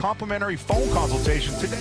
Complimentary phone consultation today.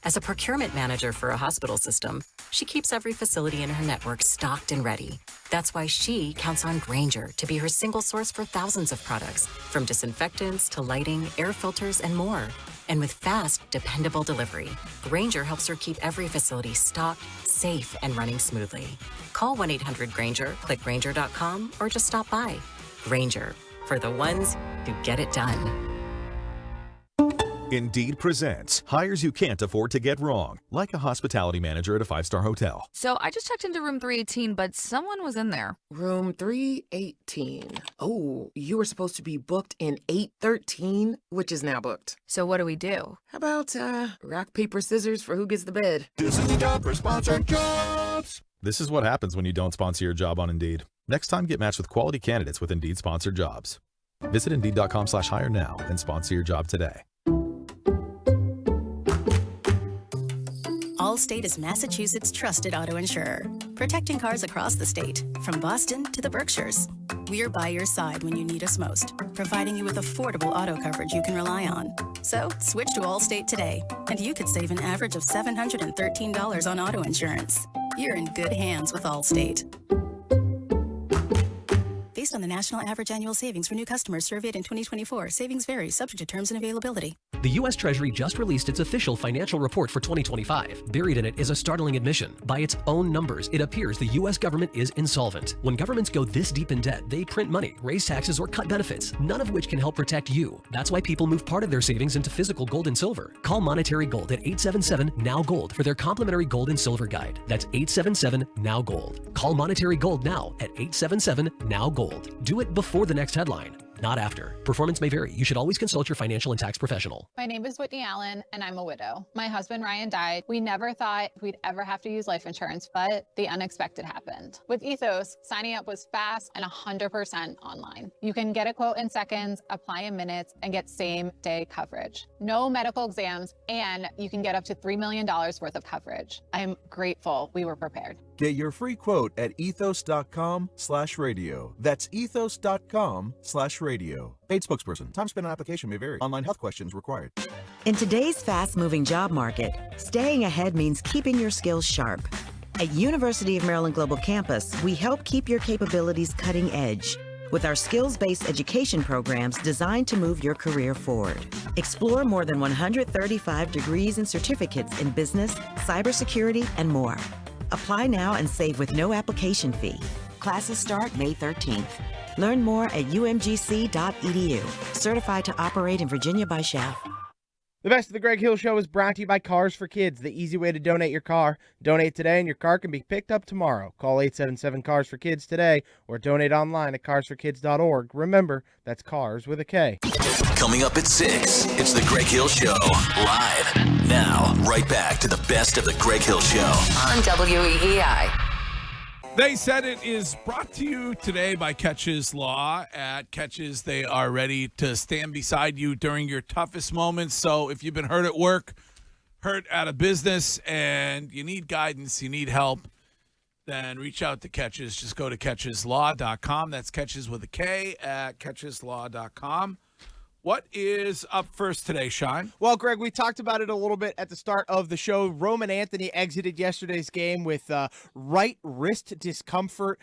As a procurement manager for a hospital system, she keeps every facility in her network stocked and ready. That's why she counts on Grainger to be her single source for thousands of products, from disinfectants to lighting, air filters, and more. And with fast, dependable delivery, Grainger helps her keep every facility stocked, safe, and running smoothly. Call 1-800-GRAINGER, click Grainger.com, or just stop by. Grainger, for the ones who get it done. Indeed presents hires you can't afford to get wrong, like a hospitality manager at a 5-star hotel. So I just checked into room 318, but someone was in there. Room 318. Oh, you were supposed to be booked in 813, which is now booked. So what do we do? How about rock, paper, scissors for who gets the bed? This is the job for sponsored jobs. This is what happens when you don't sponsor your job on Indeed. Next time, get matched with quality candidates with Indeed sponsored jobs. Visit Indeed.com/hire now and sponsor your job today. Allstate is Massachusetts' trusted auto insurer, protecting cars across the state, from Boston to the Berkshires. We're by your side when you need us most, providing you with affordable auto coverage you can rely on. So switch to Allstate today, and you could save an average of $713 on auto insurance. You're in good hands with Allstate. Based on the national average annual savings for new customers surveyed in 2024, savings vary, subject to terms and availability. The U.S. Treasury just released its official financial report for 2025. Buried in it is a startling admission. By its own numbers, it appears the U.S. government is insolvent. When governments go this deep in debt, they print money, raise taxes, or cut benefits, none of which can help protect you. That's why people move part of their savings into physical gold and silver. Call Monetary Gold at 877-NOW-GOLD for their complimentary gold and silver guide. That's 877-NOW-GOLD. Call Monetary Gold now at 877-NOW-GOLD. Do it before the next headline, not after. Performance may vary. You should always consult your financial and tax professional. My name is Whitney Allen, and I'm a widow. My husband, Ryan, died. We never thought we'd ever have to use life insurance, but the unexpected happened. With Ethos, signing up was fast and 100% online. You can get a quote in seconds, apply in minutes, and get same-day coverage. No medical exams, and you can get up to $3 million worth of coverage. I'm grateful we were prepared. Get your free quote at ethos.com/radio. That's ethos.com/radio. Paid spokesperson. Time spent on application may vary. Online health questions required. In today's fast-moving job market, staying ahead means keeping your skills sharp. At University of Maryland Global Campus, we help keep your capabilities cutting edge with our skills-based education programs designed to move your career forward. Explore more than 135 degrees and certificates in business, cybersecurity, and more. Apply now and save with no application fee. Classes start May 13th. Learn more at umgc.edu. Certified to operate in Virginia by SHAF. The Best of the Greg Hill Show is brought to you by Cars for Kids, the easy way to donate your car. Donate today and your car can be picked up tomorrow. Call 877-CARS-FOR-KIDS today or donate online at carsforkids.org. Remember, that's cars with a K. Coming up at 6, it's the Greg Hill Show, live. Now, right back to the Best of the Greg Hill Show On WEEI. They said it is brought to you today by Catches Law. At Catches, they are ready to stand beside you during your toughest moments. So if you've been hurt at work, hurt at a business, and you need guidance, you need help, then reach out to Catches. Just go to catcheslaw.com. That's Catches with a K at catcheslaw.com. What is up first today, Sean? Well, Greg, we talked about it a little bit at the start of the show. Roman Anthony exited yesterday's game with right wrist discomfort.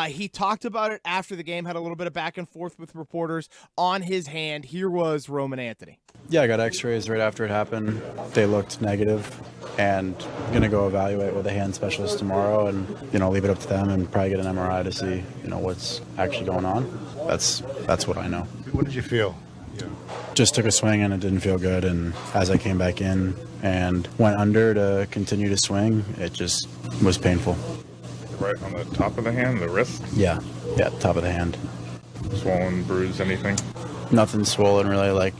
He talked about it after the game, had a little bit of back and forth with reporters on his hand. Here was Roman Anthony. Yeah, I got x-rays right after it happened. They looked negative, and I'm going to go evaluate with a hand specialist tomorrow and, leave it up to them and probably get an MRI to see, what's actually going on. That's what I know. What did you feel? Just took a swing and it didn't feel good, and as I came back in and went under to continue to swing, it just was painful. Right on the top of the hand, the wrist? Yeah, top of the hand. Swollen, bruised, anything? Nothing swollen really,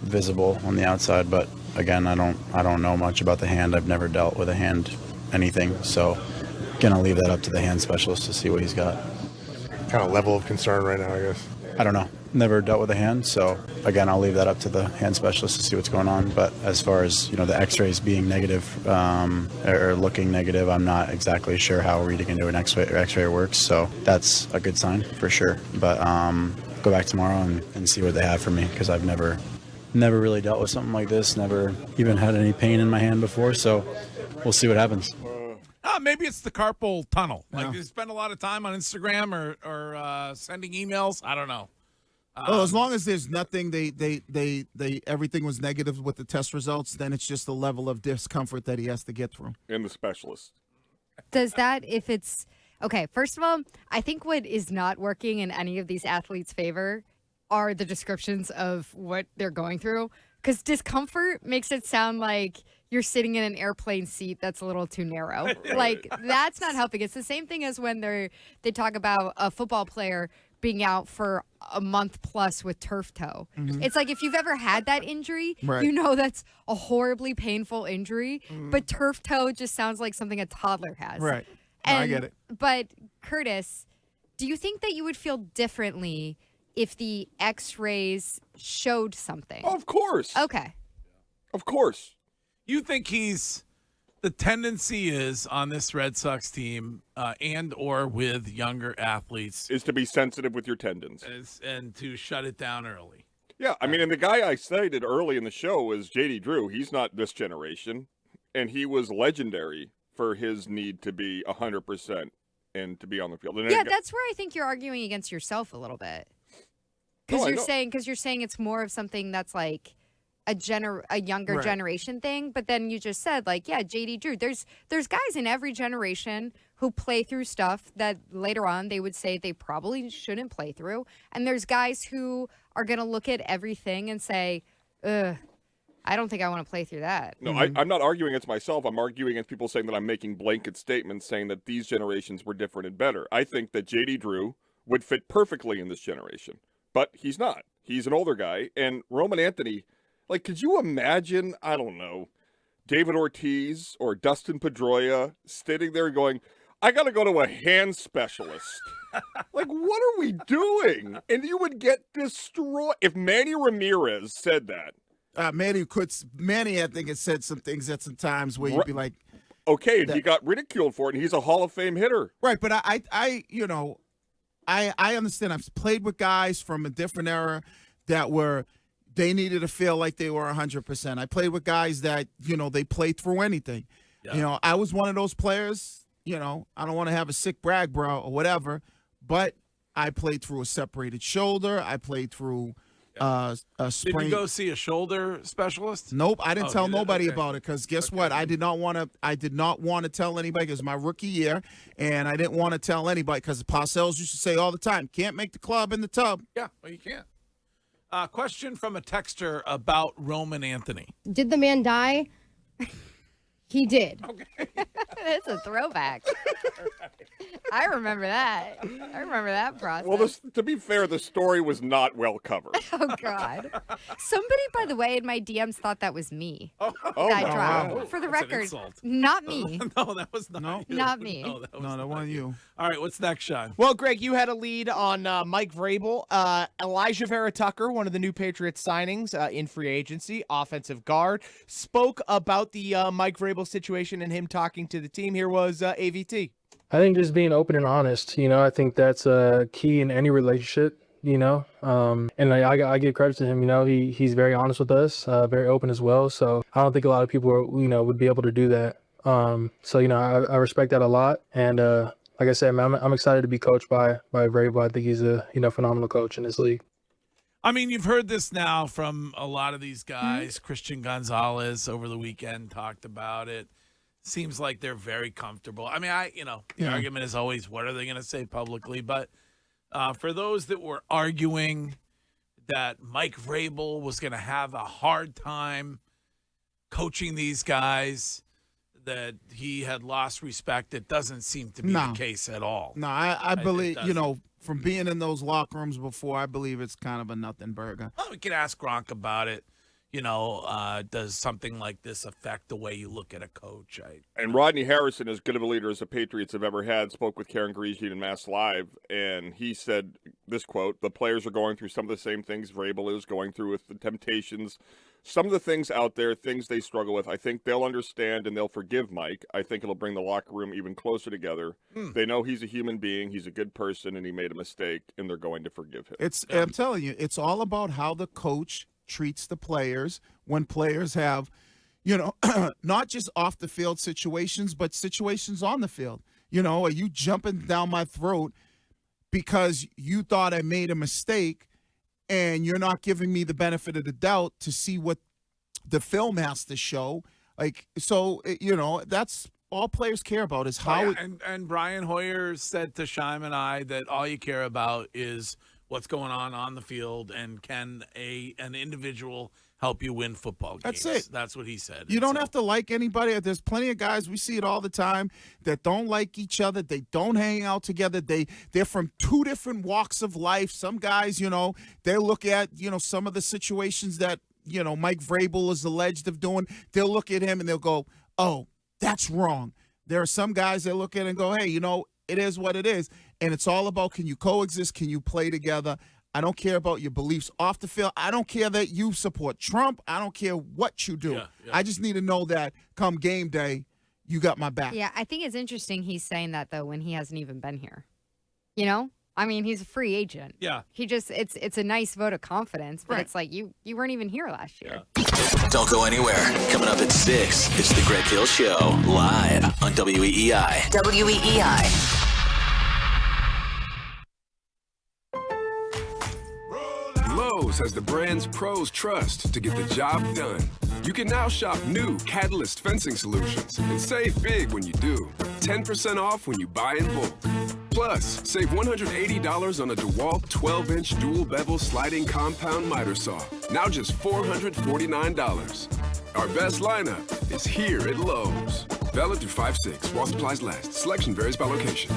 visible on the outside, but again, I don't know much about the hand. I've never dealt with a hand anything, so gonna leave that up to the hand specialist to see what he's got. Kind of level of concern right now, I guess. I don't know. never dealt with a hand, so again, I'll leave that up to the hand specialist to see what's going on. But as far as the X-rays being negative or looking negative, I'm not exactly sure how reading into an X-ray works. So that's a good sign for sure. But go back tomorrow and see what they have for me, because I've never really dealt with something like this. Never even had any pain in my hand before. So we'll see what happens. Maybe it's the carpal tunnel. Like, you spend a lot of time on Instagram or sending emails. I don't know. Well, as long as there's nothing, they everything was negative with the test results, then it's just a level of discomfort that he has to get through. And the specialist. Does that, if it's, okay, first of all, I think what is not working in any of these athletes' favor are the descriptions of what they're going through. Because discomfort makes it sound like you're sitting in an airplane seat that's a little too narrow. Like, that's not helping. It's the same thing as when they talk about a football player being out for a month plus with turf toe. Mm-hmm. It's like, if you've ever had that injury, Right. you know that's a horribly painful injury. But turf toe just sounds like something a toddler has. Right. No, I get it. But Curtis, do you think that you would feel differently if the X-rays showed something? Of course. Okay. Of course. You think the tendency is on this Red Sox team and or with younger athletes is to be sensitive with your tendons and to shut it down early. Yeah, I mean, and the guy I cited early in the show was J.D. Drew. He's not this generation, and he was legendary for his need to be 100% and to be on the field. And Yeah, that's where I think you're arguing against yourself a little bit. Because you're saying it's more of something that's like a younger Right. generation thing, but then you just said, like, yeah, JD Drew. There's guys in every generation who play through stuff that later on they would say they probably shouldn't play through, and there's guys who are gonna look at everything and say, ugh, I don't think I want to play through that. No, I'm not arguing against myself. I'm arguing against people saying that I'm making blanket statements saying that these generations were different and better. I think that J.D. Drew would fit perfectly in this generation, but he's not. He's an older guy, and Roman Anthony. Like, could you imagine, I don't know, David Ortiz or Dustin Pedroia sitting there going, I got to go to a hand specialist. Like, what are we doing? And you would get destroyed. If Manny Ramirez said that. Manny, I think, has said some things at some times where you'd be like. Okay, and he got ridiculed for it, and he's a Hall of Fame hitter. Right, but I understand. I've played with guys from a different era that they needed to feel like they were 100%. I played with guys that, they played through anything. Yeah. I was one of those players, I don't want to have a sick brag, bro, or whatever, but I played through a separated shoulder. I played through a sprain. Did you go see a shoulder specialist? Nope, I didn't tell nobody about it because guess what? I did not want to tell anybody because my rookie year, and I didn't want to tell anybody because the Parcells used to say all the time, can't make the club in the tub. Yeah, well, you can't. Question from a texter about Roman Anthony. Did the man die? He did. Okay. That's a throwback. I remember that. I remember that process. Well, to be fair, the story was not well covered. Oh, God. Somebody, by the way, in my DMs thought that was me. Oh, that no. drop. Wow. For the That's an record, insult. not me. No, that was not you. Not me. No, that wasn't you. All right, what's next, Sean? Well, Greg, you had a lead on Mike Vrabel. Elijah Vera Tucker, one of the new Patriots signings in free agency, offensive guard, spoke about the Mike Vrabel situation and him talking to the team. Here was AVT. I think just being open and honest, I think that's key in any relationship, and I give credit to him, he's very honest with us, very open as well. So I don't think a lot of people, would be able to do that. I respect that a lot. And like I said, man, I'm excited to be coached by Vrabel. I think he's a, phenomenal coach in this league. I mean, you've heard this now from a lot of these guys. Christian Gonzalez over the weekend talked about it. Seems like they're very comfortable. I mean, the argument is always, what are they going to say publicly? But for those that were arguing that Mike Vrabel was going to have a hard time coaching these guys, that he had lost respect, it doesn't seem to be the case at all. No, I believe, from being in those locker rooms before, I believe it's kind of a nothing burger. Well, we can ask Gronk about it. Does something like this affect the way you look at a coach? And Rodney Harrison, as good of a leader as the Patriots have ever had, spoke with Karen Grisian in Mass Live, and he said this quote, the players are going through some of the same things Vrabel is going through with the Temptations. Some of the things out there, things they struggle with, I think they'll understand and they'll forgive Mike. I think it'll bring the locker room even closer together. They know he's a human being, he's a good person, and he made a mistake, and they're going to forgive him. I'm telling you, it's all about how the coach treats the players when players have, not just off the field situations, but situations on the field. Are you jumping down my throat because you thought I made a mistake and you're not giving me the benefit of the doubt to see what the film has to show? That's all players care about is how. And Brian Hoyer said to Shime and I that all you care about is what's going on the field, and can an individual help you win football games. That's it. That's what he said. You don't have to like anybody. There's plenty of guys, we see it all the time, that don't like each other. They don't hang out together. They're from two different walks of life. Some guys, they look at, some of the situations that, Mike Vrabel is alleged of doing. They'll look at him and they'll go, oh, that's wrong. There are some guys that look at it and go, hey, it is what it is. And it's all about, can you coexist? Can you play together? I don't care about your beliefs off the field. I don't care that you support Trump. I don't care what you do. Yeah. I just need to know that come game day, you got my back. Yeah, I think it's interesting he's saying that, though, when he hasn't even been here. I mean, he's a free agent. Yeah. He just, it's a nice vote of confidence, but it's like you weren't even here last year. Don't go anywhere. Coming up at 6, it's the Greg Hill Show, live on WEEI. WEEI. Lowe's has the brands pros trust to get the job done. You can now shop new Catalyst fencing solutions and save big when you do. 10% off when you buy in bulk. Plus, save $180 on a DeWalt 12-inch dual bevel sliding compound miter saw. Now just $449. Our best lineup is here at Lowe's. Valid through 5/6 while supplies last. Selection varies by location.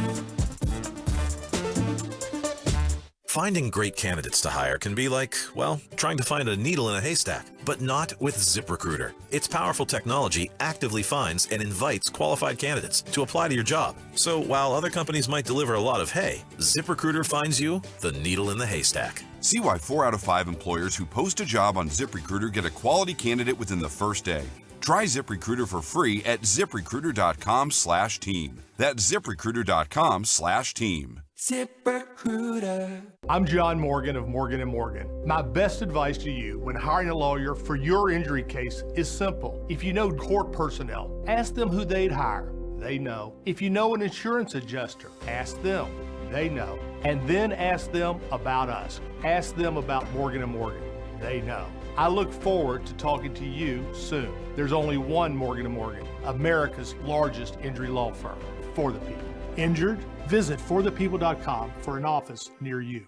Finding great candidates to hire can be like, well, trying to find a needle in a haystack, but not with ZipRecruiter. Its powerful technology actively finds and invites qualified candidates to apply to your job. So while other companies might deliver a lot of hay, ZipRecruiter finds you the needle in the haystack. See why 4 out of 5 employers who post a job on ZipRecruiter get a quality candidate within the first day. Try ZipRecruiter for free at ZipRecruiter.com/team. That's ZipRecruiter.com/team. ZipRecruiter. I'm John Morgan of Morgan & Morgan. My best advice to you when hiring a lawyer for your injury case is simple. If you know court personnel, ask them who they'd hire. They know. If you know an insurance adjuster, ask them. They know. And then ask them about us. Ask them about Morgan & Morgan. They know. I look forward to talking to you soon. There's only one Morgan & Morgan, America's largest injury law firm, for the people. Injured? Visit forthepeople.com for an office near you.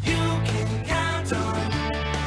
You can count on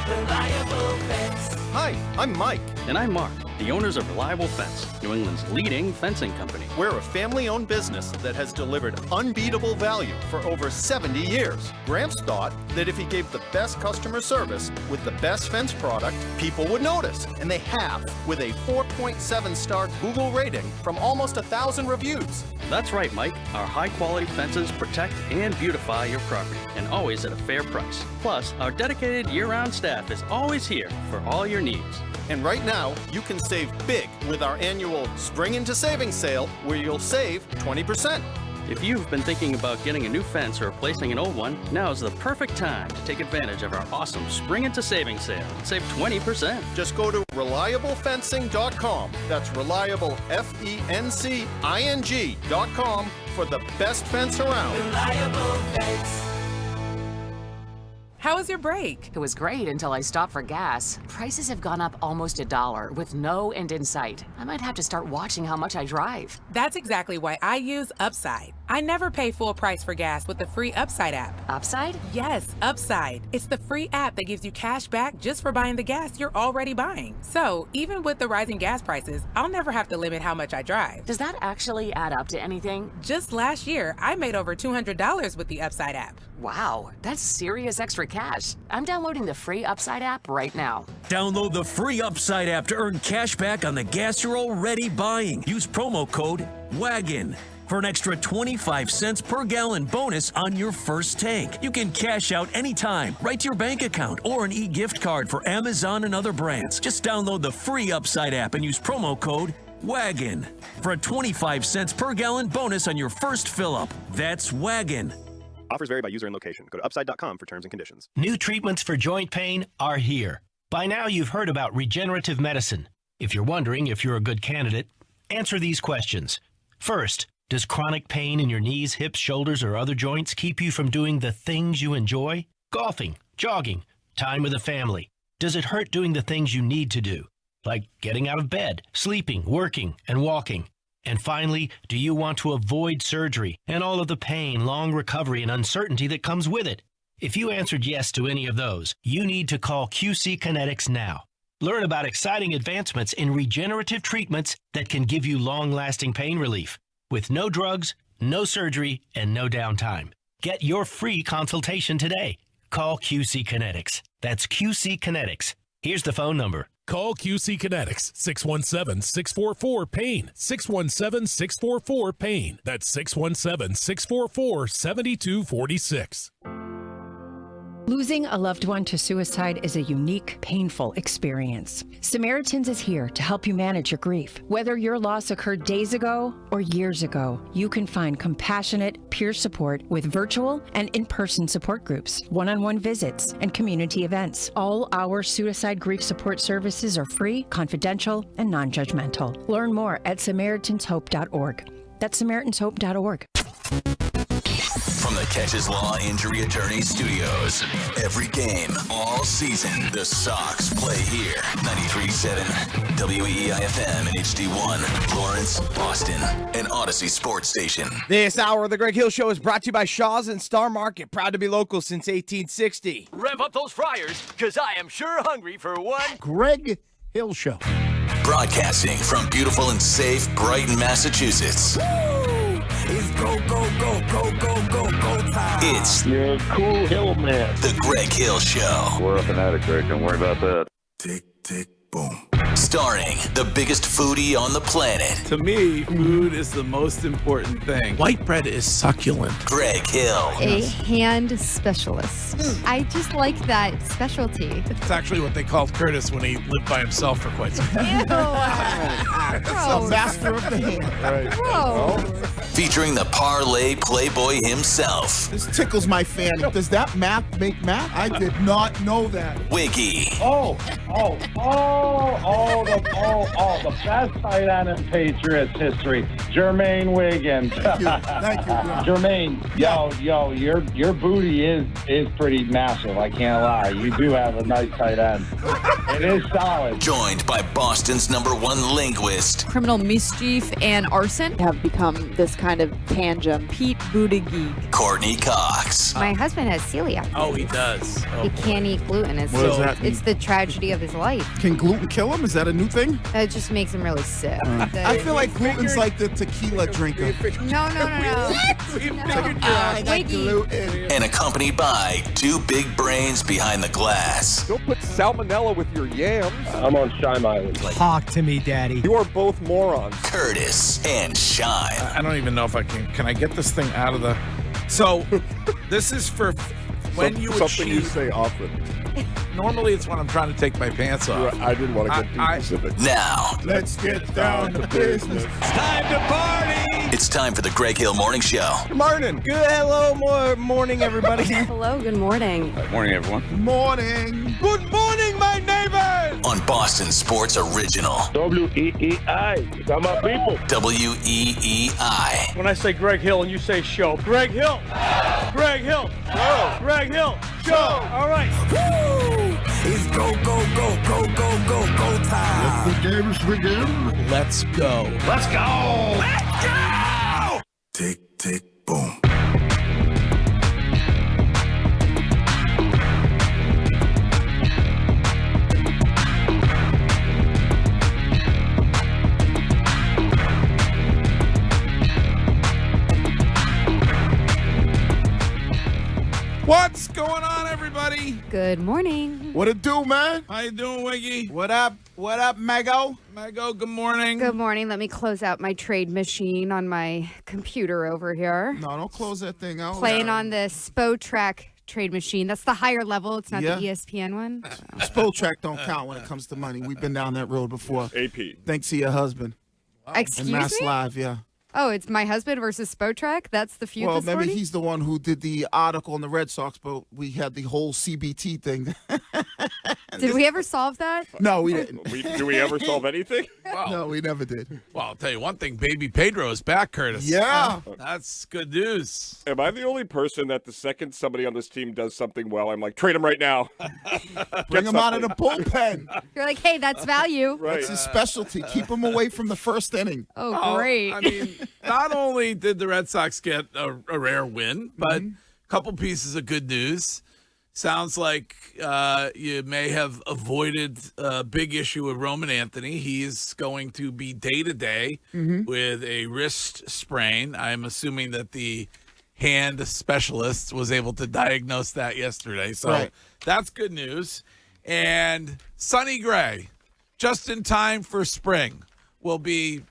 Reliable Fence. Hi, I'm Mike. And I'm Mark, the owners of Reliable Fence, New England's leading fencing company. We're a family-owned business that has delivered unbeatable value for over 70 years. Gramps thought that if he gave the best customer service with the best fence product, people would notice. And they have, with a 4.7-star Google rating from almost 1,000 reviews. That's right, Mike. Our high-quality fences protect and beautify your property, and always at a fair price. Plus, our dedicated year-round staff is always here for all your needs. And right now, you can save big with our annual Spring Into Savings sale, where you'll save 20%. If you've been thinking about getting a new fence or replacing an old one, now is the perfect time to take advantage of our awesome Spring Into Savings sale and save 20%. Just go to reliablefencing.com. That's reliable, FENCING.com for the best fence around. Reliable Fence. How was your break? It was great until I stopped for gas. Prices have gone up almost $1 with no end in sight. I might have to start watching how much I drive. That's exactly why I use Upside. I never pay full price for gas with the free Upside app. Upside? Yes, Upside. It's the free app that gives you cash back just for buying the gas you're already buying. So even with the rising gas prices, I'll never have to limit how much I drive. Does that actually add up to anything? Just last year, I made over $200 with the Upside app. Wow, that's serious extra cash. I'm downloading the free Upside app right now. Download the free Upside app to earn cash back on the gas you're already buying. Use promo code WAGON. for an extra 25 cents per gallon bonus on your first tank. You can cash out anytime, right to your bank account, or an e-gift card for Amazon and other brands. Just download the free Upside app and use promo code WAGON for a 25 cents per gallon bonus on your first fill-up. That's WAGON. Offers vary by user and location. Go to upside.com for terms and conditions. New treatments for joint pain are here. By now, you've heard about regenerative medicine. If you're wondering if you're a good candidate, answer these questions. First, does chronic pain in your knees, hips, shoulders, or other joints keep you from doing the things you enjoy? Golfing, jogging, time with the family. Does it hurt doing the things you need to do, like getting out of bed, sleeping, working, and walking? And finally, do you want to avoid surgery and all of the pain, long recovery, and uncertainty that comes with it? If you answered yes to any of those, you need to call QC Kinetics now. Learn about exciting advancements in regenerative treatments that can give you long-lasting pain relief with no drugs, no surgery, and no downtime. Get your free consultation today. Call QC Kinetics. That's QC Kinetics. Here's the phone number. Call QC Kinetics, 617-644-PAIN, 617-644-PAIN. That's 617-644-7246. Losing a loved one to suicide is a unique, painful experience. Samaritans is here to help you manage your grief. Whether your loss occurred days ago or years ago, you can find compassionate, peer support with virtual and in-person support groups, one-on-one visits, and community events. All our suicide grief support services are free, confidential, and non-judgmental. Learn more at SamaritansHope.org. That's SamaritansHope.org. From the Catches Law Injury Attorney Studios, every game, all season, the Sox play here. 93.7 WEEI-FM and HD1, Lawrence, Boston, and Odyssey Sports Station. This hour of the Greg Hill Show is brought to you by Shaw's and Star Market, proud to be local since 1860. Rev up those fryers, because I am sure hungry for one. Greg Hill Show. Broadcasting from beautiful and safe Brighton, Massachusetts. It's go, go, go, go, go, go, go time. It's You're a cool hill man. The Greg Hill Show. We're up and at it, Greg. Don't worry about that. Tick, tick, boom. Starring the biggest foodie on the planet. To me, food is the most important thing. White bread is succulent. Greg Hill. A hand specialist. I just like that specialty. It's actually what they called Curtis when he lived by himself for quite some time. The master of the hand. Right. Bro. Featuring the parlay playboy himself. This tickles my fan. Does that math make math? I did not know that. Wiggy. The best tight end in Patriots history, Jermaine Wiggins. Thank you, bro. Jermaine, yo, your booty is pretty massive. I can't lie. You do have a nice tight end. It is solid. Joined by Boston's #1 linguist, Criminal mischief and arson have become this kind of tangent. Pete Buttigieg. Courtney Cox. My husband has celiac. Oh, he does. He can't eat gluten. What does that mean? It's the tragedy of his life. Can gluten kill him? Is that a new thing? It just makes him really sick. I feel like gluten's like the tequila drinker. No. I like gluten. And accompanied by two big brains behind the glass. Don't put salmonella with your yams. I'm on Shime Island. Talk to me, Daddy. You are both morons. Curtis and Shime. I don't even know if I can I get this thing out of the... So, this is for when you Something you achieve... say often. Normally it's when I'm trying to take my pants off. I didn't want to get too specific. Now, Let's get down to business. Time to party! it's time for the Greg Hill Morning Show. Good morning. Morning, everybody. Hello, good morning. Morning, everyone. Morning. Good morning, my neighbors. On Boston Sports Original. WEEI. Got my people. WEEI. When I say Greg Hill and you say show, Greg Hill. Greg Hill. Show. Greg Hill. Show. All right. It's go, go, go, go, go, go, go time. Let the games begin. Let's go. Let's go. Let's go. Tick, tick, boom. What's going on, everybody? everybody. Good morning. What it do, man? How you doing, Wiggy? What up? What up, Mago? Mago, good morning. Good morning. Let me close out my trade machine on my computer over here. No, don't close that thing out. Playing on the SPO-Track trade machine. That's the higher level. It's not Yeah. the ESPN one. SPO-Track don't count when it comes to money. We've been down that road before. AP. Thanks to your husband. Excuse in Mass me? Live, yeah. Oh, it's my husband versus SPO-Track? That's the feud Well, this maybe morning? he's the one who did the article on the Red Sox, but we had the whole CBT thing. Did we ever solve that? No, we didn't. Do we ever solve anything? No, we never did. Well, I'll tell you one thing. Baby Pedro is back, Curtis. Yeah. That's good news. Am I the only person that the second somebody on this team does something well, I'm like, trade him right now. Bring him out of the bullpen. You're like, hey, that's value. That's his specialty. Keep him away from the first inning. Oh, great. I mean, not only did the Red Sox get a rare win, but a couple pieces of good news. Sounds like you may have avoided a big issue with Roman Anthony. He is going to be day-to-day with a wrist sprain. I'm assuming that the hand specialist was able to diagnose that yesterday. So that's good news. And Sonny Gray, just in time for spring, will be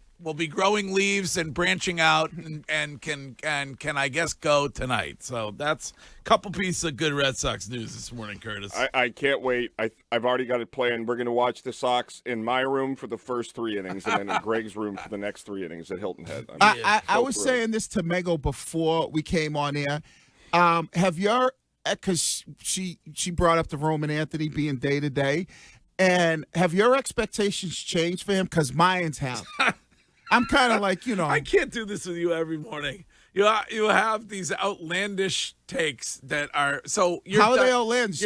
growing leaves and branching out and can I guess go tonight. So that's a couple pieces of good Red Sox news this morning, Curtis. I can't wait. I've already got it planned. We're going to watch the Sox in my room for the first 3 innings and then in Greg's room for the next 3 innings at Hilton Head. I was saying this to Mego before we came on air. Have your, because she brought up the Roman Anthony being day-to-day, and have your expectations changed for him? Because mine's have. I'm kind of like, I can't do this with you every morning. You have these outlandish takes that are so. How are they outlandish?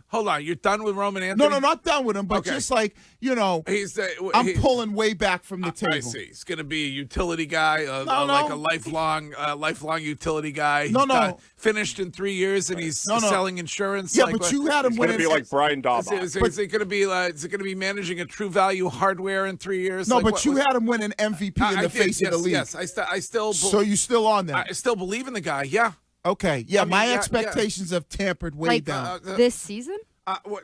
Hold on, you're done with Roman Anthony? No, not done with him, but just like I'm pulling way back from the table. I see. He's going to be a utility guy, like a lifelong utility guy. No. Finished in 3 years, and he's selling insurance. Yeah, but you had him It's going to be like Brian Daubach. Is it going to be is it going to be managing a True Value Hardware in 3 years? No, but you had him win an MVP in the face of the league. Yes, I still. So you still on that? I still believe in the guy. Yeah. Okay. Yeah, my expectations have tampered way down. This season?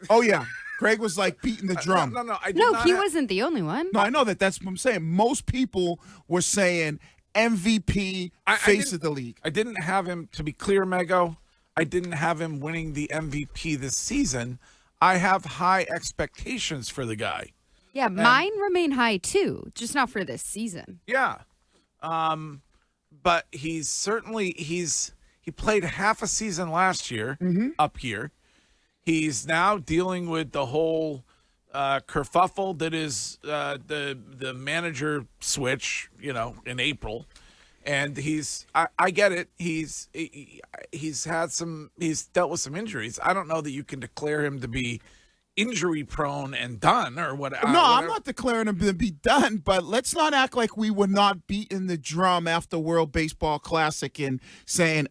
Oh yeah. Greg was like beating the drum. No, he wasn't the only one. No, I know that. That's what I'm saying. Most people were saying MVP face of the league. I didn't have him, to be clear, Mego. I didn't have him winning the MVP this season. I have high expectations for the guy. Yeah, mine remain high too, just not for this season. Yeah. But he's certainly he played half a season last year up here. He's now dealing with the whole kerfuffle that is the manager switch, in April. And I get it. He's dealt with some injuries. I don't know that you can declare him to be injury prone and done or whatever. No, I'm not declaring him to be done, but let's not act like we were not beating the drum after World Baseball Classic and saying,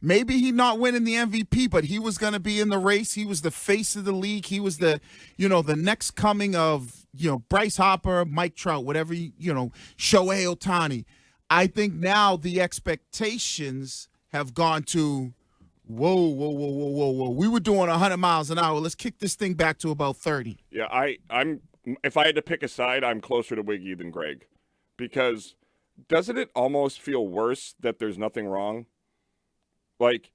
maybe he not winning the MVP, but he was going to be in the race. He was the face of the league. He was the next coming of, Bryce Harper, Mike Trout, whatever, Shohei Ohtani. I think now the expectations have gone to, whoa. We were doing 100 miles an hour. Let's kick this thing back to about 30. Yeah, I'm. If I had to pick a side, I'm closer to Wiggy than Greg, because doesn't it almost feel worse that there's nothing wrong? Like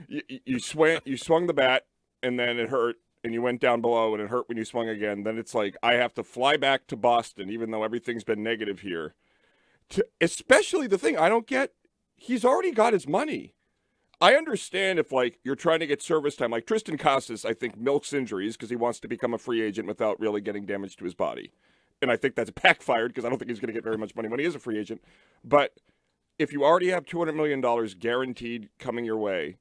you swung the bat and then it hurt, and you went down below and it hurt when you swung again. Then it's like I have to fly back to Boston, even though everything's been negative here. Especially the thing I don't get, he's already got his money. I understand if, you're trying to get service time. Like Tristan Casas, I think, milks injuries because he wants to become a free agent without really getting damage to his body. And I think that's backfired because I don't think he's going to get very much money when he is a free agent. But if you already have $200 million guaranteed coming your way,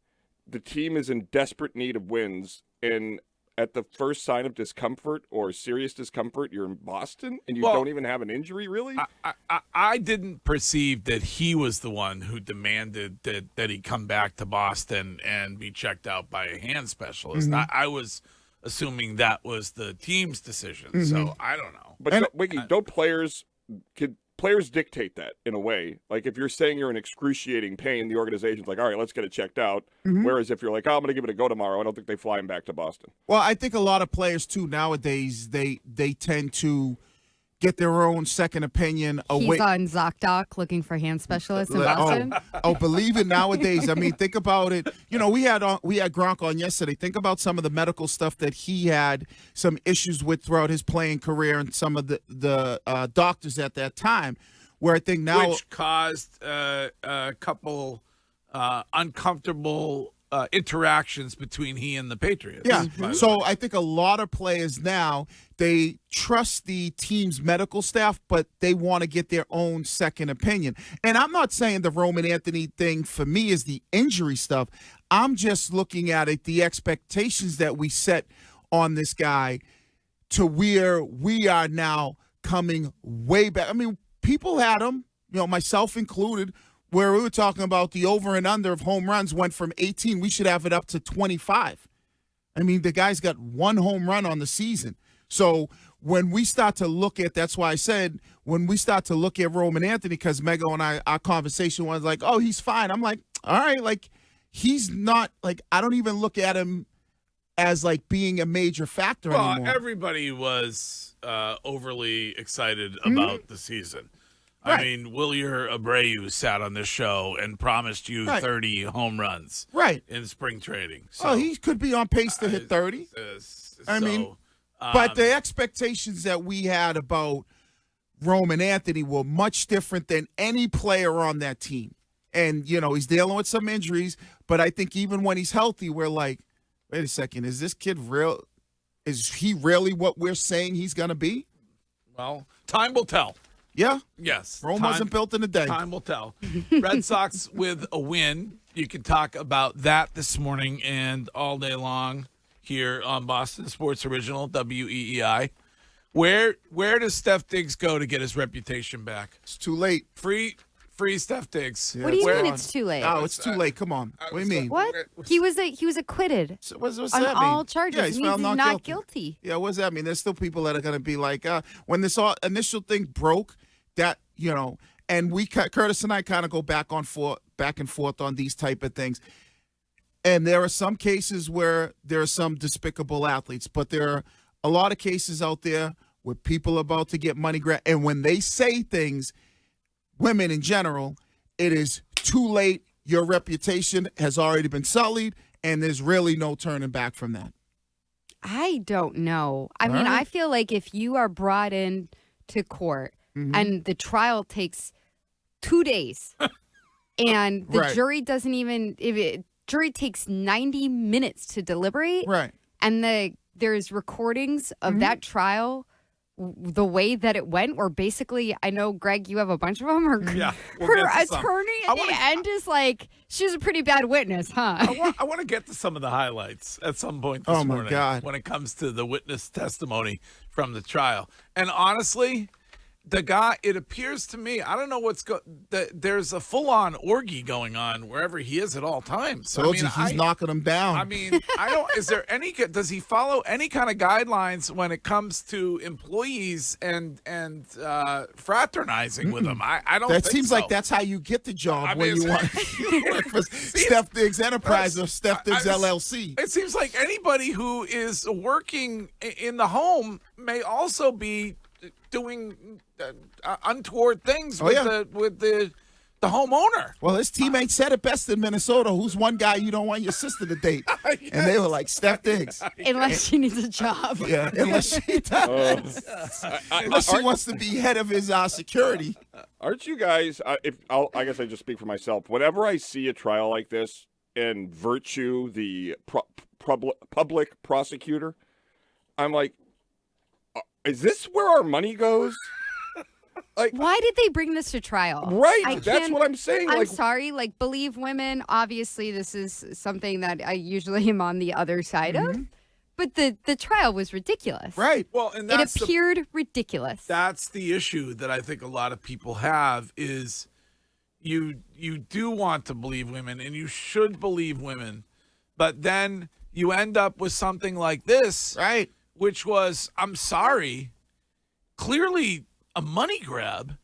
the team is in desperate need of wins. And at the first sign of discomfort or serious discomfort, you're in Boston and you don't even have an injury, really? I didn't perceive that he was the one who demanded that he come back to Boston and be checked out by a hand specialist. I was assuming that was the team's decision, so I don't know. But Wiggy, don't players players dictate that in a way. Like if you're saying you're in excruciating pain, the organization's like, all right, let's get it checked out. Mhm. Whereas if you're like, oh, I'm going to give it a go tomorrow, I don't think they fly him back to Boston. Well, I think a lot of players too nowadays they tend to get their own second opinion away. He's on ZocDoc looking for hand specialists in Boston. Believe it nowadays. I mean, think about it. You know, we had Gronk on yesterday. Think about some of the medical stuff that he had some issues with throughout his playing career, and some of the doctors at that time. Where I think now, which caused a couple uncomfortable interactions between he and the Patriots. yeah. So I think a lot of players now, they trust the team's medical staff, but they want to get their own second opinion. And I'm not saying the Roman Anthony thing for me is the injury stuff. I'm just looking at it, the expectations that we set on this guy to where we are now coming way back. I mean, people had him, myself included, where we were talking about the over and under of home runs went from 18. We should have it up to 25. I mean, the guy's got one home run on the season. So when we start to look at, that's why I said, when we start to look at Roman Anthony, because Mego and I, our conversation was like, oh, he's fine. I'm like, all right, like, he's not, like, I don't even look at him as, like, being a major factor anymore. Everybody was overly excited about the season. Right. I mean, Wilyer Abreu sat on this show and promised you 30 home runs in spring trading. So, he could be on pace to hit 30. But the expectations that we had about Roman Anthony were much different than any player on that team. And, he's dealing with some injuries, but I think even when he's healthy, we're like, wait a second, is this kid real? Is he really what we're saying he's going to be? Well, time will tell. Yeah? Yes. Rome wasn't built in a day. Time will tell. Red Sox with a win. You can talk about that this morning and all day long here on Boston Sports Original, WEEI. Where does Steph Diggs go to get his reputation back? It's too late. Free Steph Diggs. What do you mean it's too late? Oh, it's too late. Come on. What do you mean? What? He was acquitted what's on that all mean? charges. Yeah, It he's means found he's not not guilty. Yeah, what does that mean? There's still people that are going to be like, when this all initial thing broke, that, and Curtis and I kind of go back and forth on these type of things. And there are some cases where there are some despicable athletes, but there are a lot of cases out there where people are about to get money grab. And when they say things, women in general, it is too late. Your reputation has already been sullied, and there's really no turning back from that. I don't know. I mean, I feel like if you are brought in to court and the trial takes 2 days and the jury doesn't even, jury takes 90 minutes to deliberate. Right. And there's recordings of that trial, the way that it went, where basically, I know, Greg, you have a bunch of them. Her attorney at the end is like, she's a pretty bad witness, huh? I want to get to some of the highlights at some point this morning. My God. When it comes to the witness testimony from the trial. And honestly, the guy, it appears to me, I don't know there's a full-on orgy going on wherever he is at all times. So he's knocking them down. I mean, does he follow any kind of guidelines when it comes to employees and fraternizing with them? I don't think so. That seems like that's how you get the job when you want to work for Steph Diggs Enterprise or Steph Diggs LLC. It seems like anybody who is working in the home may also be doing untoward things with the homeowner. Well, his teammate said it best in Minnesota. Who's one guy you don't want your sister to date? Yes. And they were like, Steph Diggs. Unless she needs a job. Yeah, unless she does. Unless she wants to be head of his security. Aren't you guys, I guess I just speak for myself. Whenever I see a trial like this and Virtue, the public prosecutor, I'm like, is this where our money goes? Like, why did they bring this to trial? Right, that's what I'm saying. I'm sorry, believe women. Obviously, this is something that I usually am on the other side of. But the trial was ridiculous. Right. Well, and it appeared ridiculous. That's the issue that I think a lot of people have is you do want to believe women and you should believe women, but then you end up with something like this, right? Which was, I'm sorry, clearly a money grab,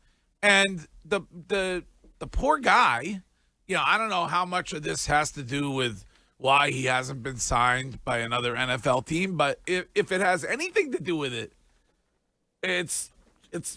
And the poor guy, I don't know how much of this has to do with why he hasn't been signed by another NFL team, but if it has anything to do with it, it's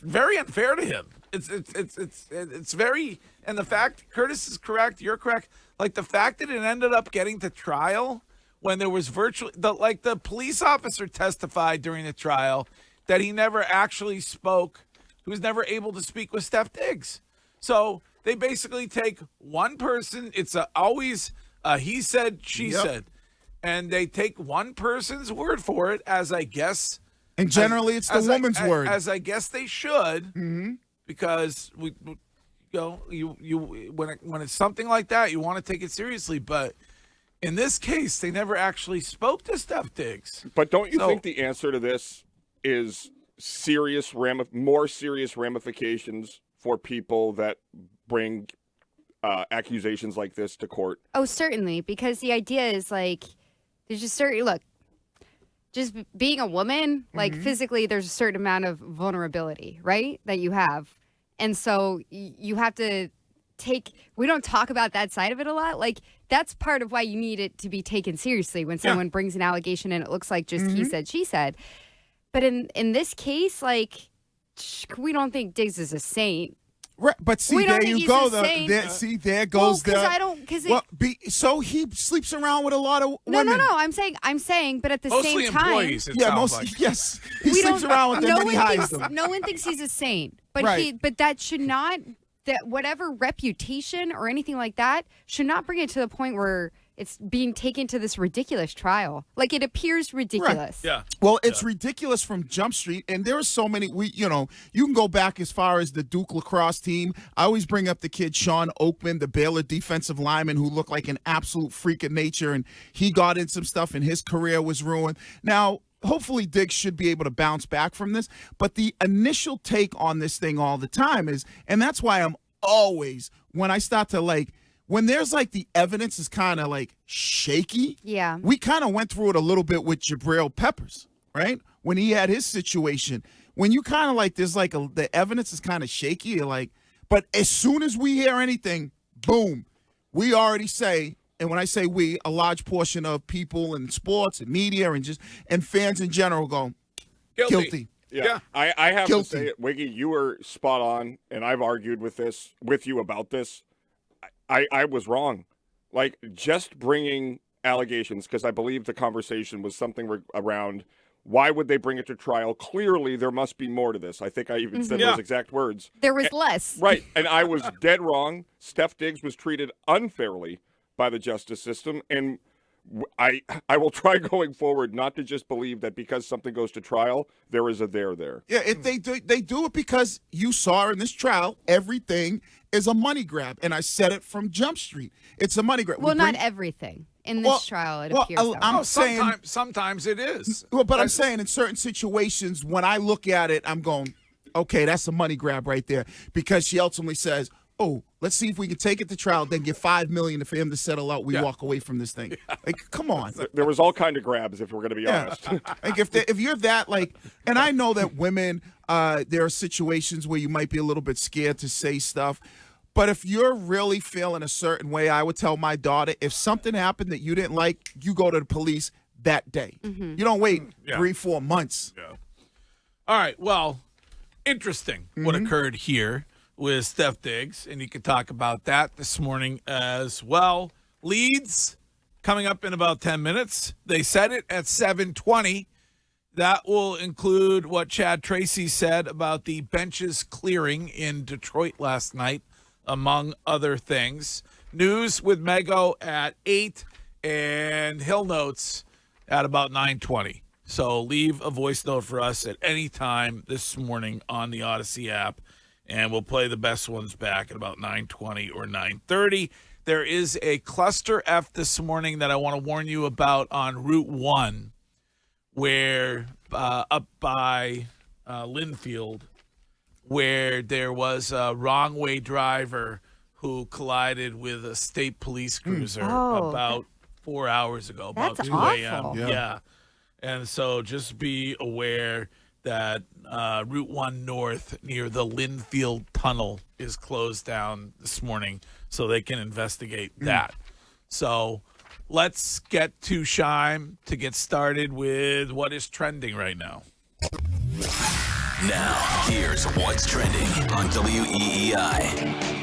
very unfair to him. It's very, and the fact Curtis is correct, you're correct. Like the fact that it ended up getting to trial when there was virtually the police officer testified during the trial that he never actually spoke. He was never able to speak with Steph Diggs. So they basically take one person. It's always he said, she said, and they take one person's word for it, as I guess. And generally, it's the woman's word, as I guess they should, because when it's something like that, you want to take it seriously. But in this case, they never actually spoke to Steph Diggs. But don't you think the answer to this is more serious ramifications for people that bring accusations like this to court? Oh, certainly, because the idea is there's just just being a woman, physically, there's a certain amount of vulnerability, right, that you have. And so you have to we don't talk about that side of it a lot. That's part of why you need it to be taken seriously when someone brings an allegation and it looks like just he said, she said. But in this case, we don't think Diggs is a saint. Right, but see, there you go. There goes so he sleeps around with a lot of women. No. I'm saying, but at the mostly same time, employees. Yes, he sleeps around with them and he hides them. No one thinks he's a saint, but right. That should not. That whatever reputation or anything like that should not bring it to the point where it's being taken to this ridiculous trial. It appears ridiculous. Right. Yeah. Well, it's ridiculous from Jump Street, and there are so many. You can go back as far as the Duke lacrosse team. I always bring up the kid Sean Oakman, the Baylor defensive lineman, who looked like an absolute freak of nature, and he got in some stuff, and his career was ruined. Now, hopefully Diggs should be able to bounce back from this, but the initial take on this thing all the time is, and that's why I'm always, when I start to when there's the evidence is kind of shaky. Yeah. We kind of went through it a little bit with Jabril Peppers, right? When he had his situation, when you kind of there's the evidence is kind of shaky, you're but as soon as we hear anything, boom, we already say, and when I say we, a large portion of people in sports and media and fans in general go, guilty. Yeah. I have Guilty. to say it, Wiggy, you were spot on, and I've argued with you about this. I was wrong. Just bringing allegations, because I believe the conversation was something around why would they bring it to trial? Clearly, there must be more to this. I think I even said those exact words. There was less. Right, and I was dead wrong. Steph Diggs was treated unfairly by the justice system, and I will try going forward not to just believe that because something goes to trial, there is a there. Yeah, if they do it because you saw in this trial, everything is a money grab. And I said it from Jump Street. It's a money grab. Well, not everything. In this trial, it appears that I'm saying sometimes it is. Well, but I'm saying in certain situations, when I look at it, I'm going, okay, that's a money grab right there. Because she ultimately says, oh, let's see if we can take it to trial, then get $5 million for him to settle out. We walk away from this thing. Come on. There was all kind of grabs, if we're going to be honest. If you're that and I know that women, there are situations where you might be a little bit scared to say stuff. But if you're really feeling a certain way, I would tell my daughter, if something happened that you didn't like, you go to the police that day. You don't wait 3-4 months. Yeah. All right. Well, interesting what occurred here with Steph Diggs, and you can talk about that this morning as well. Leads coming up in about 10 minutes. They said it at 7:20. That will include what Chad Tracy said about the benches clearing in Detroit last night, among other things. News with Mego at 8 and Hill Notes at about 9:20. So leave a voice note for us at any time this morning on the Odyssey app, and we'll play the best ones back at about 9:20 or 9:30. There is a cluster F this morning that I want to warn you about on Route 1, where up by Linfield, where there was a wrong-way driver who collided with a state police cruiser about 4 hours ago, about 2 a.m. Awful. Yeah. And so just be aware that Route 1 North near the Linfield Tunnel is closed down this morning so they can investigate that. So let's get to Shime to get started with what is trending right now. Now, here's what's trending on WEEI.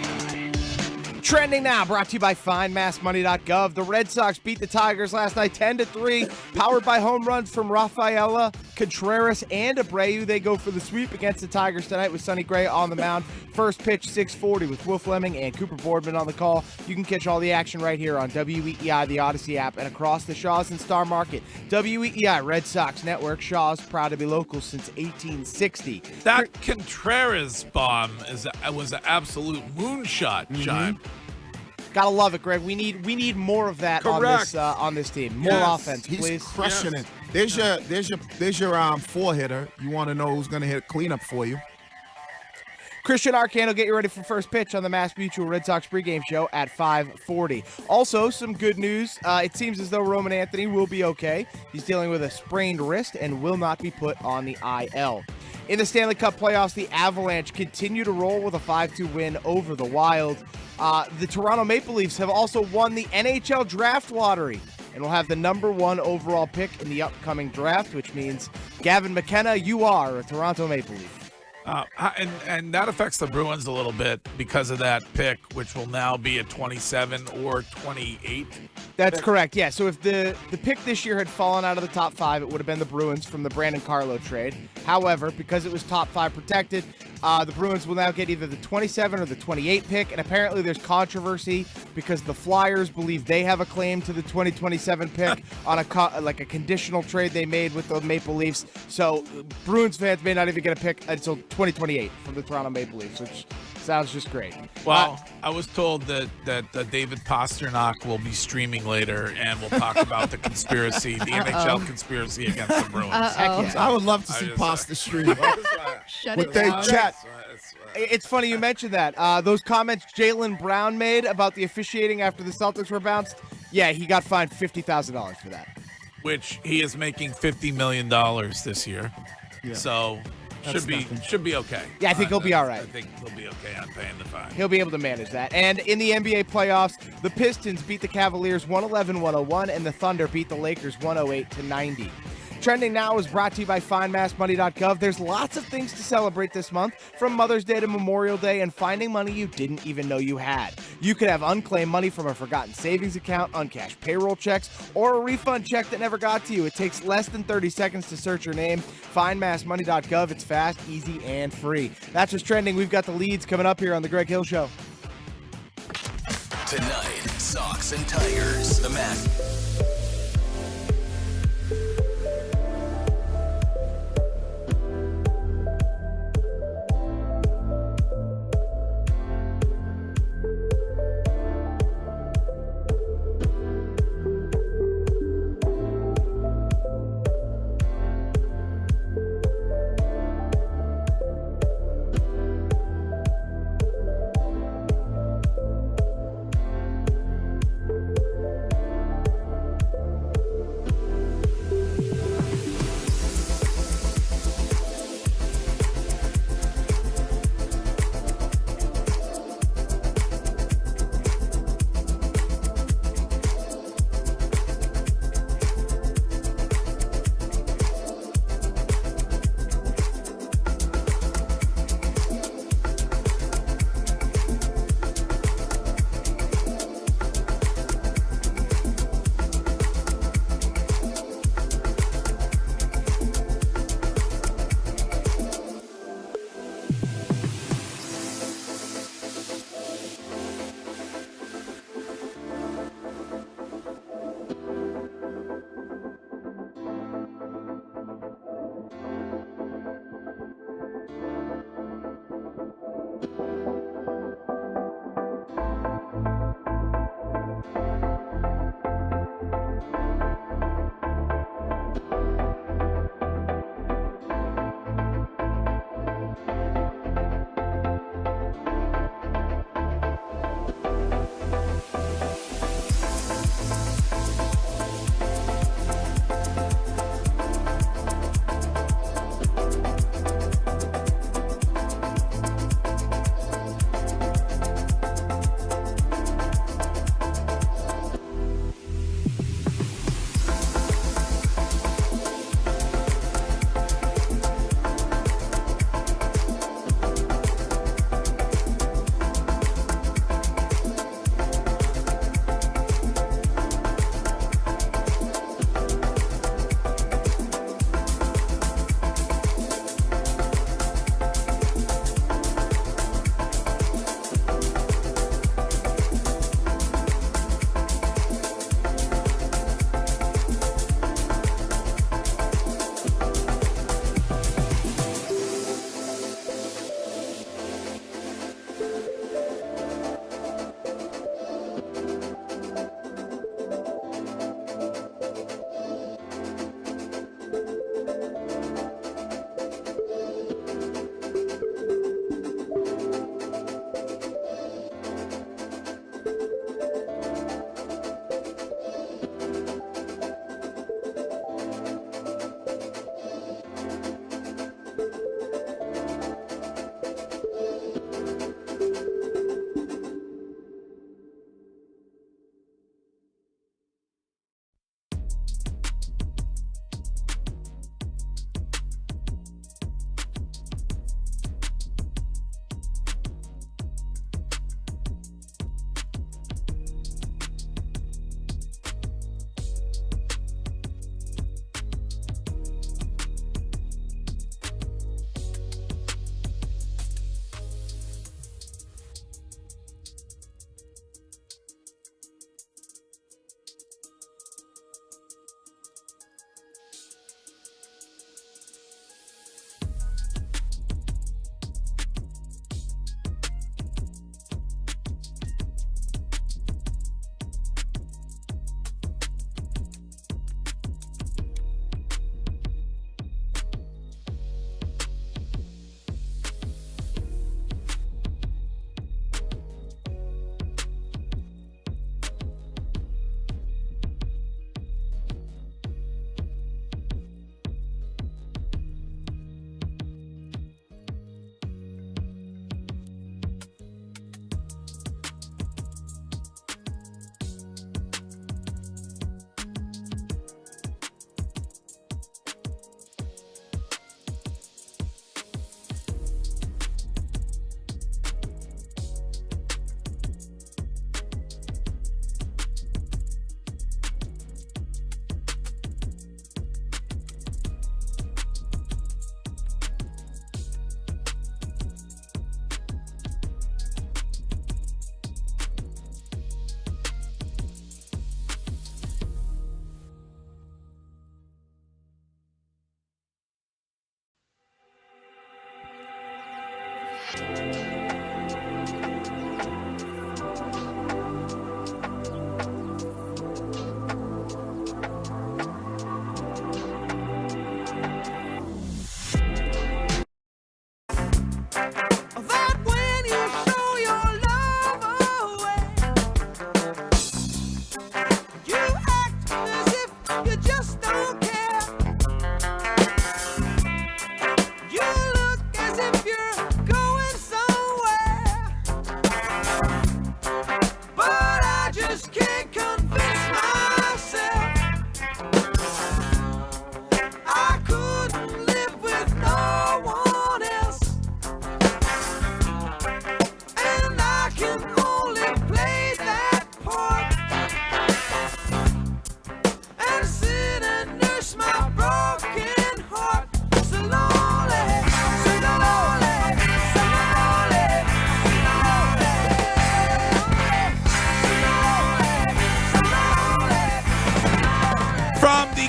Trending now, brought to you by FindMassMoney.gov. The Red Sox beat the Tigers last night 10-3, powered by home runs from Rafaela, Contreras, and Abreu. They go for the sweep against the Tigers tonight with Sonny Gray on the mound. First pitch, 6:40 with Will Fleming and Cooper Boardman on the call. You can catch all the action right here on WEEI, the Odyssey app, and across the Shaws and Star Market. WEEI, Red Sox Network. Shaws, proud to be local since 1860. That Contreras bomb was an absolute moonshot, Shime. Gotta love it, Greg. We need more of that on this team. More offense, please. He's crushing it. There's your four hitter. You want to know who's going to hit a cleanup for you? Christian Arcand will get you ready for first pitch on the Mass Mutual Red Sox pregame show at 5:40. Also, some good news. It seems as though Roman Anthony will be okay. He's dealing with a sprained wrist and will not be put on the IL. In the Stanley Cup playoffs, the Avalanche continue to roll with a 5-2 win over the Wild. The Toronto Maple Leafs have also won the NHL Draft Lottery and will have the number 1 overall pick in the upcoming draft, which means, Gavin McKenna, you are a Toronto Maple Leaf. And that affects the Bruins a little bit because of that pick, which will now be a 27 or 28. That's correct, yeah. So if the pick this year had fallen out of the top 5, it would have been the Bruins from the Brandon Carlo trade. However, because it was top 5 protected, the Bruins will now get either the 27 or the 28 pick, and apparently there's controversy because the Flyers believe they have a claim to the 2027 pick on a conditional trade they made with the Maple Leafs. So Bruins fans may not even get a pick until 2028 from the Toronto Maple Leafs, which sounds just great. Well, I was told that David Pasternak will be streaming later, and we'll talk about the conspiracy, the NHL conspiracy against the Bruins. I would love to see Pasta stream with their chat. It's funny you mentioned that. Those comments Jaylen Brown made about the officiating after the Celtics were bounced, yeah, he got fined $50,000 for that. Which he is making $50 million this year. Yeah. So should be okay. Yeah, I think he'll be all right. I think he'll be okay on paying the fine. He'll be able to manage that. And in the NBA playoffs, the Pistons beat the Cavaliers 111-101, and the Thunder beat the Lakers 108-90. Trending Now is brought to you by FindMassMoney.gov. There's lots of things to celebrate this month, from Mother's Day to Memorial Day, and finding money you didn't even know you had. You could have unclaimed money from a forgotten savings account, uncashed payroll checks, or a refund check that never got to you. It takes less than 30 seconds to search your name. FindMassMoney.gov. It's fast, easy, and free. That's what's trending. We've got the leads coming up here on The Greg Hill Show. Tonight, Sox and Tigers. The Mass.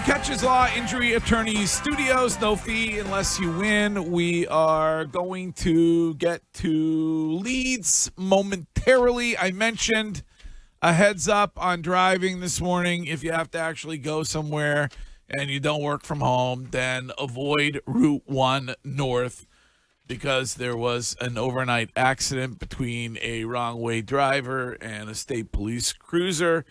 Catches Law Injury Attorneys Studios. No fee unless you win. We are going to get to leads momentarily. I mentioned a heads up on driving this morning. If you have to actually go somewhere and you don't work from home, then avoid Route 1 North, because there was an overnight accident between a wrong-way driver and a state police cruiser.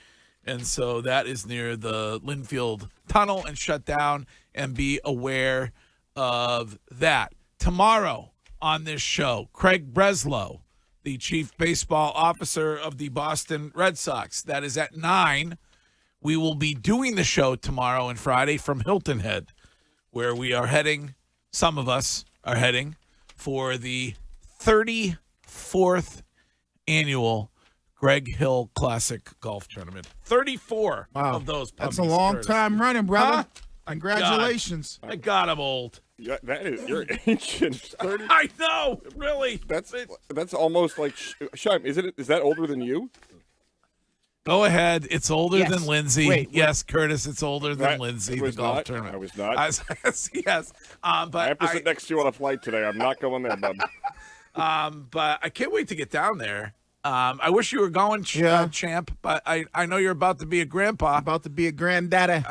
And so that is near the Linfield Tunnel and shut down, and be aware of that. Tomorrow on this show, Craig Breslow, the chief baseball officer of the Boston Red Sox. That is at 9. We will be doing the show tomorrow and Friday from Hilton Head, where we are heading, some of us are heading, for the 34th annual Greg Hill Classic Golf Tournament. 34 of those puppies. That's a long time running, brother. Huh? Congratulations. My God, I'm old. Yeah, you're ancient. 30. I know, really. That's almost like Shime. Is that older than you? Go ahead. It's older Yes. than Lindsay. Wait. Yes, Curtis, it's older than Lindsay, the golf tournament. I was not. Yes. But I have to sit next to you on a flight today. I'm not going there, bud. But I can't wait to get down there. I wish you were going, Champ, but I know you're about to be a grandpa. About to be a granddaddy.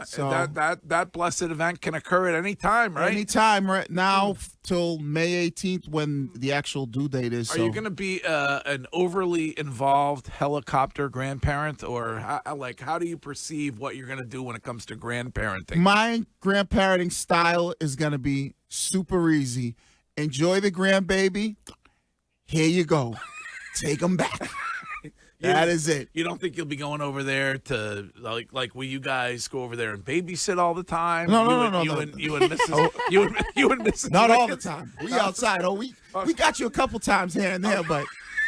So that blessed event can occur at any time, right? Any time right now till May 18th when the actual due date is. Are you going to be an overly involved helicopter grandparent, or how do you perceive what you're going to do when it comes to grandparenting? My grandparenting style is going to be super easy. Enjoy the grandbaby. Here you go. Take them back. That is it. You don't think you'll be going over there to like will you guys go over there and babysit all the time? No. You and Mrs. you and Mrs. Not all the time. We outside. We got you a couple times here and there, but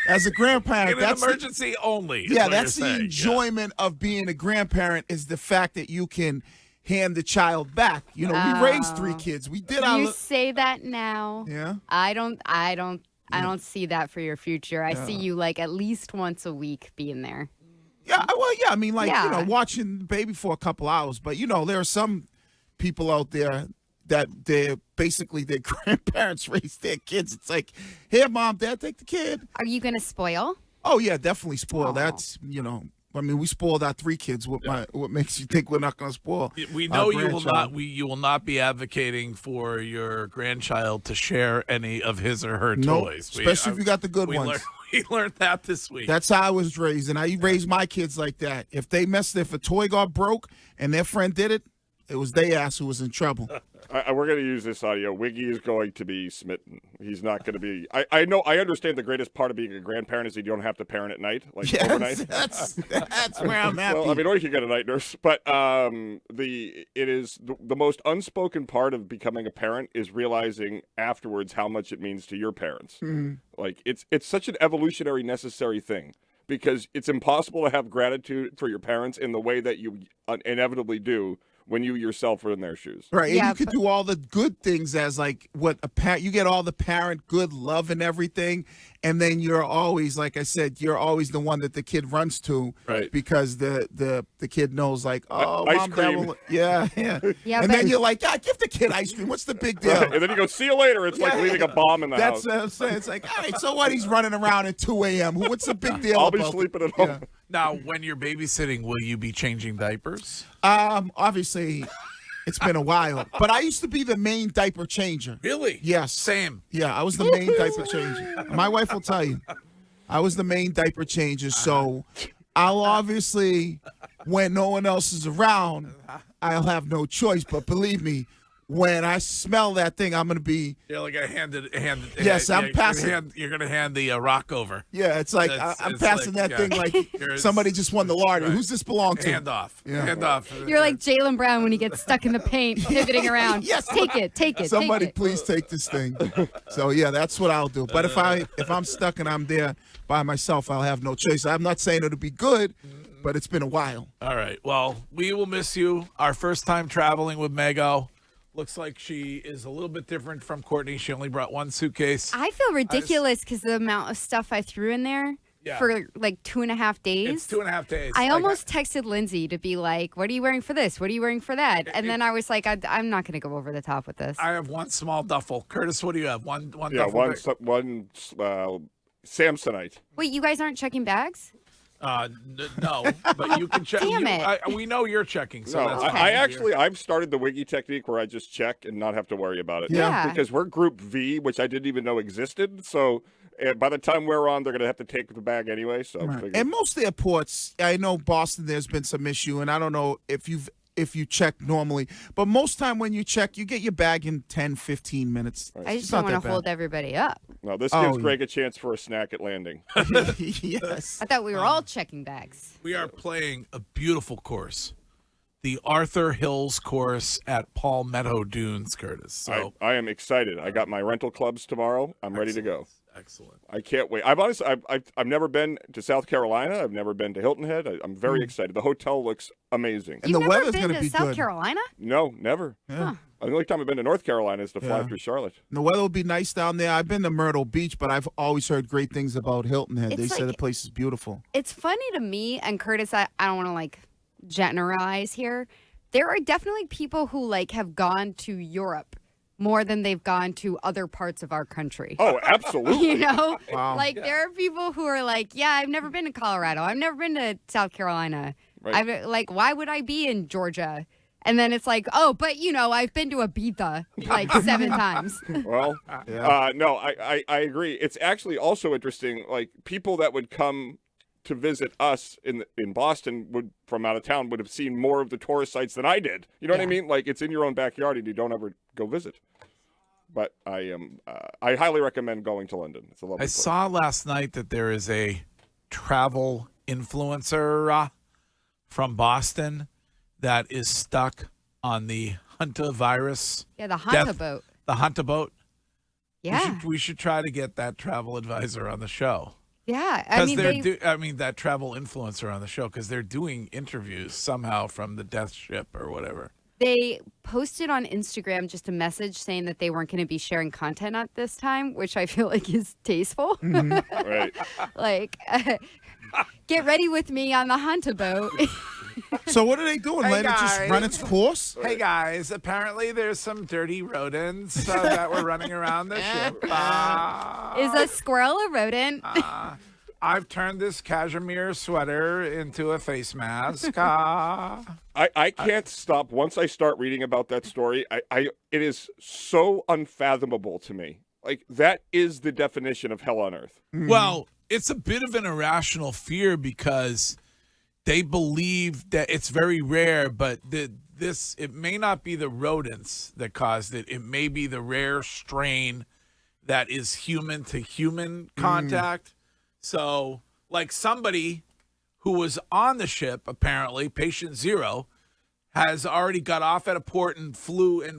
as a grandparent, in an emergency only. is Yeah, what that's you're the saying. enjoyment of being a grandparent, is the fact that you can hand the child back. You know, we raised 3 kids. We did our You say that now. Yeah. I don't see that for your future. I see you like at least once a week being there. Yeah, I mean, like, Yeah. watching the baby for a couple hours. But, there are some people out there that their grandparents raise their kids. It's like, here, Mom, Dad, take the kid. Are you going to spoil? Oh, yeah, definitely spoil. That's, I mean, we spoiled our 3 kids. What makes you think we're not going to spoil? We know our you will grandchild? not. You will not be advocating for your grandchild to share any of his or her Nope, toys. especially if you got the good ones. We learned that this week. That's how I was raised, and I raised my kids like that. If a toy got broke and their friend did it, it was their ass who was in trouble. We're going to use this audio. Wiggy is going to be smitten. He's not going to be. I know. I understand the greatest part of being a grandparent is that you don't have to parent at night, like overnight. That's where I'm happy. Well, I mean, or you can get a night nurse, but it is the most unspoken part of becoming a parent is realizing afterwards how much it means to your parents. Mhm. Like it's such an evolutionary necessary thing, because it's impossible to have gratitude for your parents in the way that you inevitably do when you yourself are in their shoes. Right, and you could do all the good things as like what a parent. You get all the parent good love and everything, and then you're always, like I said, you're always the one that the kid runs to, right? Because the kid knows, like, oh, Ice Mom, Dad cream. will, yeah. Yeah, and but- then you're like, yeah, give the kid ice cream. What's the big deal? Right. And then you go, see you later. It's like leaving a bomb in the That's house. what I'm saying. It's like, all right, so what? He's running around at 2 a.m. What's the big deal? I'll be about sleeping at Yeah. home. Now, when you're babysitting, will you be changing diapers? Obviously, it's been a while, but I used to be the main diaper changer. Really? Yes. Same. Yeah, I was the main diaper changer. My wife will tell you, I was the main diaper changer. So I'll obviously, when no one else is around, I'll have no choice. But believe me, when I smell that thing, I'm gonna be. You're like a handed. Yes, I'm passing. You're gonna hand the rock over. Yeah, it's like I'm passing that thing like somebody just won the lottery. Who's this belong to? Hand off. Yeah. Hand off. You're like Jaylen Brown when he gets stuck in the paint, pivoting around. Yes. Take it. Somebody take it. please take this thing. So yeah, that's what I'll do. But if I'm stuck and I'm there by myself, I'll have no choice. I'm not saying it'll be good, but it's been a while. All right. Well, we will miss you. Our first time traveling with Mego. Looks like she is a little bit different from Courtney. She only brought 1 suitcase. I feel ridiculous because the amount of stuff I threw in there. for like 2.5 days. It's 2.5 days. I almost texted Lindsay to be like, what are you wearing for this? What are you wearing for that? And then I was like, I'm not going to go over the top with this. I have one small duffel. Curtis, what do you have? One Yeah, duffel? one Samsonite. Wait, you guys aren't checking bags? No, but you can check. Damn it. We know you're checking. So No, that's I've started the Wiggy technique where I just check and not have to worry about it. Yeah. Because we're Group V, which I didn't even know existed. So by the time we're on, they're going to have to take the bag anyway. So And most airports, I know Boston, there's been some issue, and I don't know if you check normally, but most time when you check, you get your bag in 10, 15 minutes. I just don't want to hold everybody up. No, this gives Greg a chance for a snack at landing. Yes. I thought we were all checking bags. We are playing a beautiful course, the Arthur Hills course at Palmetto Dunes, Curtis. So I am excited. I got my rental clubs tomorrow. I'm ready to go. Excellent. I can't wait. I've never been to South Carolina. I've never been to Hilton Head. I'm very excited. The hotel looks amazing. And the weather's going to be South Carolina? No, never. Yeah. The only time I've been to North Carolina is to fly through Charlotte. And the weather will be nice down there. I've been to Myrtle Beach, but I've always heard great things about Hilton Head. It's They say like- the place is beautiful. It's funny to me, and Curtis, I don't want to like generalize here. There are definitely people who like have gone to Europe more than they've gone to other parts of our country. Oh, absolutely. You know? Wow. Like there are people who are like, yeah, I've never been to Colorado. I've never been to South Carolina. Right. I've like, why would I be in Georgia? And then it's like, oh, but you know, I've been to Ibiza like 7 times. Well, no, I agree. It's actually also interesting. Like people that would come to visit us in Boston would from out of town would have seen more of the tourist sites than I did. You know what I mean? Like it's in your own backyard and you don't ever go visit. But I highly recommend going to London. It's a lovely place. saw last night that there is a travel influencer from Boston that is stuck on the Hunta virus. Yeah, the Hunta boat. The Hunta boat. Yeah. We should try to get that travel advisor on the show. Yeah. I mean, that travel influencer on the show because they're doing interviews somehow from the death ship or whatever. They posted on Instagram just a message saying that they weren't going to be sharing content at this time, which I feel like is tasteful. Right. Like, get ready with me on the Hunta boat. So what are they doing? Hey, Let it just guys. run its course? Hey guys, apparently there's some dirty rodents that were running around the ship. Is a squirrel a rodent? I've turned this cashmere sweater into a face mask. I can't stop. Once I start reading about that story, it is so unfathomable to me. Like that is the definition of hell on earth. Well, it's a bit of an irrational fear because they believe that it's very rare, but it may not be the rodents that caused it. It may be the rare strain that is human to human contact. So, like somebody who was on the ship, apparently, patient 0, has already got off at a port and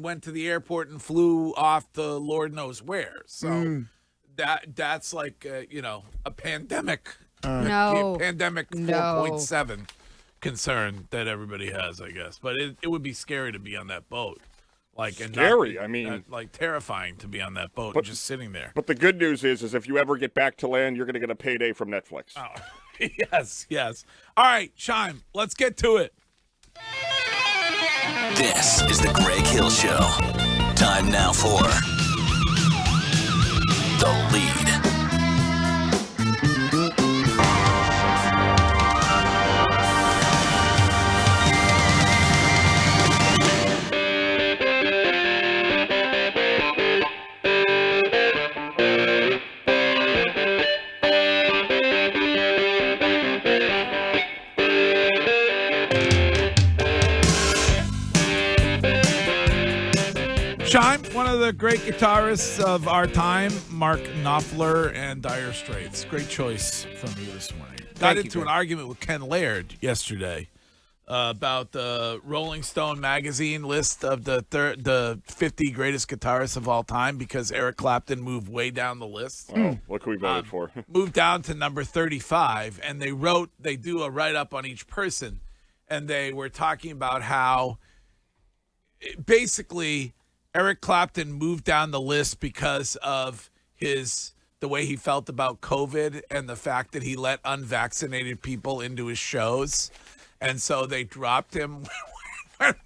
went to the airport and flew off to Lord knows where. So that's like, a pandemic. Pandemic 4.7 concern that everybody has, I guess. But it would be scary to be on that boat. Scary. Terrifying to be on that boat and just sitting there. But the good news is if you ever get back to land, you're going to get a payday from Netflix. Oh, yes. All right, Shime, let's get to it. This is the Greg Hill Show. Time now for The Lead. Shime, one of the great guitarists of our time, Mark Knopfler and Dire Straits. Great choice from you this morning. Got into an argument with Ken Laird yesterday about the Rolling Stone magazine list of the 50 greatest guitarists of all time because Eric Clapton moved way down the list. Oh, look who we voted for. Moved down to number 35, and they do a write-up on each person, and they were talking about how basically Eric Clapton moved down the list because of his the way he felt about COVID and the fact that he let unvaccinated people into his shows, and so they dropped him.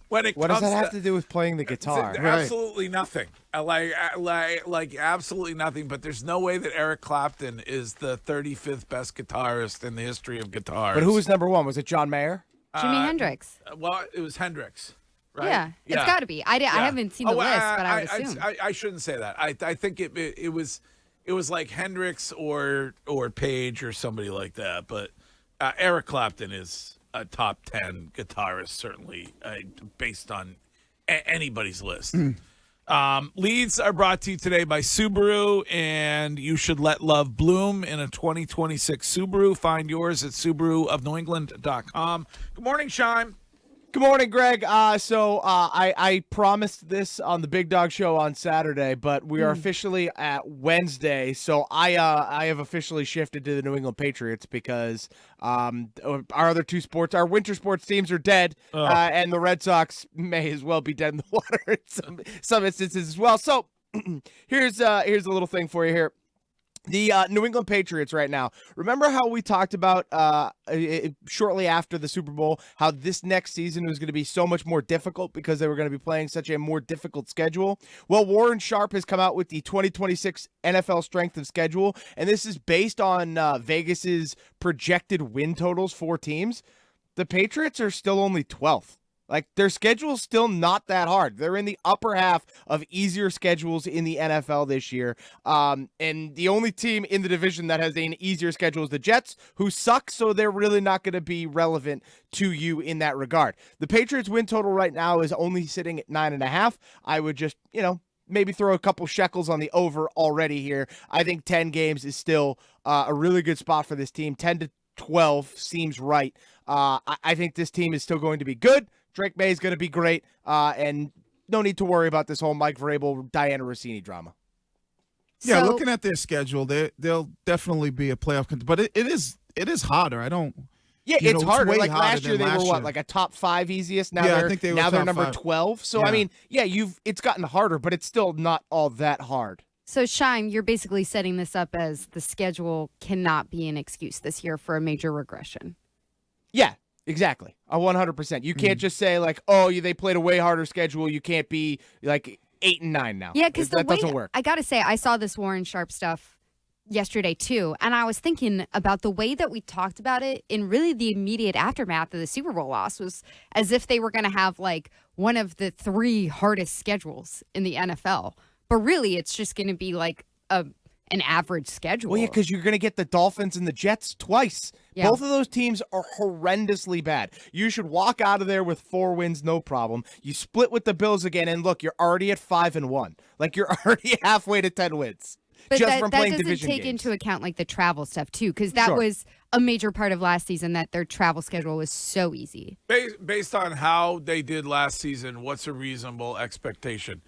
When it What comes does that have to do with playing the guitar? Absolutely nothing. Like absolutely nothing. But there's no way that Eric Clapton is the 35th best guitarist in the history of guitars. But who was number one? Was it John Mayer? Jimi Hendrix. Well, it was Hendrix. Right? Yeah, it's got to be. I haven't seen the list, but I would assume. I shouldn't say that. I think it was like Hendrix or Page or somebody like that. But Eric Clapton is a top 10 guitarist, certainly, based on anybody's list. Leads are brought to you today by Subaru, and you should let love bloom in a 2026 Subaru. Find yours at SubaruofNewEngland.com. Good morning, Shime. Good morning, Greg. I promised this on the Big Dog Show on Saturday, but we are officially at Wednesday. So I have officially shifted to the New England Patriots because our other two sports, our winter sports teams are dead, and the Red Sox may as well be dead in the water in some instances as well. So here's a little thing for you here. The New England Patriots right now. Remember how we talked about shortly after the Super Bowl how this next season was going to be so much more difficult because they were going to be playing such a more difficult schedule? Well, Warren Sharp has come out with the 2026 NFL strength of schedule, and this is based on Vegas's projected win totals for teams. The Patriots are still only 12th. Like, their schedule's still not that hard. They're in the upper half of easier schedules in the NFL this year. And the only team in the division that has an easier schedule is the Jets, who suck, so they're really not going to be relevant to you in that regard. The Patriots win total right now is only sitting at 9.5. I would just, maybe throw a couple shekels on the over already here. I think 10 games is still a really good spot for this team. 10 to 12 seems right. I think this team is still going to be good. Drake May is going to be great, and no need to worry about this whole Mike Vrabel, Diana Rossini drama. Yeah, looking at their schedule, they'll definitely be a playoff contender. But it is harder. It's harder. It's like last year, they were year. like a top 5 easiest. Now I think they were they're top number 5. 12. So Yeah. it's gotten harder, but it's still not all that hard. So, Shime, you're basically setting this up as the schedule cannot be an excuse this year for a major regression. Yeah. Exactly. 100%. You can't just say like, they played a way harder schedule. You can't be like 8 and 9 now. Yeah, because that doesn't work. I got to say, I saw this Warren Sharp stuff yesterday too, and I was thinking about the way that we talked about it in really the immediate aftermath of the Super Bowl loss was as if they were going to have like one of the 3 hardest schedules in the NFL. But really, it's just going to be like an average schedule. Well, yeah, because you're going to get the Dolphins and the Jets twice. Yeah. Both of those teams are horrendously bad. You should walk out of there with 4 wins, no problem. You split with the Bills again, and look, you're already at 5-1. Like, you're already halfway to 10 wins. But just that from playing doesn't division take games. into account like the travel stuff too, because that was a major part of last season that their travel schedule was so easy. Based on how they did last season, what's a reasonable expectation?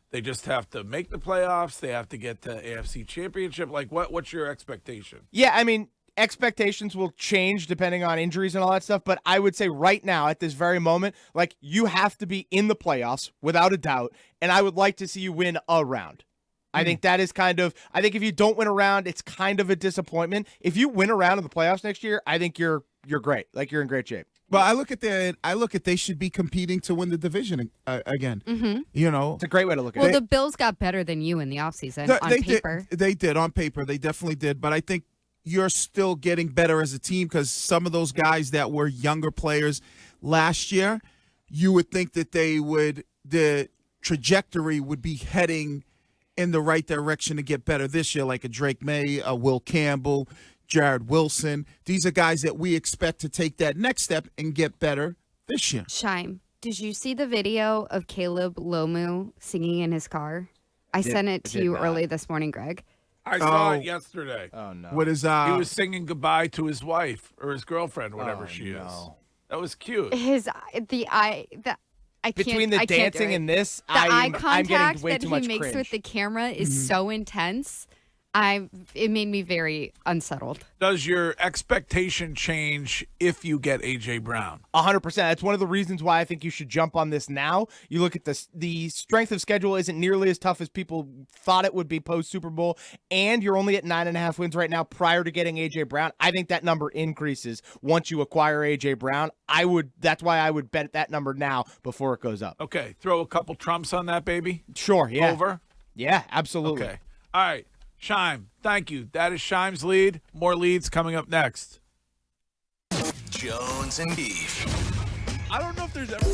They just have to make the playoffs. They have to get the AFC Championship. Like, what's your expectation? Yeah, I mean, expectations will change depending on injuries and all that stuff. But I would say right now, at this very moment, like, you have to be in the playoffs without a doubt. And I would like to see you win a round. I think that is I think if you don't win a round, it's kind of a disappointment. If you win a round in the playoffs next year, I think you're great. Like, you're in great shape. Well, I look at they should be competing to win the division again. Mm-hmm. It's a great way to look at it. Well, the Bills got better than you in the offseason on paper. They did on paper. They definitely did. But I think you're still getting better as a team because some of those guys that were younger players last year, you would think that the trajectory would be heading in the right direction to get better this year, like a Drake May, a Will Campbell, Jared Wilson. These are guys that we expect to take that next step and get better this year. Shime, did you see the video of Caleb Lomu singing in his car? I sent it to you early this morning, Greg. I saw it yesterday. Oh, no. What is He was singing goodbye to his wife or his girlfriend, whatever she is. That was cute. Between the dancing and this, the eye I'm contact getting way that too he much makes cringe. with the camera is so intense. It made me very unsettled. Does your expectation change if you get A.J. Brown? 100%. That's one of the reasons why I think you should jump on this now. You look at the strength of schedule isn't nearly as tough as people thought it would be post Super Bowl, and you're only at 9.5 wins right now prior to getting A.J. Brown. I think that number increases once you acquire A.J. Brown. That's why I would bet that number now before it goes up. Okay, throw a couple trumps on that, baby. Sure, yeah. Over? Yeah, absolutely. Okay. All right. Shime, thank you. That is Shime's lead. More leads coming up next. Jones and Beef. I don't know if there's ever...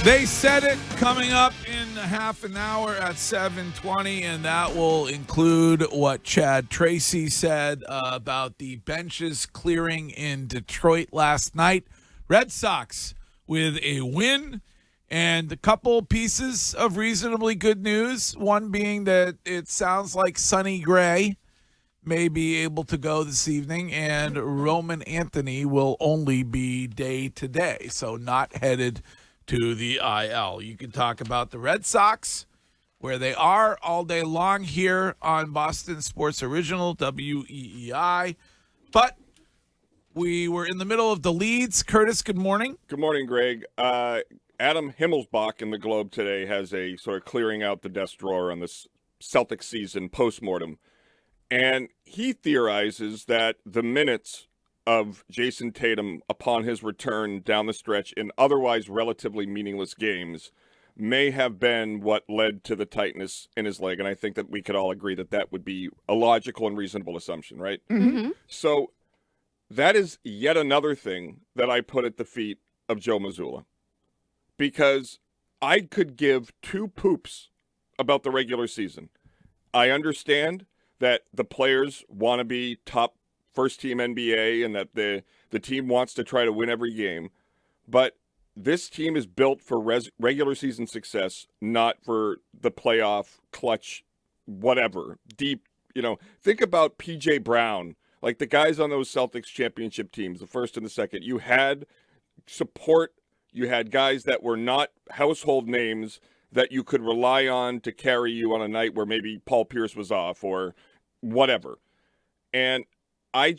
They said it coming up in half an hour at 7:20, and that will include what Chad Tracy said about the benches clearing in Detroit last night. Red Sox with a win and a couple pieces of reasonably good news, one being that it sounds like Sonny Gray may be able to go this evening, and Roman Anthony will only be day-to-day, so not headed to the IL. You can talk about the Red Sox, where they are all day long here on Boston Sports Original, WEEI. But we were in the middle of the leads. Curtis, good morning. Good morning, Greg. Adam Himmelsbach in the Globe today has a sort of clearing out the desk drawer on this Celtics season postmortem. And he theorizes that the minutes of Jason Tatum upon his return down the stretch in otherwise relatively meaningless games may have been what led to the tightness in his leg. And I think that we could all agree that that would be a logical and reasonable assumption, right? Mm-hmm. So that is yet another thing that I put at the feet of Joe Mazzulla. Because I could give two poops about the regular season. I understand that the players want to be top first-team NBA and that the team wants to try to win every game. But this team is built for regular season success, not for the playoff clutch, whatever, deep, Think about P.J. Brown, like the guys on those Celtics championship teams, the first and the second. You had support. You had guys that were not household names that you could rely on to carry you on a night where maybe Paul Pierce was off or whatever. And I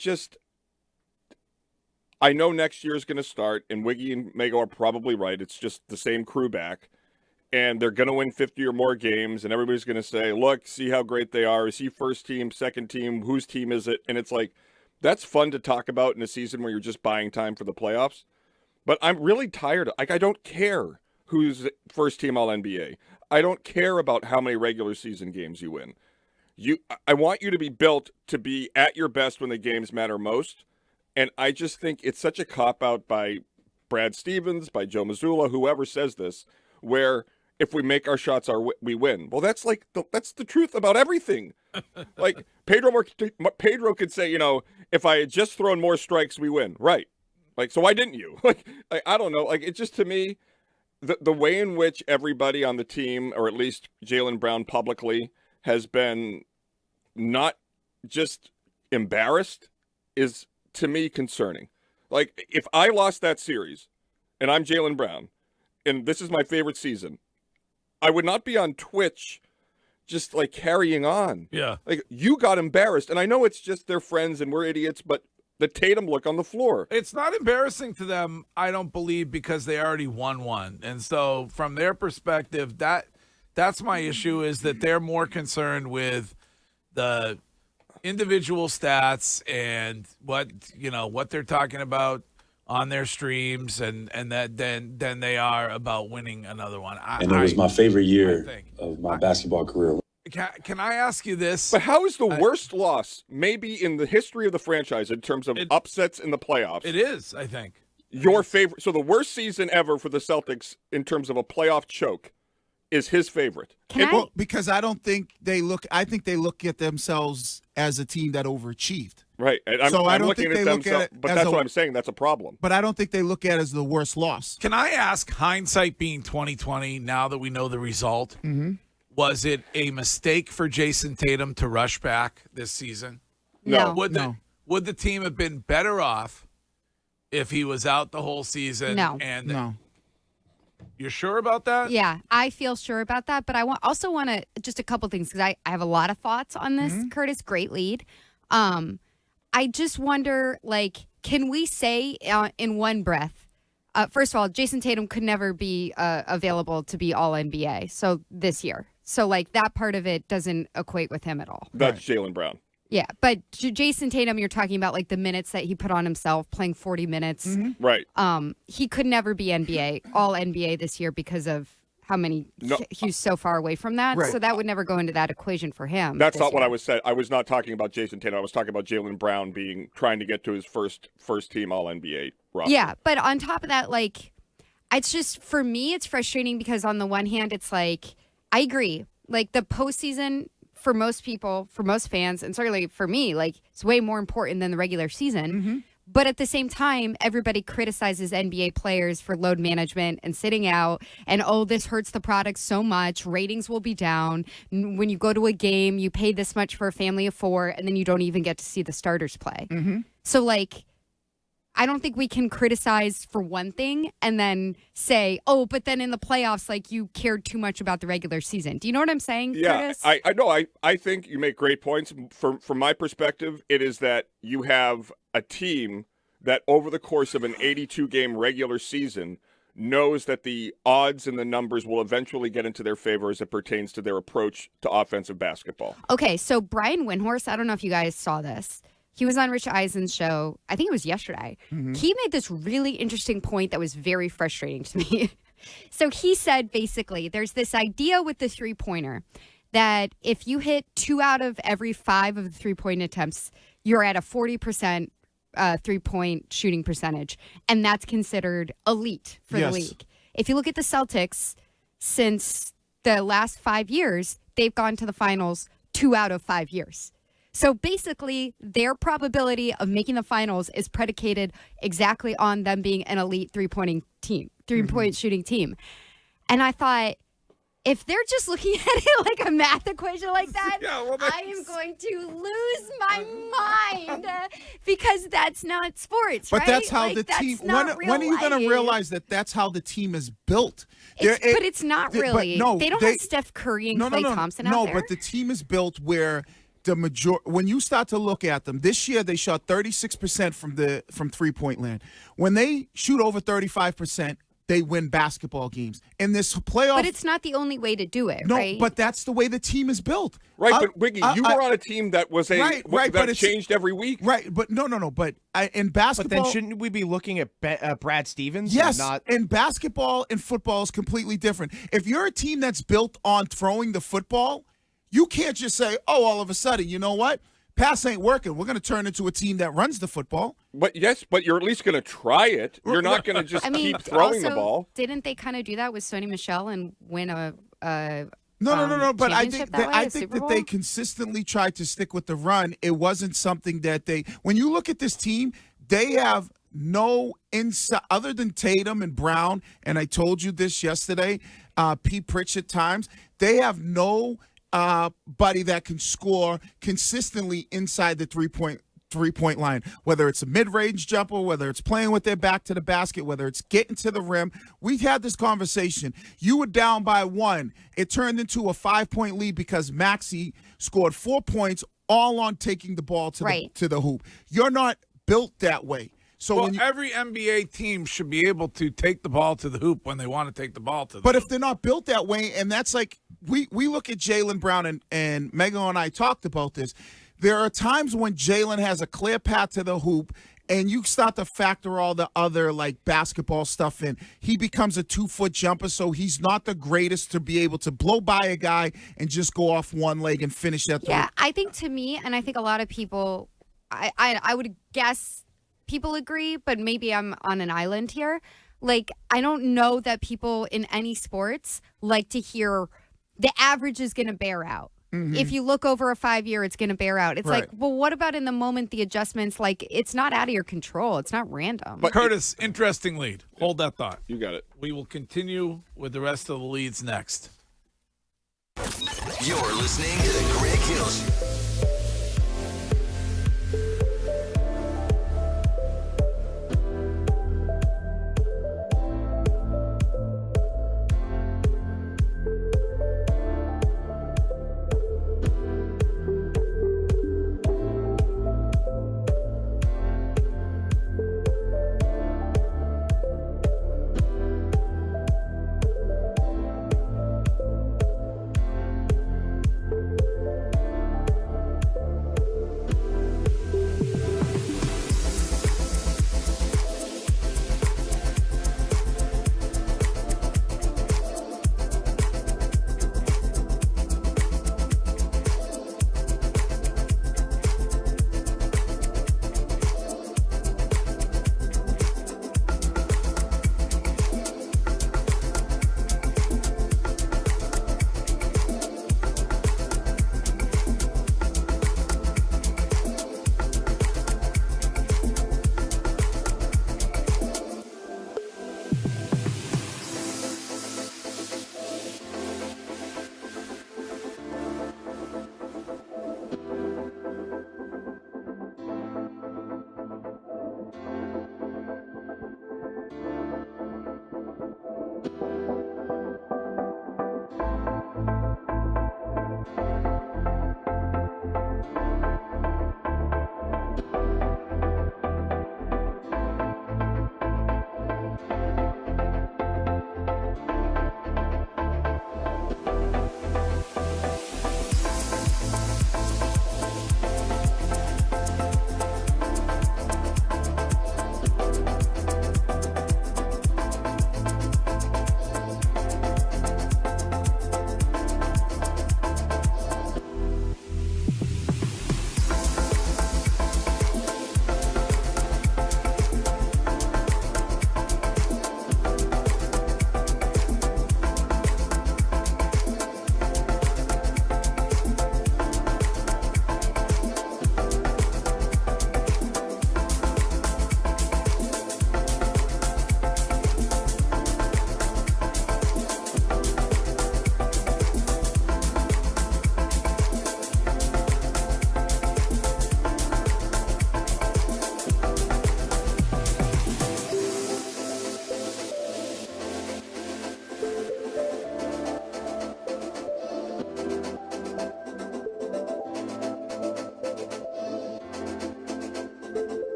know next year is going to start, and Wiggy and Mago are probably right. It's just the same crew back, and they're going to win 50 or more games, and everybody's going to say, look, see how great they are. Is he first team, second team? Whose team is it? And it's like, that's fun to talk about in a season where you're just buying time for the playoffs. But I'm really tired. I don't care who's first team All-NBA. I don't care about how many regular season games you win. I want you to be built to be at your best when the games matter most. And I just think it's such a cop-out by Brad Stevens, by Joe Mazzulla, whoever says this, where if we make our shots, we win. Well, that's that's the truth about everything. Like Pedro could say, if I had just thrown more strikes, we win. Right. Like, so why didn't you? I don't know. Like, it just, to me, the way in which everybody on the team, or at least Jaylen Brown publicly, has been not just embarrassed is, to me, concerning. Like, if I lost that series and I'm Jaylen Brown and this is my favorite season, I would not be on Twitch just like carrying on. Yeah. Like, you got embarrassed. And I know it's just they're friends and we're idiots, but the Tatum look on the floor. It's not embarrassing to them, I don't believe, because they already won one. And so from their perspective, that's my issue, is that they're more concerned with the individual stats and what they're talking about on their streams and that than they are about winning another one. And it was my favorite year of my basketball career. Can I ask you this? But how is the worst loss maybe in the history of the franchise in terms of upsets in the playoffs? It is, I think. Your favorite. So the worst season ever for the Celtics in terms of a playoff choke is his favorite. Because I think they look at themselves as a team that overachieved. Right. And I'm looking at themselves, but that's what I'm saying. That's a problem. But I don't think they look at it as the worst loss. Can I ask, hindsight being 2020, now that we know the result, was it a mistake for Jason Tatum to rush back this season? No. Would the team have been better off if he was out the whole season? No. No. You're sure about that? Yeah, I feel sure about that. But I also want to just a couple things, because I have a lot of thoughts on this, Curtis. Great lead. I just wonder, can we say in one breath, first of all, Jason Tatum could never be available to be All-NBA this year. So, that part of it doesn't equate with him at all. That's Jaylen Brown. Yeah, but Jason Tatum, you're talking about the minutes that he put on himself, playing 40 minutes. Right. He could never be All-NBA this year because of how many he's so far away from that. Right. So that would never go into that equation for him. That's not what I was saying. I was not talking about Jason Tatum. I was talking about Jaylen Brown trying to get to his first team All-NBA roster. Yeah, but on top of that, It's just, for me, it's frustrating because on the one hand, it's like, I agree. Like, the postseason, for most people, for most fans, and certainly for me, like, it's way more important than the regular season. Mm-hmm. But at the same time, everybody criticizes NBA players for load management and sitting out. And, oh, this hurts the product so much. Ratings will be down. When you go to a game, you pay this much for a family of 4, and then you don't even get to see the starters play. Mm-hmm. So, like, I don't think we can criticize for one thing and then say, oh, but then in the playoffs, like, you cared too much about the regular season. Do you know what I'm saying, Curtis? I know. I think you make great points. From my perspective, it is that you have a team that over the course of an 82-game regular season knows that the odds and the numbers will eventually get into their favor as it pertains to their approach to offensive basketball. Okay, so Brian Windhorst, I don't know if you guys saw this. He was on Rich Eisen's show, I think it was yesterday. Mm-hmm. He made this really interesting point that was very frustrating to me. So he said, basically, there's this idea with the three-pointer that if you hit 2 out of every 5 of the three-point attempts, you're at a 40% three-point shooting percentage, and that's considered elite for the league. If you look at the Celtics, since the last 5 years, they've gone to the finals 2 out of 5 years. So basically, their probability of making the finals is predicated exactly on them being an elite three-point shooting team. And I thought, if they're just looking at it like a math equation like that, I am going to lose my mind because that's not sports, But right? that's how like, the that's team. not When are you going to life. realize that that's how the team is built? But it's not really. They don't have Steph Curry and Klay Thompson out there. No, but the team is built where when you start to look at them, this year they shot 36% from three-point land. When they shoot over 35%, they win basketball games. In this playoff, but it's not the only way to do it, right? No, but that's the way the team is built. Right, but Wiggy, you were on a team that was that changed every week. Right, but no. But in basketball, but then shouldn't we be looking at Brad Stevens? Yes, and not and basketball and football is completely different. If you're a team that's built on throwing the football, you can't just say, oh, all of a sudden, you know what? Pass ain't working. We're going to turn into a team that runs the football. But you're at least going to try it. You're not going to just keep throwing the ball. Didn't they kind of do that with Sony Michel and win a No. But I think that they consistently tried to stick with the run. It wasn't something that when you look at this team, they have no inside other than Tatum and Brown. And I told you this yesterday, Pete Pritchard times. They have no buddy that can score consistently inside the three-point line, whether it's a mid-range jumper, whether it's playing with their back to the basket, whether it's getting to the rim. We've had this conversation. You were down by 1. It turned into a 5-point lead because Maxey scored 4 points all on taking the ball to the hoop. You're not built that way. So every NBA team should be able to take the ball to the hoop when they want to take the ball to the But hoop. if they're not built that way, and that's like we look at Jaylen Brown, and Megan and I talked about this. There are times when Jaylen has a clear path to the hoop, and you start to factor all the other like basketball stuff in. He becomes a 2-foot jumper, so he's not the greatest to be able to blow by a guy and just go off one leg and finish at the hoop. I think to me, and I think a lot of people, I would guess people agree, but maybe I'm on an island here. Like, I don't know that people in any sports like to hear the average is going to bear out. Mm-hmm. If you look over a 5-year, it's going to bear out. It's like, well, what about in the moment, the adjustments? Like, it's not out of your control. It's not random. But Curtis, interesting lead. Hold that thought. You got it. We will continue with the rest of the leads next. You're listening to the Greg Hill Show.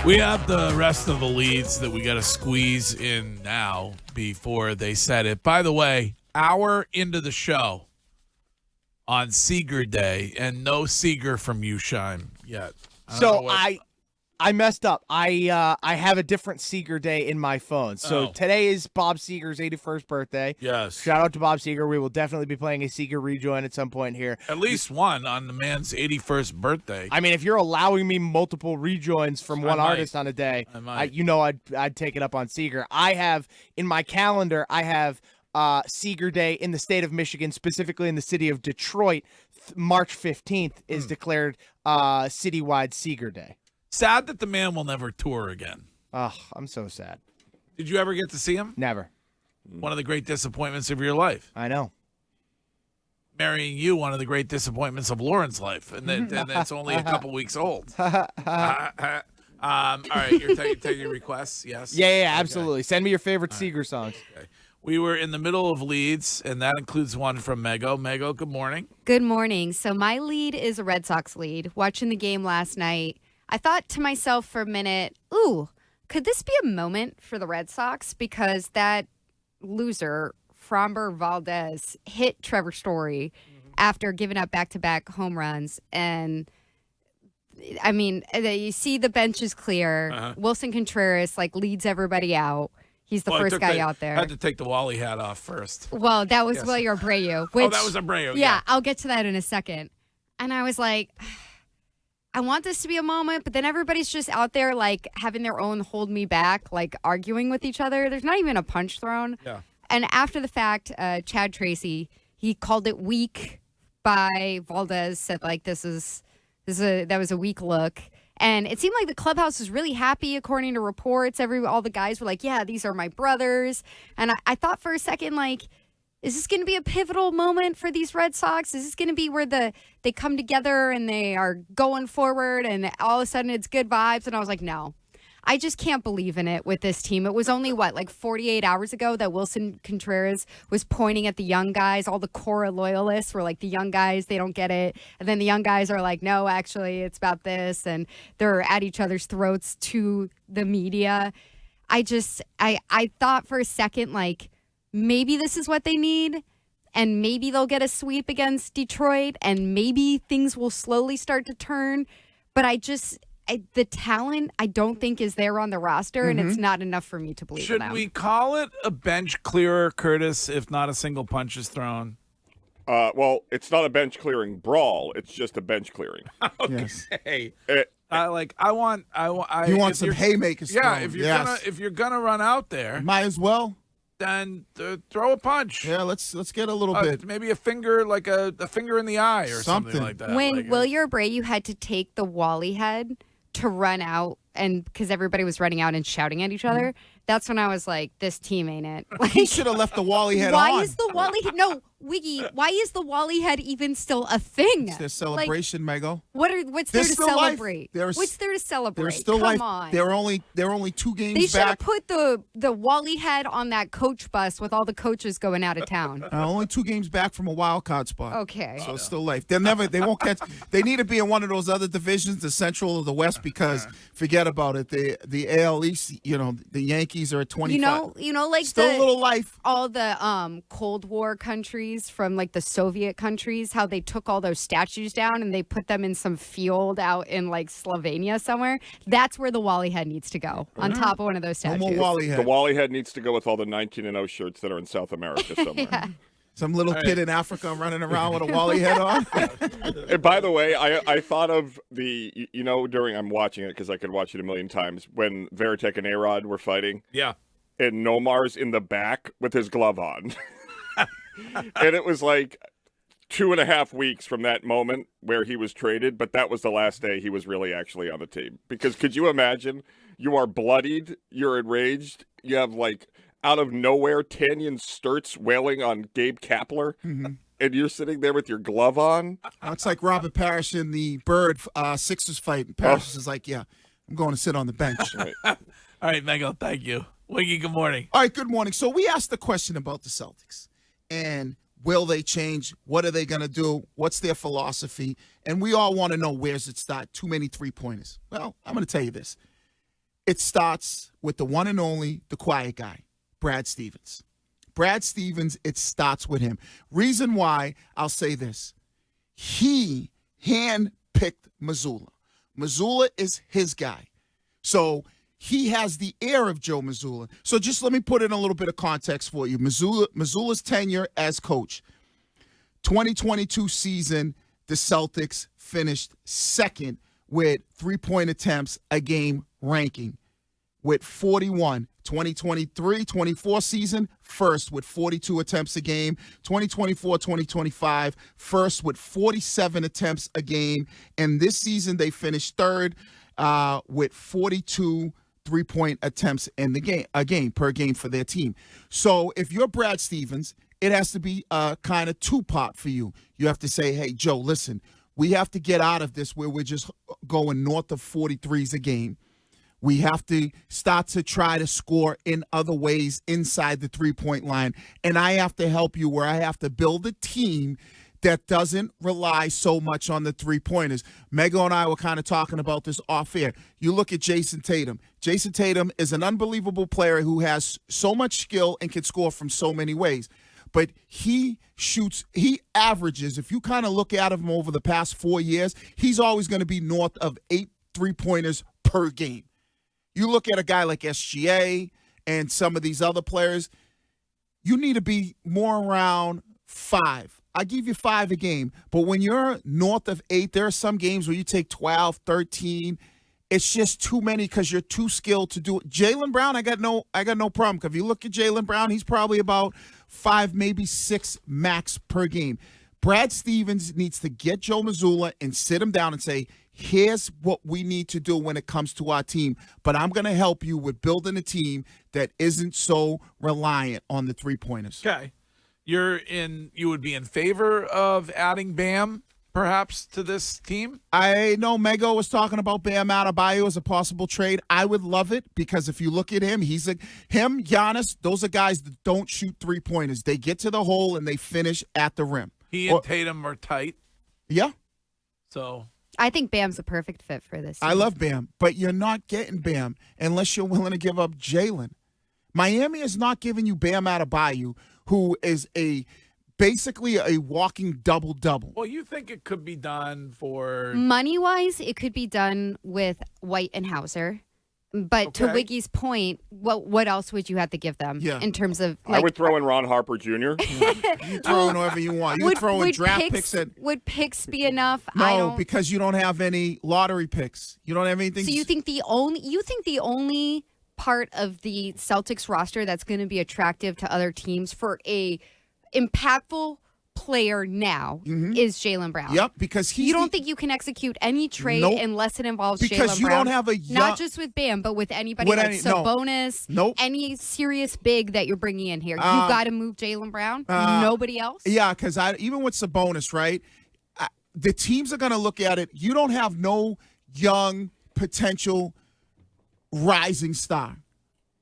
We have the rest of the leads that we got to squeeze in now before they set it. By the way, hour into the show on Seeger Day, and no Seeger from Ushine yet. I messed up. I have a different Seeger Day in my phone. So today is Bob Seeger's 81st birthday. Yes. Shout out to Bob Seeger. We will definitely be playing a Seeger rejoin at some point here. At least one on the man's 81st birthday. I mean, if you're allowing me multiple rejoins from one artist on a day, I'd take it up on Seeger. I have in my calendar, I have Seeger Day in the state of Michigan, specifically in the city of Detroit. March 15th is declared citywide Seeger Day. Sad that the man will never tour again. Oh, I'm so sad. Did you ever get to see him? Never. One of the great disappointments of your life. I know. Marrying you, one of the great disappointments of Lauren's life, and that's only a couple weeks old. All right, you're taking requests, yes? Yeah, absolutely. Send me your favorite Seeger songs. Okay. We were in the middle of leads, and that includes one from Mego. Mego, good morning. Good morning. So my lead is a Red Sox lead. Watching the game last night, I thought to myself for a minute, ooh, could this be a moment for the Red Sox? Because that loser, Framber Valdez, hit Trevor Story after giving up back-to-back home runs. And, I mean, you see the bench is clear. Wilson Contreras, leads everybody out. He's the first guy out there. I had to take the Wally hat off first. Well, that was Willie Abreu. That was Abreu. Yeah, I'll get to that in a second. And I was like, I want this to be a moment, but then everybody's just out there having their own hold me back, arguing with each other. There's not even a punch thrown. Yeah. And after the fact, Chad Tracy, he called it weak by Valdez, said that was a weak look. And it seemed like the clubhouse was really happy, according to reports. All the guys were like, yeah, these are my brothers. And I thought for a second, is this going to be a pivotal moment for these Red Sox? Is this going to be where they come together and they are going forward and all of a sudden it's good vibes? And I was like, no. I just can't believe in it with this team. It was only, 48 hours ago that Wilson Contreras was pointing at the young guys. All the Cora loyalists were like, the young guys, they don't get it. And then the young guys are like, no, actually, it's about this. And they're at each other's throats to the media. I thought for a second, maybe this is what they need. And maybe they'll get a sweep against Detroit. And maybe things will slowly start to turn. But the talent, I don't think, is there on the roster, and it's not enough for me to believe in them. Should we call it a bench clearer, Curtis, if not a single punch is thrown? Well, it's not a bench clearing brawl. It's just a bench clearing. Okay. Yes. I want you want some haymakers? Yeah. If you're gonna run out there, might as well. Then throw a punch. Yeah, let's get a little bit. Maybe a finger, a finger in the eye or something like that. When Willie Abreu had to take the Wally head to run out, and because everybody was running out and shouting at each other, that's when I was like, this team ain't it. He should have left the Wally head on. Why is the Wally head? No, Wiggy, why is the Wally head even still a thing? It's their celebration, Mego. What's there to celebrate? What's there to celebrate? There's still Come life. on. They're only 2 games back. They should have put the Wally head on that coach bus with all the coaches going out of town. Only 2 games back from a wild card spot. Okay. So it's still life. They won't catch. They need to be in one of those other divisions, the Central or the West, because forget about it. The AL East, the Yankees are at 25. Still a little life. All the Cold War countries from the Soviet countries, how they took all those statues down and they put them in some field out in Slovenia somewhere. That's where the Wally head needs to go, on top of one of those statues. No more Wally head. The Wally head needs to go with all the 19-0 shirts that are in South America somewhere. Yeah. Some little kid in Africa running around with a Wally head on. And by the way, I thought of I'm watching it because I could watch it a million times, when Veritek and A-Rod were fighting. Yeah. And Nomar's in the back with his glove on. And it was 2.5 weeks from that moment where he was traded, but that was the last day he was really actually on the team. Because could you imagine? You are bloodied, you're enraged, you have out of nowhere Tanyan Sturtz wailing on Gabe Kapler, and you're sitting there with your glove on. It's like Robert Parrish in the Bird Sixers fight. And Parrish is like, yeah, I'm going to sit on the bench. Right. All right, Mego, thank you. Wiggy, good morning. All right, good morning. So we asked the question about the Celtics. And will they change? What are they going to do? What's their philosophy? And we all want to know, where's it start? Too many 3-pointers. Well, I'm going to tell you this. it starts with the one and only, the quiet guy, Brad Stevens. Brad Stevens, it starts with him. Reason why, I'll say this. He handpicked Mazzulla. Mazzulla is his guy. So he has the air of Joe Mazzulla. So just let me put in a little bit of context for you. Mazzulla's tenure as coach. 2022 season, the Celtics finished second with 3-point attempts a game ranking with 41. 2023-24 season, first with 42 attempts a game. 2024-2025, first with 47 attempts a game. And this season, they finished third with 42 3-point attempts in the game, a game per game for their team. So if you're Brad Stevens, it has to be a kind of two-part for you. You have to say, hey, Joe, listen, we have to get out of this where we're just going north of 43s a game. We have to start to try to score in other ways inside the three-point line. And I have to help you where I have to build a team that doesn't rely so much on the three-pointers. Mego and I were kind of talking about this off air. You look at Jason Tatum. Jason Tatum is an unbelievable player who has so much skill and can score from so many ways. But he averages, if you kind of look at him over the past 4 years, he's always going to be north of 8 3-pointers per game. You look at a guy like SGA and some of these other players, you need to be more around 5. I give you 5 a game, but when you're north of 8, there are some games where you take 12, 13. It's just too many because you're too skilled to do it. Jaylen Brown, I got no problem. Because if you look at Jaylen Brown, he's probably about 5, maybe 6 max per game. Brad Stevens needs to get Joe Mazzulla and sit him down and say, here's what we need to do when it comes to our team, but I'm going to help you with building a team that isn't so reliant on the three-pointers. Okay. You would be in favor of adding Bam, perhaps, to this team? I know Mego was talking about Bam Adebayo as a possible trade. I would love it because if you look at him, Giannis, those are guys that don't shoot three-pointers. They get to the hole and they finish at the rim. He and Tatum are tight. Yeah. So I think Bam's a perfect fit for this team. I love Bam, but you're not getting Bam unless you're willing to give up Jalen. Miami is not giving you Bam Adebayo, who is basically a walking double-double. Well, you think it could be done for money-wise, it could be done with White and Hauser. But to Wiggy's point, what else would you have to give them in terms of I would throw in Ron Harper Jr. You throw in whoever you want. You throw in draft picks. Would picks be enough? No, because you don't have any lottery picks. You don't have anything. So you think the only part of the Celtics roster that's going to be attractive to other teams for a impactful player now is Jaylen Brown. Yep, because you don't think you can execute any trade unless it involves Jaylen Brown. Because you don't have not just with Bam, but with anybody Sabonis, any serious big that you're bringing in here. You got to move Jaylen Brown. Nobody else. Yeah, because even with Sabonis, right? The teams are going to look at it. You don't have no young potential rising star.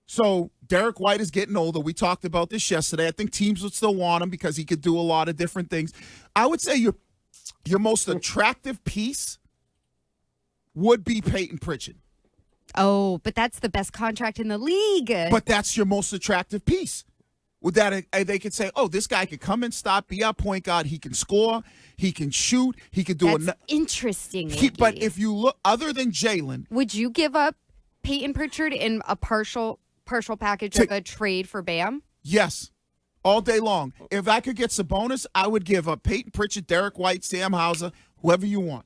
So Derek White is getting older. We talked about this yesterday. I think teams would still want him because he could do a lot of different things. I would say your most attractive piece would be Peyton Pritchard. Oh, but that's the best contract in the league. But that's your most attractive piece. With that, they could say, oh, this guy could come and stop, be our point guard. He can score. He can shoot. He could do That's interesting. But if you look, other than Jalen. Would you give up Peyton Pritchard in a partial package of a trade for Bam? Yes, all day long. If I could get Sabonis, I would give up Peyton Pritchard, Derek White, Sam Hauser, whoever you want.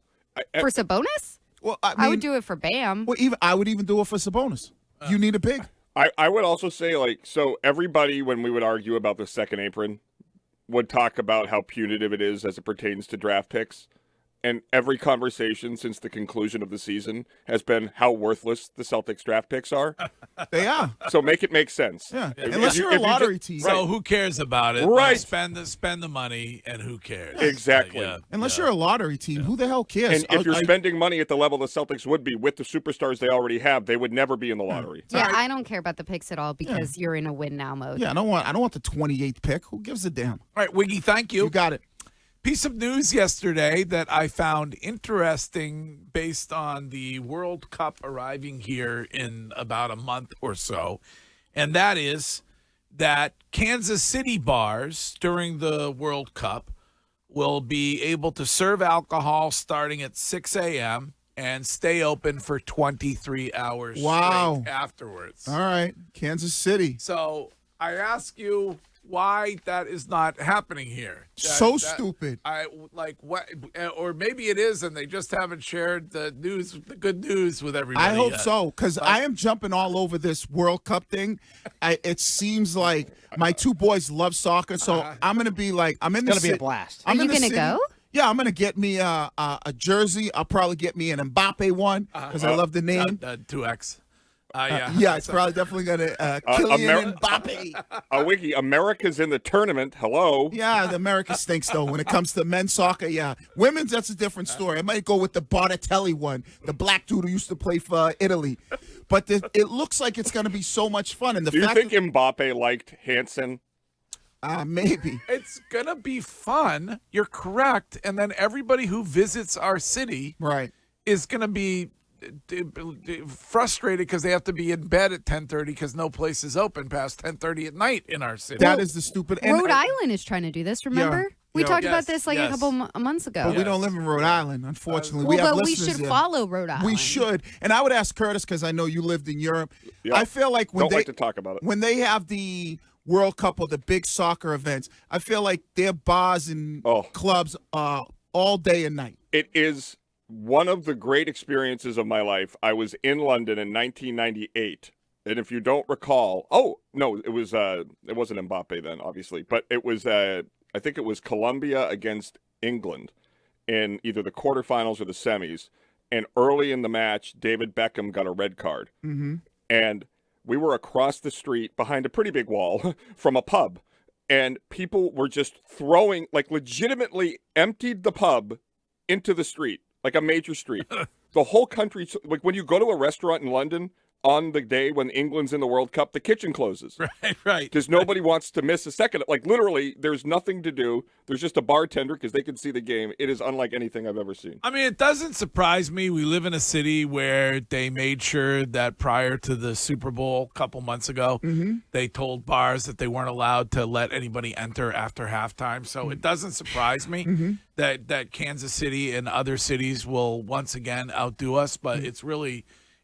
For Sabonis? Well, I would do it for Bam. Well, I would even do it for Sabonis. You need a big. I would also say, so everybody, when we would argue about the second apron, would talk about how punitive it is as it pertains to draft picks. And every conversation since the conclusion of the season has been how worthless the Celtics draft picks are. They are. So make it make sense. Yeah. Unless you're a lottery team. So who cares about it? Right. Spend the money, and who cares? Exactly. Unless you're a lottery team, who the hell cares? And if you're spending money at the level the Celtics would be with the superstars they already have, they would never be in the lottery. Yeah, I don't care about the picks at all because you're in a win now mode. Yeah, I don't want the 28th pick. Who gives a damn? All right, Wiggy, thank you. You got it. Piece of news yesterday that I found interesting based on the World Cup arriving here in about a month or so, and that is that Kansas City bars during the World Cup will be able to serve alcohol starting at 6 a.m. and stay open for 23 hours straight afterwards. All right, Kansas City. So I ask you why that is not happening here. Stupid. I like what, or maybe it is, and they just haven't shared the good news with everybody. I hope yet. so, because I am jumping all over this World Cup thing. It seems like my two boys love soccer, so I'm gonna be like, I'm in. It's gonna be a blast. Are you gonna go? Yeah, I'm gonna get me a jersey. I'll probably get me an Mbappe one because I love the name. 2X. Yeah, it's probably definitely gonna Kylian Mbappe. Wiki, America's in the tournament. Hello. Yeah, the America stinks though when it comes to men's soccer. Yeah, women's, that's a different story. I might go with the Bartatelli one, the black dude who used to play for Italy. But it looks like it's gonna be so much fun. And Do you think Mbappe liked Hansen? Maybe. It's gonna be fun. You're correct. And then everybody who visits our city, is gonna be frustrated because they have to be in bed at 10:30 because no place is open past 10:30 at night in our city. That is the stupid. Rhode Island is trying to do this. Remember, we talked about this a couple months ago. But we don't live in Rhode Island, unfortunately. We should follow Rhode Island. We should. And I would ask Curtis because I know you lived in Europe. Yep. I feel like when Don't like to talk about it. When they have the World Cup or the big soccer events, I feel like their bars and clubs are all day and night. It is one of the great experiences of my life. I was in London in 1998, and if you don't recall, it wasn't Mbappe then, obviously, but it was I think it was Colombia against England in either the quarterfinals or the semis, and early in the match, David Beckham got a red card, and we were across the street behind a pretty big wall from a pub, and people were just throwing, like legitimately emptied the pub into the street. Like a major street. The whole country, like when you go to a restaurant in London on the day when England's in the World Cup, the kitchen closes. Right. Because nobody wants to miss a second. Like literally, there's nothing to do. There's just a bartender because they can see the game. It is unlike anything I've ever seen. I mean, it doesn't surprise me. We live in a city where they made sure that prior to the Super Bowl a couple months ago, they told bars that they weren't allowed to let anybody enter after halftime. So it doesn't surprise me that Kansas City and other cities will once again outdo us, but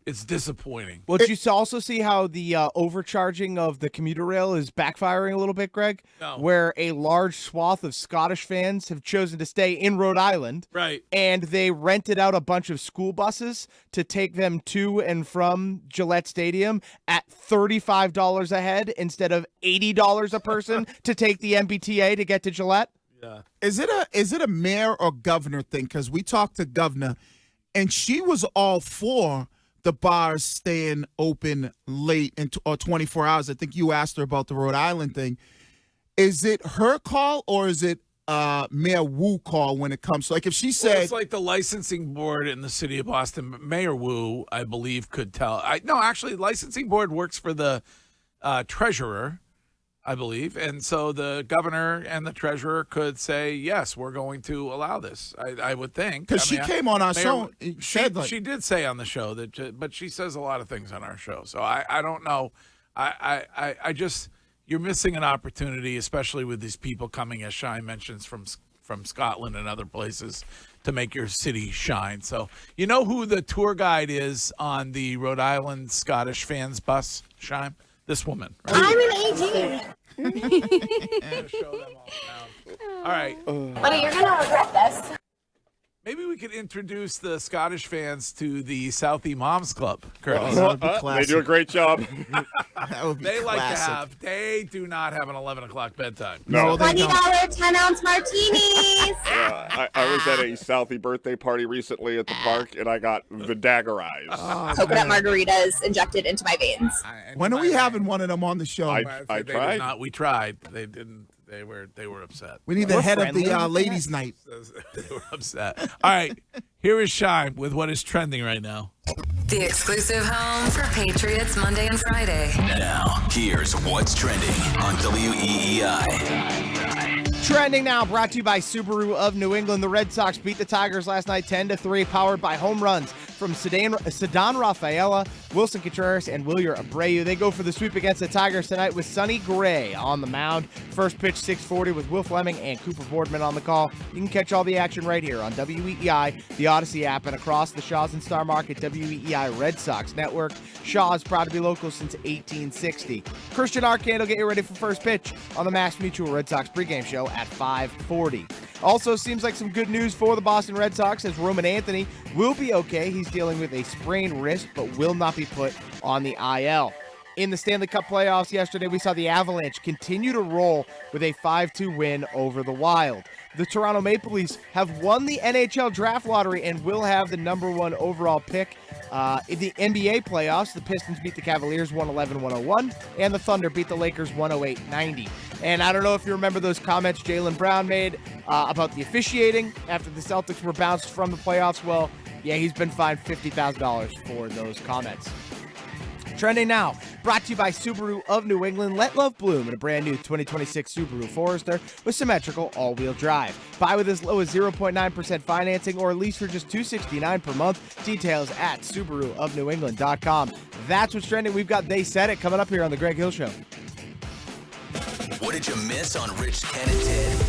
it's disappointing. Well, did you also see how the overcharging of the commuter rail is backfiring a little bit, Greg? No. Where a large swath of Scottish fans have chosen to stay in Rhode Island. Right. And they rented out a bunch of school buses to take them to and from Gillette Stadium at $35 a head instead of $80 a person to take the MBTA to get to Gillette. Yeah. Is it a mayor or governor thing? Because we talked to governor, and she was all for the bars staying open late or 24 hours. I think you asked her about the Rhode Island thing. Is it her call or is it Mayor Wu call when it comes to, like, if she said... it's like the licensing board in the city of Boston. Mayor Wu, I believe, could tell. No, actually, the licensing board works for the treasurer, I believe. And so the governor and the treasurer could say, yes, we're going to allow this, I would think. Because she came on our show. She did say on the show that, but she says a lot of things on our show. So I don't know. I just, you're missing an opportunity, especially with these people coming, as Shine mentions, from Scotland and other places, to make your city shine. So you know who the tour guide is on the Rhode Island Scottish fans bus, Shine? This woman. Right? I'm an 18. Show them all around. All right. Buddy, you're going to regret this. Maybe we could introduce the Scottish fans to the Southie Moms Club, Curtis. They do a great job. That would be They classic. like to have, they do not have an 11 o'clock bedtime. No, $20 10-ounce martinis. I was at a Southie birthday party recently at the park, and I got the dagger eyes. Coconut margaritas injected into my veins. When are we having one of them on the show? I tried. We tried. They didn't. They were upset. We need the head of the ladies' night. They were upset. All right. Here is Shine with what is trending right now. The exclusive home for Patriots Monday and Friday. Now, here's what's trending on WEEI. Trending now, brought to you by Subaru of New England. The Red Sox beat the Tigers last night 10-3, powered by home runs from Ceddanne Rafaela, Wilson Contreras, and Wilyer Abreu. They go for the sweep against the Tigers tonight with Sonny Gray on the mound. First pitch 6:40 with Will Fleming and Cooper Boardman on the call. You can catch all the action right here on WEEI, the Odyssey app, and across the Shaw's and Star Market WEEI Red Sox network. Shaw's proud to be local since 1860. Christian Arcand will get you ready for first pitch on the Mass Mutual Red Sox pregame show at 5:40. Also, seems like some good news for the Boston Red Sox as Roman Anthony will be okay. He's dealing with a sprained wrist, but will not be put on the IL. In the Stanley Cup playoffs yesterday, we saw the Avalanche continue to roll with a 5-2 win over the Wild. The Toronto Maple Leafs have won the NHL draft lottery and will have the number 1 overall pick. In the NBA playoffs, the Pistons beat the Cavaliers 111-101, and the Thunder beat the Lakers 108-90. And I don't know if you remember those comments Jaylen Brown made about the officiating after the Celtics were bounced from the playoffs. Well, yeah, he's been fined $50,000 for those comments. Trending now, brought to you by Subaru of New England. Let love bloom in a brand new 2026 Subaru Forester with symmetrical all-wheel drive. Buy with as low as 0.9% financing or lease for just $269 per month. Details at SubaruofNewEngland.com. That's what's trending. We've got They Said It coming up here on The Greg Hill Show. What did you miss on Rich, Ken, and Ted?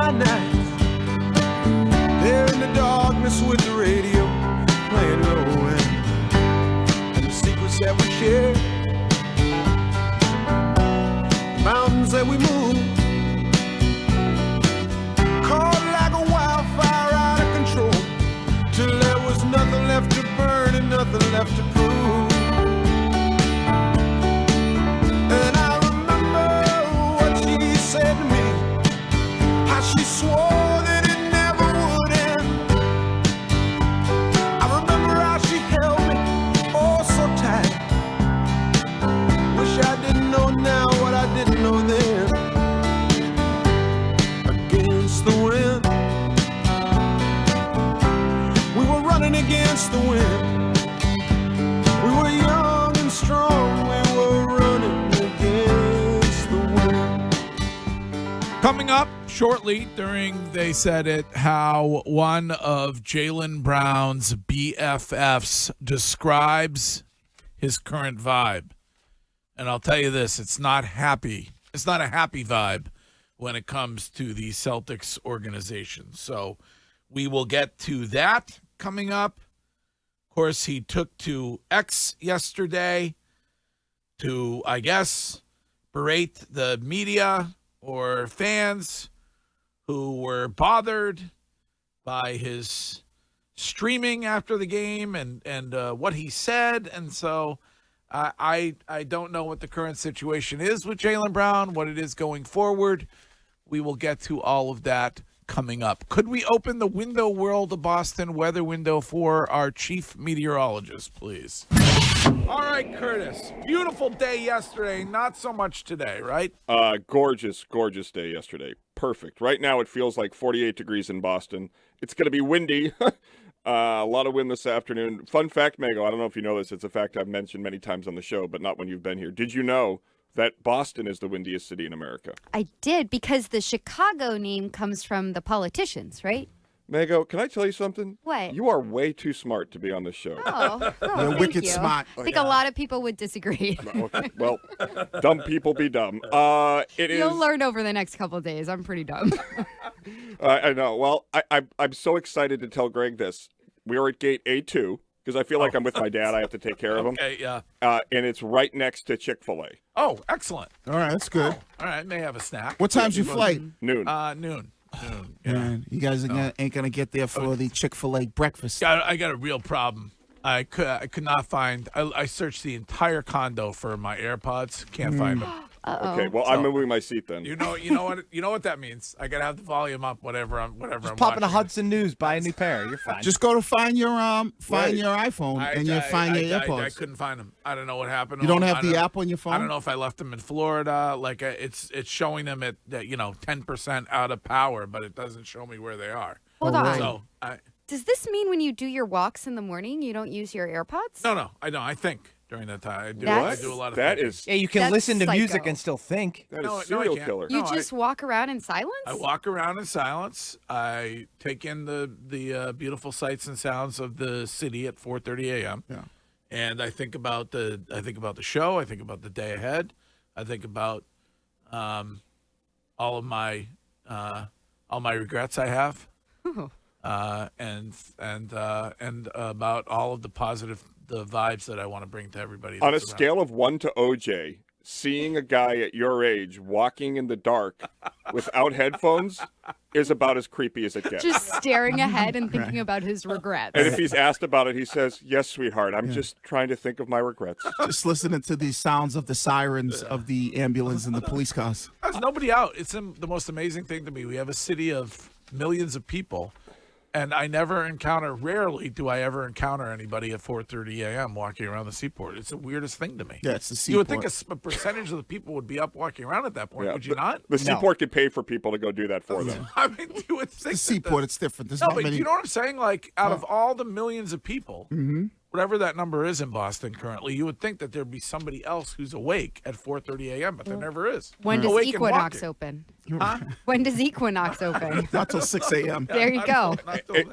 my nights. There in the darkness with the radio playing low and the secrets that we share. Mountains that we move, caught like a wildfire out of control, till there was nothing left to burn and nothing left to prove. And I remember what she said to me, how she swore that it never would end. I remember how she held me oh so tight. Wish I didn't know now what I didn't know then. Against the wind, we were running against the wind. We were young and strong, we were running against the wind. Coming up shortly during They Said It, how one of Jaylen Brown's BFFs describes his current vibe. And I'll tell you this, it's not happy. It's not a happy vibe when it comes to the Celtics organization. So we will get to that coming up. Of course, he took to X yesterday to, I guess, berate the media or fans who were bothered by his streaming after the game and what he said. And so I don't know what the current situation is with Jaylen Brown, what it is going forward. We will get to all of that coming up. Could we open the window world of Boston weather window for our chief meteorologist, please? All right, Curtis. Beautiful day yesterday. Not so much today, right? Gorgeous day yesterday. Perfect. Right now it feels like 48 degrees in Boston. It's going to be windy. A lot of wind this afternoon. Fun fact, Mago, I don't know if you know this. It's a fact I've mentioned many times on the show, but not when you've been here. Did you know that Boston is the windiest city in America? I did, because the Chicago name comes from the politicians, right? Mago, can I tell you something? What? You are way too smart to be on this show. Oh, You're wicked you. smart. I think a lot of people would disagree. Okay, well, dumb people be dumb. You'll learn over the next couple of days. I'm pretty dumb. I know. Well, I'm so excited to tell Greg this. We are at gate A2 because I feel like I'm with my dad. I have to take care of him. Okay, yeah. And it's right next to Chick-fil-A. Oh, excellent. All right, that's good. All right, may have a snack. What time's your flight? Noon. Noon. Yeah. Man, you guys ain't gonna get there for the Chick-fil-A breakfast. I got a real problem. I could not find. I searched the entire condo for my AirPods. Can't find them. Okay, well, I'm moving my seat then. You know what that means. I gotta have the volume up. Whatever I'm Pop into Hudson News, buy a new pair. You're fine. Just go to find your iPhone and you'll find your AirPods. I couldn't find them. I don't know what happened. You don't have the app on your phone? I don't know if I left them in Florida. Like it's showing them at 10% out of power, but it doesn't show me where they are. Hold on. So Does this mean when you do your walks in the morning, you don't use your AirPods? No, I don't. I think during that time. I do a lot of that thinking. is. Yeah, you can That's listen to psycho. music and still think. That is No, I serial can't. killer. You No, just walk around in silence? I walk around in silence. I take in the beautiful sights and sounds of the city at 4:30 a.m. Yeah. And I think about the show. I think about the day ahead. I think about all my regrets I have, and about all of the positive vibes that I want to bring to everybody. On a that's around. scale of 1 to OJ, seeing a guy at your age walking in the dark without headphones is about as creepy as it gets. Just staring ahead and thinking about his regrets. And if he's asked about it, he says, "Yes, sweetheart, I'm just trying to think of my regrets." Just listening to the sounds of the sirens of the ambulance and the police cars. There's nobody out. It's the most amazing thing to me. We have a city of millions of people, and rarely do I ever encounter anybody at 4:30 a.m. walking around the seaport. It's the weirdest thing to me. Yeah, it's the seaport. You would think a percentage of the people would be up walking around at that point, would you not? The seaport could pay for people to go do that for them. I mean, you would think The seaport, it's different. There's No, not but many. you know what I'm saying? Like, out of all the millions of people, Mm-hmm. whatever that number is in Boston currently, you would think that there'd be somebody else who's awake at 4:30 a.m., but there never is. When does Awake and Equinox walking. open? Huh? When does Equinox open? Not till 6 a.m. There you go.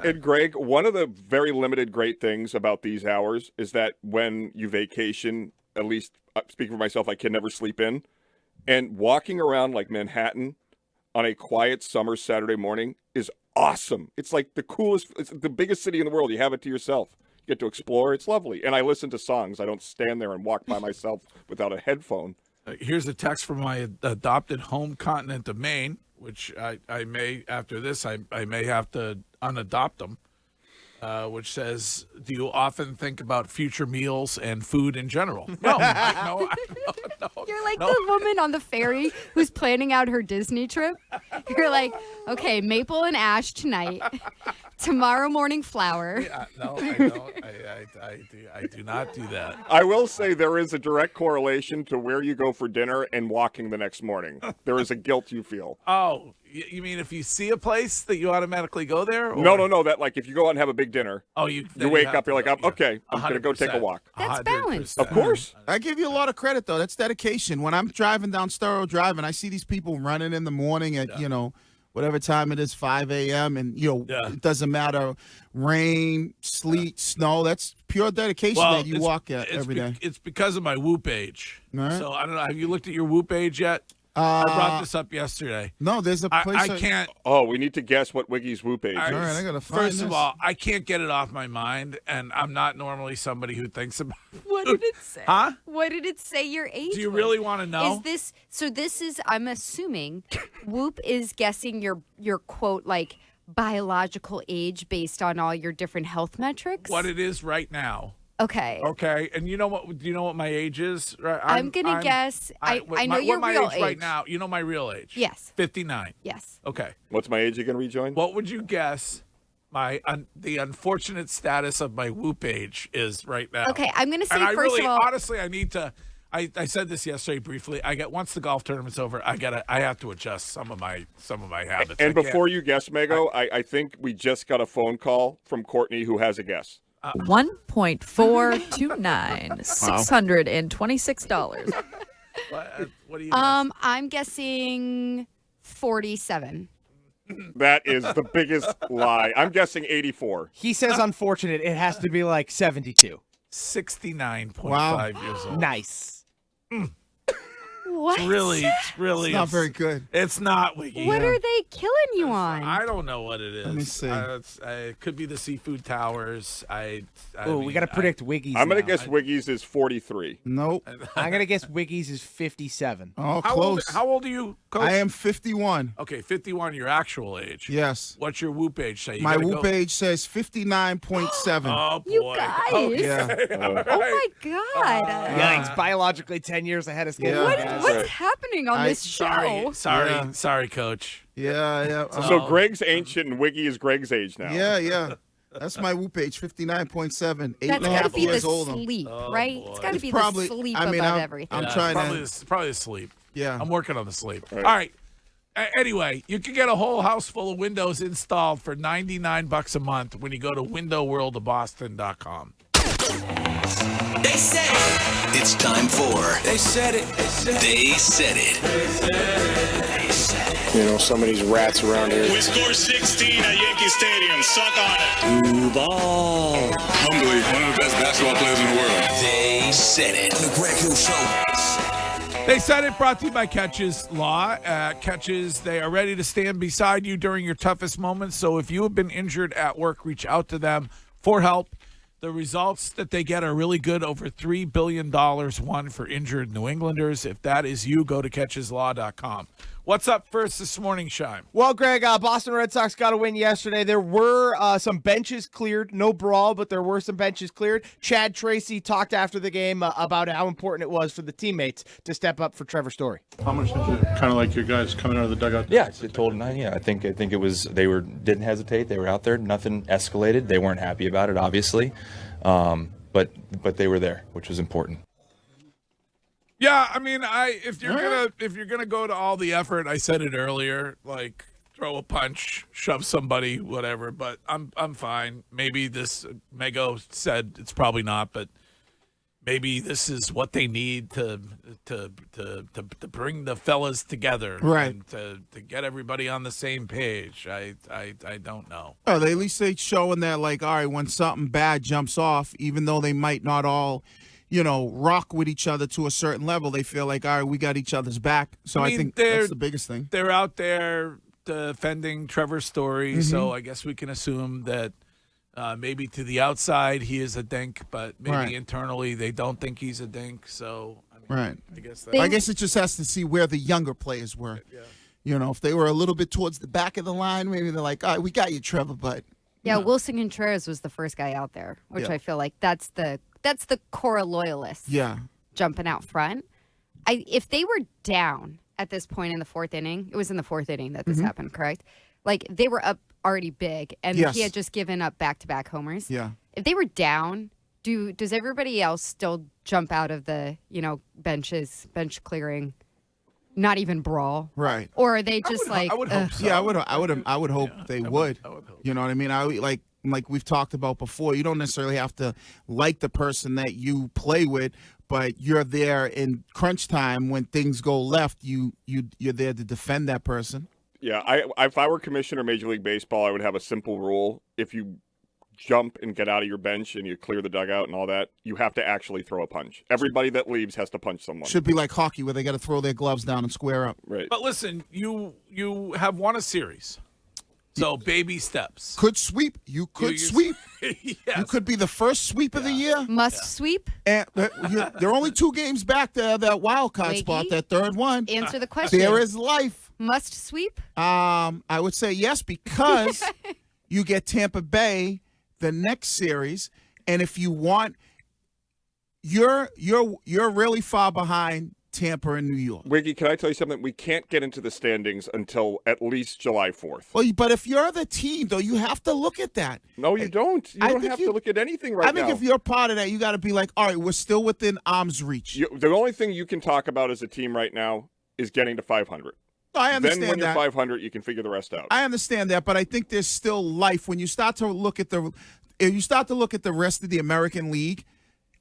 And Greg, one of the very limited great things about these hours is that when you vacation, at least speaking for myself, I can never sleep in. And walking around like Manhattan on a quiet summer Saturday morning is awesome. It's like the coolest, it's the biggest city in the world. You have it to yourself. You get to explore. It's lovely. And I listen to songs. I don't stand there and walk by myself without a headphone. Here's a text from my adopted home continent of Maine, which I may, after this, I may have to unadopt them, which says, do you often think about future meals and food in general? No. No. You're like the woman on the ferry who's planning out her Disney trip. You're like, okay, Maple and Ash tonight. Tomorrow morning flour. Yeah, no, I don't. I do not do that. I will say there is a direct correlation to where you go for dinner and walking the next morning. There is a guilt you feel. Oh, you mean if you see a place that you automatically go there? Or? No. That like if you go out and have a big dinner, you wake up, you're like, okay, I'm going to go take a walk. That's balanced. Of course. I give you a lot of credit, though. That's dedication. When I'm driving down Storrow Drive and I see these people running in the morning at, whatever time it is, 5 a.m., and, it doesn't matter, rain, sleet, snow. That's pure dedication that you walk at every day. It's because of my Whoop age. Right. So, I don't know. Have you looked at your Whoop age yet? I brought this up yesterday. No, there's a place. I can't. Oh, we need to guess what Wiggy's Whoop age is. All right, I got to find First of all, I can't get it off my mind, and I'm not normally somebody who thinks about What did it say? Huh? What did it say your age Do you was? really want to know? Is this, so this is, I'm assuming, Whoop is guessing your quote, like, biological age based on all your different health metrics? What it is right now. Okay. Okay, and you know what? Do you know what my age is? Right? I'm gonna guess. I know your my real age right now. You know my real age. Yes. 59. Yes. Okay. What's my age again? Rejoin. What would you guess? The unfortunate status of my Whoop age is right now. Okay, I'm gonna say and first of all, honestly, I need to. I said this yesterday briefly. Once the golf tournament's over, I have to adjust some of my habits. And before you guess, Mego, I think we just got a phone call from Courtney who has a guess. 1.429, $626. What do you? I'm guessing 47. That is the biggest lie. I'm guessing 84. He says unfortunate. It has to be like 72. 69.5 years old. Nice. What? It's really not very good. It's not, Wiggy. What are they killing you on? I don't know what it is. Let me see. It could be the seafood towers. We got to predict Wiggy's. I'm going to guess Wiggy's is 43. Nope. I'm going to guess Wiggy's is 57. Oh, close. How old are you, Coach? I am 51. Okay, 51, your actual age. Yes. What's your Whoop age say? My Whoop age says 59.7. Oh, boy. You guys. Okay. Yeah. Oh, my God. Yikes, biologically 10 years ahead of schedule. What's happening on this show? Sorry, Coach. Yeah. So Greg's ancient and Wiggy is Greg's age now. Yeah. That's my Whoop age, 59.7. That's got to be the 8.5 years old. sleep, right? It's got to be probably, the sleep above everything. I'm trying probably the sleep. Yeah. I'm working on the sleep. Right. All right. Anyway, you can get a whole house full of windows installed for $99 a month when you go to windowworldofboston.com. They said it. It's time for They Said It. They Said It. You know, some of these rats around here. We scored 16 at Yankee Stadium. Suck on it. Duval. Humbly, one of the best basketball players in the world. They Said It. The Greg Hill Show. They Said It, brought to you by Catches Law. Catches, they are ready to stand beside you during your toughest moments. So if you have been injured at work, reach out to them for help. The results that they get are really good. Over $3 billion won for injured New Englanders. If that is you, go to catcheslaw.com. What's up first this morning, Shime? Well, Greg, Boston Red Sox got a win yesterday. There were some benches cleared. No brawl, but there were some benches cleared. Chad Tracy talked after the game about how important it was for the teammates to step up for Trevor Story. How much did you kind of like your guys coming out of the dugout? Yeah, I told them. Yeah, I think it was didn't hesitate. They were out there. Nothing escalated. They weren't happy about it, obviously, but they were there, which was important. Yeah, I mean, if you're gonna go to all the effort, I said it earlier, like throw a punch, shove somebody, whatever. But I'm fine. Maybe this Mego said it's probably not, but maybe this is what they need to bring the fellas together, right? And to get everybody on the same page. I don't know. Oh, they at least showing that, like, all right, when something bad jumps off, even though they might not all, rock with each other to a certain level. They feel like, all right, we got each other's back. So I think that's the biggest thing. They're out there defending Trevor's story, so I guess we can assume that maybe to the outside he is a dink, but maybe internally they don't think he's a dink. So I guess it just has to see where the younger players were. Yeah. If they were a little bit towards the back of the line, maybe they're like, all right, we got you, Trevor, but Wilson Contreras was the first guy out there, which I feel like that's the core loyalists. Yeah. Jumping out front. If they were down at this point in the fourth inning, it was in the fourth inning that this happened, correct? Like they were up already big, and he had just given up back-to-back homers. Yeah. If they were down, does everybody else still jump out of the bench clearing, not even brawl, right? Or are they just I would hope so. Yeah, I would hope they would. I would hope. You know what I mean? Like we've talked about before, you don't necessarily have to like the person that you play with, but you're there in crunch time when things go left. You're there to defend that person. Yeah, if I were commissioner of Major League Baseball, I would have a simple rule. If you jump and get out of your bench and you clear the dugout and all that, you have to actually throw a punch. Everybody that leaves has to punch someone. Should be like hockey where they got to throw their gloves down and square up. Right. But listen, you have won a series. So baby steps. Could sweep. You could sweep. Yes. You could be the first sweep of the year. Must sweep. And they're only 2 games back to that wild card spot, that third one. Answer the question. There is life. Must sweep? I would say yes, because you get Tampa Bay the next series, and if you want, you're really far behind Tampa and New York. Wiggy, can I tell you something? We can't get into the standings until at least July 4th. Well, but if you're the team, though, you have to look at that. No, you don't. You don't have to look at anything right now. I think if you're part of that, you got to be like, all right, we're still within arm's reach. The only thing you can talk about as a team right now is getting to 500. I understand then when that. you're 500, you can figure the rest out. I understand that, but I think there's still life when you start to look at the rest of the American League.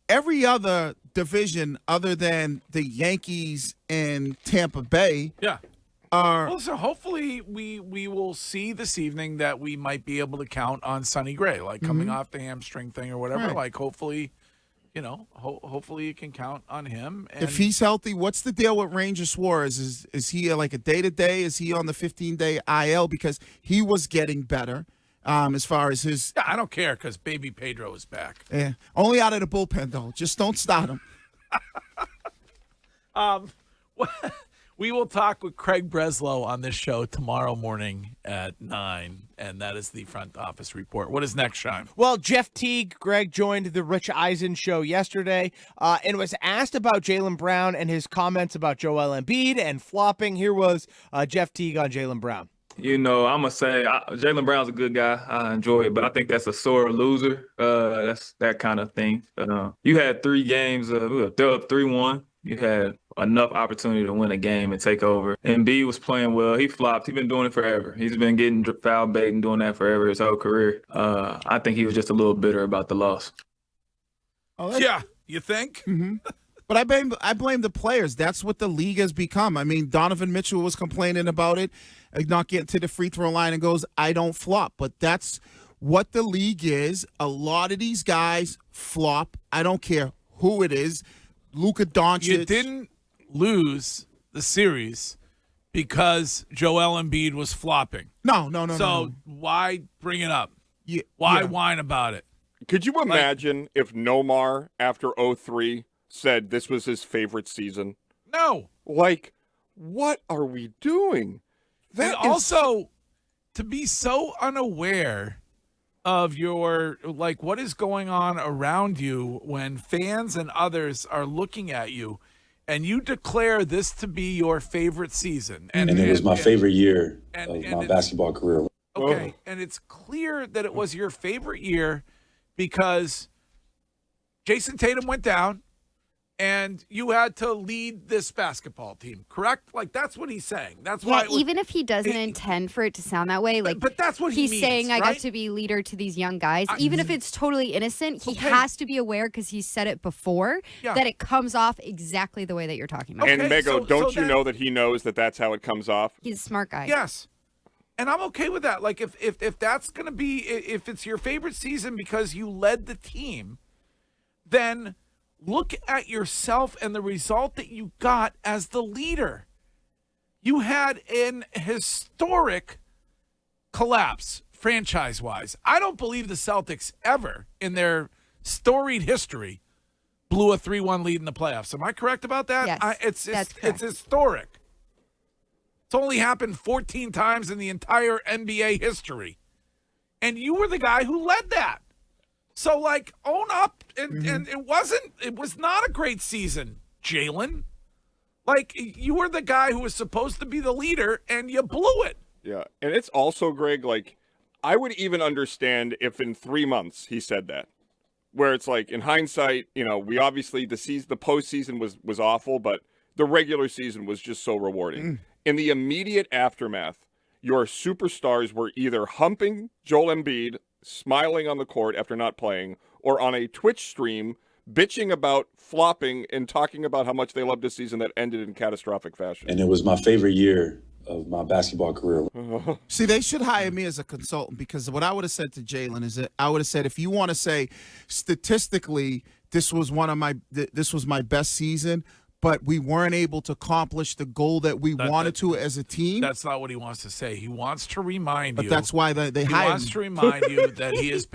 Every other division other than the Yankees and Tampa Bay, Well, so hopefully we will see this evening that we might be able to count on Sonny Gray, like coming off the hamstring thing or whatever. Right. Like hopefully. Hopefully you can count on him. And if he's healthy, what's the deal with Ranger Suarez? Is he like a day-to-day? Is he on the 15-day IL? Because he was getting better as far as his... Yeah, I don't care because baby Pedro is back. Yeah, only out of the bullpen, though. Just don't start him. We will talk with Craig Breslow on this show tomorrow morning at 9, and that is the front office report. What is next, Shime? Well, Jeff Teague, Greg, joined the Rich Eisen show yesterday and was asked about Jaylen Brown and his comments about Joel Embiid and flopping. Here was Jeff Teague on Jaylen Brown. I'm going to say Jaylen Brown's a good guy. I enjoy it, but I think that's a sore loser. That's that kind of thing. You had 3 games. They're up 3-1. You had enough opportunity to win a game and take over. Embiid was playing well. He flopped. He's been doing it forever. He's been getting foul bait and doing that forever his whole career. I think he was just a little bitter about the loss. Yeah, you think? Mm-hmm. But I blame the players. That's what the league has become. I mean, Donovan Mitchell was complaining about it, not getting to the free throw line and goes, I don't flop. But that's what the league is. A lot of these guys flop. I don't care who it is. Luka Doncic. You didn't lose the series because Joel Embiid was flopping. No. So why bring it up? Why whine about it? Could you imagine if Nomar, after 03, said this was his favorite season? No. Like, what are we doing? And also, to be so unaware of your, like, what is going on around you when fans and others are looking at you, and you declare this to be your favorite season. And it was my favorite year of my basketball career. Okay, and it's clear that it was your favorite year because Jason Tatum went down, and you had to lead this basketball team, correct? Like, that's what he's saying. That's why. Even if he doesn't intend for it to sound that way, like, but that's what he's means, saying. right? I got to be leader to these young guys. Even if it's totally innocent, he has to be aware because he's said it before that it comes off exactly the way that you're talking about. And Mego, don't you know that he knows that that's how it comes off? He's a smart guy. Yes. And I'm okay with that. Like, if that's going to be, if it's your favorite season because you led the team, then look at yourself and the result that you got as the leader. You had an historic collapse franchise-wise. I don't believe the Celtics ever in their storied history blew a 3-1 lead in the playoffs. Am I correct about that? Yes, that's correct. It's historic. It's only happened 14 times in the entire NBA history. And you were the guy who led that. So, like, own up. And it was not a great season, Jalen. Like, you were the guy who was supposed to be the leader, and you blew it. Yeah, and it's also, Greg, like, I would even understand if in 3 months he said that. Where it's like, in hindsight, you know, we obviously, the postseason was awful, but the regular season was just so rewarding. In the immediate aftermath, your superstars were either humping Joel Embiid, smiling on the court after not playing, or on a Twitch stream bitching about flopping and talking about how much they loved a season that ended in catastrophic fashion. And it was my favorite year of my basketball career. See, they should hire me as a consultant, because what I would have said to Jalen is that I would have said, if you want to say statistically this was my best season, but we weren't able to accomplish the goal that we wanted to as a team. That's not what he wants to say. He wants to remind you. But that's why they hired him. He wants to remind you that he has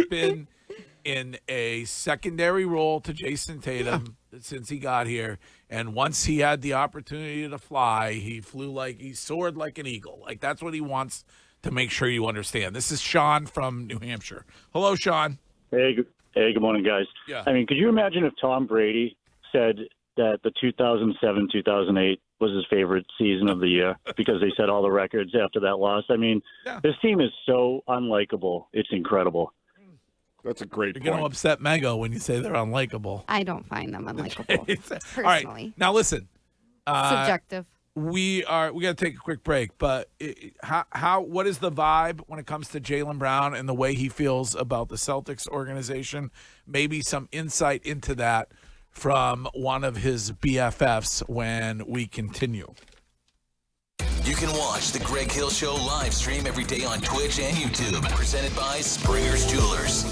been in a secondary role to Jason Tatum since he got here. And once he had the opportunity to fly, he soared like an eagle. Like, that's what he wants to make sure you understand. This is Sean from New Hampshire. Hello, Sean. Hey, good morning, guys. Yeah. I mean, could you imagine if Tom Brady said that the 2007-2008 was his favorite season of the year because they set all the records after that loss? I mean, this team is so unlikable. It's incredible. That's a great You're going to upset Mego when you say they're unlikable. I don't find them unlikable, personally. All right, now listen. Subjective. We got to take a quick break, but what is the vibe when it comes to Jaylen Brown and the way he feels about the Celtics organization? Maybe some insight into that from one of his BFFs when we continue. You can watch the Greg Hill Show live stream every day on Twitch and YouTube. Presented by Springer's Jewelers.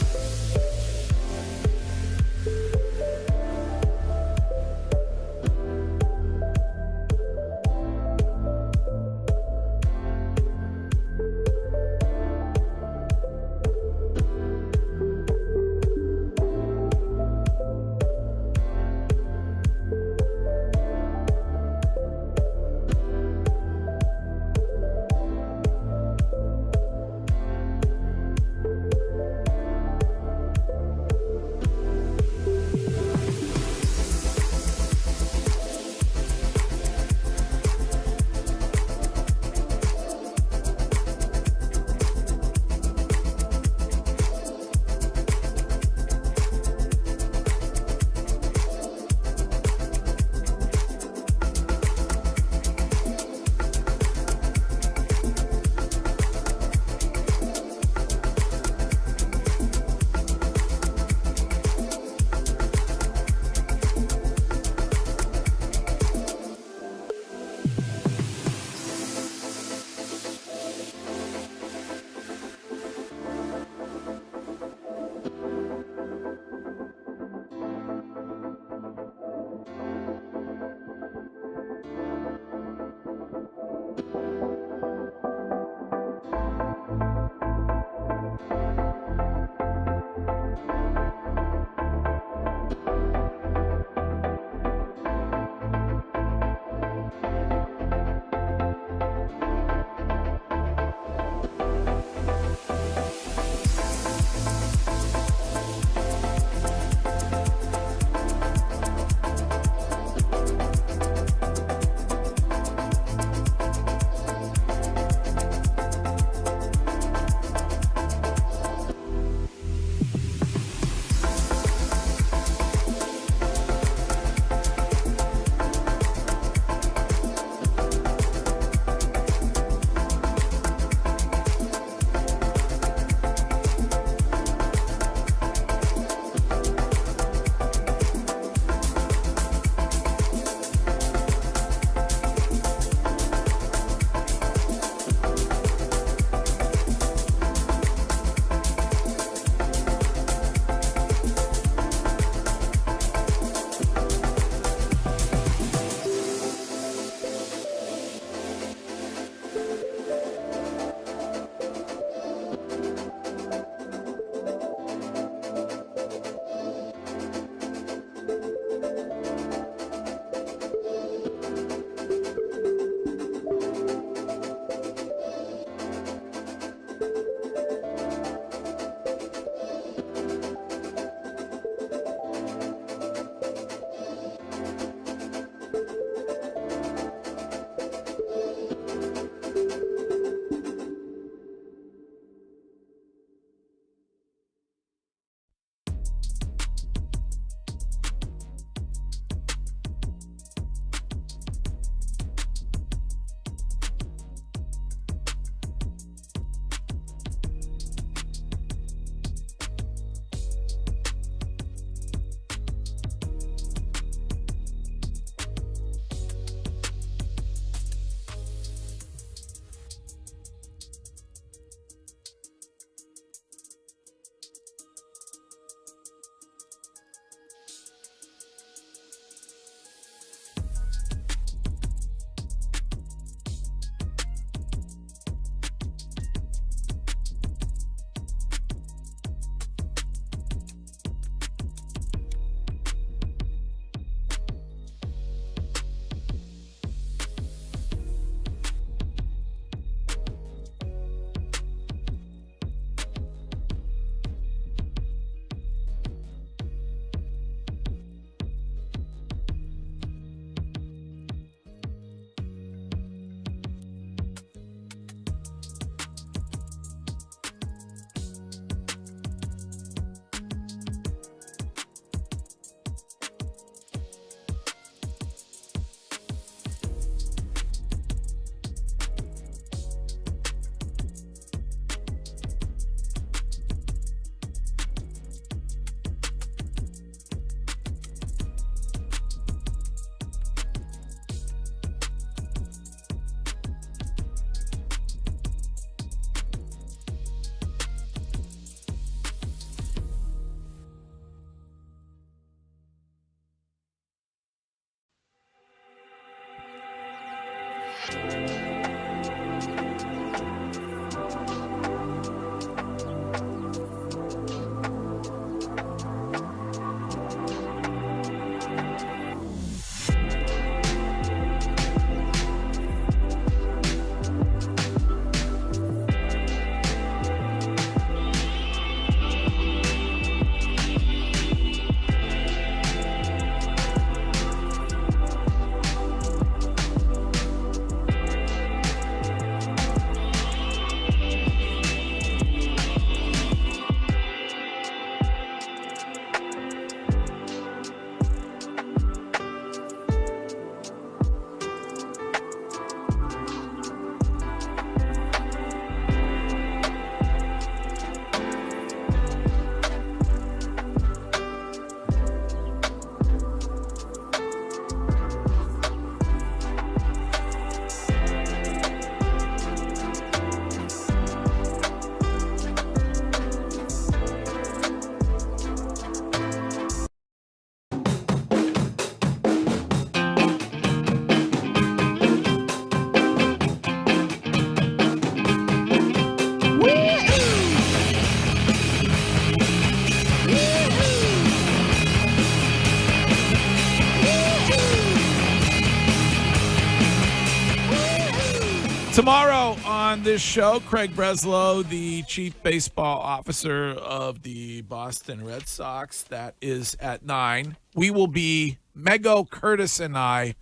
Tomorrow on this show, Craig Breslow, the chief baseball officer of the Boston Red Sox. That is at 9. We will be, Mego, Curtis, and I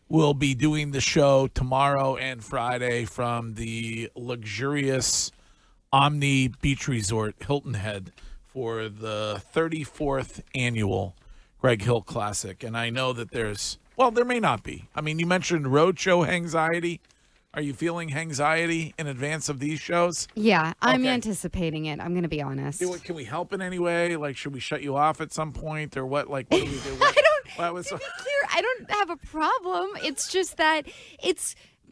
will be doing the show tomorrow and Friday from the luxurious Omni Beach Resort, Hilton Head, for the 34th annual Greg Hill Classic. And I know that there may not be. I mean, you mentioned roadshow anxiety. Are you feeling anxiety in advance of these shows? Yeah, I'm anticipating it. I'm going to be honest. Can we help in any way? Like, should we shut you off at some point or what? Like, what do we do? To be clear, I don't have a problem. It's just that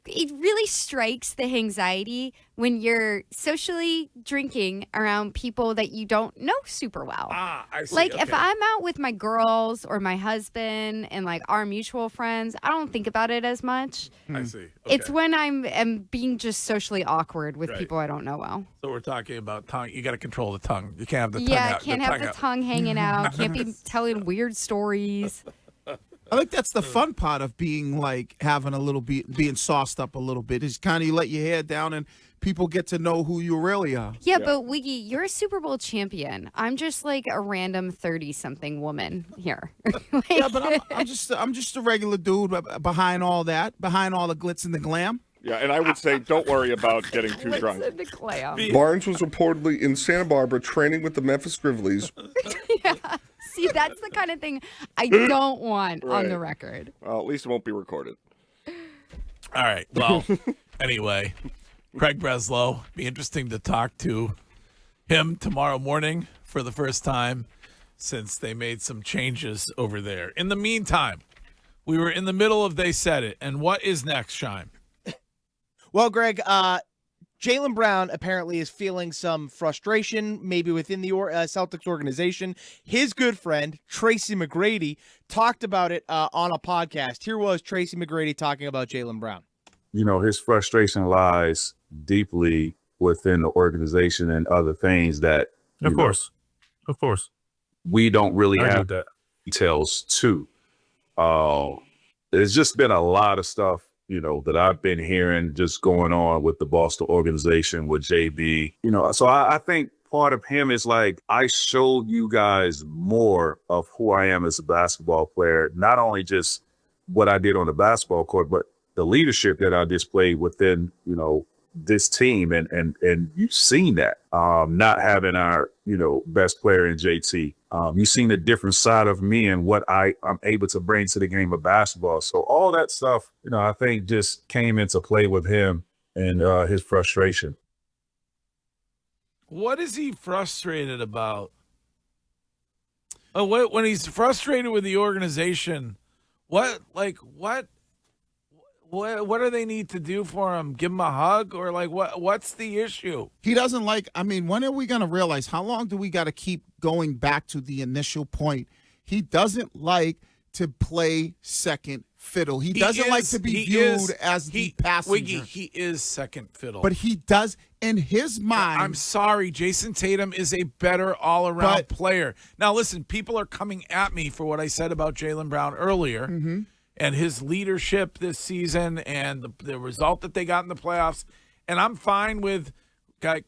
it really strikes the anxiety when you're socially drinking around people that you don't know super well. I see. Like, if I'm out with my girls or my husband and, like, our mutual friends, I don't think about it as much. I see. Okay. It's when I'm being just socially awkward with people I don't know well. So we're talking about tongue. You got to control the tongue. You can't have the tongue out. Yeah, can't have the tongue hanging out. Can't be telling weird stories. I think that's the fun part of being like having a little bit, being sauced up a little bit, is kind of you let your hair down and people get to know who you really are. Yeah, but Wiggy, you're a Super Bowl champion. I'm just like a random 30-something woman here. Yeah, but I'm just a regular dude behind all that, behind all the glitz and the glam. Yeah, and I would say don't worry about getting too drunk. Barnes was reportedly in Santa Barbara training with the Memphis Grizzlies. Yeah. See, that's the kind of thing I don't want on the record. Well, at least it won't be recorded. All right. Well, anyway, Craig Breslow. Be interesting to talk to him tomorrow morning for the first time since they made some changes over there. In the meantime, we were in the middle of They Said It. And what is next, Shime? Well, Greg, Jaylen Brown apparently is feeling some frustration, maybe within the Celtics organization. His good friend, Tracy McGrady, talked about it on a podcast. Here was Tracy McGrady talking about Jaylen Brown. You know, his frustration lies deeply within the organization and other things that, of course, we don't really have details to. There's just been a lot of stuff, you know, that I've been hearing just going on with the Boston organization, with JB, you know, so I think part of him is like, I showed you guys more of who I am as a basketball player, not only just what I did on the basketball court, but the leadership that I displayed within, you know, this team. And you've seen that, not having our, you know, best player in JT. You've seen a different side of me and what I'm able to bring to the game of basketball. So all that stuff, you know, I think just came into play with him and his frustration. What is he frustrated about? When he's frustrated with the organization, what do they need to do for him? Give him a hug, or like what's the issue? He doesn't like, I mean, when are we going to realize, how long do we got to keep going back to the initial point? He doesn't like to play second fiddle. He doesn't like to be viewed as the passenger. Wiggy, he is second fiddle. But he does, in his mind. I'm sorry, Jason Tatum is a better all-around player. Now, listen, people are coming at me for what I said about Jaylen Brown earlier and his leadership this season and the result that they got in the playoffs. And I'm fine with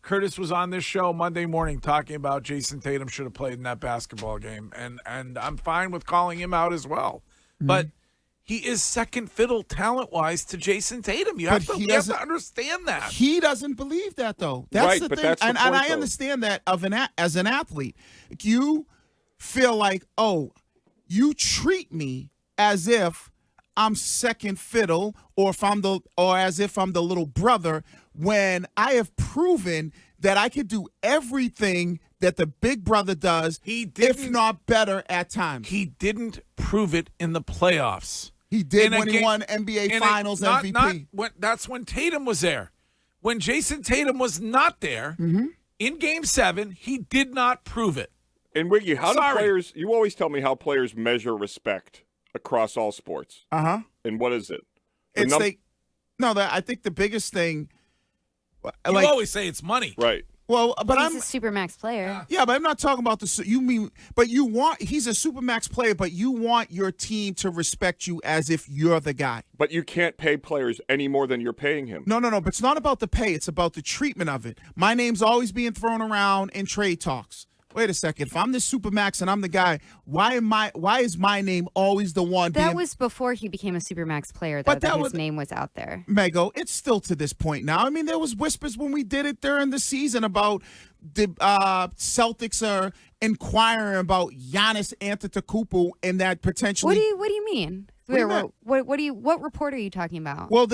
Curtis was on this show Monday morning talking about Jason Tatum should have played in that basketball game. And I'm fine with calling him out as well. But he is second fiddle talent-wise to Jason Tatum. You have to understand that. He doesn't believe that, though. That's the thing. That's the and point, I understand that as an athlete. You feel like, oh, you treat me as if I'm second fiddle or as if I'm the little brother when I have proven that I could do everything that the big brother does, if not better at times. He didn't prove it in the playoffs. He did when he won NBA Finals MVP. That's when Tatum was there. When Jason Tatum was not there, in Game 7, he did not prove it. And Wiggy, how do players? You always tell me how players measure respect across all sports. And what is it? I think the biggest thing. You always say it's money, right? Well, but he's a supermax player. Yeah, but I'm not talking about he's a supermax player, but you want your team to respect you as if you're the guy. But you can't pay players any more than you're paying him. No, but it's not about the pay. It's about the treatment of it. My name's always being thrown around in trade talks. Wait a second. If I'm the supermax and I'm the guy, why is my name always the one? That was before he became a supermax player, though, that his name was out there. Mego, it's still to this point now. I mean, there was whispers when we did it during the season about the Celtics are inquiring about Giannis Antetokounmpo and that potentially. What do you mean? What report are you talking about? Well,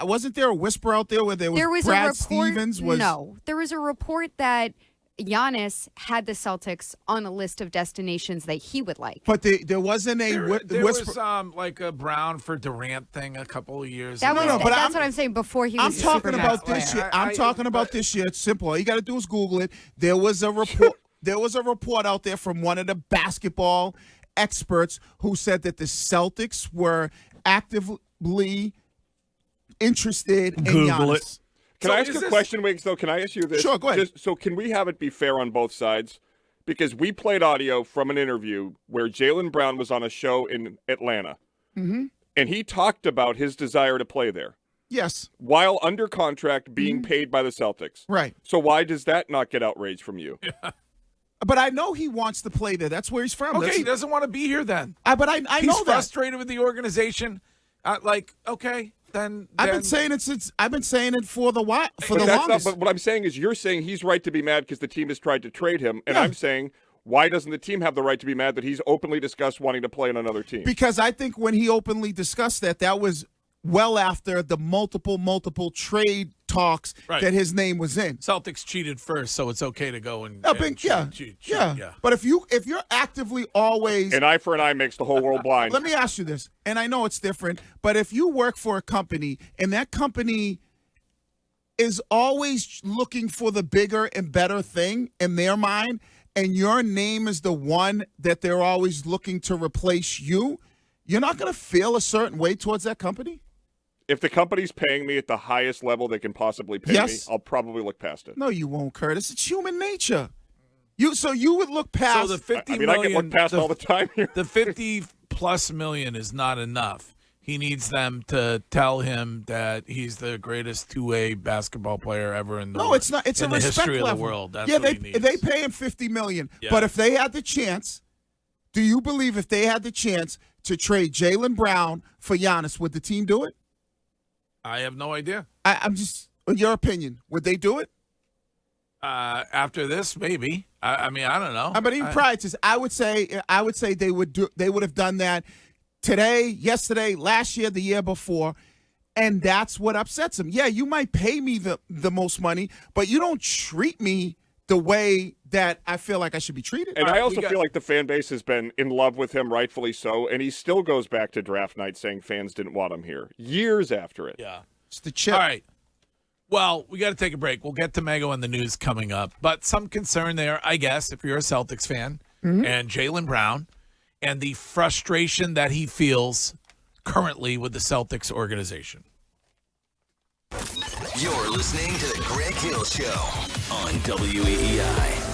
wasn't there a whisper out there where there was Brad Stevens? No, there was a report that Giannis had the Celtics on a list of destinations that he would like. But there wasn't there was like a Brown for Durant thing a couple of years ago. That's what I'm saying. Before he was talking about this year. I'm talking about this year. It's simple. All you got to do is Google it. There was a report. There was a report out there from one of the basketball experts who said that the Celtics were actively interested in Giannis. Can I ask a question, Wiggs, though? Can I ask you this? Sure, go ahead. So can we have it be fair on both sides? Because we played audio from an interview where Jaylen Brown was on a show in Atlanta, and he talked about his desire to play there. Yes. While under contract being paid by the Celtics. Right. So why does that not get outrage from you? But I know he wants to play there. That's where he's from. Okay, he doesn't want to be here then. But I know that. He's frustrated with the organization. Then I've been saying it for the longest. But what I'm saying is, you're saying he's right to be mad because the team has tried to trade him, and I'm saying, why doesn't the team have the right to be mad that he's openly discussed wanting to play on another team? Because I think when he openly discussed that was well after the multiple trade talks that his name was in. Celtics cheated first, so it's okay to go and cheat. But if you're actively always an eye for an eye makes the whole world blind. Let me ask you this, and I know it's different, but if you work for a company and that company is always looking for the bigger and better thing in their mind, and your name is the one that they're always looking to replace you're not going to feel a certain way towards that company? If the company's paying me at the highest level they can possibly pay me, I'll probably look past it. No, you won't, Curtis. It's human nature. You would look past. So the $50 million, I get looked past all the time here. The $50+ million is not enough. He needs them to tell him that he's the greatest two-way basketball player ever in the world. No, it's not. It's in a the respect history level. of the world. That's what he needs. They pay him $50 million. Yeah. But if they had the chance, do you believe if they had the chance to trade Jaylen Brown for Giannis, would the team do it? I have no idea. I'm just, in your opinion, would they do it? After this, maybe. I mean, I don't know. But even prior to this, I would say they would have done that today, yesterday, last year, the year before, and that's what upsets them. Yeah, you might pay me the most money, but you don't treat me the way that I feel like I should be treated. And I also feel like the fan base has been in love with him, rightfully so, and he still goes back to draft night saying fans didn't want him here years after it. Yeah. It's the chip. All right. Well, we got to take a break. We'll get to Mego and the news coming up. But some concern there, I guess, if you're a Celtics fan, and Jaylen Brown, and the frustration that he feels currently with the Celtics organization. You're listening to the Greg Hill Show on WEEI.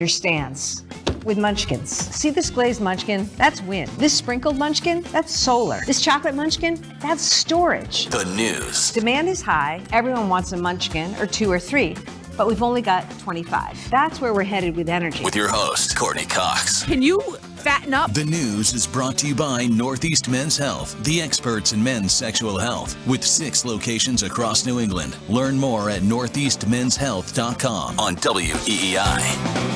your stance with munchkins. See this glazed munchkin? That's wind. This sprinkled munchkin? That's solar. This chocolate munchkin? That's storage. The news. Demand is high. Everyone wants a munchkin or 2 or 3. But we've only got 25. That's where we're headed with energy. With your host, Courtney Cox. Can you fatten up? The news is brought to you by Northeast Men's Health, the experts in men's sexual health, with 6 locations across New England. Learn more at northeastmenshealth.com on WEEI.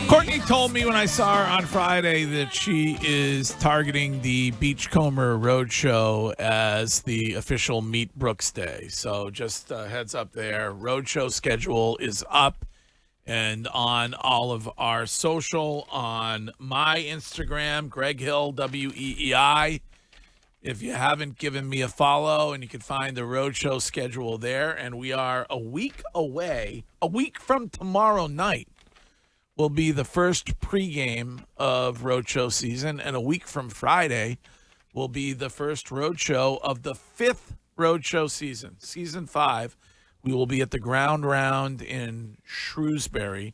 Courtney told me when I saw her on Friday that she is targeting the Beachcomber Roadshow as the official Meet Brooks Day. So just a heads up there. Roadshow schedule is up and on all of our social, on my Instagram, Greg Hill, WEEI. If you haven't given me a follow, and you can find the Roadshow schedule there. And we are a week away, a week from tomorrow night will be the first pregame of Roadshow season, and a week from Friday will be the first Roadshow of the 5th Roadshow season, season 5. We will be at the Ground Round in Shrewsbury,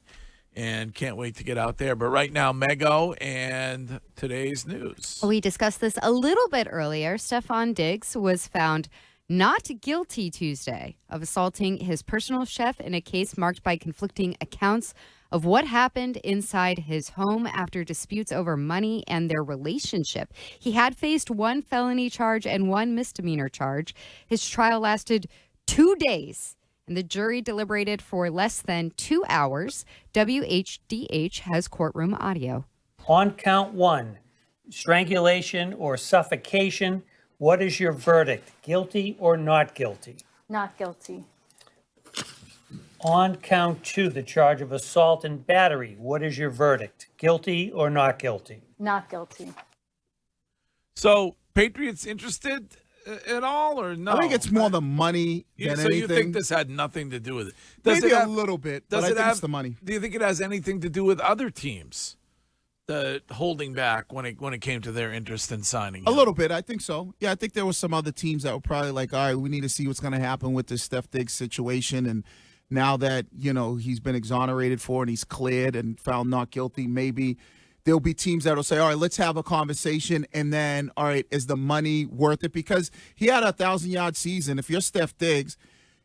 and can't wait to get out there. But right now, Mego and today's news. We discussed this a little bit earlier. Stefan Diggs was found not guilty Tuesday of assaulting his personal chef in a case marked by conflicting accounts of what happened inside his home after disputes over money and their relationship. He had faced 1 felony charge and 1 misdemeanor charge. His trial lasted 2 days, and the jury deliberated for less than 2 hours. WHDH has courtroom audio. On count 1, strangulation or suffocation, what is your verdict? Guilty or not guilty? Not guilty. On count 2, the charge of assault and battery, what is your verdict? Guilty or not guilty? Not guilty. So, Patriots interested at all or no? I think it's more the money than so anything. You think this had nothing to do with it? Maybe a little bit, but I think it's the money. Do you think it has anything to do with other teams holding back when it came to their interest in signing him? A little bit, I think so. Yeah, I think there were some other teams that were probably like, all right, we need to see what's going to happen with this Steph Diggs situation. And now that, he's been exonerated for and he's cleared and found not guilty, maybe there'll be teams that will say, all right, let's have a conversation. And then, all right, is the money worth it? Because he had a 1,000-yard season. If you're Steph Diggs,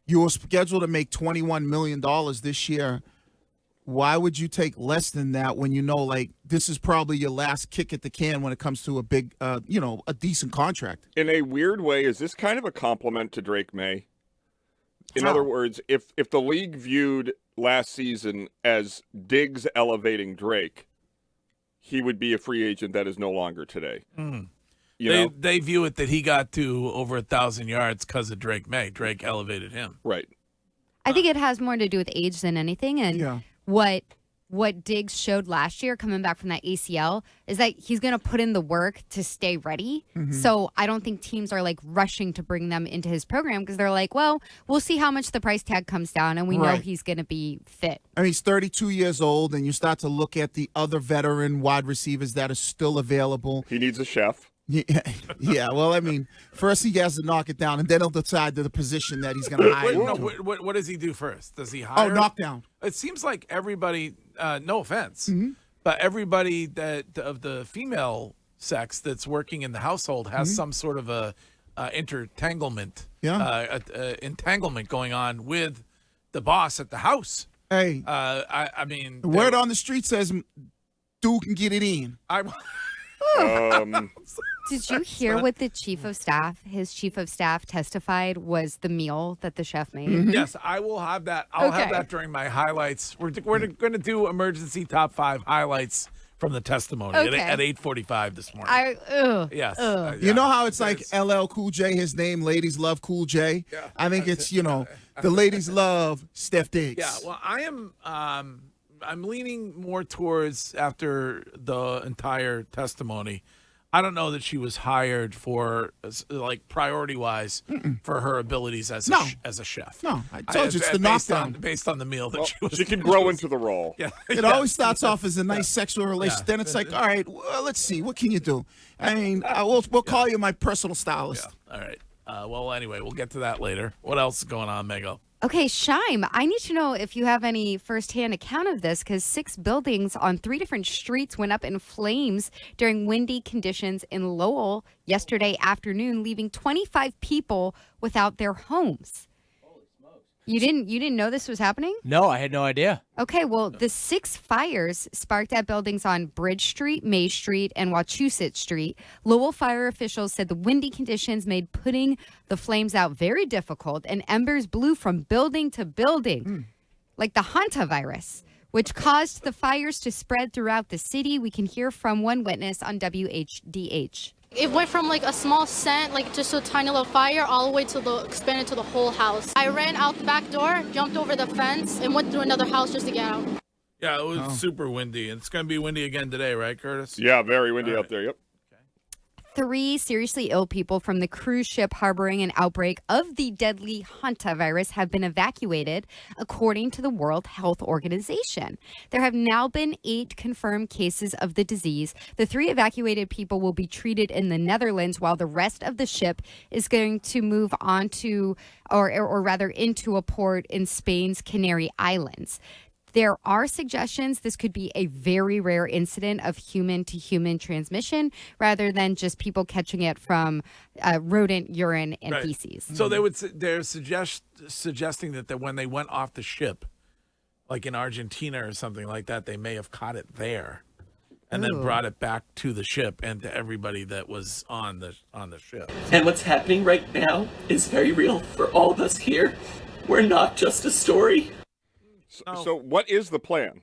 you were scheduled to make $21 million this year. Why would you take less than that when this is probably your last kick at the can when it comes to a big, a decent contract? In a weird way, is this kind of a compliment to Drake May? In other words, if the league viewed last season as Diggs elevating Drake, he would be a free agent that is no longer today. Mm. They view it that he got to over 1,000 yards because of Drake May. Drake elevated him. Right. I think it has more to do with age than anything. And what Diggs showed last year coming back from that ACL is that he's going to put in the work to stay ready. Mm-hmm. So I don't think teams are rushing to bring them into his program because they're like, well, we'll see how much the price tag comes down and we know he's going to be fit. I mean, he's 32 years old and you start to look at the other veteran wide receivers that are still available. He needs a chef. Yeah, well, I mean, first he has to knock it down, and then he'll decide the position that he's going to hire. What does he do first? Does he hire? Oh, knockdown. It seems like everybody, no offense, but everybody that of the female sex that's working in the household has some sort of a entanglement going on with the boss at the house. Hey, I mean, the word on the street says, "Dude can get it in." Did you hear what the his chief of staff testified was the meal that the chef made? Mm-hmm. Yes, I will have that. I'll have that during my highlights. We're going to do emergency top 5 highlights from the testimony at 8:45 this morning. Yes. You know how it's like LL Cool J, his name, ladies love Cool J? Yeah. I think it's, the ladies love Steph Diggs. Yeah, well, I am I'm leaning more towards, after the entire testimony, I don't know that she was hired for, priority-wise, for her abilities as a chef. No, I told you it's the knockdown. Based on the meal that she was. She can grow into the role. Yeah. It always starts off as a nice sexual relationship. Then it's like, all right, well, let's see. What can you do? I mean, we'll call you my personal stylist. Yeah. All right. Well, anyway, we'll get to that later. What else is going on, Mego? Okay, Shime, I need to know if you have any firsthand account of this, because 6 buildings on 3 different streets went up in flames during windy conditions in Lowell yesterday afternoon, leaving 25 people without their homes. You didn't know this was happening? No, I had no idea. Okay, well, the 6 fires sparked at buildings on Bridge Street, May Street, and Wachusett Street. Lowell fire officials said the windy conditions made putting the flames out very difficult, and embers blew from building to building, like the hantavirus, which caused the fires to spread throughout the city. We can hear from one witness on WHDH. It went from like a small scent, like just a tiny little fire, all the way to expanded to the whole house. I ran out the back door, jumped over the fence, and went through another house just to get out. Yeah, it was super windy. It's going to be windy again today, right, Curtis? Yeah, very windy out there, yep. 3 seriously ill people from the cruise ship harboring an outbreak of the deadly hantavirus have been evacuated, according to the World Health Organization. There have now been 8 confirmed cases of the disease. The 3 evacuated people will be treated in the Netherlands, while the rest of the ship is going to move on to, or rather into a port in Spain's Canary Islands. There are suggestions this could be a very rare incident of human-to-human transmission rather than just people catching it from rodent urine and feces. So they're suggesting that when they went off the ship, like in Argentina or something like that, they may have caught it there and then brought it back to the ship and to everybody that was on the ship. And what's happening right now is very real for all of us here. We're not just a story. So what is the plan?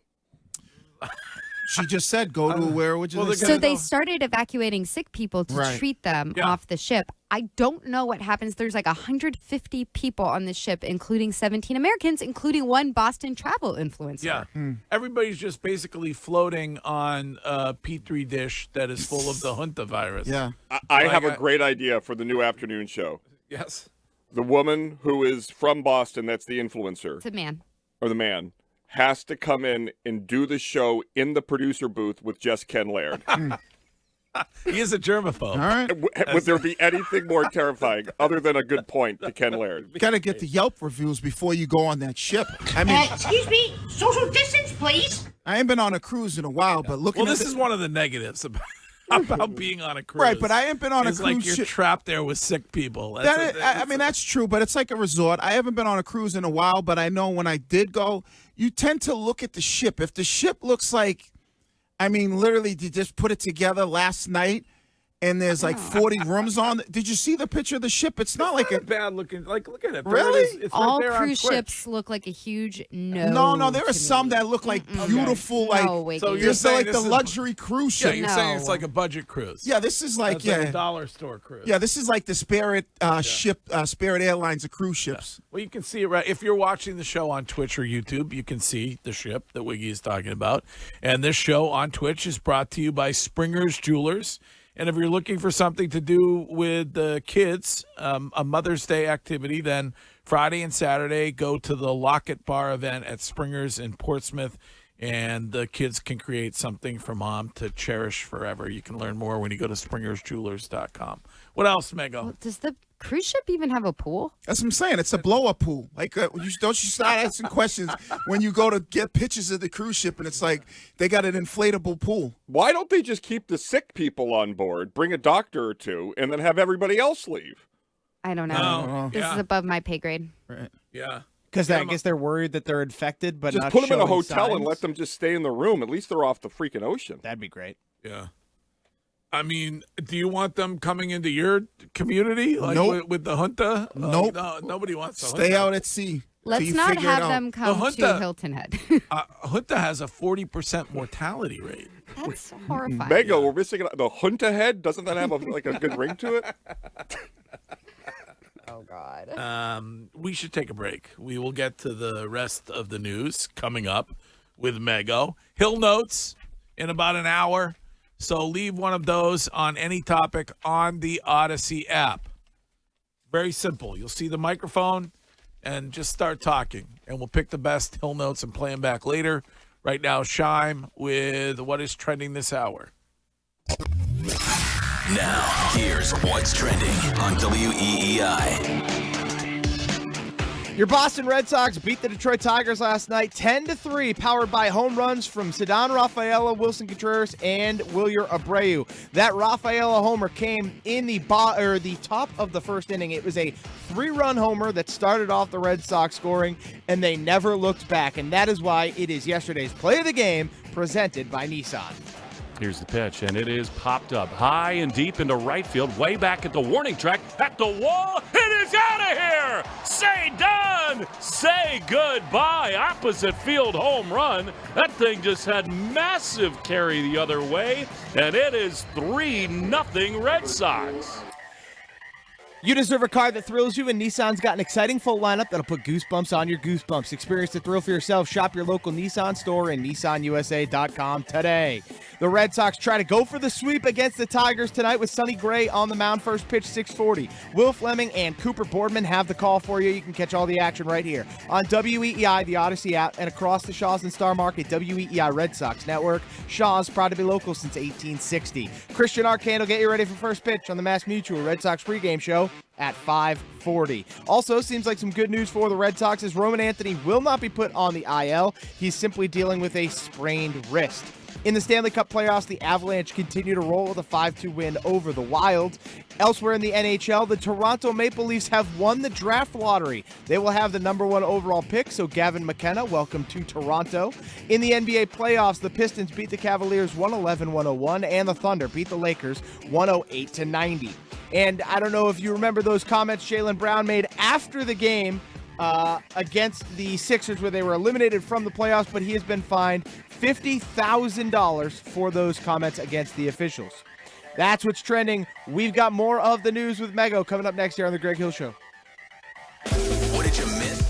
She just said go to where would you So they started evacuating sick people to treat them off the ship. I don't know what happens. There's like 150 people on the ship, including 17 Americans, including one Boston travel influencer. Yeah. Everybody's just basically floating on a Petri dish that is full of the hantavirus. Yeah. I have a great idea for the new afternoon show. Yes. The woman who is from Boston, that's the influencer. It's a man. Or the man, has to come in and do the show in the producer booth with just Ken Laird. He is a germaphobe. All right. Would there be anything more terrifying other than a good point to Ken Laird? Got to get the Yelp reviews before you go on that ship. I mean, excuse me, social distance, please. I ain't been on a cruise in a while, but looking Well, at this is one of the negatives about being on a cruise. Right, but I ain't been on a it's cruise like you're ship. trapped there with sick people. I mean, that's true, but it's like a resort. I haven't been on a cruise in a while, but I know when I did go, you tend to look at the ship. If the ship looks like, I mean, literally, you just put it together last night, and there's like 40 rooms on. Did you see the picture of the ship? It's not like a bad looking. Like, look at it. Really? It's All right there on cruise Twitch. ships look like a huge no. No, there are some that look like beautiful, like So you're just saying like this the is- luxury cruise ship. Yeah, you're saying it's like a budget cruise. Yeah, this is like That's like a dollar store cruise. Yeah, this is like the Spirit ship, Spirit Airlines of cruise ships. Well, you can see it right. If you're watching the show on Twitch or YouTube, you can see the ship that Wiggy is talking about. And this show on Twitch is brought to you by Springer's Jewelers. And if you're looking for something to do with the kids, a Mother's Day activity, then Friday and Saturday, go to the Locket Bar event at Springer's in Portsmouth, and the kids can create something for mom to cherish forever. You can learn more when you go to springersjewelers.com. What else, Mego? Well, does the cruise ship even have a pool? That's what I'm saying. It's a blow-up pool. Like, don't you start asking questions when you go to get pictures of the cruise ship, and it's like they got an inflatable pool. Why don't they just keep the sick people on board, bring a doctor or two, and then have everybody else leave? I don't know. This is above my pay grade. Right. Yeah. Because I guess they're worried that they're infected, but Just not put them in a showing hotel and signs. let them just stay in the room. At least they're off the freaking ocean. That'd be great. Yeah. I mean, do you want them coming into your community? Like Nope. with the junta? Nope. No, nobody wants the Stay junta. out at sea. Let's till you not figure it have out. them come The to junta- Hilton Head. Junta has a 40% mortality rate. That's horrifying. Mego, we're missing the junta head. Doesn't that have a good ring to it? Oh, God. We should take a break. We will get to the rest of the news coming up with Mego. Hill Notes in about an hour. So leave one of those on any topic on the Odyssey app. Very simple. You'll see the microphone and just start talking. And we'll pick the best Hill Notes and play them back later. Right now, Shime with what is trending this hour. Now, here's what's trending on WEEI. Your Boston Red Sox beat the Detroit Tigers last night 10-3, powered by home runs from Ceddanne Rafaela, Wilson Contreras, and Wilyer Abreu. That Rafaela homer came in the top of the first inning. It was a 3-run homer that started off the Red Sox scoring, and they never looked back. And that is why it is yesterday's Play of the Game, presented by Nissan. Here's the pitch, and it is popped up high and deep into right field, way back at the warning track, at the wall. It is out of here! Say done! Say goodbye! Opposite field home run. That thing just had massive carry the other way, and it is 3-0 Red Sox. You deserve a car that thrills you, and Nissan's got an exciting full lineup that'll put goosebumps on your goosebumps. Experience the thrill for yourself. Shop your local Nissan store and nissanusa.com today. The Red Sox try to go for the sweep against the Tigers tonight with Sonny Gray on the mound. First pitch, 6:40. Will Fleming and Cooper Boardman have the call for you. You can catch all the action right here on WEEI, the Odyssey app, and across the Shaws and Star Market, WEEI Red Sox Network. Shaws, proud to be local since 1860. Christian Arcand will get you ready for first pitch on the Mass Mutual Red Sox pregame show at 5:40. Also, seems like some good news for the Red Sox as Roman Anthony will not be put on the IL. He's simply dealing with a sprained wrist. In the Stanley Cup playoffs, the Avalanche continue to roll with a 5-2 win over the Wild. Elsewhere in the NHL, the Toronto Maple Leafs have won the draft lottery. They will have the number 1 overall pick, so Gavin McKenna, welcome to Toronto. In the NBA playoffs, the Pistons beat the Cavaliers 111-101, and the Thunder beat the Lakers 108-90. And I don't know if you remember those comments Jaylen Brown made after the game against the Sixers where they were eliminated from the playoffs, but he has been fined $50,000 for those comments against the officials. That's what's trending. We've got more of the news with Mego coming up next here on The Greg Hill Show. What did you miss?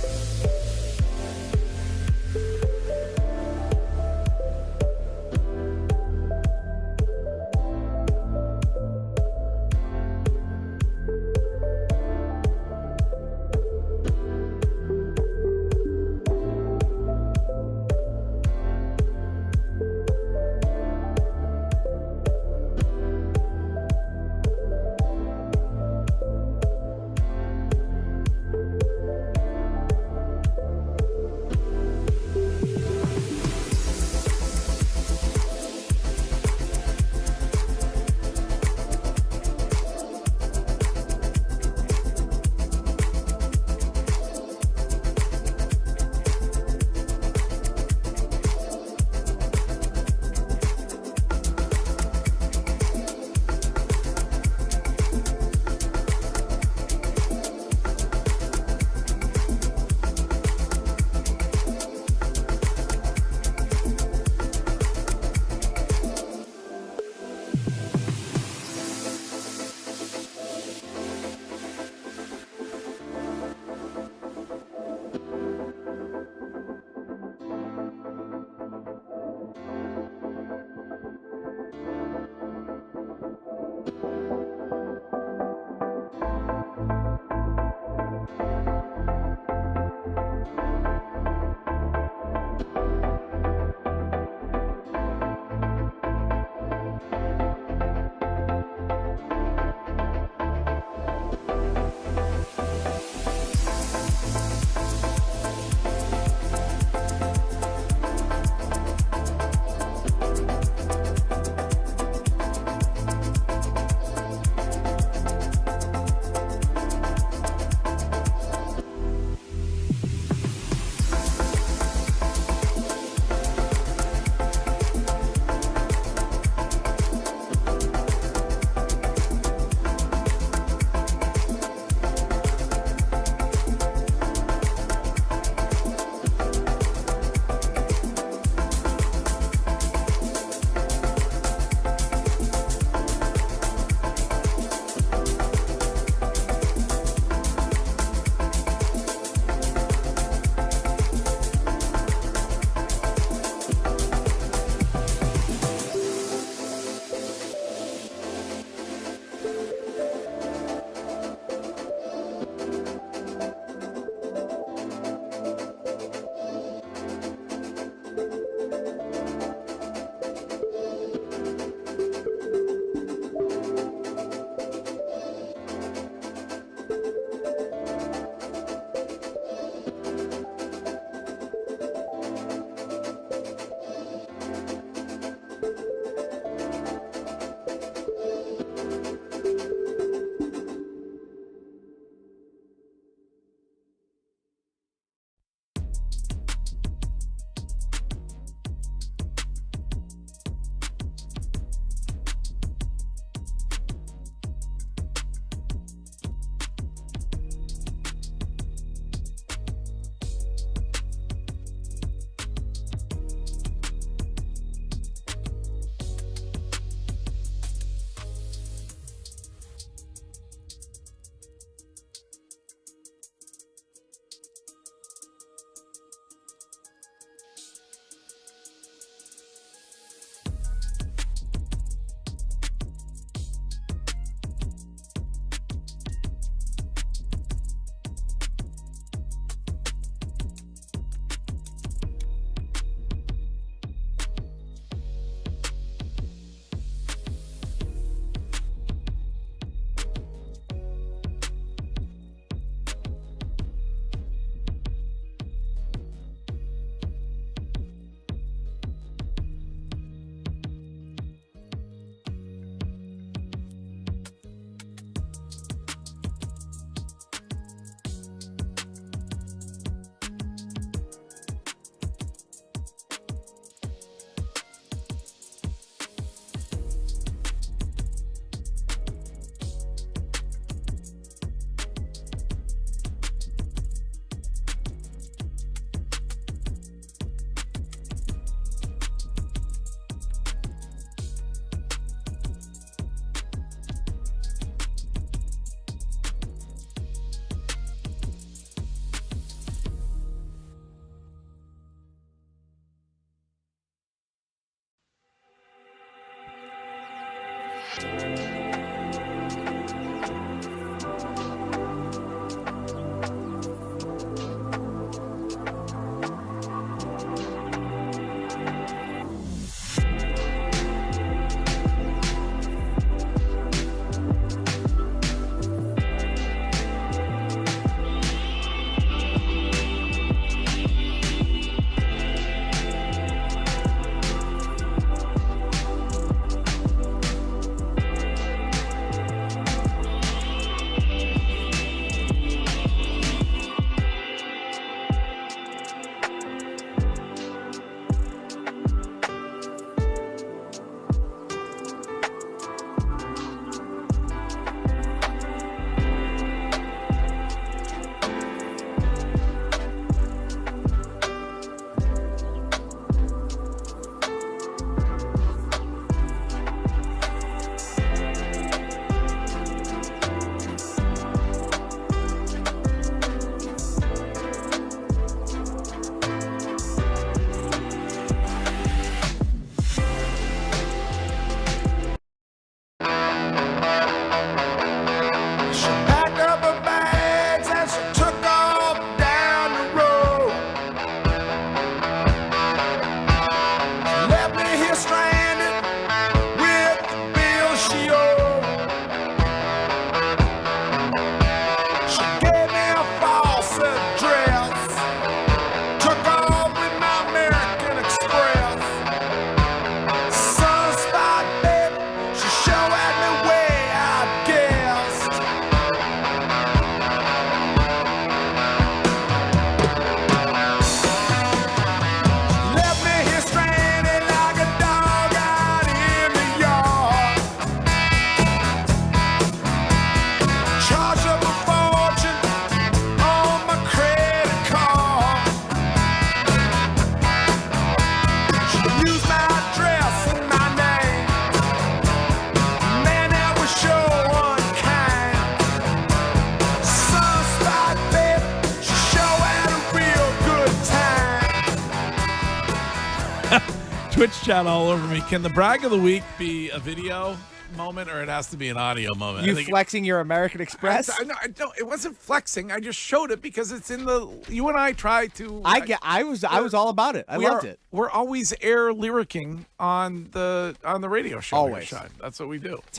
Twitch chat all over me. Can the brag of the week be a video moment, or it has to be an audio moment? You flexing your American Express? I don't. It wasn't flexing. I just showed it because it's in the. You and I try to. I was all about it. I loved it. We're always air lyricking on the radio show. Always. Shine. That's what we do. It's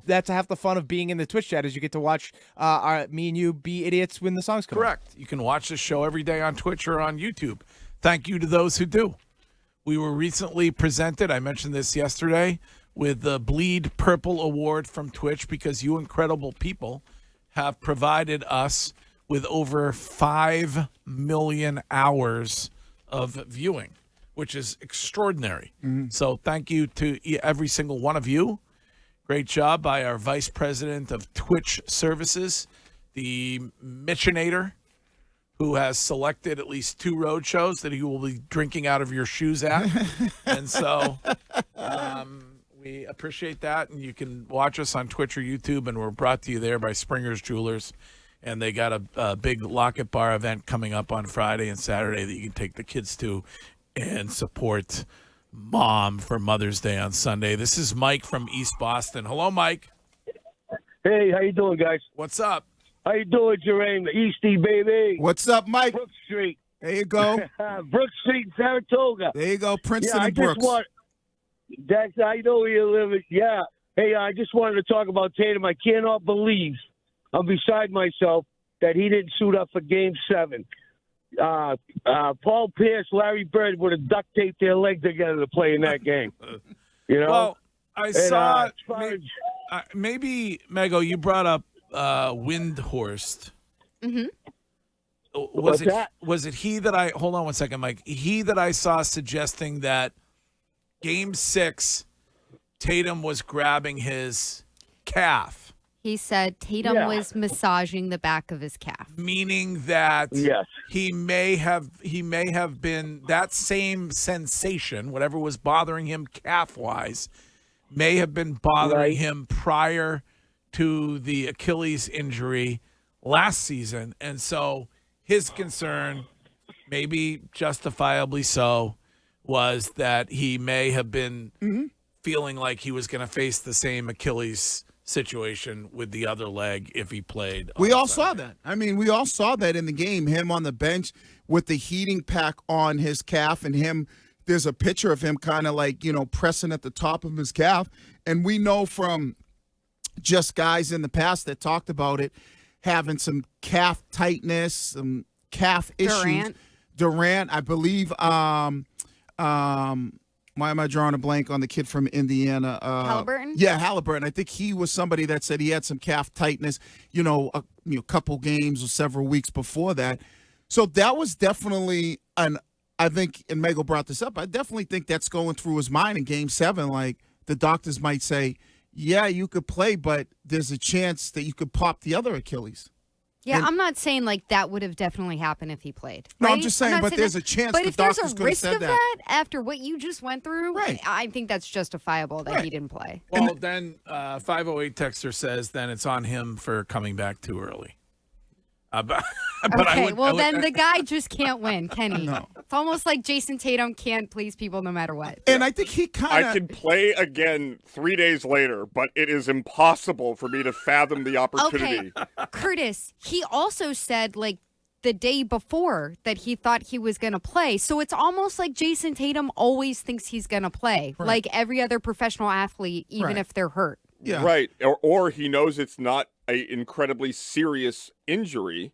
that's half the fun of being in the Twitch chat is you get to watch me and you be idiots when the songs come. Correct. You can watch the show every day on Twitch or on YouTube. Thank you to those who do. We were recently presented, I mentioned this yesterday, with the Bleed Purple Award from Twitch because you incredible people have provided us with over 5 million hours of viewing, which is extraordinary. So thank you to every single one of you. Great job by our Vice President of Twitch Services, the Mitchinator, who has selected at least 2 road shows that he will be drinking out of your shoes at. And so we appreciate that. And you can watch us on Twitch or YouTube, and we're brought to you there by Springer's Jewelers. And they got a big Locket Bar event coming up on Friday and Saturday that you can take the kids to and support Mom for Mother's Day on Sunday. This is Mike from East Boston. Hello, Mike. Hey, how you doing, guys? What's up? How you doing, Jermaine? Eastie, baby. What's up, Mike? Brook Street. There you go. Brook Street in Saratoga. There you go, Princeton and Brooks. That's I know where you live. Yeah. Hey, I just wanted to talk about Tatum. I cannot believe I'm beside myself that he didn't suit up for Game 7. Paul Pierce, Larry Bird would have duct taped their legs together to play in that game. You know? Well, I saw maybe, Mego, you brought up Windhorst. Mm-hmm. Was it he that I hold on one second, Mike? He that I saw suggesting that Game 6, Tatum was grabbing his calf. He said Tatum was massaging the back of his calf, meaning that he may have been that same sensation, whatever was bothering him calf wise, may have been bothering him prior to the Achilles injury last season. And so his concern, maybe justifiably so, was that he may have been feeling like he was going to face the same Achilles situation with the other leg if he played. We all saw that. I mean, we all saw that in the game, him on the bench with the heating pack on his calf, and him, there's a picture of him kind of like, pressing at the top of his calf. And we know from just guys in the past that talked about it, having some calf tightness, some calf issues. Durant, I believe, why am I drawing a blank on the kid from Indiana? Halliburton? Yeah, Halliburton. I think he was somebody that said he had some calf tightness, a couple games or several weeks before that. So that was definitely I think, and Mego brought this up, I definitely think that's going through his mind in Game 7. Like, the doctors might say, yeah, you could play, but there's a chance that you could pop the other Achilles. Yeah, I'm not saying like that would have definitely happened if he played. No, right? I'm just saying, but there's a chance But the if there's doctors a could have risk said of that after what you just went through, I think that's justifiable that he didn't play. Well, then 508 texter says then it's on him for coming back too early. But then the guy just can't win, can he? No. It's almost like Jason Tatum can't please people no matter what. And I think he I can play again 3 days later, but it is impossible for me to fathom the opportunity. Okay, Curtis, he also said like the day before that he thought he was going to play. So it's almost like Jason Tatum always thinks he's going to play, like every other professional athlete, even if they're hurt. Yeah. Right. Or he knows it's not an incredibly serious injury,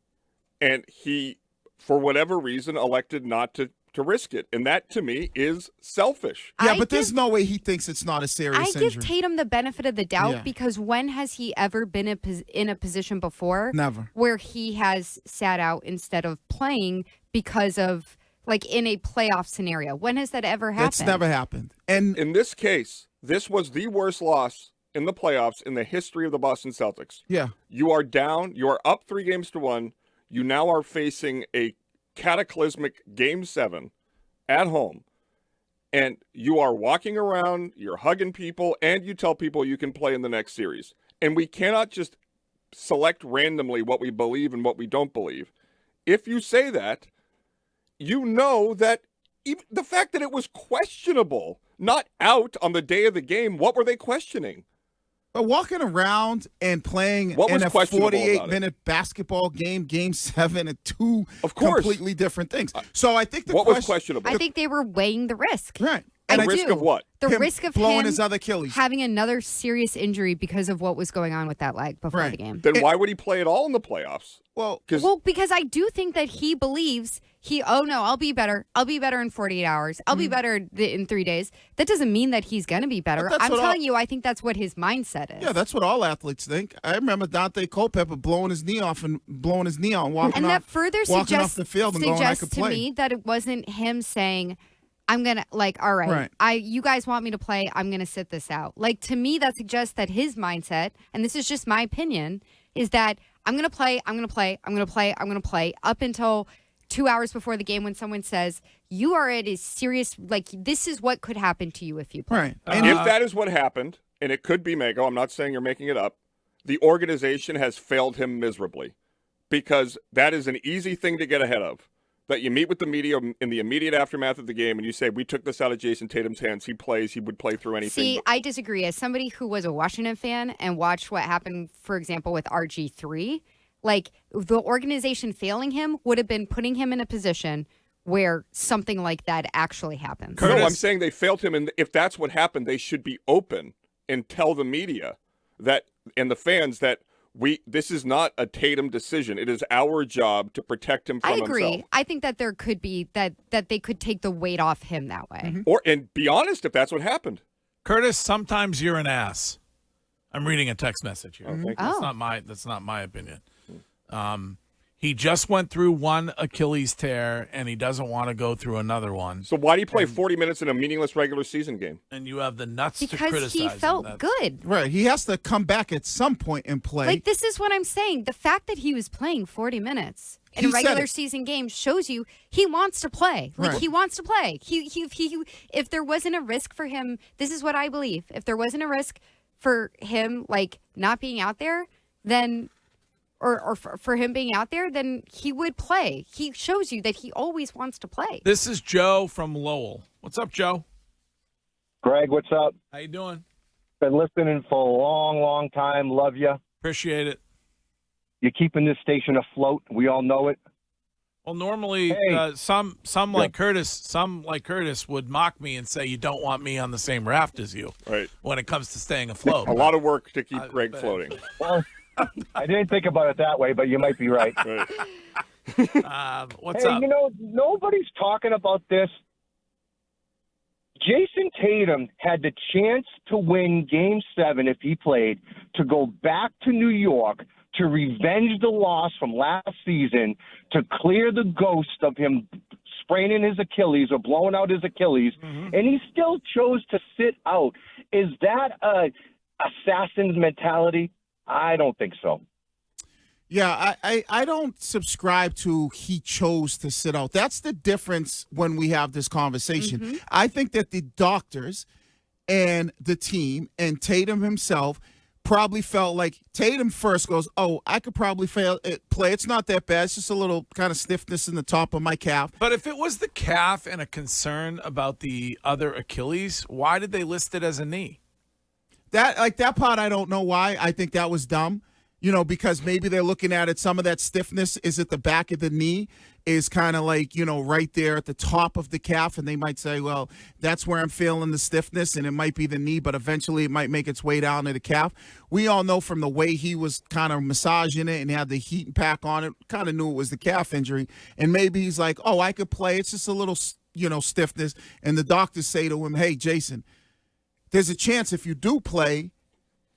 and he, for whatever reason, elected not to risk it. And that, to me, is selfish. Yeah, but there's no way he thinks it's not a serious injury. I give Tatum the benefit of the doubt because when has he ever been in a position before Never. where he has sat out instead of playing because of, like, in a playoff scenario? When has that ever happened? That's never happened. And in this case, this was the worst loss in the playoffs in the history of the Boston Celtics. Yeah. You are down. You are up 3-1. You now are facing a cataclysmic Game 7 at home. And you are walking around, you're hugging people, and you tell people you can play in the next series. And we cannot just select randomly what we believe and what we don't believe. If you say that, you know that even the fact that it was questionable, not out on the day of the game, what were they questioning? But walking around and playing What was in a questionable about it? 48-minute basketball game, Game 7, and two Of course. completely different things. So I think What was questionable? I think they were weighing the risk. Right. I The risk do. of what? The Him risk of blowing him his other Achilles. having another serious injury because of what was going on with that leg before Right. the game. Then why would he play at all in the playoffs? Well, Because I do think that he believes I'll be better. I'll be better in 48 hours. I'll be better in 3 days. That doesn't mean that he's going to be better. But that's I'm what telling you, I think that's what his mindset is. Yeah, that's what all athletes think. I remember Dante Culpepper blowing his knee off and blowing his knee on, walking And off, that further walking off the field and going, I suggests could to play. me that it wasn't him saying, I'm going to, all right, you guys want me to play, I'm going to sit this out. Like, to me, that suggests that his mindset, and this is just my opinion, is that I'm going to play, I'm going to play, I'm going to play, I'm going to play up until 2 hours before the game when someone says, you are at a serious, this is what could happen to you if you play. Right. And if that is what happened, and it could be Mago, I'm not saying you're making it up, the organization has failed him miserably because that is an easy thing to get ahead of. That you meet with the media in the immediate aftermath of the game and you say, we took this out of Jason Tatum's hands. He plays. He would play through anything. See, I disagree. As somebody who was a Washington fan and watched what happened, for example, with RG3, the organization failing him would have been putting him in a position where something like that actually happens. No, I'm saying they failed him. And if that's what happened, they should be open and tell the media that and the fans that this is not a Tatum decision. It is our job to protect him from I agree. himself. I think that there could be that they could take the weight off him that way. And be honest if that's what happened. Curtis, sometimes you're an ass. I'm reading a text message here. thank you. That's not my opinion. He just went through one Achilles tear, and he doesn't want to go through another one. So why do you play 40 minutes in a meaningless regular season game? And you have the nuts to Because criticize he him. felt good. Right. He has to come back at some point and play. This is what I'm saying. The fact that he was playing 40 minutes in He a said regular it. season game shows you he wants to play. Right. He wants to play. He if there wasn't a risk for him, this is what I believe. If there wasn't a risk for him not being out there, then or for him being out there, then he would play. He shows you that he always wants to play. This is Joe from Lowell. What's up, Joe? Greg, what's up? How you doing? Been listening for a long, long time. Love you. Appreciate it. You're keeping this station afloat. We all know it. Well, normally some like Curtis would mock me and say you don't want me on the same raft as you. Right. When it comes to staying afloat. A lot of work to keep Greg floating. Well, I didn't think about it that way, but you might be right. What's up? Nobody's talking about this. Jason Tatum had the chance to win Game 7 if he played, to go back to New York to revenge the loss from last season, to clear the ghost of him spraining his Achilles or blowing out his Achilles, and he still chose to sit out. Is that a assassin's mentality? I don't think so. Yeah, I don't subscribe to he chose to sit out. That's the difference when we have this conversation. I think that the doctors and the team and Tatum himself probably felt like Tatum first goes, I could probably play. It's not that bad. It's just a little kind of stiffness in the top of my calf. But if it was the calf and a concern about the other Achilles, why did they list it as a knee? That part, I don't know why. I think that was dumb, because maybe they're looking at it. Some of that stiffness is at the back of the knee, is kind of right there at the top of the calf. And they might say, well, that's where I'm feeling the stiffness, and it might be the knee, but eventually it might make its way down to the calf. We all know from the way he was kind of massaging it and had the heat and pack on it, kind of knew it was the calf injury. And maybe he's like, I could play. It's just a little, stiffness. And the doctors say to him, hey, Jason, there's a chance if you do play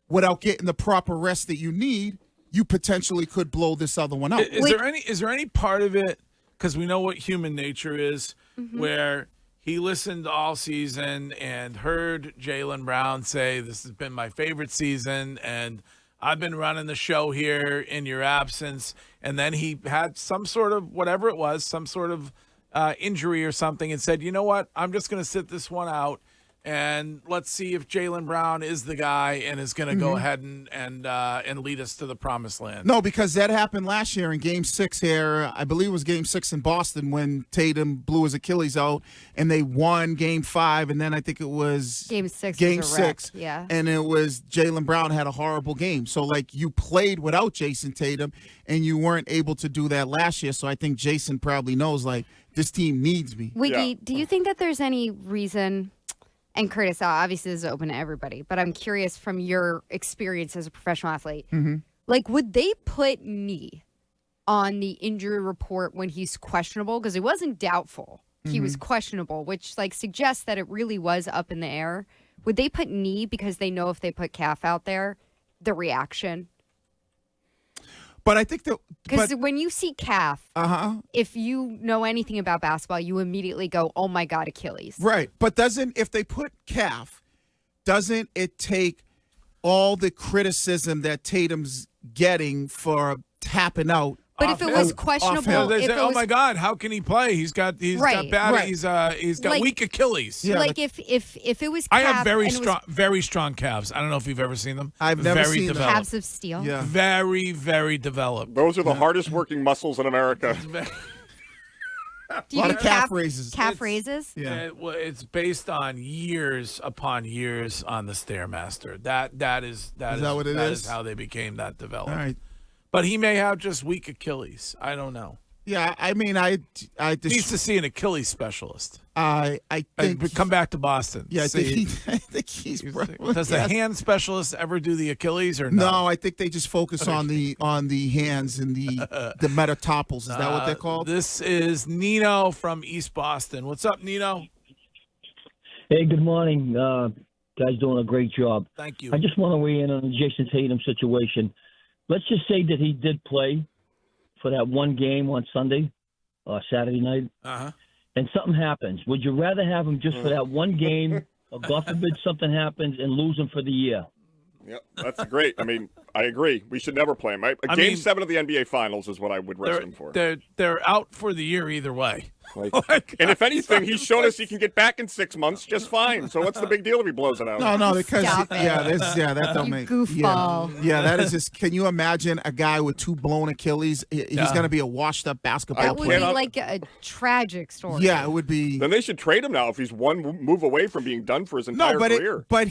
without getting the proper rest that you need, you potentially could blow this other one out. Is there any part of it, because we know what human nature is, where he listened all season and heard Jaylen Brown say, this has been my favorite season, and I've been running the show here in your absence, and then he had some sort of, whatever it was, some sort of injury or something, and said, you know what, I'm just going to sit this one out. And let's see if Jaylen Brown is the guy and is going to go ahead and lead us to the promised land. No, because that happened last year in Game 6 here. I believe it was Game 6 in Boston when Tatum blew his Achilles out, and they won Game 5, and then I think it was Game 6. Game was a wreck, 6, yeah. and it was Jaylen Brown had a horrible game. So, like, you played without Jason Tatum, and you weren't able to do that last year. So I think Jason probably knows, like, this team needs me. Wiggy, do you think that there's any reason? And Curtis, obviously this is open to everybody, but I'm curious from your experience as a professional athlete, like, would they put knee on the injury report when he's questionable? Because it wasn't doubtful. He was questionable, which, like, suggests that it really was up in the air. Would they put knee because they know if they put calf out there, the reaction? But I think that because when you see calf, if you know anything about basketball, you immediately go, "Oh my God, Achilles!" Right, but if they put calf, doesn't it take all the criticism that Tatum's getting for tapping out? But if it was questionable, they say, "Oh my God, how can he play? He's got bad. He's got like, weak Achilles." Yeah, like if it was, I calf have very strong calves. I don't know if you've ever seen them. I've never very seen developed. calves of steel. Yeah, very, very developed. Those are the hardest working muscles in America. Do you a lot do of calf raises. Calf raises? Yeah. It's based on years upon years on the Stairmaster. That is what it is? Is how they became that developed. All right. But he may have just weak Achilles. I don't know. Yeah, I mean, needs to see an Achilles specialist. I think come back to Boston. Yeah, I see, think he's. Does the hand specialist ever do the Achilles or no? No, I think they just focus on the hands and the metatarsals. Is that what they're called? This is Nino from East Boston. What's up, Nino? Hey, good morning. Guys doing a great job. Thank you. I just want to weigh in on the Jason Tatum situation. Let's just say that he did play for that one game on Sunday or Saturday night, and something happens. Would you rather have him just for that one game, or God forbid something happens and lose him for the year? Yep, that's great. I mean, I agree. We should never play him. Game 7 of the NBA Finals is what I would rest him for. They're out for the year either way. And if anything, he's shown us he can get back in 6 months just fine. So what's the big deal if he blows it out? No, because that don't make goofball. Yeah, that is just. Can you imagine a guy with 2 blown Achilles? He's going to be a washed-up basketball That would player. be like a tragic story. Yeah, it would be. Then they should trade him now if he's one move away from being done for his entire career. But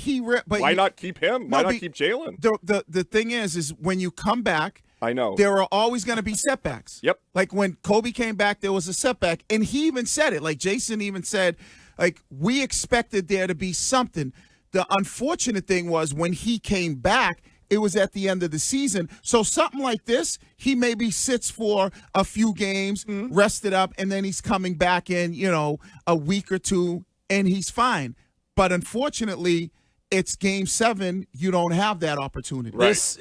why not keep him? Why not keep Jaylen? The thing is when you come back, I know there are always going to be setbacks. Yep. Like when Kobe came back, there was a setback, and he even said it. Like Jason even said, like, we expected there to be something. The unfortunate thing was when he came back, it was at the end of the season. So something like this, he maybe sits for a few games, rested up, and then he's coming back in, a week or two, and he's fine. But unfortunately, it's Game 7. You don't have that opportunity. Right. This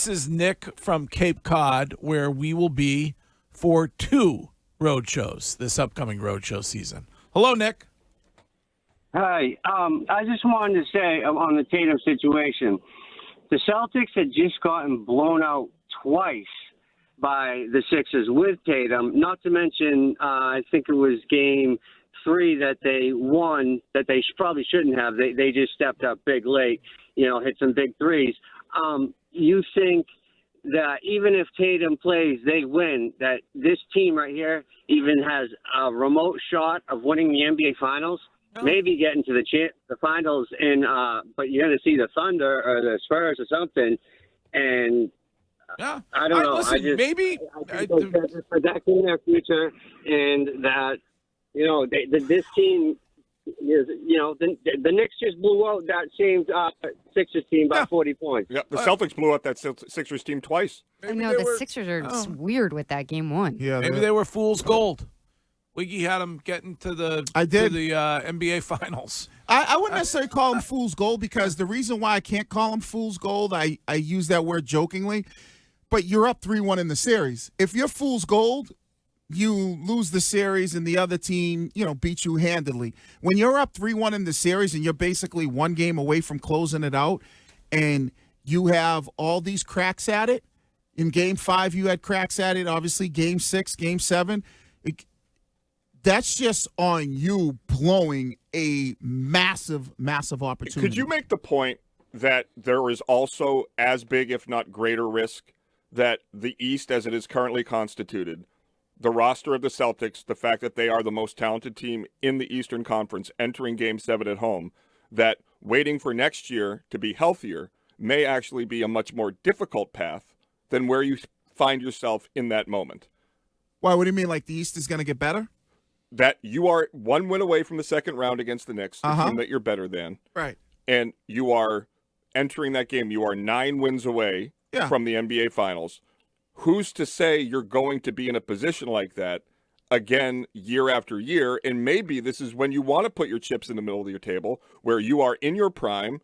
is Nick from Cape Cod, where we will be for 2 road shows this upcoming road show season. Hello, Nick. Hi. I just wanted to say on the Tatum situation, the Celtics had just gotten blown out twice by the Sixers with Tatum. Not to mention, I think it was Game 3 that they won that they probably shouldn't have. They just stepped up big late, hit some big threes. You think that even if Tatum plays, they win, that this team right here even has a remote shot of winning the NBA Finals, maybe getting to the finals, but you're going to see the Thunder or the Spurs or something, and I don't know. Listen, maybe I think they're protecting their future, and that this team is, the Knicks just blew out that same Sixers team by 40 points. Yeah, the Celtics blew out that Sixers team twice. I know the Sixers are just weird with that Game 1. Yeah, maybe they were fool's gold. Wiggy had them getting to the NBA Finals. I wouldn't necessarily call them fool's gold, because the reason why I can't call them fool's gold, I use that word jokingly, but you're up 3-1 in the series. If you're fool's gold, you lose the series and the other team, beats you handily. When you're up 3-1 in the series and you're basically 1 game away from closing it out, and you have all these cracks at it, in Game 5 you had cracks at it, obviously Game 6, Game 7, that's just on you blowing a massive, massive opportunity. Could you make the point that there is also as big, if not greater, risk that the East, as it is currently constituted, the roster of the Celtics, the fact that they are the most talented team in the Eastern Conference entering Game 7 at home, that waiting for next year to be healthier may actually be a much more difficult path than where you find yourself in that moment? Why? What do you mean? Like the East is going to get better? That you are one win away from the second round against the Knicks, the team that you're better than. Right. And you are entering that game. You are 9 wins away from the NBA Finals. Who's to say you're going to be in a position like that again year after year? And maybe this is when you want to put your chips in the middle of your table, where you are in your prime.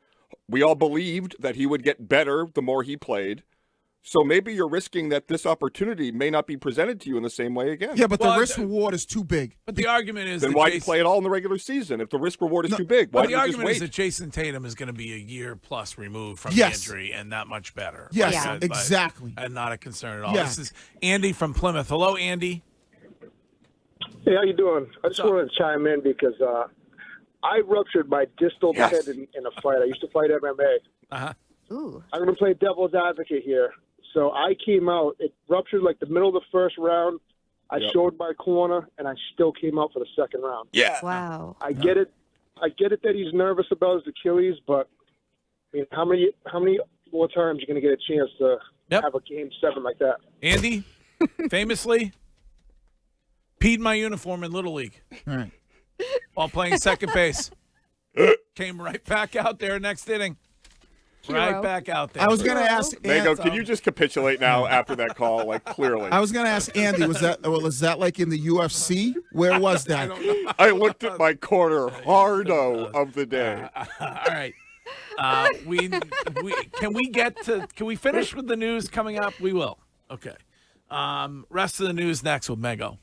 We all believed that he would get better the more he played. So maybe you're risking that this opportunity may not be presented to you in the same way again. Yeah, but the risk-reward is too big. But the argument is then why do you play it all in the regular season? If the risk-reward is too big, why do you just wait? The argument is that Jason Tatum is going to be a year plus removed from the injury and that much better. Yes, exactly. And not a concern at all. Yeah. This is Andy from Plymouth. Hello, Andy. Hey, how you doing? I just wanted to chime in because I ruptured my distal tendon in a fight. I used to fight MMA. Uh-huh. Ooh. I'm going to play devil's advocate here. So I came out. It ruptured like the middle of the first round. I showed my corner, and I still came out for the second round. Yeah. Wow. I get it. I get it that he's nervous about his Achilles, but I mean, how many more times are you going to get a chance to have a Game 7 like that? Andy, famously, peed my uniform in Little League while playing second base. Came right back out there next inning. Right back out there. I was going to ask Mango, can you just capitulate now after that call? Like, clearly. I was going to ask Andy, was that like in the UFC? Where was that? I looked at my corner hardo of the day. All right. Can we finish with the news coming up? We will. Okay. Rest of the news next with Mango.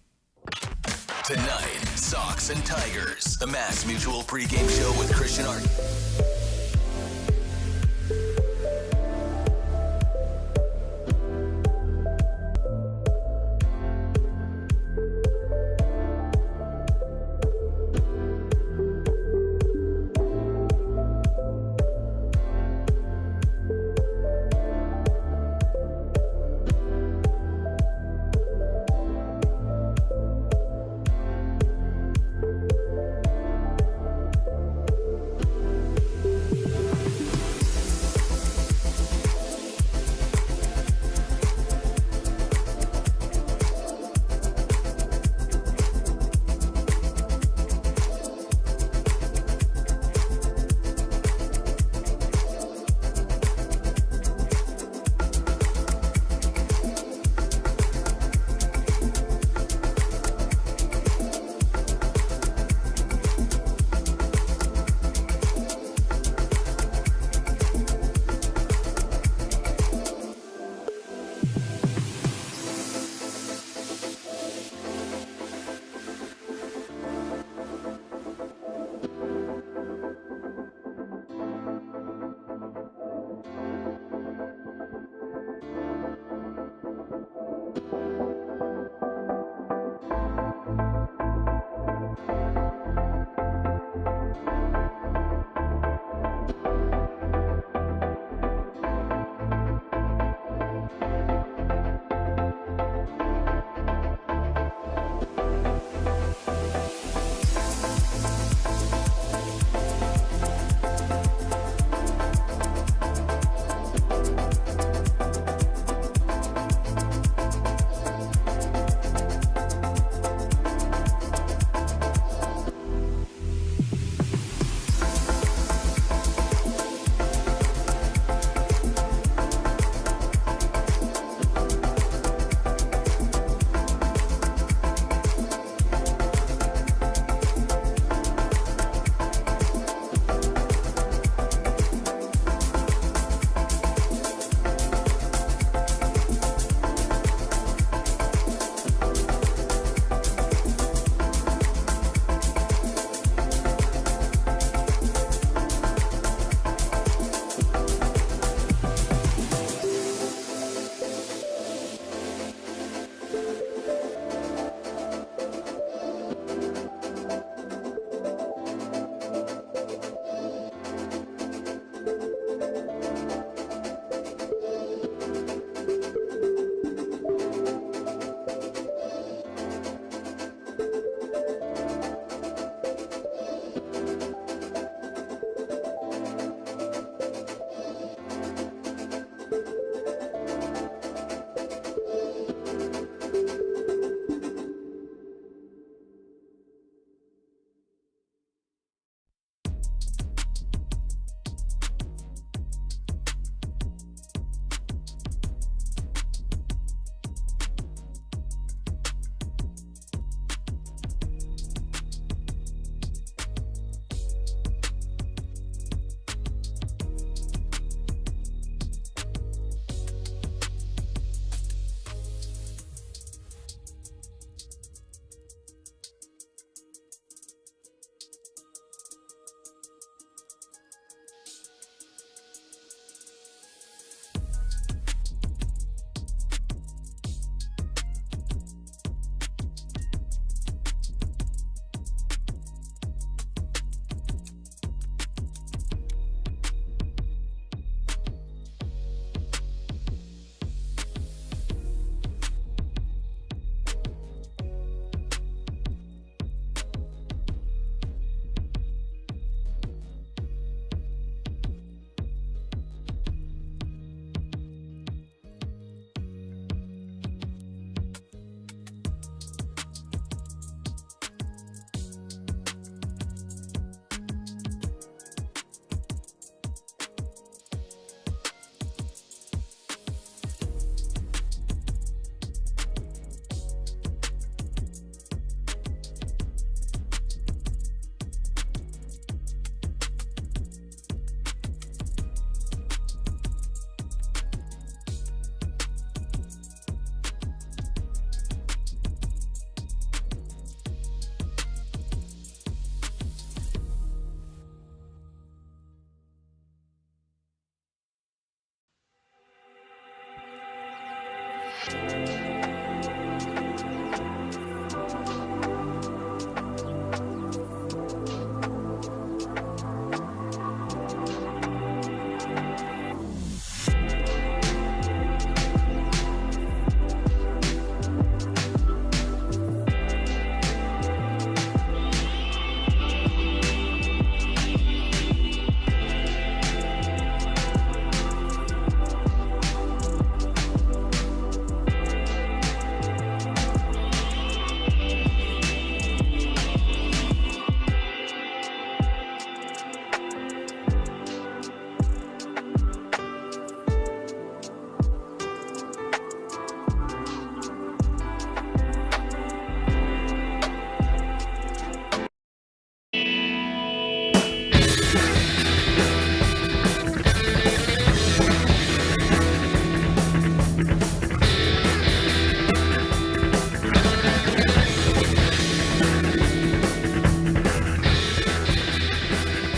Tonight, Sox and Tigers, the Mass Mutual pregame show with Christian Art.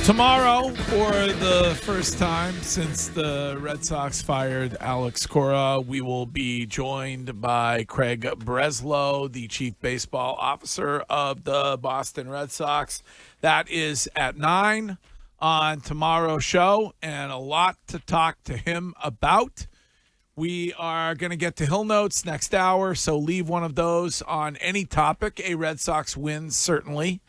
Tomorrow, for the first time since the Red Sox fired Alex Cora, we will be joined by Craig Breslow, the chief baseball officer of the Boston Red Sox. That is at 9 on tomorrow's show, and a lot to talk to him about. We are going to get to Hill Notes next hour, so leave one of those on any topic. A Red Sox win certainly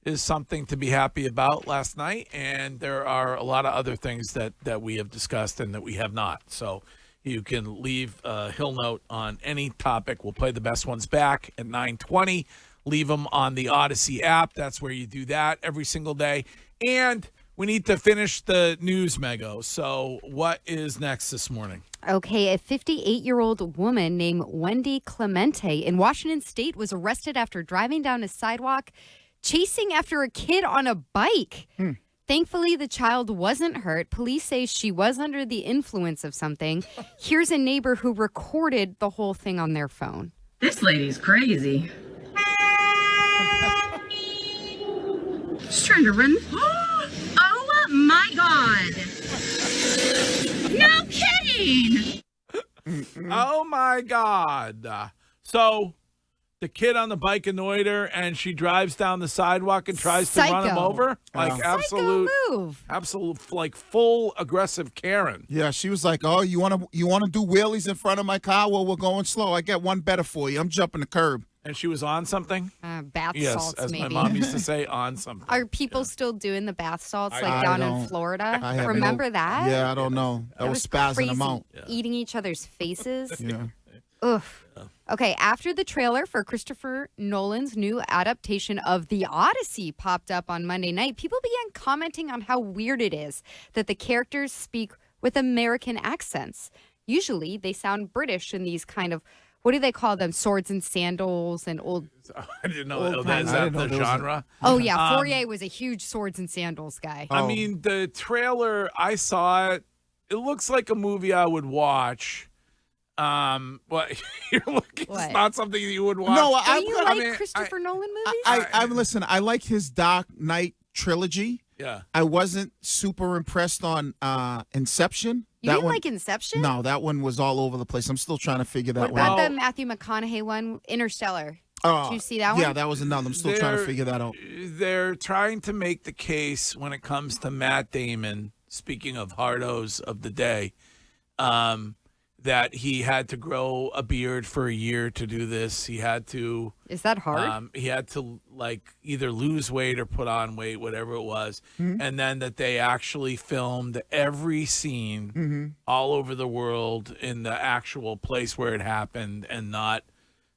is something to be happy about last night, and there are a lot of other things that we have discussed and that we have not. So you can leave a Hill Note on any topic. We'll play the best ones back at 9:20. Leave them on the Odyssey app. That's where you do that every single day. And we need to finish the news, Mego. So what is next this morning? Okay, a 58-year-old woman named Wendy Clemente in Washington State was arrested after driving down a sidewalk chasing after a kid on a bike. Thankfully, the child wasn't hurt. Police say she was under the influence of something. Here's a neighbor who recorded the whole thing on their phone. This lady's crazy. She's trying to run. Oh my God. No kidding. Oh my God. So the kid on the bike annoyed her, and she drives down the sidewalk and tries to run him over. Like absolute move. Absolute, like full aggressive Karen. Yeah, she was like, "Oh, you want to do wheelies in front of my car? Well, we're going slow. I got one better for you. I'm jumping the curb." And she was on something. Bath yes, salts, as maybe. my mom used to say, on something. Are people still doing the bath salts I like down don't- in Florida? I have Remember no- that? Yeah, I don't know. That was spazzing crazy. them out. Eating each other's faces. Yeah. Ugh. Okay, after the trailer for Christopher Nolan's new adaptation of The Odyssey popped up on Monday night, people began commenting on how weird it is that the characters speak with American accents. Usually, they sound British in these kind of, what do they call them? Swords and sandals and old. I didn't know that. Is that the genre? Oh, yeah. Fourier was a huge swords and sandals guy. I mean, the trailer, I saw it. It looks like a movie I would watch. What you're looking? What? It's not something you would watch. No, Do you like Christopher Nolan movies? Listen. I like his Dark Knight trilogy. Yeah. I wasn't super impressed on Inception. You didn't like Inception? No, that one was all over the place. I'm still trying to figure that What one about out. the Matthew McConaughey one, Interstellar? Oh, Did you see that one? Yeah, that was another. I'm still trying to figure that out. They're trying to make the case when it comes to Matt Damon, speaking of hardos of the day, that he had to grow a beard for a year to do this. He had to. Is that hard? He had to like either lose weight or put on weight, whatever it was. And then that they actually filmed every scene all over the world in the actual place where it happened and not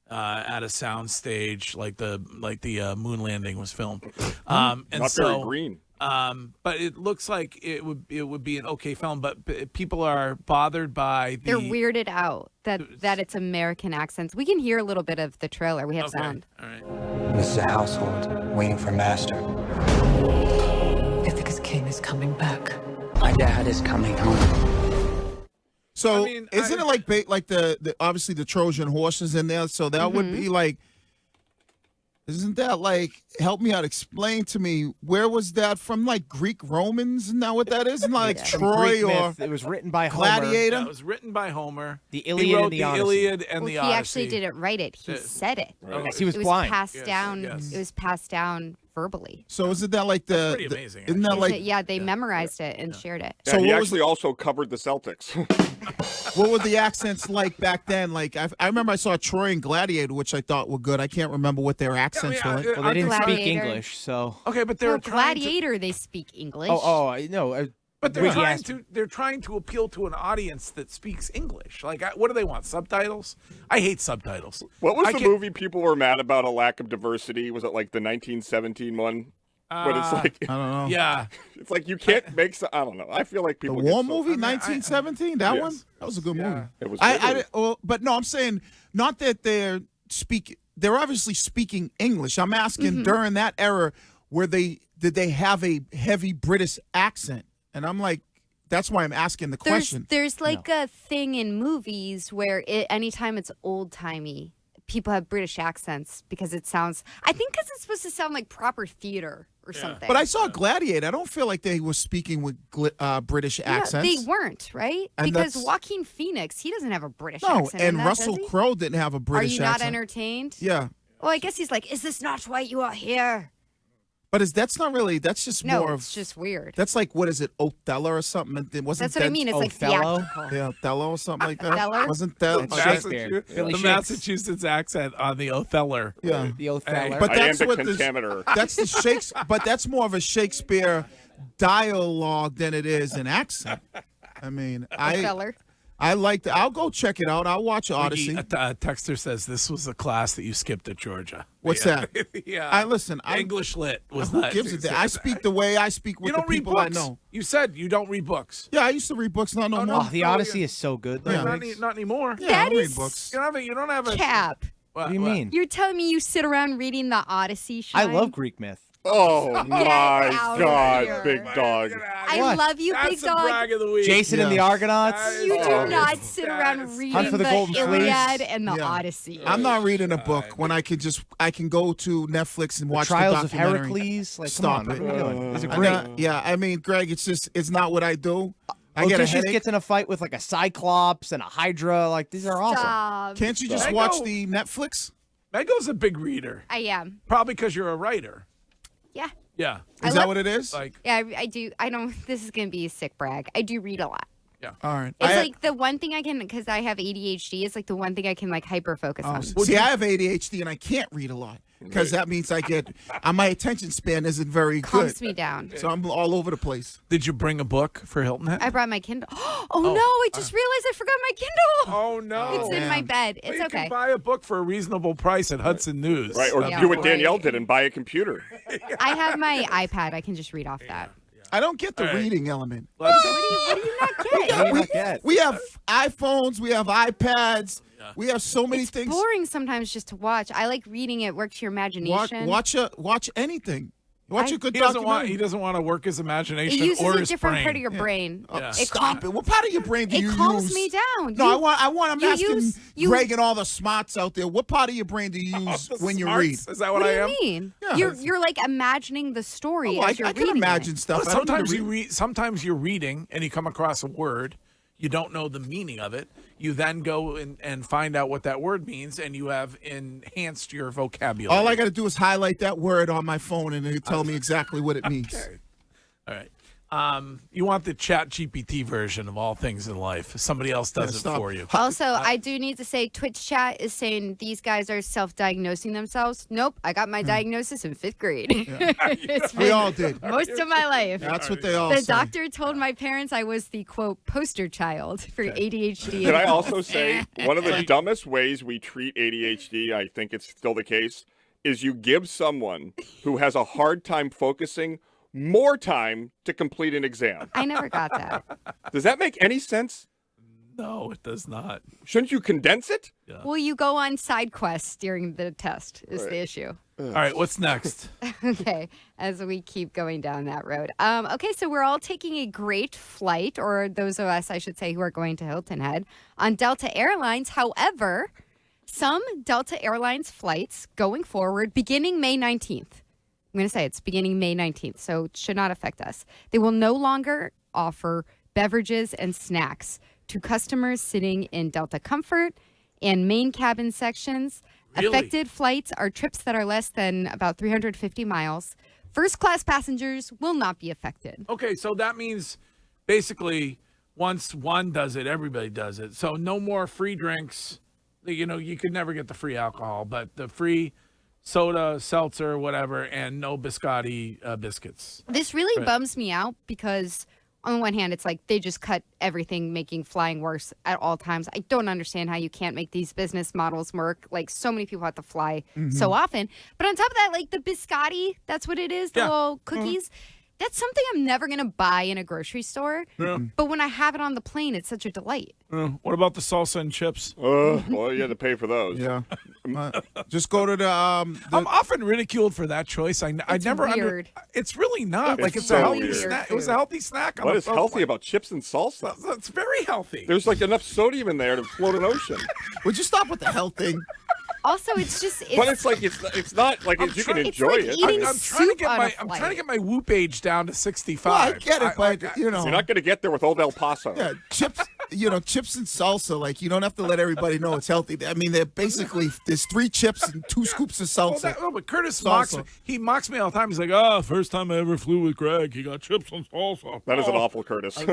at a sound stage like the moon landing was filmed. And Not so, very green. but it looks like it would be an okay film, but people are bothered by the. They're weirded out that it's American accents. We can hear a little bit of the trailer. We have sound. All right. This is a household waiting for master. Ithaca's king is coming back. My dad is coming home. So isn't it like the obviously the Trojan horses in there? So that would be like, isn't that like, help me out, explain to me, where was that from? Like Greek Romans? Isn't that what that is? Isn't that like Troy or myth. It was written by Gladiator? Yeah, it was written by Homer. The He Iliad wrote and the Odyssey. Iliad and Well, the he Odyssey. actually didn't write it. He said it. Yes, he was It was blind. passed down. yes. It was passed down verbally. So isn't that like the? pretty amazing, Isn't that like? Yeah, they memorized it and shared it. Yeah, So he what was actually also covered the Celtics. What were the accents like back then? Like I remember I saw Troy and Gladiator, which I thought were good. I can't remember what their accents were. Well, they didn't speak Gladiator. English, so. Okay, but they're No, trying to. Gladiator, they speak English. No. But they're Wiki trying asked- to appeal to an audience that speaks English. Like, what do they want? Subtitles? I hate subtitles. What was I the can't- movie people were mad about a lack of diversity? Was it like the 1917 one? But it's like, I don't know. Yeah. it's like you can't make. I don't know. I feel like The people. war get so, movie, 1917. That Yes. one. That was a good movie. It was. good. But no, I'm saying not that they're obviously speaking English. I'm asking during that era, were they did they have a heavy British accent? And I'm like, that's why I'm asking the question. There's like a thing in movies where anytime it's old-timey, people have British accents because it sounds, I think because it's supposed to sound like proper theater or something. But I saw Gladiator. I don't feel like they were speaking with British accents. They weren't, right? And because Joaquin Phoenix, he doesn't have a British No, accent. and in that, Russell does he? Crowe didn't have a British accent. Are you not entertained? Yeah. Well, I guess he's like, is this not why you are here? But that's not really, that's just more of. it's just weird. That's like, what is it, Othello or something? It wasn't That's what I mean. It's like theatrical. Yeah, Othello or something like that. Othello? Wasn't that? The Massachusetts accent on the Othello. Yeah. The Othello. But that's what contaminator. That's the Shakespeare. But that's more of a Shakespeare dialogue than it is an accent. I mean, I like that. I'll go check it out. I'll watch Odyssey. Texter says this was a class that you skipped at Georgia. What's that? Yeah. I listen. English lit was who that. gives a damn? I speak the way I speak with You the don't read people I books. know. You said you don't read books. Yeah, I used to read books. Not no more. Oh, the Odyssey is so good. Though. Not anymore. Yeah, I read books. You don't have a Cap. What do you mean? You're telling me you sit around reading the Odyssey, Shine? I love Greek myth. Oh my out of God, here. big dog! I love you, That's big the dog. brag of the week. Jason and the Argonauts. You do not sit around Hunt reading for the Golden Iliad Fleece. and the Yeah. Odyssey. I'm not reading a book when I can go to Netflix and watch Trials the of documentary. Heracles. Like, Stop come on, it. what are you doing? These are I'm great. not- yeah, I mean, Greg, it's not what I do. I get a Odysseus headache. gets in a fight with like a Cyclops and a Hydra. Like these are awesome. Stop. Can't you just watch the Netflix? Mego's a big reader. I am. Probably because you're a writer. Yeah. Yeah. Is that what it is? Like, Yeah, I do. I don't. This is gonna be a sick brag. I do read a lot. yeah. All right. It's like the one thing I can, because I have ADHD. It's like the one thing I can like hyper focus on. See, I have ADHD and I can't read a lot because that means my attention span isn't very good. Calms me down. So I'm all over the place. Did you bring a book for Hilton Head? I brought my Kindle. Oh no! I just realized I forgot my Kindle. Oh no! It's in my bed. It's you okay. can buy a book for a reasonable price at Hudson News. Right, or Yeah, do what right. Danielle did and buy a computer. I have my iPad. I can just read off that. I don't get the reading element. What do you not get? We have iPhones. We have iPads. We have so many things. Boring sometimes just to watch. I like reading it. Works your imagination. Watch anything. Watch a good He documentary. doesn't want to work his It imagination uses or a his different brain. part of your brain. Yeah. Stop it. What part of your brain do you use? It calms me down. No, I'm you asking use- Greg and all the smarts out there. What part of your brain do you use when you read? Is that what What I do am? you mean? Yeah. You're like imagining the story Oh, as you're I can reading imagine it. stuff. Well, I don't sometimes need to you read. Sometimes you're reading and you come across a word, you don't know the meaning of it. You then go and find out what that word means, and you have enhanced your vocabulary. All I got to do is highlight that word on my phone, and it'll tell me exactly what it means. Okay. All right. You want the Chat GPT version of all things in life. Somebody else does it for you. Also, I do need to say Twitch chat is saying these guys are self-diagnosing themselves. Nope, I got my diagnosis in 5th grade. It's We been all did. most of my life. That's what they all The say. doctor told my parents I was the, quote, poster child for ADHD. Did I also say one of the dumbest ways we treat ADHD, I think it's still the case, is you give someone who has a hard time focusing more time to complete an exam. I never got that. Does that make any sense? No, it does not. Shouldn't you condense it? Yeah. Well, you go on side quests during the test is the issue. All right, what's next? Okay, as we keep going down that road. Okay, so we're all taking a great flight, or those of us, I should say, who are going to Hilton Head on Delta Airlines. However, some Delta Airlines flights going forward beginning May 19th. I'm going to say it's beginning May 19th, so it should not affect us. They will no longer offer beverages and snacks to customers sitting in Delta Comfort and main cabin sections. Really? Affected flights are trips that are less than about 350 miles. First class passengers will not be affected. Okay, so that means basically once one does it, everybody does it. So no more free drinks. You know, you could never get the free alcohol, but the free soda, seltzer, whatever, and no biscotti biscuits. This really Right. bums me out because on the one hand, it's like they just cut everything, making flying worse at all times. I don't understand how you can't make these business models work. Like, so many people have to fly so often. But on top of that, like the biscotti, that's what it is, the little cookies. That's something I'm never going to buy in a grocery store. Yeah. But when I have it on the plane, it's such a delight. What about the salsa and chips? Well, you had to pay for those. Yeah. Just go to the. I'm often ridiculed for that choice. I never weird. It's really not. It's a healthy weird. snack. It was a healthy snack. What is healthy about chips and salsa? That's very healthy. There's like enough sodium in there to float an ocean. Would you stop with the health thing? Also, it's just. But it's like it's not like you can enjoy like it. eating I'm trying to get soup on a I'm flight. trying to get my whoop age down to 65. Well, I get it, but you know, You're not going to get there with Old El Paso. yeah, chips. Chips and salsa. Like you don't have to let everybody know it's healthy. I mean, they're basically there's 3 chips and 2 scoops of salsa. But Curtis Salsa. mocks me all the time. He's like, "Oh, first time I ever flew with Greg, he got chips and salsa." That is an awful Curtis.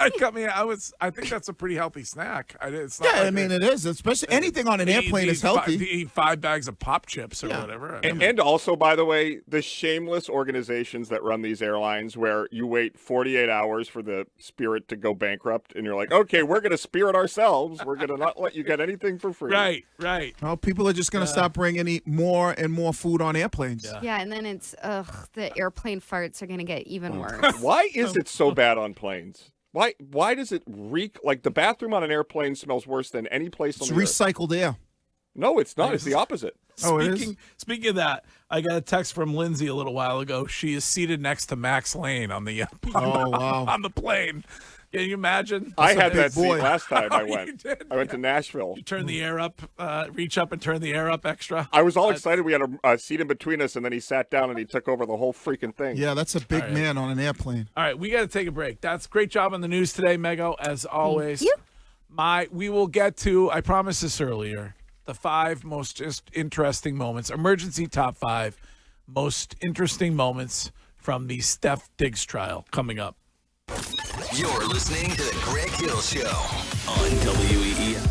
I think that's a pretty healthy snack. It's not Yeah, like I mean it is. Especially anything on an airplane is healthy. Eat 5 bags of pop chips or whatever. And also, by the way, the shameless organizations that run these airlines where you wait 48 hours for the Spirit to go bankrupt and you're like, okay, we're going to Spirit ourselves. We're going to not let you get anything for free. Right. Well, people are just going to stop bringing more and more food on airplanes. Yeah, and then it's the airplane farts are going to get even worse. Why is it so bad on planes? Why does it reek? Like the bathroom on an airplane smells worse than any place on It's the earth. recycled air. No, it's not. It's the opposite. Speaking of that, I got a text from Lindsay a little while ago. She is seated next to Max Lane on the on the plane. Can you imagine? I had that seat last time I Oh, went. you did? I went to Nashville. You turn the air up, reach up and turn the air up extra. I was all excited. We had a seat in between us, and then he sat down and he took over the whole freaking thing. Yeah, that's a big man on an airplane. All right, we got to take a break. That's great job on the news today, Mego, as always. Thank you. We will get to, I promised this earlier, the 5 most just interesting moments, emergency top 5 most interesting moments from the Steph Diggs trial coming up. You're listening to the Greg Hill Show on WEEI.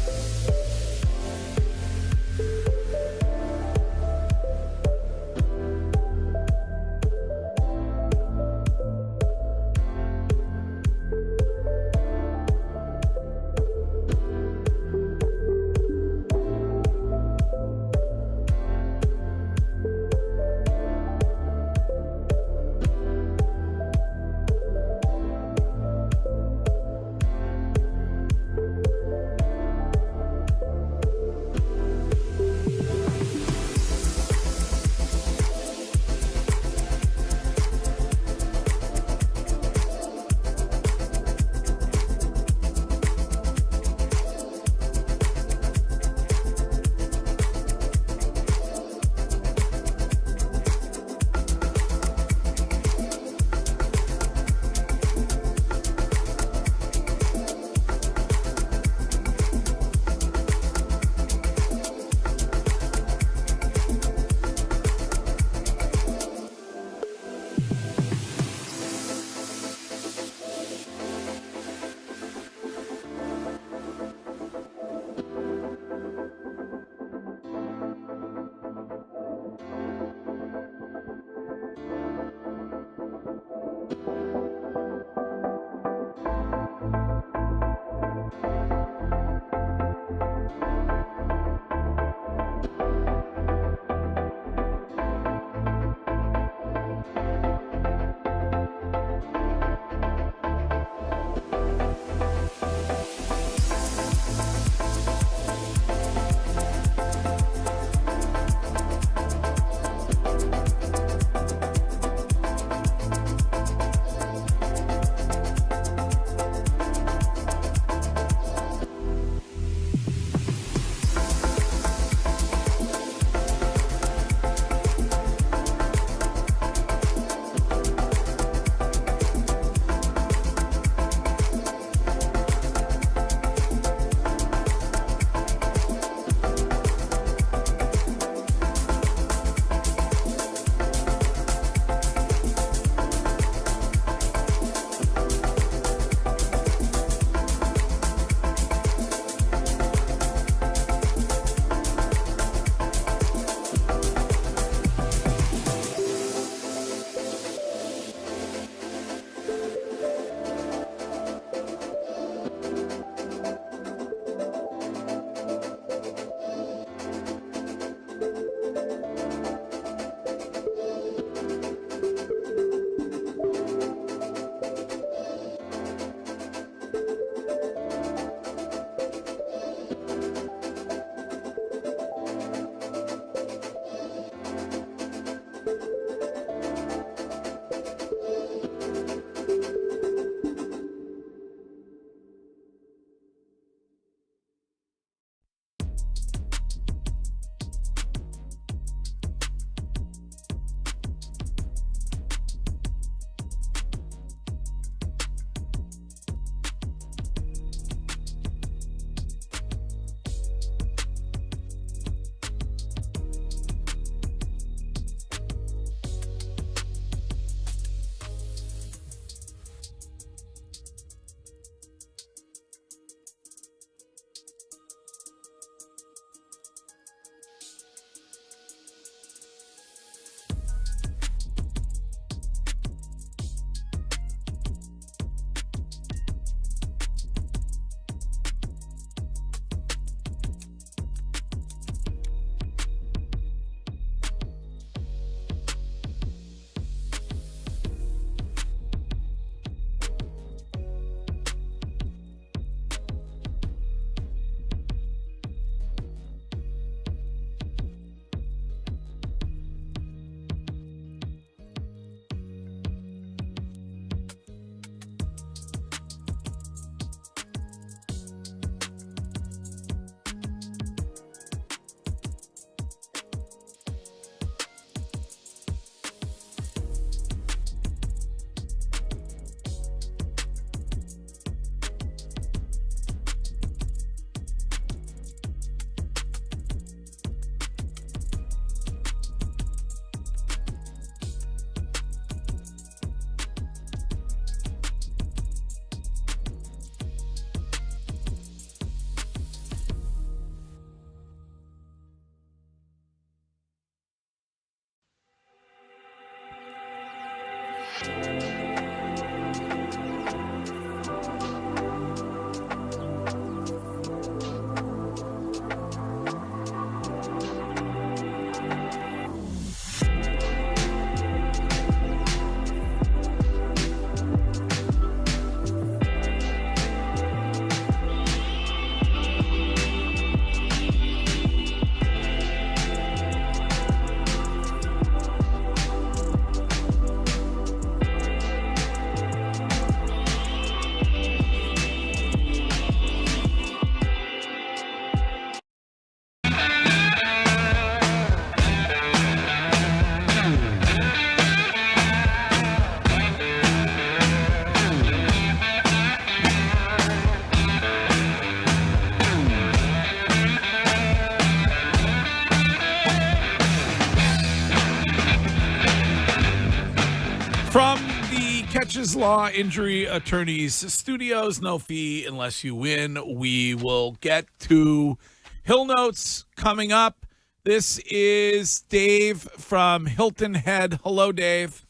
Catches Law Injury Attorneys Studios. No fee unless you win. We will get to Hill Notes coming up. This is Dave from Hilton Head. Hello, Dave.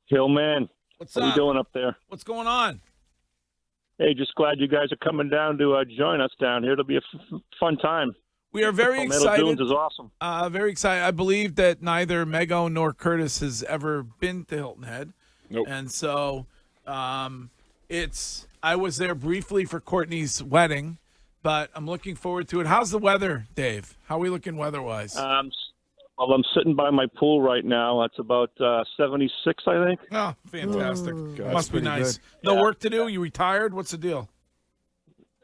Hillman. What's up? What are you doing up there? What's going on? Hey, just glad you guys are coming down to join us down here. It'll be a fun time. We are very excited. Metal Dunes is awesome. Very excited. I believe that neither Mego nor Curtis has ever been to Hilton Head. Nope. And so I was there briefly for Courtney's wedding, but I'm looking forward to it. How's the weather, Dave? How are we looking weather-wise? Well, I'm sitting by my pool right now. It's about 76, I think. Oh, fantastic. God, Must be nice. No work to do? You retired? What's the deal?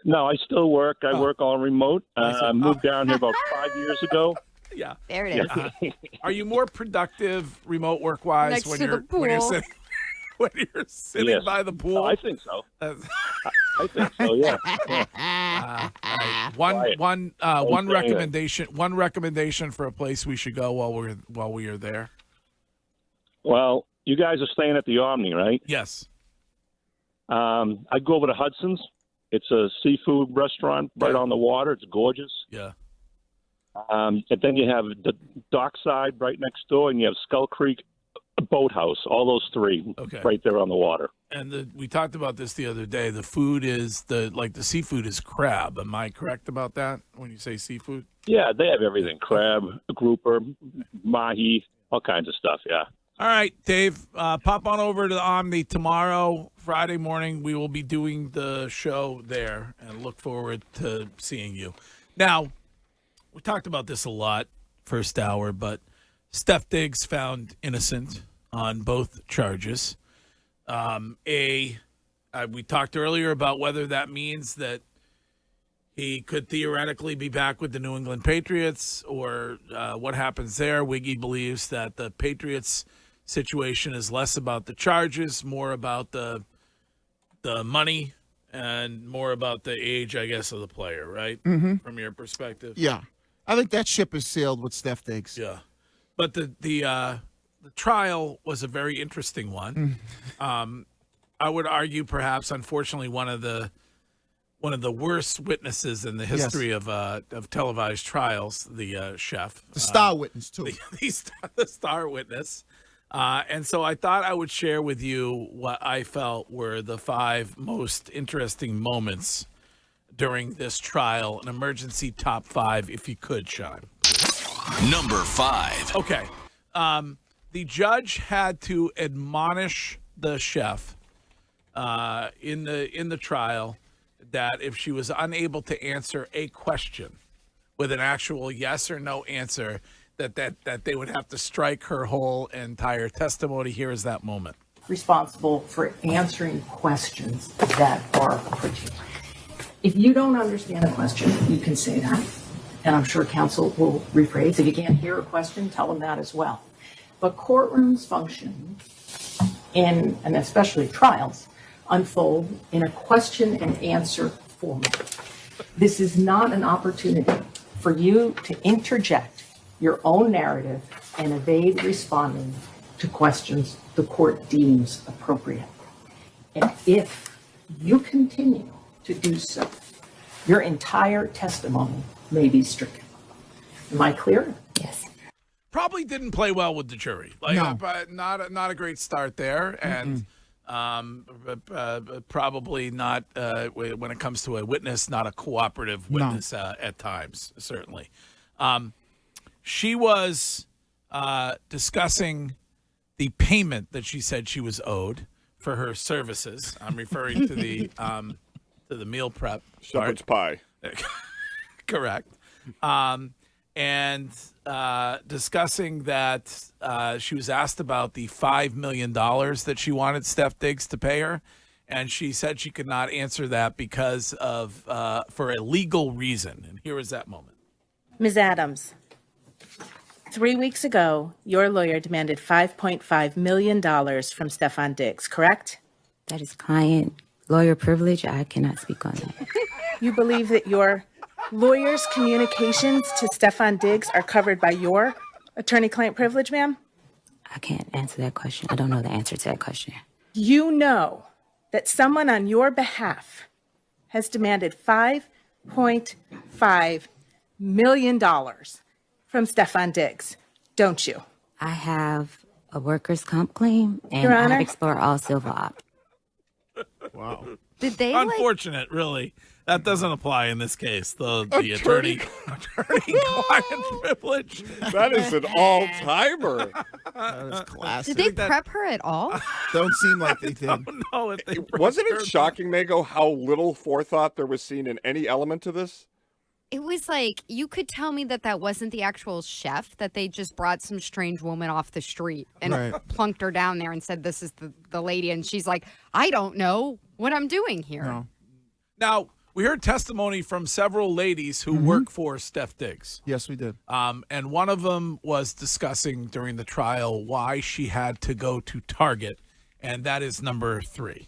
No, I still work. I work all remote. I moved down here about 5 years ago. Yeah. There it is. Are you more productive remote work-wise Next when to you're the pool. when you're sitting Yes. by the pool? I think so. I think so. Yeah. Right. One recommendation for a place we should go while we are there. Well, you guys are staying at the Omni, right? Yes. I'd go over to Hudson's. It's a seafood restaurant right on the water. It's gorgeous. Yeah. And then you have the dockside right next door, and you have Skull Creek Boathouse. All those three right there on the water. And we talked about this the other day. The food is the seafood is crab. Am I correct about that when you say seafood? Yeah, they have everything: crab, grouper, mahi, all kinds of stuff. Yeah. All right, Dave, pop on over to the Omni tomorrow, Friday morning. We will be doing the show there and look forward to seeing you. Now, we talked about this a lot first hour, but Steph Diggs found innocent on both charges. We talked earlier about whether that means that he could theoretically be back with the New England Patriots or what happens there. Wiggy believes that the Patriots situation is less about the charges, more about the money, and more about the age, I guess, of the player, right? Mm-hmm. From your perspective. Yeah. I think that ship is sailed with Steph Diggs. Yeah. But the trial was a very interesting one. I would argue, perhaps, unfortunately, one of the worst witnesses in the history of televised trials, the chef, The star witness, too. The star witness. And so I thought I would share with you what I felt were the 5 most interesting moments during this trial, an emergency top 5, if you could, Sean. Number 5. Okay. The judge had to admonish the chef in the trial that if she was unable to answer a question with an actual yes or no answer, that they would have to strike her whole entire testimony. Here is that moment. Responsible for answering questions that are pertinent. If you don't understand a question, you can say that, and I'm sure counsel will rephrase. If you can't hear a question, tell them that as well. But courtrooms function and especially trials, unfold in a question and answer format. This is not an opportunity for you to interject your own narrative and evade responding to questions the court deems appropriate. And if you continue to do so, your entire testimony may be stricken. Am I clear? Yes. Probably didn't play well with the jury. Not a great start there, and probably not when it comes to a witness, not a cooperative witness at times. Certainly. She was discussing the payment that she said she was owed for her services. I'm referring to the meal prep shepherd's pie. Correct. And discussing that she was asked about the $5 million that she wanted Steph Diggs to pay her, and she said she could not answer that because of for a legal reason. And here is that moment. Ms. Adams, 3 weeks ago, your lawyer demanded $5.5 million from Stefan Diggs, correct? That is client lawyer privilege. I cannot speak on that. You believe that your lawyer's communications to Stefan Diggs are covered by your attorney-client privilege, ma'am? I can't answer that question. I don't know the answer to that question. You know that someone on your behalf has demanded $5.5 million from Stefan Diggs, don't you? I have a workers' comp claim, and Your I Honor? have explored all silver op. Wow. Did they Unfortunate, really. That doesn't apply in this case. The attorney-client privilege. That is an all-timer. That is classic. Did they prep her at all? Don't seem like they did. No, Wasn't it shocking, Mago, how little forethought there was seen in any element to this? It was like, you could tell me that wasn't the actual chef, that they just brought some strange woman off the street and plunked her down there and said, this is the lady. And she's like, I don't know what I'm doing here. No. Now, we heard testimony from several ladies who work for Steph Diggs. Yes, we did. And one of them was discussing during the trial why she had to go to Target, and that is number 3.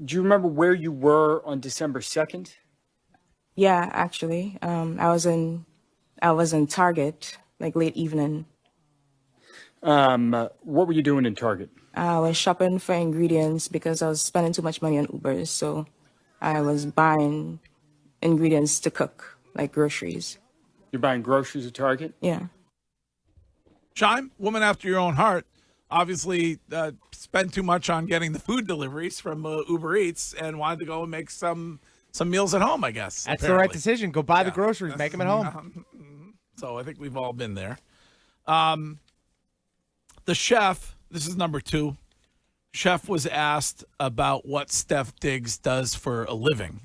Do you remember where you were on December 2nd? Yeah, actually, I was in Target like late evening. What were you doing in Target? I was shopping for ingredients because I was spending too much money on Ubers, so I was buying ingredients to cook, like groceries. You're buying groceries at Target? Yeah. Chime, woman after your own heart, obviously spent too much on getting the food deliveries from Uber Eats and wanted to go and make some meals at home, I guess. That's the right decision. Go buy the groceries, make them at home. So I think we've all been there. The chef, this is number 2. Chef was asked about what Steph Diggs does for a living.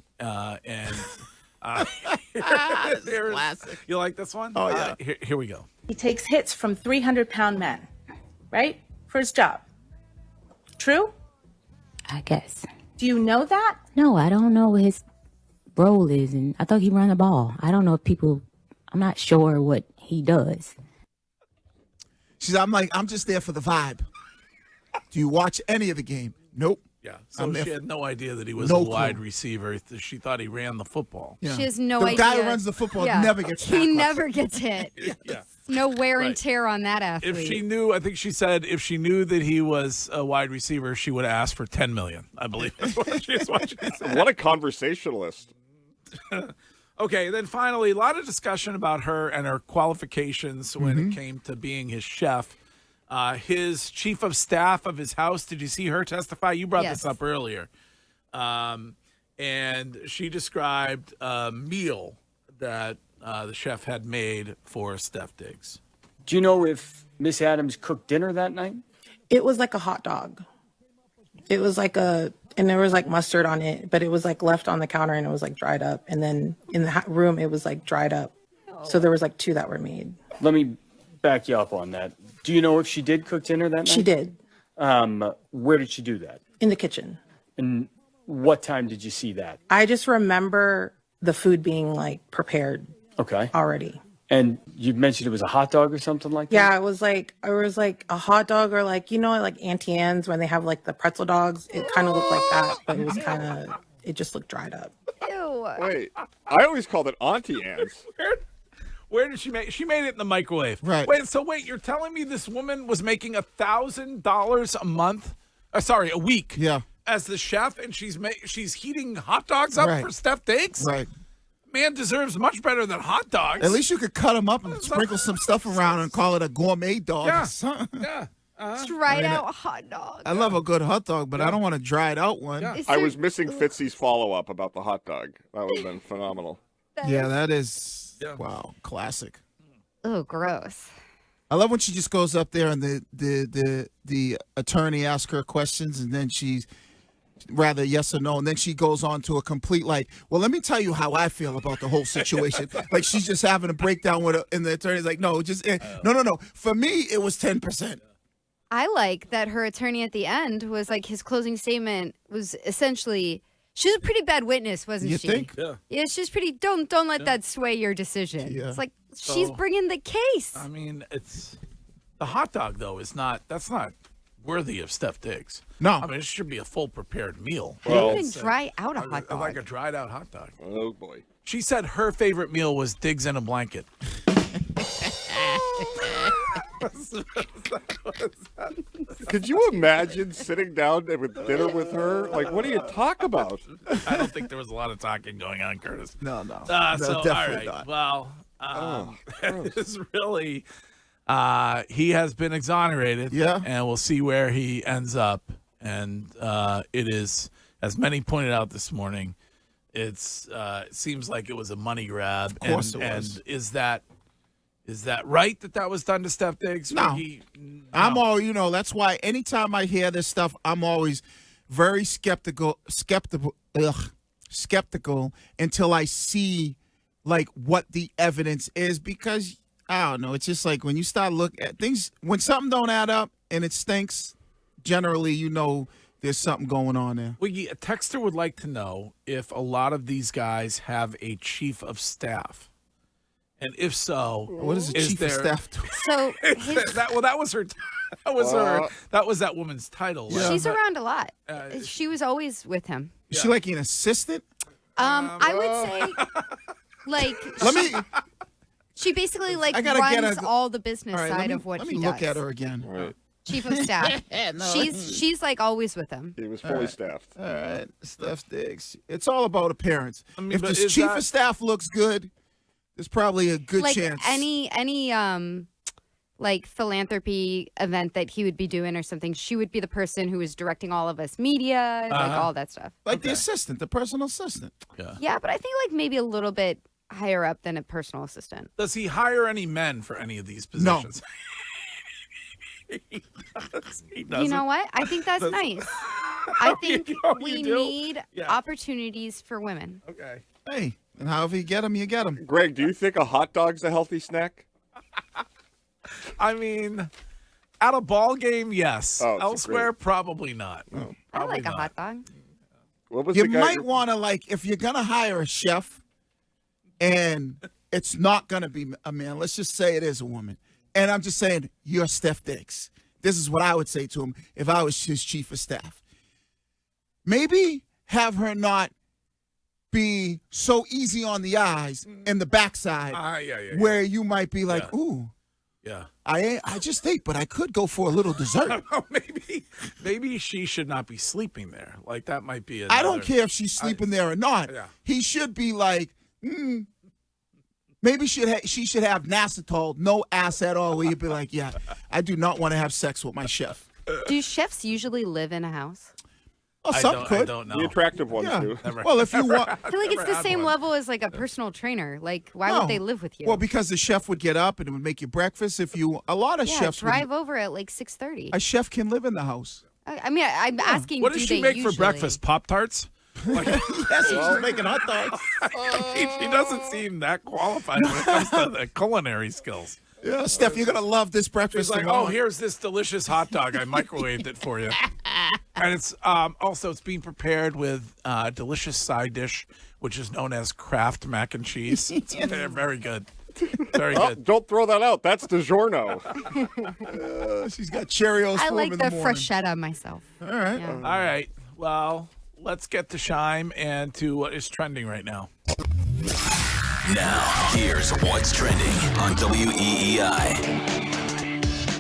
Classic. You like this one? Oh, yeah. Here we go. He takes hits from 300-pound men, right? For his job. True? I guess. Do you know that? No, I don't know what his role is, and I thought he ran the ball. I don't know if I'm not sure what he does. I'm just there for the vibe. Do you watch any of the game? Nope. Yeah. So she had no idea that he was a wide receiver. She thought he ran the football. Yeah. She has no the idea. The guy who runs the football never gets tackled. He never gets hit. Yeah. No wear and tear on that athlete. If she knew, I think she said, if she knew that he was a wide receiver, she would have asked for $10 million. I believe that's what she said. What a conversationalist. Okay, then finally, a lot of discussion about her and her qualifications when it came to being his chef. His chief of staff of his house, did you see her testify? You brought this up earlier. And she described a meal that the chef had made for Steph Diggs. Do you know if Miss Adams cooked dinner that night? It was like a hot dog. It was like and there was like mustard on it, but it was like left on the counter and it was like dried up. And then in the room, it was like dried up. So there was like 2 that were made. Let me back you up on that. Do you know if she did cook dinner that night? She did. Where did she do that? In the kitchen. And what time did you see that? I just remember the food being like prepared already. And you mentioned it was a hot dog or something like that? Yeah, it was like a hot dog, or like, like Auntie Anne's when they have like the pretzel dogs. It kind of looked like that, but it just looked dried up. Ew. Wait, I always called it Auntie Anne's. Where did she make? She made it in the microwave. Right. Wait, you're telling me this woman was making $1,000 a month? A week. Yeah. As the chef, and she's heating hot dogs up for Steph Diggs? Right. Man deserves much better than hot dogs. At least you could cut them up and sprinkle some stuff around and call it a gourmet dog. Yeah. Or something. Yeah. Dried out hot dog. I love a good hot dog, but I don't want a dried out one. Yeah. I was missing Fitzy's follow-up about the hot dog. That would have been phenomenal. That is, wow, classic. Oh, gross. I love when she just goes up there and the attorney asks her questions, and then she's rather yes or no, and then she goes on to a complete well, let me tell you how I feel about the whole situation. Like she's just having a breakdown with her, and the attorney's like, no, no. For me, it was 10%. I like that her attorney at the end was like, his closing statement was essentially, she was a pretty bad witness, wasn't she? You think? Yeah, she's pretty, don't let that sway your decision. Yeah. It's like, she's bringing the case. I mean, it's the hot dog though that's not worthy of Steph Diggs. No. I mean, it should be a full prepared meal. Well, you can dry out a hot dog. Like a dried out hot dog. Oh boy. She said her favorite meal was Diggs in a blanket. Could you imagine sitting down with dinner with her? Like, what do you talk about? I don't think there was a lot of talking going on, Curtis. No. So, definitely all right. not. Well, it is really, he has been exonerated. Yeah. And we'll see where he ends up. And it is, as many pointed out this morning, it seems like it was a money grab. Of course it was. And is that right that was done to Steph Diggs? No. I'm all, that's why anytime I hear this stuff, I'm always very skeptical until I see like what the evidence is, because I don't know. It's just like when you start looking at things, when something don't add up and it stinks, generally, there's something going on there. Wiggy, a texter would like to know if a lot of these guys have a chief of staff. And if so, what is a chief of staff do? So that was her. That was that woman's title. Yeah. She's around a lot. She was always with him. Is she like an assistant? I would say, like, she basically runs all the business side of what he does. Let me look at her again. Right. Chief of staff. She's like always with him. He was fully staffed. All right, Steph Diggs. It's all about appearance. If but this chief of staff looks good, there's probably a good chance. Any like philanthropy event that he would be doing or something, she would be the person who is directing all of us media, like all that stuff. Like the assistant, the personal assistant. Yeah, but I think like maybe a little bit higher up than a personal assistant. Does he hire any men for any of these positions? No. He You know what? I think that's nice. I think we need opportunities for women. Okay. Hey, and however you get them, you get them. Greg, do you think a hot dog's a healthy snack? I mean, at a ball game, yes. Oh, elsewhere, probably not. Oh. I like a hot dog. What was You the guy might want to, like, if you're going to hire a chef and it's not going to be a man, let's just say it is a woman. And I'm just saying, you're Steph Diggs. This is what I would say to him if I was his chief of staff. Maybe have her not be so easy on the eyes and the backside where you might be like, ooh. Yeah. I just ate, but I could go for a little dessert. Maybe she should not be sleeping there. Like that might be I don't care if she's sleeping there or not. Yeah. He should be like, maybe she should have Nasitol, no ass at all, where you'd be like, yeah, I do not want to have sex with my chef. Do chefs usually live in a house? Oh, some could. I don't know. The attractive ones do. Well, if you want. I feel like it's the same level as like a personal trainer. Like, why would they live with you? Well, because the chef would get up and it would make you breakfast. A lot of chefs drive over at like 6:30. A chef can live in the house. I mean, I'm asking. What does she make for breakfast? Pop-Tarts? Like, yes, she's making hot dogs. She doesn't seem that qualified when it comes to the culinary skills. Yeah, Steph, you're gonna love this breakfast. She's like, oh, here's this delicious hot dog. I microwaved it for you, and it's it's being prepared with delicious side dish, which is known as Kraft mac and cheese. It's very good. Very good. Don't throw that out. That's DiGiorno. She's got Cheerios. I for like him the in the morning. freshetta myself. All right. Yeah. All right. Well, let's get to Shime and to what is trending right now. Now, here's what's trending on WEEI.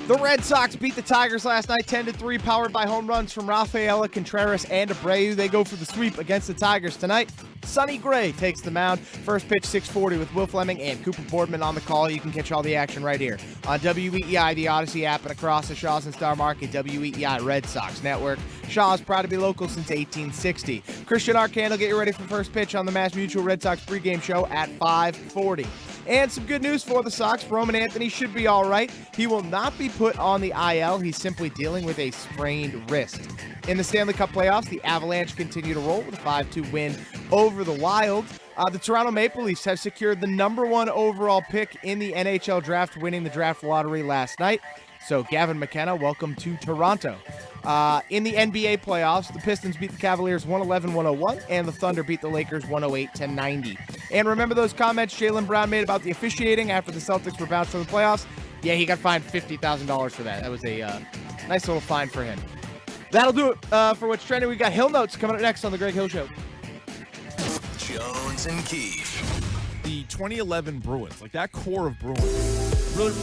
The Red Sox beat the Tigers last night 10-3, powered by home runs from Rafaela Contreras and Abreu. They go for the sweep against the Tigers tonight. Sonny Gray takes the mound. First pitch 6:40 with Will Fleming and Cooper Boardman on the call. You can catch all the action right here on WEEI, the Odyssey app, and across the Shaws and Star Market, WEEI Red Sox Network. Shaws proud to be local since 1860. Christian Arcand will get you ready for first pitch on the Mass Mutual Red Sox pregame show at 5:40. And some good news for the Sox. Roman Anthony should be all right. He will not be put on the IL. He's simply dealing with a sprained wrist. In the Stanley Cup playoffs, the Avalanche continue to roll with a 5-2 win over the Wild. The Toronto Maple Leafs have secured the #1 overall pick in the NHL draft, winning the draft lottery last night. So Gavin McKenna, welcome to Toronto. In the NBA playoffs, the Pistons beat the Cavaliers 111-101, and the Thunder beat the Lakers 108-90. And remember those comments Jaylen Brown made about the officiating after the Celtics were bounced from the playoffs? Yeah, he got fined $50,000 for that. That was a nice little fine for him. That'll do it for what's trending. We've got Hill Notes coming up next on The Greg Hill Show. Jones and Keefe. The 2011 Bruins, like that core of Bruins, really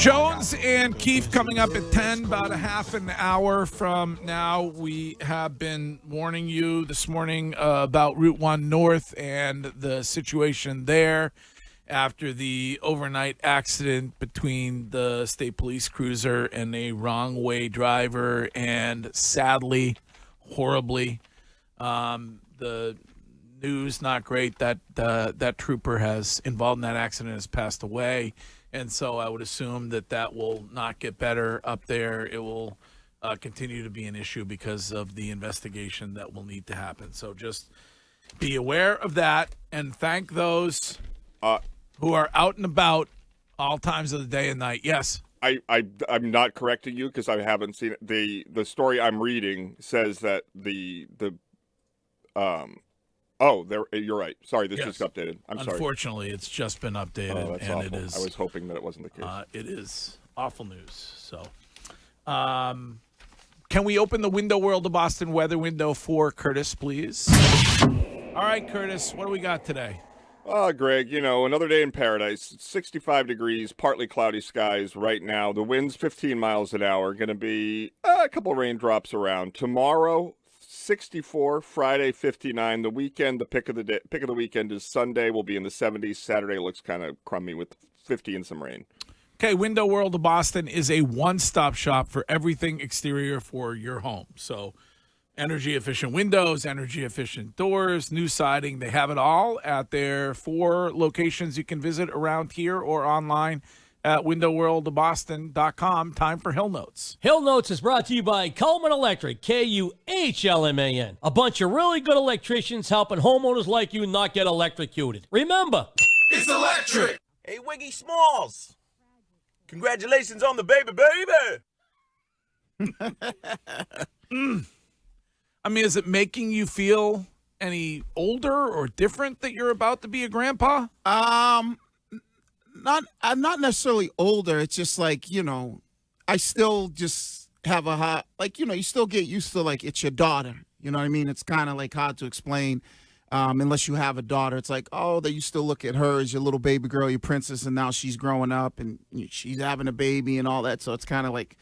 Jones and Keefe coming up at 10, about a half an hour from now. We have been warning you this morning about Route 1 North and the situation there after the overnight accident between the state police cruiser and a wrong-way driver, and sadly, horribly, the news not great that that trooper has involved in that accident has passed away. And so I would assume that will not get better up there. It will continue to be an issue because of the investigation that will need to happen. So just be aware of that, and thank those who are out and about all times of the day and night. Yes. I'm not correcting you because I haven't seen it. The story I'm reading says that you're right. Sorry, this just updated. I'm sorry. Unfortunately, it's just been updated, that's and awful. it is. I was hoping that it wasn't the case. It is awful news. So, can we open the Window World of Boston weather window for Curtis, please? All right, Curtis, what do we got today? Greg, another day in paradise. It's 65 degrees, partly cloudy skies right now. The wind's 15 miles an hour. Going to be a couple raindrops around. Tomorrow, 64, Friday 59. The weekend, the pick of the weekend is Sunday. Will be in the 70s. Saturday looks kind of crummy with 50 and some rain. Okay, Window World of Boston is a one-stop shop for everything exterior for your home. So energy-efficient windows, energy-efficient doors, new siding. They have it all at their 4 locations you can visit around here or online at windowworldofboston.com. Time for Hill Notes. Hill Notes is brought to you by Coleman Electric, Kuhlman. A bunch of really good electricians helping homeowners like you not get electrocuted. Remember, it's electric. Hey, Wiggy Smalls. Congratulations on the baby. I mean, is it making you feel any older or different that you're about to be a grandpa? I'm not necessarily older. It's just like, I still just have a hot, you still get used to it's your daughter. You know what I mean? It's kind of hard to explain unless you have a daughter. It's like, oh, that you still look at her as your little baby girl, your princess, and now she's growing up and she's having a baby and all that. So it's kind of like,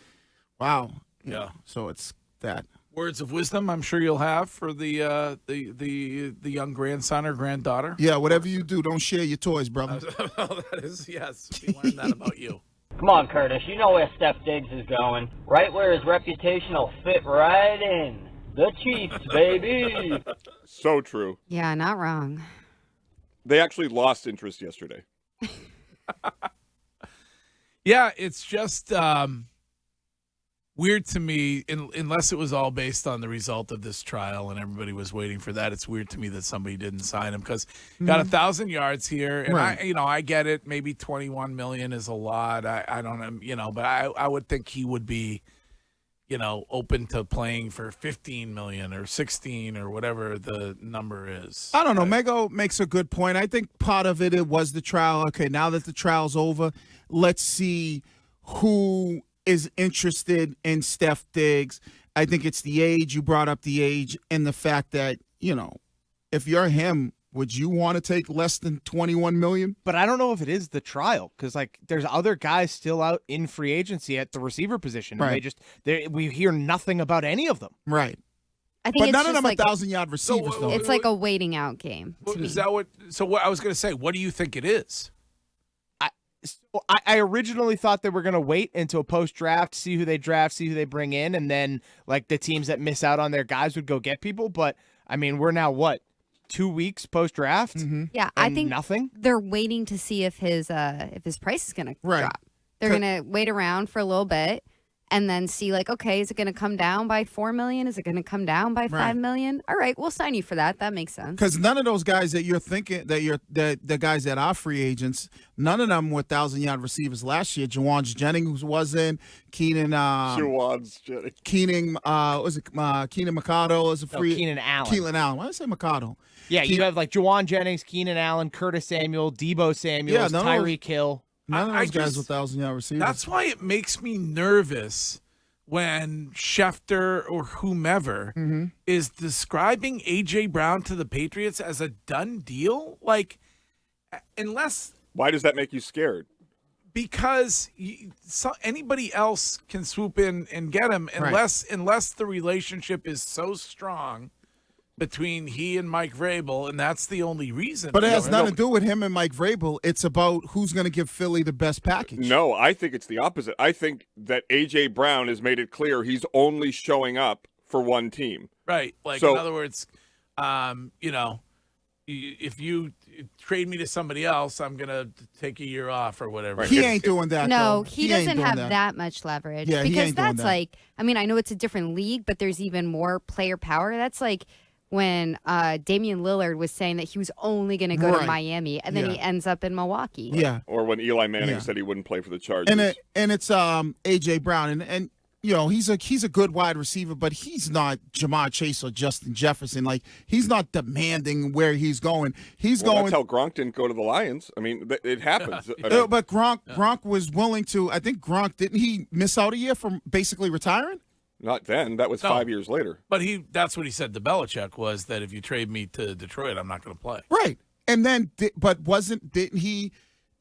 wow. Yeah. So it's that. Words of wisdom I'm sure you'll have for the young grandson or granddaughter. Yeah, whatever you do, don't share your toys, brother. That is, yes. We learned that about you. Come on, Curtis. You know where Steph Diggs is going. Right where his reputation will fit right in. The Chiefs, baby. So true. Yeah, not wrong. They actually lost interest yesterday. weird to me, unless it was all based on the result of this trial and everybody was waiting for that. It's weird to me that somebody didn't sign him because got 1,000 yards here, and Right. I get it. Maybe 21 million is a lot. I don't know, but I would think he would be, open to playing for 15 million or 16 or whatever the number is. I don't know. Mego makes a good point. I think part of it was the trial. Okay, now that the trial's over, let's see who is interested in Steph Diggs. I think it's the age. You brought up the age and the fact that, if you're him, would you want to take less than 21 million? But I don't know if it is the trial because there's other guys still out in free agency at the receiver position. And Right. we hear nothing about any of them. Right. I think But it's none of just them are 1,000-yard receivers, though. It's like a waiting out game. To me. Is that what? So what I was going to say? What do you think it is? I originally thought they were going to wait until post-draft, see who they draft, see who they bring in, and then the teams that miss out on their guys would go get people. But, we're now, 2 weeks post-draft? Mm-hmm. Yeah, I think nothing. They're waiting to see if his price is going to drop. They're going to wait around for a little bit and then see okay, is it going to come down by 4 million? Is it going to come down by 5 million? All right, we'll sign you for that. That makes sense. Because none of those guys that you're thinking the guys that are free agents, none of them were 1,000-yard receivers last year. Juwan Jennings wasn't. Keenan Mercado is a free. Keenan Allen. Keenan Allen. Why did I say Mercado? Yeah, you have Juwan Jennings, Keenan Allen, Curtis Samuel, Debo Samuels, Tyreek Hill. None of those guys were 1,000-yard receivers. That's why it makes me nervous when Schefter or whomever is describing A.J. Brown to the Patriots as a done deal. Unless... Why does that make you scared? Because anybody else can swoop in and get him unless the relationship is so strong between he and Mike Vrabel, and that's the only reason. But it has nothing to do with him and Mike Vrabel. It's about who's going to give Philly the best package. No, I think it's the opposite. I think that A.J. Brown has made it clear he's only showing up for one team. Right. In other words, if you trade me to somebody else, I'm going to take a year off or whatever. He ain't doing that. No, though. he doesn't have that much leverage. Yeah, he because ain't doing that's that. I know it's a different league, but there's even more player power. That's when Damian Lillard was saying that he was only going to go to Miami, and then he ends up in Milwaukee. Yeah. Or when Eli Manning said he wouldn't play for the Chargers. And it's A.J. Brown, and he's a good wide receiver, but he's not Jamar Chase or Justin Jefferson. He's not demanding where he's going. He's going. That's how Gronk didn't go to the Lions. It happens. But Gronk was willing to. I think Gronk didn't he miss out a year from basically retiring? Not then. That was 5 years later. But that's what he said to Belichick was that if you trade me to Detroit, I'm not going to play. Right. And then, didn't he,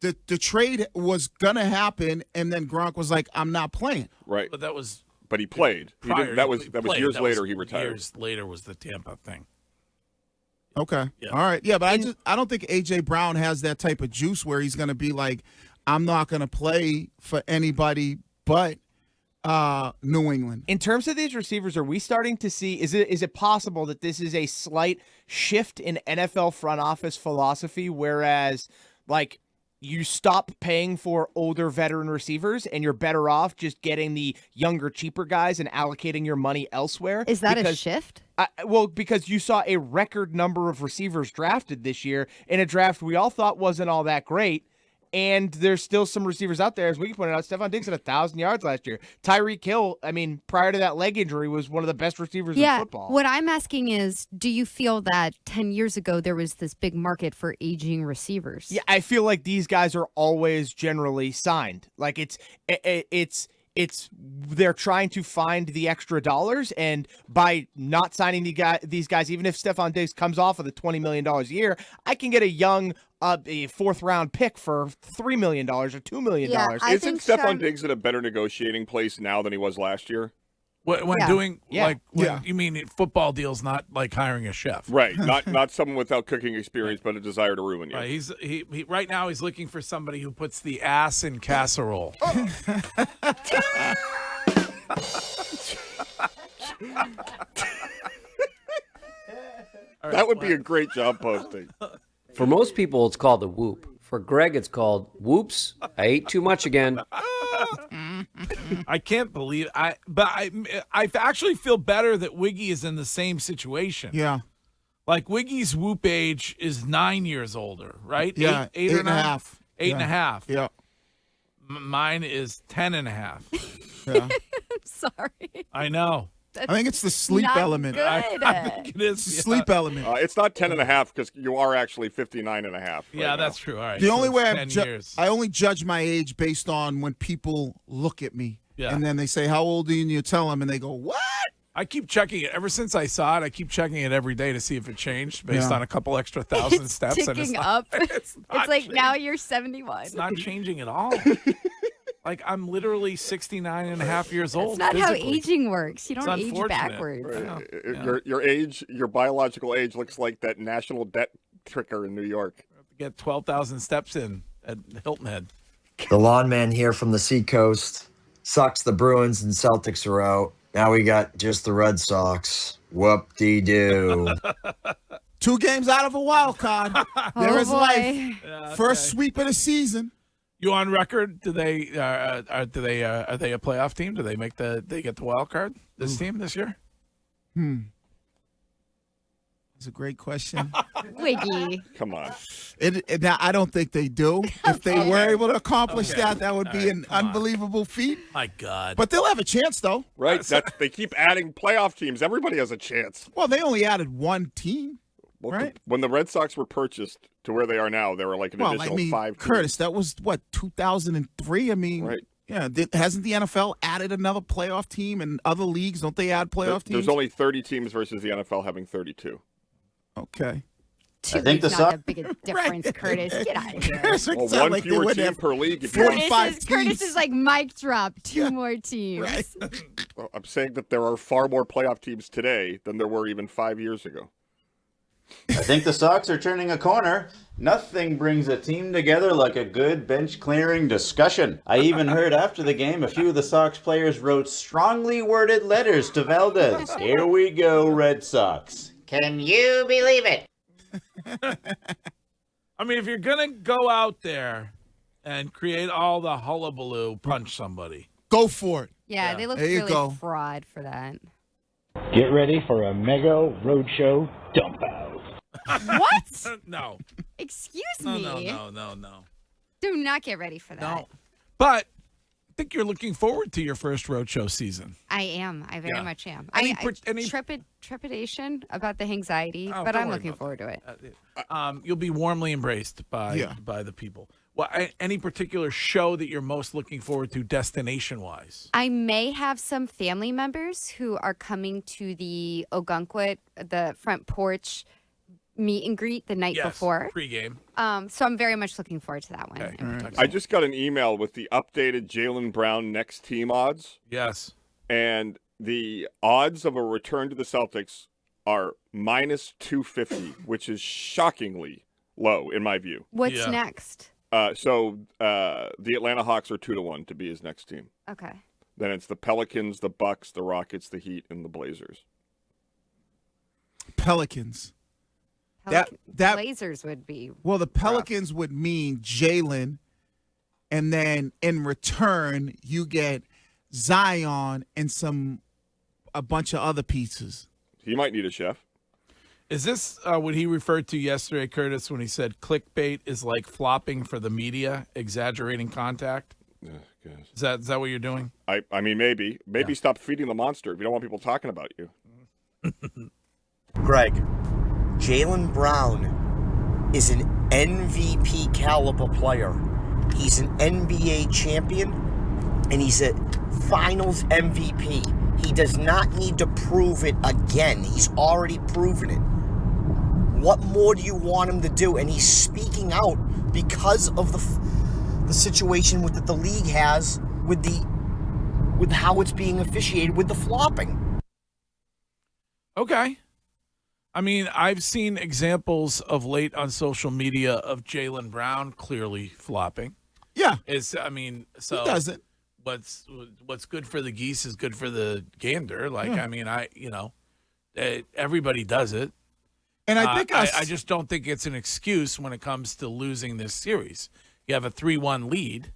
the trade was going to happen, and then Gronk was like, I'm not playing. Right. But that was. But he played. That was years later he retired. Years later was the Tampa thing. Okay. Yeah. All right. Yeah, but I don't think A.J. Brown has that type of juice where he's going to be like, I'm not going to play for anybody but New England. In terms of these receivers, are we starting to see, is it possible that this is a slight shift in NFL front office philosophy, whereas you stop paying for older veteran receivers and you're better off just getting the younger, cheaper guys and allocating your money elsewhere? Is that a shift? Because you saw a record number of receivers drafted this year in a draft we all thought wasn't all that great. And there's still some receivers out there, as we pointed out. Stephon Diggs had 1,000 yards last year. Tyreek Hill, prior to that leg injury, was one of the best receivers in football. What I'm asking is, do you feel that 10 years ago there was this big market for aging receivers? Yeah, I feel like these guys are always generally signed. They're trying to find the extra dollars, and by not signing these guys, even if Stephon Diggs comes off of the $20 million a year, I can get a young a fourth-round pick for $3 million or $2 million. Isn't Stephon Diggs in a better negotiating place now than he was last year? You mean football deals, not like hiring a chef, right? Not someone without cooking experience, but a desire to ruin you. Right. He right now he's looking for somebody who puts the ass in casserole. That would be a great job posting. For most people, it's called the whoop. For Greg, it's called whoops. I ate too much again. I can't believe I actually feel better that Wiggy is in the same situation. Yeah. Like Wiggy's whoop age is 9 years older, right? Yeah, eight and a half. Eight and a half. Yeah. Mine is 10 and a half. Yeah. I'm sorry. I know. I think it's the sleep not element. good. I think it is. It's the sleep element. It's not 10 and a half because you are actually 59 and a half. Yeah, that's true. All right. The so only it's way 10 years. I only judge my age based on when people look at me. Yeah. And then they say, how old are you? And you tell them, and they go, what? I keep checking it. Ever since I saw it, I keep checking it every day to see if it changed based Yeah. on a couple extra thousand It's steps. and ticking not- up. It's, not It's like changing. now you're 71. It's not changing at all. Like, I'm literally 69 and a half years old. That's not how physically. aging works. You It's don't age unfortunate. backwards. Right. Your age, your biological age looks like that national debt tricker in New York. Get 12,000 steps in at Hilton Head. The lawn man here from the Seacoast. Sucks the Bruins and Celtics are out. Now we got just the Red Sox. Whoop-de-doo. 2 games out of a wild card. There is boy. life. Yeah, First okay. sweep of the season. You on record? Are they a playoff team? Do they get the wild card? This team this year? That's a great question. Wiggy. Come on. Now, I don't think they do. If they were able to accomplish Okay. that would be an unbelievable feat. My God. But they'll have a chance, though. Right. They keep adding playoff teams. Everybody has a chance. Well, they only added 1 team. Well, Right. When the Red Sox were purchased to where they are now, there were like an Well, additional I mean, 5 teams. Curtis, that was, 2003? I mean, Right. yeah. Hasn't the NFL added another playoff team? And other leagues, don't they add playoff teams? There's only 30 teams versus the NFL having 32. Okay. Two think weeks the not Sox- a big difference, Curtis. Get out of here. Curtis, Well, it's not one like they fewer would team have per league. If you want. 45 Curtis teams. is like mic drop. 2 more teams. Right. Well, I'm saying that there are far more playoff teams today than there were even 5 years ago. I think the Sox are turning a corner. Nothing brings a team together like a good bench clearing discussion. I even heard after the game a few of the Sox players wrote strongly worded letters to Valdez. Here we go, Red Sox. Can you believe it? I mean, if you're gonna go out there and create all the hullabaloo, punch somebody. Go for it. Yeah, they look There you really go. fraud for that. Get ready for a mega roadshow dump out. What? No. Excuse No, me. no. Do not get ready for that. No. But I think you're looking forward to your first roadshow season. I am. I very Yeah. much am. Any Trepidation about the anxiety, Oh, but don't I'm worry looking about forward to it. You'll be warmly embraced by the people. Well, any particular show that you're most looking forward to, destination-wise? I may have some family members who are coming to the Ogunquit, the front porch meet and greet the night before. Pregame. So I'm very much looking forward to that one. I just got an email with the updated Jaylen Brown next team odds. Yes. And the odds of a return to the Celtics are minus 250, which is shockingly low in my view. What's next? So the Atlanta Hawks are 2-1 to be his next team. Okay. Then it's the Pelicans, the Bucks, the Rockets, the Heat, and the Blazers. Pelicans. Blazers would be. Well, the Pelicans would mean Jalen, and then in return you get Zion and a bunch of other pieces. He might need a chef. Is this what he referred to yesterday, Curtis, when he said clickbait is like flopping for the media, exaggerating contact? Is that what you're doing? I mean, maybe stop feeding the monster if you don't want people talking about you. Greg, Jaylen Brown is an MVP caliber player. He's an NBA champion, and he's a Finals MVP. He does not need to prove it again. He's already proven it. What more do you want him to do? And he's speaking out because of the situation that the league has with how it's being officiated with the flopping. Okay. I mean, I've seen examples of late on social media of Jaylen Brown clearly flopping. Yeah. He doesn't. What's good for the geese is good for the gander. Like, Yeah. I mean, everybody does it. And I think I just don't think it's an excuse when it comes to losing this series. you have a 3-1 lead,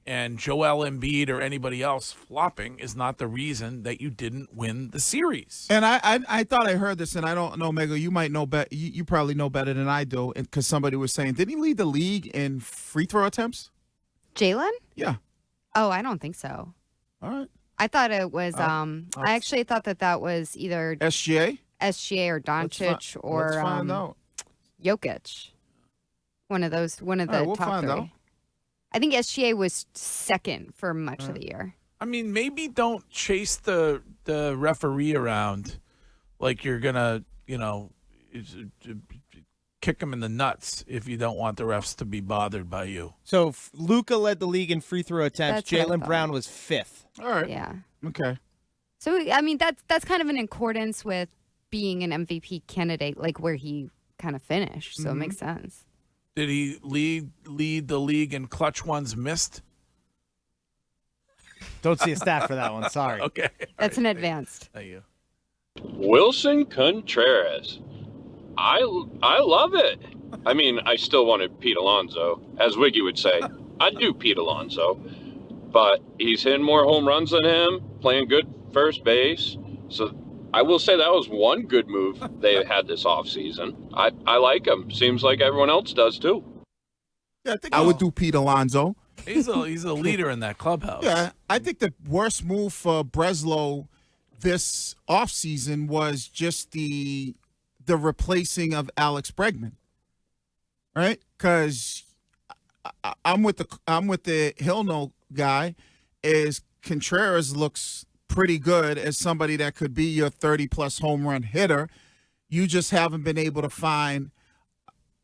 and Joel Embiid or anybody else flopping is not the reason that you didn't win the series. And I thought I heard this, and I don't know, Mego. You might know better. You probably know better than I do, because somebody was saying, did he lead the league in free throw attempts? Jalen? Yeah. Oh, I don't think so. All right. I thought it was. I actually thought that was either SGA or Doncic or let's find out. Jokic. One of those. One of the we'll top find 3. out. I think SGA was second for much of the year. I mean, maybe don't chase the referee around like you're gonna, kick him in the nuts if you don't want the refs to be bothered by you. So Luka led the league in free throw attempts. That's what I Jaylen thought. Brown was 5th. All right. Yeah. Okay. So I mean that's kind of in accordance with being an MVP candidate, like where he kind of finished. So it makes sense. Did he lead the league in clutch ones missed? Don't see a stat for that one. Sorry. Okay. That's an advanced. Thank you. Wilson Contreras. I love it. I mean, I still wanted Pete Alonso. As Wiggy would say, I'd do Pete Alonso. But he's hitting more home runs than him, playing good first base. So I will say that was one good move they had this offseason. I like him. Seems like everyone else does too. Yeah, I think I would do Pete Alonso. He's a leader in that clubhouse. Yeah, I think the worst move for Breslow this offseason was just the replacing of Alex Bregman, right? Because I'm with the Hillno guy. Is Contreras looks pretty good as somebody that could be your 30-plus home run hitter. You just haven't been able to find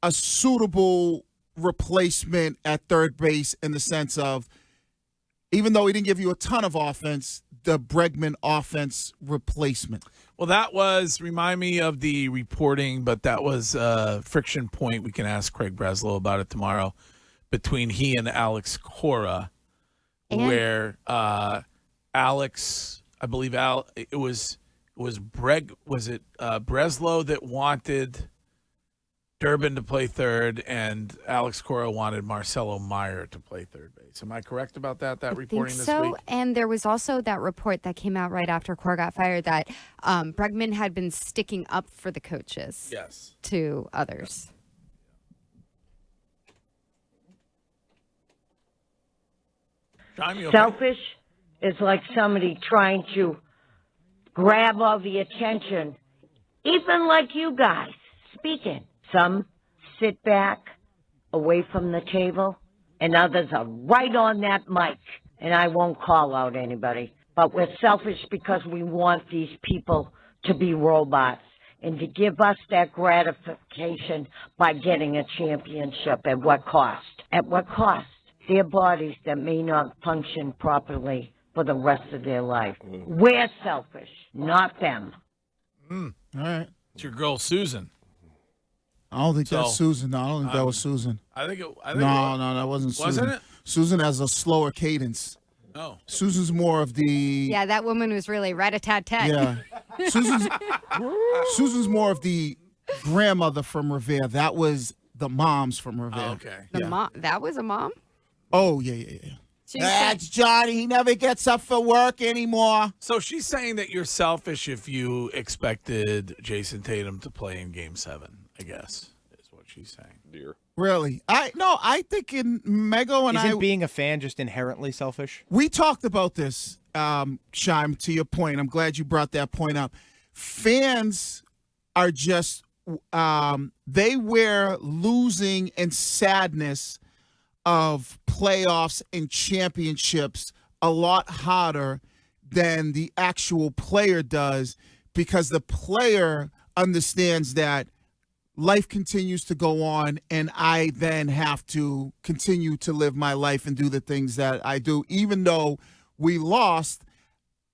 a suitable replacement at third base in the sense of, even though he didn't give you a ton of offense, the Bregman offense replacement. Well, that was, remind me of the reporting, but that was a friction point. We can ask Craig Breslow about it tomorrow, between he and Alex Cora, where Alex, I believe it was Breslow that wanted Durbin to play third, and Alex Cora wanted Marcelo Meyer to play third base. Am I correct about that reporting this week? And there was also that report that came out right after Cora got fired that Bregman had been sticking up for the coaches to others. John, you okay? Selfish is like somebody trying to grab all the attention, even like you guys speaking. Some sit back away from the table, and others are right on that mic. And I won't call out anybody, but we're selfish because we want these people to be robots and to give us that gratification by getting a championship. At what cost? At what cost? Their bodies that may not function properly for the rest of their life. We're selfish, not them. All right. It's your girl, Susan. I don't think that's Susan. No, I don't think that was Susan. I think No, that wasn't Susan. Wasn't it? Susan has a slower cadence. Oh. Susan's more of the... Yeah, that woman was really rat-a-tat-tat. Yeah. Susan's more of the grandmother from Revere. That was the moms from Revere. Oh, okay. Mom, that was a mom? Oh, yeah. She That's Johnny. He never gets up for work anymore. So she's saying that you're selfish if you expected Jason Tatum to play in Game 7, I guess, is what she's saying. Dear. Really? I think in Mego and Isn't being a fan just inherently selfish? We talked about this, Shime, to your point. I'm glad you brought that point up. Fans are just, they wear losing and sadness of playoffs and championships a lot harder than the actual player does, because the player understands that life continues to go on, and I then have to continue to live my life and do the things that I do. Even though we lost,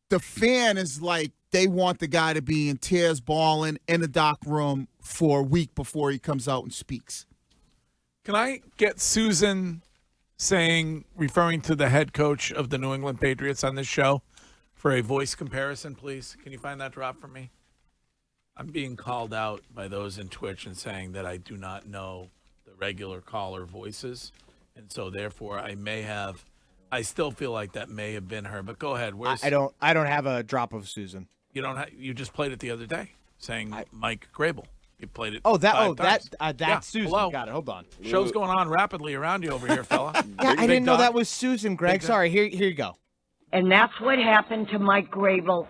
the fan is like, they want the guy to be in tears, bawling in the dock room for a week before he comes out and speaks. Can I get Susan referring to the head coach of the New England Patriots on this show for a voice comparison, please? Can you find that drop for me? I'm being called out by those in Twitch and saying that I do not know the regular caller voices, And so therefore I still feel like that may have been her, but go ahead. I don't have a drop of Susan. You just played it the other day saying Mike Grable. You played it. That's Yeah, Susan. hello. Got it. Hold on. Show's going on rapidly around you over here, fella. Yeah, I didn't know that was Susan, Greg. Sorry. Here you go. And that's what happened to Mike Grable.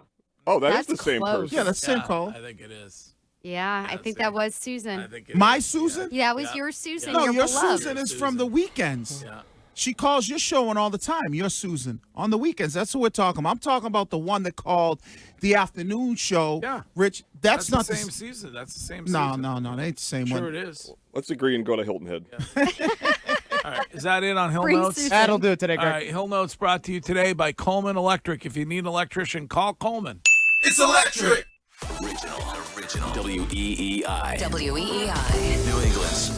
Oh, that's That's the same close. person. Yeah, that's the same call. I think it is. Yeah, I think that was Susan. My Susan? Yeah, that was your Susan. No, your beloved. Susan is from the weekends. Yeah. She calls your show on all the time. Your Susan on the weekends. That's who we're talking about. I'm talking about the one that called the afternoon show. Yeah. Rich, that's not the same season. That's the same No, season. no, they ain't the same one. Sure it is. Let's agree and go to Hilton Head. All right. Is that it on Hill Bring Notes? Susan. That'll do it today, Greg. All right. Hill Notes brought to you today by Coleman Electric. If you need an electrician, call Coleman. It's electric. Original. WEEI. WEEI. New England's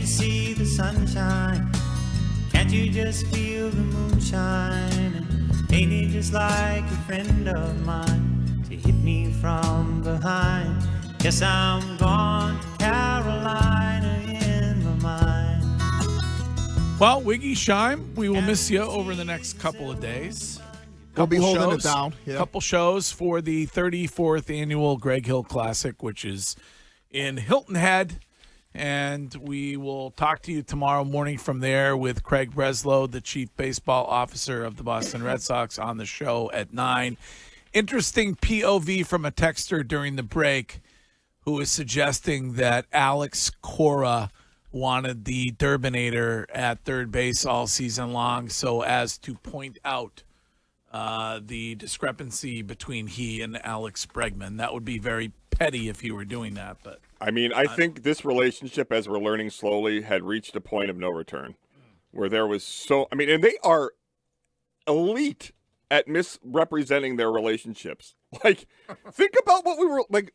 you see the sunshine? Can't you just feel the moonshine? Ain't it just like a friend of mine to hit me from behind? Guess I'm gone to Carolina in my mind. Well, Wiggy Shime, we will miss you over the next couple of days. We'll be holding it down. Yeah. Couple shows for the 34th annual Greg Hill Classic, which is in Hilton Head. And we will talk to you tomorrow morning from there with Craig Breslow, the chief baseball officer of the Boston Red Sox, on the show at 9. Interesting POV from a texter during the break who is suggesting that Alex Cora wanted the Durbinator at third base all season long so as to point out the discrepancy between he and Alex Bregman. That would be very petty if he were doing that. But I mean, I think this relationship, as we're learning slowly, had reached a point of no return where there was and they are elite at misrepresenting their relationships. Like, think about what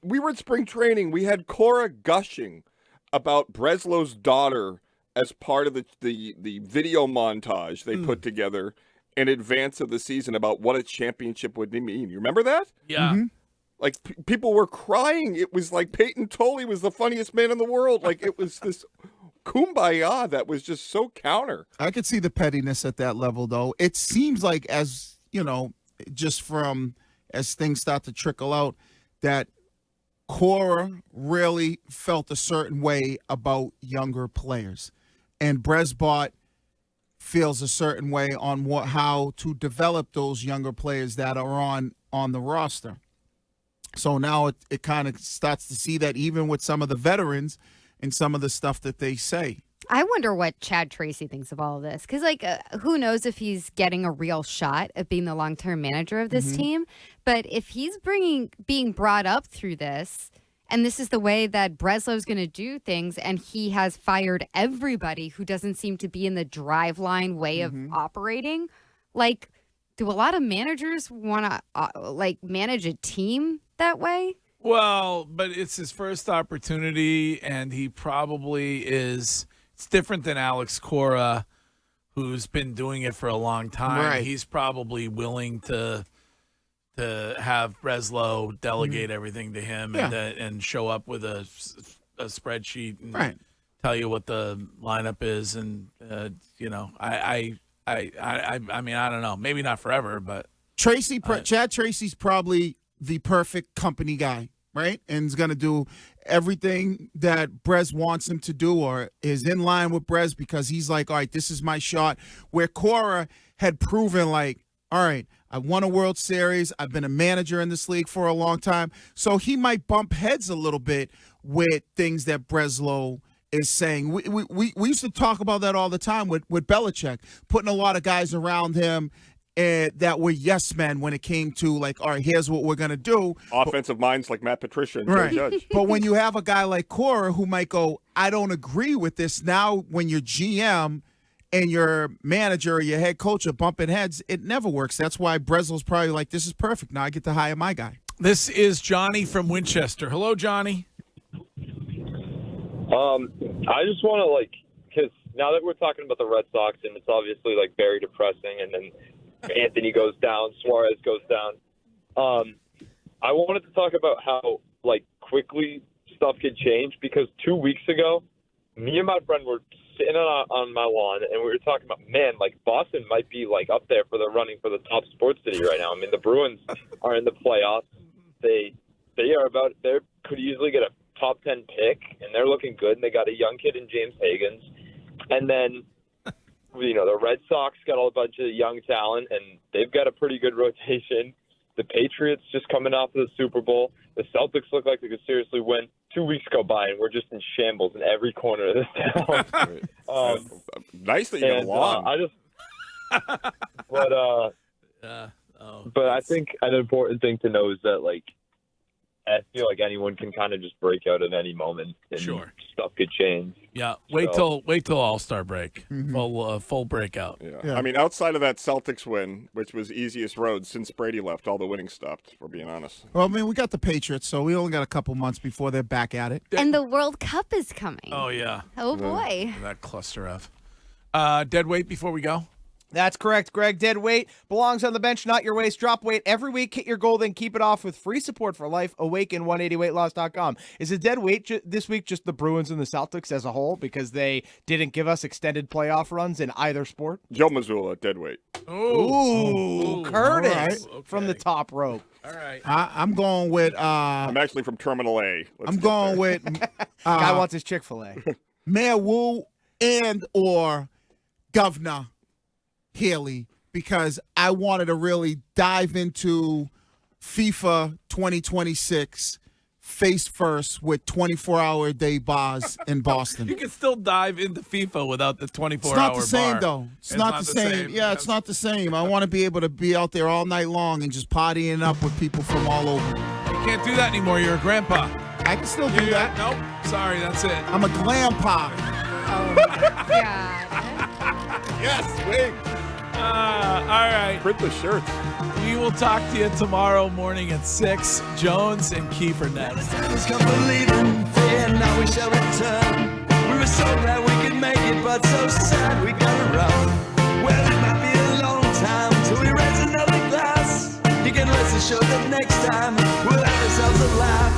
we were at spring training. We had Cora gushing about Breslow's daughter as part of the video montage they put together in advance of the season about what a championship would mean. You remember that? Yeah. Mm-hmm. Like, people were crying. It was like Peyton Tolley was the funniest man in the world. Like, it was this kumbaya that was just so counter. I could see the pettiness at that level, though. It seems like, as you know, just from as things start to trickle out, that Cora really felt a certain way about younger players, and Bresbot feels a certain way on how to develop those younger players that are on the roster. So now it kind of starts to see that even with some of the veterans and some of the stuff that they say. I wonder what Chad Tracy thinks of all of this. Because, who knows if he's getting a real shot at being the long-term manager of this team. But if he's being brought up through this, and this is the way that Breslow's going to do things, and he has fired everybody who doesn't seem to be in the driveline way of operating, do a lot of managers want to, manage a team that way? Well, but it's his first opportunity, and he probably is. It's different than Alex Cora, who's been doing it for a long time. Right. He's probably willing to have Breslow delegate everything to him and show up with a spreadsheet and tell you what the lineup is. And I mean, I don't know. Maybe not forever, but Chad Tracy's probably the perfect company guy, right? And is going to do everything that Brez wants him to do, or is in line with Brez, because he's like, all right, this is my shot. Where Cora had proven, like, all right, I won a World Series. I've been a manager in this league for a long time. So he might bump heads a little bit with things that Breslow is saying. We used to talk about that all the time with Belichick, putting a lot of guys around him that were yes men when it came to, like, all right, here's what we're going to do. Offensive minds like Matt Patricia and Right. Joe Judge. But when you have a guy like Cora who might go, I don't agree with this, now when your GM and your manager or your head coach are bumping heads, it never works. That's why Breslow's probably like, this is perfect. Now I get to hire my guy. this is Johnny from Winchester. Hello, Johnny. I just want to, because now that we're talking about the Red Sox, and it's obviously, very depressing, and then Anthony goes down, Suarez goes down. I wanted to talk about how quickly stuff could change, because 2 weeks ago, me and my friend were sitting on my lawn, and we were talking about, man, Boston might be up there for the running for the top sports city right now. I mean, the Bruins are in the playoffs. They could easily get a top 10 pick, and they're looking good, and they got a young kid in James Higgins. And then the Red Sox got a bunch of young talent, and they've got a pretty good rotation. The Patriots just coming off of the Super Bowl. The Celtics look like they could seriously win. 2 weeks go by, and we're just in shambles in every corner of this town. Nice that you got along. But I think an important thing to know is that, I feel like anyone can kind of just break out at any moment, and stuff could change. Yeah, wait till All-Star break, full breakout. Yeah. I mean, outside of that Celtics win, which was easiest road since Brady left, all the winning stopped. For being honest. Well, I mean, we got the Patriots, so we only got a couple months before they're back at it. And the World Cup is coming. Oh yeah. Oh boy. That cluster of dead weight before we go. That's correct, Greg. Dead weight belongs on the bench, not your waist. Drop weight every week. Hit your goal, then keep it off with free support for life. Awaken180weightloss.com. Is it dead weight this week just the Bruins and the Celtics as a whole because they didn't give us extended playoff runs in either sport? Joe Mazzulla, dead weight. Ooh, Curtis from the top rope. All right. I'm going with. I'm actually from Terminal A. I'm going with. Guy wants his Chick-fil-A. Mayor Wu and or Governor Haley, because I wanted to really dive into FIFA 2026 face first with 24-hour-a-day bars in Boston. You can still dive into FIFA without the 24-hour bar. It's not the same, though. It's not the same. Yeah, it's not the same. I want to be able to be out there all night long and just partying up with people from all over. You can't do that anymore. You're a grandpa. I can still do that. Nope. Sorry, that's it. I'm a glampa. Oh, my God. Yes, wing. All right. Print the shirts. We will talk to you tomorrow morning at 6. Jones and Kiefer next. Now we shall return. We were so glad we could make it, but so sad we gotta run. Well, it might be a long time till we raise another glass. You can rest assured that next time we'll have ourselves a laugh.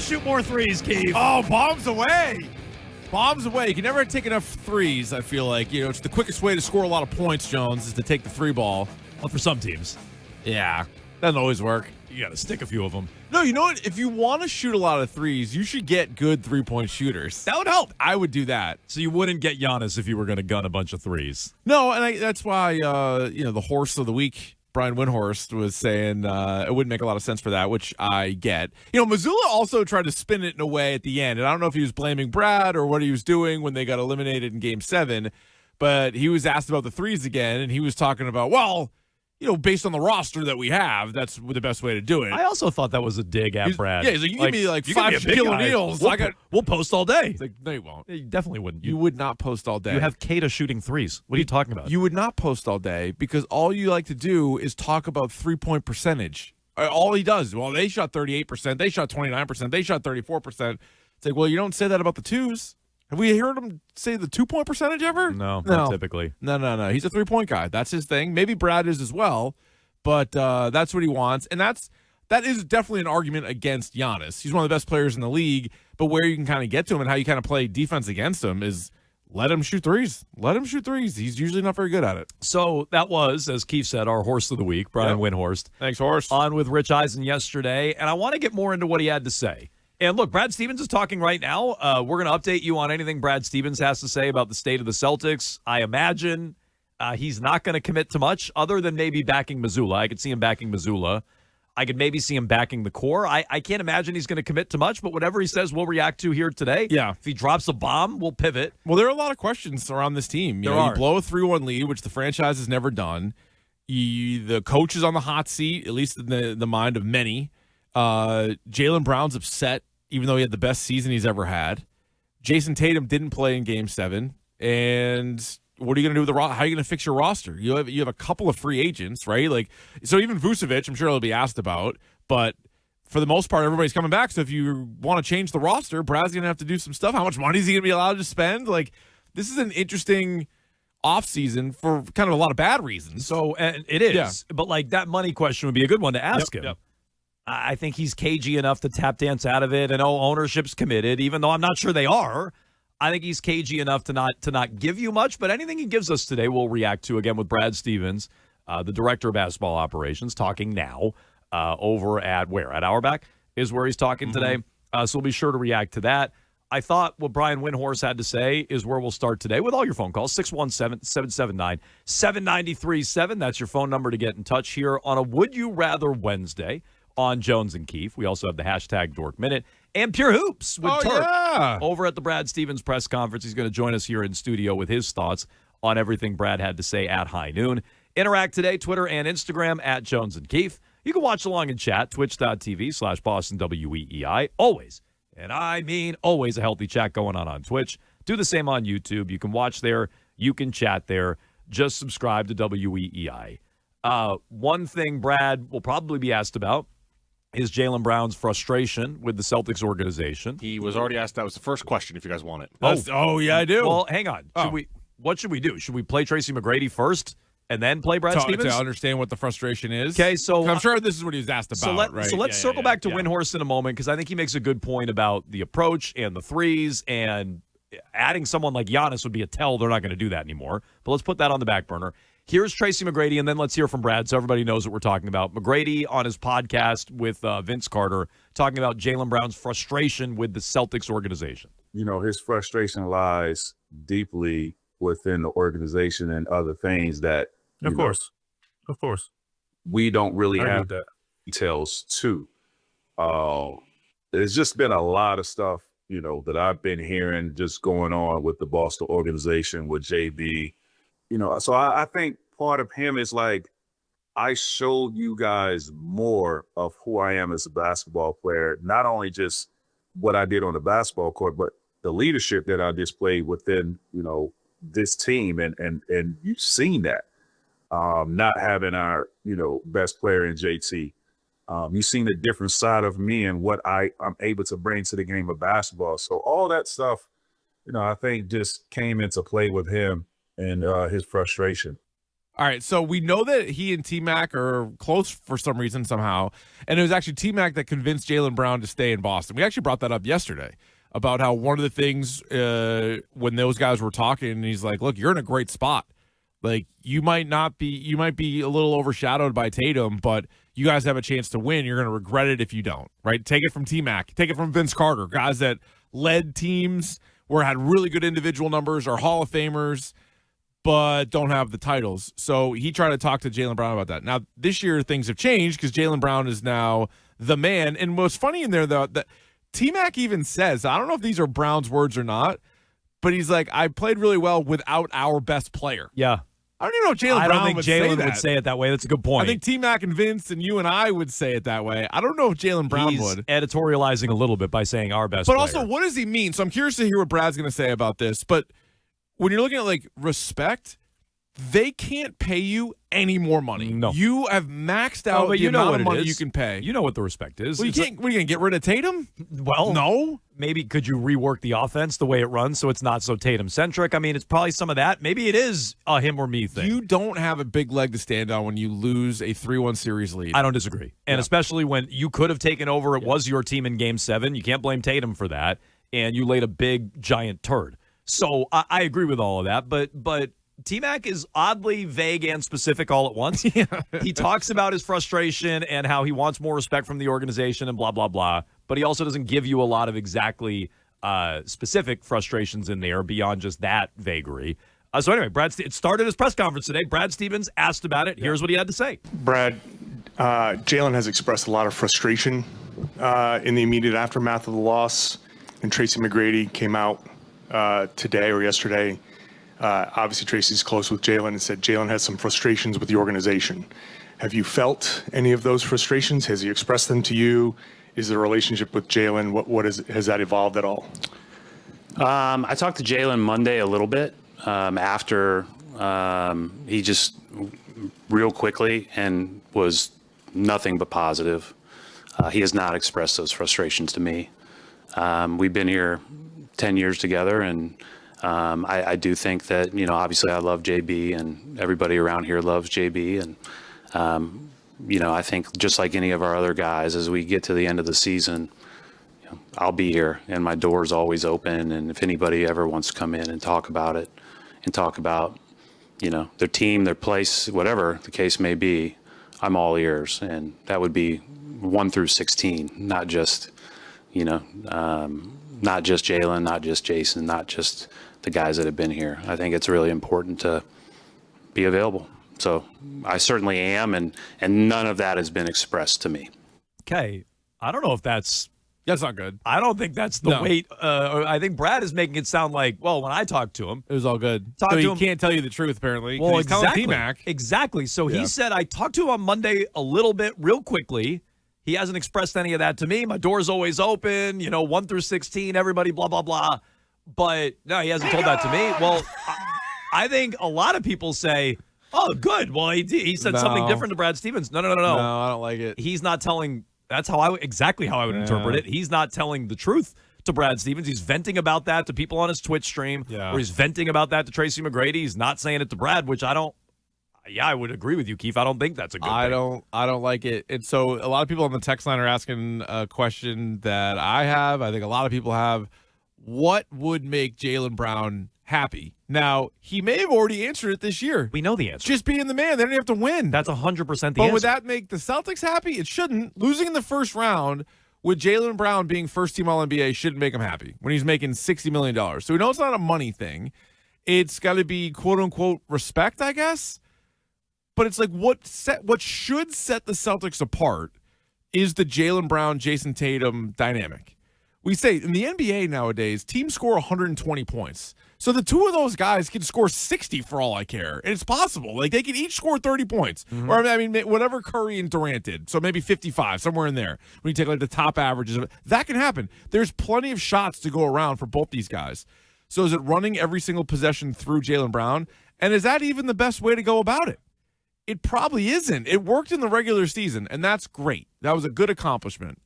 shoot more threes, Keith. Oh, bombs away. Bombs away. You can never take enough threes, I feel like. You know, it's the quickest way to score a lot of points, Jones, is to take the three ball. Well, for some teams. Yeah. Doesn't always work. You got to stick a few of them. No, you know what? If you want to shoot a lot of threes, you should get good three-point shooters. That would help. I would do that. So you wouldn't get Giannis if you were going to gun a bunch of threes. No, and that's why, the horse of the week, Brian Windhorst, was saying it wouldn't make a lot of sense for that, which I get. You know, Missoula also tried to spin it in a way at the end, and I don't know if he was blaming Brad or what he was doing when they got eliminated in Game 7, but he was asked about the threes again, and he was talking about, well, you know, based on the roster that we have, that's the best way to do it. I also thought that was a dig at Brad. Yeah, he's like, you give me like you 5 give me a big Shaquille guy. O'Neals. We'll post all day. It's like, no, you won't. You definitely wouldn't. You would not post all day. You have Kata shooting threes. What are you talking about? You would not post all day because all you like to do is talk about three-point percentage. All he does, well, they shot 38%, they shot 29%, they shot 34%. It's like, well, you don't say that about the twos. Have we heard him say the 2-point percentage ever? No, not typically. No. He's a three-point guy. That's his thing. Maybe Brad is as well, but that's what he wants. And that is definitely an argument against Giannis. He's one of the best players in the league, but where you can kind of get to him and how you kind of play defense against him is let him shoot threes. Let him shoot threes. He's usually not very good at it. So that was, as Keith said, our horse of the week, Brian Windhorst. Thanks, Horst. On with Rich Eisen yesterday, and I want to get more into what he had to say. And look, Brad Stevens is talking right now. We're going to update you on anything Brad Stevens has to say about the state of the Celtics. I imagine he's not going to commit to much other than maybe backing Missoula. I could see him backing Missoula. I could maybe see him backing the core. I can't imagine he's going to commit to much, but whatever he says, we'll react to here today. Yeah. If he drops a bomb, we'll pivot. Well, there are a lot of questions around this team. You blow a 3-1 lead, which the franchise has never done. The coach is on the hot seat, at least in the mind of many. Jaylen Brown's upset, even though he had the best season he's ever had. Jason Tatum didn't play in Game 7. And what are you going to do with the roster? How are you going to fix your roster? You have a couple of free agents, right? Like, so even Vucevic, I'm sure he'll be asked about. But for the most part, everybody's coming back. So if you want to change the roster, Brad's going to have to do some stuff. How much money is he going to be allowed to spend? Like, this is an interesting offseason for kind of a lot of bad reasons. So and it is. Yeah. But, like, that money question would be a good one to ask him. Yep. I think he's cagey enough to tap dance out of it, and ownership's committed, even though I'm not sure they are. I think he's cagey enough to not give you much, but anything he gives us today we'll react to, again, with Brad Stevens, the director of basketball operations, talking now over at where? At Auerbach is where he's talking today. So we'll be sure to react to that. I thought what Brian Windhorst had to say is where we'll start today with all your phone calls, 617-779-7937. That's your phone number to get in touch here on a Would You Rather Wednesday on Jones and Keefe. We also have the hashtag Dork Minute and Pure Hoops with Turk over at the Brad Stevens press conference. He's going to join us here in studio with his thoughts on everything Brad had to say at high noon. Interact today, Twitter and Instagram at Jones and Keefe. You can watch along and chat, twitch.tv/Boston WEEI. Always, and I mean always, a healthy chat going on Twitch. Do the same on YouTube. You can watch there. You can chat there. Just subscribe to WEEI. One thing Brad will probably be asked about is Jaylen Brown's frustration with the Celtics organization. He was already asked. That was the first question, if you guys want it. Oh, yeah, I do. Well, hang on. What should we do? Should we play Tracy McGrady first and then play Brad Stevens? To understand what the frustration is. Okay, so I'm sure this is what he was asked about, right? So let's circle back to Windhorst in a moment, because I think he makes a good point about the approach and the threes, and adding someone like Giannis would be a tell they're not going to do that anymore. But let's put that on the back burner. Here's Tracy McGrady, and then let's hear from Brad so everybody knows what we're talking about. McGrady on his podcast with Vince Carter talking about Jaylen Brown's frustration with the Celtics organization. You know, his frustration lies deeply within the organization and other things that, of course, we don't really have that details to. There's just been a lot of stuff, you know, that I've been hearing just going on with the Boston organization, with JB. You know, so I think part of him is like, I showed you guys more of who I am as a basketball player, not only just what I did on the basketball court, but the leadership that I displayed within, you know, this team. And you've seen that, not having our, you know, best player in JT. You've seen a different side of me and what I'm able to bring to the game of basketball. So all that stuff, you know, I think just came into play with him and his frustration. All right, so we know that he and T-Mac are close for some reason somehow, and it was actually T-Mac that convinced Jaylen Brown to stay in Boston. We actually brought that up yesterday about how one of the things when those guys were talking, and he's like, look, you're in a great spot. Like, you might be a little overshadowed by Tatum, but you guys have a chance to win. You're going to regret it if you don't, right? Take it from T-Mac. Take it from Vince Carter, guys that led teams where had really good individual numbers, are Hall of Famers, but don't have the titles. So he tried to talk to Jaylen Brown about that. Now, this year things have changed because Jaylen Brown is now the man. And what's funny in there, though, that T-Mac even says, I don't know if these are Brown's words or not, but he's like, I played really well without our best player. Yeah. I don't even know if Jaylen Brown would say that. would say it that way. That's a good point. I think T-Mac and Vince and you and I would say it that way. I don't know if Jaylen Brown He's would. editorializing a little bit by saying our best But player. also, what does he mean? So I'm curious to hear what Brad's going to say about this. But when you're looking at, like, respect, they can't pay you any more money. No. You have maxed out the amount of money you can pay. You know what the respect is. Well, you can't. What, are you going to get rid of Tatum? Well, no. Maybe could you rework the offense the way it runs so it's not so Tatum-centric? I mean, it's probably some of that. Maybe it is a him or me thing. You don't have a big leg to stand on when you lose a 3-1 series lead. I don't disagree. And especially when you could have taken over, it was your team in Game 7. You can't blame Tatum for that. And you laid a big, giant turd. So I agree with all of that. But T-Mac is oddly vague and specific all at once. He talks about his frustration and how he wants more respect from the organization and blah, blah, blah. But he also doesn't give you a lot of exactly specific frustrations in there beyond just that vagary. So anyway, it started his press conference today. Brad Stevens asked about it. Here's what he had to say. Brad, Jaylen has expressed a lot of frustration in the immediate aftermath of the loss. And Tracy McGrady came out today or yesterday. Obviously, Tracy's close with Jaylen and said Jaylen has some frustrations with the organization. Have you felt any of those frustrations? Has he expressed them to you? Is the relationship with Jaylen, has that evolved at all? I talked to Jaylen Monday a little bit after he just real quickly and was nothing but positive. He has not expressed those frustrations to me. We've been here 10 years together, and I do think that, obviously I love JB and everybody around here loves JB. And, I think just like any of our other guys, as we get to the end of the season, I'll be here and my door's always open. And if anybody ever wants to come in and talk about it and talk about, their team, their place, whatever the case may be, I'm all ears. And that would be 1 through 16, not just, not just Jaylen, not just Jason, not just the guys that have been here. I think it's really important to be available. So I certainly am, and none of that has been expressed to me. Okay. I don't know if that's not good. I don't think that's the weight. I think Brad is making it sound like, well, when I talked to him, it was all good. So he can't tell you the truth, apparently. Well, he's exactly. T-Mac. Exactly. So he said, I talked to him on Monday a little bit, real quickly. He hasn't expressed any of that to me. My door's always open, 1 through 16, everybody, blah, blah, blah. But no, he hasn't told that to me. Well, I think a lot of people say, oh, good. Well, he said something different to Brad Stevens. No. No, I don't like it. He's not telling. That's exactly how I would interpret it. He's not telling the truth to Brad Stevens. He's venting about that to people on his Twitch stream, or he's venting about that to Tracy McGrady. He's not saying it to Brad, which I don't. Yeah, I would agree with you, Keith. I don't think that's a good thing. I don't like it. And so a lot of people on the text line are asking a question that I have. I think a lot of people have. What would make Jaylen Brown happy? Now, he may have already answered it this year. We know the answer. Just being the man. They don't have to win. That's 100% the answer. But would that make the Celtics happy? It shouldn't. Losing in the first round with Jaylen Brown being first-team All-NBA shouldn't make him happy when he's making $60 million. So we know it's not a money thing. It's got to be, quote-unquote, respect, I guess. But it's like what should set the Celtics apart is the Jaylen Brown, Jason Tatum dynamic. We say in the NBA nowadays, teams score 120 points. So the two of those guys can score 60 for all I care. And it's possible. Like, they can each score 30 points. Mm-hmm. Or, I mean, whatever Curry and Durant did. So maybe 55, somewhere in there. When you take, like, the top averages of it. That can happen. There's plenty of shots to go around for both these guys. So is it running every single possession through Jaylen Brown? And is that even the best way to go about it? It probably isn't. It worked in the regular season, and that's great. That was a good accomplishment.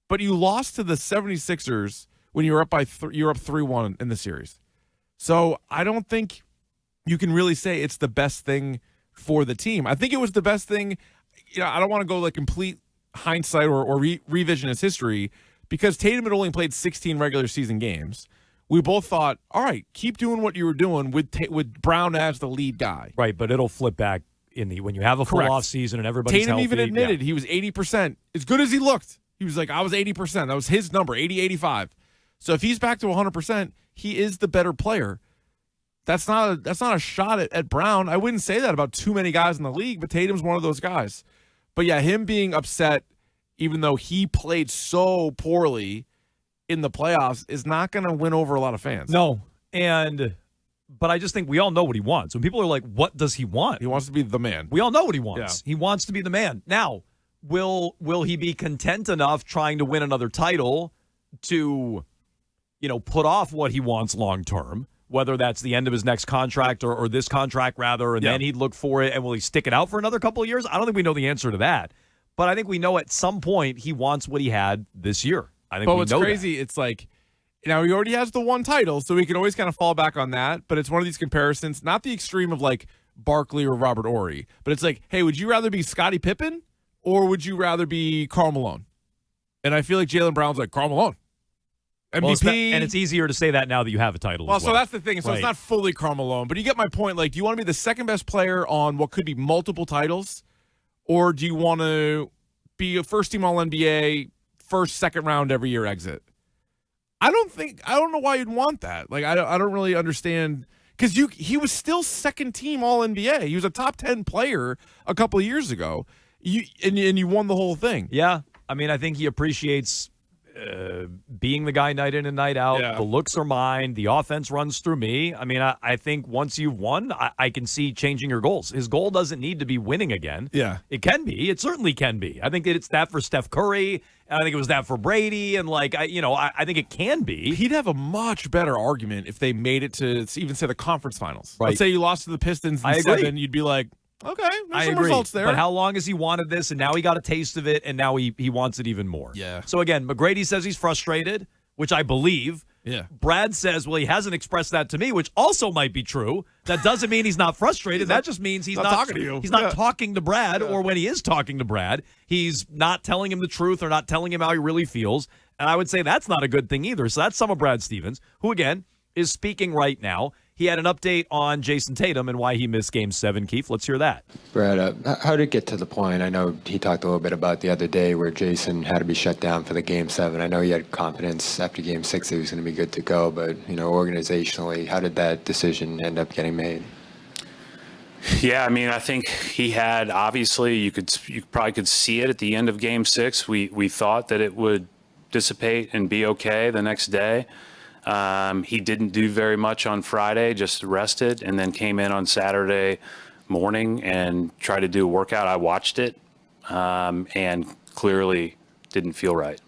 But you lost to the 76ers when you were up you're up 3-1 in the series. So I don't think you can really say it's the best thing for the team. I think it was the best thing. I don't want to go like complete hindsight or revisionist history, because Tatum had only played 16 regular season games. We both thought, all right, keep doing what you were doing with Brown as the lead guy. Right, but it'll flip back when you have a full Correct. off season and everybody's Tatum healthy. even admitted he was 80%. As good as he looked, he was like, I was 80%. That was his number, 80, 85. So if he's back to 100%, he is the better player. That's not a shot at Brown. I wouldn't say that about too many guys in the league, but Tatum's one of those guys. But yeah, him being upset, even though he played so poorly in the playoffs, is not going to win over a lot of fans. No, but I just think we all know what he wants. When people are like, what does he want? He wants to be the man. We all know what he wants. Yeah. He wants to be the man. Now, will he be content enough trying to win another title to, put off what he wants long term, whether that's the end of his next contract or this contract rather, and then he'd look for it, and will he stick it out for another couple of years? I don't think we know the answer to that. But I think we know at some point he wants what he had this year. I think. But what's crazy, it's like, he already has the one title, so we can always kind of fall back on that. But it's one of these comparisons, not the extreme of like Barkley or Robert Horry, but it's like, hey, would you rather be Scottie Pippen or would you rather be Karl Malone? And I feel like Jaylen Brown's like, Karl Malone. MVP. And it's easier to say that now that you have a title. Well, as well. So that's the thing. So It's not fully Karl Malone, but you get my point. Like, do you want to be the second best player on what could be multiple titles, or do you want to be a first team All NBA, first, second round every year exit? I don't know why you'd want that. Like, I don't really understand, because he was still second team All NBA. He was a top 10 player a couple of years ago. And you won the whole thing. Yeah, I mean, I think he appreciates being the guy night in and night out. Yeah. The looks are mine. The offense runs through me. I mean, I think once you've won, I can see changing your goals. His goal doesn't need to be winning again. Yeah. It can be. It certainly can be. I think it's that for Steph Curry, and I think it was that for Brady, and I think it can be. He'd have a much better argument if they made it to even say the conference finals. Right. Let's say you lost to the Pistons in 7, you'd be like, okay, there's some results there. But how long has he wanted this, and now he got a taste of it, and now he wants it even more. Yeah. So again, McGrady says he's frustrated, which I believe. Yeah. Brad says, well, he hasn't expressed that to me, which also might be true. That doesn't mean he's not frustrated. That just means he's not talking to you. He's not talking to Brad, or when he is talking to Brad, he's not telling him the truth or not telling him how he really feels. And I would say that's not a good thing either. So that's some of Brad Stevens, who, again, is speaking right now. He had an update on Jason Tatum and why he missed Game 7. Keith, let's hear that. Brad, how did it get to the point? I know he talked a little bit about the other day where Jason had to be shut down for the Game 7. I know he had confidence after Game 6 that he was going to be good to go, but, organizationally, how did that decision end up getting made? Yeah, I mean, I think he had, obviously, you probably could see it at the end of Game 6. We thought that it would dissipate and be okay the next day. He didn't do very much on Friday, just rested, and then came in on Saturday morning and tried to do a workout. I watched it, and clearly didn't feel right.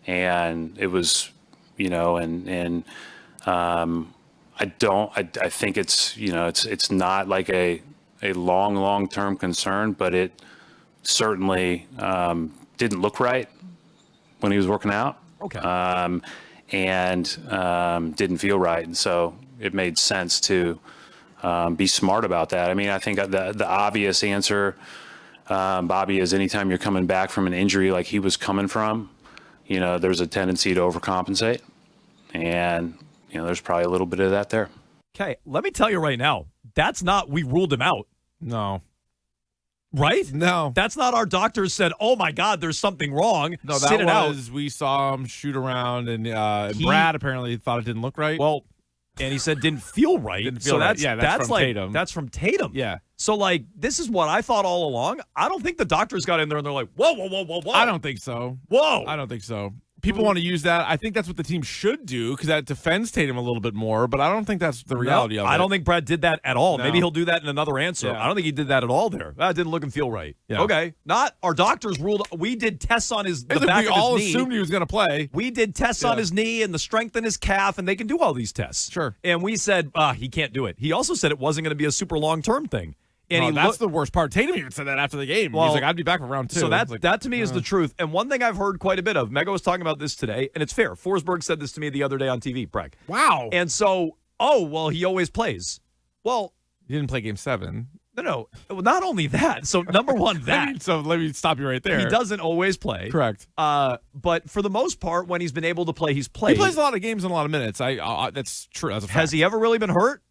And it was, I think it's, it's not like a long-term concern, but it certainly didn't look right when he was working out. Okay. And didn't feel right. And so it made sense to be smart about that. I mean, I think the obvious answer, Bobby, is anytime you're coming back from an injury like he was coming from, there's a tendency to overcompensate. And, there's probably a little bit of that there. Okay, let me tell you right now, that's not we ruled him out. No. Right? No. That's not our doctors said, oh, my God, there's something wrong. No, that was, we saw him shoot around, and Brad apparently thought it didn't look right. Well, and he said didn't feel right. That's from Tatum. That's from Tatum. Yeah. So, this is what I thought all along. I don't think the doctors got in there and they're like, whoa. I don't think so. Whoa. I don't think so. People want to use that. I think that's what the team should do because that defends Tatum a little bit more, but I don't think that's the reality of it. I don't think Brad did that at all. No. Maybe he'll do that in another answer. Yeah. I don't think he did that at all there. That didn't look and feel right. Yeah. Okay. Not our doctors ruled. We did tests on the back of his knee. We all assumed he was going to play. We did tests on his knee and the strength in his calf, and they can do all these tests. Sure. And we said, he can't do it. He also said it wasn't going to be a super long-term thing. And that's the worst part. Tatum even said that after the game. Well, he's like, I'd be back for round 2. So that to me is the truth. And one thing I've heard quite a bit of, Mego was talking about this today, and it's fair. Forsberg said this to me the other day on TV, Breck. Wow. And so, he always plays. Well, he didn't play Game 7. No. Well, not only that. So, number one, that. So let me stop you right there. He doesn't always play. Correct. But for the most part, when he's been able to play, he's played. He plays a lot of games and a lot of minutes. That's true. That's a fact. Has he ever really been hurt?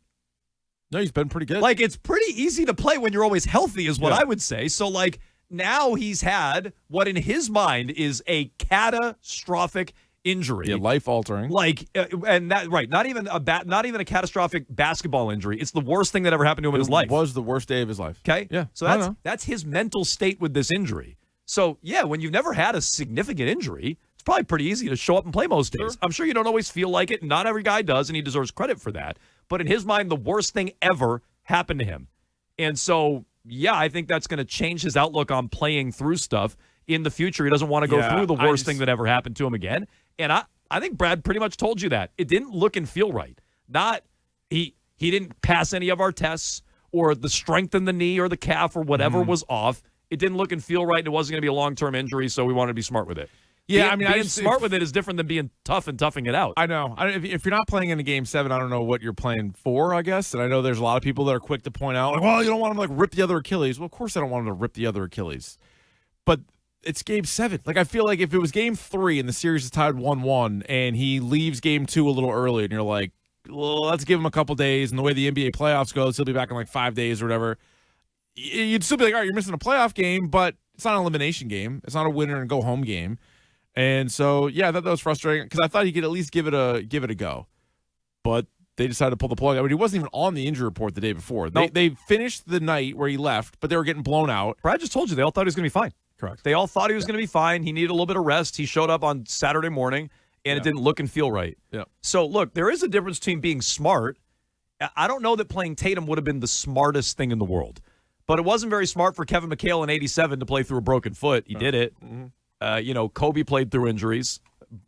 No, he's been pretty good. Like, it's pretty easy to play when you're always healthy, is what I would say. So, like, now he's had what in his mind is a catastrophic injury. Yeah, life-altering. Like, and that, right, not even a catastrophic basketball injury. It's the worst thing that ever happened to him in his life. It was the worst day of his life. Okay? Yeah. So that's his mental state with this injury. So, yeah, when you've never had a significant injury, it's probably pretty easy to show up and play most days. Sure. I'm sure you don't always feel like it. Not every guy does, and he deserves credit for that. But in his mind, the worst thing ever happened to him. And so, yeah, I think that's going to change his outlook on playing through stuff in the future. He doesn't want to go through the worst thing that ever happened to him again. And I think Brad pretty much told you that. It didn't look and feel right. He didn't pass any of our tests, or the strength in the knee or the calf or whatever was off. It didn't look and feel right, and it wasn't going to be a long-term injury, so we wanted to be smart with it. Yeah, being smart with it is different than being tough and toughing it out. I know. If you're not playing in a Game 7, I don't know what you're playing for, I guess. And I know there's a lot of people that are quick to point out, like, well, you don't want him to, like, rip the other Achilles. Well, of course I don't want him to rip the other Achilles. But it's Game 7. Like, I feel like if it was Game 3 and the series is tied 1-1 and he leaves Game 2 a little early and you're like, well, let's give him a couple days, and the way the NBA playoffs goes, he'll be back in like 5 days or whatever, you'd still be like, all right, you're missing a playoff game, but it's not an elimination game. It's not a winner and go home game. And so, yeah, I thought that was frustrating because I thought he could at least give it a go. But they decided to pull the plug. I mean, he wasn't even on the injury report the day before. They finished the night where he left, but they were getting blown out. Brad just told you they all thought he was going to be fine. Correct. They all thought he was going to be fine. He needed a little bit of rest. He showed up on Saturday morning, and it didn't look and feel right. Yeah. So, look, there is a difference between being smart. I don't know that playing Tatum would have been the smartest thing in the world, but it wasn't very smart for Kevin McHale in '87 to play through a broken foot. He did it. Mm-hmm. Kobe played through injuries.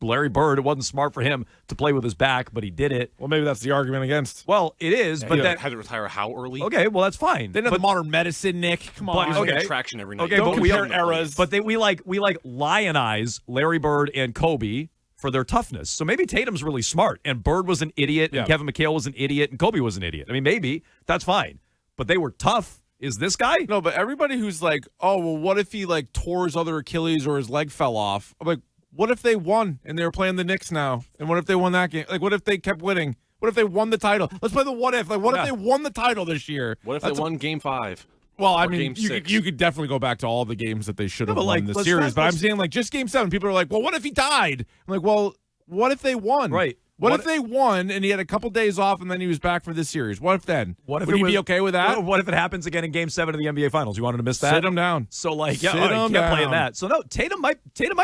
Larry Bird, it wasn't smart for him to play with his back, but he did it. Well, maybe that's the argument against. Well, it is, but that had to retire how early? Okay, well that's fine. They didn't have modern medicine, Nick. Come on. But okay, traction every night. Okay, don't but we compare eras. But we lionize Larry Bird and Kobe for their toughness. So maybe Tatum's really smart, and Bird was an idiot, and Kevin McHale was an idiot, and Kobe was an idiot. I mean, maybe that's fine, but they were tough. Is this guy? No, but everybody who's like, oh, well, what if he like tore his other Achilles or his leg fell off? I'm like, what if they won and they were playing the Knicks now? And what if they won that game? Like, what if they kept winning? What if they won the title? Let's play the what if. Like, what if they won the title this year? What if they won Game 5? Well, I or mean, Game 6? you could definitely go back to all the games that they should have won in the let's series. not- But I'm let's- saying, like, just Game 7, people are like, well, what if he died? I'm like, well, what if they won? Right. What if they won and he had a couple days off and then he was back for this series? What if then? What if Would it he was- be okay with that? What if it happens again in Game 7 of the NBA Finals? You wanted to miss that? Sit him down. So, like, Sit all right, him you can't play in down. that. So, no, Tatum might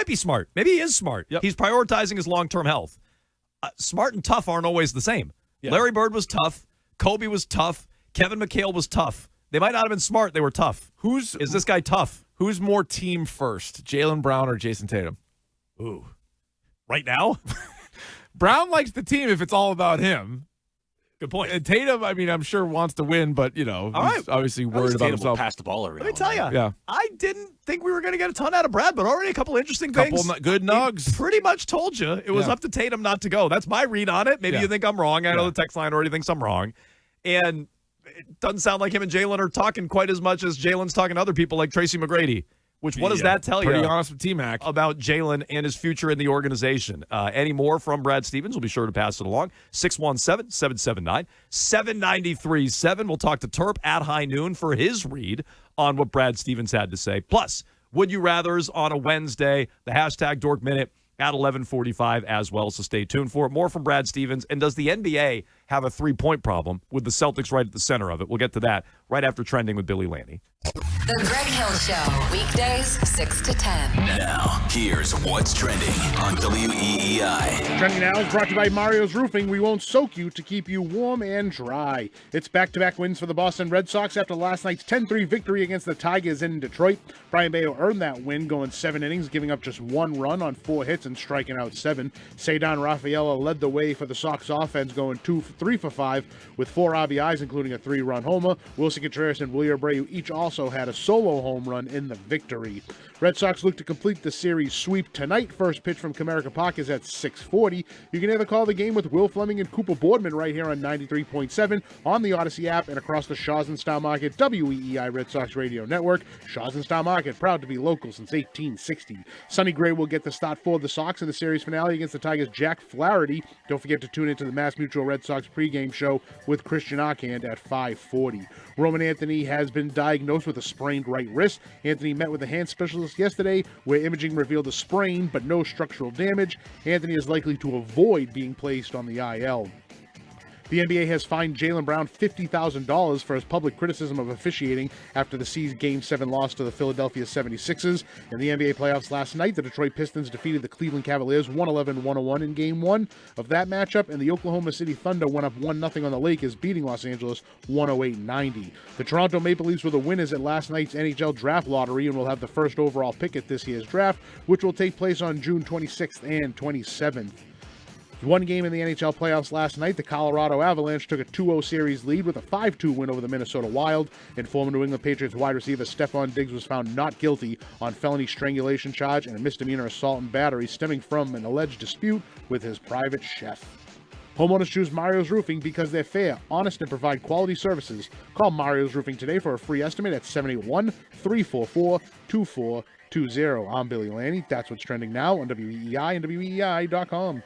be smart. Maybe he is smart. He's prioritizing his long-term health. Smart and tough aren't always the same. Yeah. Larry Bird was tough. Kobe was tough. Kevin McHale was tough. They might not have been smart. They were tough. Is this guy tough? Who's more team first, Jaylen Brown or Jason Tatum? Ooh. Right now? Brown likes the team if it's all about him. Good point. And Tatum, I mean, I'm sure wants to win, but, he's obviously worried about Tatum will himself. pass the ball every Let me now tell and you, Yeah. I didn't think we were going to get a ton out of Brad, but already a couple interesting things. Good nugs. He pretty much told you it was up to Tatum not to go. That's my read on it. Maybe you think I'm wrong. I know the text line already thinks I'm wrong. And it doesn't sound like him and Jalen are talking quite as much as Jalen's talking to other people like Tracy McGrady. Which, what does that tell you? Pretty honest with T-Mac. About Jalen and his future in the organization. Any more from Brad Stevens, we'll be sure to pass it along. 617-779-7937. We'll talk to Terp at high noon for his read on what Brad Stevens had to say. Plus, Would You Rathers on a Wednesday, the hashtag Dork Minute at 11:45 as well, so stay tuned for it. More from Brad Stevens. And does the NBA have a three-point problem with the Celtics right at the center of it? We'll get to that right after Trending with Billy Laney. The Greg Hill Show, weekdays 6 to 10. Now, here's what's trending on WEEI. Trending now is brought to you by Mario's Roofing. We won't soak you to keep you warm and dry. It's back-to-back wins for the Boston Red Sox after last night's 10-3 victory against the Tigers in Detroit. Brian Bayo earned that win, going 7 innings, giving up just 1 run on 4 hits and striking out 7. Cedar Rafaela led the way for the Sox offense, going 2 for 3 for 5 with 4 RBIs, including a 3-run homer. Wilson Contreras and Wilyer Abreu each also had a solo home run in the victory. Red Sox look to complete the series sweep tonight. First pitch from Comerica Park is at 6:40. You can either call the game with Will Fleming and Cooper Boardman right here on 93.7 on the Odyssey app and across the Shaw's and Star Market WEEI Red Sox Radio Network. Shaw's and Star Market, proud to be local since 1860. Sonny Gray will get the start for the Sox in the series finale against the Tigers' Jack Flaherty. Don't forget to tune into the Mass Mutual Red Sox pregame show with Christian Arcand at 5:40. Roman Anthony has been diagnosed with a sprained right wrist. Anthony met with a hand specialist yesterday where imaging revealed a sprain but no structural damage. Anthony is likely to avoid being placed on the IL. The NBA has fined Jaylen Brown $50,000 for his public criticism of officiating after the C's Game 7 loss to the Philadelphia 76ers. In the NBA playoffs last night, the Detroit Pistons defeated the Cleveland Cavaliers 111-101 in Game 1 of that matchup, and the Oklahoma City Thunder went up 1-0 on the Lakers, beating Los Angeles 108-90. The Toronto Maple Leafs were the winners at last night's NHL Draft Lottery and will have the first overall pick at this year's draft, which will take place on June 26th and 27th. One game in the NHL playoffs last night, the Colorado Avalanche took a 2-0 series lead with a 5-2 win over the Minnesota Wild, and former New England Patriots wide receiver Stephon Diggs was found not guilty on felony strangulation charge and a misdemeanor assault and battery stemming from an alleged dispute with his private chef. Homeowners choose Mario's Roofing because they're fair, honest, and provide quality services. Call Mario's Roofing today for a free estimate at 781-344-2420. I'm Billy Lanny. That's what's trending now on WEEI and WEEI.com.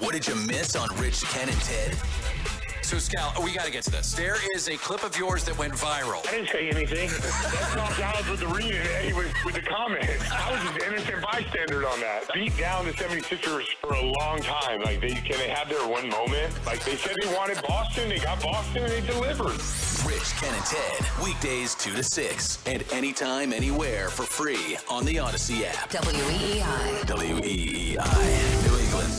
What did you miss on Rich, Ken, and Ted? So, Scal, we got to get to this. There is a clip of yours that went viral. I didn't say anything. That's not Giles with the reading with the comment. I was just innocent bystander on that. Beat down the 76ers for a long time. Like, can they have their one moment? Like, they said they wanted Boston. They got Boston, and they delivered. Rich, Ken, and Ted. Weekdays 2 to 6. And anytime, anywhere for free on the Odyssey app. WEEI. WEEI. New England.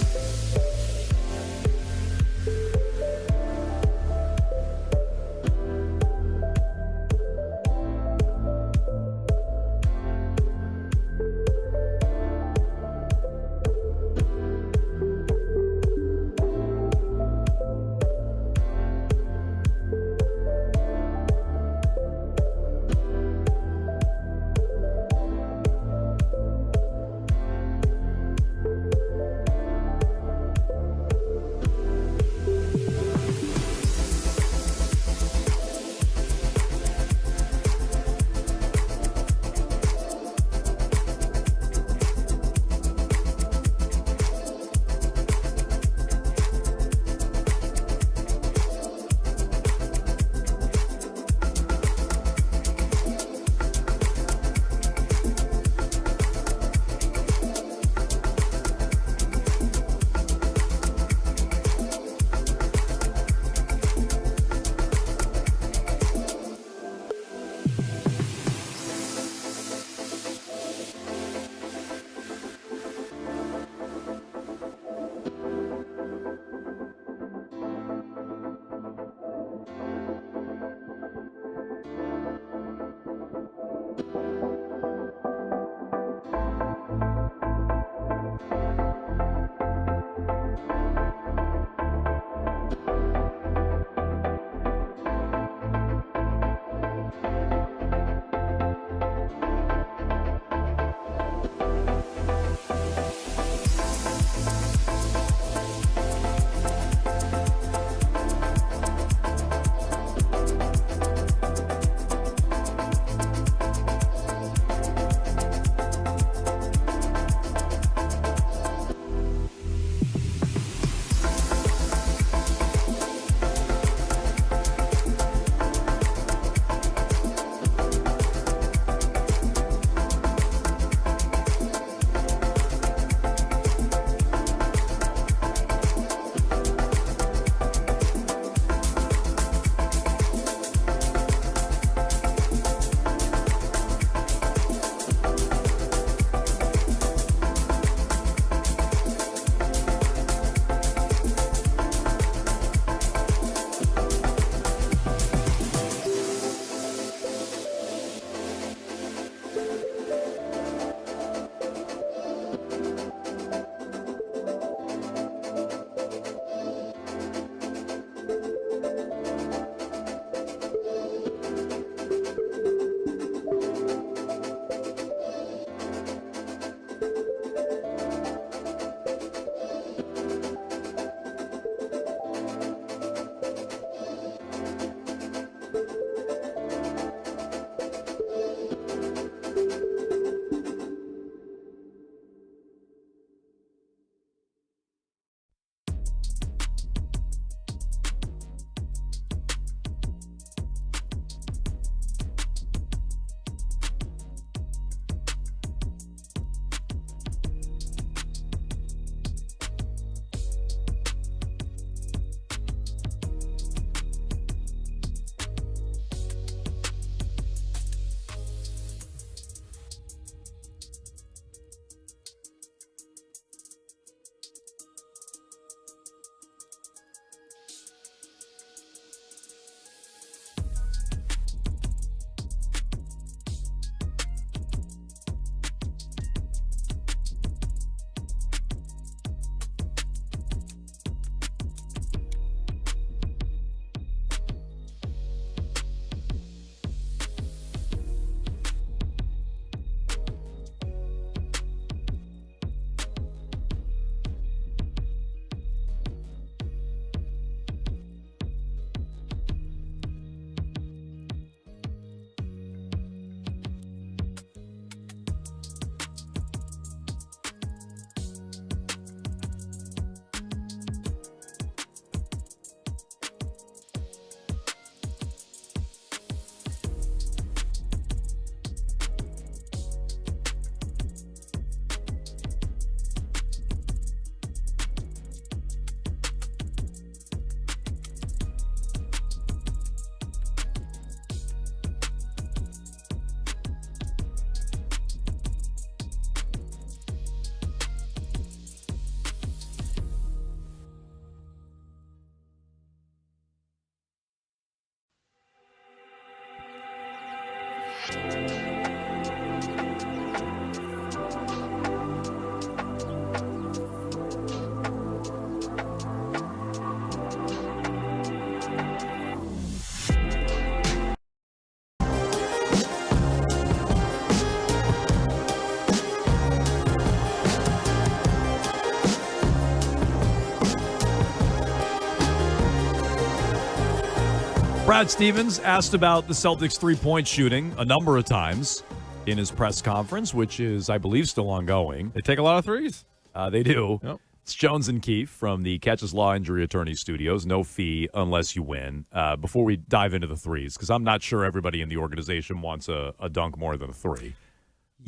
Brad Stevens asked about the Celtics three-point shooting a number of times in his press conference, which is, I believe, still ongoing. They take a lot of threes. They do. Yep. It's Jones and Keefe from the Catches Law Injury Attorney Studios. No fee unless you win. Before we dive into the threes, because I'm not sure everybody in the organization wants a dunk more than a three.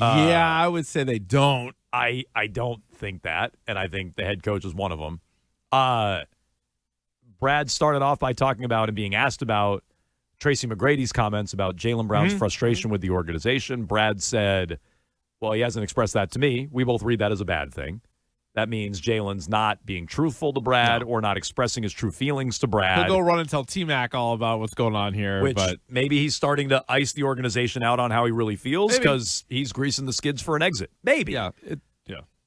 Yeah, I would say they don't. I don't think that, and I think the head coach is one of them. Brad started off by talking about and being asked about Tracy McGrady's comments about Jaylen Brown's frustration with the organization. Brad said, well, he hasn't expressed that to me. We both read that as a bad thing. That means Jaylen's not being truthful to Brad or not expressing his true feelings to Brad. He'll go run and tell T-Mac all about what's going on here. But maybe he's starting to ice the organization out on how he really feels because he's greasing the skids for an exit. Maybe. Yeah.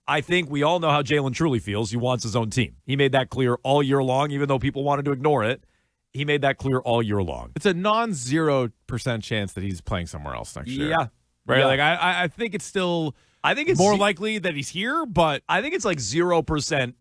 I think we all know how Jaylen truly feels. He wants his own team. He made that clear all year long, even though people wanted to ignore it. He made that clear all year long. It's a non-0% chance that he's playing somewhere else next year. Yeah. Right? Yeah. Like, I think it's still it's more likely that he's here, but I think it's like 0%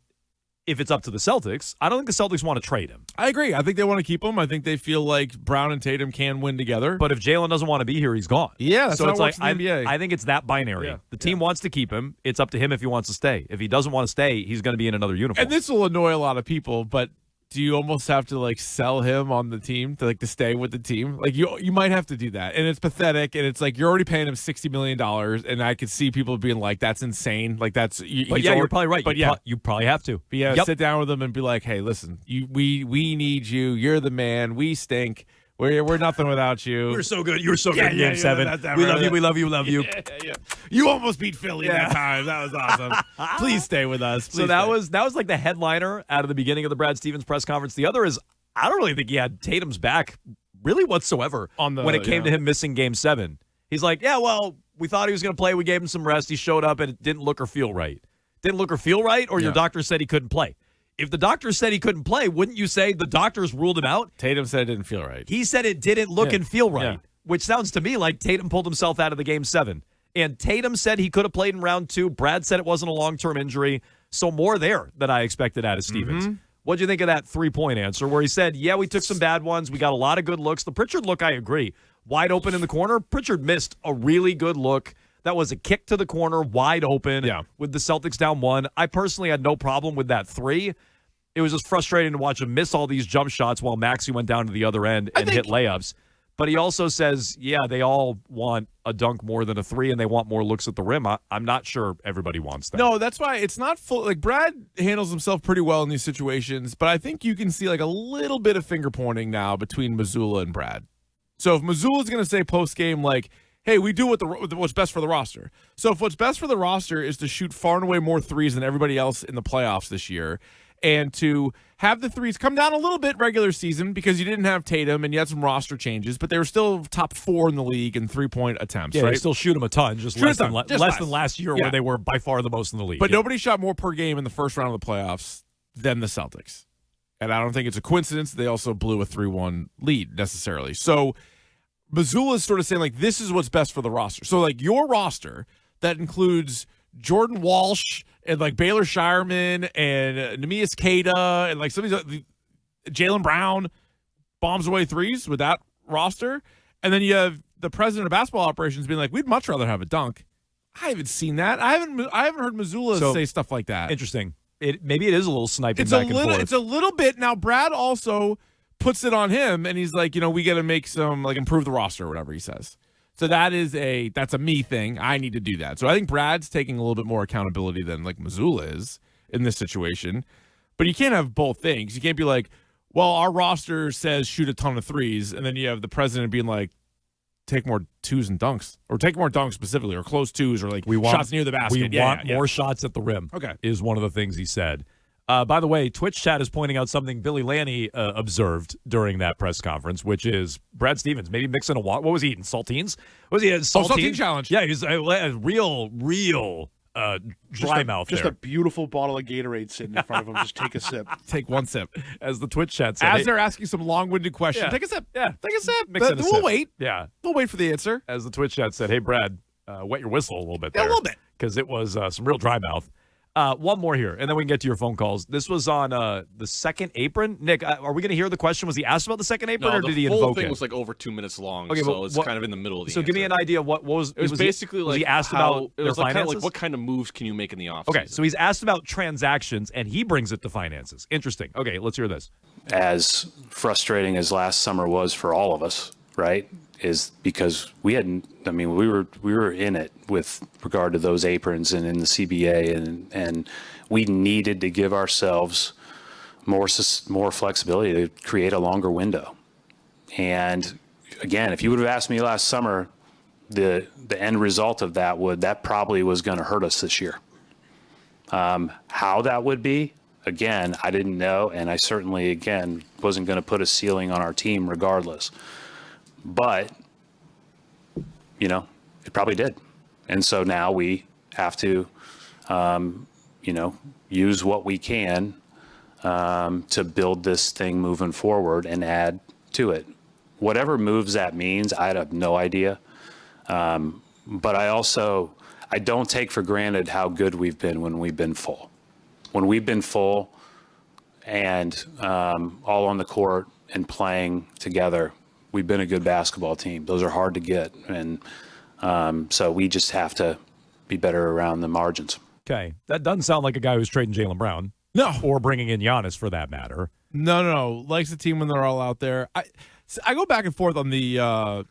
if it's up to the Celtics. I don't think the Celtics want to trade him. I agree. I think they want to keep him. I think they feel like Brown and Tatum can win together. But if Jaylen doesn't want to be here, he's gone. Yeah, that's so how it's it works like in the NBA. I think it's that binary. Yeah. The team wants to keep him. It's up to him if he wants to stay. If he doesn't want to stay, he's going to be in another uniform. And this will annoy a lot of people, but do you almost have to like sell him on the team to stay with the team? Like you might have to do that, and it's pathetic. And it's like you're already paying him $60 million, and I could see people being like, "That's insane." Like that's. But yeah, you're probably right. But you probably have to. But yeah, sit down with him and be like, "Hey, listen, we need you. You're the man. We stink. We're nothing without you. You're so good. You were so good in Game 7. We love you. We love you. We love you. Yeah. You almost beat Philly that time. That was awesome. Please stay with us. So that was like the headliner out of the beginning of the Brad Stevens press conference. The other is I don't really think he had Tatum's back really whatsoever when it came to him missing Game 7. He's like, yeah, well, we thought he was going to play. We gave him some rest. He showed up and it didn't look or feel right. Didn't look or feel right, or your doctor said he couldn't play. If the doctor said he couldn't play, wouldn't you say the doctors ruled him out? Tatum said it didn't feel right. He said it didn't look and feel right, which sounds to me like Tatum pulled himself out of the Game 7. And Tatum said he could have played in round 2. Brad said it wasn't a long-term injury. So more there than I expected out of Stevens. What'd you think of that three-point answer where he said, yeah, we took some bad ones. We got a lot of good looks. The Pritchard look, I agree. Wide open in the corner. Pritchard missed a really good look. That was a kick to the corner, wide open with the Celtics down 1. I personally had no problem with that 3. It was just frustrating to watch him miss all these jump shots while Maxey went down to the other end and hit layups. But he also says, yeah, they all want a dunk more than a 3, and they want more looks at the rim. I'm not sure everybody wants that. No, that's why it's not full. Like, Brad handles himself pretty well in these situations, but I think you can see like a little bit of finger pointing now between Mazzulla and Brad. So if Mazzulla's going to say post-game, like, hey, we do what's best for the roster. So if what's best for the roster is to shoot far and away more threes than everybody else in the playoffs this year, and to have the threes come down a little bit regular season because you didn't have Tatum and you had some roster changes, but they were still top 4 in the league in three-point attempts. Yeah, right? they still shoot them a ton, just less than last year where they were by far the most in the league. But nobody shot more per game in the first round of the playoffs than the Celtics. And I don't think it's a coincidence they also blew a 3-1 lead necessarily. So Mazzulla is sort of saying, like, this is what's best for the roster. So, like, your roster that includes Jordan Walsh and like Baylor Shireman and Neemias Queta and like some of these Jaylen Brown bombs away threes with that roster, and then you have the president of basketball operations being like, "We'd much rather have a dunk." I haven't seen that. I haven't heard Mazzulla say stuff like that. Interesting. Maybe it is a little sniping back and forth. It's a little bit. Now Brad also puts it on him, and he's like, we got to make some improve the roster or whatever he says. So that's a me thing. I need to do that. So I think Brad's taking a little bit more accountability than like Mazzulla is in this situation. But you can't have both things. You can't be like, well, our roster says shoot a ton of threes, and then you have the president being like, take more 2s and dunks, or take more dunks specifically, or close 2s, or like shots near the basket. We want more shots at the rim. Okay, is one of the things he said. By the way, Twitch chat is pointing out something Billy Lanny observed during that press conference, which is Brad Stevens maybe mixing what was he eating? Saltines? Was he a saltine challenge? Yeah, he's a real dry mouth. Just a beautiful bottle of Gatorade sitting in front of him. Just take a sip. Take one sip. As the Twitch chat said. As they're asking some long-winded questions. Yeah. Take a sip. Yeah. Take a sip. We'll wait. Yeah. We'll wait for the answer. As the Twitch chat said, hey, Brad, wet your whistle a little bit there. Yeah, a little bit. Because it was some real dry mouth. One more here, and then we can get to your phone calls. This was on the second apron. Nick, are we going to hear the question? Was he asked about the second apron, or did he invoke it? The whole thing was like over 2 minutes long, Okay, so it's kind of in the middle of the So give me an idea. What was it? Was basically was like he asked how, about it their was like finances? kind of like what kind of moves can you make in the offseason? Okay, so he's asked about transactions, and he brings it to finances. Interesting. Okay, let's hear this. As frustrating as last summer was for all of us, right? Is because we were in it with regard to those aprons and in the CBA, and we needed to give ourselves more flexibility to create a longer window. And again, if you would have asked me last summer, the end result of that probably was going to hurt us this year. How that would be, again, I didn't know, and I certainly, again, wasn't going to put a ceiling on our team regardless. But, it probably did. And so now we have to, use what we can to build this thing moving forward and add to it. Whatever moves that means, I have no idea. But I don't take for granted how good we've been when we've been full. When we've been full and all on the court and playing together, we've been a good basketball team. Those are hard to get. And so we just have to be better around the margins. Okay. That doesn't sound like a guy who's trading Jaylen Brown. No. Or bringing in Giannis for that matter. No. Likes the team when they're all out there. I go back and forth on the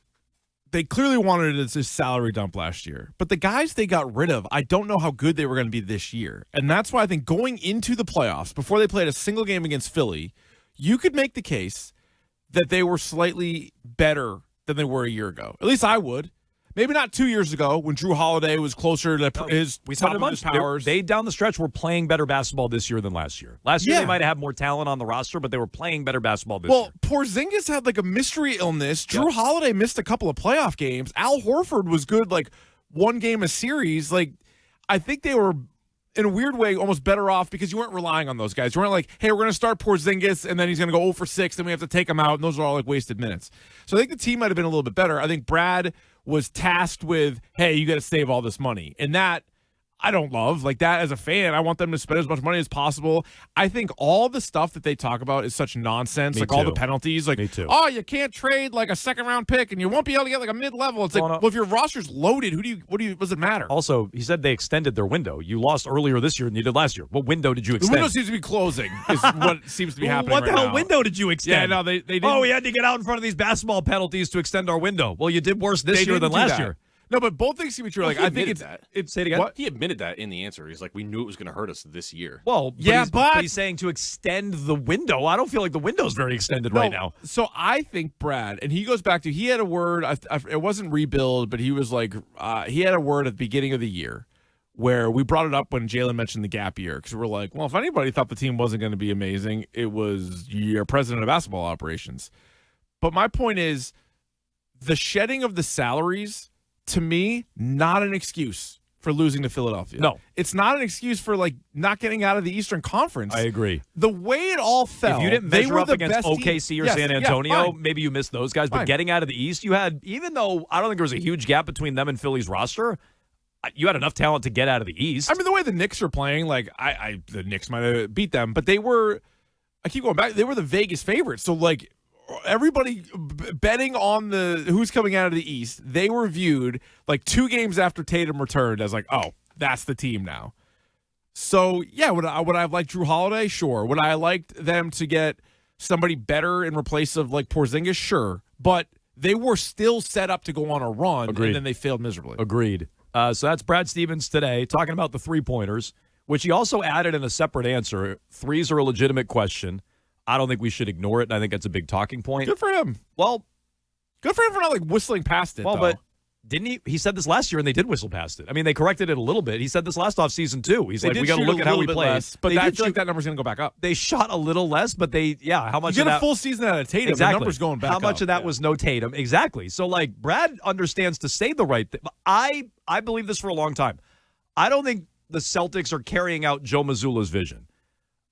they clearly wanted it as a salary dump last year. But the guys they got rid of, I don't know how good they were going to be this year. And that's why I think going into the playoffs, before they played a single game against Philly, you could make the case that they were slightly better than they were a year ago. At least I would. Maybe not 2 years ago when Drew Holiday was closer to his top of his powers. They down the stretch were playing better basketball this year than last year. Last year they might have more talent on the roster, but they were playing better basketball this year. Well, Porzingis had like a mystery illness. Drew Holiday missed a couple of playoff games. Al Horford was good like one game a series. Like I think they were in a weird way almost better off because you weren't relying on those guys. You weren't like, hey, we're going to start Porzingis and then he's going to go 0 for 6 and we have to take him out, and those are all like wasted minutes. So I think the team might have been a little bit better. I think Brad was tasked with, hey, you got to save all this money. And that I don't love. Like that as a fan, I want them to spend as much money as possible. I think all the stuff that they talk about is such nonsense. All the penalties. Like, oh, you can't trade like a second-round pick and you won't be able to get like a mid-level. It's well, if your roster's loaded, what does it matter? Also, he said they extended their window. You lost earlier this year than you did last year. What window did you extend? The window seems to be closing is what seems to be happening What the hell now. window did you extend? Yeah, no, they didn't. Oh, we had to get out in front of these basketball penalties to extend our window. Well, you did worse this year than last year. No, but both things seem to be true. Like I think it's say it again. What? He admitted that in the answer. He's like, we knew it was going to hurt us this year. Well, but he's saying to extend the window. I don't feel like the window's very extended right now. So I think Brad, and he goes back to, he had a word. It wasn't rebuild, but he was like, he had a word at the beginning of the year where we brought it up when Jalen mentioned the gap year because we're like, well, if anybody thought the team wasn't going to be amazing, it was your president of basketball operations. But my point is, the shedding of the salaries, to me, not an excuse for losing to Philadelphia. No. It's not an excuse for like not getting out of the Eastern Conference. I agree. The way it all fell, if you didn't they measure were up the against best OKC team. or Yes, San yeah, Antonio, fine. maybe you missed those guys. But Fine. getting out of the East, you had, even though I don't think there was a huge gap between them and Philly's roster, you had enough talent to get out of the East. I mean, the way the Knicks are playing, like the Knicks might have beat them, but they were, I keep going back, they were the Vegas favorites. So like, everybody betting on the who's coming out of the East, they were viewed like 2 games after Tatum returned as like, oh, that's the team now. So yeah, would I have liked Drew Holiday? Sure. Would I have liked them to get somebody better in replace of like Porzingis? Sure. But they were still set up to go on a run, Agreed. And then they failed miserably. Agreed. So that's Brad Stevens today talking about the 3-pointers, which he also added in a separate answer. Threes are a legitimate question. I don't think we should ignore it, and I think that's a big talking point. Good for him. Well, good for him for not like whistling past it. Well, though. but didn't he? He said this last year, and they did whistle past it. I mean, they corrected it a little bit. He said this last offseason too. He's like, we got to look at how we play. But I feel like that number's going to go back up. They shot a little less, but how much? You of get that, a full season out of Tatum. Exactly. The number's going back up. How much of that was no Tatum? Exactly. So like, Brad understands to say the right thing. I believe this for a long time. I don't think the Celtics are carrying out Joe Mazzulla's vision.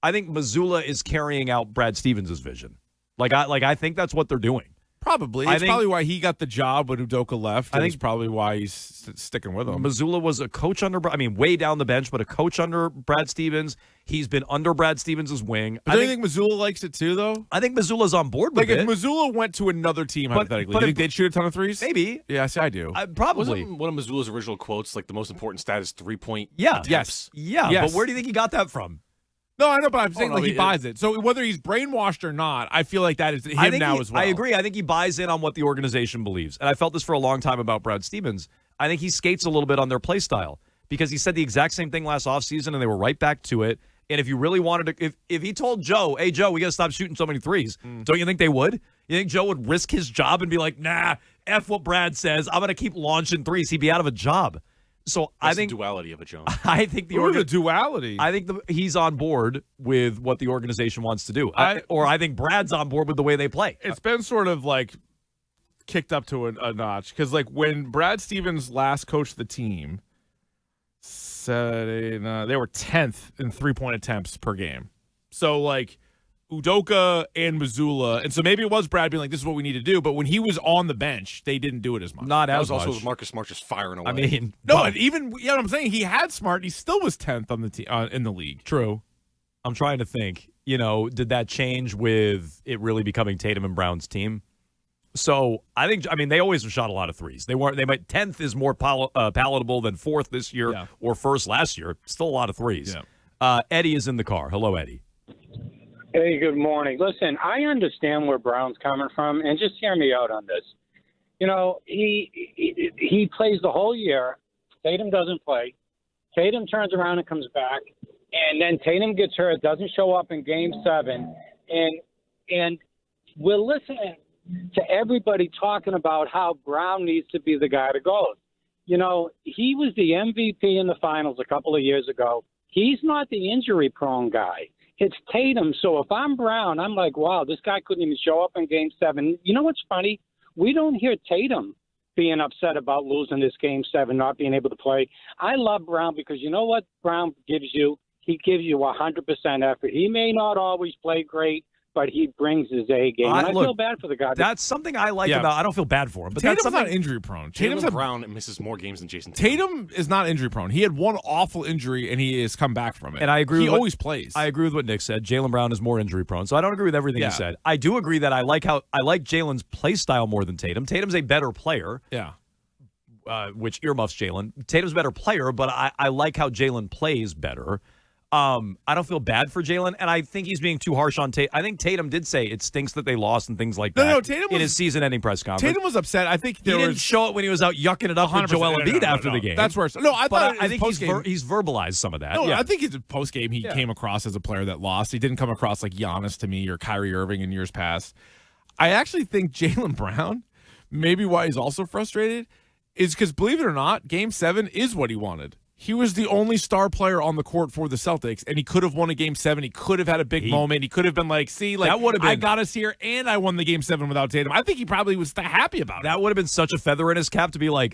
I think Mazzulla is carrying out Brad Stevens' vision. I think that's what they're doing. Probably. It's probably why he got the job when Udoka left. I think it's probably why he's sticking with him. Mazzulla was a coach under, way down the bench, but a coach under Brad Stevens. He's been under Brad Stevens' wing. But do you think Mazzulla likes it too, though? I think Mazzulla's on board with it. Like, if Mazzulla went to another team, hypothetically, do you think they'd shoot a ton of threes? Maybe. Yes, I do. Probably. Wasn't one of Mazzulla's original quotes, like, the most important stat is 3-point Yeah. attempts? Yeah, Yes. but where do you think he got that from? No, I know, but I'm saying no, he buys it. So whether he's brainwashed or not, I feel like that is him as well. I agree. I think he buys in on what the organization believes. And I felt this for a long time about Brad Stevens. I think he skates a little bit on their play style because he said the exact same thing last offseason, and they were right back to it. And if you really wanted to, if he told Joe, hey, Joe, we got to stop shooting so many threes, don't you think they would? You think Joe would risk his job and be like, nah, F what Brad says. I'm going to keep launching threes. He'd be out of a job. So That's I think the duality of it, Jones. I think the duality. I think he's on board with what the organization wants to do, I think Brad's on board with the way they play. It's been sort of like kicked up to a notch because, like, when Brad Stevens last coached the team, they were 10th in 3-point attempts per game. So, like, Udoka and Mazzulla, and so maybe it was Brad being like, "This is what we need to do." But when he was on the bench, they didn't do it as much. Not That as was also much. Marcus Smart just firing away. I mean, No, and even what I'm saying, he had Smart. He still was 10th on the in the league. True. I'm trying to think. Did that change with it really becoming Tatum and Brown's team? So I mean, they always have shot a lot of threes. They might 10th is more palatable than 4th this year or 1st last year. Still a lot of threes. Yeah. Eddie is in the car. Hello, Eddie. Hey, good morning. Listen, I understand where Brown's coming from, and just hear me out on this. He plays the whole year. Tatum doesn't play. Tatum turns around and comes back, and then Tatum gets hurt, doesn't show up in Game 7, and we're listening to everybody talking about how Brown needs to be the guy to go. He was the MVP in the finals a couple of years ago. He's not the injury-prone guy. It's Tatum. So if I'm Brown, I'm like, wow, this guy couldn't even show up in Game 7. You know what's funny? We don't hear Tatum being upset about losing this Game 7, not being able to play. I love Brown because you know what Brown gives you? He gives you 100% effort. He may not always play great, but he brings his A game. And I feel bad for the guy. That's something I like about. I don't feel bad for him, but Tatum's that's something not injury prone. Brown misses more games than Jason Tatum is not injury prone. He had one awful injury and he has come back from it. And I agree. He always plays. I agree with what Nick said. Jaylen Brown is more injury prone, so I don't agree with everything he said. I do agree that I like Jalen's play style more than Tatum. Tatum's a better player. Yeah. Which earmuffs Jalen. Tatum's a better player, but I like how Jalen plays better. I don't feel bad for Jalen, and I think he's being too harsh on Tatum. I think Tatum did say it stinks that they lost and things like that. No, Tatum in his season-ending press conference. Tatum was upset. I think he didn't show it when he was out yucking it up with Joel Embiid after the game. That's worse. No, I think he's verbalized some of that. No, yeah. I think his post game he came across as a player that lost. He didn't come across like Giannis to me or Kyrie Irving in years past. I actually think Jaylen Brown, maybe why he's also frustrated, is because, believe it or not, Game 7 is what he wanted. He was the only star player on the court for the Celtics, and he could have won a Game 7. He could have had a big moment. He could have been like, see, like, that would have been, I got us here, and I won the Game 7 without Tatum. I think he probably was happy about it. That would have been such a feather in his cap to be like,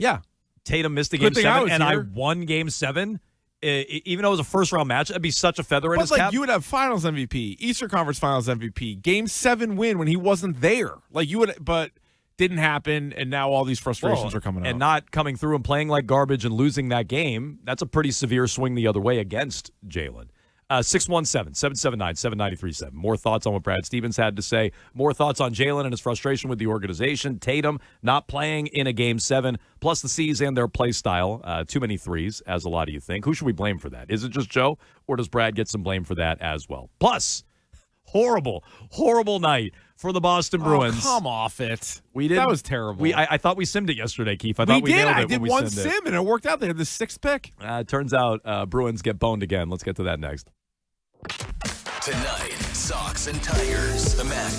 Tatum missed a Game 7, and I won Game 7. Even though it was a first-round match, it'd be such a feather in his cap. You would have Finals MVP, Eastern Conference Finals MVP, Game 7 win when he wasn't there. Like, you would, but didn't happen, and now all these frustrations are coming out. And not coming through and playing like garbage and losing that game, that's a pretty severe swing the other way against Jalen. 617-779-7937. More thoughts on what Brad Stevens had to say. More thoughts on Jalen and his frustration with the organization. Tatum not playing in a Game 7, plus the C's and their play style. Too many threes, as a lot of you think. Who should we blame for that? Is it just Joe, or does Brad get some blame for that as well? Plus, horrible night for the Boston Bruins. Come off it. We did. That was terrible. I thought we simmed it yesterday, Keith. I thought we nailed it. I did when we one simmed sim, and it worked out. They had the 6th pick. It turns out Bruins get boned again. Let's get to that next. Tonight, Sox and Tigers. The match.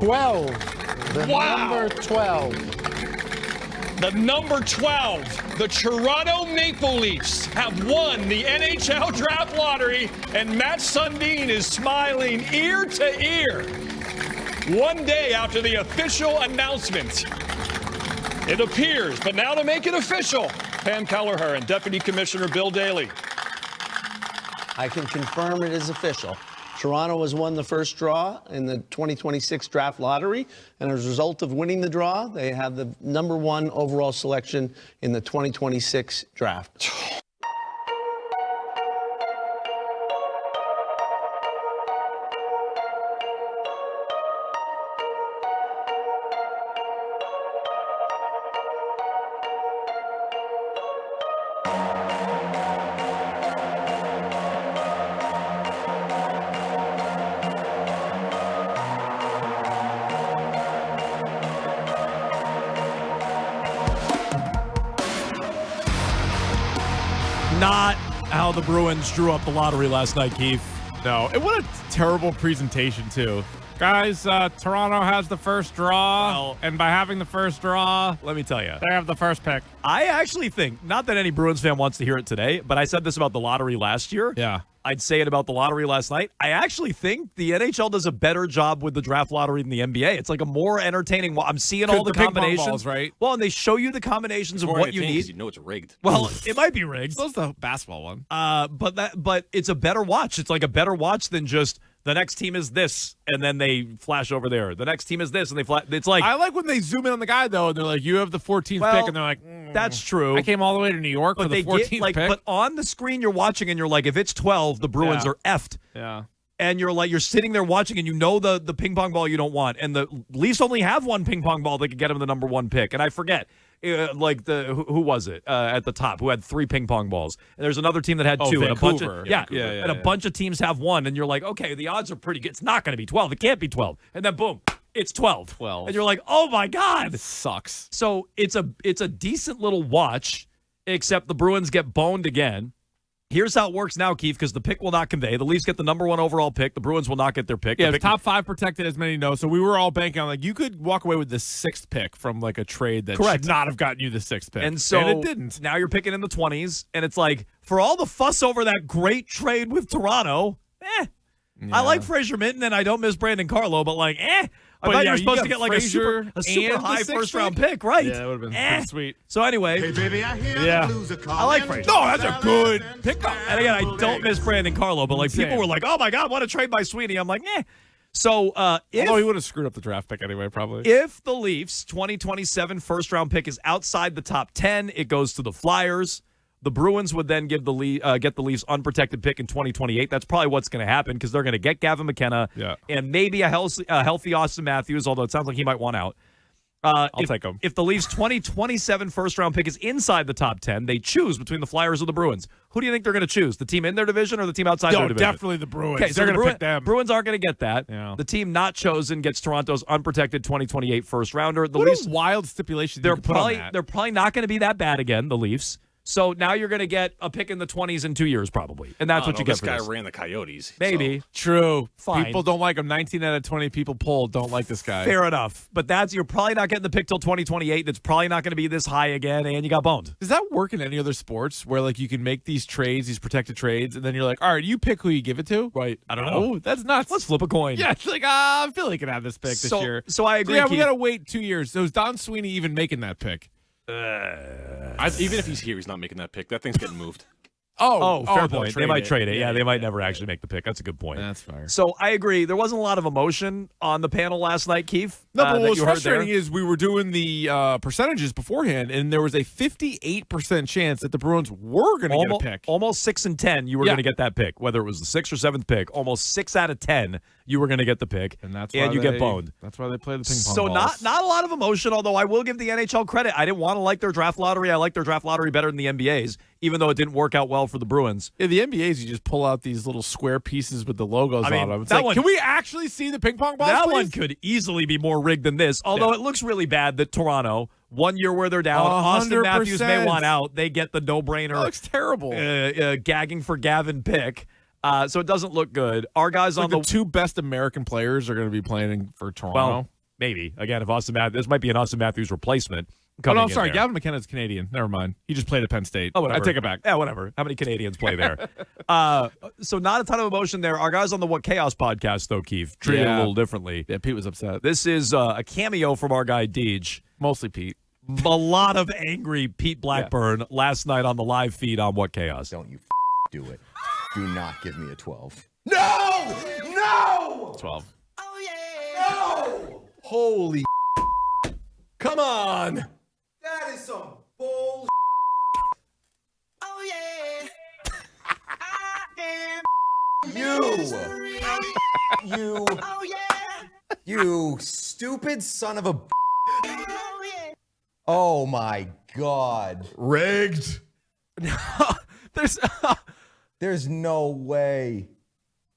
12. The number 12. The number 12, the Toronto Maple Leafs have won the NHL Draft Lottery, and Matt Sundin is smiling ear to ear. One day after the official announcement, it appears, but now to make it official, Pam Kelleher and Deputy Commissioner Bill Daly. I can confirm it is official. Toronto has won the first draw in the 2026 draft lottery, and as a result of winning the draw, they have the number 1 overall selection in the 2026 draft. Not how the Bruins drew up the lottery last night, Keith. No, and what a terrible presentation, too. Guys, Toronto has the first draw, and by having the first draw, let me tell you, they have the first pick. I actually think, not that any Bruins fan wants to hear it today, but I said this about the lottery last year. Yeah. I'd say it about the lottery last night. I actually think the NHL does a better job with the draft lottery than the NBA. It's like a more entertaining. I'm seeing all the combinations, balls, right? Well, and they show you the combinations of what you need. You know it's rigged. Well, it might be rigged. So is the basketball one. But it's a better watch. It's like a better watch than just the next team is this, and then they flash over there. The next team is this, and they flash. It's like I like when they zoom in on the guy though, and they're like, "You have the 14th pick," and they're like, "That's true." I came all the way to New York for the 14th pick. But on the screen you're watching, and you're like, if it's 12, the Bruins are effed. Yeah. And you're sitting there watching, and you know the ping pong ball you don't want, and the Leafs only have one ping pong ball that could get them the number 1 pick, and I forget. Who was it at the top who had 3 ping pong balls, and there's another team that had 2, and a bunch of and a bunch of teams have 1, and you're like, okay, the odds are pretty good. It's not going to be 12. It can't be 12, and then boom, it's 12. And you're like, oh my god, this sucks. So it's a decent little watch, except the Bruins get boned again. Here's how it works now, Keith, because the pick will not convey. The Leafs get the number 1 overall pick. The Bruins will not get their pick. Yeah, the top 5 protected, as many know. So we were all banking on, you could walk away with the 6th pick from, a trade that should not have gotten you the 6th pick. And so it didn't. Now you're picking in the 20s, and it's like, for all the fuss over that great trade with Toronto, I like Fraser Minton, and I don't miss Brandon Carlo, but I thought you were supposed to get a super high first-round pick, right? Yeah, that would have been pretty sweet. So anyway, Hey, baby, I hear the blues are I like Fraser. No, that's a good pickup. And again, I don't miss Brandon Carlo, but people were like, "Oh my God, what a trade by Sweeney!" I'm like, So, although he would have screwed up the draft pick anyway, probably. If the Leafs 2027 first-round pick is outside the top 10, it goes to the Flyers. The Bruins would then get the Leafs unprotected pick in 2028. That's probably what's going to happen because they're going to get Gavin McKenna and maybe a healthy Austin Matthews, although it sounds like he might want out. I'll take him. If the Leafs 2027 first-round pick is inside the top 10, they choose between the Flyers or the Bruins. Who do you think they're going to choose? The team in their division or the team outside their division? Definitely the Bruins. Okay, they're going to pick them. Bruins aren't going to get that. Yeah. The team not chosen gets Toronto's unprotected 2028 first-rounder. The What Leafs, a wild stipulation they're you put on that. They're probably not going to be that bad again, the Leafs. So now you're going to get a pick in the 20s in 2 years, probably. And that's what you get this for guy this. ran the Coyotes. Maybe. True. Fine. People don't like him. 19 out of 20 people polled don't like this guy. Fair enough. But you're probably not getting the pick till 2028. It's probably not going to be this high again, and you got boned. Does that work in any other sports where you can make these trades, these protected trades, and then you're like, all right, you pick who you give it to? Right. I don't know. That's nuts. Let's flip a coin. Yeah, it's like, I feel like I can have this pick this year. So I agree. Yeah, we Keith. got to wait 2 years. So is Don Sweeney even making that pick? Even if he's here, he's not making that pick. That thing's getting moved. Fair point. They might trade it. Yeah, they might never actually make the pick. That's a good point. That's fair. So I agree. There wasn't a lot of emotion on the panel last night, Keith. No, but that what was you heard frustrating there. is we were doing the percentages beforehand, and there was a 58% chance that the Bruins were going to get a pick. Almost 6 and 10, you were going to get that pick. Whether it was the 6th or 7th pick, almost 6 out of 10, you were going to get the pick, and that's why you get boned. That's why they play the ping pong So balls. not a lot of emotion, although I will give the NHL credit. I didn't want to like their draft lottery. I like their draft lottery better than the NBA's, even though it didn't work out well for the Bruins. Yeah, the NBA's, you just pull out these little square pieces with the logos on them. It's that like, one- can we actually see the ping pong balls, That please? one could easily be more rigged than this, although it looks really bad that Toronto, 1 year where they're down, Austin Matthews may 100%. want out, they get the no-brainer. That looks terrible. Gagging for Gavin pick. So it doesn't look good. Our guys It's on like the two best American players are going to be playing for Toronto. Well, Maybe. Again, if Austin Matthews, this might be an Austin Matthews replacement. Oh, no, I'm in sorry. there. Gavin McKenna's Canadian. Never mind. He just played at Penn State. Oh, whatever. I take it back. Yeah, whatever. How many Canadians play there? So not a ton of emotion there. Our guys on the What Chaos podcast, though, Keith, treated it a little differently. Yeah, Pete was upset. This is a cameo from our guy, Deej. Mostly Pete. A lot of angry Pete Blackburn last night on the live feed on What Chaos. Don't you do it. Do not give me a 12. No! No! 12. Oh, yeah! No! Holy come on! That is some bull. Oh, yeah! You! Oh, yeah! You stupid son of a. Oh, my God. Rigged. There's no way.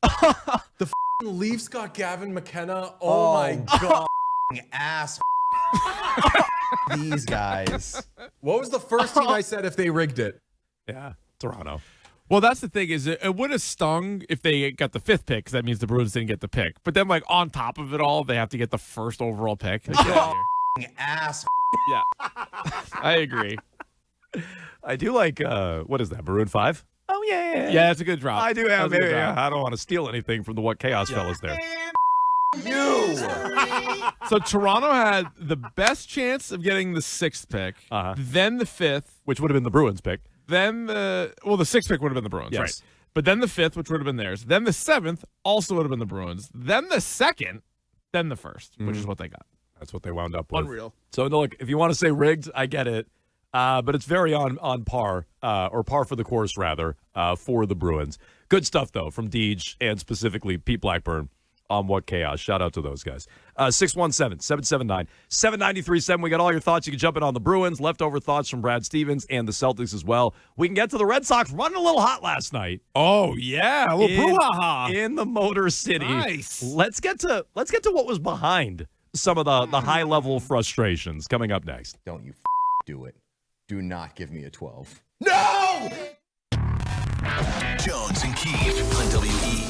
The Leafs got Gavin McKenna. Oh my God. Ass. These guys. What was the first team I said if they rigged it? Yeah, Toronto. Well, that's the thing is it would have stung if they got the 5th pick because that means the Bruins didn't get the pick. But then, like, on top of it all, they have to get the 1st overall pick. Like, get out of here. Ass. Yeah, I agree. I do like, what is that, Maroon 5? Oh, yeah. Yeah, it's a good drop. I do have, That's a good yeah, drop. I don't want to steal anything from the What Chaos fellas there. So Toronto had the best chance of getting the 6th pick, then the 5th, which would have been the Bruins pick. Then the 6th pick would have been the Bruins, Yes. right? But then the 5th, which would have been theirs. Then the 7th also would have been the Bruins. Then the 2nd, then the 1st, which is what they got. That's what they wound up with. Unreal. So, no, look, if you want to say rigged, I get it. But it's very on par, or par for the course, rather, for the Bruins. Good stuff, though, from Deej and specifically Pete Blackburn on What Chaos. Shout out to those guys. 617-779-7937. We got all your thoughts. You can jump in on the Bruins, leftover thoughts from Brad Stevens and the Celtics as well. We can get to the Red Sox running a little hot last night. Oh, yeah. A little brouhaha. In the Motor City. Nice. Let's get to what was behind some of the high-level frustrations coming up next. Don't you do it. Do not give me a 12. No! Jones and Keith on WE.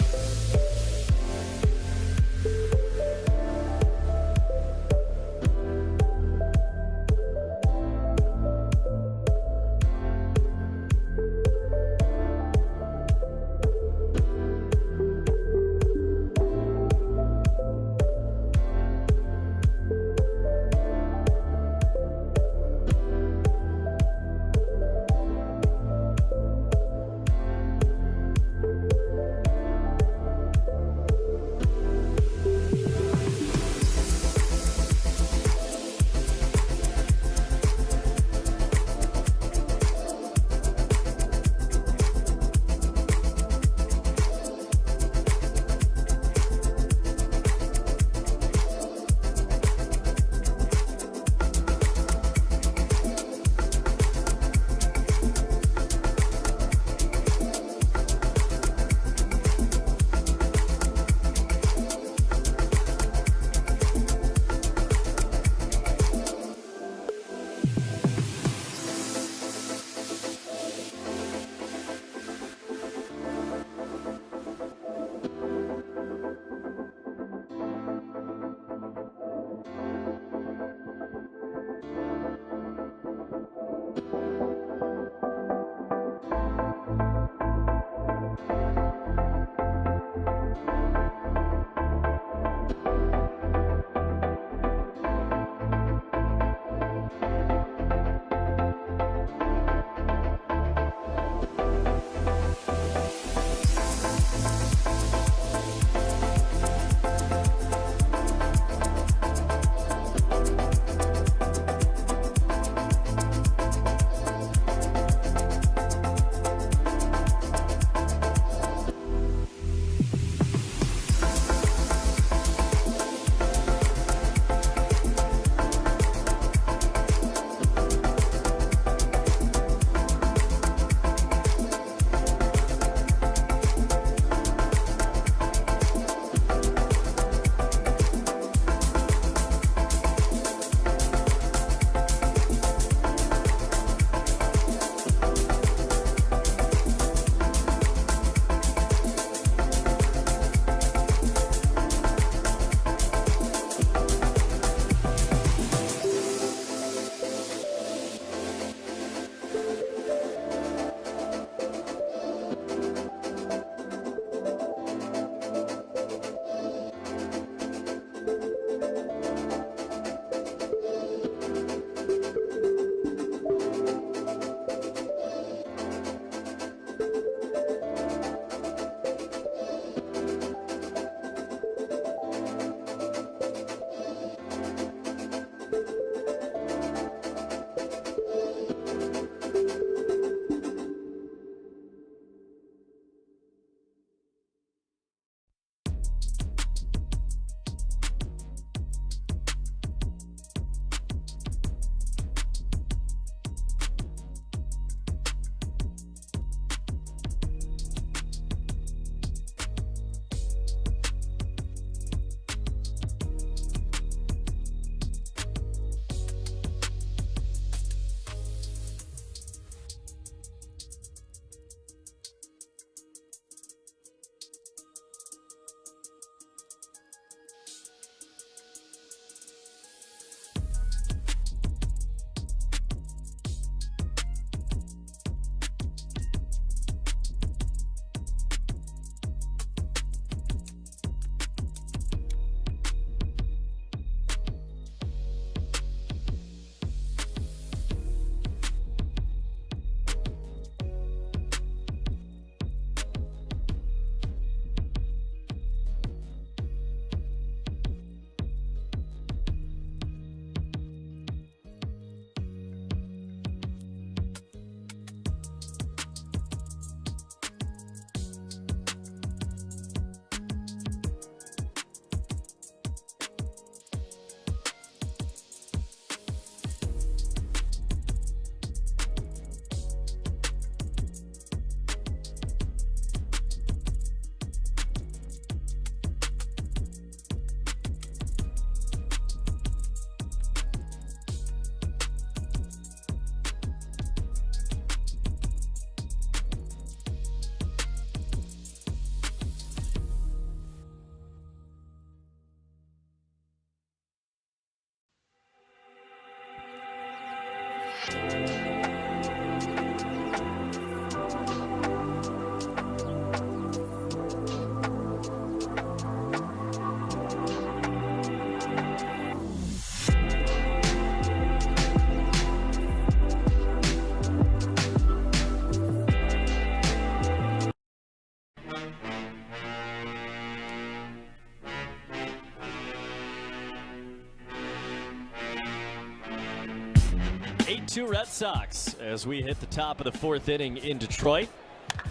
3-2 Red Sox as we hit the top of the fourth inning in Detroit.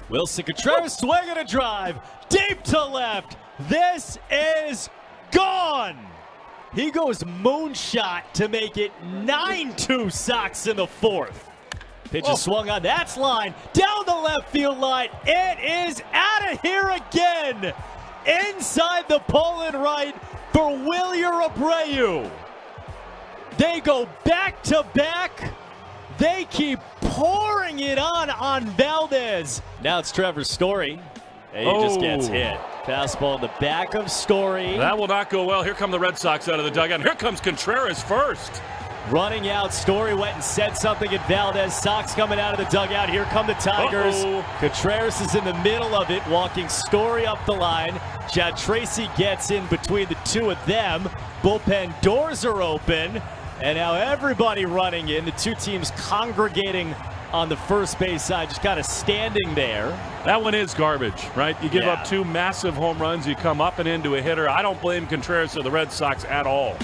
Wilson Contreras swinging a drive deep to left. This is gone. He goes moonshot to make it 9-2 Sox in the fourth. Pitch is swung on. That's line down the left field line. It is out of here again. Inside the pole and right for Wilyer Abreu. They go back to back. They keep pouring it on Valdez. Now it's Trevor Story. And he just gets hit. Fastball in the back of Story. That will not go well. Here come the Red Sox out of the dugout. Here comes Contreras first. Running out, Story went and said something at Valdez. Sox coming out of the dugout. Here come the Tigers. Contreras is in the middle of it, walking Story up the line. Chad Tracy gets in between the two of them. Bullpen doors are open. And now everybody running in. The two teams congregating on the first base side, just kind of standing there. That one is garbage, right? You give up two massive home runs. You come up and into a hitter. I don't blame Contreras or the Red Sox at all.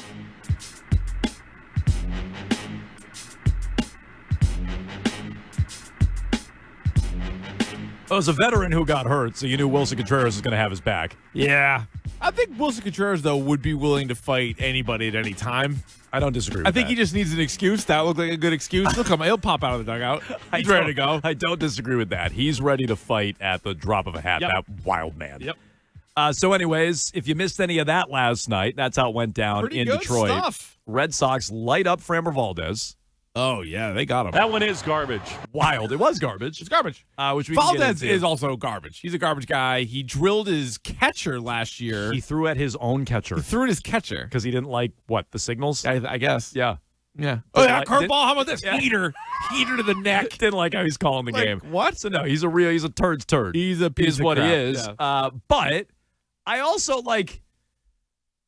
It was a veteran who got hurt, so you knew Wilson Contreras was going to have his back. Yeah. I think Wilson Contreras, though, would be willing to fight anybody at any time. I don't disagree with that. I think he just needs an excuse. That looked like a good excuse. He'll pop out of the dugout. He's ready to go. I don't disagree with that. He's ready to fight at the drop of a hat, that wild man. Yep. So anyways, if you missed any of that last night, that's how it went down Pretty in good Detroit. Stuff. Red Sox light up Framber Valdez. Oh, yeah, they got him. That one is garbage. Wild. It was garbage. It's garbage. Which we Valdez is also garbage. He's a garbage guy. He drilled his catcher last year. He threw at his own catcher. He threw at his catcher. Because he didn't like, the signals? I guess. Yeah. Yeah. Oh, yeah, curveball. How about this? Yeah. Heater to the neck. Didn't like how he's calling the game. What? So, no, he's a turd's turd. He's a piece is of what crap. he is. Yeah. But I also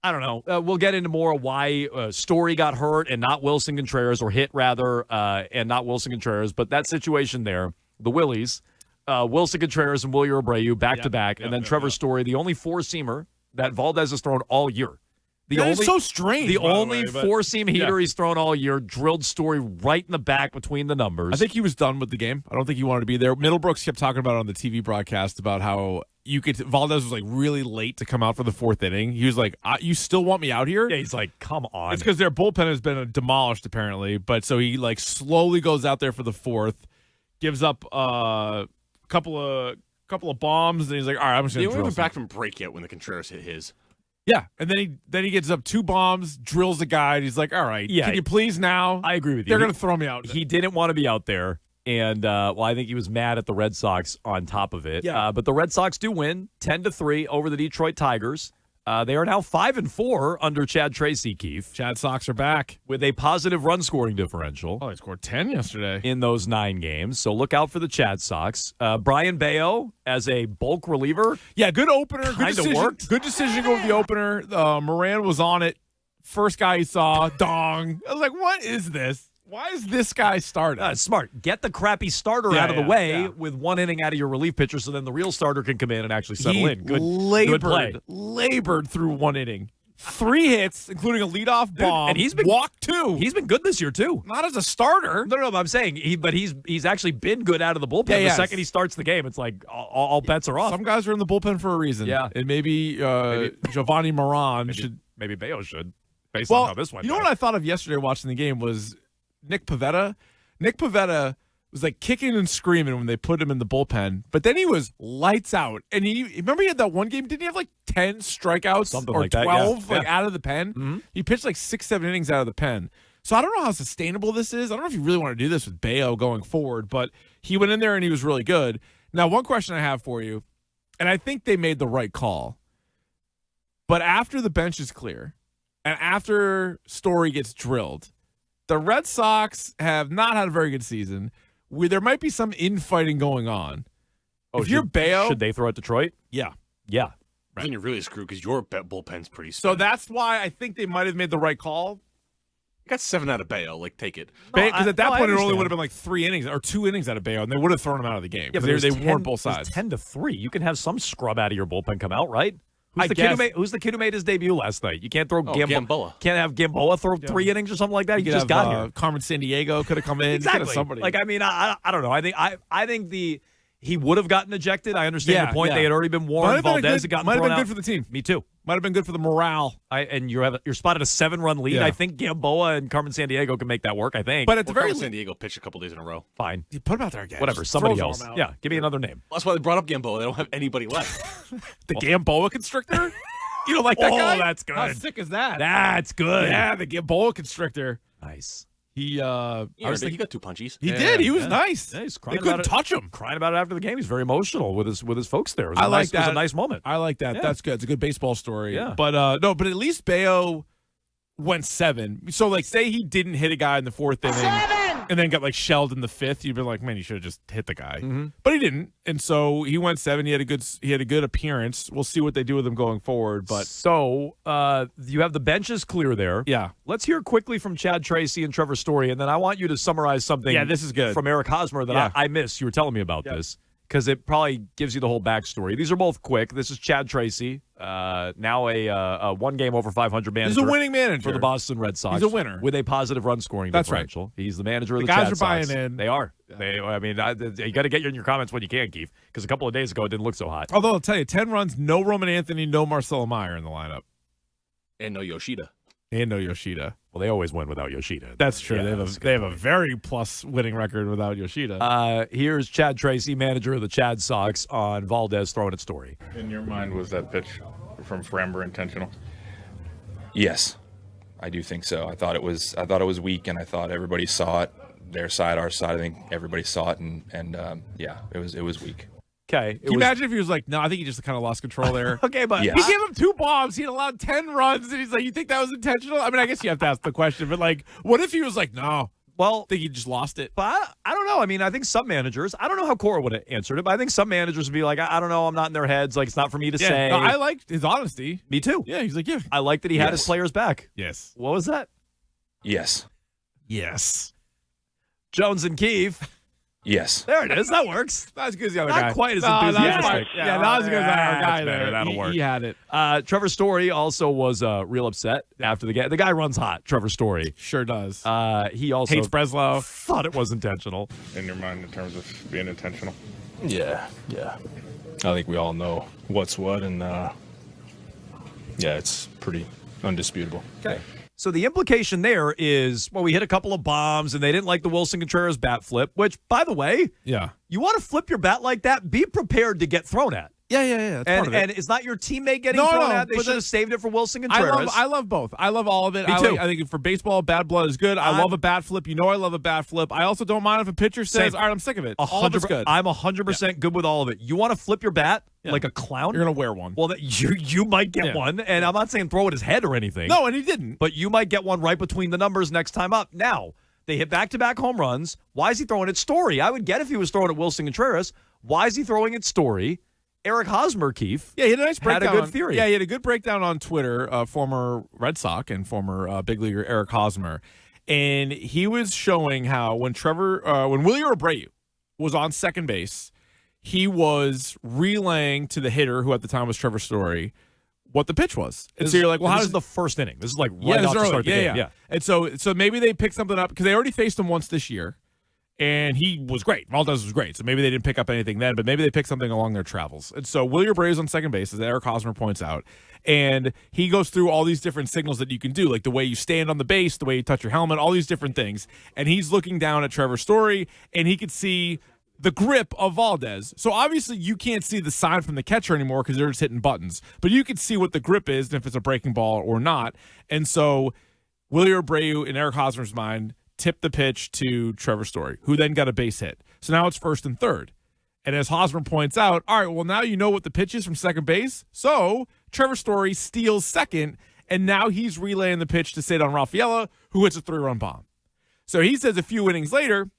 I don't know. We'll get into more why Story got hurt and not Wilson Contreras, or hit rather, and not Wilson Contreras. But that situation there, the Willies, Wilson Contreras and Wilyer Abreu back to back, and then Trevor Story, the only four-seamer that Valdez has thrown all year. That is so strange. The only four-seam heater he's thrown all year, drilled Story right in the back between the numbers. I think he was done with the game. I don't think he wanted to be there. Middlebrooks kept talking about it on the TV broadcast about how Valdez was really late to come out for the fourth inning. He was like, you still want me out here? Yeah, he's like, come on. It's because their bullpen has been demolished apparently, but so he slowly goes out there for the fourth, gives up a couple of bombs, and he's like, all right, I'm just going to drill. They weren't back from break yet when the Contreras hit his. Yeah, and then he gets up two bombs, drills the guy, and he's like, all right, can you please now? I agree with you. They're going to throw me out. He didn't want to be out there. And, I think he was mad at the Red Sox on top of it. Yeah. But the Red Sox do win 10-3 over the Detroit Tigers. They are now 5-4 under Chad Tracy, Keith. Chad Sox are back. With a positive run scoring differential. Oh, they scored 10 yesterday. In those 9 games. So look out for the Chad Sox. Brian Bayo as a bulk reliever. Yeah, good opener. Kind of worked. Good decision to go with the opener. Moran was on it. First guy he saw, dong. I was like, what is this? Why is this guy starting? Smart. Get the crappy starter out of the way with 1 inning out of your relief pitcher, so then the real starter can come in and actually settle in. Good play. Labored through 1 inning. 3 hits, including a leadoff bomb. And he's been walked 2. He's been good this year too. Not as a starter. No, I'm saying he's actually been good out of the bullpen. The second he starts the game, it's like all bets are off. Some guys are in the bullpen for a reason. Yeah, and maybe Giovanni Moran maybe Bayo should. Based on how this went. You know what I thought of yesterday watching the game was Nick Pivetta. Nick Pivetta was kicking and screaming when they put him in the bullpen, but then he was lights out. And remember he had that one game, didn't he have 10 strikeouts something or like 12 that, out of the pen? Mm-hmm. He pitched 6-7 innings out of the pen. So I don't know how sustainable this is. I don't know if you really want to do this with Bayo going forward, but he went in there and he was really good. Now, one question I have for you, and I think they made the right call, but after the bench is clear and after Story gets drilled, the Red Sox have not had a very good season. There might be some infighting going on. If you're Bayo, should they throw at Detroit? Yeah. Yeah. Right. Then you're really screwed because your bullpen's pretty spent. So that's why I think they might have made the right call. You got 7 out of Bayo. Take it. Because at that point, it only would have been 3 innings or 2 innings out of Bayo, and they would have thrown him out of the game. Yeah, but they warned both sides. 10-3. You can have some scrub out of your bullpen come out, right? Who's the kid who made his debut last night? You can't throw Gamboa. Can't have Gamboa throw 3 innings or something like that. He just got here. Carmen Sandiego could have come in. Exactly. Somebody. Like, I mean, I don't know. I think he would have gotten ejected. I understand your point. They had already been warned. Valdez had gotten might have thrown been out. good for the team. Me too. Might have been good for the morale. And you're spotted a 7-run lead. Yeah. I think Gamboa and Carmen Sandiego can make that work. I think. But at the very Carmen Sandiego pitched a couple days in a row. Fine. You put him out there again. Whatever. Just Somebody throw else. him out. Yeah. Give me another name. That's why they brought up Gamboa. They don't have anybody left. The Gamboa constrictor. You don't like that guy? Oh, that's good. How sick is that? That's good. Yeah, the Gamboa constrictor. Nice. He he got 2 punchies. He did. He was nice. Yeah, he's They crying couldn't about it. touch him. Crying about it after the game. He's very emotional with his folks there. It was I like that. It was a nice moment. I like that. Yeah. That's good. It's a good baseball story. Yeah. But no, but at least Bayo went 7. So like, say he didn't hit a guy in the 4th inning and then got like shelled in the 5th, you'd be like, man, you should have just hit the guy. Mm-hmm. But he didn't, and so he went 7. He had a good appearance. We'll see what they do with him going forward. But so you have the benches clear there. Yeah. Let's hear quickly from Chad Tracy and Trevor Story, and then I want you to summarize something. Yeah, this is good. From Eric Hosmer that I missed. You were telling me about this because it probably gives you the whole backstory. These are both quick. This is Chad Tracy, now a 1 game over 500 manager. he's a winning manager for the Boston Red Sox. He's a winner with a positive run scoring That's differential. Right. He's the manager of the guys Chad are buying Sox. in. They are. Yeah. You got to get in your comments when you can, Keith, because a couple of days ago it didn't look so hot. Although I'll tell you, 10 runs, no Roman Anthony, no Marcelo Meyer in the lineup, And no Yoshida. and no Yoshida. Well, they always win without Yoshida. That's true. Yeah, they have a very plus winning record without Yoshida. Here's Chad Tracy, manager of the Chad Sox, on Valdez throwing at Story. In your mind, was that pitch from Framber intentional? Yes, I do think so. I thought it was weak, and I thought everybody saw it. Their side, our side. I think everybody saw it, and yeah, it was weak. Okay. Can you imagine if he was like, no, I think he just kind of lost control there. Okay, but he gave him 2 bombs. He had allowed 10 runs, and he's like, you think that was intentional? I mean, I guess you have to ask the question, but like, what if he was like, no? Well, I think he just lost it. But I don't know. I mean, I think some managers, I don't know how Cora would have answered it, but I think some managers would be like, I don't know. I'm not in their heads. Like, it's not for me to say. No, I liked his honesty. Me too. Yeah, he's like, yeah. I like that he had his players back. Yes. What was that? Yes. Yes. Jones and Keefe. Yes. There it is. That works. Not as good as the other Not guy. quite as No, enthusiastic. not as good as our guy that's better. there. That'll work. He had it. Trevor Story also was real upset after the game. The guy runs hot, Trevor Story. Sure does. He also hates Breslow. Thought it was intentional. In your mind, in terms of being intentional? Yeah. I think we all know what's what, and it's pretty undisputable. Okay. So the implication there is, well, we hit a couple of bombs and they didn't like the Wilson Contreras bat flip, which, by the way, you want to flip your bat like that, be prepared to get thrown at. Yeah. That's part of it. And it's not your teammate getting thrown at. They should have saved it for Wilson Contreras. I love both. I love all of it. Me too. I think for baseball, bad blood is good. I love a bat flip. You know I love a bat flip. I also don't mind if a pitcher says, all right, I'm sick of it. All of it's good. I'm 100% good with all of it. You want to flip your bat like a clown? You're going to wear one. Well, you might get one, and I'm not saying throw at his head or anything. No, and he didn't. But you might get one right between the numbers next time up. Now, they hit back-to-back home runs. Why is he throwing at Story? I would get if he was throwing at Wilson Contreras. Why is he throwing at Story? Eric Hosmer, Keith. Yeah, he had a nice breakdown. Had a good theory. Yeah, he had a good breakdown on Twitter, former Red Sox and former big leaguer Eric Hosmer. And he was showing how when Willie Abreu was on second base, he was relaying to the hitter, who at the time was Trevor Story, what the pitch was. And so you're like, well, how this does is the first inning? This is like right off to start the game. Yeah. And so maybe they picked something up because they already faced him once this year. And he was great. Valdez was great. So maybe they didn't pick up anything then, but maybe they picked something along their travels. And so Willie Abreu's on second base, as Eric Hosmer points out. And he goes through all these different signals that you can do, like the way you stand on the base, the way you touch your helmet, all these different things. And he's looking down at Trevor Story, and he could see the grip of Valdez. So obviously you can't see the sign from the catcher anymore because they're just hitting buttons. But you can see what the grip is and if it's a breaking ball or not. And so Willie Abreu, in Eric Hosmer's mind, tipped the pitch to Trevor Story, who then got a base hit. So now it's first and third. And as Hosmer points out, all right, well, now you know what the pitch is from second base. So Trevor Story steals second, and now he's relaying the pitch to Cedar Rafaela, who hits a 3-run bomb. So he says a few innings later,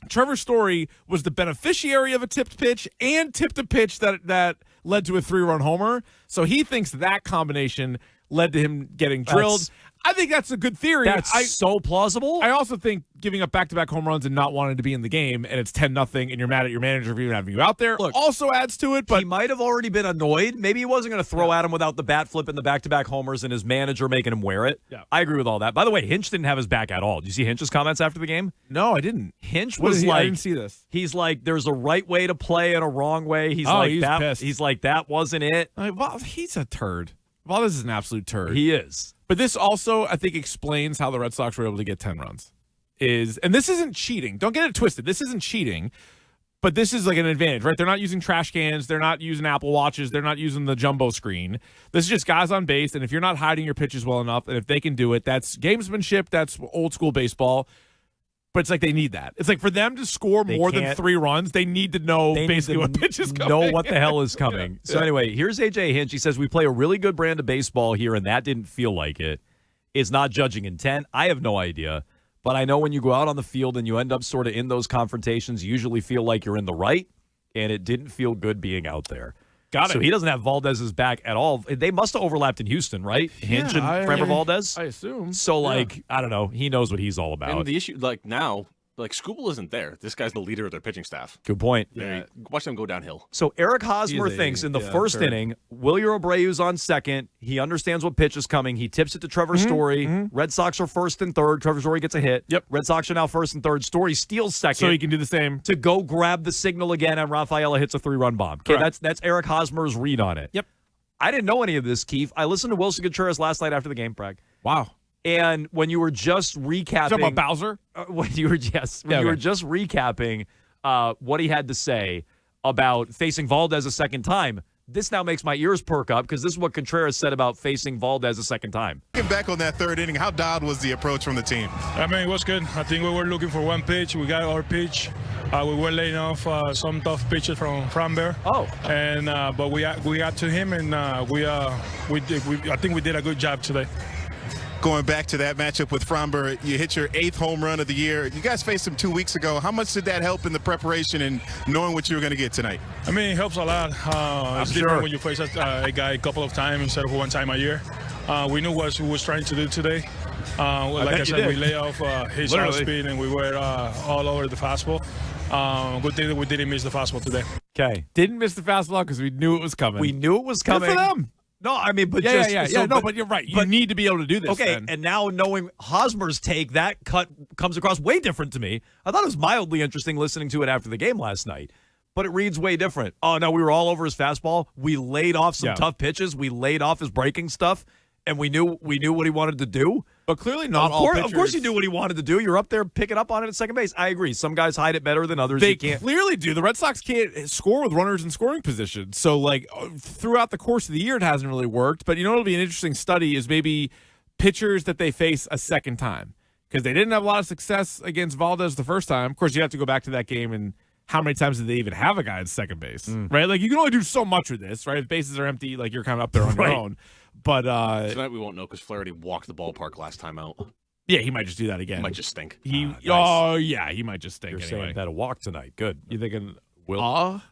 Trevor Story was the beneficiary of a tipped pitch and tipped a pitch that led to a 3-run homer. So he thinks that combination led to him getting drilled. I think that's a good theory. That's so plausible. I also think giving up back-to-back home runs and not wanting to be in the game, and it's 10-0, and you're mad at your manager for even having you out there, also adds to it. But he might have already been annoyed. Maybe he wasn't going to throw at him without the bat flip and the back-to-back homers and his manager making him wear it. Yeah. I agree with all that. By the way, Hinch didn't have his back at all. Did you see Hinch's comments after the game? No, I didn't. Hinch was like, I didn't see this. He's like, there's a right way to play and a wrong way. He's pissed. He's like, that wasn't it. Well, he's a turd. Valdez is an absolute turd. He is. But this also, I think, explains how the Red Sox were able to get 10 runs. And this isn't cheating. Don't get it twisted. This isn't cheating, but this is like an advantage, right? They're not using trash cans. They're not using Apple Watches. They're not using the jumbo screen. This is just guys on base, and if you're not hiding your pitches well enough, and if they can do it, that's gamesmanship. That's old school baseball. But it's like they need that. It's like for them to score more than 3 runs, they need to know basically what pitch is coming. Know what the hell is coming. So anyway, here's AJ Hinch. He says, we play a really good brand of baseball here, and that didn't feel like it. It's not judging intent. I have no idea. But I know when you go out on the field and you end up sort of in those confrontations, you usually feel like you're in the right, and it didn't feel good being out there. Got it. So he doesn't have Valdez's back at all. They must have overlapped in Houston, right? Hinch and Framber Valdez? I assume. So, I don't know. He knows what he's all about. And the issue, now, Skubal isn't there. This guy's the leader of their pitching staff. Good point. Yeah. Watch them go downhill. So Eric Hosmer thinks in the first inning, Wilyer Abreu's on second. He understands what pitch is coming. He tips it to Trevor Story. Red Sox are first and third. Trevor Story gets a hit. Yep. Red Sox are now first and third. Story steals second. So he can do the same. To go grab the signal again, and Rafaela hits a 3-run bomb. Okay, that's Eric Hosmer's read on it. Yep. I didn't know any of this, Keith. I listened to Wilson Contreras last night after the game, Prag. Wow. And when you were just recapping, talking about Bowser, when you were just recapping what he had to say about facing Valdez a second time, this now makes my ears perk up because this is what Contreras said about facing Valdez a second time. Looking back on that third inning, how dialed was the approach from the team? I mean, it was good. I think we were looking for one pitch. We got our pitch. We were laying off some tough pitches from Framber. And but we got to him, and I think we did a good job today. Going back to that matchup with Framber, you hit your 8th home run of the year. You guys faced him 2 weeks ago. How much did that help in the preparation and knowing what you were going to get tonight? I mean, it helps a lot. It's different when you face a guy a couple of times instead of one time a year. We knew what he was trying to do today. Like I said, we lay off his off speed, and we were all over the fastball. Good thing that we didn't miss the fastball today. Okay. Didn't miss the fastball because we knew it was coming. We knew it was coming. Good for them. No, I mean, but but you're right. You need to be able to do this. Okay, then. And now knowing Hosmer's take, that cut comes across way different to me. I thought it was mildly interesting listening to it after the game last night, but it reads way different. Oh, no, we were all over his fastball. We laid off some tough pitches. We laid off his breaking stuff, and we knew what he wanted to do. But clearly not all pitchers. Of course he knew what he wanted to do. You're up there picking up on it at second base. I agree. Some guys hide it better than others. They can't. Clearly do. The Red Sox can't score with runners in scoring position. So, throughout the course of the year, it hasn't really worked. But, it'll be an interesting study is maybe pitchers that they face a second time. Because they didn't have a lot of success against Valdez the first time. Of course, you have to go back to that game and how many times did they even have a guy at second base, right? You can only do so much with this, right? If bases are empty, you're kind of up there on your own. But tonight we won't know because Flaherty walked the ballpark last time out. Yeah, he might just do that again. He might just stink. Nice. Oh, yeah, he might just stink. You're anyway. saying that a walk tonight. Good. You thinking walk?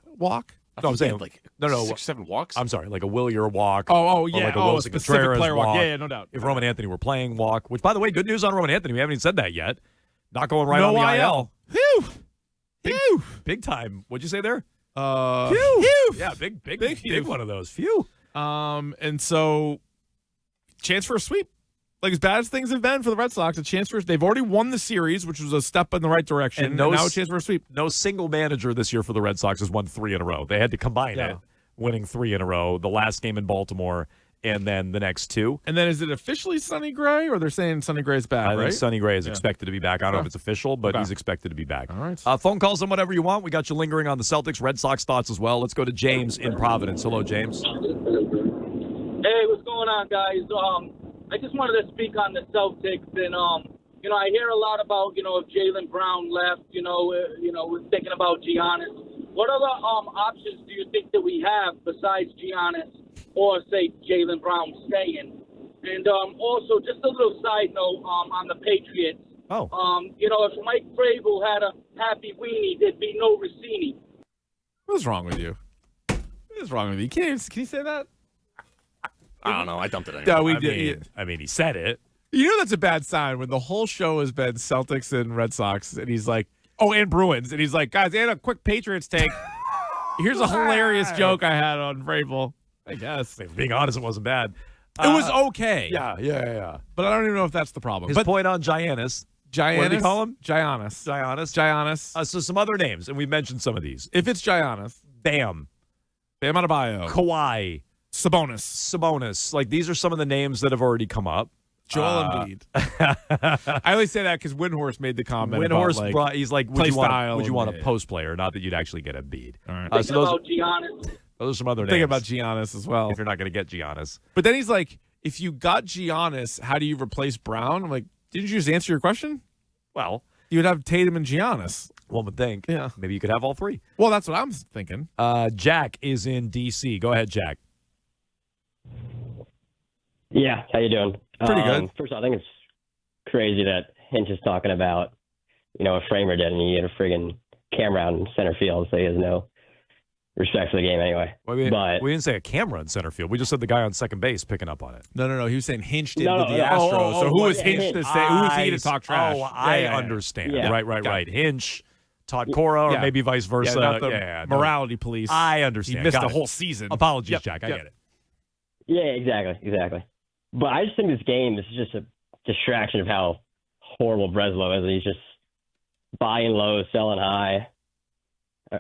No, I'm saying no. 6-7 walks. I'm sorry, like a Wilyer walk. Oh, yeah. Or like a Wilson specific Contreras player walk. Yeah, no doubt. If Roman Anthony were playing walk, which by the way, good news on Roman Anthony. We haven't even said that yet. Not going right on the IL. Phew. Big time. What'd you say there? Phew. Yeah, big one of those. Phew. And so chance for a sweep. As bad as things have been for the Red Sox, they've already won the series, which was a step in the right direction, and now a chance for a sweep. No single manager this year for the Red Sox has won 3 in a row. They had to combine it, winning 3 in a row, the last game in Baltimore, and then the next 2. And then is it officially Sonny Gray, or they're saying Sonny Gray's back, I think Sonny Gray is expected to be back. I don't know if it's official, but he's expected to be back. All right. Phone calls on whatever you want. We got you lingering on the Celtics, Red Sox thoughts as well. Let's go to James in Providence. Hello, James. Hey, what's going on, guys? I just wanted to speak on the Celtics, and I hear a lot about if Jaylen Brown left, we're thinking about Giannis. What other options do you think that we have besides Giannis, or say Jaylen Brown staying? And also, just a little side note on the Patriots. If Mike Vrabel had a happy weenie, there'd be no Rossini. What's wrong with you? What is wrong with you? Can you say that? I don't know. I dumped it anyway. No, we did. I mean, he said it. You know that's a bad sign when the whole show has been Celtics and Red Sox, and he's like, oh, and Bruins, and he's like, guys, and a quick Patriots take. Here's a hilarious joke I had on Vrabel. I guess. If being honest, it wasn't bad. It was okay. Yeah. But I don't even know if that's the problem. His point on Giannis. Giannis? What do you call him? Giannis. So some other names, and we mentioned some of these. If it's Giannis. Bam Adebayo. Kawhi. Sabonis. Like, these are some of the names that have already come up. Joel Embiid. I only say that because Windhorst made the comment. Windhorst about, brought. He's like, would you want a and- post player? Not that you'd actually get Embiid. All right. Thinking about Giannis. Those are some other names. Thinking about Giannis as well. If you're not going to get Giannis. But then he's like, if you got Giannis, how do you replace Brown? I'm like, didn't you just answer your question? Well, you would have Tatum and Giannis. One would think. Yeah. Maybe you could have all three. Well, that's what I'm thinking. Jack is in D.C. Go ahead, Jack. Yeah, how you doing? Pretty good. First of all, I think it's crazy that Hinch is talking about, a framer dead and you get a friggin' camera out in center field, so he has no respect for the game anyway. Well, we didn't say a camera in center field. We just said the guy on second base picking up on it. No. He was saying Hinch did with the Astros. So who was Hinch to say? Who was he to talk trash? Oh, I understand. Yeah. Right. Hinch taught Cora, or maybe vice versa. Not the morality police. I understand. He missed Got the it. whole season. Apologies, Jack. I get it. Yeah, exactly. But I just think this game is just a distraction of how horrible Breslow is. He's just buying low, selling high.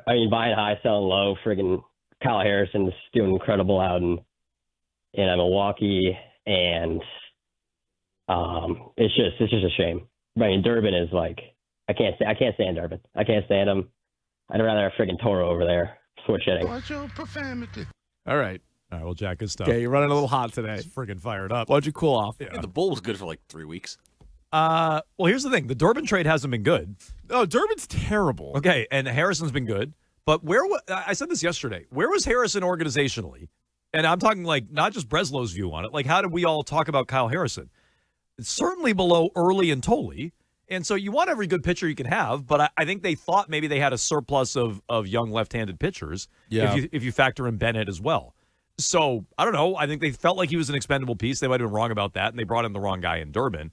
Buying high, selling low. Friggin' Kyle Harrison's doing incredible out in Milwaukee, and it's just a shame. I mean, Durbin is like, I can't stand Durbin. I can't stand him. I'd rather have friggin' Toro over there switch hitting. Watch your profanity. All right. Well, Jack, good stuff. Okay, you're running a little hot today. It's friggin' fired up. Why'd you cool off? Yeah, the Bull was good for like 3 weeks. Well, here's the thing. The Durbin trade hasn't been good. Oh, Durbin's terrible. Okay, and Harrison's been good. But I said this yesterday. Where was Harrison organizationally? And I'm talking like not just Breslow's view on it. Like, how did we all talk about Kyle Harrison? It's certainly below Early and Tolley. And so you want every good pitcher you can have, but I think they thought maybe they had a surplus of young left-handed pitchers. Yeah. If you factor in Bennett as well. So, I don't know. I think they felt like he was an expendable piece. They might have been wrong about that, and they brought in the wrong guy in Durbin.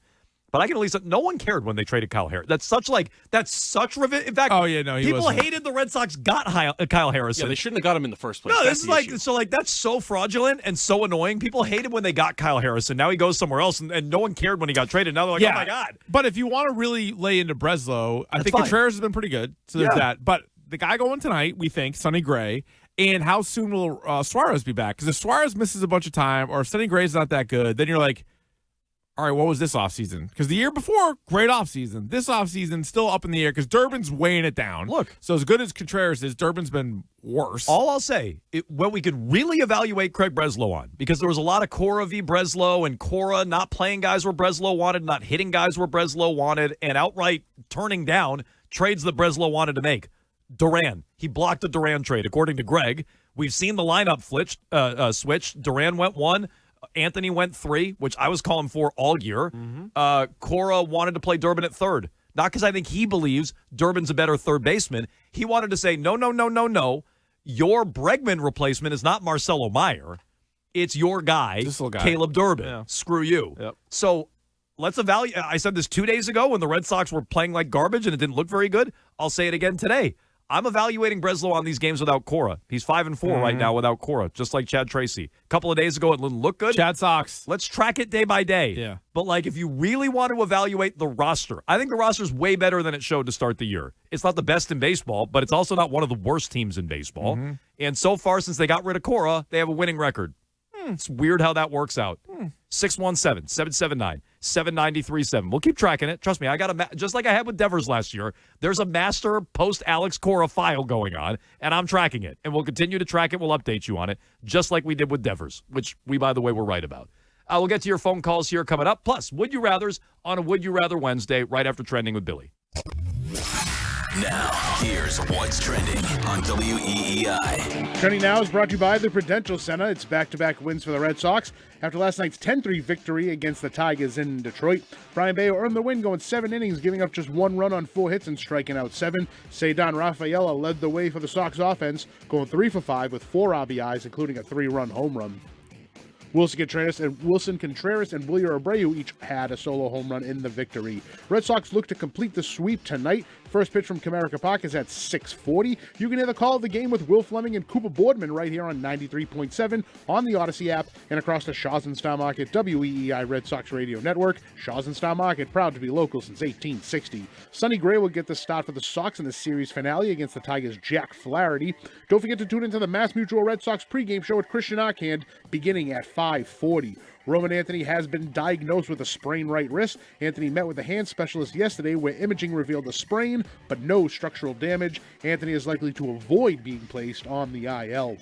But I can at least no one cared when they traded Kyle Harrison. That's such in fact, people hated the Red Sox got Kyle Harrison. Yeah, they shouldn't have got him in the first place. No, That's this is the issue. that's so fraudulent and so annoying. People hated when they got Kyle Harrison. Now he goes somewhere else, and no one cared when he got traded. Now they're like, oh my god. But if you want to really lay into Breslow, I think Contreras has been pretty good. So there's that. But the guy going tonight, we think, Sonny Gray. And how soon will Suarez be back? Because if Suarez misses a bunch of time or if Sonny Gray's not that good, then you're like, all right, what was this offseason? Because the year before, great offseason. This offseason, still up in the air because Durbin's weighing it down. Look. So as good as Contreras is, Durbin's been worse. All I'll say, what we could really evaluate Craig Breslow on, because there was a lot of Cora v. Breslow and Cora not playing guys where Breslow wanted, not hitting guys where Breslow wanted, and outright turning down trades that Breslow wanted to make. Duran. He blocked the Duran trade, according to Greg. We've seen the lineup switch. Duran went 1. Anthony went 3, which I was calling for all year. Mm-hmm. Cora wanted to play Durbin at third. Not because I think he believes Durbin's a better third baseman. He wanted to say, no. Your Bregman replacement is not Marcelo Meyer. It's your guy, Caleb Durbin. Yeah. Screw you. Yep. So let's evaluate. I said this 2 days ago when the Red Sox were playing like garbage and it didn't look very good. I'll say it again today. I'm evaluating Breslow on these games without Cora. He's 5-4 right now without Cora, just like Chad Tracy. A couple of days ago, it didn't look good. Chad Sox. Let's track it day by day. Yeah. But, if you really want to evaluate the roster, I think the roster's way better than it showed to start the year. It's not the best in baseball, but it's also not one of the worst teams in baseball. Mm-hmm. And so far, since they got rid of Cora, they have a winning record. It's weird how that works out. 617-779-7937. We'll keep tracking it. Trust me, I got just like I had with Devers last year, there's a master post-Alex Cora file going on, and I'm tracking it. And we'll continue to track it. We'll update you on it, just like we did with Devers, which we, by the way, were right about. We'll get to your phone calls here coming up. Plus, Would You Rathers on a Would You Rather Wednesday right after Trending with Billy. Now, here's what's trending on WEEI. Trending now is brought to you by the Prudential Center. It's back-to-back wins for the Red Sox after last night's 10-3 victory against the Tigers in Detroit. Brian Bayo earned the win going 7 innings, giving up just 1 run on 4 hits and striking out 7. Cedar Rafaela led the way for the Sox offense, going 3 for 5 with 4 RBIs, including a 3-run home run. Wilson Contreras and Wilyer Abreu each had a solo home run in the victory. Red Sox look to complete the sweep tonight. First pitch from Comerica Park is at 6:40. You can hear the call of the game with Will Fleming and Cooper Boardman right here on 93.7 on the Odyssey app and across the Shaw's and Star Market WEEI Red Sox Radio Network. Shaw's and Star Market, proud to be local since 1860. Sonny Gray will get the start for the Sox in the series finale against the Tigers' Jack Flaherty. Don't forget to tune into the Mass Mutual Red Sox pregame show with Christian Arcand beginning at 5:40. Roman Anthony has been diagnosed with a sprained right wrist. Anthony met with a hand specialist yesterday where imaging revealed a sprain, but no structural damage. Anthony is likely to avoid being placed on the IL.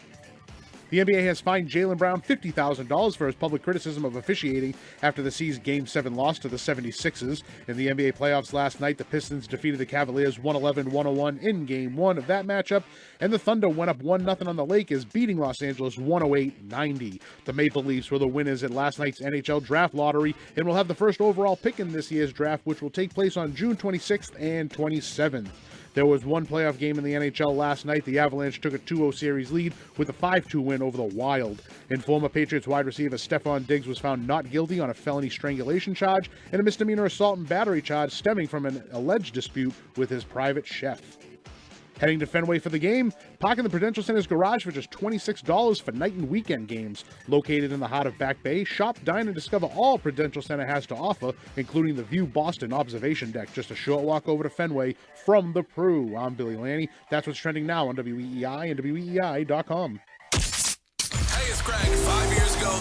The NBA has fined Jaylen Brown $50,000 for his public criticism of officiating after the C's Game 7 loss to the 76ers. In the NBA playoffs last night, the Pistons defeated the Cavaliers 111-101 in Game 1 of that matchup, and the Thunder went up 1-0 on the Lakers, beating Los Angeles 108-90. The Maple Leafs were the winners at last night's NHL Draft Lottery and will have the first overall pick in this year's draft, which will take place on June 26th and 27th. There was one playoff game in the NHL last night. The Avalanche took a 2-0 series lead with a 5-2 win over the Wild. And former Patriots wide receiver Stephon Diggs was found not guilty on a felony strangulation charge and a misdemeanor assault and battery charge stemming from an alleged dispute with his private chef. Heading to Fenway for the game, park in the Prudential Center's garage for just $26 for night and weekend games. Located in the heart of Back Bay, shop, dine, and discover all Prudential Center has to offer, including the View Boston observation deck. Just a short walk over to Fenway from the Prue. I'm Billy Lanny. That's what's trending now on WEEI and WEEI.com. Hey, it's Craig. 5 years ago.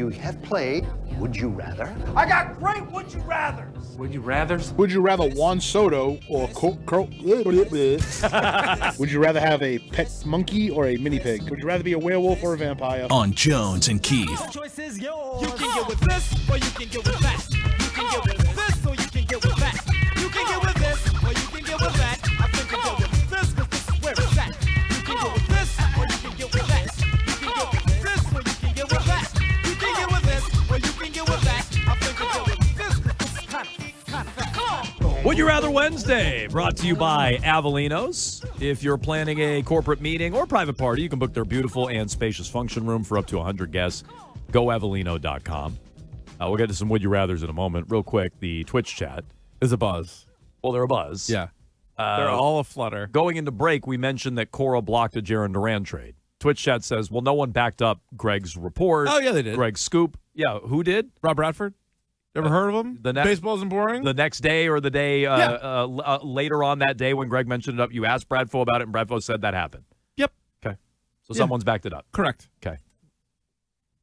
you have played Would You Rather. I got great would you rathers. Would you rather? Would you rather Juan Soto or Would you rather have a pet monkey or a mini pig? Would you rather be a werewolf or a vampire? On Jones and Keith. Choice is yours. You can get with this or you can get with that. You can get with this or you can get with that. You can get with this or you can get with that. I think you get with this because this is where it's at. You can get with this or you can get with that. You can get with this or you can get with that. You can get with this or you can get with that. I think you get with this because this is kind of that. Come on. Would You Rather Wednesday, brought to you by Avelinos. If you're planning a corporate meeting or private party, you can book their beautiful and spacious function room for up to 100 guests. Go Avelino.com. We'll get to some Would You Rathers in a moment. Real quick, the Twitch chat is a buzz. Well, they're a buzz. Yeah. They're all a flutter. Going into break, we mentioned that Cora blocked a Jaron Duran trade. Twitch chat says, well, no one backed up Greg's report. Oh, yeah, they did. Greg's scoop. Yeah, who did? Rob Bradford. Ever heard of him? Baseball isn't boring? The next day or the day later on that day when Greg mentioned it up, you asked Bradfo about it, and Bradfo said that happened. Yep. Okay. So someone's backed it up. Correct. Okay.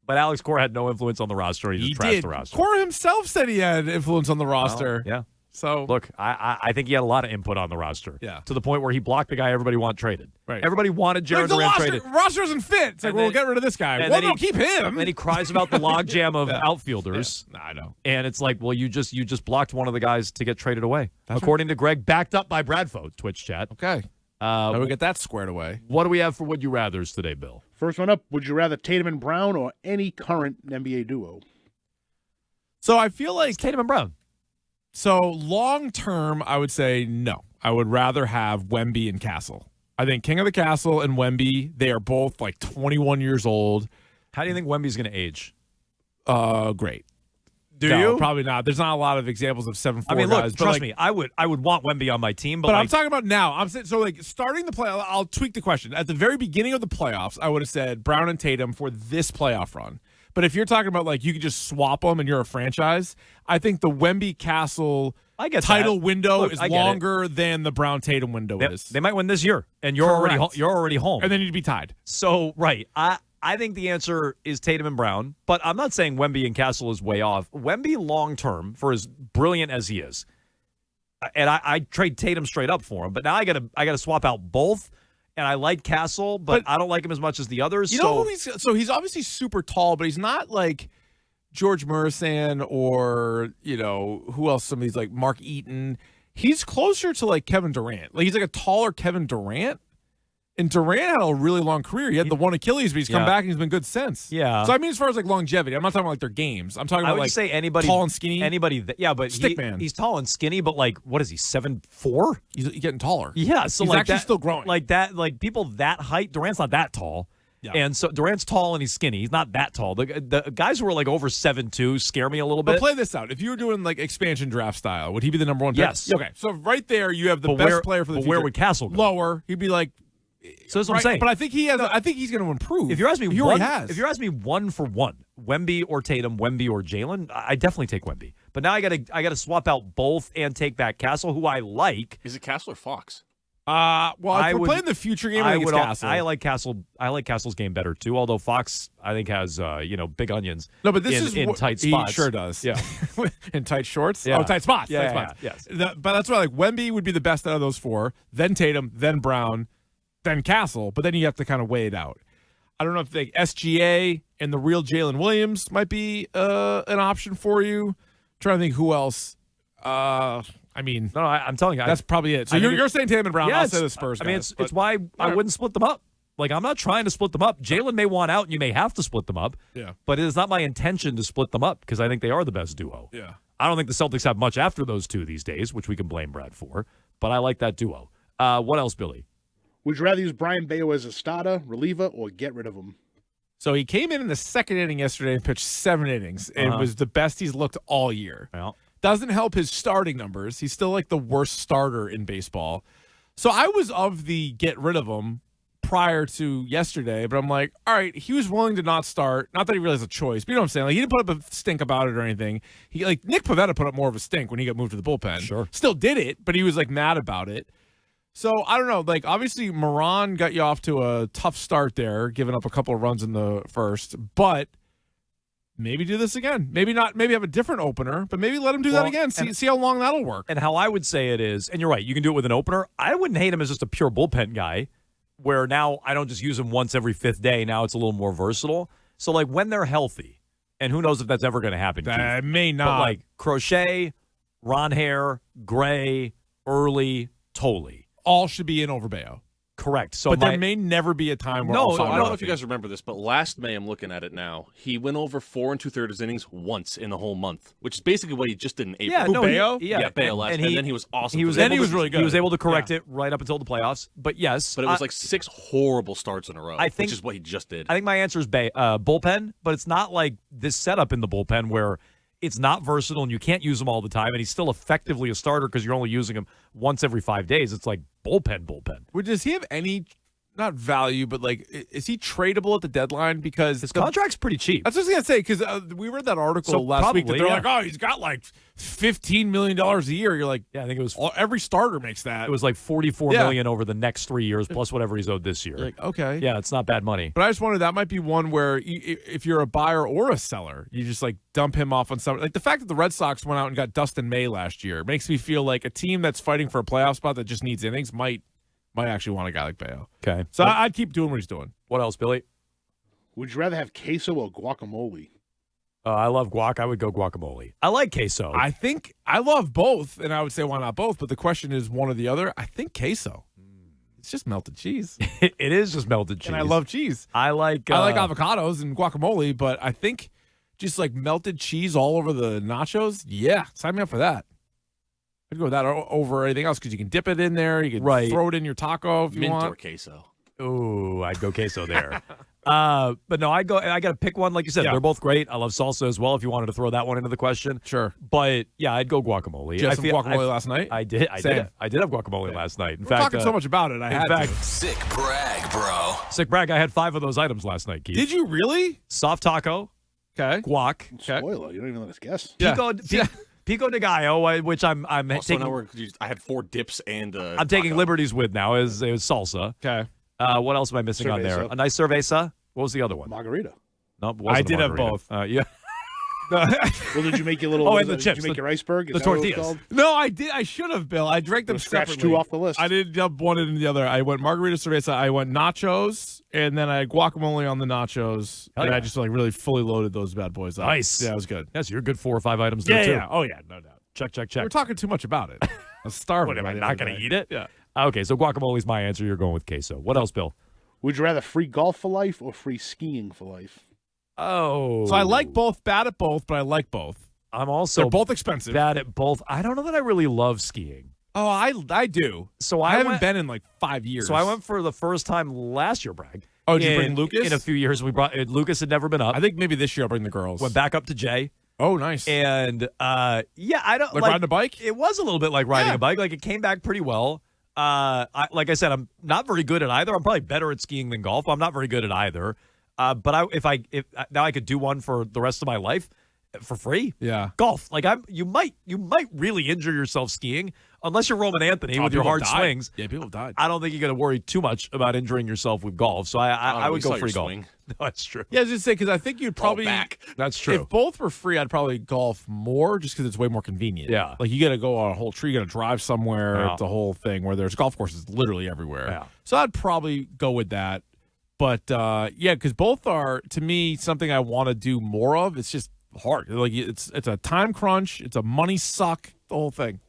But Alex Cora had no influence on the roster. He just trashed the roster. Cora himself said he had influence on the roster. Yeah. So look, I think he had a lot of input on the roster. Yeah. To the point where he blocked the guy everybody wanted traded. Right. Everybody wanted Jaron Duran traded. Roster doesn't fit. It's like, we'll get rid of this guy. Well, no, keep him. Then he cries about the logjam of outfielders. Yeah. I know. And it's like, well, you just blocked one of the guys to get traded away. According to Greg, backed up by Bradfo, Twitch chat. Okay. Now we get that squared away. What do we have for Would You Rathers today, Bill? First one up, would you rather Tatum and Brown or any current NBA duo? So I feel like Tatum and Brown. So long term, I would say no. I would rather have Wemby and Castle. I think King of the Castle and Wemby, they are both like 21 years old. How do you think Wemby's going to age? Great. Do No, you? probably not. There's not a lot of examples of 7'4" I mean, look, guys. trust me, I would want Wemby on my team, but I'm like, talking about now. I'm saying, so like starting the play. I'll tweak the question. At the very beginning of the playoffs, I would have said Brown and Tatum for this playoff run. But if you're talking about like you could just swap them and you're a franchise, I think the Wemby Castle title window is longer than the Brown Tatum window is. They might win this year, and you're already home, and then you'd be tied. So right, I think the answer is Tatum and Brown, but I'm not saying Wemby and Castle is way off. Wemby long term, for as brilliant as he is, and I trade Tatum straight up for him, but now I gotta swap out both. And I like Castle, but I don't like him as much as the others. You know who he's obviously super tall, but he's not like George Mursan or, who else? Some of these like Mark Eaton. He's closer to like Kevin Durant. Like he's like a taller Kevin Durant. And Durant had a really long career. He had the one Achilles, but he's come back and he's been good since. Yeah. So I mean, as far as like longevity, I'm not talking about like their games. I'm talking about like say anybody tall and skinny. But Stickman. He's tall and skinny, but like, what is he? 7'4"? He's getting taller. Yeah. So he's like actually still growing. Like that. Like people that height. Durant's not that tall. Yeah. And so Durant's tall and he's skinny. He's not that tall. The guys who are like over 7'2" scare me a little bit. But play this out. If you were doing like expansion draft style, would he be the number one pick? Yes. Okay. So right there, you have the best player for the future. Where would Castle go? Lower. He'd be like. So that's what I'm saying. But I think he has. I think he's going to improve. If you're asking me, if you're asking me one for one, Wemby or Tatum, Wemby or Jalen, I definitely take Wemby. But now I gotta swap out both and take back Castle, who I like. Is it Castle or Fox? Well, if we're playing the future game, I think it's Castle. I like Castle. I like Castle's game better too. Although Fox, I think has big onions. No, but this is in tight spots. He sure does. Yeah, in tight shorts. Yeah. Oh, tight spots. Yeah, tight spots. Yes. But that's why like Wemby would be the best out of those four. Then Tatum. Then Brown. Then Castle. But then you have to kind of weigh it out. I don't know if the SGA and the real Jalen Williams might be an option for you. I'm trying to think who else. I'm telling you, that's probably it. So you're saying Tatum and Brown. Yeah, I'll say the Spurs. I mean, it's why I wouldn't split them up. Like, I'm not trying to split them up. Jalen may want out, and you may have to split them up. Yeah. But it is not my intention to split them up because I think they are the best duo. Yeah. I don't think the Celtics have much after those two these days, which we can blame Brad for. But I like that duo. What else, Billy? Would you rather use Brian Bayo as a starter, reliever, or get rid of him? So he came in the second inning yesterday and pitched 7 innings. It was the best he's looked all year. Well, doesn't help his starting numbers. He's still like the worst starter in baseball. So I was of the get rid of him prior to yesterday, but I'm like, all right, he was willing to not start. Not that he really has a choice, but you know what I'm saying? Like, he didn't put up a stink about it or anything. He like Nick Pivetta put up more of a stink when he got moved to the bullpen. Sure. Still did it, but he was like mad about it. So I don't know. Like, obviously Moran got you off to a tough start there, giving up a couple of runs in the first, but maybe do this again. Maybe not. Maybe have a different opener, but maybe let him do that again. See how long that'll work. And how I would say it is, and you're right, you can do it with an opener. I wouldn't hate him as just a pure bullpen guy, where now I don't just use him once every 5th day. Now it's a little more versatile. So, like, when they're healthy, and who knows if that's ever going to happen. That may not. But, like, Crochet, Ron Hare, Gray, Early, Tolle. All should be in over Bayo. Correct. So but there may never be a time where I don't know if you guys remember this, but last May, I'm looking at it now, he went over 4 2/3 innings once in the whole month, which is basically what he just did in April. Yeah, no, Bayo? Yeah, Bayo last, and then he was awesome. He was really good. He was able to correct it right up until the playoffs. But yes. But it was like 6 horrible starts in a row, which is what he just did. I think my answer is bullpen, but it's not like this setup in the bullpen where it's not versatile and you can't use him all the time, and he's still effectively a starter because you're only using him once every 5 days. It's like bullpen. Well, does he have any, not value, but like, is he tradable at the deadline? Because his contract's pretty cheap. That's what I was going to say, because we read that article last week that they're like, oh, he's got like $15 million a year. You're like, yeah, I think it was every starter makes that. It was like $44 million over the next 3 years plus whatever he's owed this year. You're like, okay. Yeah, it's not bad money. But I just wondered, that might be one where if you're a buyer or a seller, you just like dump him off on something. Like the fact that the Red Sox went out and got Dustin May last year makes me feel like a team that's fighting for a playoff spot that just needs innings might actually want a guy like Bayo. Okay. So I'd keep doing what he's doing. What else, Billy? Would you rather have queso or guacamole? I love guac. I would go guacamole. I like queso. I think I love both, and I would say why not both, but the question is one or the other. I think queso. It's just melted cheese. It is just melted cheese. And I love cheese. I like avocados and guacamole, but I think just like melted cheese all over the nachos, yeah, sign me up for that. I'd go with that over anything else because you can dip it in there. You can throw it in your taco if you Mint want. or queso. Ooh, I'd go queso there. But no, I got to pick one. Like you said, they're both great. I love salsa as well if you wanted to throw that one into the question. Sure. But yeah, I'd go guacamole. Did you have some guacamole last night? I did. I did have guacamole last night. In We're fact, talking so much about it. I had to. Sick brag, bro. Sick brag. I had 5 of those items last night, Keith. Did you really? Soft taco. Okay. Guac. Spoiler. You don't even let us guess. Pico de gallo, which I'm taking. Now I had 4 dips and I'm taking liberties with now is salsa. Okay. What else am I missing on there? A nice cerveza. What was the other one? Margarita. No, I did have both. Yeah. Well, did you make your little? and the chips. Did you make your iceberg? The tortillas. No, I did. I should have, Bill. I drank them scratch separately. 2 off the list. I did dump one into the other. I went margarita cerveza. I went nachos, and then I had guacamole on the nachos. And I just like really fully loaded those bad boys up. Nice. Yeah, it was good. Yes, you're good 4 or 5 items there too. Yeah. Oh yeah, no doubt. Check. We're talking too much about it. I'm starving. What, am I not going to eat it? Yeah. Okay, so guacamole's my answer. You're going with queso. What else, Bill? Would you rather free golf for life or free skiing for life? Oh. So I like both, bad at both, but I like both. I'm also They're both expensive. bad at both. I don't know that I really love skiing. Oh, I do. So I haven't been in like 5 years. So I went for the first time last year, Bragg. Oh, did you bring Lucas? In a few years, we brought Lucas had never been up. I think maybe this year I'll bring the girls. Went back up to Jay. Oh, nice. And I don't like riding a bike. It was a little bit like riding a bike. Like it came back pretty well. Like I said, I'm not very good at either. I'm probably better at skiing than golf. I'm not very good at either. But if now I could do one for the rest of my life for free. Yeah, golf. Like you might really injure yourself skiing unless you're Roman Anthony with your hard swings. Yeah, people have died. I don't think you got to worry too much about injuring yourself with golf. So I would go free golf. No, that's true. Yeah, I was just saying because I think you'd probably That's true. If both were free, I'd probably golf more just because it's way more convenient. Yeah, like you got to go on a whole tree, you got to drive somewhere. Yeah. It's a whole thing where there's golf courses literally everywhere. Yeah. So I'd probably go with that. But yeah, because both are to me something I want to do more of. It's just hard. Like it's a time crunch. It's a money suck. The whole thing.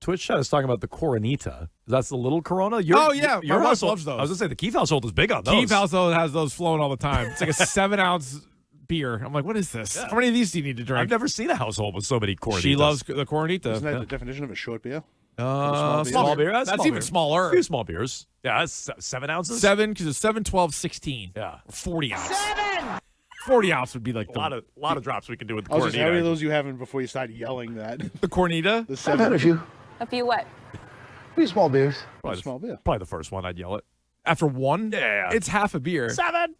Twitch chat is talking about the Coronita. That's the little Corona. Your my wife household loves those. I was gonna say the Keith household is big on those. Keith household has those flowing all the time. It's like a 7-ounce beer. I'm like, what is this? Yeah. How many of these do you need to drink? I've never seen a household with so many Coronitas. She loves the Coronita. Isn't that the definition of a short beer? Small beer. That's even smaller. A few small beers. Yeah, that's 7 ounces. 7 because it's 7, 12, 16. Yeah, 40 ounce. 7. 40 ounce would be like a lot of drops we can do with the How Cornita. many of those you having before you start yelling that? The Cornita? The I've 7. had a few. A few what? A few small beers. Probably Small beer. Probably the first one I'd yell it. After one? Yeah. It's half a beer. 7.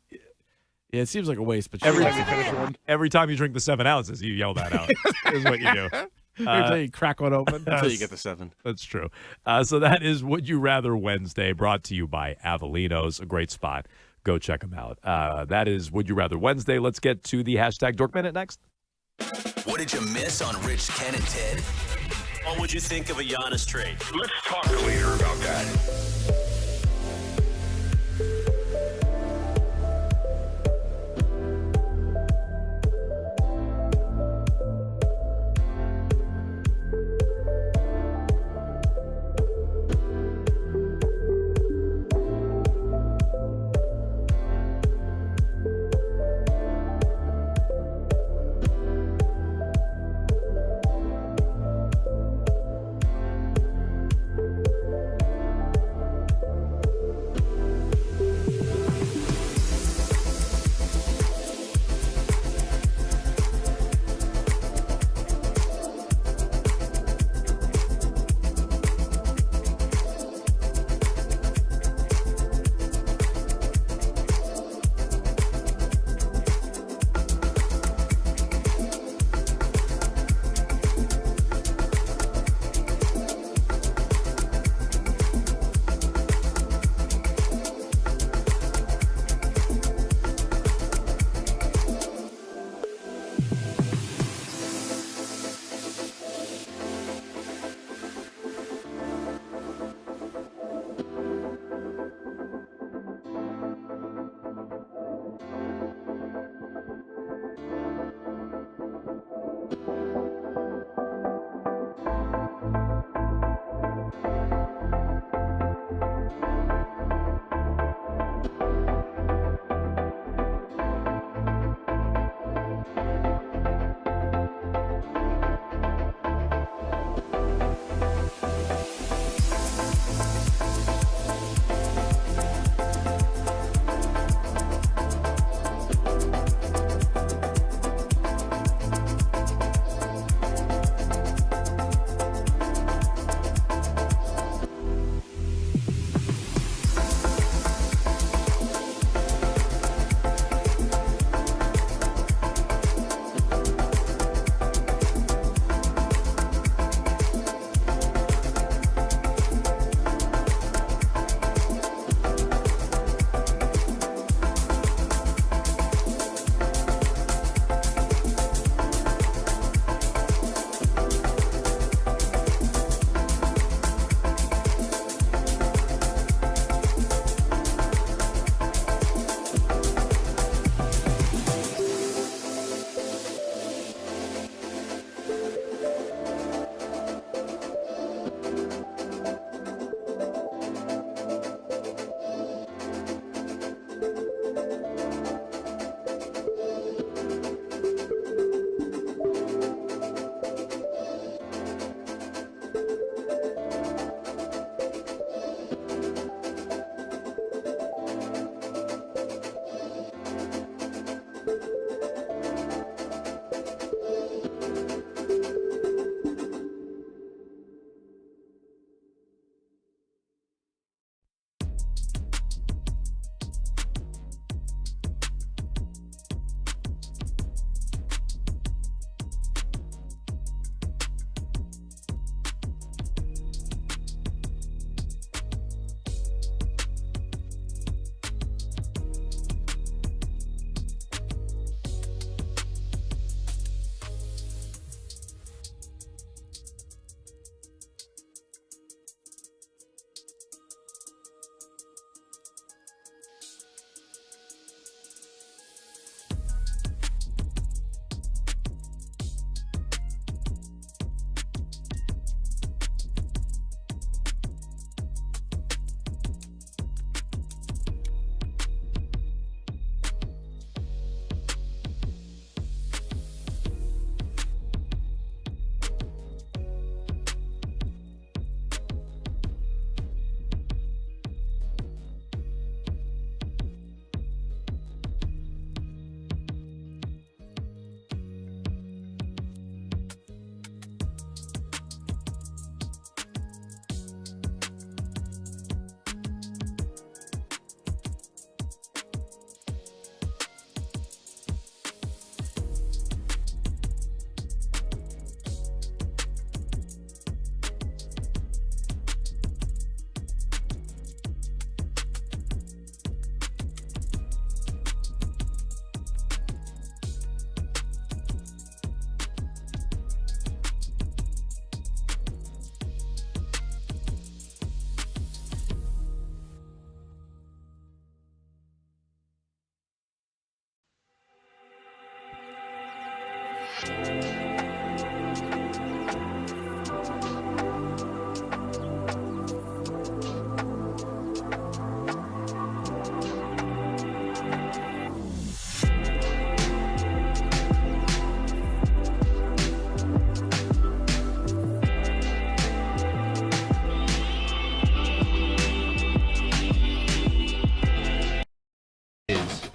Yeah, it seems like a waste, but every time you drink the 7 ounces, you yell that out. Is what you do. Every time you crack one open. Until you get the 7. That's true. So that is Would You Rather Wednesday, brought to you by Avelinos, a great spot. go check them out. That is Would You Rather Wednesday. Let's get to the hashtag Dork Minute next. What did you miss on Rich, Ken, and Ted? What would you think of a Giannis trade? Let's talk later about that.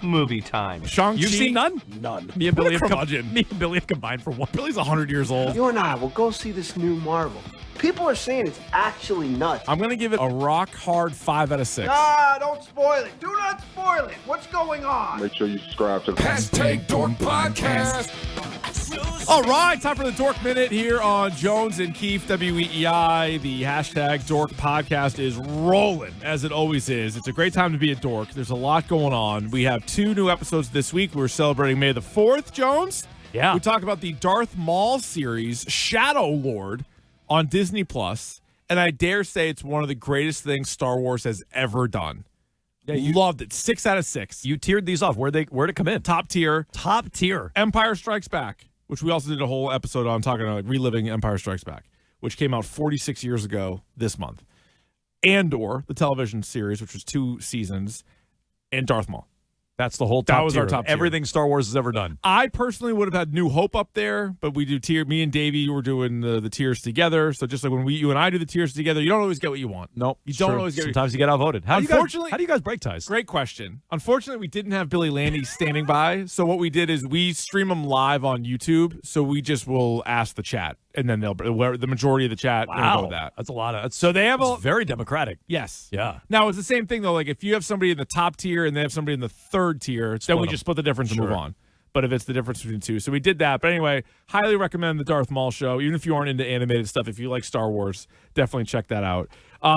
movie time. Shang-Chi. You've seen none? None. Me and Billy have curmudgeon. combined for one. Billy's 100 years old. You and I will go see this new Marvel. People are saying it's actually nuts. I'm going to give it a rock hard 5 out of 6. Ah, don't spoil it. Do not spoil it. What's going on? Make sure you subscribe to the Dork Podcast. All right, time for the Dork Minute here on Jones and Keefe, WEEI. The hashtag Dork Podcast is rolling, as it always is. It's a great time to be a dork. There's a lot going on. We have 2 new episodes this week. We're celebrating May the 4th, Jones. Yeah. We talk about the Darth Maul series, Shadow Lord, on Disney Plus, and I dare say it's one of the greatest things Star Wars has ever done. Yeah, you loved it. 6 out of 6. You tiered these off. Where'd it come in? Top tier. Top tier. Empire Strikes Back, which we also did a whole episode on talking about reliving Empire Strikes Back, which came out 46 years ago this month. Andor, the television series, which was 2 seasons, and Darth Maul. That's the whole top tier. That was our top tier. Everything Star Wars has ever done. I personally would have had New Hope up there, but we do tier. Me and Davey were doing the tiers together. So just like when you and I do the tiers together, you don't always get what you want. Nope. You don't always get. Sometimes you get outvoted. How do you guys break ties? Great question. Unfortunately, we didn't have Billy Landy standing by. So what we did is we stream them live on YouTube. So we just will ask the chat, and then the majority of the chat. Wow, go with that. That's a lot of. So they have very democratic. Yes. Yeah. Now it's the same thing though. Like if you have somebody in the top tier and they have somebody in the third tier, then we just split the difference and move on. But if it's the difference between 2, so we did that. But anyway, highly recommend the Darth Maul show. Even if you aren't into animated stuff, if you like Star Wars, definitely check that out.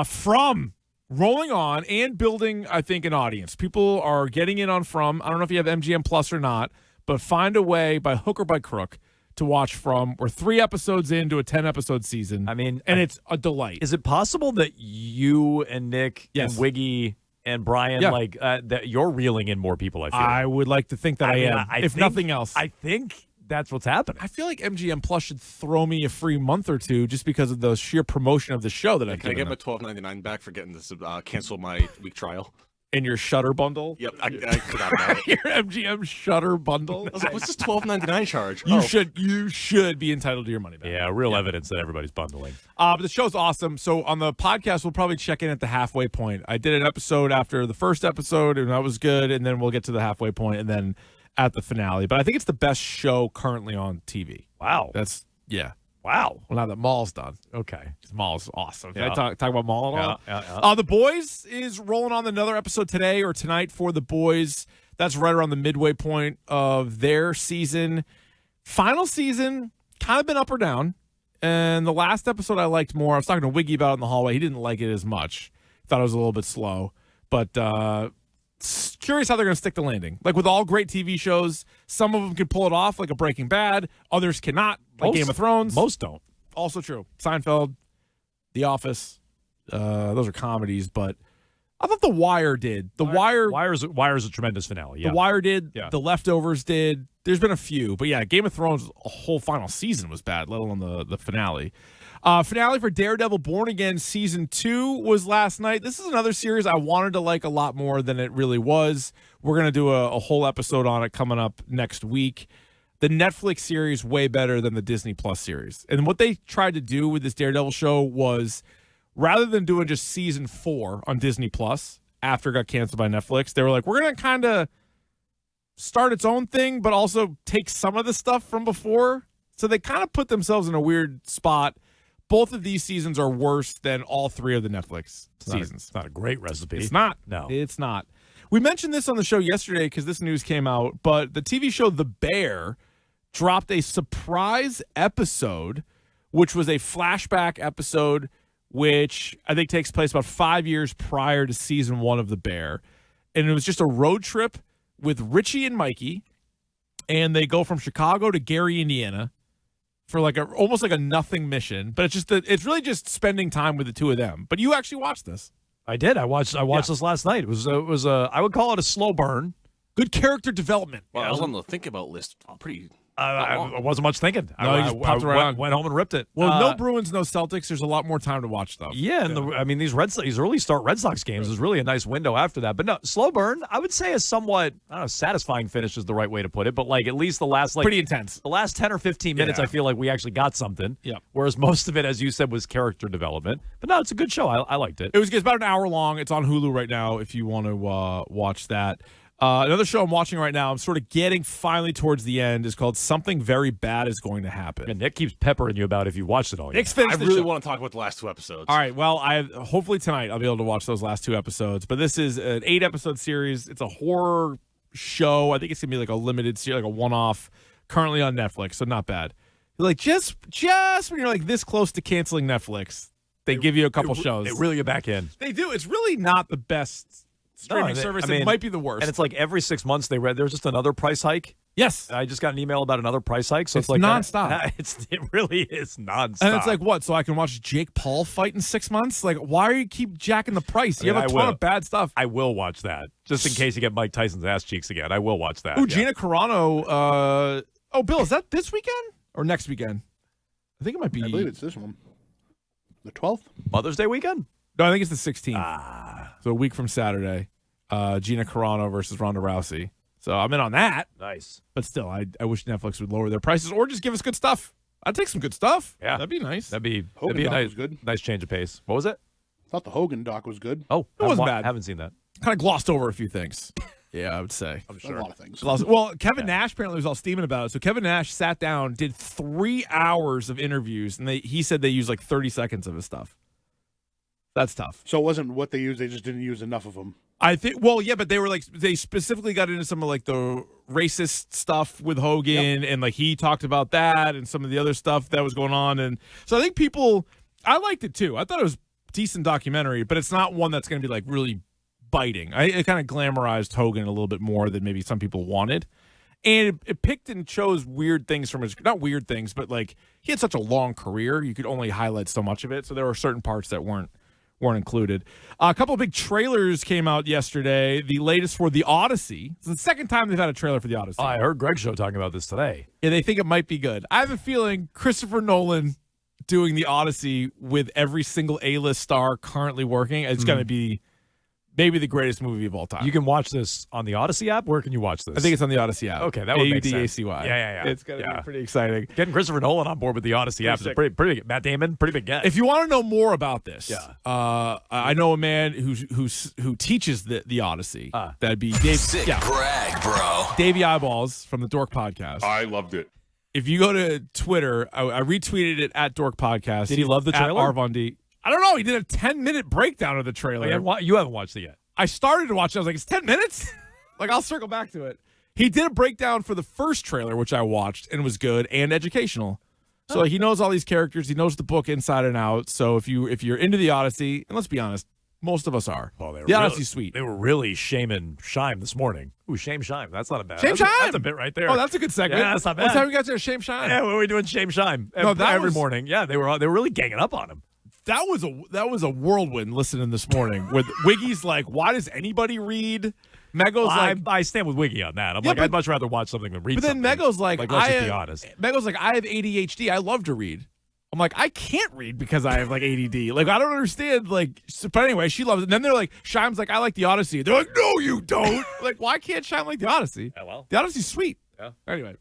From rolling on and building, I think, an audience. People are getting in on From. I don't know if you have MGM Plus or not, but find a way by hook or by crook to watch From. We're 3 episodes into a 10-episode season. I mean, and it's a delight. Is it possible that you and Nick and Wiggy and Brian, that you're reeling in more people? I feel. I would like to think that I am. If nothing else, I think that's what's happening. I feel like MGM Plus should throw me a free month or 2 just because of the sheer promotion of the show that I've Can I given get my them. $12.99 back for getting this? Cancel my week trial. In your Shutter bundle? Yep, I forgot about it. Your MGM Shutter bundle? I was like, what's this $12.99 charge? You should be entitled to your money back. Yeah, real evidence that everybody's bundling. But the show's awesome. So on the podcast, we'll probably check in at the halfway point. I did an episode after the first episode, and that was good. And then we'll get to the halfway point, and then at the finale. But I think it's the best show currently on TV. Wow. Wow. Well, now that Maul's done. Okay. Maul's awesome. Can Yeah. I talk about Maul at all? Yeah. The Boys is rolling on another episode today or tonight for The Boys. That's right around the midway point of their season. Final season, kind of been up or down. And the last episode I liked more. I was talking to Wiggy about it in the hallway. He didn't like it as much. Thought it was a little bit slow. But curious how they're going to stick the landing. Like with all great TV shows, some of them can pull it off, like a Breaking Bad. Others cannot, like Game of Thrones. Most don't. Also true. Seinfeld, The Office, those are comedies, but I thought The Wire did. Wire's a tremendous finale. Yeah. The Wire did. Yeah. The Leftovers did. There's been a few, but yeah, Game of Thrones, a whole final season was bad, let alone the finale. Finale for Daredevil Born Again Season 2 was last night. This is another series I wanted to like a lot more than it really was. We're going to do a whole episode on it coming up next week. The Netflix series way better than the Disney Plus series. And what they tried to do with this Daredevil show was, rather than doing just Season 4 on Disney Plus after it got canceled by Netflix, they were like, we're going to kind of start its own thing, but also take some of the stuff from before. So they kind of put themselves in a weird spot. Both of these seasons are worse than all 3 of the Netflix seasons. It's not a great recipe. It's not. No. It's not. We mentioned this on the show yesterday because this news came out, but the TV show The Bear dropped a surprise episode, which was a flashback episode, which I think takes place about 5 years prior to season 1 of The Bear. And it was just a road trip with Richie and Mikey, and they go from Chicago to Gary, Indiana, for almost like a nothing mission, but it's really just spending time with the 2 of them. But you actually watched this. I did. I watched this last night. It was I would call it a slow burn. Good character development. Well, I was on the think about list. Pretty. I wasn't much thinking. No, you just popped right on. Went home and ripped it. Well, no Bruins, no Celtics. There's a lot more time to watch stuff. Yeah, and these early start Red Sox games was really a nice window after that. But no, slow burn, I would say a somewhat, I don't know, satisfying finish is the right way to put it. But like at least the last pretty intense. The last 10 or 15 minutes, I feel like we actually got something. Yeah. Whereas most of it, as you said, was character development. But no, it's a good show. I liked it. It's about an hour long. It's on Hulu right now if you want to watch that. Another show I'm watching right now, I'm sort of getting finally towards the end, is called Something Very Bad Is Going to Happen. And Nick keeps peppering you about if you watched it all. Nick's finished I really want to talk about the last 2 episodes. All right, well, hopefully tonight I'll be able to watch those last 2 episodes. But this is an 8-episode series. It's a horror show. I think it's going to be like a limited series, like a one-off, currently on Netflix, so not bad. Like just when you're like this close to canceling Netflix, they give you a couple shows. They reel you back in. They do. It's really not the best streaming service. It might be the worst. And it's like every 6 months there's just another price hike. Yes. I just got an email about another price hike. So it's like nonstop. It really is nonstop. And it's like, what? So I can watch Jake Paul fight in 6 months? Like, why do you keep jacking the price? You have a ton of bad stuff. I will watch that. Just in case you get Mike Tyson's ass cheeks again. I will watch that. Ooh, Gina Carano. Bill, is that this weekend or next weekend? I think it might be. I believe it's this one. The 12th? Mother's Day weekend? No, I think it's the 16th. So a week from Saturday. Gina Carano versus Ronda Rousey. So I'm in on that. Nice. But still, I wish Netflix would lower their prices or just give us good stuff. I'd take some good stuff. Yeah. That'd be nice. That'd be a nice change of pace. What was it? I thought the Hogan doc was good. Oh, it wasn't bad. Haven't seen that. Kind of glossed over a few things. Yeah, I would say. I'm sure. A lot of things. Well, Kevin Nash apparently was all steaming about it. So Kevin Nash sat down, did 3 hours of interviews, and he said they used like 30 seconds of his stuff. That's tough. So it wasn't what they used. They just didn't use enough of them. I think, well, yeah, but they specifically got into some of like the racist stuff with Hogan, and like he talked about that and some of the other stuff that was going on. And so I think I liked it too. I thought it was a decent documentary, but it's not one that's going to be like really biting. It kind of glamorized Hogan a little bit more than maybe some people wanted. And it picked and chose weird things from not weird things, but like he had such a long career, you could only highlight so much of it. So there were certain parts that weren't included. A couple of big trailers came out yesterday. The latest for The Odyssey. It's the second time they've had a trailer for The Odyssey. I heard Greg's show talking about this today. Yeah, they think it might be good. I have a feeling Christopher Nolan doing The Odyssey with every single A-list star currently working, it's going to be maybe the greatest movie of all time. You can watch this on the Odyssey app. Where can you watch this? I think it's on the Odyssey app. Okay, that would make sense. AUDACY. Yeah. It's going to be pretty exciting. Getting Christopher Nolan on board with the Odyssey app is pretty big. Matt Damon, pretty big get. If you want to know more about this, I know a man who teaches the Odyssey. That'd be Dave. Sick brag, bro. Davey Eyeballs from the Dork Podcast. I loved it. If you go to Twitter, I retweeted it at Dork Podcast. Did he love the trailer? At Arvondi. I don't know. He did a 10-minute breakdown of the trailer. You haven't watched it yet. I started to watch it. I was like, it's 10 minutes? Like, I'll circle back to it. He did a breakdown for the first trailer, which I watched, and was good and educational. So he knows all these characters. He knows the book inside and out. So if you're into the Odyssey, and let's be honest, most of us are. Well, the Odyssey's sweet. They were really shaming Shime this morning. Ooh, shame Shime. That's not a bad. Shame Shime. That's a bit right there. Oh, that's a good segment. Yeah, that's not bad. What time you guys there? Shame Shime. Yeah, what were we doing? Shame Shime. No, every morning. Yeah, they were really ganging up on him. That was a whirlwind listening this morning. With Wiggy's like, why does anybody read? Mego's I stand with Wiggy on that. I'd much rather watch something than read. But then something. Mego's like, let's just be honest. Mego's like, I have ADHD. I love to read. I'm like, I can't read because I have like ADD. Like, I don't understand. Like, but anyway, she loves it. And then they're like, Shime's like, I like the Odyssey. They're like, no, you don't. Like, why can't Shime like the Odyssey? Yeah, well, the Odyssey's sweet. Yeah. Anyway,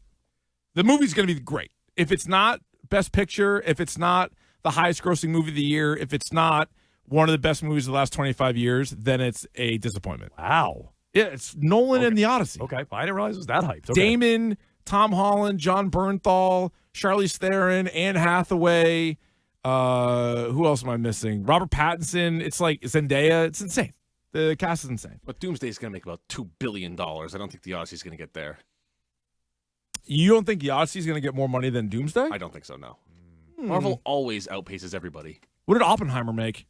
the movie's gonna be great. If it's not Best Picture, if it's not the highest grossing movie of the year, if it's not one of the best movies of the last 25 years, then it's a disappointment. Wow. Yeah, it's Nolan and the Odyssey. Okay. I didn't realize it was that hyped. Okay. Damon, Tom Holland, John Bernthal, Charlize Theron, Anne Hathaway. Who else am I missing? Robert Pattinson. It's like Zendaya. It's insane. The cast is insane. But Doomsday's going to make about $2 billion. I don't think the Odyssey's going to get there. You don't think the Odyssey's going to get more money than Doomsday? I don't think so, no. Marvel always outpaces everybody. What did Oppenheimer make?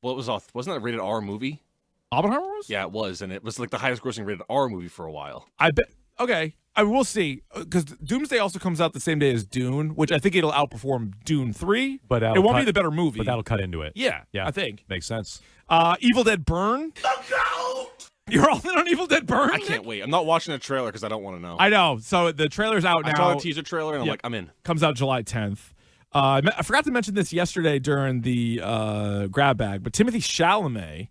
Well, wasn't that a rated R movie? Oppenheimer was? Yeah, it was, and it was like the highest grossing rated R movie for a while. I bet. Okay, I will see, because Doomsday also comes out the same day as Dune, which I think it'll outperform Dune 3. But it won't be the better movie. But that'll cut into it. Yeah, I think. Makes sense. Evil Dead Burn. You're all in on Evil Dead Burn? I can't wait. I'm not watching the trailer because I don't want to know. I know. So the trailer's out now. I saw the teaser trailer, and I'm like, I'm in. Comes out July 10th. I forgot to mention this yesterday during the grab bag, but Timothée Chalamet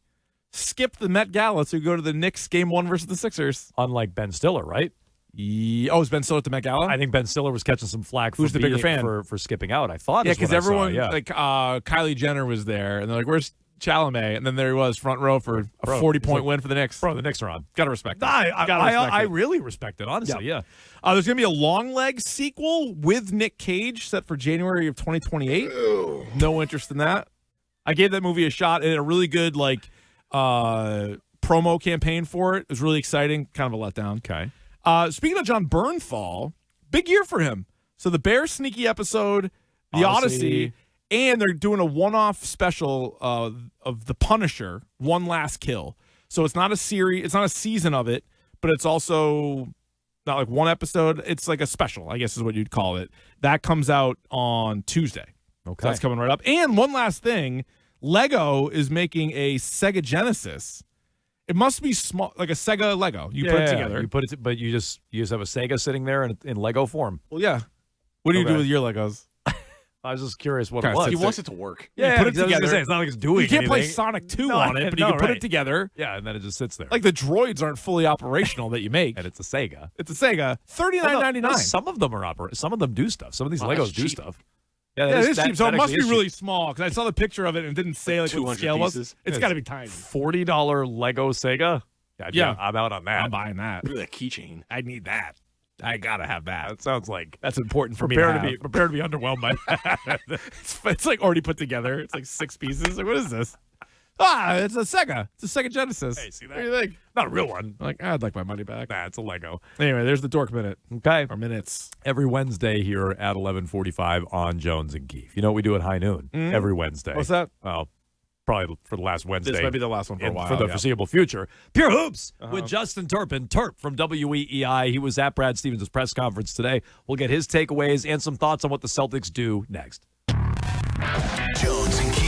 skipped the Met Gala to go to the Knicks Game 1 versus the Sixers. Unlike Ben Stiller, right? Oh, is Ben Stiller at the Met Gala? I think Ben Stiller was catching some flack Who's the bigger fan? For skipping out, I thought. Yeah, because everyone, like Kylie Jenner was there, and they're like, where's Chalamet, and then there he was, front row for a 40-point win for the Knicks. Bro, the Knicks are on. Got to respect it. I really respect it, honestly, yeah. There's going to be a Long Legs sequel with Nick Cage set for January of 2028. No interest in that. I gave that movie a shot, and a really good promo campaign for it. It was really exciting. Kind of a letdown. Okay. Speaking of John Bernthal, big year for him. So the Bears sneaky episode, the Odyssey, and they're doing a one-off special of The Punisher, One Last Kill. So it's not a series, it's not a season of it, but it's also not like one episode. It's like a special, I guess is what you'd call it. That comes out on Tuesday. Okay. So that's coming right up. And one last thing, Lego is making a Sega Genesis. It must be small, like a Sega Lego. You put it together. You put it, but you just have a Sega sitting there in Lego form. Well, yeah. What do you do with your Legos? I was just curious what it was. He wants it to work. Yeah, put it together. It's not like it's doing anything. You can't play Sonic 2 on it, but you can put it together. Yeah, and then it just sits there. Like the droids aren't fully operational that you make. And it's a Sega. It's a Sega. $39.99. Some of them are Some of them do stuff. Some of these Legos do stuff. Yeah, it is cheap. So it must be really small because I saw the picture of it and it didn't say like what the scale was. It's got to be tiny. $40 Lego Sega. Yeah, I'm out on that. I'm buying that. Look at that keychain. I need that. I gotta have that. That sounds like that's important for me to have. Prepare to be underwhelmed by that. It's like already put together. It's like 6 pieces. Like, what is this? It's a Sega. It's a Sega Genesis. Hey, see that? What do you think? Not a real one. Like, I'd like my money back. Nah, it's a Lego. Anyway, there's the Dork Minute. Okay. Or minutes. Every Wednesday here at 11:45 on Jones and Keefe. You know what we do at high noon every Wednesday? What's that? Well, probably for the last Wednesday. This might be the last one for a while. For the foreseeable future. Pure Hoops with Justin Turpin. Turp from WEEI. He was at Brad Stevens' press conference today. We'll get his takeaways and some thoughts on what the Celtics do next. Jones and Keefe.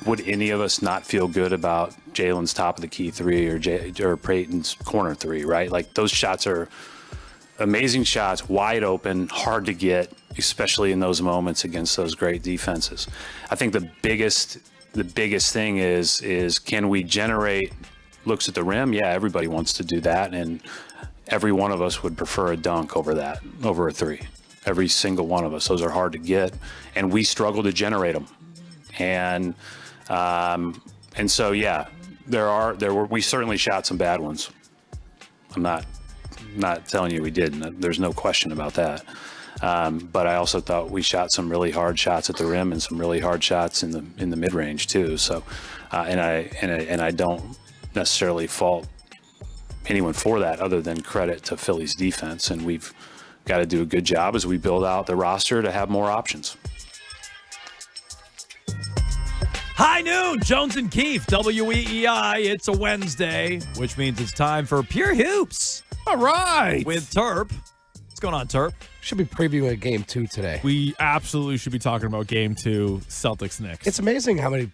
would any of us not feel good about Jalen's top of the key three or Peyton's corner three, right? Like those shots are amazing shots, wide open, hard to get, especially in those moments against those great defenses. I think the biggest thing is can we generate looks at the rim? Yeah, everybody wants to do that, and every one of us would prefer a dunk over a three. Every single one of us. Those are hard to get, and we struggle to generate them. And so yeah, we certainly shot some bad ones. I'm not telling you we didn't. There's no question about that. But I also thought we shot some really hard shots at the rim and some really hard shots in the mid range too. So, and I don't necessarily fault anyone for that, other than credit to Philly's defense. And we've got to do a good job as we build out the roster to have more options. High noon, Jones and Keefe, WEEI. It's a Wednesday, which means it's time for Pure Hoops. All right. With Terp. What's going on, Terp? Should be previewing Game 2 today. We absolutely should be talking about Game 2, Celtics-Knicks. It's amazing how many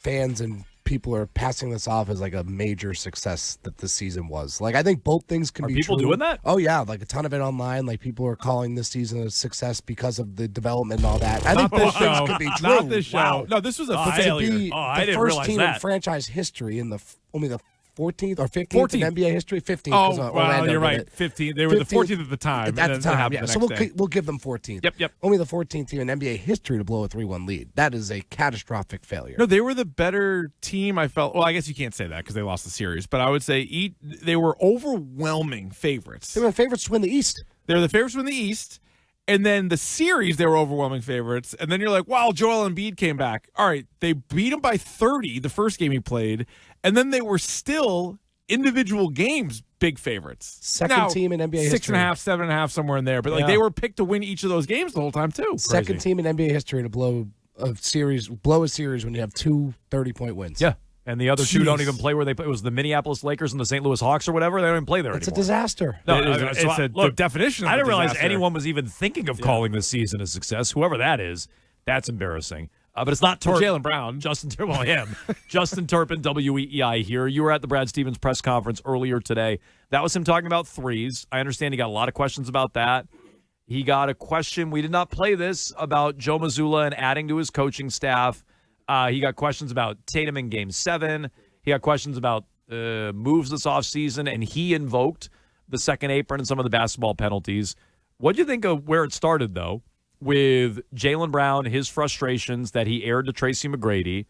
fans and people are passing this off as a major success that this season was. I think both things can be people true. Doing that? Oh yeah, a ton of it online. People are calling this season a success because of the development and all that. I think both things could be true. Not this show. Wow. No, this was a failure. I didn't first realize team that. in franchise history in only the 14th or 15th 14th. in NBA history. 15th. Oh, well, you're right. 15th. They were the 14th at the time. At the time, yeah. So we'll give them 14th. Yep. Only the 14th team in NBA history to blow a 3-1 lead. That is a catastrophic failure. No, they were the better team, I felt. Well, I guess you can't say that because they lost the series. But I would say they were overwhelming favorites. They were the favorites to win the East. They were the favorites to win the East. And then the series, they were overwhelming favorites. And then you're like, wow, Joel Embiid came back. All right, they beat him by 30 the first game he played. And then they were still individual games big favorites. Second team in NBA history. 6.5, 7.5, somewhere in there. But they were picked to win each of those games the whole time too. Second team in NBA history to blow a series when you have two 30-point wins. Yeah. And the other two don't even play where they play. It was the Minneapolis Lakers and the St. Louis Hawks or whatever. They don't even play there It's anymore. a disaster. No, it's the definition of I didn't a realize disaster. anyone was even thinking of calling this season a success. Whoever that is, that's embarrassing. But it's not Turpin. Jaylen Brown. Justin Turpin, WEEI here. You were at the Brad Stevens press conference earlier today. That was him talking about threes. I understand he got a lot of questions about that. He got a question, we did not play this, about Joe Mazzulla and adding to his coaching staff. He got questions about Tatum in Game 7. He got questions about moves this offseason, and he invoked the second apron and some of the basketball penalties. What do you think of where it started, though, with Jaylen Brown, his frustrations that he aired to Tracy McGrady?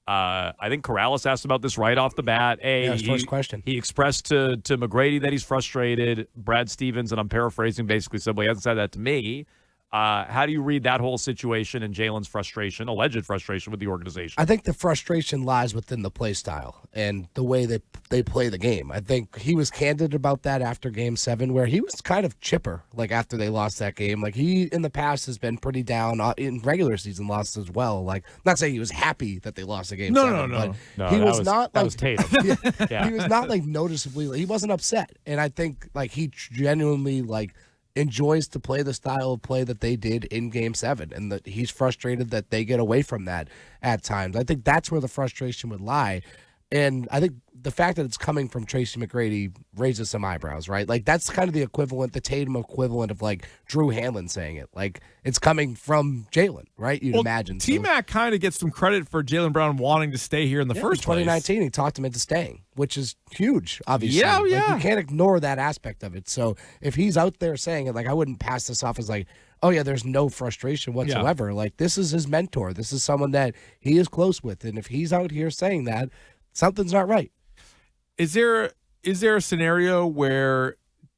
I think Corrales asked about this right off the bat. His first question. He expressed to McGrady that he's frustrated. Brad Stevens, and I'm paraphrasing, basically said, well, he hasn't said that to me. How do you read that whole situation and Jalen's frustration, alleged frustration with the organization? I think the frustration lies within the play style and the way that they play the game. I think he was candid about that after Game 7, where he was kind of chipper, after they lost that game. He, in the past, has been pretty down in regular season losses as well. Not saying he was happy that they lost the Game 7. No, he was not that was Tatum. Yeah. He was not, noticeably, he wasn't upset. And I think, he genuinely, enjoys to play the style of play that they did in Game 7, and that he's frustrated that they get away from that at times. I think that's where the frustration would lie. And I think the fact that it's coming from Tracy McGrady raises some eyebrows, right? That's kind of the equivalent, the Tatum equivalent of Drew Hanlon saying it. It's coming from Jalen, right? You'd imagine. T-Mac kind of gets some credit for Jaylen Brown wanting to stay here in the first place. 2019, he talked him into staying, which is huge, obviously. Yeah. You can't ignore that aspect of it. So if he's out there saying it, I wouldn't pass this off as oh yeah, there's no frustration whatsoever. Yeah. This is his mentor. This is someone that he is close with. And if he's out here saying that, something's not right. Is there a scenario where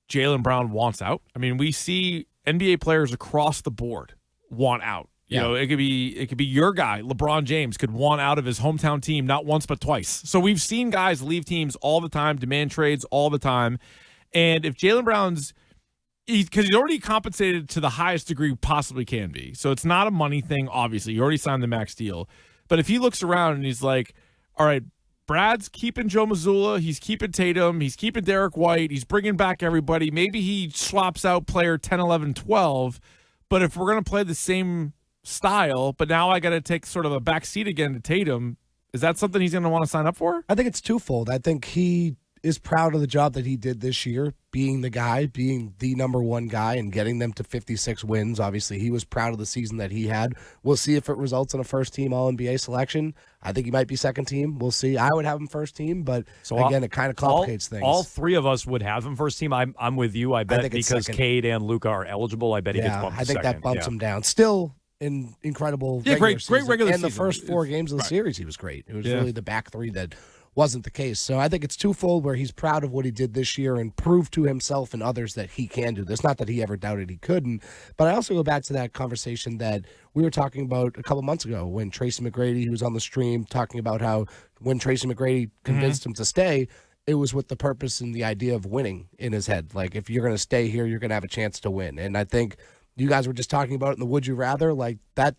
Jaylen Brown wants out? I mean, we see NBA players across the board want out. You know, it could be your guy, LeBron James, could want out of his hometown team not once but twice. So we've seen guys leave teams all the time, demand trades all the time. And if Jaylen Brown's because he's already compensated to the highest degree possibly can be. So it's not a money thing, obviously. You already signed the max deal. But if he looks around and he's like, all right, Brad's keeping Joe Mazzulla. He's keeping Tatum. He's keeping Derek White. He's bringing back everybody. Maybe he swaps out player 10, 11, 12. But if we're going to play the same style, but now I got to take sort of a back seat again to Tatum. Is that something he's going to want to sign up for? I think it's twofold. I think he is proud of the job that he did this year, being the guy, being the number one guy and getting them to 56 wins. Obviously, he was proud of the season that he had. We'll see if it results in a first-team All-NBA selection. I think he might be second team. We'll see. I would have him first team, but again, it kind of complicates things. All three of us would have him first team. I'm with you. I bet because Cade and Luka are eligible, I bet he gets bumped to second. I think that bumps him down. Still in incredible great regular and season. The first 4 games of the series, he was great. It was really the back three that wasn't the case. So I think it's twofold where he's proud of what he did this year and proved to himself and others that he can do this. Not that he ever doubted he couldn't, but I also go back to that conversation that we were talking about a couple months ago when Tracy McGrady, he was on the stream talking about how when Tracy McGrady convinced him to stay, it was with the purpose and the idea of winning in his head. Like, if you're going to stay here, you're going to have a chance to win. And I think you guys were just talking about it in the Would You Rather, like that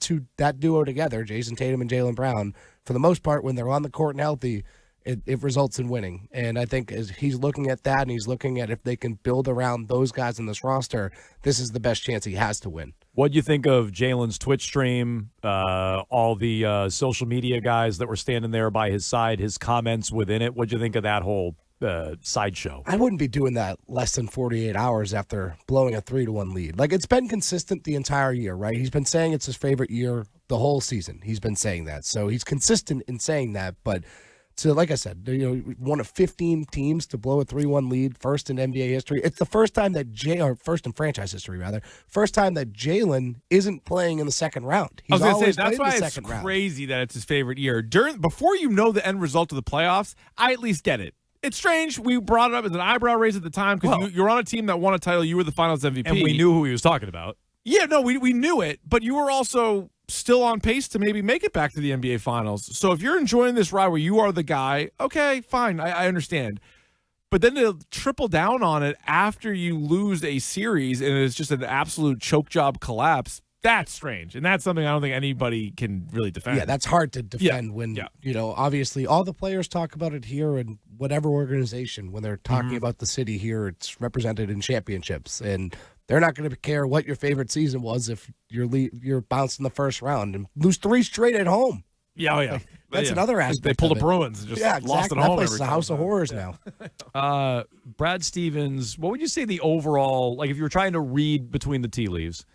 duo together, Jason Tatum and Jaylen Brown, for the most part, when they're on the court and healthy, it results in winning. And I think as he's looking at that and he's looking at if they can build around those guys in this roster, this is the best chance he has to win. What do you think of Jalen's Twitch stream, all the social media guys that were standing there by his side, his comments within it? What do you think of that whole sideshow? I wouldn't be doing that less than 48 hours after blowing a 3-1 lead. Like, it's been consistent the entire year, right? He's been saying it's his favorite year the whole season. He's been saying that. So he's consistent in saying that, but so, like I said, one of 15 teams to blow a 3-1 lead, first in NBA history. It's the first time that first in franchise history, rather. First time that Jalen isn't playing in the second round. He's I was going to say, always that's why it's crazy that it's his favorite year. Before you know the end result of the playoffs, I at least get it. It's strange. We brought it up as an eyebrow raise at the time because you're on a team that won a title. You were the finals MVP. And we knew who he was talking about. Yeah, no, we knew it, but you were also still on pace to maybe make it back to the NBA Finals. So if you're enjoying this ride where you are the guy, okay, fine, I understand. But then to triple down on it after you lose a series and it's just an absolute choke job collapse, that's strange. And that's something I don't think anybody can really defend. Yeah, that's hard to defend when, obviously all the players talk about it here and whatever organization, when they're talking about the city here, it's represented in championships. And they're not going to care what your favorite season was if you're bounced in the first round and lose 3 straight at home. Yeah, oh yeah. That's another aspect. They pulled the Bruins and just lost at home. That place is a house of horrors now. Brad Stevens, what would you say the overall, like if you were trying to read between the tea leaves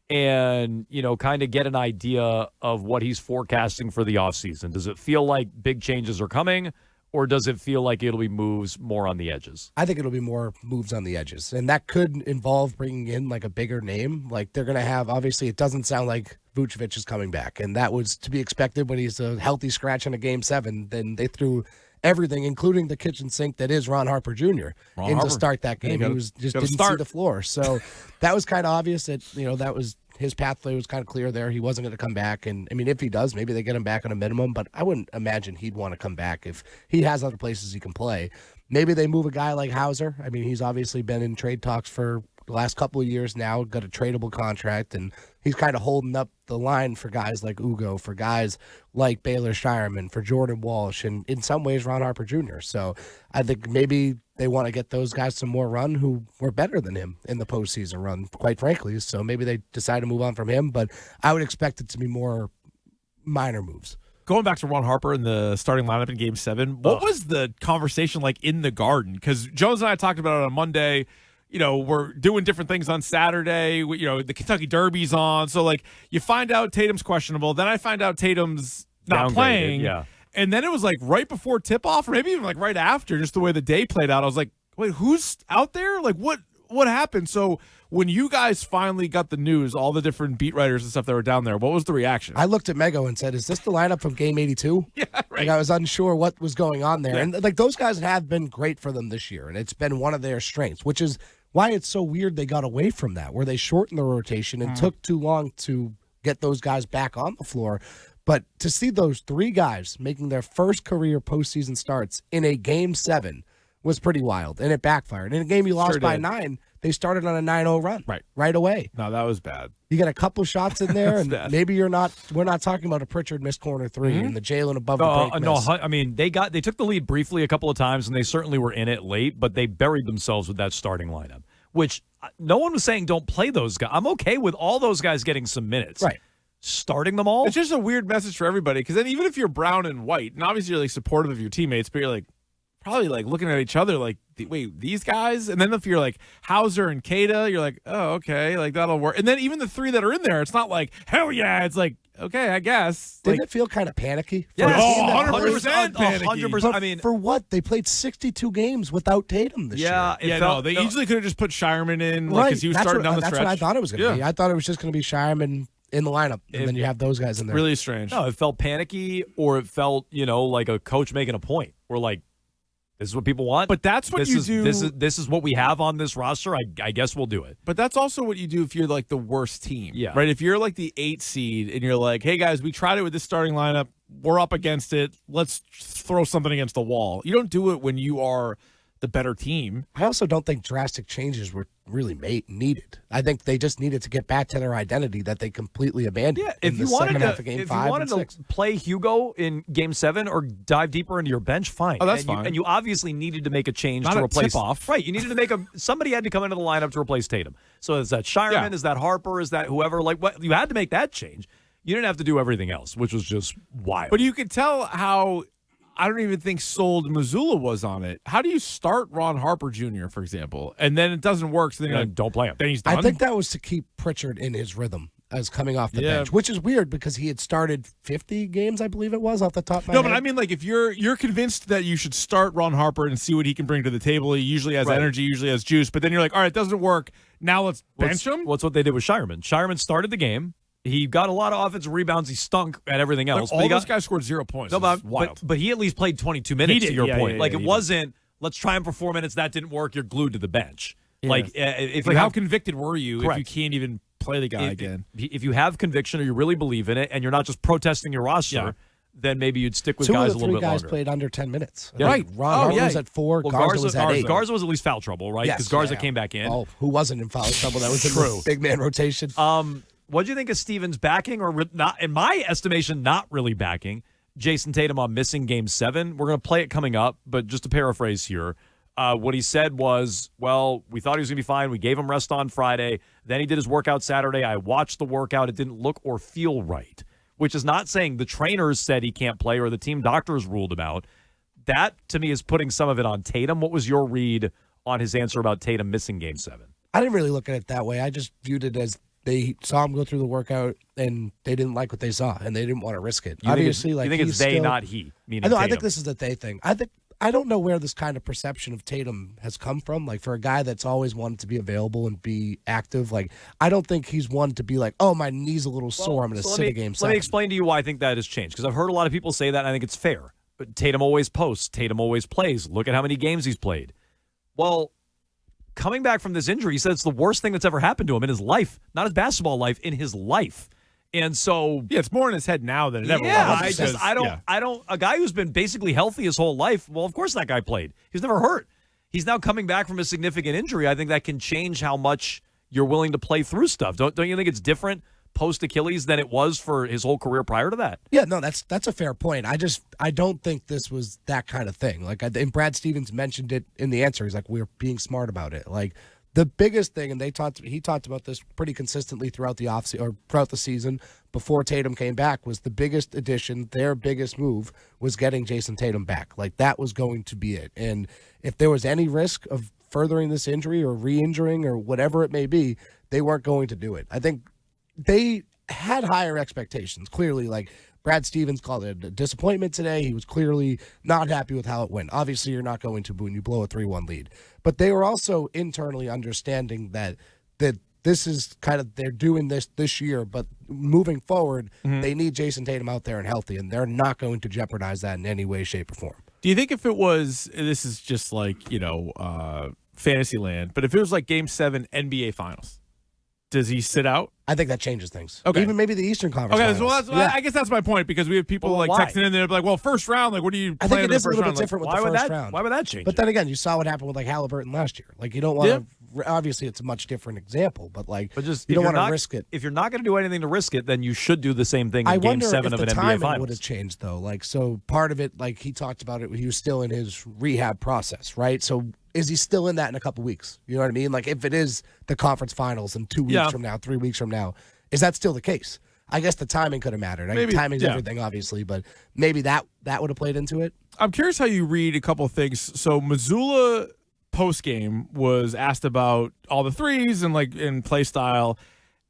and, kind of get an idea of what he's forecasting for the offseason? Does it feel like big changes are coming? Or does it feel like it'll be moves more on the edges? I think it'll be more moves on the edges. And that could involve bringing in like a bigger name. Like they're going to have, obviously, it doesn't sound like Vucevic is coming back. And that was to be expected when he's a healthy scratch in a Game 7. Then they threw everything, including the kitchen sink that is Ron Harper Jr., to start that game. He didn't see the floor. So that was kind of obvious that, that was his pathway was kind of clear there. He wasn't going to come back. And, I mean, if he does, maybe they get him back on a minimum. But I wouldn't imagine he'd want to come back if he has other places he can play. Maybe they move a guy like Hauser. I mean, he's obviously been in trade talks for the last couple of years now, got a tradable contract, and he's kind of holding up the line for guys like Ugo, for guys like Baylor Shireman, for Jordan Walsh, and in some ways Ron Harper Jr. So I think maybe they want to get those guys some more run who were better than him in the postseason run, quite frankly. So maybe they decide to move on from him, but I would expect it to be more minor moves. Going back to Ron Harper in the starting lineup in Game 7, what was the conversation like in the Garden? Because Jones and I talked about it on Monday. We're doing different things on Saturday. The Kentucky Derby's on. So, you find out Tatum's questionable. Then I find out Tatum's not playing. Yeah. And then it was, right before tip-off, or maybe even, right after, just the way the day played out. I was like, wait, who's out there? What happened? So when you guys finally got the news, all the different beat writers and stuff that were down there, what was the reaction? I looked at Mego and said, is this the lineup from Game 82? Yeah, right. I was unsure what was going on there. Yeah. And, those guys have been great for them this year, and it's been one of their strengths, which is why it's so weird they got away from that, where they shortened the rotation and took too long to get those guys back on the floor. But to see those 3 guys making their first career postseason starts in a Game 7 was pretty wild, and it backfired. In a game you lost by 9, they started on a 9-0 run right away. No, that was bad. You got a couple shots in there, and maybe we're not talking about a Pritchard missed corner 3 and the Jalen above the break miss. I mean, they took the lead briefly a couple of times, and they certainly were in it late, but they buried themselves with that starting lineup, which no one was saying don't play those guys. I'm okay with all those guys getting some minutes. Right. starting them all. It's just a weird message for everybody, because then even if you're Brown and White, and obviously you're like supportive of your teammates, but you're like probably like looking at each other like, wait, these guys? And then if you're like Hauser and Kada, you're like, oh, okay, like that'll work. And then even the three that are in there, it's not like, hell yeah, it's like, okay, I guess. Didn't it feel kind of panicky? Yeah, 100% panicky. 100%. I mean, for what? They played 62 games without Tatum this year. They easily could have just put Shireman in because he was That's starting down the That's stretch. what I thought it was going to be. I thought it was just going to be Shireman in the lineup, and then you have those guys in there. Really strange. No, it felt panicky, or it felt, like a coach making a point. We're like, this is what people want. But that's what you do. This is what we have on this roster. I guess we'll do it. But that's also what you do if you're like the worst team. Yeah. Right? If you're like the 8 seed and you're like, hey guys, we tried it with this starting lineup. We're up against it. Let's throw something against the wall. You don't do it when you are the better team. I also don't think drastic changes were really needed. I think they just needed to get back to their identity that they completely abandoned. Yeah, if you wanted to play Hugo in Game 7 or dive deeper into your bench, fine. Oh, that's fine. And you obviously needed to make a change Not to a replace tip-off. Right, you needed to make somebody had to come into the lineup to replace Tatum. So is that Shireman? Is that Harper? Is that whoever? Like, what? You had to make that change. You didn't have to do everything else, which was just wild. But you could tell how I don't even think sold Missoula was on it. How do you start Ron Harper Jr., for example, and then it doesn't work, so then you're like, don't play him. Then he's done? I think that was to keep Pritchard in his rhythm as coming off the bench, which is weird because he had started 50 games, I believe it was, off the top of my head. No, but I mean, like, if you're convinced that you should start Ron Harper and see what he can bring to the table, he usually has energy, usually has juice, but then you're like, all right, it doesn't work. Now let's bench him? What's what they did with Shireman. Shireman started the game. He got a lot of offensive rebounds. He stunk at everything else. All those guys scored 0 points. No, wild. but he at least played 22 minutes, to your point. Yeah, it wasn't, let's try him for 4 minutes. That didn't work. You're glued to the bench. Yeah. Like, how convicted were you Correct. if you can't even play the guy again? If you have conviction or you really believe in it and you're not just protesting your roster, then maybe you'd stick with guys a little bit longer. 2 of the 3 guys played under 10 minutes. Yeah. Right. Ron Harper was at 4. Garza was at 8. Garza was at least foul trouble, right? Because Garza came back in. Oh, who wasn't in foul trouble? That was true. In the big man rotation. What do you think of Stevens backing, or not? In my estimation, not really backing Jason Tatum on missing Game 7? We're going to play it coming up, but just to paraphrase here, what he said was, well, we thought he was going to be fine. We gave him rest on Friday. Then he did his workout Saturday. I watched the workout. It didn't look or feel right, which is not saying the trainers said he can't play or the team doctors ruled him out. That, to me, is putting some of it on Tatum. What was your read on his answer about Tatum missing Game 7? I didn't really look at it that way. I just viewed it as they saw him go through the workout and they didn't like what they saw and they didn't want to risk it. Obviously, you think it's they, not he? I know. I think this is the they thing. I don't know where this kind of perception of Tatum has come from. Like, for a guy that's always wanted to be available and be active, like, I don't think he's one to be like, oh, my knee's a little sore, I'm going to sit a Game 7. Let me explain to you why I think that has changed, because I've heard a lot of people say that, and I think it's fair. But Tatum always posts. Tatum always plays. Look at how many games he's played. Well, coming back from this injury, he said it's the worst thing that's ever happened to him in his life, not his basketball life, in his life. And so, it's more in his head now than it ever was. I don't. A guy who's been basically healthy his whole life. Well, of course that guy played. He's never hurt. He's now coming back from a significant injury. I think that can change how much you're willing to play through stuff. Don't you think it's different post Achilles than it was for his whole career prior to that? Yeah, no, that's a fair point. I don't think this was that kind of thing. Like, and Brad Stevens mentioned it in the answer. He's like, we're being smart about it. Like, the biggest thing, and he talked about this pretty consistently throughout the throughout the season before Tatum came back, was the biggest addition, their biggest move was getting Jason Tatum back. Like, that was going to be it. And if there was any risk of furthering this injury or re-injuring or whatever it may be, they weren't going to do it. I think they had higher expectations. Clearly, like, Brad Stevens called it a disappointment today. He was clearly not happy with how it went. Obviously, you're not going to when you blow a 3-1 lead. But they were also internally understanding that this is kind of, they're doing this year, but moving forward, they need Jason Tatum out there and healthy, and they're not going to jeopardize that in any way, shape, or form. Do you think if it was, this is just like, fantasy land, but if it was like Game 7 NBA Finals, does he sit out? I think that changes things. Okay. Even maybe the Eastern Conference. Okay, Finals. well, I guess that's my point, because we have people texting in there like, well, first round, like, what do you I plan think in it the is a first little round? bit different with the first round. Why would that change? But then again, you saw what happened with like Halliburton last year. Like, you don't want to. Obviously, it's a much different example, but you don't want to risk it. If you're not going to do anything to risk it, then you should do the same thing in I Game wonder 7 if of an the NBA timing Finals. would have changed though. Like, so part of it, like he talked about it, he was still in his rehab process, right? So is he still in that in a couple weeks? You know what I mean? Like, if it is the conference finals in 2 weeks from now, 3 weeks from now, is that still the case? I guess the timing could have mattered. I mean, Maybe, timing's yeah. everything, obviously, but maybe that would have played into it. I'm curious how you read a couple of things. So Missoula post-game was asked about all the threes and in play style,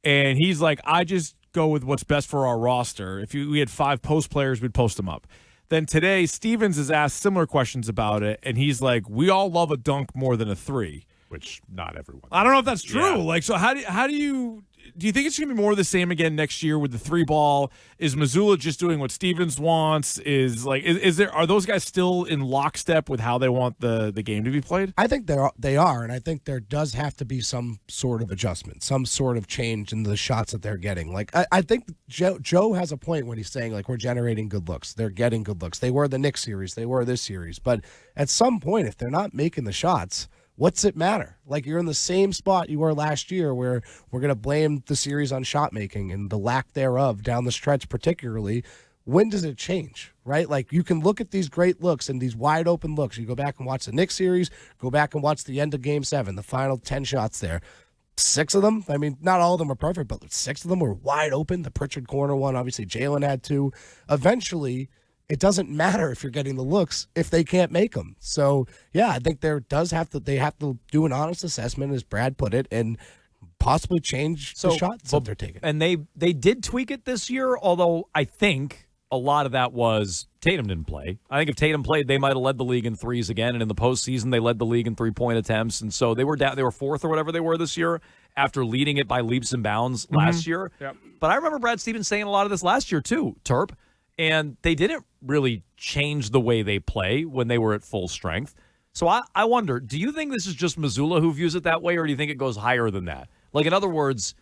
and he's like, I just go with what's best for our roster. If we had 5 post players, we'd post them up. Then today, Stevens is asked similar questions about it, and he's like, we all love a dunk more than a 3. Which not everyone. I don't know if that's true. Yeah. So how do you think it's going to be more of the same again next year with the 3 ball? Is Missoula just doing what Stevens wants? Are those guys still in lockstep with how they want the game to be played? I think they are, and I think there does have to be some sort of adjustment, some sort of change in the shots that they're getting. I think Joe has a point when he's saying we're generating good looks. They're getting good looks. They were the Knicks series. They were this series. But at some point, if they're not making the shots, what's it matter? You're in the same spot you were last year where we're going to blame the series on shot making and the lack thereof down the stretch particularly. When does it change, right? You can look at these great looks and these wide open looks. You go back and watch the Knicks series, go back and watch the end of Game 7, the final 10 shots there. 6 of them, I mean, not all of them were perfect, but 6 of them were wide open. The Pritchard corner one, obviously Jalen had 2. Eventually, it doesn't matter if you're getting the looks if they can't make them. So, yeah, I think they have to do an honest assessment, as Brad put it, and possibly change the shots that they're taking. And they did tweak it this year, although I think a lot of that was Tatum didn't play. I think if Tatum played, they might have led the league in threes again, and in the postseason, they led the league in 3-point attempts, and so they were down. They were 4th or whatever they were this year after leading it by leaps and bounds last year. Yep. But I remember Brad Stevens saying a lot of this last year too, Terp. And they didn't really change the way they play when they were at full strength. So I wonder, do you think this is just Missoula who views it that way, or do you think it goes higher than that? In other words,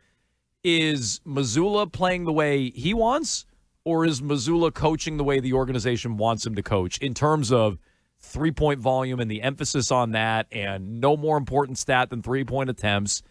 is Missoula playing the way he wants, or is Missoula coaching the way the organization wants him to coach in terms of 3-point volume and the emphasis on that and no more important stat than 3-point attempts?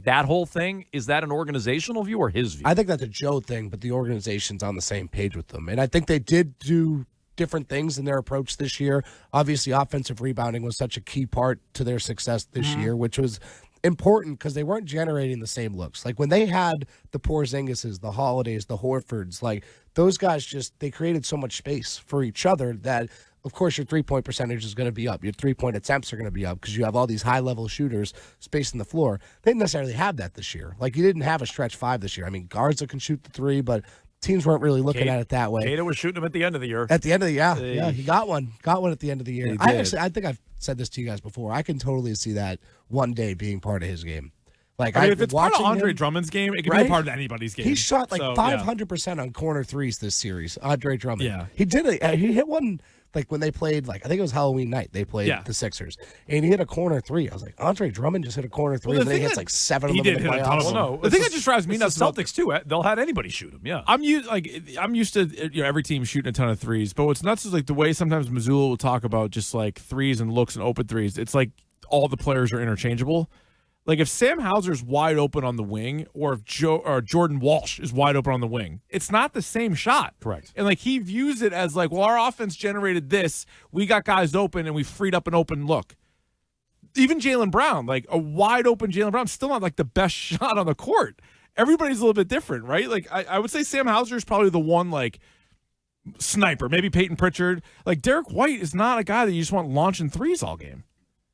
That whole thing, is that an organizational view or his view? I think that's a Joe thing, but the organization's on the same page with them. And I think they did do different things in their approach this year. Obviously, offensive rebounding was such a key part to their success this year, which was important because they weren't generating the same looks. When they had the Porzingises, the Holidays, the Horfords, those guys they created so much space for each other that, of course, your 3-point percentage is going to be up. Your 3-point attempts are going to be up because you have all these high-level shooters spacing the floor. They didn't necessarily have that this year. You didn't have a stretch 5 this year. I mean, guards that can shoot the 3, but teams weren't really looking at it that way. Cato was shooting them at the end of the year. At the end of the year, yeah, he got one. Got one at the end of the year. I think I've said this to you guys before. I can totally see that one day being part of his game. If it's part of Andre Drummond's game, it can be part of anybody's game. He shot 500% on corner threes this series. Andre Drummond. Yeah, he did it. He hit one when they played. I think it was Halloween night. They played the Sixers, and he hit a corner 3. I was like, Andre Drummond just hit a corner 3, and then he hits 7 of them in the playoffs. The thing that just drives me nuts. The Celtics too. They'll have anybody shoot them. Yeah, I'm used to every team shooting a ton of threes, but what's nuts is the way sometimes Missoula will talk about just threes and looks and open threes. It's all the players are interchangeable. If Sam Hauser's wide open on the wing, or if Jordan Walsh is wide open on the wing, it's not the same shot. Correct. And he views it as our offense generated this. We got guys open and we freed up an open look. Even Jaylen Brown, a wide open Jaylen Brown, still not the best shot on the court. Everybody's a little bit different, right? I would say Sam Hauser is probably the one sniper. Maybe Peyton Pritchard. Derek White is not a guy that you just want launching threes all game.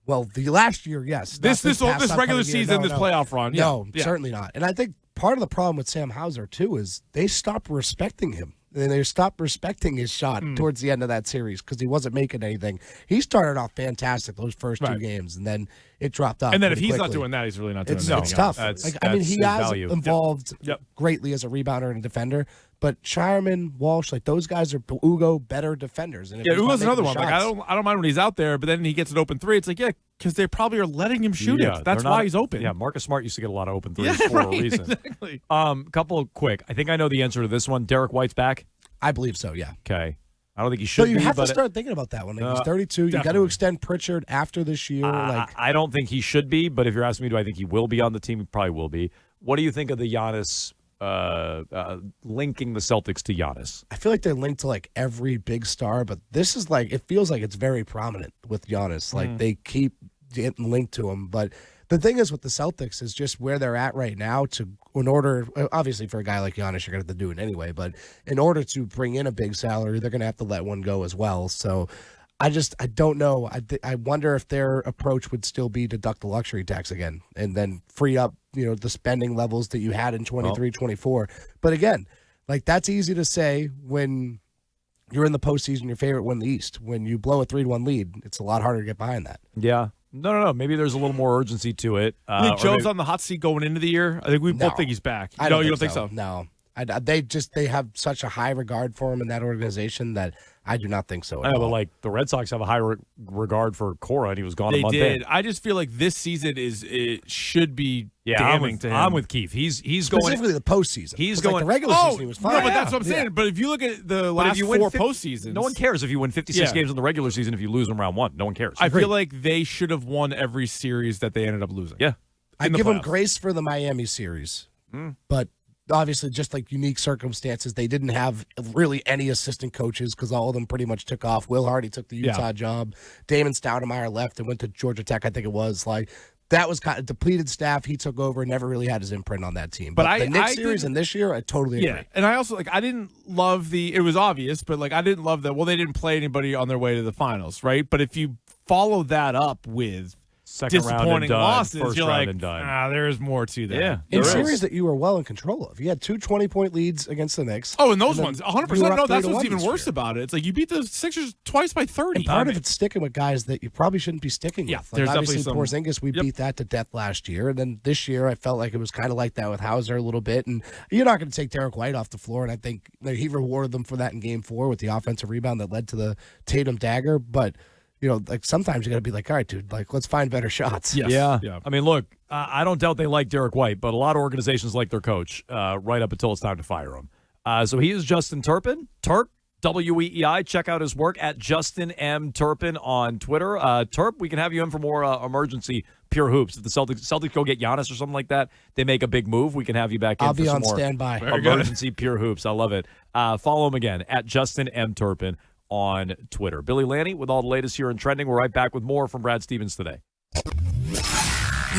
Well, the last year, yes. This regular season, this playoff run. No, certainly not. And I think part of the problem with Sam Hauser, too, is they stopped respecting him. And they stopped respecting his shot towards the end of that series because he wasn't making anything. He started off fantastic those first 2 games, and then it dropped off. And then if he's not doing that, he's really not doing anything. It's tough. He has evolved greatly as a rebounder and a defender. But Shireman, Walsh, those guys are Ugo better defenders. And Ugo's another one. I don't mind when he's out there, but then he gets an open 3. It's because they probably are letting him shoot it. That's why he's open. Yeah, Marcus Smart used to get a lot of open threes for a reason. Exactly. Couple of quick. I think I know the answer to this one. Derek White's back? I believe so, yeah. Okay. I don't think he should be. So you have to start thinking about that one. He's 32. You got to extend Pritchard after this year. I don't think he should be, but if you're asking me, do I think he will be on the team? He probably will be. What do you think of the Giannis linking the Celtics to Giannis? I feel like they're linked to every big star, but this is it feels like it's very prominent with Giannis. They keep getting linked to him, but The thing is with the Celtics is just where they're at right now. In order, obviously for a guy like Giannis, you're going to have to do it anyway. But in order to bring in a big salary, they're going to have to let one go as well. So I don't know. I wonder if their approach would still be deduct the luxury tax again and then free up, the spending levels that you had in 23, 24. But again, like that's easy to say when you're in the postseason, your favorite win the East. When you blow a 3-1 lead, it's a lot harder to get behind that. Yeah. No. Maybe there's a little more urgency to it. I think Joe's on the hot seat going into the year. I think we both think he's back. You don't think so? No. They have such a high regard for him in that organization that I do not think so at all. But like the Red Sox have a high regard for Cora, and he was gone They a month did. in. I just feel like this season should be damning to him. I'm with Keith. He's specifically going the postseason. He's going going the regular season. He was fine. No, but that's what I'm saying. But if you look at the last four postseasons, no one cares if you win 56 games in the regular season if you lose in round one. No one cares. I feel like they should have won every series that they ended up losing. Yeah, I give them grace for the Miami series, but obviously just like unique circumstances. They didn't have really any assistant coaches because all of them pretty much took off. Will Hardy took the Utah job. Damon Stoudemire left and went to Georgia Tech, I think it was. Like that was kind of depleted staff. He took over and never really had his imprint on that team. But the Knicks series and this year, I totally agree. Yeah, and I also I didn't love it was obvious, but I didn't love that. Well, they didn't play anybody on their way to the finals, right? But if you follow that up with disappointing losses, you're like, there's more to that. Yeah, in series that you were well in control of. You had 2 20-point leads against the Knicks. Oh, and those ones, 100%. No, that's what's even worse about it. It's like you beat the Sixers twice by 30. And part of it's sticking with guys that you probably shouldn't be sticking with. There's obviously definitely Porzingis, we beat that to death last year. And then this year, I felt like it was kind of like that with Hauser a little bit. And you're not going to take Derek White off the floor. And I think he rewarded them for that in Game 4 with the offensive rebound that led to the Tatum dagger. But sometimes you got to be like, all right, dude, let's find better shots. Yes. Yeah. I mean, look, I don't doubt they like Derek White, but a lot of organizations like their coach right up until it's time to fire him. So he is Justin Turpin. Turp, WEEI. Check out his work at Justin M. Turpin on Twitter. Turp, we can have you in for more emergency pure hoops. If the Celtics go get Giannis or something like that, they make a big move, we can have you back in I'll for be some on more standby. emergency pure hoops. I love it. Follow him again at Justin M. Turpin on Twitter. Billy Lanny with all the latest here in trending. We're right back with more from Brad Stevens today.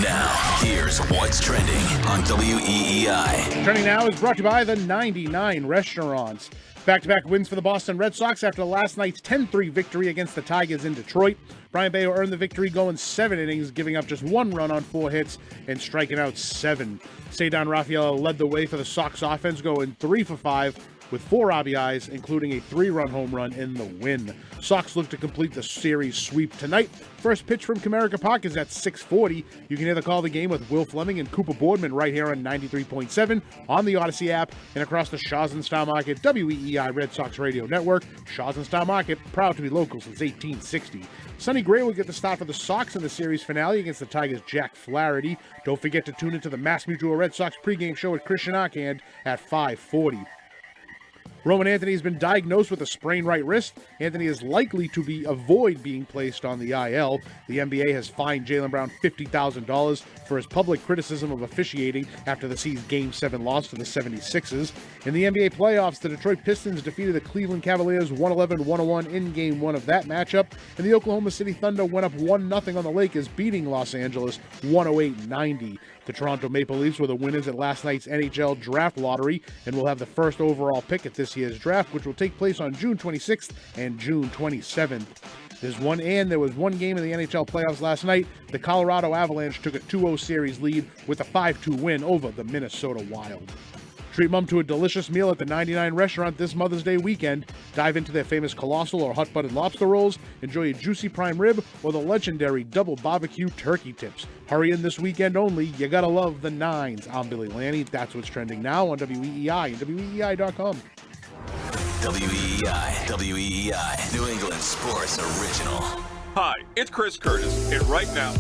Now, here's what's trending on WEEI. Trending now is brought to you by the 99 Restaurants. Back-to-back wins for the Boston Red Sox after last night's 10-3 victory against the Tigers in Detroit. Brian Bayo earned the victory going 7 innings, giving up just 1 run on 4 hits and striking out 7. Cedar Rafaela led the way for the Sox offense, going 3 for 5 with 4 RBIs, including a 3-run home run in the win. Sox look to complete the series sweep tonight. First pitch from Comerica Park is at 6:40. You can hear the call of the game with Will Fleming and Cooper Boardman right here on 93.7 on the Odyssey app and across the Shaw's and Star Market WEEI Red Sox Radio Network. Shaw's and Star Market, proud to be local since 1860. Sonny Gray will get the start for the Sox in the series finale against the Tigers' Jack Flaherty. Don't forget to tune into the Mass Mutual Red Sox pregame show with Christian Arcand at 5:40. Roman Anthony has been diagnosed with a sprained right wrist. Anthony is likely to avoid being placed on the IL. The NBA has fined Jaylen Brown $50,000 for his public criticism of officiating after the C's Game 7 loss to the 76ers. In the NBA playoffs, the Detroit Pistons defeated the Cleveland Cavaliers 111-101 in Game 1 of that matchup, and the Oklahoma City Thunder went up 1-0 on the Lakers, beating Los Angeles 108-90. The Toronto Maple Leafs were the winners at last night's NHL Draft Lottery and will have the first overall pick at this year's draft, which will take place on June 26th and June 27th. There was one game in the NHL playoffs last night. The Colorado Avalanche took a 2-0 series lead with a 5-2 win over the Minnesota Wild. Treat mom to a delicious meal at the 99 Restaurant this Mother's Day weekend. Dive into their famous colossal or hot buttered lobster rolls, enjoy a juicy prime rib, or the legendary double barbecue turkey tips. Hurry in this weekend only. You gotta love the nines. I'm Billy Lanny. That's what's trending now on WEEI and WEEI.com. WEEI, New England Sports Original. Hi, it's Chris Curtis, and right now...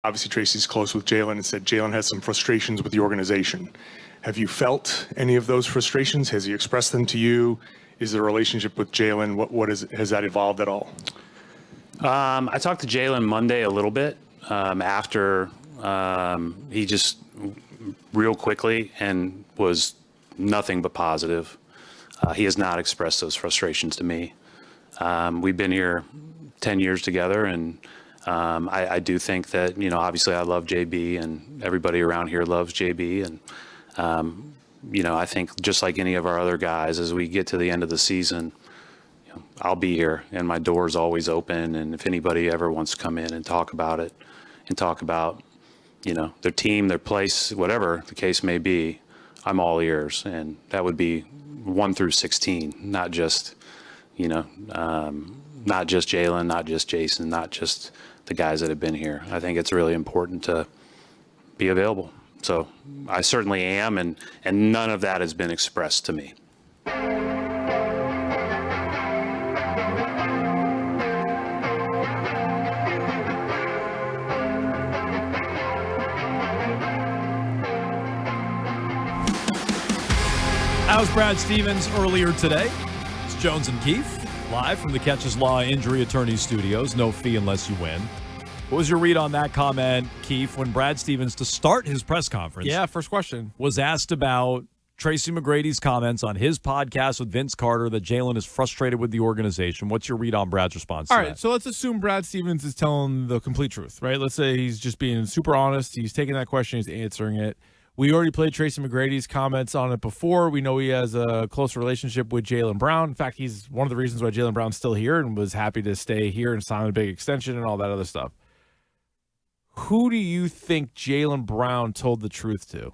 Obviously, Tracy's close with Jalen and said Jalen has some frustrations with the organization. Have you felt any of those frustrations? Has he expressed them to you? Is the relationship with Jalen, has that evolved at all? I talked to Jalen Monday a little bit after he just real quickly and was nothing but positive. He has not expressed those frustrations to me. We've been here 10 years together, and I do think that, obviously I love JB and everybody around here loves JB. And, I think just like any of our other guys, as we get to the end of the season, I'll be here and my door's always open. And if anybody ever wants to come in and talk about it and talk about, their team, their place, whatever the case may be, I'm all ears. And that would be 1 through 16, not just, not just Jalen, not just Jason, not just the guys that have been here. I think it's really important to be available. So I certainly am, and none of that has been expressed to me. That was Brad Stevens earlier today. It's Jones and Keefe, live from the Catches Law Injury Attorney Studios. No fee unless you win. What was your read on that comment, Keefe, when Brad Stevens, to start his press conference, first question, was asked about Tracy McGrady's comments on his podcast with Vince Carter that Jalen is frustrated with the organization? What's your read on Brad's response to All right, that? so let's assume Brad Stevens is telling the complete truth, right? Let's say he's just being super honest. He's taking that question, he's answering it. We already played Tracy McGrady's comments on it before. We know he has a close relationship with Jaylen Brown. In fact, he's one of the reasons why Jaylen Brown's still here and was happy to stay here and sign a big extension and all that other stuff. Who do you think Jaylen Brown told the truth to?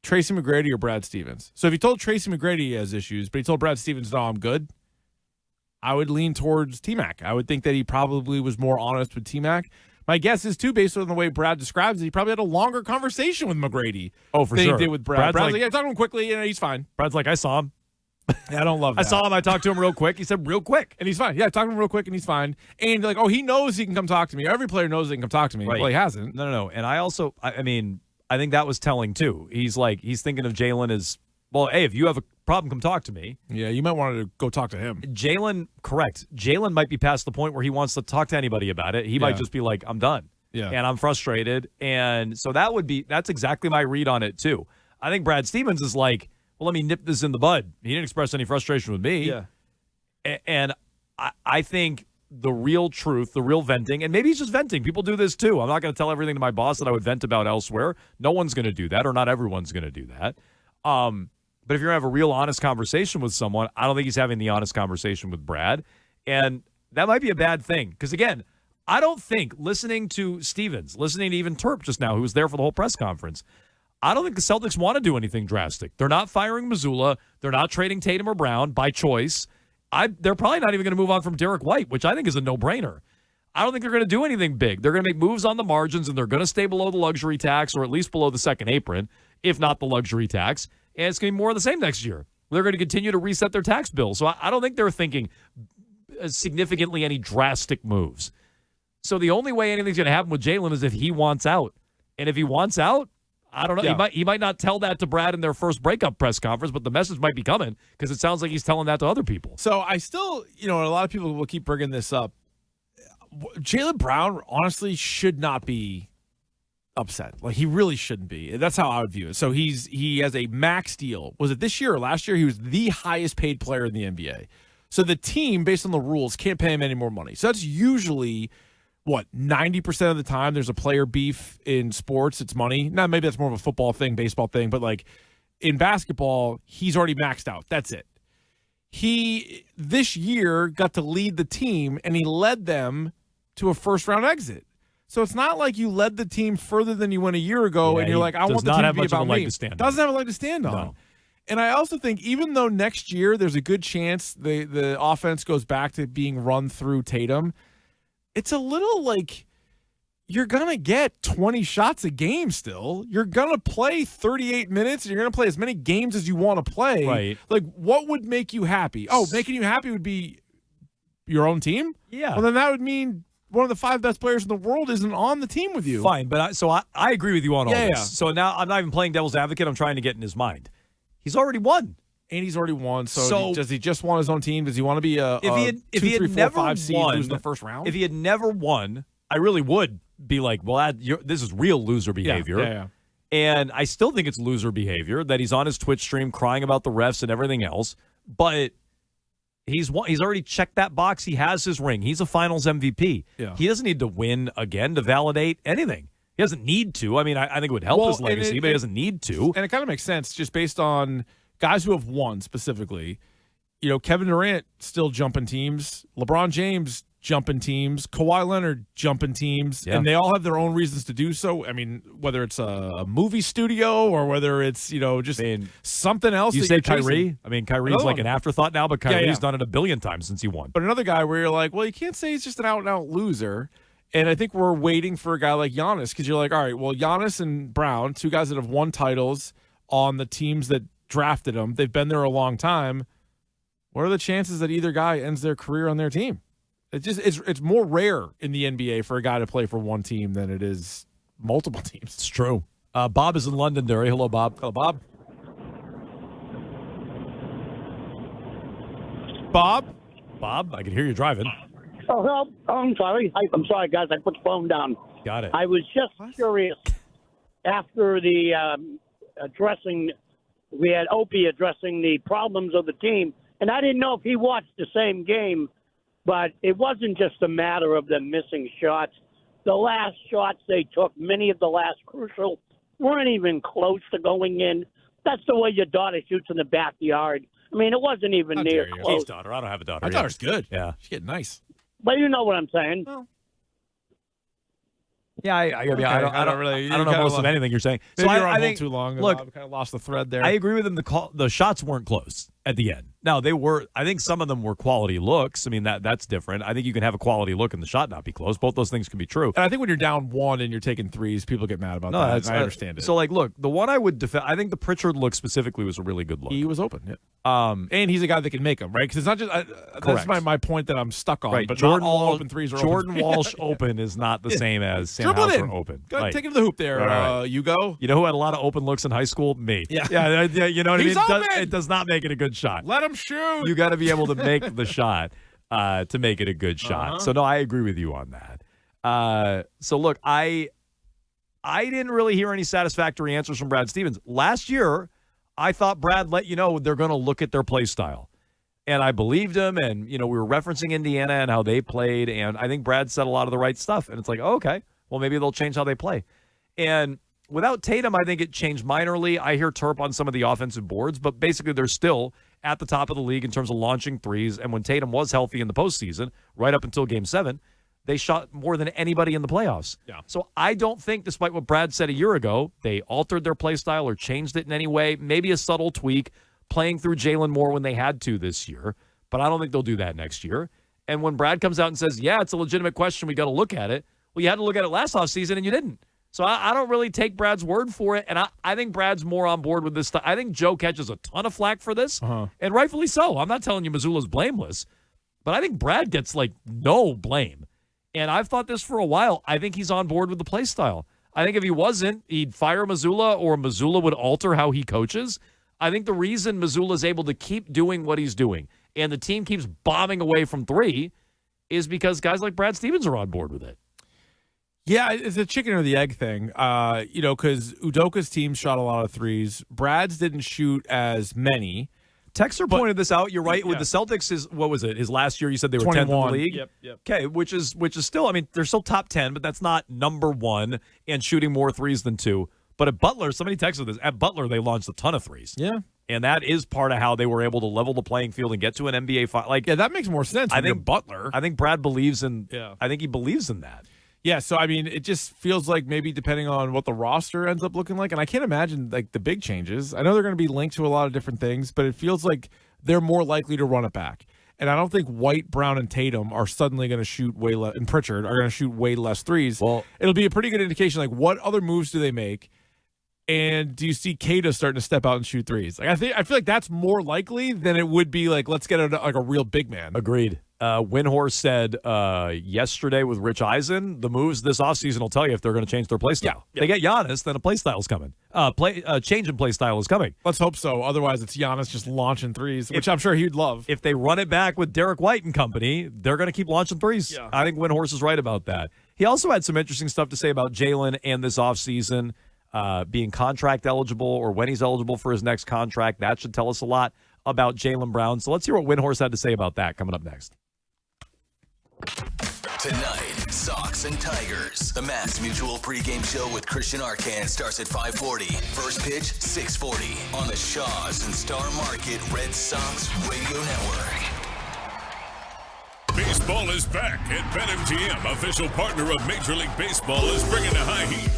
Tracy McGrady or Brad Stevens? So if he told Tracy McGrady he has issues, but he told Brad Stevens, no, I'm good, I would lean towards T-Mac. I would think that he probably was more honest with T-Mac. My guess is, too, based on the way Brad describes it, he probably had a longer conversation with McGrady for sure. He did with Brad. Brad's like, yeah, talk to him quickly, he's fine. Brad's like, I saw him. Yeah, I don't love that. I saw him. I talked to him real quick. He said real quick. And he's fine. Yeah, talk to him real quick, and he's fine. And like, he knows he can come talk to me. Every player knows he can come talk to me. Right. Well, he hasn't. No. And I also, I mean, I think that was telling, too. He's thinking of Jalen as, well, hey, if you have a problem, come talk to me. Yeah, you might want to go talk to him. Correct. Jalen might be past the point where he wants to talk to anybody about it. He might just be like, I'm done. Yeah. And I'm frustrated. And so that's exactly my read on it, too. I think Brad Stevens is like, well, let me nip this in the bud. He didn't express any frustration with me. Yeah. And I think the real truth, the real venting, and maybe he's just venting. People do this, too. I'm not going to tell everything to my boss that I would vent about elsewhere. No one's going to do that, or not everyone's going to do that. But if you're going to have a real honest conversation with someone, I don't think he's having the honest conversation with Brad. And that might be a bad thing. Because, again, I don't think listening to Stevens, listening to even Terp just now, who was there for the whole press conference, I don't think the Celtics want to do anything drastic. They're not firing Mazzulla. They're not trading Tatum or Brown by choice. They're probably not even going to move on from Derek White, which I think is a no-brainer. I don't think they're going to do anything big. They're going to make moves on the margins, and they're going to stay below the luxury tax, or at least below the second apron, if not the luxury tax. And it's going to be more of the same next year. They're going to continue to reset their tax bill. So I don't think they're thinking significantly any drastic moves. So the only way anything's going to happen with Jalen is if he wants out. And if he wants out, I don't know. Yeah. He might not tell that to Brad in their first breakup press conference, but the message might be coming because it sounds like he's telling that to other people. So I still, a lot of people will keep bringing this up. Jaylen Brown, honestly, should not be upset. Like, he really shouldn't be. That's how I would view it. So he has a max deal. Was it this year or last year? He was the highest paid player in the NBA. So the team, based on the rules, can't pay him any more money. So that's usually 90% of the time there's a player beef in sports, it's money. Now, maybe that's more of a football thing, baseball thing, but like in basketball, he's already maxed out. That's it. He, this year, got to lead the team, and he led them to a first-round exit. So it's not like you led the team further than you went a year ago, and you're like, I want the team to be about me. Doesn't have a leg to stand on. No. And I also think even though next year there's a good chance the offense goes back to being run through Tatum, it's a little like you're going to get 20 shots a game still. You're going to play 38 minutes, and you're going to play as many games as you want to play. Right. Like, what would make you happy? Oh, making you happy would be your own team? Yeah. Well, then that would mean, one of the 5 best players in the world isn't on the team with you. Fine, but I agree with you on all Yeah, this. yeah. So now I'm not even playing devil's advocate. I'm trying to get in his mind. He's already won. And he's already won. So, So- does he just want his own team? Does he want to be a If he had 2, 3, 4, never 5 seed won lose in the first round? If he had never won, I really would be like, well, this is real loser behavior. Yeah. And I still think it's loser behavior that he's on his Twitch stream crying about the refs and everything else. But he's already checked that box. He has his ring. He's a Finals MVP. Yeah. He doesn't need to win again to validate anything. He doesn't need to. I mean, I think it would help his legacy, but he doesn't need to. And it kind of makes sense just based on guys who have won specifically. You know, Kevin Durant still jumping teams. LeBron James jumping teams. Kawhi Leonard jumping teams. Yeah. And they all have their own reasons to do so. I mean, whether it's a movie studio or whether it's, just something else. You that say you're Kyrie? chasing. I mean, Kyrie's Another like one. an afterthought now, but Yeah, Kyrie's yeah. done it a billion times since he won. But another guy where you're like, well, you can't say he's just an out-and-out loser. And I think we're waiting for a guy like Giannis because you're like, all right, well, Giannis and Brown, 2 guys that have won titles on the teams that drafted them. They've been there a long time. What are the chances that either guy ends their career on their team? It's more rare in the NBA for a guy to play for one team than it is multiple teams. It's true. Bob is in Londonderry. Hello, Bob. Hello, Bob. Bob, I can hear you driving. Oh, well, I'm sorry. I'm sorry, guys. I put the phone down. Got it. I was just curious. After the we had Opie addressing the problems of the team, and I didn't know if he watched the same game, but it wasn't just a matter of them missing shots. The last shots they took, many of the last crucial, weren't even close to going in. That's the way your daughter shoots in the backyard. I mean, it wasn't even near close. Keith's daughter. I don't have a daughter. My yet. daughter's good. Yeah. She's getting nice. But you know what I'm saying. Yeah, I don't know most of anything you're saying. Maybe you're I on think hold too long. Look, I've kind of lost the thread there. I agree with him. The shots weren't close at the end. Now they were. I think some of them were quality looks. I mean that's different. I think you can have a quality look and the shot not be close. Both those things can be true. And I think when you're down 1 and you're taking threes, people get mad about that. And I understand it. So look, the one I would defend. I think the Pritchard look specifically was a really good look. He was open. Yeah. And he's a guy that can make them, right? Because it's not just that's my point that I'm stuck on. Right, But Jordan not all Walsh, open threes are Jordan open. Walsh open is not the same as Sam Dribble it Hauser in. open. Go ahead, Right. take it to the hoop there. Right. You go. You know who had a lot of open looks in high school? Me. Yeah. Yeah. You know what He's I mean? open. It does not make it a good shot. Let him shoot. You got to be able to make the shot to make it a good shot. Uh-huh. So no, I agree with you on that. So look, I didn't really hear any satisfactory answers from Brad Stevens. Last year, I thought Brad let you know they're going to look at their play style. And I believed him, and we were referencing Indiana and how they played, and I think Brad said a lot of the right stuff. And it's like, okay, well, maybe they'll change how they play. And without Tatum, I think it changed minorly. I hear Terp on some of the offensive boards, but basically they're still at the top of the league in terms of launching threes. And when Tatum was healthy in the postseason, right up until Game 7, they shot more than anybody in the playoffs. Yeah. So I don't think, despite what Brad said a year ago, they altered their play style or changed it in any way. Maybe a subtle tweak, playing through Jalen more when they had to this year. But I don't think they'll do that next year. And when Brad comes out and says, yeah, it's a legitimate question, we got to look at it. Well, you had to look at it last offseason, and you didn't. So I don't really take Brad's word for it, and I think Brad's more on board with this stuff. I think Joe catches a ton of flack for this, and rightfully so. I'm not telling you Missoula's blameless, but I think Brad gets, no blame. And I've thought this for a while. I think he's on board with the play style. I think if he wasn't, he'd fire Missoula, or Missoula would alter how he coaches. I think the reason Missoula's able to keep doing what he's doing and the team keeps bombing away from three is because guys like Brad Stevens are on board with it. Yeah, it's a chicken or the egg thing, because Udoka's team shot a lot of threes. Brad's didn't shoot as many. Texter pointed this out. You're right. With the Celtics, his last year, you said they were 10th in the league? Yep. Okay, which is still, they're still top 10, but that's not number one and shooting more threes than two. But at Butler, somebody texted this, at Butler, they launched a ton of threes. Yeah. And that is part of how they were able to level the playing field and get to an NBA final. That makes more sense. I think Butler. I think Brad believes in. Yeah. I think he believes in that. Yeah. So it just feels like maybe depending on what the roster ends up looking like, and I can't imagine the big changes. I know they're going to be linked to a lot of different things, but it feels like they're more likely to run it back. And I don't think White, Brown, and Tatum are suddenly going to shoot way less, and Pritchard are going to shoot way less threes. Well, it'll be a pretty good indication. What other moves do they make? And do you see Kata starting to step out and shoot threes? Like I feel like that's more likely than it would be like let's get a real big man. Agreed. Windhorst said yesterday with Rich Eisen, the moves this offseason will tell you if they're going to change their play style. Yeah. They get Giannis, then a play style is coming. Change in play style is coming. Let's hope so. Otherwise, it's Giannis just launching threes, which I'm sure he'd love. If they run it back with Derek White and company, they're going to keep launching threes. Yeah. I think Windhorst is right about that. He also had some interesting stuff to say about Jalen and this offseason. Being contract eligible or when he's eligible for his next contract. That should tell us a lot about Jaylen Brown. So let's hear what Windhorst had to say about that coming up next. Tonight, Sox and Tigers. The Mass Mutual pregame show with Christian Arcan starts at 5:40. First pitch, 6:40 on the Shaws and Star Market Red Sox Radio Network. Baseball is back, and BetMGM, official partner of Major League Baseball, is bringing the high heat.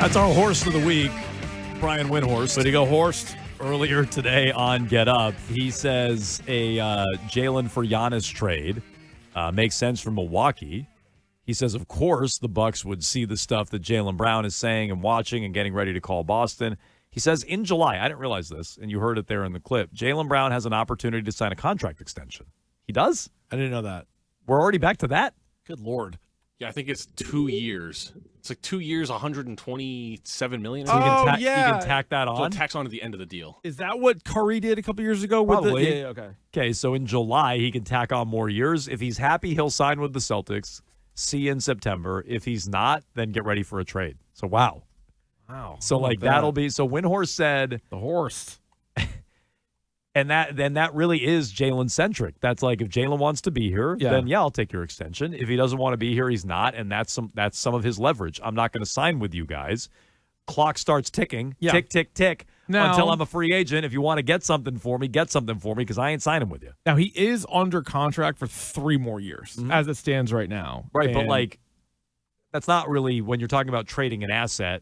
That's our horse of the week, Brian Windhorst. Way to go, Horst. Earlier today on Get Up, he says a Jalen for Giannis trade makes sense for Milwaukee. He says, of course, the Bucks would see the stuff that Jaylen Brown is saying and watching and getting ready to call Boston. He says in July, I didn't realize this, and you heard it there in the clip, Jaylen Brown has an opportunity to sign a contract extension. He does? I didn't know that. We're already back to that? Good Lord. Yeah, I think it's 2 years. It's like 2 years, $127 million. So he can tack that on? So it tacks on to the end of the deal. Is that what Curry did a couple years ago? Probably. Yeah, okay. Okay, so in July, he can tack on more years. If he's happy, he'll sign with the Celtics. See you in September. If he's not, then get ready for a trade. So, wow. So, like, that'll be – so Windhorst said – The horse. And that really is Jalen-centric. That's like, if Jalen wants to be here, then, I'll take your extension. If he doesn't want to be here, he's not, and that's some of his leverage. I'm not going to sign with you guys. Clock starts ticking, tick, tick, tick, until I'm a free agent. If you want to get something for me, because I ain't signing with you. Now, he is under contract for 3 more years, as it stands right now. Right, but, like, that's not really, when you're talking about trading an asset,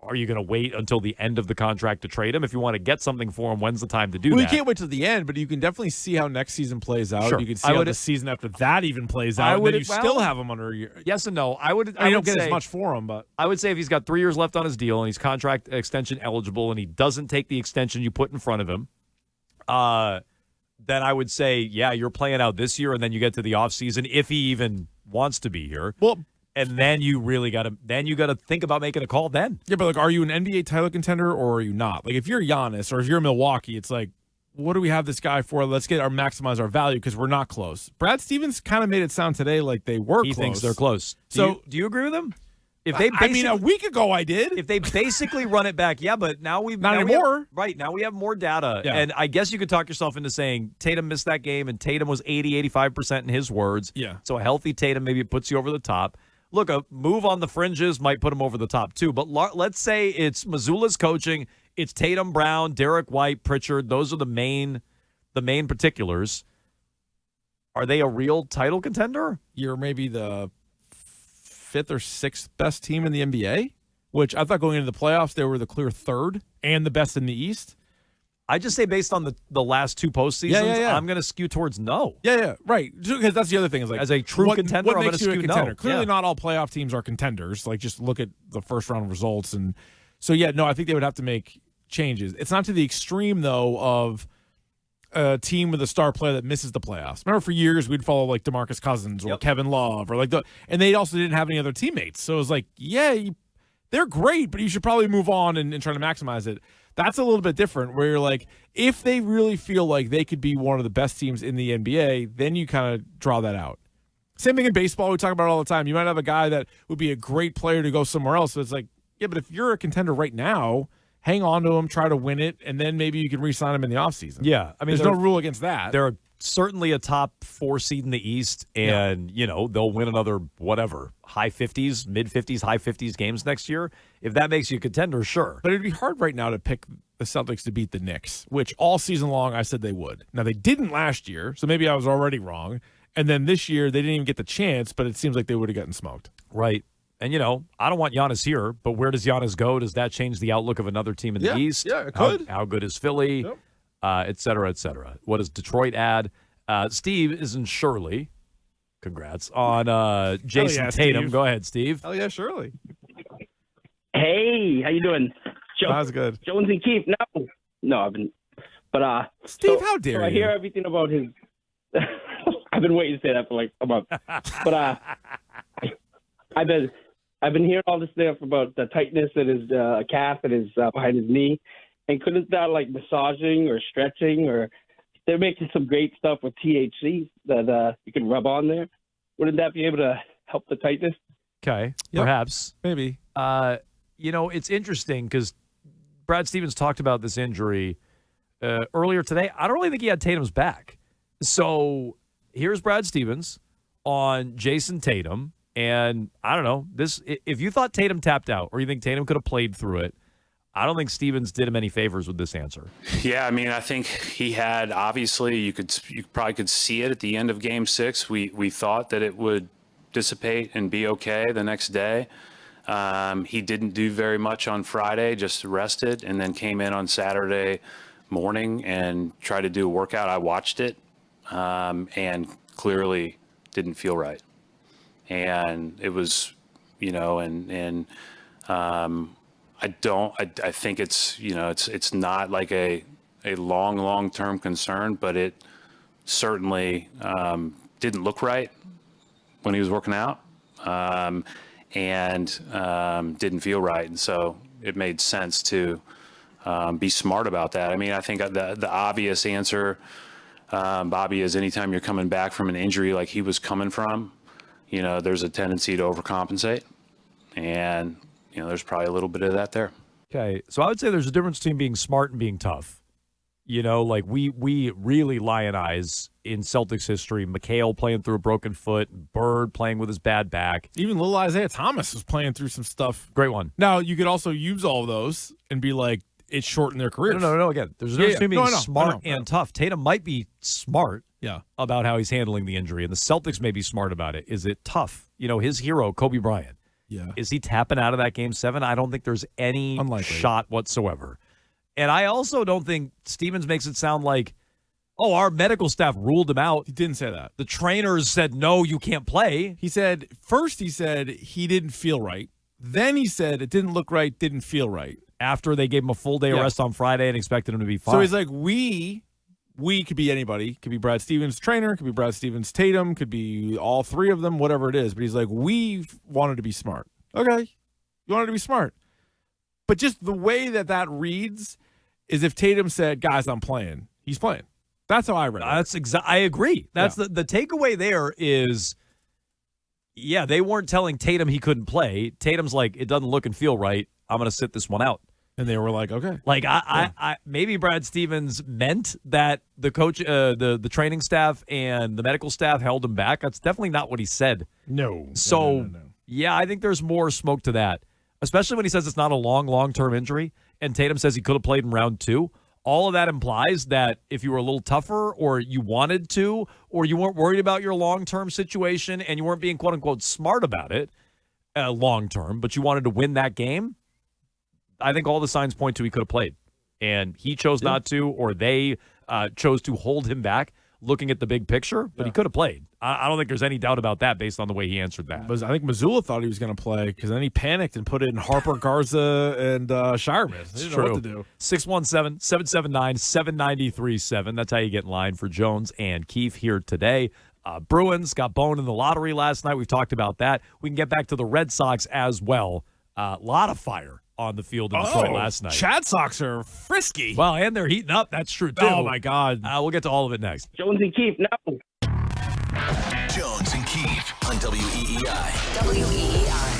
are you going to wait until the end of the contract to trade him? If you want to get something for him, when's the time to do that? You can't wait till the end, but you can definitely see how next season plays out. Sure. You can see how the season after that even plays out. And then you still have him under a year. Yes and no. I don't get as much for him, but I would say if he's got 3 years left on his deal and he's contract extension eligible and he doesn't take the extension you put in front of him, then I would say, you're playing out this year, and then you get to the offseason if he even wants to be here. Well, and then you really got to think about making a call then. Yeah, but like, are you an NBA title contender or are you not? Like, if you're Giannis or if you're Milwaukee, it's like, what do we have this guy for? Let's maximize our value because we're not close. Brad Stevens kind of made it sound today like they were close. He thinks they're close. Do you agree with him? If they a week ago I did. If they basically run it back, but now not anymore. Now we have more data. Yeah. And I guess you could talk yourself into saying Tatum missed that game and Tatum was 80-85% in his words. Yeah. So a healthy Tatum maybe puts you over the top. Look, a move on the fringes might put him over the top too. But let's say it's Mazzulla's coaching. It's Tatum, Brown, Derek White, Pritchard. Those are the main particulars. Are they a real title contender? You're maybe the 5th or 6th best team in the NBA, which I thought going into the playoffs they were the clear 3rd and the best in the East. I just say based on the last 2 postseasons, I'm going to skew towards no. Yeah, right. Because that's the other thing is like as a true contender, what I'm going makes to you a skew contender? no. Clearly, not all playoff teams are contenders. Like just look at the first round results, and so I think they would have to make changes. It's not to the extreme though of a team with a star player that misses the playoffs. Remember, for years we'd follow like DeMarcus Cousins or Kevin Love or and they also didn't have any other teammates. So it was like, they're great, but you should probably move on and try to maximize it. That's a little bit different where you're like, if they really feel like they could be one of the best teams in the NBA, then you kind of draw that out. Same thing in baseball. We talk about it all the time. You might have a guy that would be a great player to go somewhere else. But it's like, but if you're a contender right now, hang on to him, try to win it, and then maybe you can re-sign him in the offseason. Yeah. I mean, there's no rule against that. They're certainly a top 4 seed in the East, and, they'll win another, high 50s, mid 50s, high 50s games next year. If that makes you a contender, sure. But it'd be hard right now to pick the Celtics to beat the Knicks, which all season long I said they would. Now, they didn't last year, so maybe I was already wrong. And then this year, they didn't even get the chance, but it seems like they would have gotten smoked. Right. And, I don't want Giannis here, but where does Giannis go? Does that change the outlook of another team in the East? Yeah, it could. How good is Philly? Yep. Et cetera, et cetera. What does Detroit add? Steve is in Shirley. Congrats on Jason Tatum. Steve. Go ahead, Steve. Hell yeah, Shirley. Hey, how you doing? That was good. Jones and Keefe. No, I've been. But Steve, how dare you? I hear everything about his. I've been waiting to say that for like a month. But I've been hearing all this stuff about the tightness in his calf and his behind his knee, and couldn't that like massaging or stretching or they're making some great stuff with THC that you can rub on there. Wouldn't that be able to help the tightness? Okay, perhaps. Maybe. It's interesting because Brad Stevens talked about this injury earlier today. I don't really think he had Tatum's back. So here's Brad Stevens on Jason Tatum. And I don't know, if you thought Tatum tapped out or you think Tatum could have played through it, I don't think Stevens did him any favors with this answer. Yeah, I mean, I think he had, obviously, you probably could see it at the end of Game 6. We thought that it would dissipate and be okay the next day. He didn't do very much on Friday, just rested, and then came in on Saturday morning and tried to do a workout. I watched it and clearly didn't feel right. And it was, I think it's, it's not like a long-term concern, but it certainly didn't look right when he was working out and didn't feel right. And so it made sense to be smart about that. I mean, I think the obvious answer, Bobby, is anytime you're coming back from an injury like he was coming from, there's a tendency to overcompensate. And, there's probably a little bit of that there. Okay, so I would say there's a difference between being smart and being tough. Like we really lionize in Celtics history. McHale playing through a broken foot, Bird playing with his bad back. Even little Isaiah Thomas was playing through some stuff. Great one. Now, you could also use all of those and be like, it shortened their careers. No. Again, there's a difference between being smart and tough. Tatum might be smart about how he's handling the injury, and the Celtics may be smart about it. Is it tough? His hero, Kobe Bryant. Yeah. Is he tapping out of that Game 7? I don't think there's any shot whatsoever. And I also don't think Stevens makes it sound like, our medical staff ruled him out. He didn't say that. The trainers said, no, you can't play. He said he didn't feel right. Then he said it didn't look right, didn't feel right. After they gave him a full day of rest on Friday and expected him to be fine. So he's like, we could be anybody. Could be Brad Stevens' trainer, could be Brad Stevens' Tatum, could be all three of them, whatever it is. But he's like, we wanted to be smart. Okay, you wanted to be smart. But just the way that reads is if Tatum said, guys, I'm playing, he's playing. That's how I read it. I agree. That's the takeaway there is, they weren't telling Tatum he couldn't play. Tatum's like, it doesn't look and feel right. I'm going to sit this one out. And they were like, okay. Like I maybe Brad Stevens meant that the coach, the training staff and the medical staff held him back. That's definitely not what he said. No. So no. yeah, I think there's more smoke to that, especially when he says it's not a long-term injury, and Tatum says he could have played in round 2. All of that implies that if you were a little tougher or you wanted to, or you weren't worried about your long-term situation and you weren't being quote-unquote smart about it long-term, but you wanted to win that game, I think all the signs point to he could have played. And he chose not to, or they chose to hold him back looking at the big picture, but he could have played. I don't think there's any doubt about that based on the way he answered that. I think Missoula thought he was going to play because then he panicked and put in Harper, Garza, and Shireman. They didn't know what to do. 617-779-7937. That's how you get in line for Jones and Keefe here today. Bruins got boned in the lottery last night. We've talked about that. We can get back to the Red Sox as well. A lot of fire on the field in Detroit last night. Chad Sox are frisky. Well, and they're heating up. That's true, too. Oh, my God. We'll get to all of it next. Jones and Keefe, no. Jones and Keefe on WEEI. WEEI.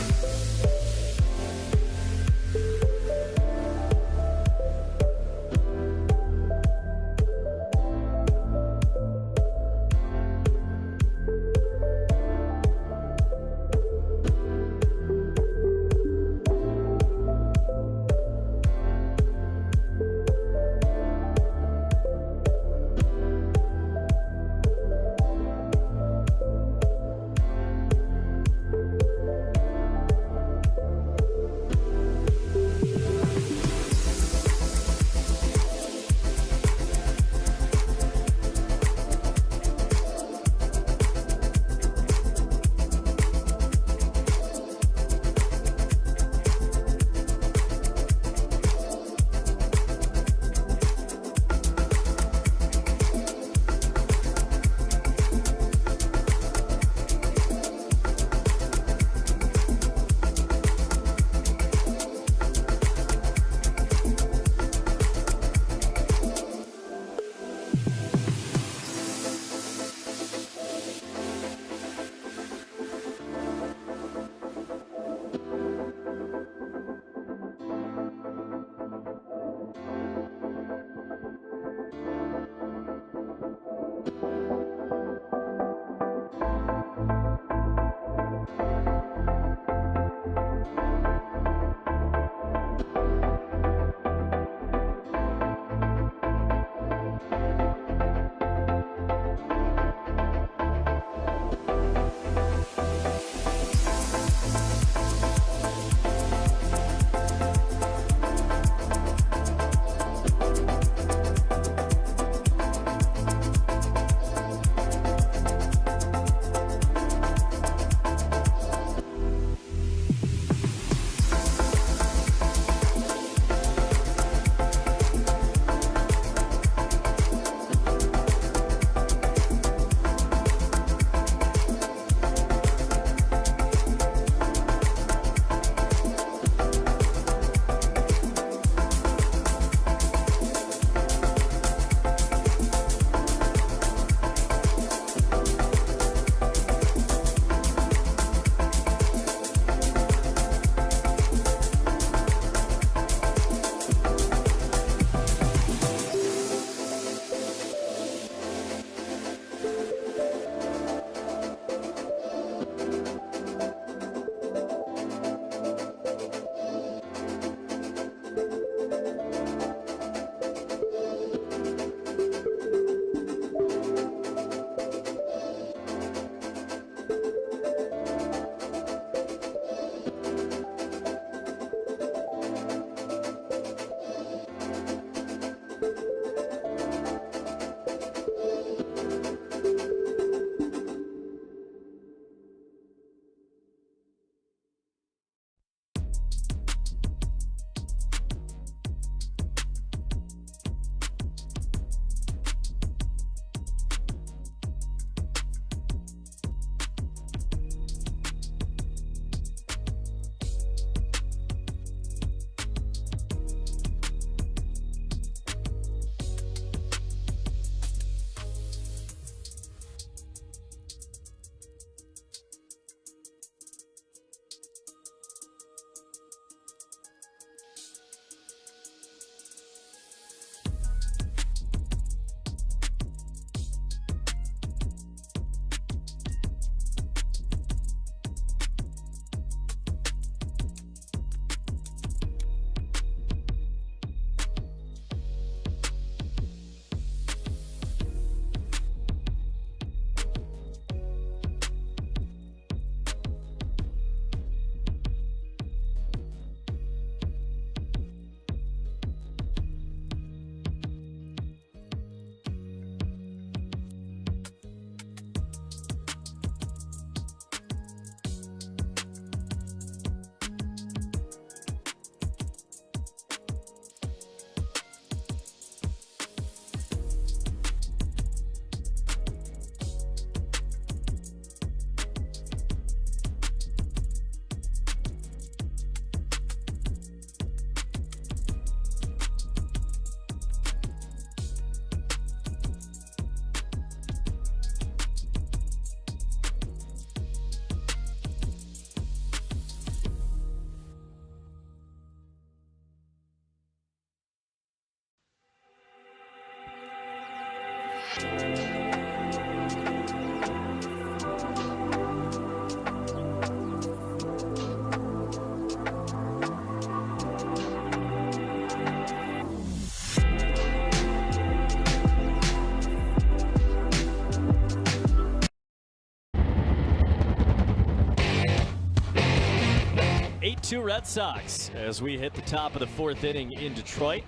3-2 Red Sox as we hit the top of the fourth inning in Detroit.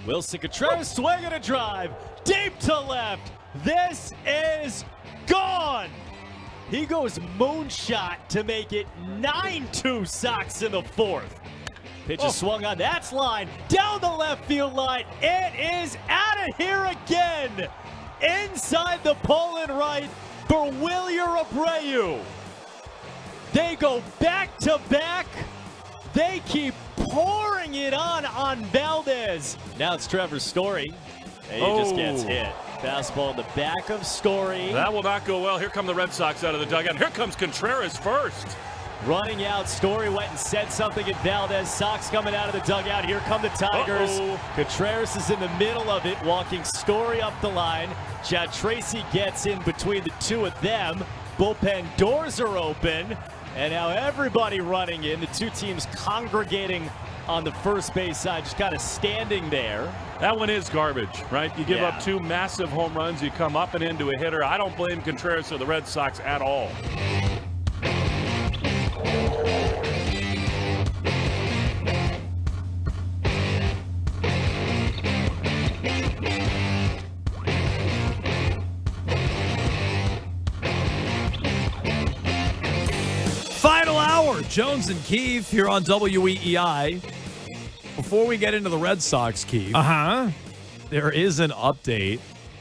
Wilson Contreras swinging a drive deep to left. This is gone. He goes moonshot to make it 9-2 Sox in the fourth. Pitch is swung on. That's line down the left field line. It is out of here again. Inside the pole and right for Wilyer Abreu. They go back to back. They keep pouring it on Valdez. Now it's Trevor Story. And he just gets hit. Fastball in the back of Story. That will not go well. Here come the Red Sox out of the dugout. Here comes Contreras first. Running out, Story went and said something at Valdez. Sox coming out of the dugout. Here come the Tigers. Contreras is in the middle of it, walking Story up the line. Chad Tracy gets in between the two of them. Bullpen doors are open. And now everybody running in. The two teams congregating on the first base side, just kind of standing there. That one is garbage, right? You give up two massive home runs. You come up and into a hitter. I don't blame Contreras or the Red Sox at all. Final hour, Jones and Keefe here on WEEI. Before we get into the Red Sox, Keefe, there is an update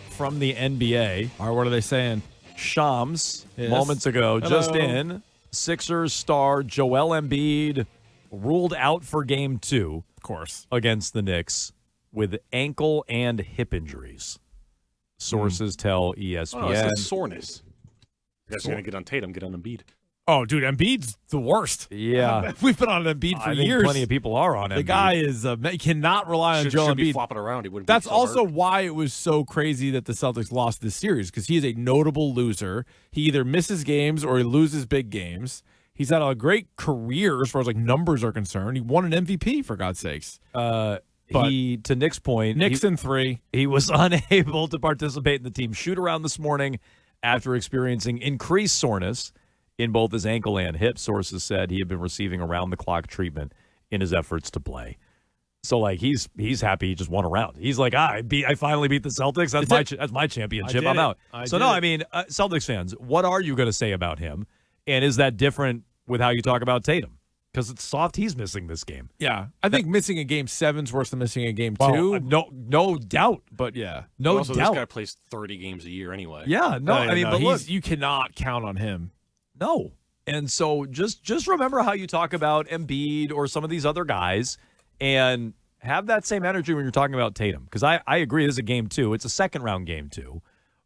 from the NBA. All right, what are they saying? Shams, moments ago, just in, Sixers star Joel Embiid ruled out for Game 2, of course, against the Knicks with ankle and hip injuries. Sources tell ESPN. Oh, it's soreness. You guys are going to get on Tatum, get on Embiid. Oh, dude, Embiid's the worst. Yeah. We've been on Embiid for I think years. plenty of people are on Embiid. The guy is cannot rely on Joel Should be Embiid. flopping around. He wouldn't That's be so also hurt. why it was so crazy that the Celtics lost this series, because he is a notable loser. He either misses games or he loses big games. He's had a great career as far as like numbers are concerned. He won an MVP, for God's sakes. To Nick's point, Knicks in 3. He was unable to participate in the team shoot-around this morning after experiencing increased soreness in both his ankle and hip. Sources said he had been receiving around-the-clock treatment in his efforts to play. So, like, he's happy he just won a round. He's like, I finally beat the Celtics. That's my championship. I'm out. Celtics fans, what are you going to say about him? And is that different with how you talk about Tatum? Because it's soft he's missing this game. Yeah. I think missing a Game 7 is worse than missing a Game 2. No doubt. But, yeah. No also, doubt. This guy plays 30 games a year anyway. Yeah. But look, you cannot count on him. No. And so just remember how you talk about Embiid or some of these other guys and have that same energy when you're talking about Tatum. Because I agree, this is a Game 2. It's a second-round Game 2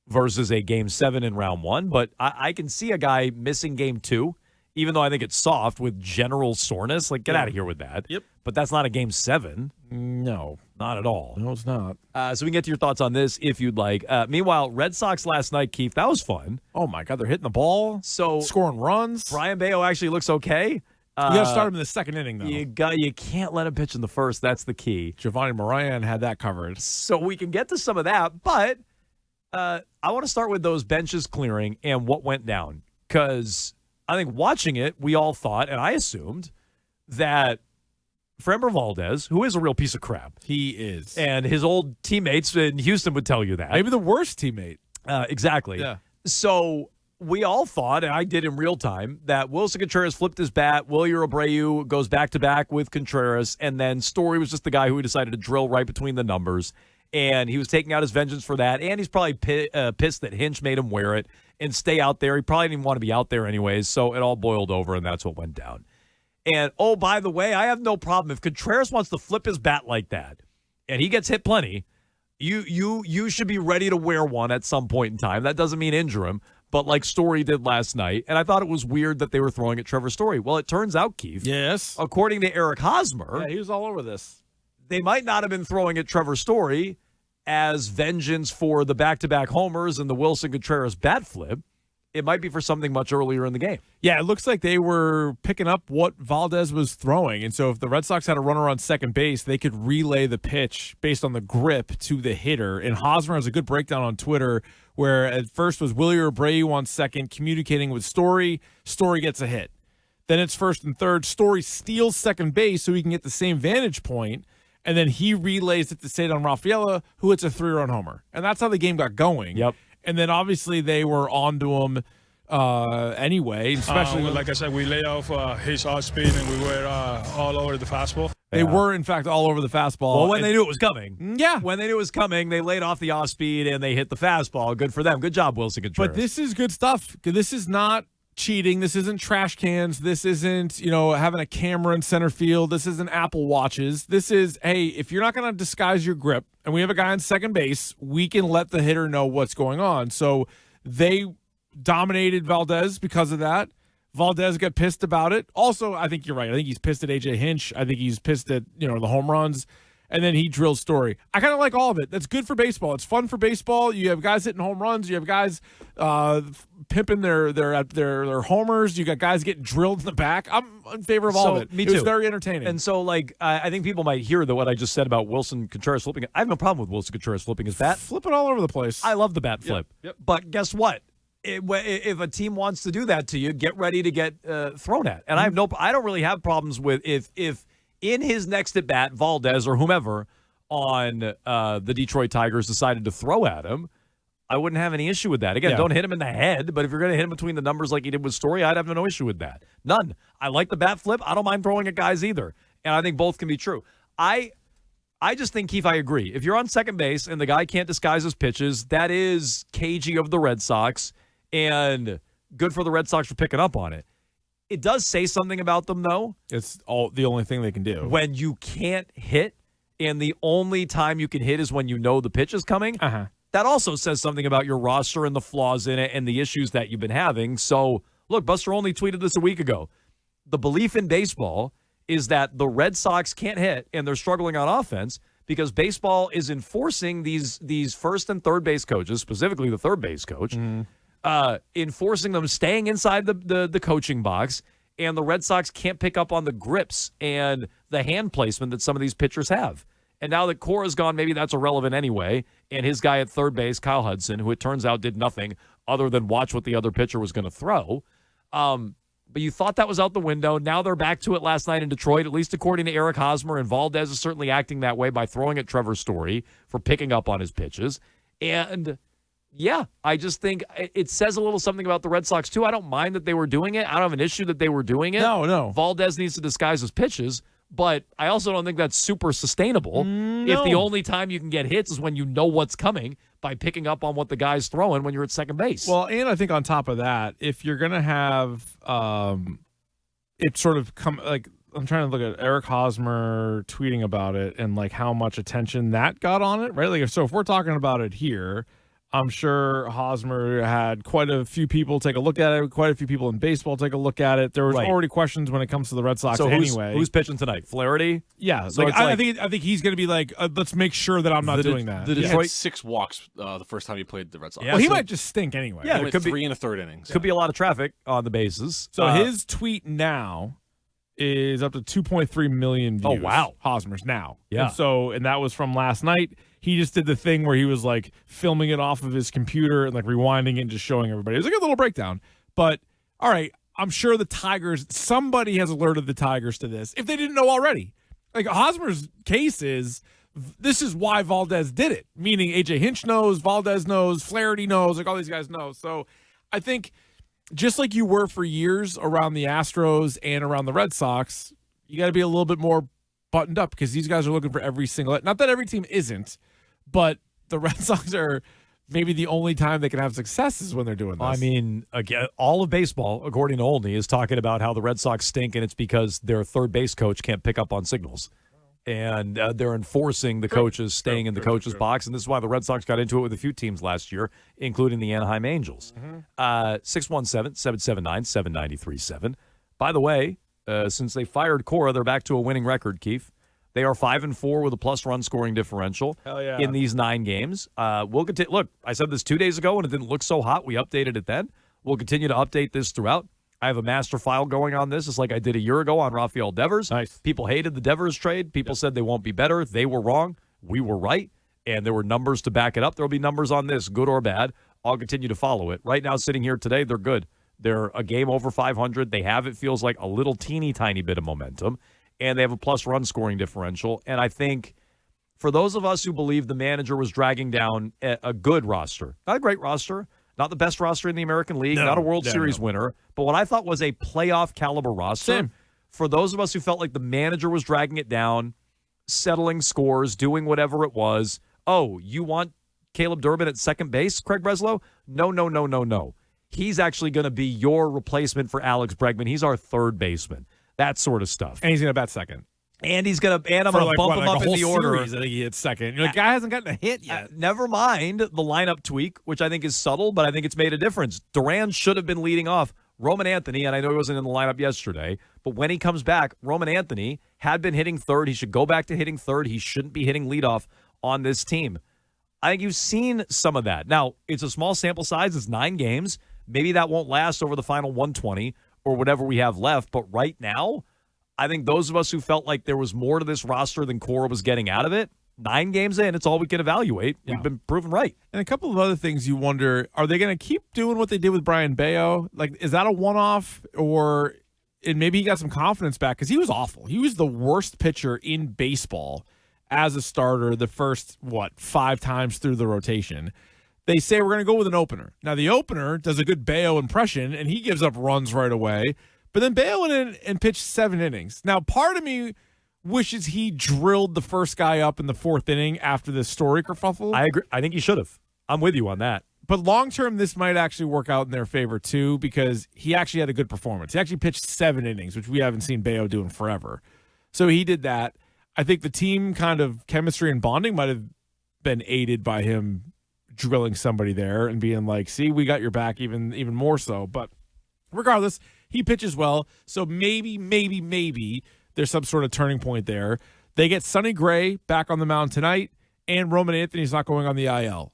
versus a Game 7 in round 1. But I can see a guy missing Game 2, even though I think it's soft with general soreness. Like, get out of here with that. Yep. But that's not a Game 7. No. Not at all. No, it's not. So we can get to your thoughts on this if you'd like. Meanwhile, Red Sox last night, Keith, that was fun. Oh, my God. They're hitting the ball. So scoring runs. Brian Bayo actually looks okay. You got to start him in the second inning, though. You can't let him pitch in the first. That's the key. Giovanni Moran had that covered. So we can get to some of that, but I want to start with those benches clearing and what went down. Because I think watching it, we all thought, and I assumed, that Framber Valdez, who is a real piece of crap. He is. And his old teammates in Houston would tell you that. Maybe the worst teammate. Exactly. Yeah. So we all thought, and I did in real time, that Wilson Contreras flipped his bat, Wilyer Abreu goes back-to-back with Contreras, and then Story was just the guy who decided to drill right between the numbers, and he was taking out his vengeance for that, and he's probably pissed that Hinch made him wear it and stay out there. He probably didn't want to be out there anyways, so it all boiled over, and that's what went down. And, oh, by the way, I have no problem. If Contreras wants to flip his bat like that, and he gets hit plenty, you should be ready to wear one at some point in time. That doesn't mean injure him, but like Story did last night. And I thought it was weird that they were throwing at Trevor Story. Well, it turns out, Keith, yes, according to Eric Hosmer, yeah, he was all over this. They might not have been throwing at Trevor Story as vengeance for the back-to-back homers and the Wilson Contreras bat flip. It might be for something much earlier in the game. Yeah, it looks like they were picking up what Valdez was throwing. And so if the Red Sox had a runner on second base, they could relay the pitch based on the grip to the hitter. And Hosmer has a good breakdown on Twitter where at first was Wilyer Abreu on second, communicating with Story. Story gets a hit. Then it's first and third. Story steals second base so he can get the same vantage point, and then he relays it to Cedar Rafaela, who hits a 3-run homer. And that's how the game got going. Yep. And then obviously they were on to him anyway, especially like I said, we lay off his off speed and we were all over the fastball. They were, in fact, all over the fastball. Well, when they knew it was coming. Yeah. When they knew it was coming, they laid off the off speed and they hit the fastball. Good for them. Good job, Wilson Contreras. But this is good stuff. This is not cheating. This isn't trash cans. This isn't, having a camera in center field. This isn't Apple Watches. This is, hey, if you're not going to disguise your grip and we have a guy on second base, we can let the hitter know what's going on. So they dominated Valdez because of that. Valdez got pissed about it. Also, I think you're right. I think he's pissed at AJ Hinch. I think he's pissed at, the home runs. And then he drills Story. I kind of like all of it. That's good for baseball. It's fun for baseball. You have guys hitting home runs. You have guys pimping their homers. You got guys getting drilled in the back. I'm in favor of all of it. Me too. It was very entertaining. And so, I think people might hear what I just said about Wilson Contreras flipping it. I have no problem with Wilson Contreras flipping his bat. Flip it all over the place. I love the bat flip. Yep. But guess what? If a team wants to do that to you, get ready to get thrown at. And I don't really have problems with if in his next at bat, Valdez or whomever on the Detroit Tigers decided to throw at him, I wouldn't have any issue with that. Again, don't hit him in the head, but if you're going to hit him between the numbers like he did with Story, I'd have no issue with that. None. I like the bat flip. I don't mind throwing at guys either. And I think both can be true. I just think, Keith, I agree. If you're on second base and the guy can't disguise his pitches, that is cagey of the Red Sox and good for the Red Sox for picking up on it. It does say something about them, though. It's the only thing they can do. When you can't hit and the only time you can hit is when you know the pitch is coming, that also says something about your roster and the flaws in it and the issues that you've been having. So, look, Buster Olney tweeted this a week ago. The belief in baseball is that the Red Sox can't hit and they're struggling on offense because baseball is enforcing these first and third base coaches, specifically the third base coach, enforcing them staying inside the coaching box, and the Red Sox can't pick up on the grips and the hand placement that some of these pitchers have. And now that Cora's gone, maybe that's irrelevant anyway. And his guy at third base, Kyle Hudson, who it turns out did nothing other than watch what the other pitcher was going to throw. But you thought that was out the window. Now they're back to it last night in Detroit, at least according to Eric Hosmer. And Valdez is certainly acting that way by throwing at Trevor Story for picking up on his pitches. And yeah, I just think it says a little something about the Red Sox, too. I don't mind that they were doing it. I don't have an issue that they were doing it. No. Valdez needs to disguise his pitches, but I also don't think that's super sustainable if the only time you can get hits is when you know what's coming by picking up on what the guy's throwing when you're at second base. Well, and I think on top of that, if you're going to have it sort of come like I'm trying to look at Eric Hosmer tweeting about it and like how much attention that got on it, right? Like, so if we're talking about it here, I'm sure Hosmer had quite a few people take a look at it, quite a few people in baseball take a look at it. There was already questions when it comes to the Red Sox anyway. Who's pitching tonight? Flaherty? Yeah. So I think he's going to be like, let's make sure that I'm not doing that. The Detroit 6 walks the first time he played the Red Sox. Yeah, well, he might just stink anyway. Yeah, it could be 3 and a third innings. Could be a lot of traffic on the bases. So his tweet now is up to 2.3 million views. Oh, wow. Hosmer's now. Yeah. And that was from last night. He just did the thing where he was like filming it off of his computer and like rewinding it and just showing everybody. It was like a little breakdown. But all right, I'm sure the Tigers, somebody has alerted the Tigers to this if they didn't know already. Like Hosmer's case is, this is why Valdez did it. Meaning AJ Hinch knows, Valdez knows, Flaherty knows, like all these guys know. So I think just like you were for years around the Astros and around the Red Sox, you got to be a little bit more buttoned up because these guys are looking for every single, not that every team isn't, but the Red Sox are maybe the only time they can have success is when they're doing this. I mean, again, all of baseball, according to Olney, is talking about how the Red Sox stink, and it's because their third base coach can't pick up on signals. And they're enforcing the coaches staying in the coach's box, and this is why the Red Sox got into it with a few teams last year, including the Anaheim Angels. 617-779-7937. By the way, since they fired Cora, they're back to a winning record, Keith. They are 5-4 with a plus run scoring differential in these 9 games. We'll continue. Look, I said this 2 days ago and it didn't look so hot. We updated it then. We'll continue to update this throughout. I have a master file going on this. It's like I did a year ago on Rafael Devers. Nice. People hated the Devers trade. People said they won't be better. They were wrong. We were right. And there were numbers to back it up. There will be numbers on this, good or bad. I'll continue to follow it. Right now, sitting here today, they're good. They're a game over 500. They have, it feels like, a little teeny tiny bit of momentum, and they have a plus run scoring differential. And I think for those of us who believe the manager was dragging down a good roster, not a great roster, not the best roster in the American League, not a World Series winner, but what I thought was a playoff caliber roster. Same. For those of us who felt like the manager was dragging it down, settling scores, doing whatever it was. Oh, you want Caleb Durbin at second base, Craig Breslow? No. He's actually going to be your replacement for Alex Bregman. He's our third baseman. That sort of stuff. And he's going to bat second. And I'm going to bump him up in the order. I think he hit second. You're like, guy hasn't gotten a hit yet. Never mind the lineup tweak, which I think is subtle, but I think it's made a difference. Duran should have been leading off. Roman Anthony, and I know he wasn't in the lineup yesterday, but when he comes back, Roman Anthony had been hitting third. He should go back to hitting third. He shouldn't be hitting leadoff on this team. I think you've seen some of that. Now, it's a small sample size. It's 9 games. Maybe that won't last over the final 120 or whatever we have left. But right now, I think those of us who felt like there was more to this roster than Cora was getting out of it, 9 games in, it's all we can evaluate. We've been proven right. And a couple of other things you wonder, are they going to keep doing what they did with Brian Bayo? Like, is that a one-off, or and maybe he got some confidence back? Because he was awful. He was the worst pitcher in baseball as a starter the first, 5 times through the rotation. They say we're going to go with an opener. Now, the opener does a good Bayo impression, and he gives up runs right away. But then Bayo went in and pitched 7 innings. Now, part of me wishes he drilled the first guy up in the 4th inning after the Story kerfuffle. I agree. I think he should have. I'm with you on that. But long-term, this might actually work out in their favor, too, because he actually had a good performance. He actually pitched 7 innings, which we haven't seen Bayo do in forever. So he did that. I think the team kind of chemistry and bonding might have been aided by him drilling somebody there and being like, see, we got your back even more so. But regardless, he pitches well. So maybe there's some sort of turning point there. They get Sonny Gray back on the mound tonight, and Roman Anthony's not going on the IL.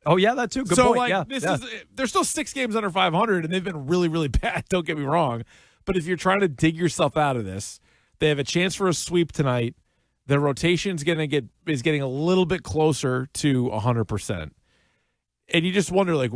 Oh, yeah, that too. Good so, point. They're still 6 games under 500, and they've been really, really bad. Don't get me wrong. But if you're trying to dig yourself out of this, they have a chance for a sweep tonight. Their rotation's is getting a little bit closer to 100%. And you just wonder, like,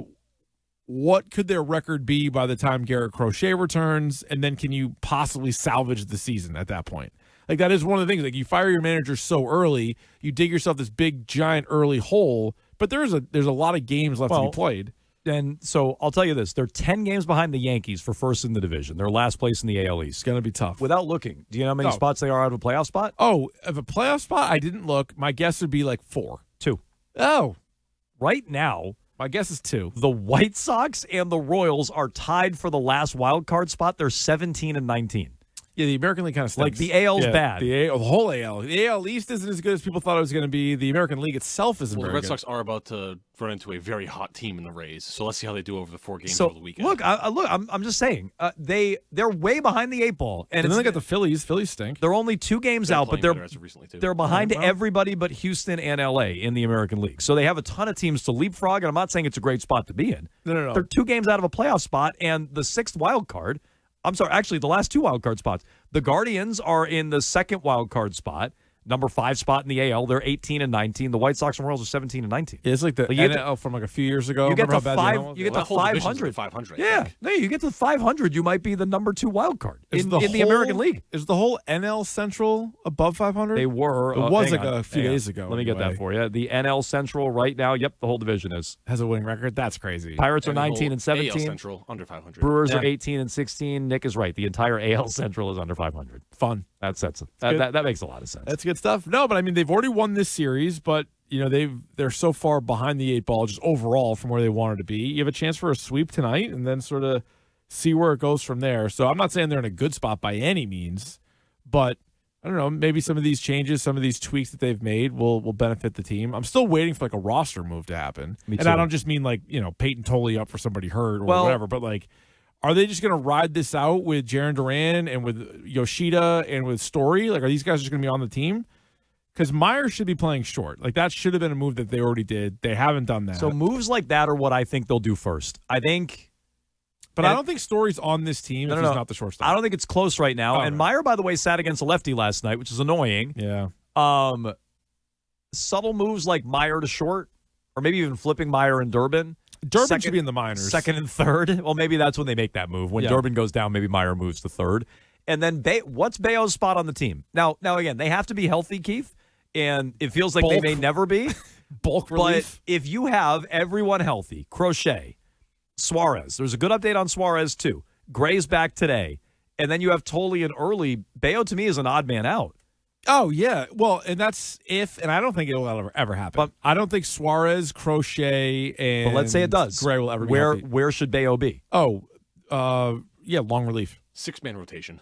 what could their record be by the time Garrett Crochet returns? And then can you possibly salvage the season at that point? Like, that is one of the things. Like, you fire your manager so early, you dig yourself this big, giant early hole. But there's a lot of games left to be played. And so I'll tell you this. They're 10 games behind the Yankees for first in the division. They're last place in the AL East. It's going to be tough. Without looking, do you know how many spots they are out of a playoff spot? Oh, of a playoff spot? I didn't look. My guess would be like 4. 2. Oh. Right now, my guess is 2. The White Sox and the Royals are tied for the last wild card spot. They're 17 and 19. Yeah, the American League kind of stinks. Like, the AL's bad. The whole AL. The AL East isn't as good as people thought it was going to be. The American League itself isn't very good. The Red Sox are about to run into a very hot team in the Rays, so let's see how they do over the 4 games over the weekend. Look, I'm just saying, they're way behind the 8 ball. And then they got the Phillies. Phillies stink. They're only 2 games out, but they're behind everybody but Houston and LA in the American League. So they have a ton of teams to leapfrog, and I'm not saying it's a great spot to be in. No. They're 2 games out of a playoff spot, and the 6th wild card. I'm sorry, actually, the last 2 wild card spots. The Guardians are in the 2nd wild card spot, number 5 spot in the AL. They're 18 and 19. The White Sox and Royals are 17 and 19. It's like the NL from like a few years ago. You get to 500. You get to 500. 500. Yeah, no, you get to 500. You might be the number 2 wild card in the American League. Is the whole NL Central above 500? They were. It was like a few days ago. Let me get that for you. The NL Central right now. Yep, the whole division has a winning record. That's crazy. Pirates are 19 and 17. AL Central under 500. Brewers are 18 and 16. Nick is right. The entire AL Central is under 500. Fun. That makes a lot of sense. That's good stuff. No, but I mean, they've already won this series, but you know they're so far behind the 8 ball just overall from where they wanted to be. You have a chance for a sweep tonight, and then sort of see where it goes from there. So I'm not saying they're in a good spot by any means, but I don't know. Maybe some of these changes, some of these tweaks that they've made will benefit the team. I'm still waiting for like a roster move to happen, and I don't just mean like Peyton Tolley up for somebody hurt or whatever, but like. Are they just going to ride this out with Jarren Duran and with Yoshida and with Story? Like, are these guys just going to be on the team? Because Meyer should be playing short. Like, that should have been a move that they already did. They haven't done that. So moves like that are what I think they'll do first. I don't think Story's on this team if he's not the shortstop. I don't think it's close right now. And Meyer, by the way, sat against a lefty last night, which is annoying. Yeah. Subtle moves like Meyer to short, or maybe even flipping Meyer and Durbin. Durbin should be in the minors. Second and third. Well, maybe that's when they make that move. When Durbin goes down, maybe Meyer moves to third. And then what's Bayo's spot on the team? Now again, they have to be healthy, Keith, and it feels like they may never be. Bulk relief. But if you have everyone healthy, Crochet, Suarez, there's a good update on Suarez too. Gray's back today. And then you have Tolley and Early. Bayo, to me, is an odd man out. Oh, yeah. Well, and that's and I don't think it will ever happen. But I don't think Suarez, Crochet, and but let's say it does. Gray will ever be healthy. Where should Bayo be? Oh, long relief. 6-man rotation.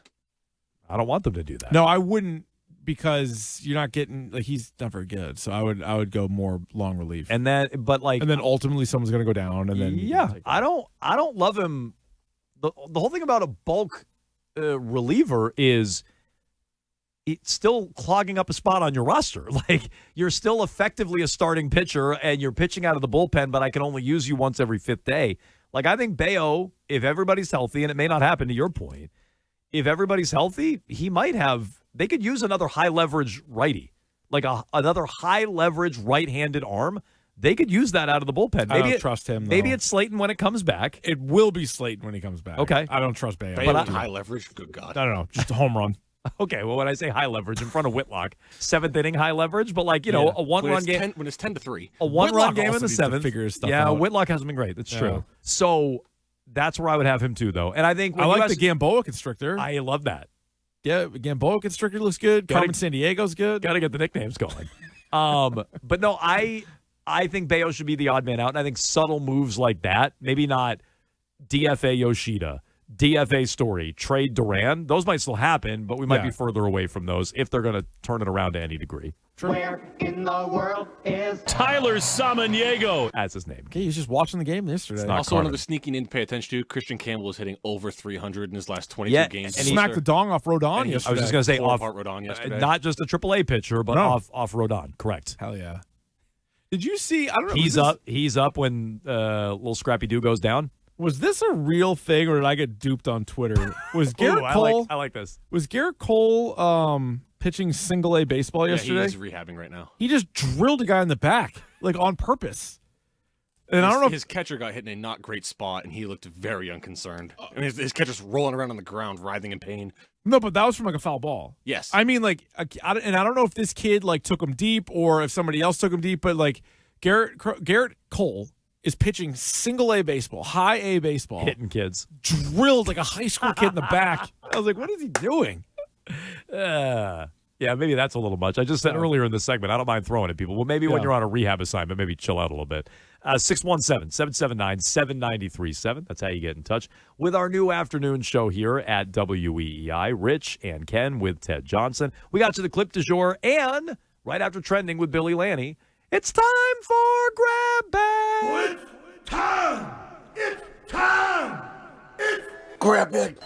I don't want them to do that. No, I wouldn't, because you're not getting he's not very good. So I would go more long relief. And then ultimately someone's going to go down. And then I don't love him. The whole thing about a bulk reliever is it's still clogging up a spot on your roster. Like, you're still effectively a starting pitcher and you're pitching out of the bullpen, but I can only use you once every 5th day. Like, I think Bayo, if everybody's healthy, and it may not happen to your point, if everybody's healthy, they could use another high leverage righty, like another high leverage right-handed arm. They could use that out of the bullpen. I don't trust him, though. Maybe it's Slayton when it comes back. It will be Slayton when he comes back. Okay. I don't trust Bayo. But high leverage? Good God. I don't know. Just a home run. Okay, well, when I say high leverage in front of Whitlock, 7th inning high leverage, but a one-run game. When it's 10-3. A one-run Whitlock game in also the needs to 7th. figure his stuff out. Whitlock hasn't been great. That's true. So that's where I would have him too, though. And I think I like the Gamboa constrictor. I love that. Yeah, Gamboa constrictor looks good. Carmen Sandiego's good. Got to get the nicknames going. But no, I think Bayo should be the odd man out, and I think subtle moves like that, maybe not DFA Yoshida, DFA Story, trade Duran, those might still happen, but we might be further away from those if they're going to turn it around to any degree. Where in the world is Tyler Samaniego? That's his name. Okay, he was just watching the game yesterday. Also, one of the sneaking in to pay attention to, Christian Campbell is hitting over 300 in his last 22 games. And he smacked the dong off Rodon yesterday. I was just going to say off Rodon yesterday. Not just a AAA pitcher, but off Rodon. Correct. Hell yeah. Did you see? I don't know. He's up when little Scrappy Doo goes down. Was this a real thing, or did I get duped on Twitter? Was Garrett Cole? I like this. Was Garrett Cole pitching single A baseball yesterday? Yeah, he's rehabbing right now. He just drilled a guy in the back, on purpose. And I don't know. His catcher got hit in a not great spot, and he looked very unconcerned. I mean, his catcher's rolling around on the ground, writhing in pain. No, but that was from a foul ball. Yes. I mean, and I don't know if this kid took him deep or if somebody else took him deep, but Garrett Cole is pitching single A baseball, high A baseball, hitting kids, drilled like a high school kid in the back. I was like, what is he doing? Yeah, maybe that's a little much. I just said earlier in the segment, I don't mind throwing at people. Well, maybe when you're on a rehab assignment, maybe chill out a little bit. 617-779-7937. That's how you get in touch with our new afternoon show here at WEEI. Rich and Ken with Ted Johnson. We got to the clip du jour, and right after trending with Billy Lanny, it's time for Grab Bag. It's time! It's time! It's Grab Bag.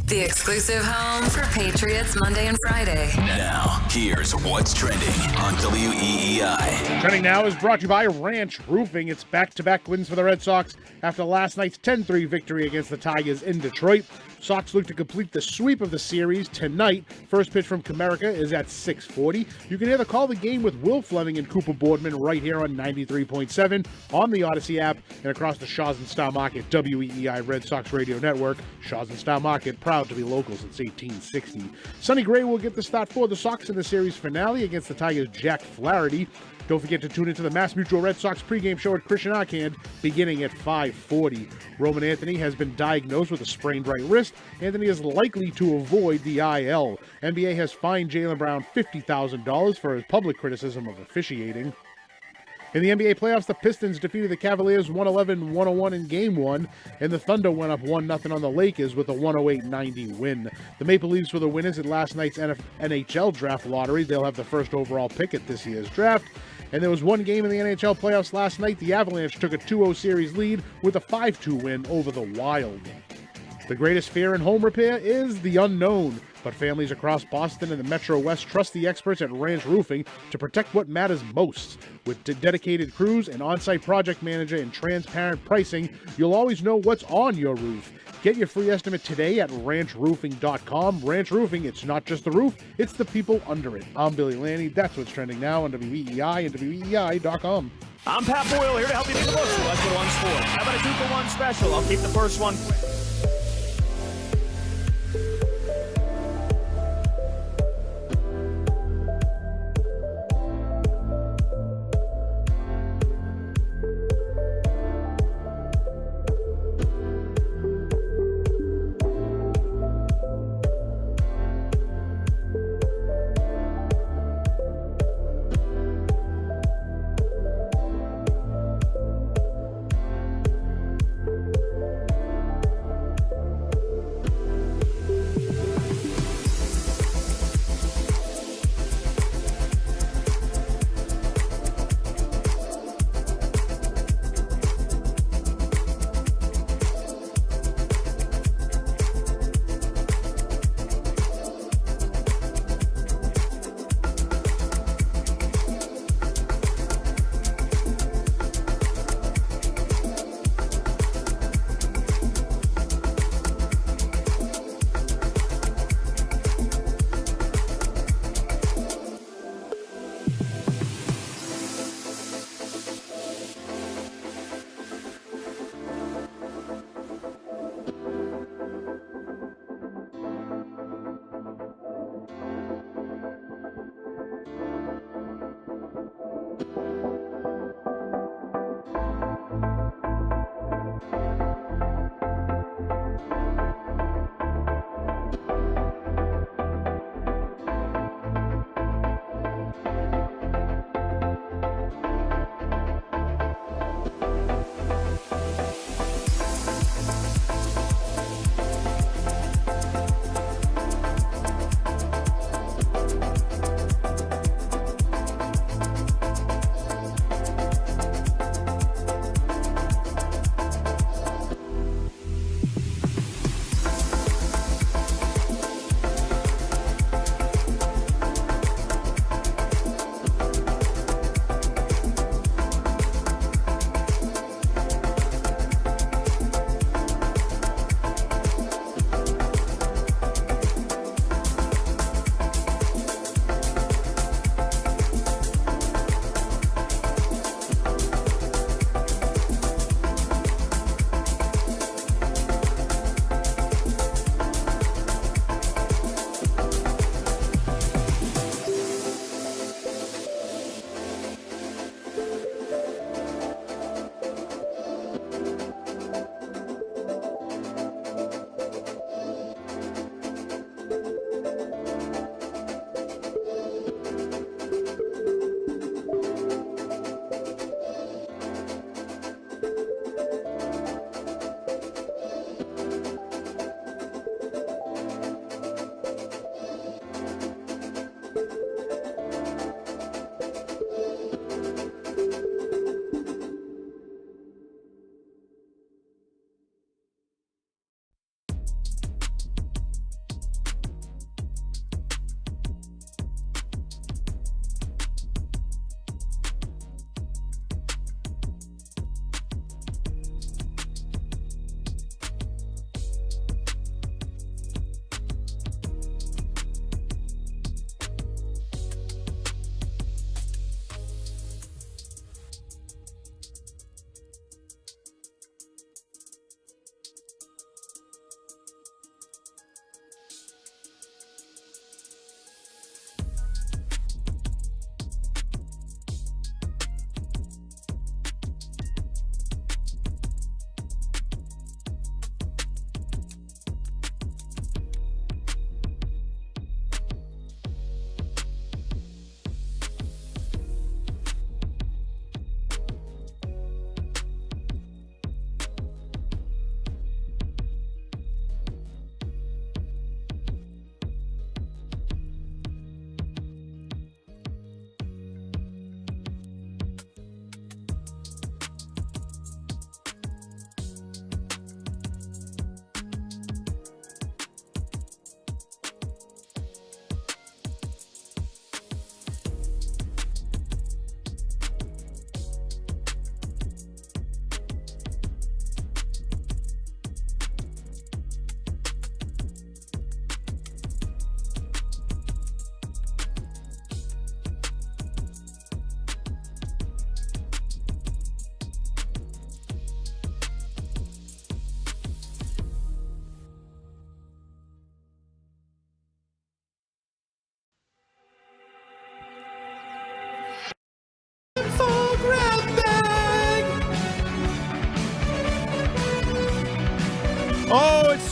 The exclusive home for Patriots Monday and Friday. Now, here's what's trending on WEEI. Trending now is brought to you by Ranch Roofing. It's back-to-back wins for the Red Sox after last night's 10-3 victory against the Tigers in Detroit. Sox look to complete the sweep of the series tonight. First pitch from Comerica is at 6:40. You can hear the call of the game with Will Fleming and Cooper Boardman right here on 93.7 on the Odyssey app and across the Shaws and Star Market WEEI Red Sox Radio Network. Shaws and Star Market, proud to be local since 1860. Sonny Gray will get the start for the Sox in the series finale against the Tigers' Jack Flaherty. Don't forget to tune into the Mass Mutual Red Sox pregame show at Christian Arcand beginning at 5:40. Roman Anthony has been diagnosed with a sprained right wrist. Anthony is likely to avoid the IL. NBA has fined Jaylen Brown $50,000 for his public criticism of officiating. In the NBA playoffs, the Pistons defeated the Cavaliers 111-101 in Game 1, and the Thunder went up 1-0 on the Lakers with a 108-90 win. The Maple Leafs were the winners at last night's NHL draft lottery. They'll have the first overall pick at this year's draft. And there was one game in the NHL playoffs last night. The Avalanche took a 2-0 series lead with a 5-2 win over the Wild. The greatest fear in home repair is the unknown, but families across Boston and the Metro West trust the experts at Ranch Roofing to protect what matters most. With dedicated crews, an on-site project manager, and transparent pricing, you'll always know what's on your roof. Get your free estimate today at ranchroofing.com. Ranch Roofing, it's not just the roof, it's the people under it. I'm Billy Lanny. That's what's trending now on WEEI and WEEI.com. I'm Pat Boyle, here to help you make the most of that's what one's for. How about a 2-for-1 special? I'll keep the first one quick.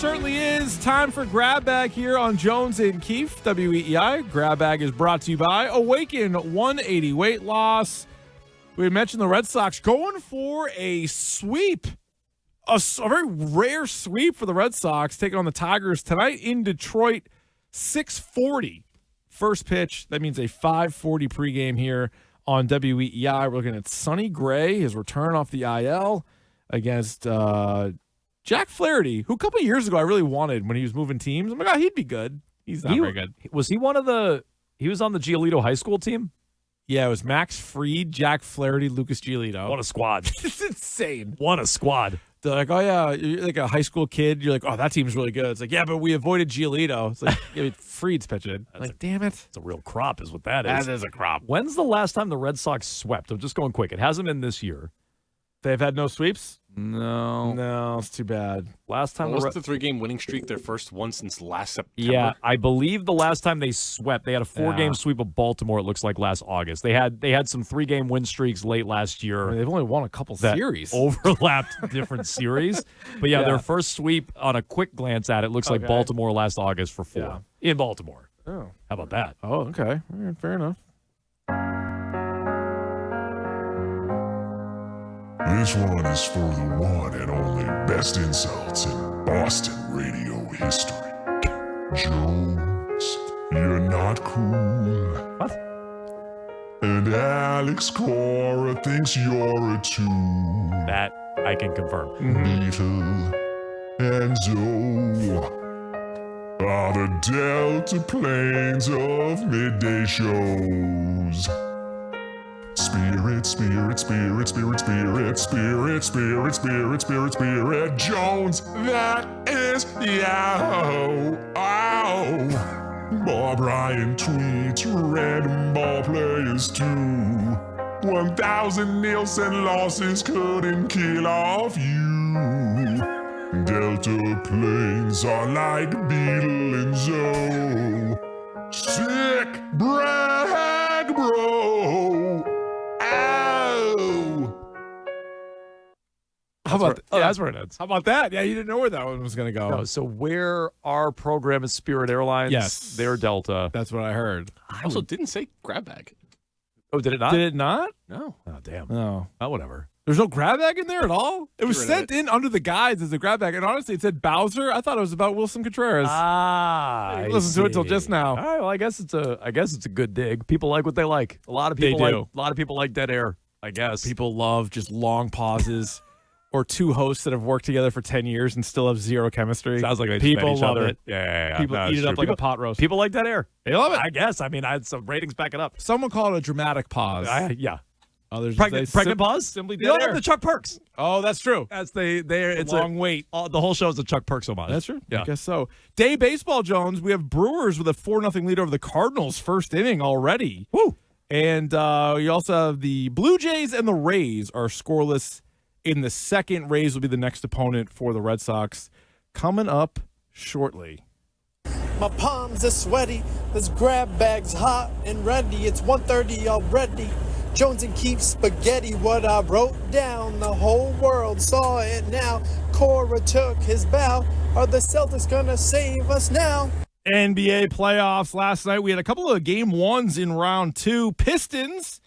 certainly is. Time for Grab Bag here on Jones and Keefe, WEEI. Grab Bag is brought to you by Awaken 180 Weight Loss. We mentioned the Red Sox going for a sweep, a very rare sweep for the Red Sox, taking on the Tigers tonight in Detroit, 6:40. First pitch, that means a 5:40 pregame here on WEEI. We're looking at Sonny Gray, his return off the IL against Jack Flaherty, who a couple of years ago I really wanted when he was moving teams. I'm like, oh, he'd be good. He's not very good. Was he he was on the Giolito high school team? Yeah, it was Max Fried, Jack Flaherty, Lucas Giolito. What a squad. It's insane. What a squad. They're like, oh, yeah, you're like a high school kid. You're like, oh, that team's really good. It's like, yeah, but we avoided Giolito. It's like, yeah, Fried's pitching. Like, damn it. It's a real crop is what that is. That is a crop. When's the last time the Red Sox swept? I'm just going quick. It hasn't been this year. They've had no sweeps? No, it's too bad. Last time was the 3-game winning streak their first one since last September? Yeah, I believe the last time they swept, they had a 4-game sweep of Baltimore. It looks like last August. They had some 3-game win streaks late last year. I mean, they've only won a couple series, overlapped different series. But yeah, their first sweep on a quick glance at it looks like Baltimore last August for 4 in Baltimore. Oh, how about that? Oh, okay, fair enough. This one is for the one and only best insults in Boston radio history. Jones, you're not cool. What? And Alex Cora thinks you're a 2. That I can confirm. Beetle and Zoe are the Delta planes of midday shows. Spirit, spirit, spirit, spirit, spirit, spirit, spirit, spirit, spirit, spirit, Jones, that is yo. Oh. Bob Ryan tweets, random ball players too. 1,000 Nielsen losses couldn't kill off you. Delta planes are like Beetle and Zoe. Sick brag, bro. How about that? That's where it ends. How about that? Yeah, you didn't know where that one was going to go. No, so where our program is Spirit Airlines, yes, they're Delta. That's what I heard. I also didn't say grab bag. Oh, did it not? Did it not? No. Oh, damn. No. Oh, whatever. There's no grab bag in there at all? It was sent in under the guides as a grab bag. And honestly, it said Bowser. I thought it was about Wilson Contreras. I didn't listen to it till just now. All right, well, I guess it's a good dig. People like what they like. A lot of people like dead air, I guess. People love just long pauses. Or 2 hosts that have worked together for 10 years and still have zero chemistry. Sounds like they people each love other. it. Yeah. People eat it up like a pot roast. People like that air. They love it. I guess. I mean, I had some ratings back it up. Someone called it a dramatic pause. Yeah. Others pregnant pause. Simply You dead know air. The Chuck Perks. Oh, that's true. That's it's a long wait. The whole show is the Chuck Perks homage. That's true. Yeah. I guess so. Day baseball, Jones. We have Brewers with a 4-0 lead over the Cardinals first inning already. Woo! And you also have the Blue Jays and the Rays are scoreless in the second. Rays will be the next opponent for the Red Sox coming up shortly. My palms are sweaty. This grab bag's hot and ready. It's 1:30 already. Jones and Keefe spaghetti. What I wrote down, the whole world saw it now. Cora took his bow. Are the Celtics gonna save us now? NBA playoffs last night. We had a couple of game ones in round 2. Pistons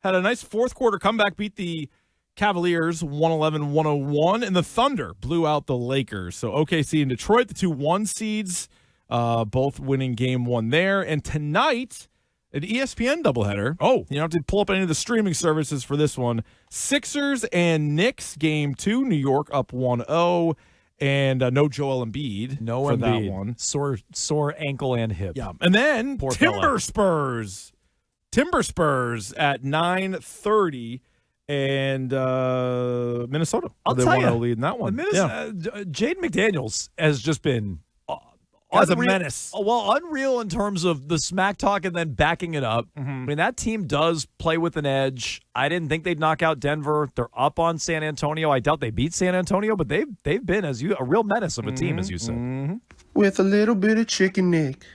had a nice fourth quarter comeback, beat the Cavaliers 111-101, and the Thunder blew out the Lakers. So OKC and Detroit, the 2 1 seeds, both winning game 1 there. And tonight, an ESPN doubleheader. Oh, you don't have to pull up any of the streaming services for this one. Sixers and Knicks, game 2. New York up 1-0. And no Joel Embiid for that one. Sore ankle and hip. Yeah. And then Poor Timber Spurs at 9:30. And Minnesota. I'll tell you, lead in that one. Jaden McDaniels has just been as a menace. Unreal in terms of the smack talk and then backing it up. Mm-hmm. I mean, that team does play with an edge. I didn't think they'd knock out Denver. They're up on San Antonio. I doubt they beat San Antonio, but they've been a real menace of a team, as you said. Mm-hmm. With a little bit of chicken Nick,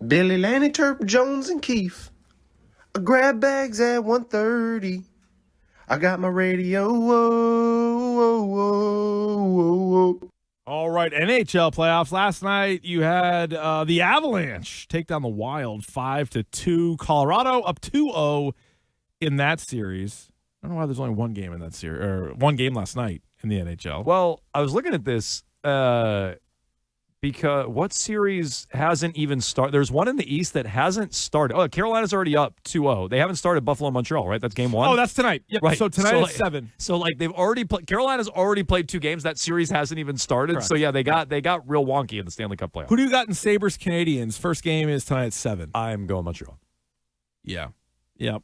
Billy Lanny, Turp, Jones, and Keefe. Grab bags at 1:30. I got my radio. Whoa, whoa, whoa, whoa, whoa. All right, NHL playoffs. Last night you had the Avalanche take down the Wild 5-2. Colorado up 2-0 in that series. I don't know why there's only one game in that series, or one game last night in the NHL. Well, I was looking at this because what series hasn't even started? There's one in the East that hasn't started. Oh, Carolina's already up 2-0. They haven't started Buffalo, Montreal, right? That's game one. Oh, that's tonight. Yep. Right. So tonight so is 7. So like they've already played. Carolina's already played 2 games. That series hasn't even started. Correct. So yeah, they got real wonky in the Stanley Cup playoffs. Who do you got in Sabres Canadians? First game is tonight at 7. I'm going Montreal. Yeah. Yep.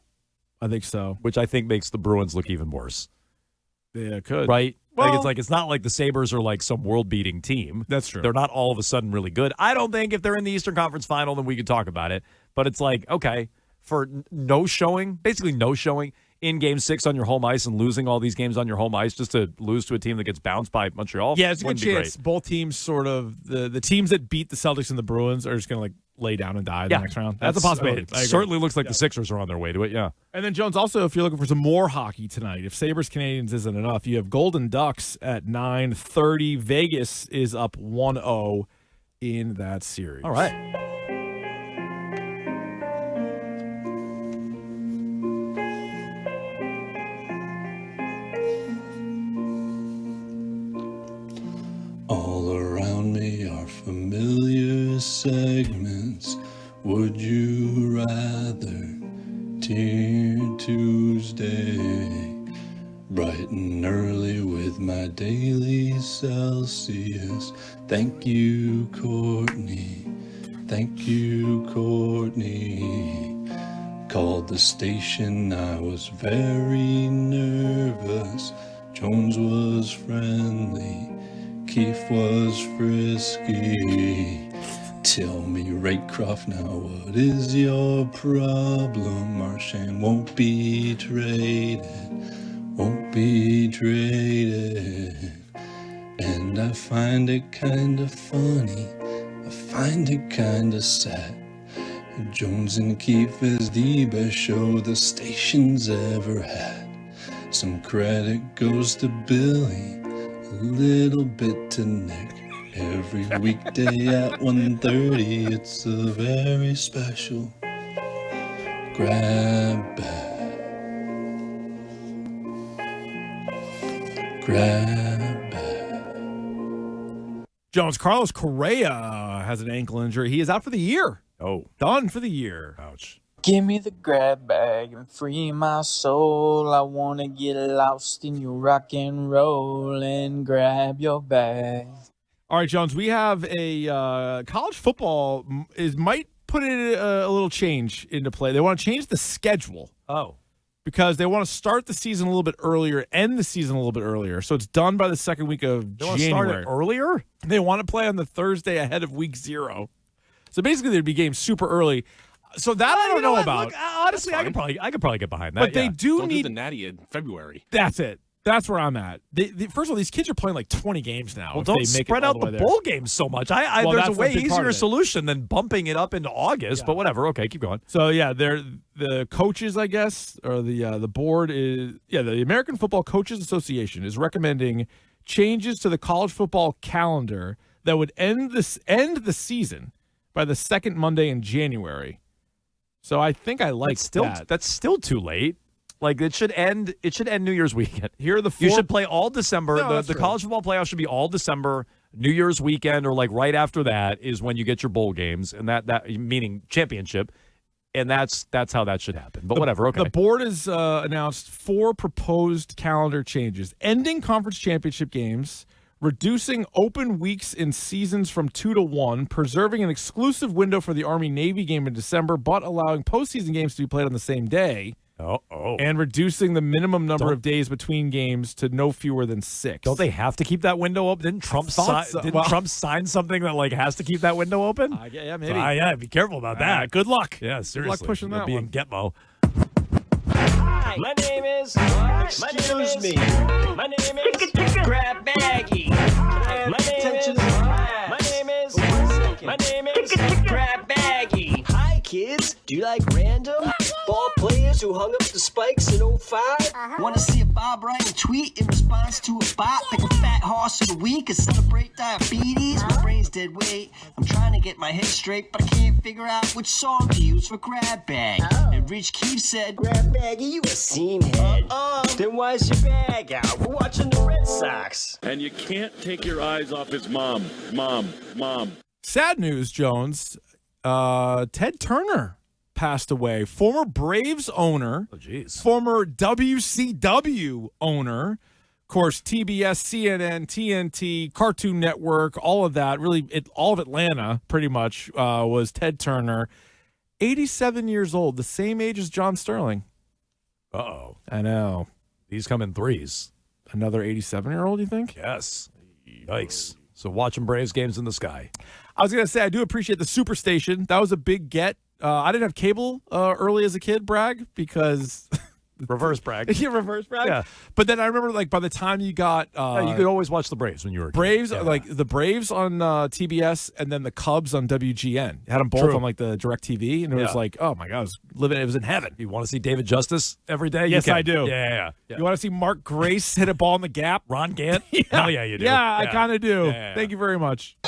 I think so. Which I think makes the Bruins look even worse. Yeah, it could. Right? Well, it's not like the Sabres are like some world-beating team. That's true. They're not all of a sudden really good. I don't think if they're in the Eastern Conference Final, then we could talk about it. But it's like, okay, for basically no showing in Game 6 on your home ice and losing all these games on your home ice just to lose to a team that gets bounced by Montreal. Yeah, it's a good wouldn't be chance. Both teams sort of, the teams that beat the Celtics and the Bruins are just going to like lay down and die in the next round. That's a possibility. It certainly looks like the Sixers are on their way to it, yeah. And then, Jones, also, if you're looking for some more hockey tonight, if Sabres Canadians isn't enough, you have Golden Ducks at 9:30. Vegas is up 1-0 in that series. All right. All around me are familiar segments. Would you rather? Tier Tuesday, bright and early with my daily Celsius. Thank you, Courtney. Thank you, Courtney. Called the station, I was very nervous. Jones was friendly, Keefe was frisky. Tell me, Raycroft, now what is your problem? Marchand won't be traded, won't be traded. And I find it kind of funny, I find it kind of sad. Jones and Keefe is the best show the station's ever had. Some credit goes to Billy, a little bit to Nick. Every weekday at 1:30, it's a very special grab bag. Grab bag. Jones, Carlos Correa has an ankle injury. He is out for the year. Oh. Done for the year. Ouch. Give me the grab bag and free my soul. I want to get lost in your rock and roll and grab your bag. All right, Jones, we have a college football might put it a little change into play. They want to change the schedule. Oh. Because they want to start the season a little bit earlier, end the season a little bit earlier. So it's done by the second week of They want to January. start it earlier? They want to play on the Thursday ahead of week 0. So basically there'd be games super early. So that I don't know about. Look, honestly, I could probably get behind that. But they do Don't need do the Natty in February. That's it. That's where I'm at. First of all, these kids are playing like 20 games now. Well, if don't they make spread it all out the the way there. bowl games so much. Well, there's a that's way big part easier of it. solution than bumping it up into August. But whatever. Okay, keep going. So yeah, the coaches, I guess, or the board is the American Football Coaches Association is recommending changes to the college football calendar that would end the season by the second Monday in January. So I think I like that. That's still too late. Like it should end New Year's weekend. Here are the You 4 should play all December. No, that's the true. college football playoff should be all December. New Year's weekend or like right after that is when you get your bowl games, and that meaning championship. And that's how that should happen. But whatever, okay. The board has announced 4 proposed calendar changes: ending conference championship games, reducing open weeks in seasons from 2 to 1, preserving an exclusive window for the Army-Navy game in December, but allowing postseason games to be played on the same day. And reducing the minimum number of days between games to no fewer than 6. Don't they have to keep that window open? Didn't Trump sign something that like has to keep that window open? Yeah, maybe. Yeah, be careful about that. Good luck. Yeah, seriously. Good luck pushing that Being one. Getmo. Hi, my name is. Excuse me. My name is Grab Baggy. My name is. Grab Baggy. Hi, kids. kids? Do you like random ball players who hung up the spikes in 05? Want to see a Bob Ryan tweet in response to a bot? Pick a fat horse of the week and celebrate diabetes? My brain's dead weight. I'm trying to get my head straight, but I can't figure out which song to use for grab bag. And Rich Keefe said, grab baggy, you a seam head. Then why's your bag out? We're watching the Red Sox. And you can't take your eyes off his mom. Sad news, Jones. Ted Turner passed away. Former Braves owner. Oh, geez. Former WCW owner. Of course, TBS, CNN, TNT, Cartoon Network, all of that. Really, all of Atlanta, pretty much, was Ted Turner. 87 years old, the same age as John Sterling. Uh-oh. I know. These come in threes. Another 87-year-old, you think? Yes. Yikes. So watching Braves games in the sky. I was going to say, I do appreciate the Superstation. That was a big get. I didn't have cable early as a kid, brag, because... Reverse brag. Yeah, reverse brag. Yeah. But then I remember, like, by the time you got... you could always watch the Braves when you were a kid. Braves, like, the Braves on TBS and then the Cubs on WGN. Had them both True. on, like, the DirecTV, and it was like, oh, my God, it was in heaven. You want to see David Justice every day? Yes, You can. I do. Yeah. You want to see Mark Grace hit a ball in the gap? Ron Gant? Hell yeah, you do. Yeah, I kind of do. Yeah. Thank you very much.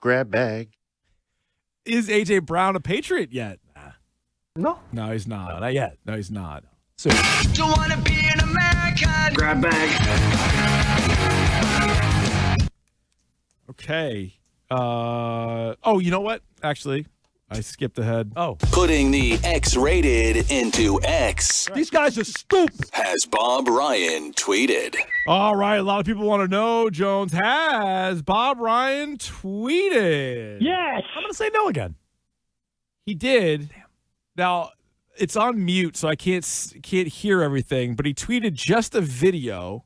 Grab bag. Is A.J. Brown a Patriot yet? No. No, he's not. No, not yet. No, he's not. So, You wanna be an American? Grab bag. Okay. Oh, you know what? Actually, I skipped ahead. Oh. Putting the X-rated into X. These guys are stupid. Has Bob Ryan tweeted. All right. A lot of people want to know, Jones, has Bob Ryan tweeted? Yes. I'm going to say no again. He did. Damn. Now, it's on mute, so I can't hear everything, but he tweeted just a video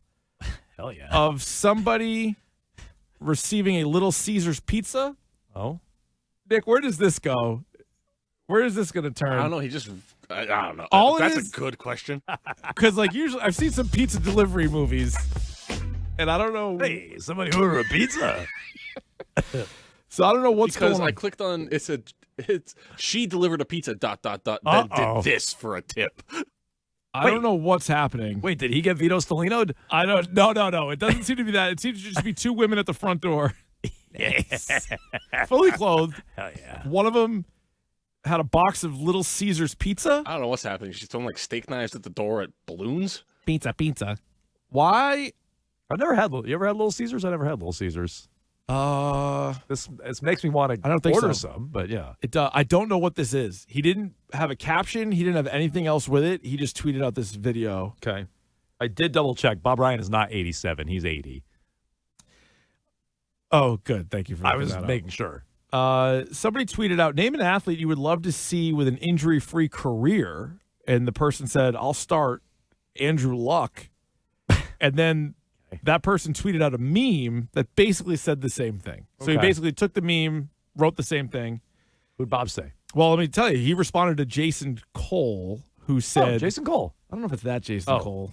Hell yeah. of somebody receiving a Little Caesars pizza. Oh. Nick, where does this go? Where is this going to turn? I don't know. I don't know. All That's it is- a good question. Because, like, usually I've seen some pizza delivery movies, and I don't know. Hey, somebody order a pizza. So I don't know what's Because going on. I clicked on it's she delivered a pizza ... then Uh-oh. did this for a tip. I don't know what's happening. Wait, did he get Vito Stellino'd? I don't. No. It doesn't seem to be that. It seems to just be two women at the front door, fully clothed. Hell yeah. One of them had a box of Little Caesars pizza. I don't know what's happening. She's throwing like steak knives at the door at balloons. Pizza. Why? I've never had. You ever had Little Caesars? I never had Little Caesars. This makes me want to I don't think order so. some, but yeah. I don't know what this is. He didn't have a caption. He didn't have anything else with it. He just tweeted out this video. Okay. I did double check. Bob Ryan is not 87. He's 80. Oh, good. Thank you for I was that up. making sure. Somebody tweeted out, name an athlete you would love to see with an injury-free career. And the person said, I'll start Andrew Luck. And then that person tweeted out a meme that basically said the same thing. So he Okay. basically took the meme, wrote the same thing. Who'd Bob say? Well, let me tell you, he responded to Jason Cole, who said... Jason Cole. I don't know if it's that Jason Cole.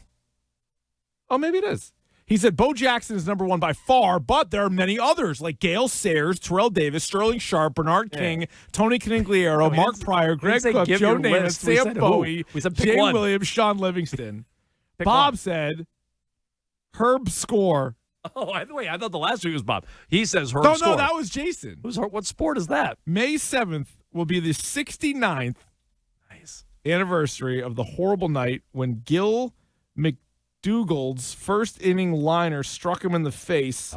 Oh, maybe it is. He said, Bo Jackson is number one by far, but there are many others like Gale Sayers, Terrell Davis, Sterling Sharp, Bernard King, Tony Canigliaro, Mark Pryor, Greg Cook, Joe Namath, Sam Bowie, Jay Williams, Sean Livingston. Bob said, Herb Score. Oh, I thought the last week was Bob. He says Herb No, Score. that was Jason. What sport is that? May 7th will be the 69th anniversary of the horrible night when Gil McDougald's first inning liner struck him in the face,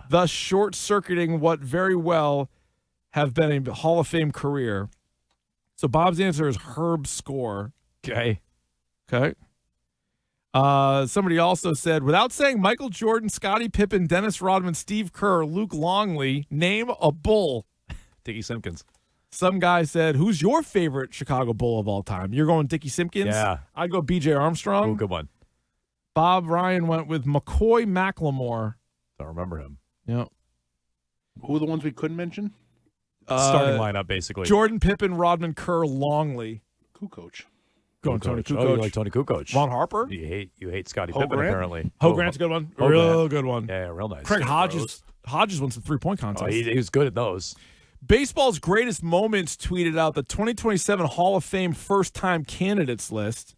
thus short-circuiting what very well have been a Hall of Fame career. So Bob's answer is Herb Score. Okay. Somebody also said, without saying Michael Jordan, Scottie Pippen, Dennis Rodman, Steve Kerr, Luke Longley, name a Bull. Dickie Simpkins. Some guy said, who's your favorite Chicago Bull of all time? You're going Dickie Simpkins? Yeah. I'd go B.J. Armstrong. Oh, good one. Bob Ryan went with McCoy McLemore. Don't remember him. Yep. Who are the ones we couldn't mention? Starting lineup, basically. Jordan, Pippen, Rodman, Kerr, Longley. Cool coach. Going Tony Kukoc. Oh, you like Tony Kukoc. Ron Harper? You hate Scottie Ho Pippen, Grant? apparently. Ho Grant's a good one. Real good one. Yeah, real nice. Craig Hodges won some three-point contests. Oh, he was good at those. Baseball's Greatest Moments tweeted out the 2027 Hall of Fame first-time candidates list,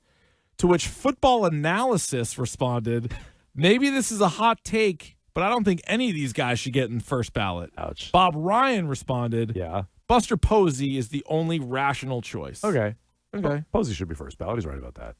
to which Football Analysis responded, maybe this is a hot take, but I don't think any of these guys should get in first ballot. Ouch. Bob Ryan responded, yeah, Buster Posey is the only rational choice. Okay. Okay. Posey should be first ballot. He's right about that.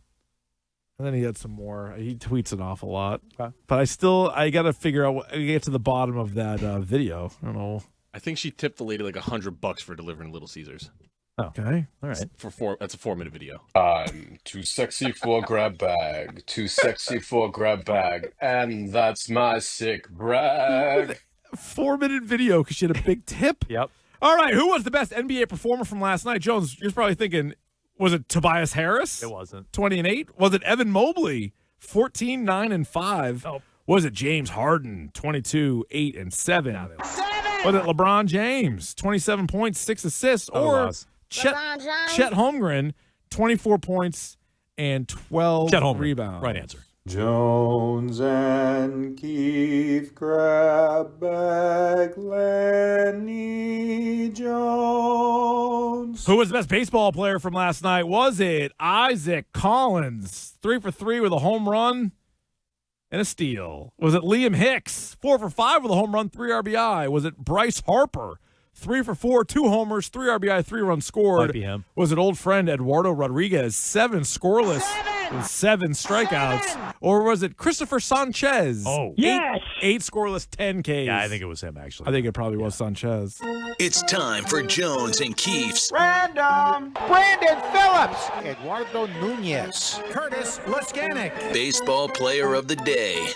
And then he had some more. He tweets an awful lot. Okay. But I got to figure out, get to the bottom of that video. I don't know. I think she tipped the lady like $100 for delivering Little Caesars. Oh, okay. All right. That's a 4-minute video. I'm too sexy for grab bag, too sexy for grab bag, and that's my sick brag. 4-minute video because she had a big tip. Yep. All right. Who was the best NBA performer from last night? Jones, you're probably thinking, was it Tobias Harris? It wasn't. 20 and 8. Was it Evan Mobley? 14, 9 and 5. Nope. Was it James Harden? 22, 8 and 7. Was it LeBron James? 27 points, 6 assists, or Chet Holmgren? 24 points and 12 rebounds. Right answer. Jones and Keith grab bag, Lenny Jones. Who was the best baseball player from last night? Was it Isaac Collins? 3 for 3 with a home run and a steal. Was it Liam Hicks? 4 for 5 with a home run, 3 RBI. Was it Bryce Harper? 3 for 4, 2 homers, 3 RBI, 3 runs scored. Might be him. Was it old friend Eduardo Rodriguez? 7 scoreless with 7 strikeouts. Or was it Christopher Sanchez? Oh, yes. 8 scoreless, 10 Ks. Yeah, I think it was him, actually. I think it probably was Sanchez. It's time for Jones and Keefe's Random. Brandon Phillips. Eduardo Nunez. Curtis Laskanik. Baseball Player of the Day.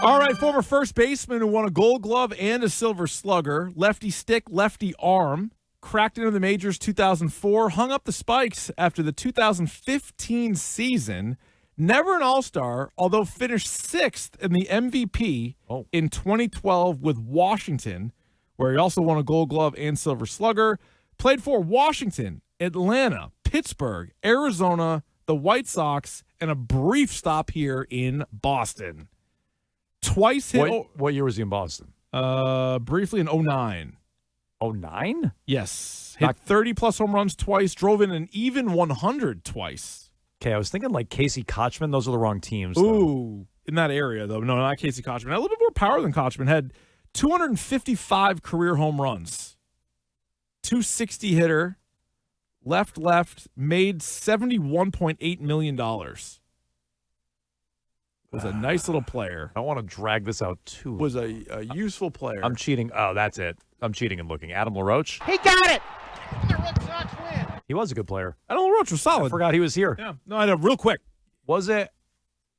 All right, former first baseman who won a Gold Glove and a Silver Slugger, lefty stick, lefty arm, cracked into the majors 2004, hung up the spikes after the 2015 season, never an All-Star, although finished 6th in the MVP in 2012 with Washington, where he also won a Gold Glove and Silver Slugger, played for Washington, Atlanta, Pittsburgh, Arizona, the White Sox, and a brief stop here in Boston. Twice hit. What year was he in Boston? Briefly in 09. 09? Yes. Hit 30-plus home runs twice, drove in an even 100 twice. Okay, I was thinking like Casey Kochman. Those are the wrong teams. Ooh, in that area, though. No, not Casey Kochman. Had a little bit more power than Kochman. Had 255 career home runs. 260 hitter. Left, made $71.8 million. Was a nice little player. I don't want to drag this out too. Was a useful player. I'm cheating. Oh, that's it. I'm cheating and looking. Adam LaRoche. He got it. The Red Sox win. He was a good player. Adam LaRoche was solid. I forgot he was here. Yeah. No, I know. Real quick. Wasn't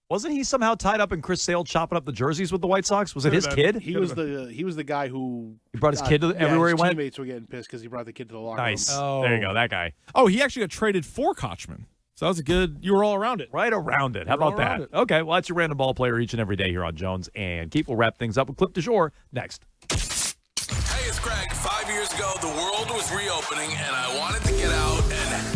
he somehow tied up in Chris Sale chopping up the jerseys with the White Sox? Was it his kid? He was the guy who he brought his kid to everywhere he went. Teammates were getting pissed because he brought the kid to the locker nice. room. Oh. There you go. That guy. Oh, he actually got traded for Kochman. So that was a good. You were all around it. Right around it. How about that? Okay. Well, that's your random ball player each and every day here on Jones and Keith. Will wrap things up with Clip du Jour next. Hey, it's Greg. 5 years ago, the world was reopening, and I wanted to get out and...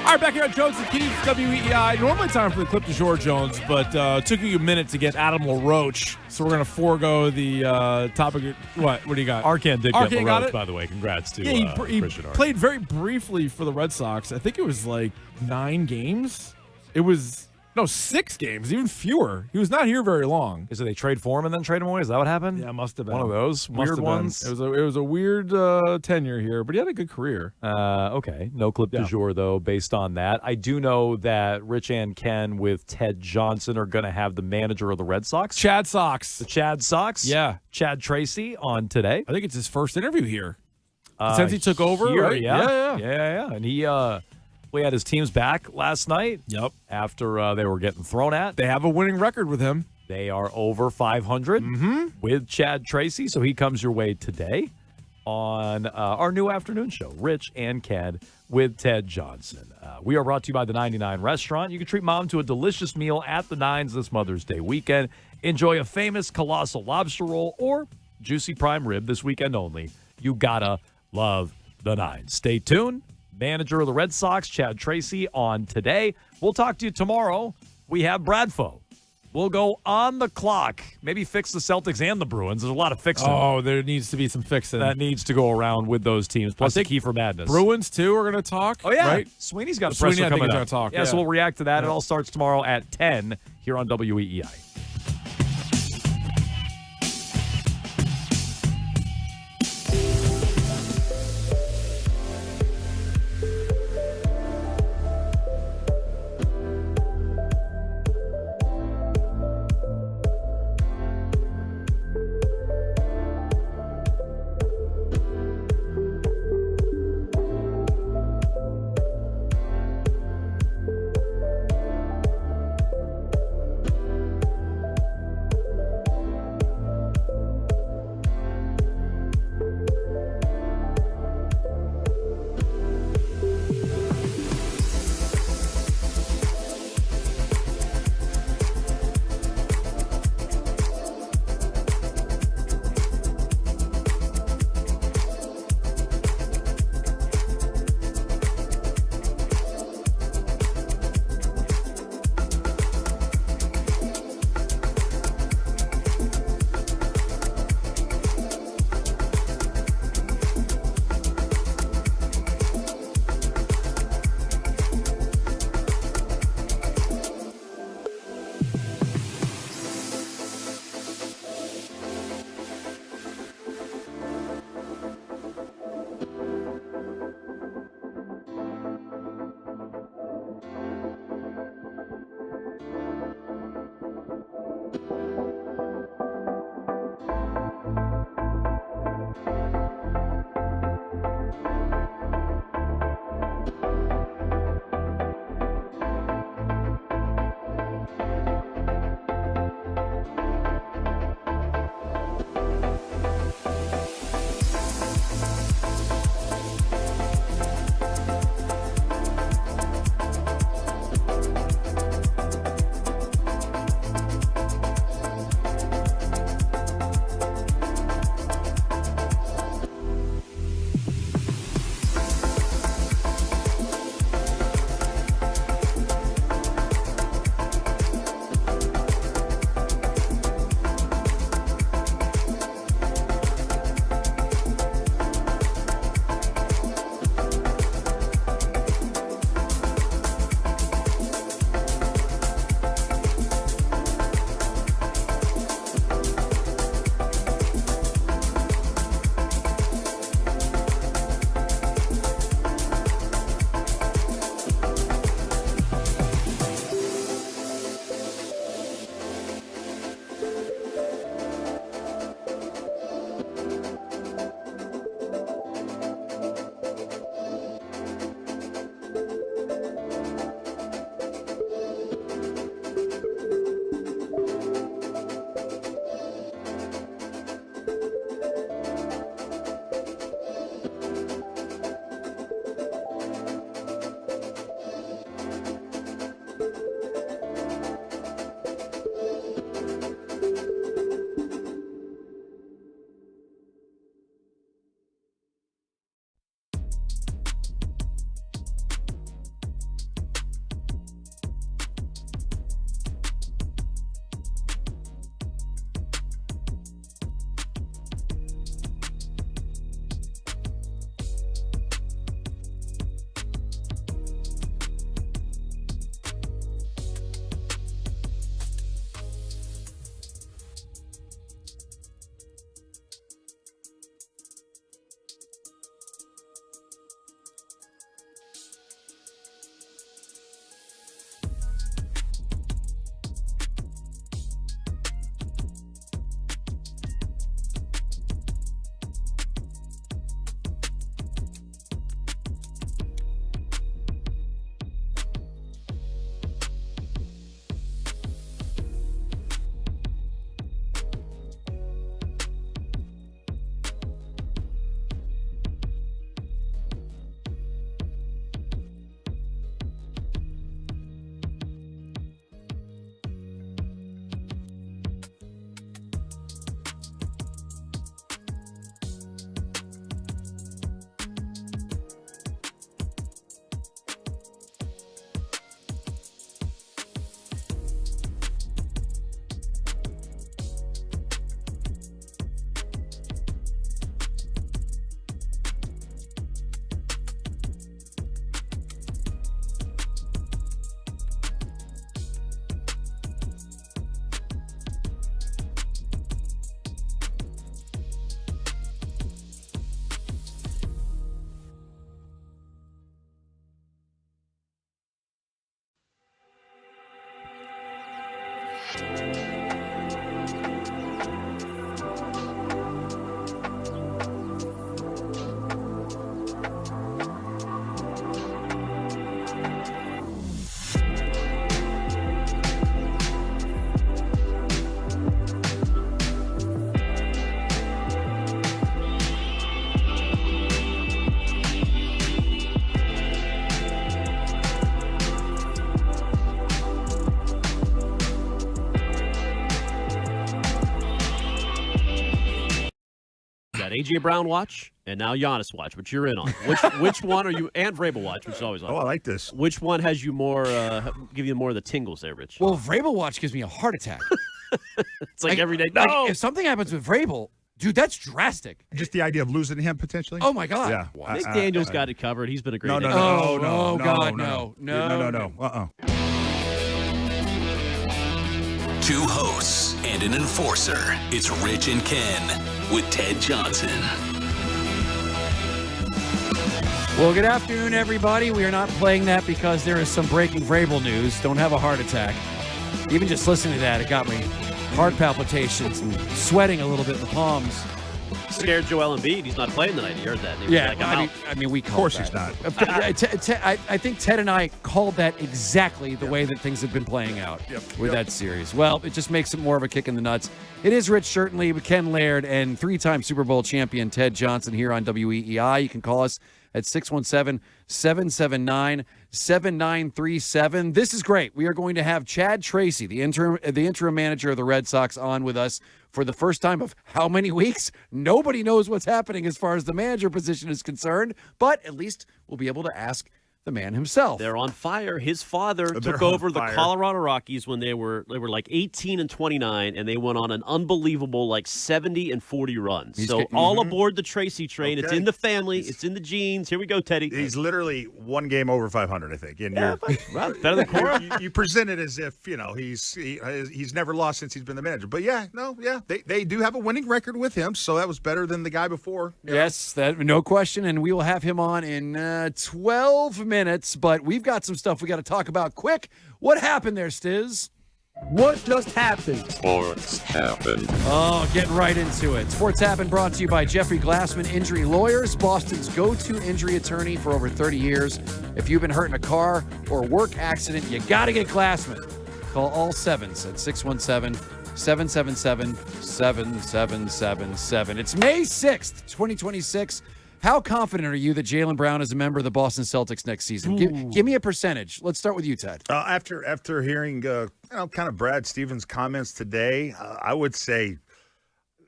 All right, back here at Jones and Keith, WEEI. Normally time for the clip du jour, Jones, but took you a minute to get Adam LaRoche, so we're going to forego the topic. What do you got? Arcan did Arcan get got LaRoche, it? by the way. Congrats to he Christian Arcan. played very briefly for the Red Sox. I think it was like 9 games. It was, 6 games, even fewer. He was not here very long. Is it they trade for him and then trade him away? Is that what happened? Yeah, must have been. One of those weird ones? It was a weird tenure here, but he had a good career. Okay. No clip du jour, though, based on that. I do know that Rich and Ken with Ted Johnson are going to have the manager of the Red Sox. Chad Sox. The Chad Sox? Yeah. Chad Tracy on today. I think it's his first interview here. Since he took over, here, right? Yeah. And he had his teams back last night. Yep. After they were getting thrown at. They have a winning record with him. They are over 500 with Chad Tracy, so he comes your way today on our new afternoon show, Rich and Ken with Ted Johnson. We are brought to you by the 99 Restaurant. You can treat mom to a delicious meal at the Nines this Mother's Day weekend. Enjoy a famous colossal lobster roll or juicy prime rib this weekend only. You gotta love the Nines. Stay tuned. Manager of the Red Sox, Chad Tracy, on today. We'll talk to you tomorrow. We have Bradfo. We'll go on the clock. Maybe fix the Celtics and the Bruins. There's a lot of fixing. Oh, there needs to be some fixing. That needs to go around with those teams. Plus the key for madness. Bruins, too, are going to talk. Oh, yeah. Right? Sweeney's got a Sweeney, presser I think, coming is up. gonna talk. Yeah, so we'll react to that. It all starts tomorrow at 10 here on WEEI. got AJ Brown watch and now Giannis watch, which you're in on. Which one are you? And Vrabel watch, which is always on. Oh, I like this. Which one has you more? Give you more of the tingles there, Rich? Well, Vrabel watch gives me a heart attack. It's like every day. Like, No, if something happens with Vrabel, dude, that's drastic. Just the idea of losing him potentially. Oh my God. Yeah. I think Daniel's got it covered. He's been a great. No. Two hosts and an enforcer. It's Rich and Ken with Ted Johnson. Well, good afternoon, everybody. We are not playing that because there is some breaking Vrabel news. Don't have a heart attack. Even just listening to that, it got me heart palpitations and sweating a little bit in the palms. Scared Joel Embiid. He's not playing tonight. You heard that. He was Yeah, like, I'm out. I mean, we called Of course that. he's not. I think Ted and I called that exactly the way that things have been playing out with that series. Well, it just makes it more of a kick in the nuts. It is Rich Certainly, Ken Laird, and three-time Super Bowl champion Ted Johnson here on WEEI. You can call us at 617-779-7937. This is great. We are going to have Chad Tracy, the interim manager of the Red Sox, on with us for the first time of how many weeks? Nobody knows what's happening as far as the manager position is concerned, but at least we'll be able to ask the man himself. They're on fire. His father took over the Colorado Rockies when they were like 18 and 29, and they went on an unbelievable like 70 and 40 runs. All aboard the Tracy train. Okay. It's in the family. It's in the genes. Here we go, Teddy. He's literally one game over 500, I think. And better than Cora. You present it as if he's never lost since he's been the manager. But they do have a winning record with him, so that was better than the guy before. Yes, that no question. And we will have him on in 12 minutes. But we've got some stuff we got to talk about quick. What happened there, Stiz? What just happened? Sports happened. Oh, getting right into it. Sports Happened brought to you by Jeffrey Glassman Injury Lawyers, Boston's go-to injury attorney for over 30 years. If you've been hurt in a car or work accident, you got to get Glassman. Call all sevens at 617-777-7777. It's May 6th, 2026. How confident are you that Jaylen Brown is a member of the Boston Celtics next season? Give me a percentage. Let's start with you, Ted. After hearing kind of Brad Stevens' comments today, I would say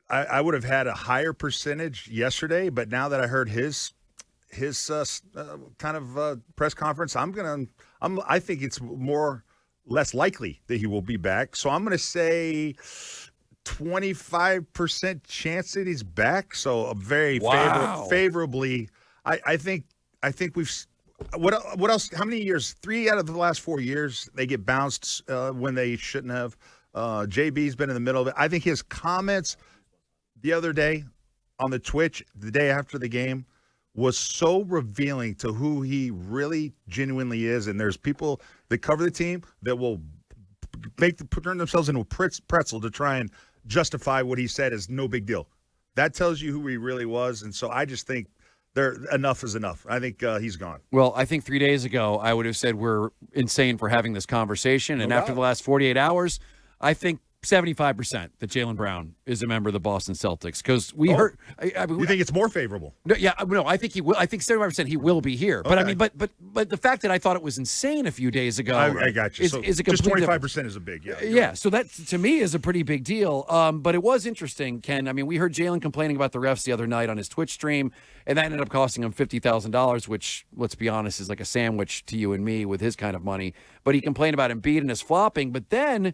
I would have had a higher percentage yesterday, but now that I heard his press conference, I think it's less likely that he will be back. So I'm going to say 25% chance that he's back. So a very favorably. I think we've. What else? How many years? 3 out of the last 4 years they get bounced when they shouldn't have. JB's been in the middle of it. I think his comments the other day on the Twitch, the day after the game, was so revealing to who he really genuinely is. And there's people that cover the team that will turn themselves into a pretzel to try and justify what he said as no big deal. That tells you who he really was. And so I just think enough is enough. I think he's gone. Well, I think 3 days ago I would have said we're insane for having this conversation. And after the last 48 hours, I think 75% that Jaylen Brown is a member of the Boston Celtics, because we heard. You think it's more favorable? No, I think he will. I think 75% he will be here. But I mean, but the fact that I thought it was insane a few days ago, I got you. Is a just 25% is a big, yeah. So that to me is a pretty big deal. But it was interesting, Ken. I mean, we heard Jaylen complaining about the refs the other night on his Twitch stream, and that ended up costing him $50,000, which, let's be honest, is like a sandwich to you and me with his kind of money. But he complained about Embiid and his flopping, but then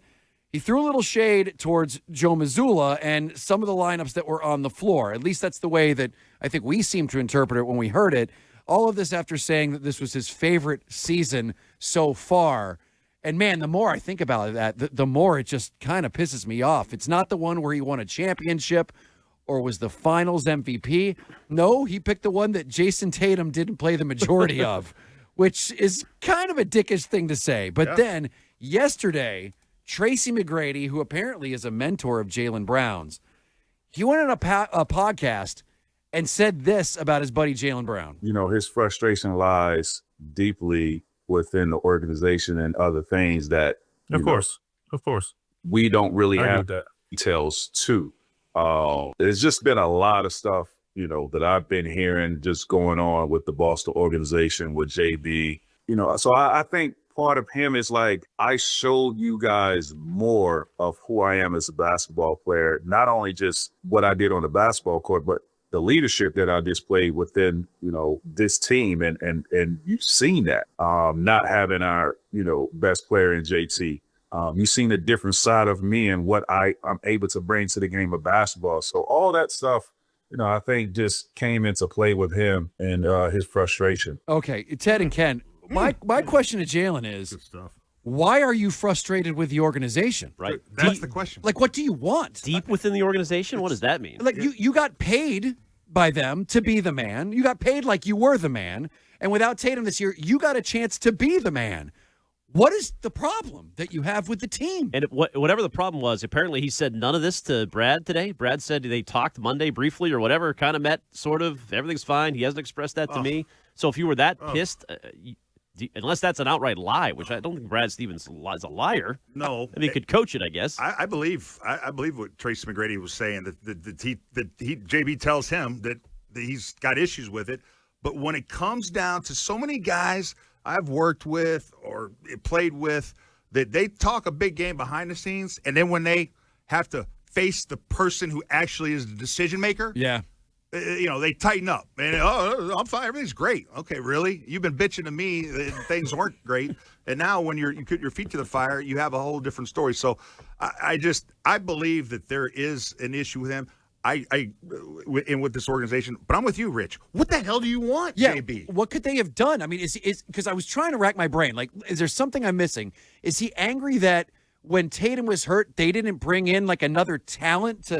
he threw a little shade towards Joe Mazzulla and some of the lineups that were on the floor. At least that's the way that I think we seemed to interpret it when we heard it. All of this after saying that this was his favorite season so far. And, man, the more I think about that, the more it just kind of pisses me off. It's not the one where he won a championship or was the finals MVP. No, he picked the one that Jason Tatum didn't play the majority of, which is kind of a dickish thing to say. But then yesterday, Tracy McGrady, who apparently is a mentor of Jaylen Brown's, he went on a podcast and said this about his buddy Jaylen Brown. You know, his frustration lies deeply within the organization and other things that, of course, we don't really have details to. There's just been a lot of stuff, that I've been hearing just going on with the Boston organization with JB. So I think part of him is like, I showed you guys more of who I am as a basketball player, not only just what I did on the basketball court, but the leadership that I displayed within, this team. And you've seen that, not having our, best player in JT. You've seen a different side of me and what I'm able to bring to the game of basketball. So all that stuff, I think just came into play with him and his frustration. Okay, Ted and Ken, my question to Jalen is, why are you frustrated with the organization? Right. That's the question. Like, what do you want? Deep within the organization? What does that mean? Like, you got paid by them to be the man. You got paid like you were the man. And without Tatum this year, you got a chance to be the man. What is the problem that you have with the team? And whatever the problem was, apparently he said none of this to Brad today. Brad said they talked Monday briefly or whatever, kind of met, sort of. Everything's fine. He hasn't expressed that to me. So if you were that pissed, unless that's an outright lie, which I don't think Brad Stevens is a liar. No. I mean, he could coach it, I guess. I believe what Tracy McGrady was saying, that JB tells him that he's got issues with it. But when it comes down to so many guys I've worked with or played with, that they talk a big game behind the scenes, and then when they have to face the person who actually is the decision maker, they tighten up. And I'm fine, everything's great. Okay, really? You've been bitching to me that things weren't great, and now when you put your feet to the fire, you have a whole different story. So I believe that there is an issue with him. With this organization, but I'm with you, Rich. What the hell do you want, JB? What could they have done? I mean, is because I was trying to rack my brain. Like, is there something I'm missing? Is he angry that when Tatum was hurt, they didn't bring in like another talent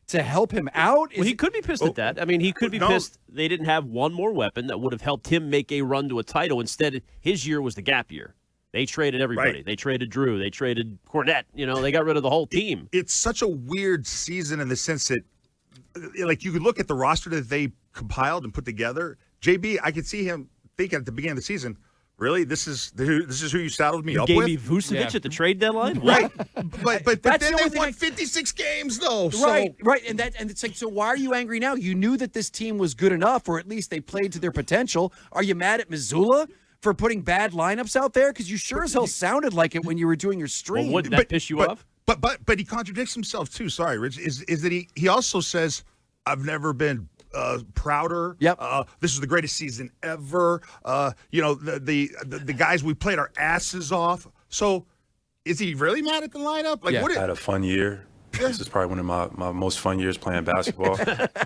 to help him out? Well, he could be pissed at that. I mean, he could be pissed they didn't have one more weapon that would have helped him make a run to a title. Instead, his year was the gap year. They traded everybody. Right. They traded Drew. They traded Cornette. They got rid of the whole team. It's such a weird season in the sense that, like, you could look at the roster that they compiled and put together. JB, I could see him thinking at the beginning of the season, really, this is who you saddled me up with? You gave me Vucevic at the trade deadline? Right. but then they won 56 games, though. Right. And it's like, so why are you angry now? You knew that this team was good enough, or at least they played to their potential. Are you mad at Missoula for putting bad lineups out there? Because you sure as hell sounded like it when you were doing your stream. Well, wouldn't that piss you off? But he contradicts himself too. Sorry, Rich. Is that he also says, I've never been prouder. Yep. This is the greatest season ever. The guys, we played our asses off. So is he really mad at the lineup? Like, I had a fun year. This is probably one of my most fun years playing basketball.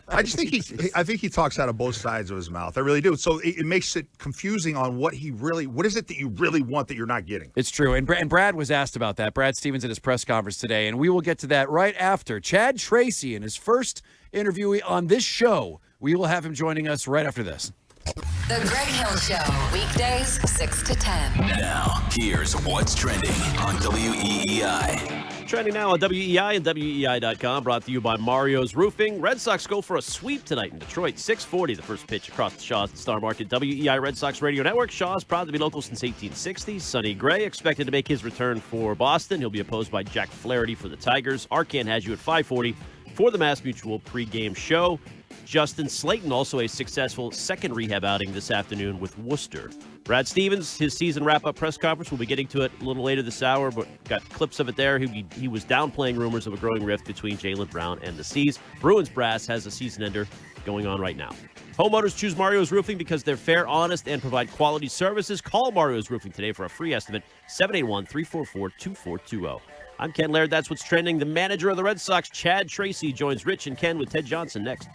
I just think he talks out of both sides of his mouth. I really do. So it makes it confusing on what is it that you really want that you're not getting. It's true. And Brad was asked about that. Brad Stevens at his press conference today, and we will get to that right after Chad Tracy in his first interview on this show. We will have him joining us right after this. The Greg Hill Show, weekdays 6 to 10. Now, here's what's trending on WEEI. Trending now on WEEI and WEEI.com, brought to you by Mario's Roofing. Red Sox go for a sweep tonight in Detroit. 6:40, the first pitch across the Shaw's and Star Market. WEEI Red Sox Radio Network. Shaw's proud to be local since 1860. Sonny Gray expected to make his return for Boston. He'll be opposed by Jack Flaherty for the Tigers. Arcan has you at 5:40 for the Mass Mutual pregame show. Justin Slayton, also a successful second rehab outing this afternoon with Worcester. Brad Stevens, his season wrap-up press conference, we'll be getting to it a little later this hour, but got clips of it there. He was downplaying rumors of a growing rift between Jaylen Brown and the C's. Bruins brass has a season ender going on right now. Homeowners choose Mario's Roofing because they're fair, honest, and provide quality services. Call Mario's Roofing today for a free estimate, 781-344-2420. I'm Ken Laird. That's what's trending. The manager of the Red Sox, Chad Tracy, joins Rich and Ken with Ted Johnson next.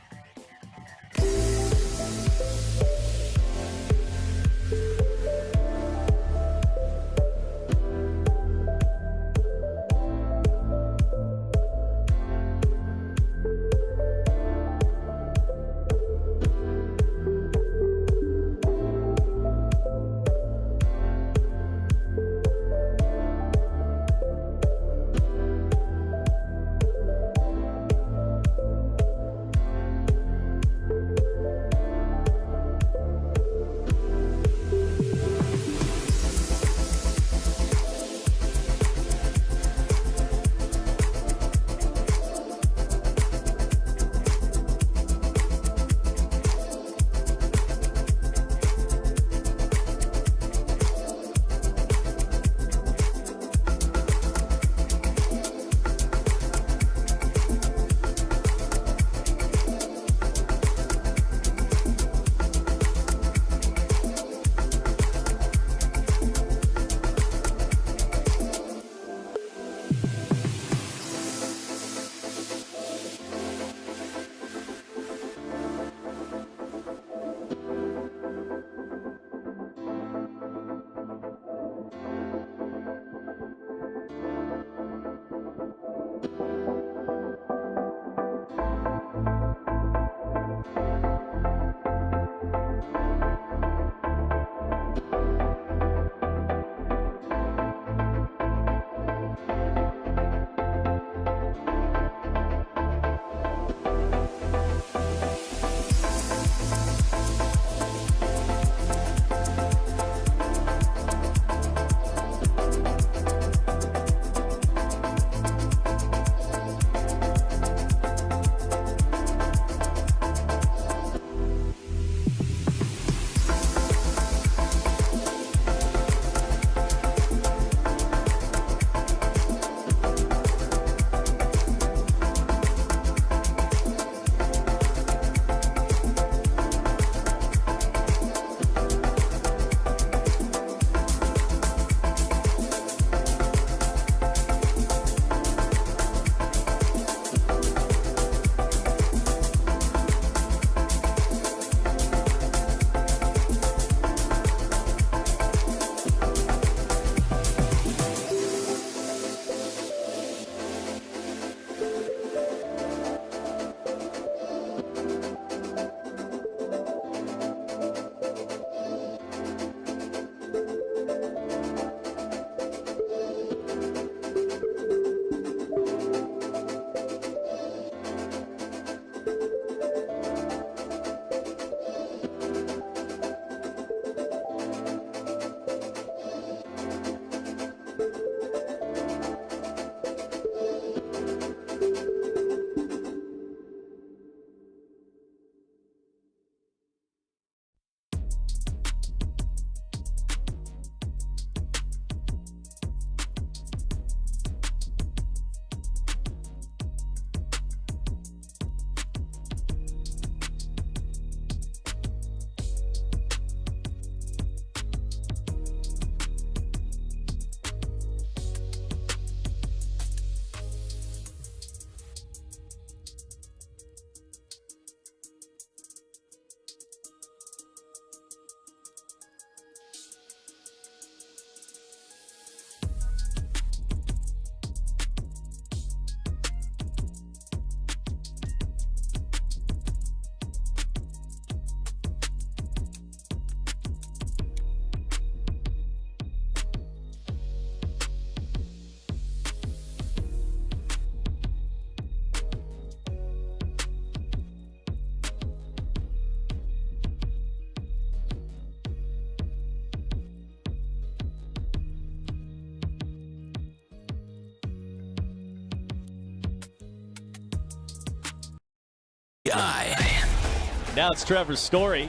WEEI. Now it's Trevor's Story.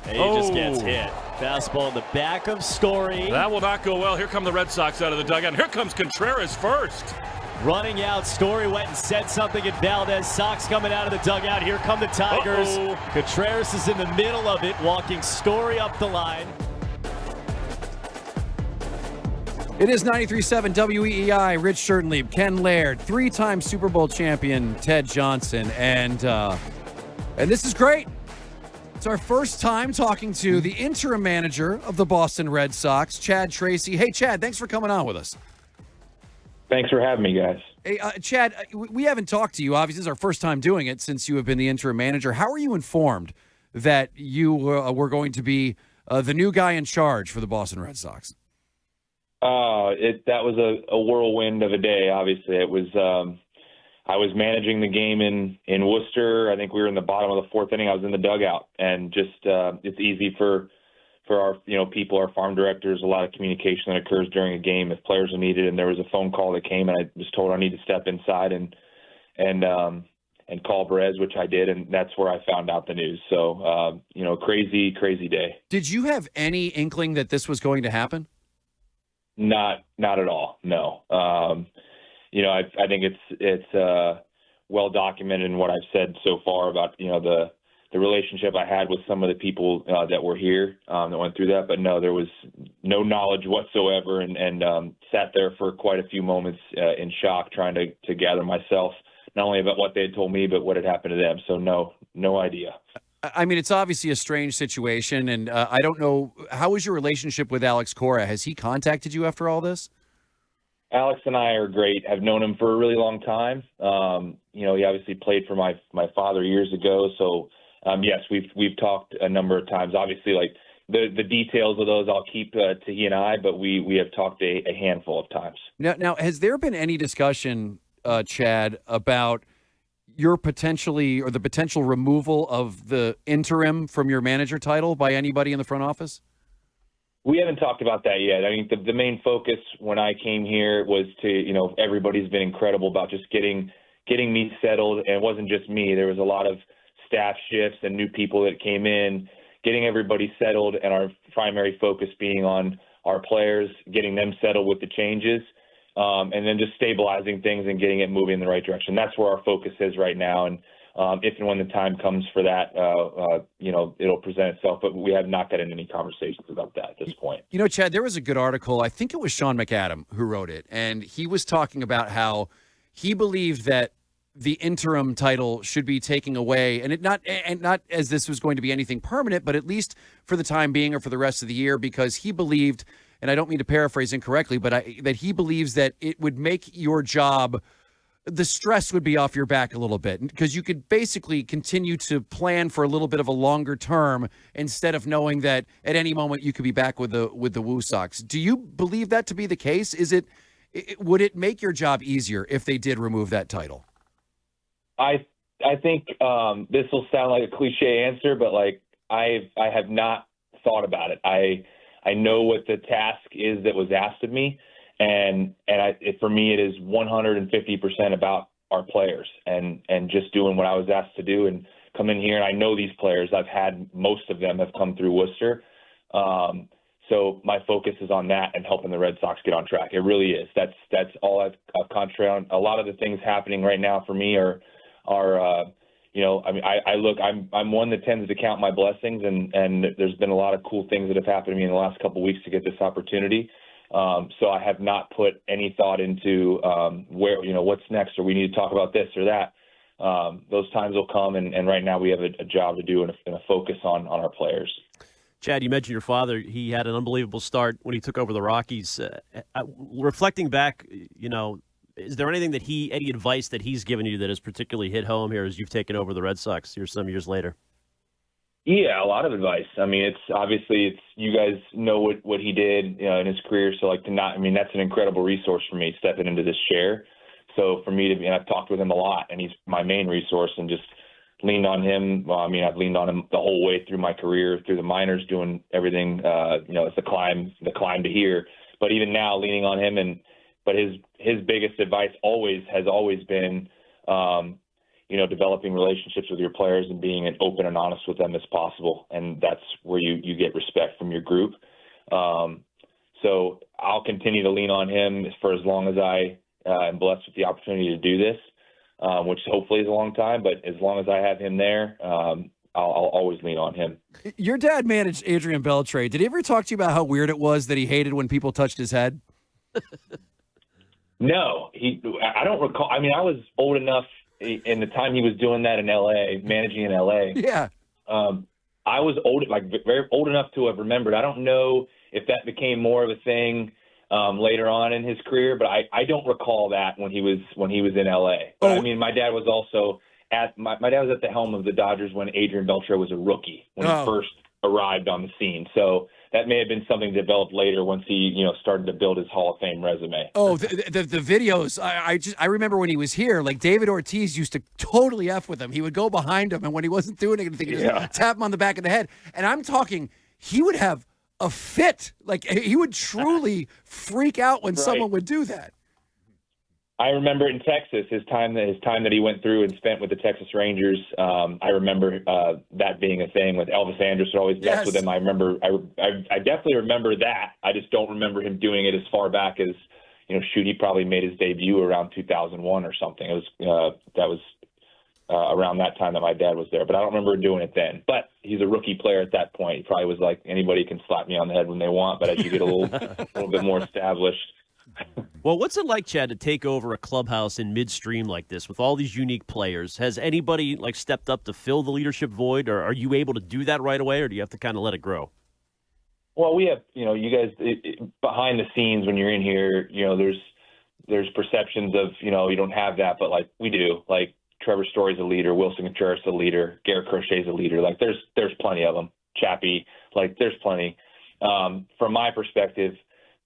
And he just gets hit. Fastball in the back of Story. That will not go well. Here come the Red Sox out of the dugout. Here comes Contreras first. Running out, Story went and said something at Valdez. Sox coming out of the dugout. Here come the Tigers. Contreras is in the middle of it, walking Story up the line. It is 93.7 WEEI. Rich Schertenlieb, Ken Laird, 3-time Super Bowl champion Ted Johnson, and this is great. It's our first time talking to the interim manager of the Boston Red Sox, Chad Tracy. Hey, Chad, thanks for coming on with us. Thanks for having me, guys. Hey, Chad, we haven't talked to you. Obviously, this is our first time doing it since you have been the interim manager. How are you informed that you were going to be the new guy in charge for the Boston Red Sox? That was a whirlwind of a day. Obviously, it was. I was managing the game in Worcester. I think we were in the bottom of the fourth inning. I was in the dugout, and just it's easy for our people, our farm directors. A lot of communication that occurs during a game if players are needed. And there was a phone call that came, and I was told I need to step inside and call Perez, which I did, and that's where I found out the news. So crazy day. Did you have any inkling that this was going to happen? Not at all. No. I think it's well documented in what I've said so far about the relationship I had with some of the people that were here that went through that. But no, there was no knowledge whatsoever, and sat there for quite a few moments in shock, trying to gather myself, not only about what they had told me, but what had happened to them. So no idea. I mean, it's obviously a strange situation, and I don't know, how is your relationship with Alex Cora? Has he contacted you after all this? Alex and I are great. I've known him for a really long time. He obviously played for my father years ago. So, yes, we've talked a number of times. Obviously, like the details of those I'll keep to he and I, but we have talked a handful of times. Now, has there been any discussion, Chad, about your the potential removal of the interim from your manager title by anybody in the front office? We haven't talked about that yet. I mean, the main focus when I came here was to, everybody's been incredible about just getting me settled. And it wasn't just me. There was a lot of staff shifts and new people that came in, getting everybody settled, and our primary focus being on our players, getting them settled with the changes, and then just stabilizing things and getting it moving in the right direction. That's where our focus is right now. And if and when the time comes for that, it'll present itself. But we have not gotten any conversations about that at this point. Chad, there was a good article. I think it was Sean McAdam who wrote it. And he was talking about how he believed that the interim title should be taken away. And not as this was going to be anything permanent, but at least for the time being or for the rest of the year, because he believed, and I don't mean to paraphrase incorrectly, but that he believes that it would make your job, the stress would be off your back a little bit, because you could basically continue to plan for a little bit of a longer term instead of knowing that at any moment you could be back with the Woo Sox. Do you believe that to be the case? Would it make your job easier if they did remove that title? I think this will sound like a cliche answer, but I have not thought about it. I know what the task is that was asked of me. And for me, it is 150% about our players and just doing what I was asked to do and come in here. And I know these players. I've had most of them have come through Worcester. So my focus is on that and helping the Red Sox get on track. It really is. That's all I've concentrated on. A lot of the things happening right now for me are I'm one that tends to count my blessings, and there's been a lot of cool things that have happened to me in the last couple of weeks to get this opportunity. So I have not put any thought into what's next, or we need to talk about this or that. Those times will come, and right now we have a job to do and a focus on our players. Chad, you mentioned your father. He had an unbelievable start when he took over the Rockies. Reflecting back, is there anything any advice that he's given you that has particularly hit home here as you've taken over the Red Sox here some years later? Yeah, a lot of advice. I mean, it's you guys know what he did in his career. So that's an incredible resource for me stepping into this chair. So for me and I've talked with him a lot, and he's my main resource, and just leaned on him. I've leaned on him the whole way through my career, through the minors, doing everything, it's the climb to here. But even now, leaning on him, but his biggest advice has always been, developing relationships with your players and being as open and honest with them as possible. And that's where you get respect from your group. So I'll continue to lean on him for as long as I am blessed with the opportunity to do this, which hopefully is a long time, but as long as I have him there, I'll always lean on him. Your dad managed Adrian Beltre. Did he ever talk to you about how weird it was that he hated when people touched his head? No, I don't recall. I mean, I was old enough in the time he was doing that in L.A., managing in L.A. Yeah. I was very old enough to have remembered. I don't know if that became more of a thing later on in his career, but I don't recall that when he was in L.A. But I mean, my dad was also my dad was at the helm of the Dodgers when Adrian Beltre was a rookie when he first arrived on the scene. So that may have been something developed later once he, started to build his Hall of Fame resume. Oh, the videos. I remember when he was here, like David Ortiz used to totally F with him. He would go behind him, and when he wasn't doing anything, he'd just tap him on the back of the head. And I'm talking, he would have a fit. Like, he would truly freak out when someone would do that. I remember in Texas, his time that he went through and spent with the Texas Rangers. I remember that being a thing with Elvis Andrus would always mess with him. I remember, I definitely remember that. I just don't remember him doing it as far back as, he probably made his debut around 2001 or something. It was that was around that time that my dad was there, but I don't remember doing it then. But he's a rookie player at that point. He probably was like, anybody can slap me on the head when they want, but as you get a little bit more established. Well, what's it like, Chad, to take over a clubhouse in midstream like this with all these unique players? Has anybody stepped up to fill the leadership void, or are you able to do that right away, or do you have to kind of let it grow? Well, we have, you guys behind the scenes when you're in here, there's perceptions of, you don't have that, but we do. Trevor Story's a leader, Wilson Contreras a leader, Garrett Crochet's a leader. There's plenty of them. Chappie, there's plenty. From my perspective,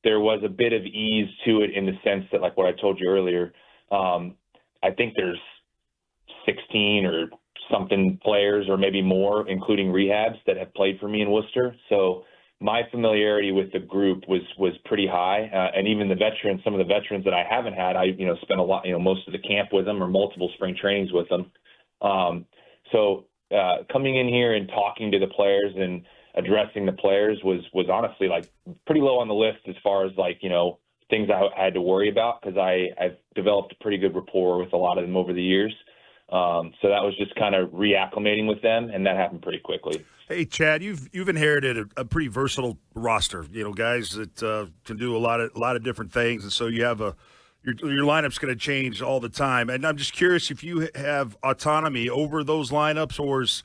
there was a bit of ease to it in the sense that, what I told you earlier, I think there's 16 or something players or maybe more, including rehabs, that have played for me in Worcester. So my familiarity with the group was pretty high. And even the veterans, some of the veterans that I haven't had, I, spent a lot, most of the camp with them or multiple spring trainings with them. So coming in here and talking to the players and addressing the players was honestly pretty low on the list as far as things I had to worry about, because I've developed a pretty good rapport with a lot of them over the years. So that was just kind of reacclimating with them, and that happened pretty quickly. Hey, Chad, you've inherited a pretty versatile roster. Guys that can do a lot of different things, and so you have your lineup's going to change all the time. And I'm just curious if you have autonomy over those lineups, or is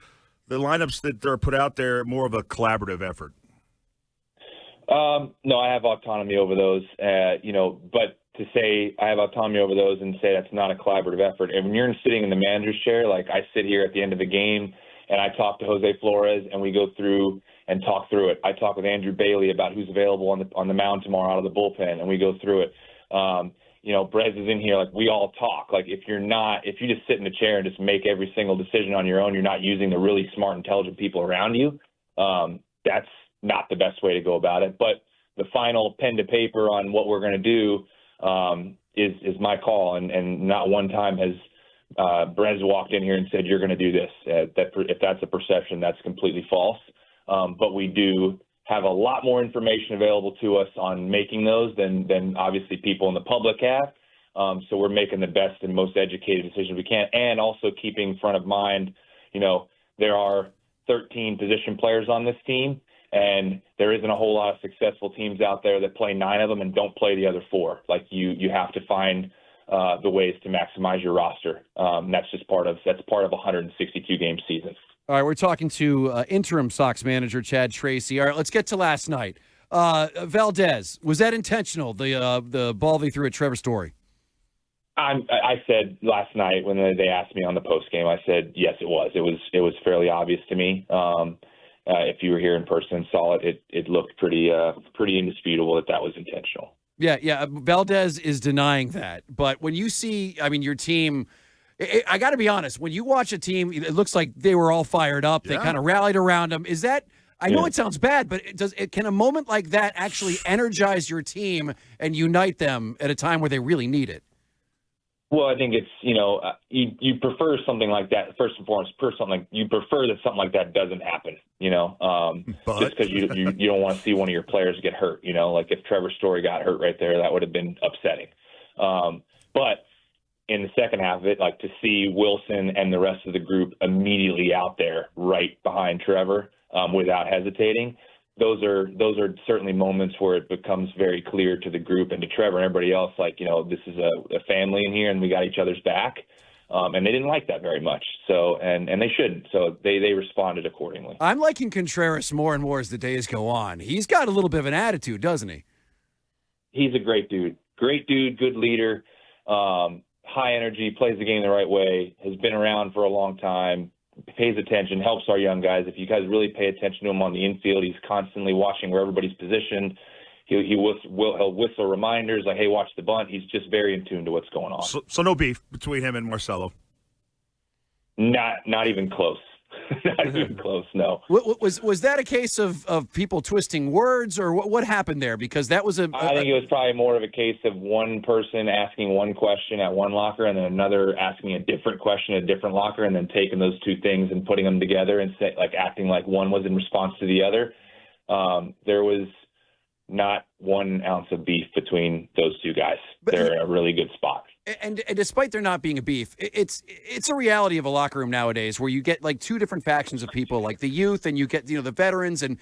the lineups that are put out there more of a collaborative effort? No, I have autonomy over those, but to say I have autonomy over those and say that's not a collaborative effort. And when you're sitting in the manager's chair, I sit here at the end of the game and I talk to Jose Flores and we go through and talk through it. I talk with Andrew Bailey about who's available on the mound tomorrow out of the bullpen, and we go through it. Brez is in here, we all talk. If you just sit in the chair and just make every single decision on your own, you're not using the really smart, intelligent people around you. That's not the best way to go about it. But the final pen to paper on what we're going to do is my call. And not one time has Brez walked in here and said, you're going to do this. If that's a perception, that's completely false. But we do have a lot more information available to us on making those than obviously people in the public have. So we're making the best and most educated decisions we can, and also keeping front of mind, there are 13 position players on this team, and there isn't a whole lot of successful teams out there that play 9 of them and don't play the other 4. You have to find the ways to maximize your roster. That's part of a 162 game season. All right, we're talking to interim Sox manager Chad Tracy. All right, let's get to last night. Valdez, was that intentional, the ball they threw at Trevor Story? I said last night when they asked me on the post game, I said yes, it was. It was fairly obvious to me. If you were here in person and saw it, it looked pretty indisputable that was intentional. Yeah. Valdez is denying that, but when you see, your team. I got to be honest. When you watch a team, it looks like they were all fired up. They kind of rallied around them. Is that? I know it sounds bad, but can a moment like that actually energize your team and unite them at a time where they really need it? Well, I think it's, you prefer something like that. First and foremost, you prefer that something like that doesn't happen, just because you don't want to see one of your players get hurt, like if Trevor Story got hurt right there, that would have been upsetting. But in the second half of it, like to see Wilson and the rest of the group immediately out there right behind Trevor without hesitating, those are certainly moments where it becomes very clear to the group and to Trevor and everybody else, like, this is a family in here and we got each other's back. And they didn't like that very much. So, and they shouldn't. So they responded accordingly. I'm liking Contreras more and more as the days go on. He's got a little bit of an attitude, doesn't he? He's a great dude. Great dude, good leader, high energy, plays the game the right way, has been around for a long time, pays attention, helps our young guys. If you guys really pay attention to him on the infield, he's constantly watching where everybody's positioned. He'll whistle reminders like, hey, watch the bunt. He's just very in tune to what's going on. So no beef between him and Marcelo? Not even close. Not even close, no. Was that a case of people twisting words, or what happened there? Because that was I think it was probably more of a case of one person asking one question at one locker and then another asking a different question at a different locker, and then taking those two things and putting them together and acting like one was in response to the other. There was not 1 ounce of beef between those two guys. They're in a really good spot. And despite there not being a beef, it's a reality of a locker room nowadays where you get like two different factions of people, like the youth and you get the veterans, and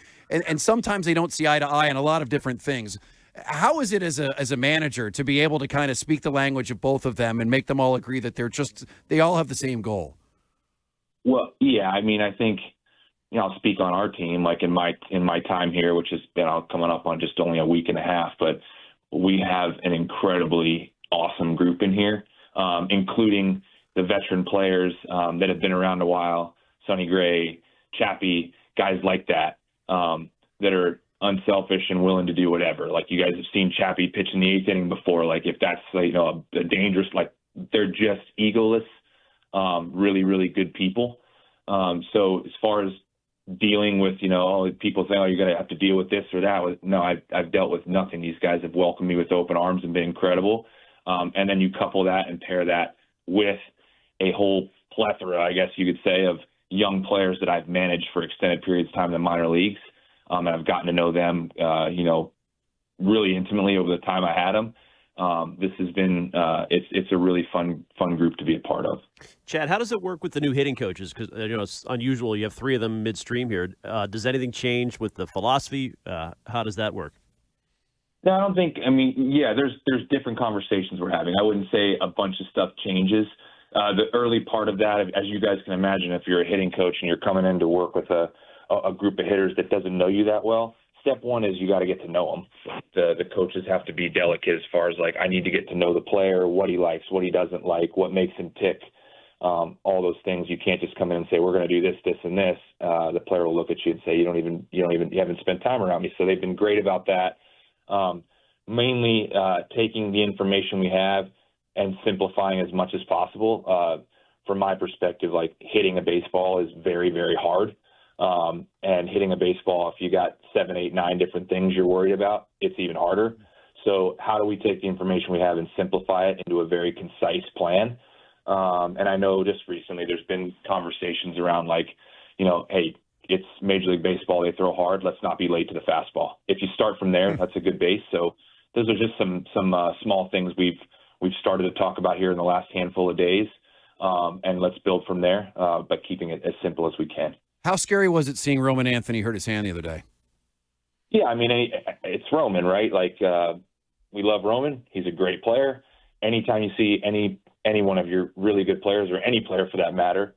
sometimes they don't see eye to eye on a lot of different things. How is it as a manager to be able to kind of speak the language of both of them and make them all agree that they all have the same goal? Well, yeah, I mean, I think I'll speak on our team, like in my time here, which has been coming up on just only a week and a half, but we have an incredibly awesome group in here, including the veteran players that have been around a while, Sonny Gray, Chappie, guys like that, that are unselfish and willing to do whatever. Like you guys have seen Chappie pitch in the 8th inning before. Like if that's a dangerous, like they're just egoless, really, really good people. So as far as dealing with, people saying, oh, you're going to have to deal with this or that. No, I've dealt with nothing. These guys have welcomed me with open arms and been incredible. And then you couple that and pair that with a whole plethora, I guess you could say, of young players that I've managed for extended periods of time in the minor leagues. And I've gotten to know them, really intimately over the time I had them. This has been it's a really fun group to be a part of. Chad, how does it work with the new hitting coaches? Because it's unusual. You have 3 of them midstream here. Does anything change with the philosophy? How does that work? No, I don't think. I mean, yeah, there's different conversations we're having. I wouldn't say a bunch of stuff changes. The early part of that, as you guys can imagine, if you're a hitting coach and you're coming in to work with a group of hitters that doesn't know you that well, step one is you got to get to know them. The coaches have to be delicate as far as like, I need to get to know the player, what he likes, what he doesn't like, what makes him tick, all those things. You can't just come in and say, we're going to do this, this, and this. The player will look at you and say, you haven't spent time around me. So they've been great about that. Mainly taking the information we have and simplifying as much as possible. From my perspective, like hitting a baseball is very, very hard. And hitting a baseball, if you got 7, 8, 9 different things you're worried about, it's even harder. So how do we take the information we have and simplify it into a very concise plan? And I know just recently there's been conversations around like, hey, it's Major League Baseball, they throw hard, let's not be late to the fastball. If you start from there, that's a good base. So those are just some small things we've started to talk about here in the last handful of days. And let's build from there, but keeping it as simple as we can. How scary was it seeing Roman Anthony hurt his hand the other day? Yeah, I mean, it's Roman, right? Like, we love Roman. He's a great player. Anytime you see any one of your really good players, or any player for that matter,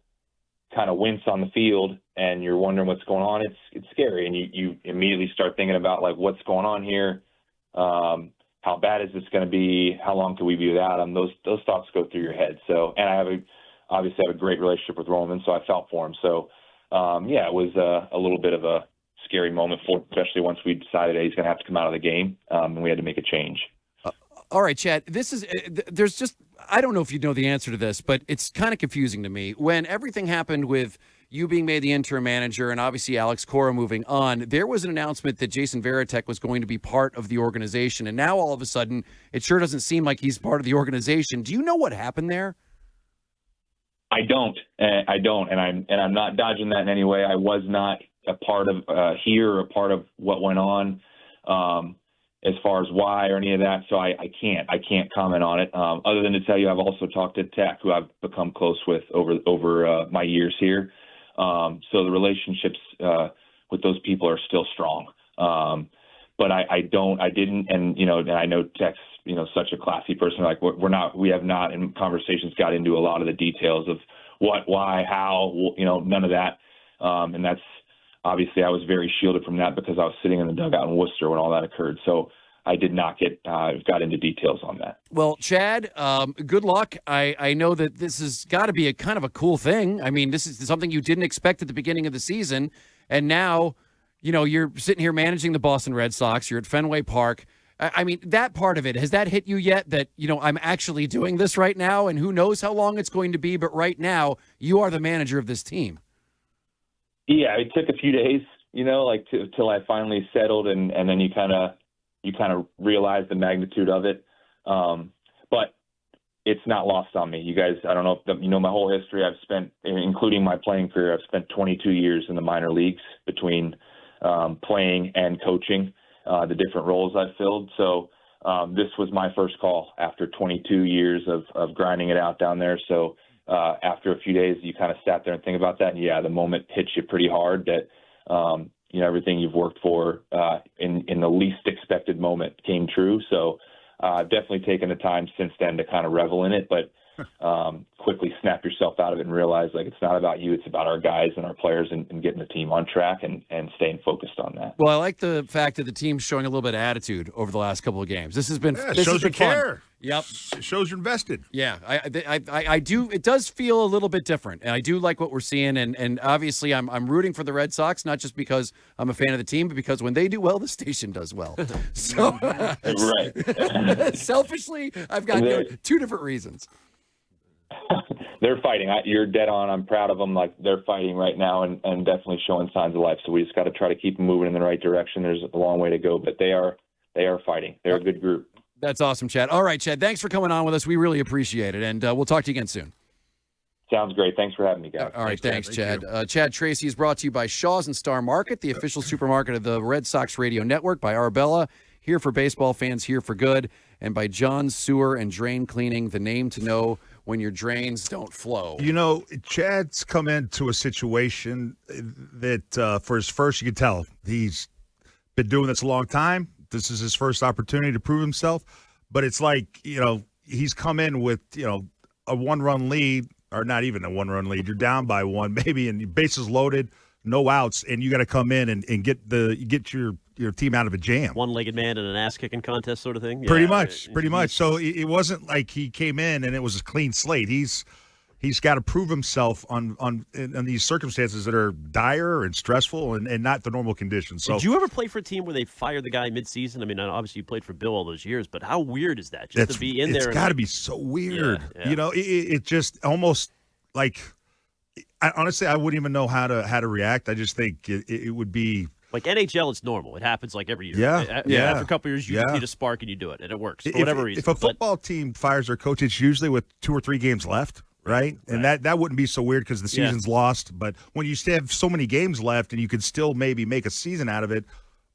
kind of wince on the field and you're wondering what's going on, it's scary. And you immediately start thinking about, like, what's going on here? How bad is this going to be? How long can we be without him? Those thoughts go through your head. So, and I obviously have a great relationship with Roman, so I felt for him. So, yeah, it was a little bit of a scary moment for him, especially once we decided he's going to have to come out of the game, and we had to make a change. All right, Chad, there's just, I don't know if you know the answer to this, but it's kind of confusing to me. When everything happened with you being made the interim manager and obviously Alex Cora moving on, there was an announcement that Jason Varitek was going to be part of the organization. And now all of a sudden, it sure doesn't seem like he's part of the organization. Do you know what happened there? I don't, and I'm not dodging that in any way. I was not a part of here or a part of what went on as far as why or any of that. So I can't comment on it other than to tell you I've also talked to Tech, who I've become close with over my years here. So the relationships with those people are still strong. But I didn't, and I know Tech's such a classy person. Like we have not in conversations got into a lot of the details of what, why, how, none of that. And that's obviously I was very shielded from that because I was sitting in the dugout in Worcester when all that occurred. So I did not got into details on that. Well, Chad, good luck. I know that this has got to be a kind of a cool thing. I mean, this is something you didn't expect at the beginning of the season. And now, you're sitting here managing the Boston Red Sox. You're at Fenway Park. I mean, that part of it, has that hit you yet that, I'm actually doing this right now and who knows how long it's going to be, but right now you are the manager of this team. Yeah, it took a few days, till I finally settled and then you kind of realize the magnitude of it. But it's not lost on me. You guys, I don't know if my whole history. I've spent, including my playing career, I've spent 22 years in the minor leagues between playing and coaching. The different roles I've filled. So this was my first call after 22 years of grinding it out down there. So after a few days, you kind of sat there and think about that. And yeah, the moment hits you pretty hard that, everything you've worked for in the least expected moment came true. So I've definitely taken the time since then to kind of revel in it, but quickly snap yourself out of it and realize it's not about you. It's about our guys and our players and getting the team on track and staying focused on that. Well, I like the fact that the team's showing a little bit of attitude over the last couple of games. This has been this shows you care. Yep, it shows you're invested. Yeah, I do. It does feel a little bit different, and I do like what we're seeing. And obviously, I'm rooting for the Red Sox, not just because I'm a fan of the team, but because when they do well, the station does well. So, right. Selfishly, I've got two different reasons. They're fighting. You're dead on. I'm proud of them. They're fighting right now and definitely showing signs of life. So we just got to try to keep them moving in the right direction. There's a long way to go, but they are fighting. They're a good group. That's awesome, Chad. All right, Chad, thanks for coming on with us. We really appreciate it, and we'll talk to you again soon. Sounds great. Thanks for having me, guys. All right, thanks, Chad. Chad Tracy is brought to you by Shaw's and Star Market, the official supermarket of the Red Sox Radio Network, by Arbella, here for baseball fans, here for good, and by John's Sewer and Drain Cleaning, the name to know when your drains don't flow. Chad's come into a situation that for his first, you can tell he's been doing this a long time. This is his first opportunity to prove himself. But it's he's come in with, a one-run lead, or not even a one-run lead. You're down by one, maybe, and bases loaded, no outs, and you got to come in and get your team out of a jam. One-legged man in an ass-kicking contest sort of thing? Pretty much. So it wasn't like he came in and it was a clean slate. He's got to prove himself on these circumstances that are dire and stressful and not the normal conditions. So, did you ever play for a team where they fired the guy mid-season? I mean, obviously you played for Bill all those years, but how weird is that? Just to be in there. It's got to be so weird. Yeah. It just almost honestly, I wouldn't even know how to react. I just think it would be. Like NHL, it's normal. It happens every year. Yeah. After a couple of years, you need a spark and you do it, and it works for whatever reason. If a football team fires their coach, it's usually with 2 or 3 games left. Right? And that wouldn't be so weird because the season's lost. But when you still have so many games left and you could still maybe make a season out of it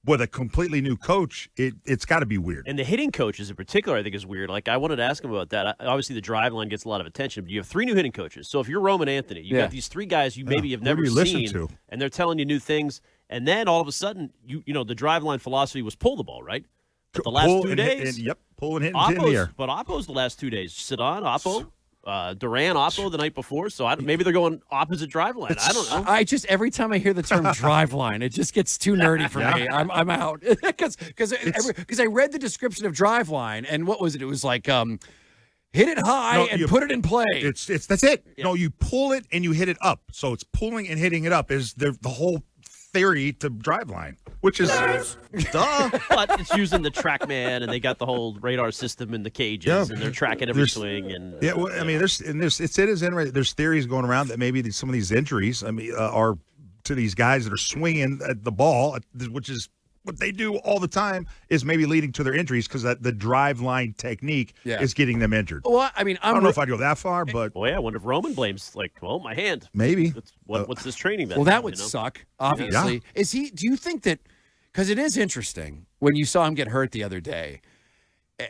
with a completely new coach, it's got to be weird. And the hitting coaches in particular, I think, is weird. I wanted to ask him about that. Obviously, the drive line gets a lot of attention, but you have 3 new hitting coaches. So if you're Roman Anthony, you got these 3 guys you maybe have never seen, and they're telling you new things. And then all of a sudden, the drive line philosophy was pull the ball, right? But the last 2 days, pull and hit in the air. But Oppo's the last 2 days. Sidon, Oppo. Duran, Oppo the night before, so maybe they're going opposite drive line. I don't know. Every time I hear the term drive line, it just gets too nerdy for me. I'm out because I read the description of drive line, and what was it? It was like hit it high and put it in play. That's it. Yeah. No, you pull it and you hit it up. So it's pulling and hitting it up is the whole theory to driveline, which is duh. But it's using the TrackMan, and they got the whole radar system in the cages, and they're tracking every swing. And yeah, well, I mean, it is interesting. There's theories going around that maybe some of these injuries, are to these guys that are swinging at the ball, which is what they do all the time, is maybe leading to their injuries because the drive line technique is getting them injured. Well, I mean, I don't know if I'd go that far, but boy, I wonder if Roman blames my hand. Maybe. What's this training? Well, that would suck. Obviously, is he? Do you think that? Because it is interesting when you saw him get hurt the other day,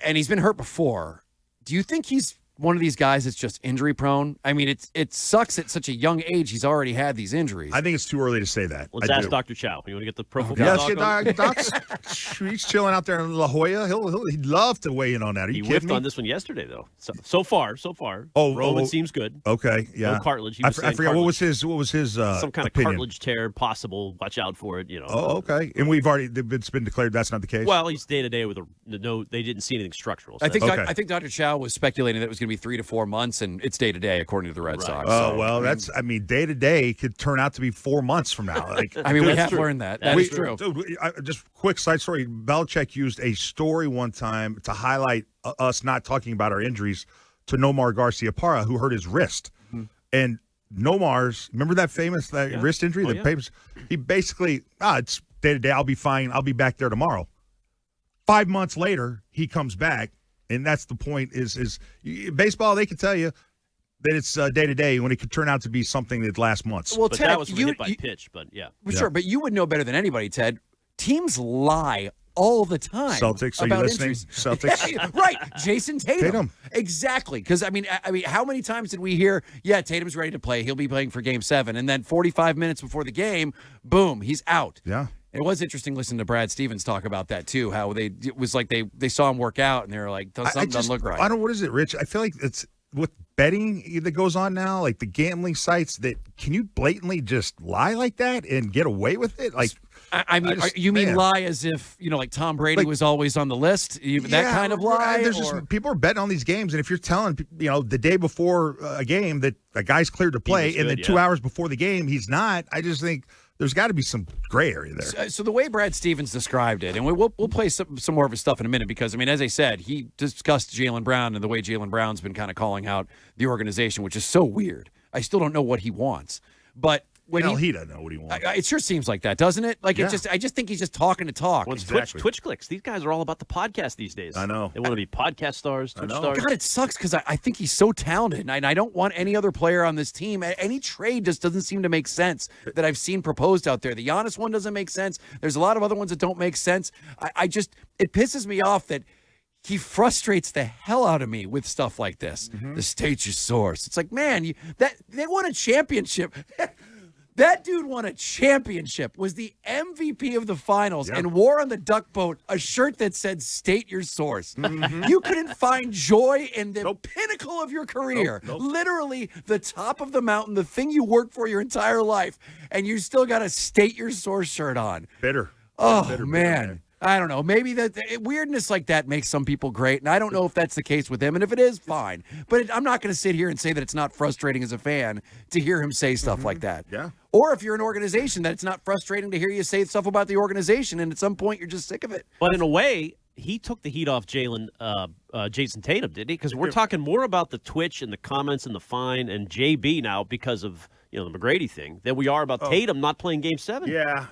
and he's been hurt before. Do you think he's one of these guys that's just injury prone? I mean, it sucks at such a young age. He's already had these injuries. I think it's too early to say that. Let's ask Dr. Chow. You want to get the pro football Doc's he's chilling out there in La Jolla. He'd love to weigh in on that. Are you he kidding whiffed me? on this one yesterday, though. So far. Oh, Roman seems good. Okay, yeah. No cartilage. I forgot cartilage. what was his some kind opinion? of cartilage tear possible. Watch out for it. Oh, okay. And it's been declared that's not the case. Well, he's day to day with no. They didn't see anything structural. So. I think Dr. Chow was speculating that it was going to be 3 to 4 months. And it's day to day, according to the Red Sox. Oh, well, day to day could turn out to be 4 months from now. Like, we have learned that. That is true. Dude, just quick side story. Belichick used a story one time to highlight us not talking about our injuries to Nomar Garciaparra, who hurt his wrist. Mm-hmm. And Nomar's, remember that famous wrist injury? He basically, it's day to day. I'll be fine. I'll be back there tomorrow. 5 months later, he comes back. And that's the point is baseball, they can tell you that it's day to day when it could turn out to be something that lasts months. Well, but Ted, that was hit by pitch, but yeah. Sure, but you would know better than anybody, Ted. Teams lie all the time. Celtics, are you listening? Injuries. Celtics. Right. Jason Tatum. Exactly. Because, I mean, how many times did we hear, Tatum's ready to play. He'll be playing for Game 7. And then 45 minutes before the game, boom, he's out. Yeah. It was interesting listening to Brad Stevens talk about that, too, how it was like they saw him work out, and they were like, something doesn't look right. What is it, Rich? I feel like it's with betting that goes on now, like the gambling sites, that can you blatantly just lie like that and get away with it? Like, I mean, you mean lie as if, like Tom Brady was always on the list? That kind of lie? There's just people are betting on these games, and if you're telling, the day before a game that a guy's cleared to play, and then 2 hours before the game, he's not, I just think there's got to be some gray area there. So the way Brad Stevens described it, and we'll play some more of his stuff in a minute, because, I mean, as I said, he discussed Jaylen Brown and the way Jaylen Brown's been kind of calling out the organization, which is so weird. I still don't know what he wants. But when he doesn't know what he wants. It sure seems like that, doesn't it? Like I just think he's just talking to talk. Well, it's Twitch clicks. These guys are all about the podcast these days. I know. They want to be podcast stars, Twitch stars. God, it sucks because I think he's so talented, and I don't want any other player on this team. Any trade just doesn't seem to make sense that I've seen proposed out there. The Giannis one doesn't make sense. There's a lot of other ones that don't make sense. It pisses me off that he frustrates the hell out of me with stuff like this. Mm-hmm. The state your source. It's like, man, they won a championship. That dude won a championship, was the MVP of the finals, and wore on the duck boat a shirt that said, state your source. Mm-hmm. You couldn't find joy in the pinnacle of your career, literally the top of the mountain, the thing you worked for your entire life, and you still got a state your source shirt on. Bitter. Oh, bitter, man. I don't know. Maybe that weirdness like that makes some people great, and I don't know if that's the case with him. And if it is, fine. But I'm not going to sit here and say that it's not frustrating as a fan to hear him say stuff like that. Yeah. Or if you're an organization, that it's not frustrating to hear you say stuff about the organization, and at some point you're just sick of it. But in a way, he took the heat off Jason Tatum, didn't he? Because we're talking more about the Twitch and the comments and the fine and JB now because of the McGrady thing than we are about Tatum not playing Game 7. Yeah.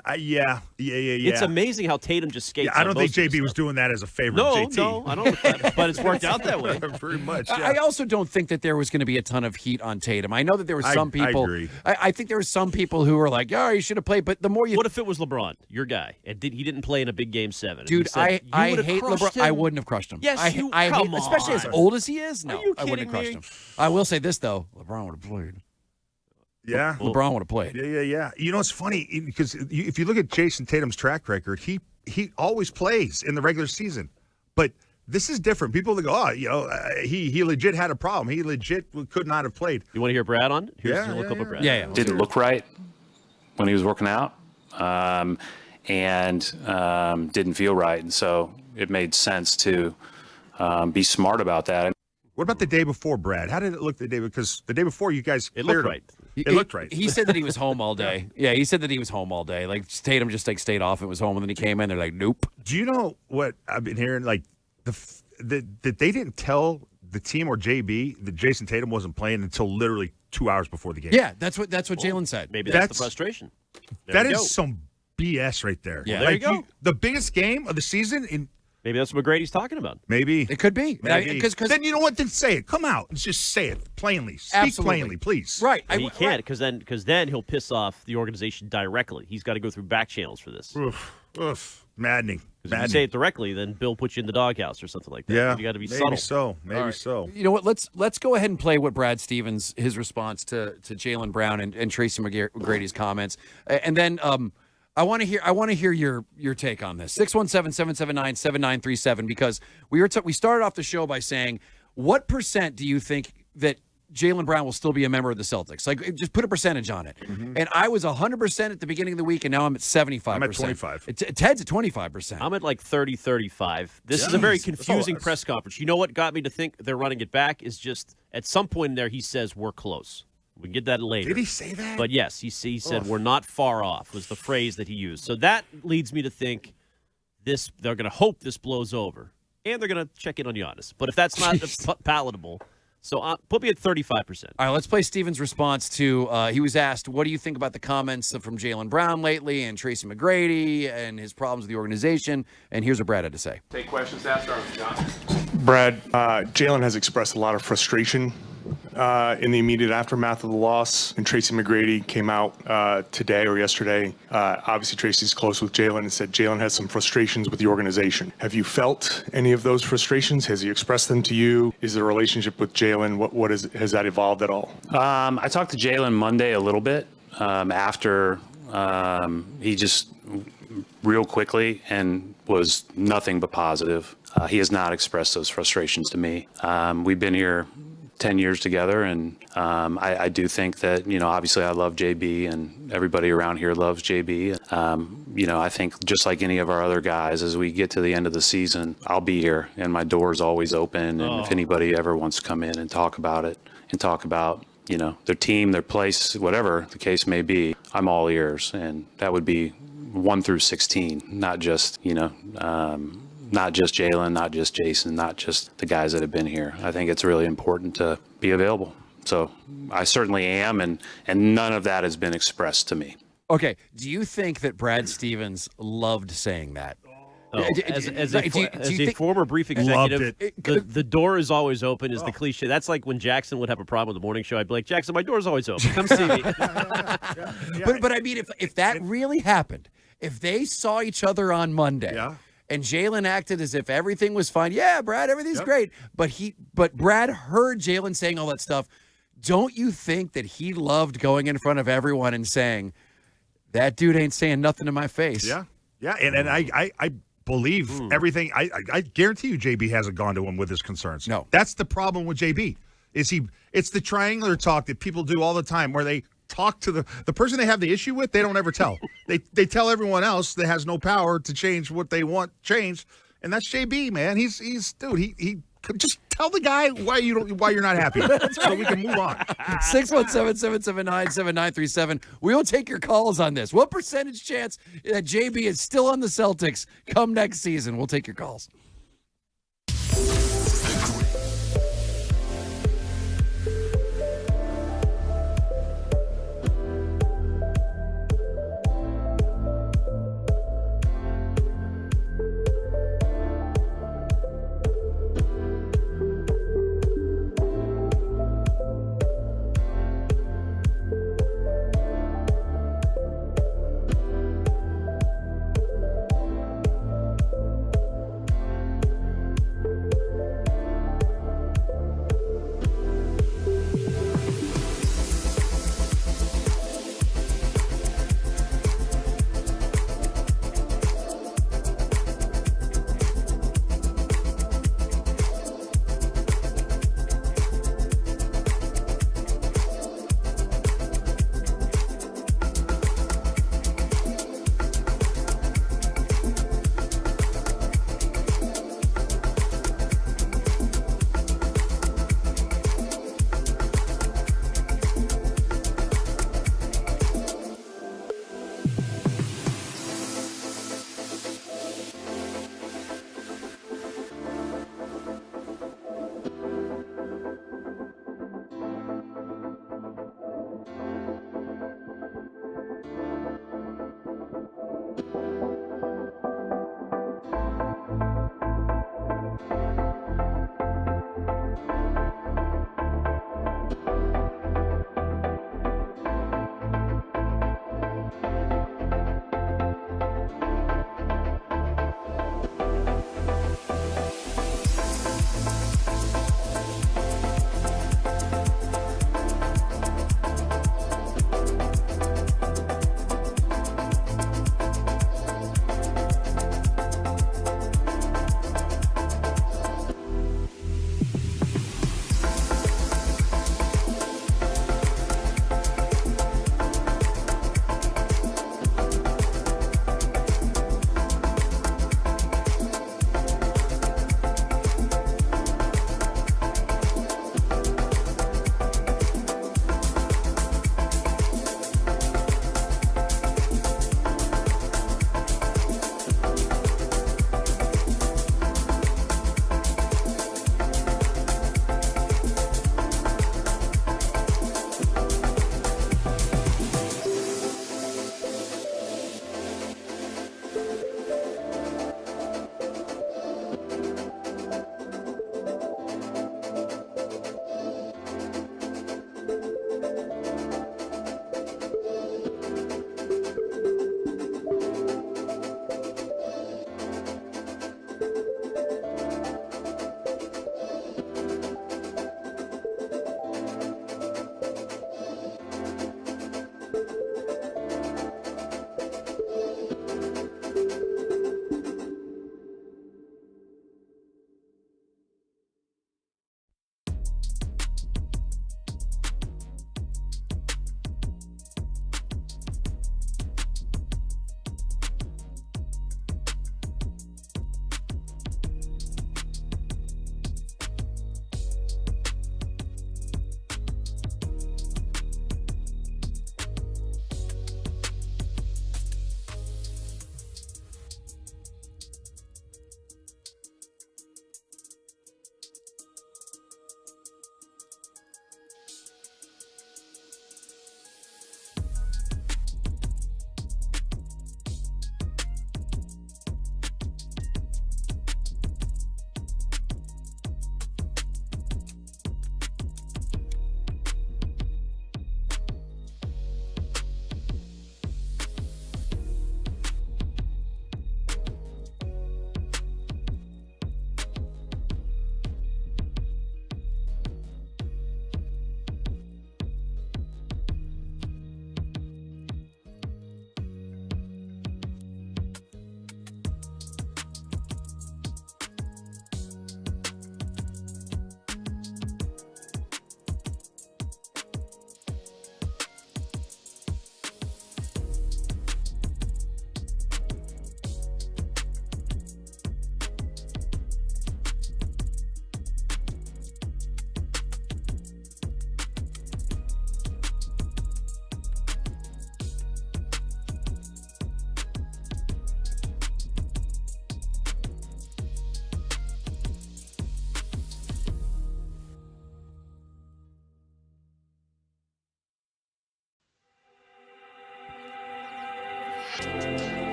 It's amazing how Tatum just skates. Yeah, I don't think JB was doing that as a favor. JT. No, I don't. But it's worked out that way. Very much. Yeah. I also don't think that there was going to be a ton of heat on Tatum. I know that there were some people. I agree. I think there were some people who were like, "Oh, you should have played." But the more you, what if it was LeBron, your guy, and he didn't play in a big Game 7? Dude, I hate LeBron. I wouldn't have crushed him. Yes, I hate, especially as old as he is. No, I wouldn't have crushed him. I will say this though: LeBron would have played. Yeah. LeBron would have played. Yeah. It's funny because if you look at Jason Tatum's track record, he always plays in the regular season. But this is different. People that go, he legit had a problem. He legit could not have played. You want to hear Brad on? Here's a little clip of Brad. Yeah. Didn't look right when he was working out, and didn't feel right. And so it made sense to be smart about that. What about the day before, Brad? How did it look the day? Because the day before, you guys it looked right. It looked right. He said that he was home all day. Yeah, he said that he was home all day. Like Tatum just like stayed off and was home, and then he came in. They're like, nope. Do you know what I've been hearing? Like that they didn't tell the team or JB that Jason Tatum wasn't playing until literally 2 hours before the game. Yeah, that's what Jalen said. Maybe that's the frustration. That is some BS right there. Yeah, there you go. The biggest game of the season in. Maybe that's what McGrady's talking about. Maybe. It could be. Because then you know what? Then say it. Come out and just say it plainly. Speak Absolutely. plainly, please. Right. He can't because then he'll piss off the organization directly. He's got to go through back channels for this. Oof. Maddening. If you say it directly, then Bill puts you in the doghouse or something like that. Yeah. You got to be maybe subtle. Maybe so. You know what? Let's go ahead and play what Brad Stevens, his response to Jaylen Brown and Tracy McGrady's comments, and then I want to hear your take on this. 617-779-7937, because we started off the show by saying, what percent do you think that Jaylen Brown will still be a member of the Celtics? Like, just put a percentage on it. Mm-hmm. And I was 100% at the beginning of the week, and now I'm at 75%. I'm at 25. Ted's at 25%. I'm at like 30, 35. This is a very confusing press conference. You know what got me to think they're running it back is just at some point in there he says we're close. We can get that later. Did he say that? But yes, he said we're not far off was the phrase that he used. So that leads me to think they're going to hope this blows over, and they're going to check in on Giannis. But if that's not palatable, so put me at 35%. All right, let's play Steven's response to, he was asked, what do you think about the comments from Jaylen Brown lately and Tracy McGrady and his problems with the organization? And here's what Brad had to say. Take questions after John. Brad, Jaylen has expressed a lot of frustration in the immediate aftermath of the loss, and Tracy McGrady came out today or yesterday. Obviously, Tracy's close with Jaylen and said Jaylen has some frustrations with the organization. Have you felt any of those frustrations? Has he expressed them to you? Is the relationship with Jaylen, has that evolved at all? I talked to Jaylen Monday a little bit after he just real quickly and was nothing but positive. He has not expressed those frustrations to me. We've been here 10 years together, and I do think that, obviously I love JB and everybody around here loves JB. I think just like any of our other guys, as we get to the end of the season, I'll be here and my door's always open. And if anybody ever wants to come in and talk about it and talk about, their team, their place, whatever the case may be, I'm all ears. And that would be 1 through 16, not just, not just Jaylen, not just Jason, not just the guys that have been here. I think it's really important to be available. So I certainly am, and none of that has been expressed to me. Okay, do you think that Brad Stevens loved saying that? Oh, as a former brief executive, the door is always open is the cliche. That's like when Jackson would have a problem with the morning show. I'd be like, Jackson, my door's always open. Come see me. But I mean, if that really happened, if they saw each other on Monday, and Jaylen acted as if everything was fine. Yeah, Brad, everything's great. But Brad heard Jaylen saying all that stuff. Don't you think that he loved going in front of everyone and saying, that dude ain't saying nothing to my face? Yeah. Yeah. And I believe everything. I guarantee you JB hasn't gone to him with his concerns. No. That's the problem with JB. It's the triangular talk that people do all the time where they talk to the person they have the issue with, they don't ever tell. They tell everyone else that has no power to change what they want changed, and that's JB, man. He's dude. He just tell the guy why you're not happy, so we can move on. 617-779-7937. We will take your calls on this. What percentage chance that JB is still on the Celtics come next season? We'll take your calls.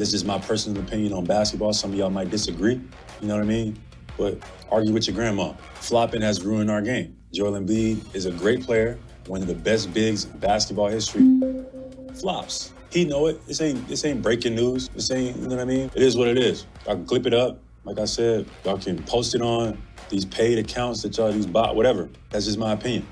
This is my personal opinion on basketball. Some of y'all might disagree, you know what I mean? But argue with your grandma. Flopping has ruined our game. Joel Embiid is a great player, one of the best bigs in basketball history. Flops. He know it. This ain't breaking news. This ain't, you know what I mean? It is what it is. I can clip it up. Like I said, y'all can post it on these paid accounts that y'all use, bot, whatever. That's just my opinion.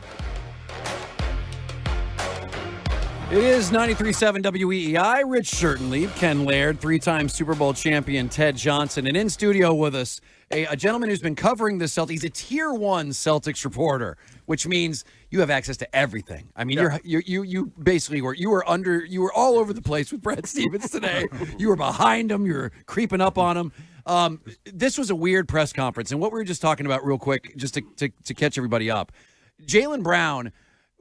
It is 93.7 WEEI. Rich Shirtenlieb, Ken Laird, three-time Super Bowl champion Ted Johnson, and in studio with us, a gentleman who's been covering the Celtics. He's a Tier 1 Celtics reporter, which means you have access to everything. I mean, you basically were all over the place with Brad Stevens today. You were behind him. You were creeping up on him. This was a weird press conference, and what we were just talking about real quick, just to catch everybody up, Jaylen Brown.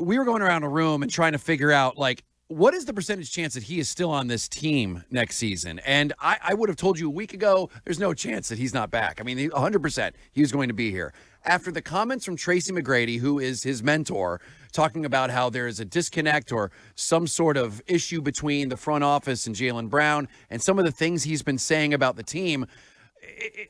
We were going around a room and trying to figure out, like, what is the percentage chance that he is still on this team next season? And I would have told you a week ago, there's no chance that he's not back. I mean, 100% he was going to be here. After the comments from Tracy McGrady, who is his mentor, talking about how there is a disconnect or some sort of issue between the front office and Jaylen Brown and some of the things he's been saying about the team,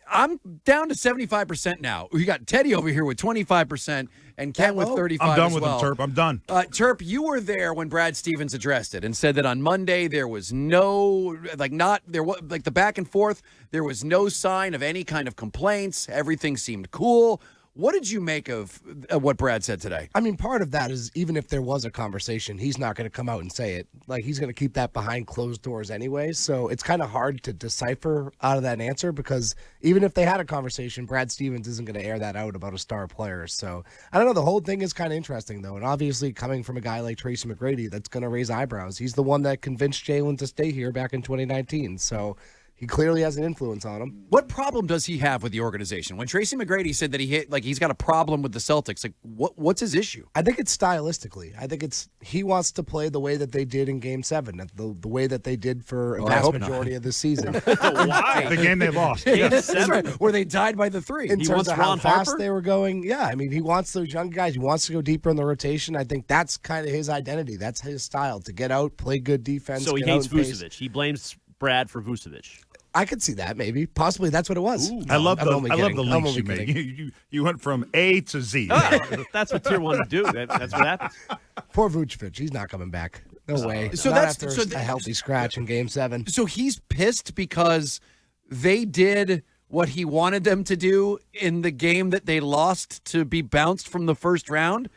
I'm down to 75% now. We got Teddy over here with 25% and Ken with 35%. I'm done with him, Terp. I'm done. Terp, you were there when Brad Stevens addressed it and said that on Monday there was no, the back and forth, there was no sign of any kind of complaints. Everything seemed cool. What did you make of what Brad said today? I mean, part of that is even if there was a conversation, he's not going to come out and say it. Like, he's going to keep that behind closed doors anyway. So it's kind of hard to decipher out of that answer because even if they had a conversation, Brad Stevens isn't going to air that out about a star player. So I don't know. The whole thing is kind of interesting, though. And obviously, coming from a guy like Tracy McGrady, that's going to raise eyebrows. He's the one that convinced Jaylen to stay here back in 2019. So he clearly has an influence on him. What problem does he have with the organization? When Tracy McGrady said that he's got a problem with the Celtics, like what's his issue? I think it's stylistically. I think it's he wants to play the way that they did in Game 7, the way that they did for a vast majority of the season. Why? The game they lost. That's right, where they died by the 3. In terms of how fast they were going. Yeah, I mean, he wants those young guys. He wants to go deeper in the rotation. I think that's kind of his identity. That's his style, to get out, play good defense. So he hates Vucevic. He blames Brad for Vucevic. I could see that, maybe. Possibly that's what it was. I love the links you made. You went from A to Z. That's what Tier 1 do. That's what happens. Poor Vucevic. He's not coming back. No way. So not that's after a healthy scratch in Game 7. So he's pissed because they did what he wanted them to do in the game that they lost to be bounced from the first round.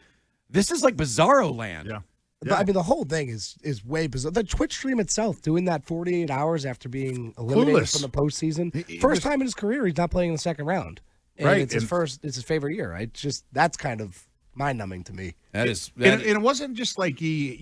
This is like Bizarro land. Yeah. But, I mean, the whole thing is way bizarre. The Twitch stream itself, doing that 48 hours after being eliminated from the postseason. First time in his career, he's not playing in the second round. And right. It's his favorite year. Right? That's kind of mind-numbing to me. And it wasn't just like he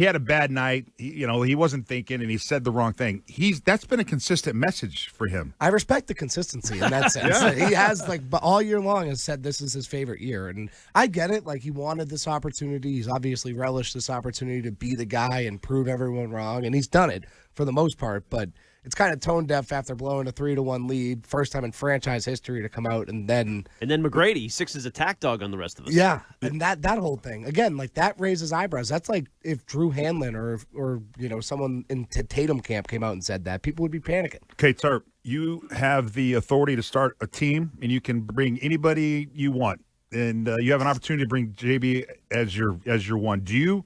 had a bad night. He wasn't thinking, and he said the wrong thing. That's been a consistent message for him. I respect the consistency in that sense. Yeah. He has all year long has said this is his favorite year, and I get it. Like, he wanted this opportunity. He's obviously relished this opportunity to be the guy and prove everyone wrong, and he's done it for the most part. But it's kind of tone deaf after blowing a 3-1 lead, first time in franchise history to come out, and then McGrady, Six's attack dog on the rest of us. Yeah, and that whole thing again, like, that raises eyebrows. That's like if Drew Hanlon or someone in Tatum camp came out and said that, people would be panicking. Okay, Terp, you have the authority to start a team, and you can bring anybody you want, and you have an opportunity to bring JB as your one. Do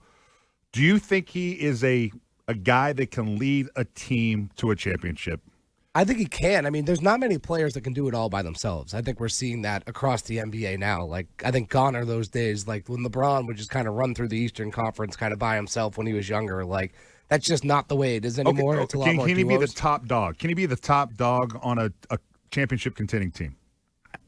you think he is a guy that can lead a team to a championship? I think he can. I mean, there's not many players that can do it all by themselves. I think we're seeing that across the NBA now. Like, I think gone are those days, like when LeBron would just kind of run through the Eastern Conference kind of by himself when he was younger. Like, that's just not the way it is anymore. Okay. It's a lot more Can he be the duos. top dog? Can he be the top dog on a championship contending team?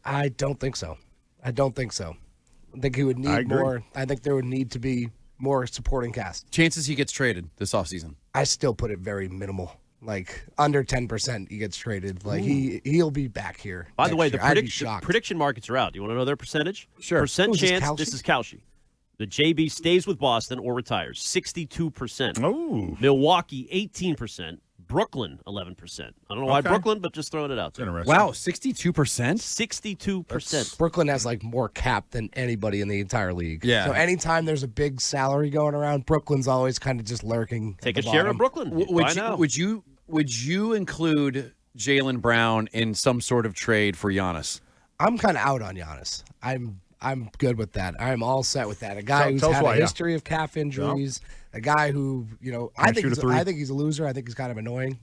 I don't think so. I think he would need more. I think there would need to be more supporting cast. Chances he gets traded this offseason? I still put it very minimal. Like, under 10% he gets traded. Like, he'll be back here. By the way, the I'd be shocked. prediction markets are out. Do you want to know their percentage? Sure. Percent Who's this, chance, Kalshi? this is Kalshi. The JB stays with Boston or retires, 62%. Oh. Milwaukee, 18%. Brooklyn, 11%. I don't know why Brooklyn, but just throwing it out there. Wow, 62%? 62%. Brooklyn has like more cap than anybody in the entire league. Yeah. So anytime there's a big salary going around, Brooklyn's always kind of just lurking. Take at a the share bottom. of Brooklyn. Would you include Jaylen Brown in some sort of trade for Giannis? I'm kind of out on Giannis. I'm good with that. I'm all set with that. A guy who's tell us had why, a yeah. history of calf injuries. A guy who, I think he's a loser. I think he's kind of annoying.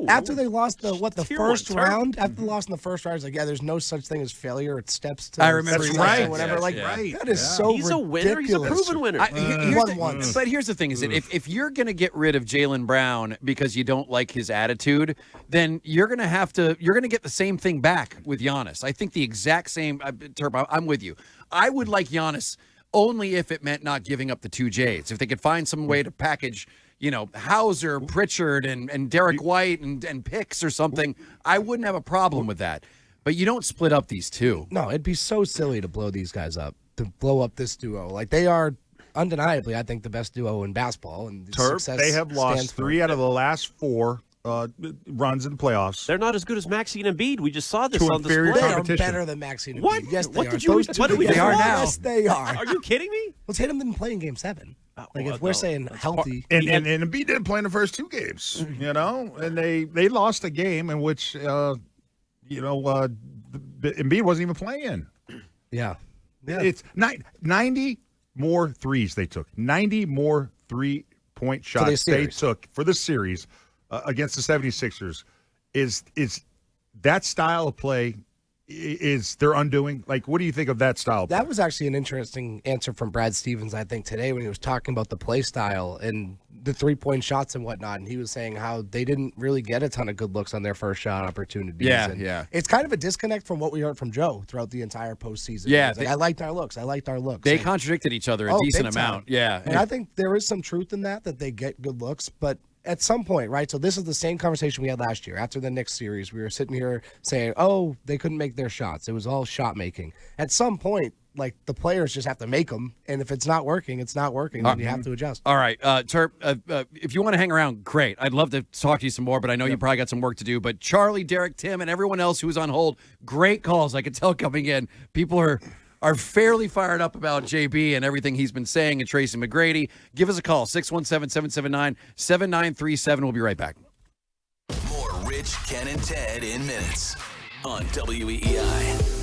After they lost the first round, after they lost in the first round, it's like, yeah, there's no such thing as failure. It steps to. I remember success right. or whatever. Yes, that is so He's a ridiculous. winner. He's a proven winner. But here's the thing: is that if you're going to get rid of Jaylen Brown because you don't like his attitude, then you're going to get the same thing back with Giannis. I think the exact same. Turp, I'm with you. I would like Giannis only if it meant not giving up the 2 J's. If they could find some way to package, Hauser, Pritchard, and Derek White and picks or something, I wouldn't have a problem with that. But you don't split up these two. No, it'd be so silly to blow these guys up, to blow up this duo. Like, they are undeniably, I think, the best duo in basketball. And success they have lost stands for 3 out of the last 4 runs in the playoffs. They're not as good as Maxey and Embiid. We just saw this To on inferior display. They are competition. better than Maxey and Embiid. What? Yes, they What are. did you? Those two What did we? together- They are now. Yes, they are. Are you kidding me? Let's hit them in playing Game 7. Like, if we're no, saying healthy. And Embiid didn't play in the first 2 games, and they lost a game in which Embiid wasn't even playing. Yeah. It's 90 more threes they took. 90 more 3-point shots they took for the series against the 76ers. Is that style of play is their undoing? Like, what do you think of that style of play? That was actually an interesting answer from Brad Stevens, I think, today when he was talking about the play style and the 3-point shots and whatnot. And he was saying how they didn't really get a ton of good looks on their first shot opportunities. Yeah, and yeah. It's kind of a disconnect from what we heard from Joe throughout the entire postseason. Yeah, He was like, I liked our looks. They And- contradicted each other a decent big time. amount. Yeah. And I think there is some truth in that they get good looks, but at some point, right? So this is the same conversation we had last year. After the Knicks series, we were sitting here saying, oh, they couldn't make their shots. It was all shot making. At some point, like, the players just have to make them. And if it's not working, it's not working. Then you have to adjust. All right, Terp, if you want to hang around, great. I'd love to talk to you some more, but I know you probably got some work to do. But Charlie, Derek, Tim, and everyone else who was on hold, great calls. I could tell coming in. People are fairly fired up about JB and everything he's been saying, and Tracy McGrady. Give us a call, 617-779-7937. We'll be right back. More Rich, Ken, and Ted in minutes on WEEI.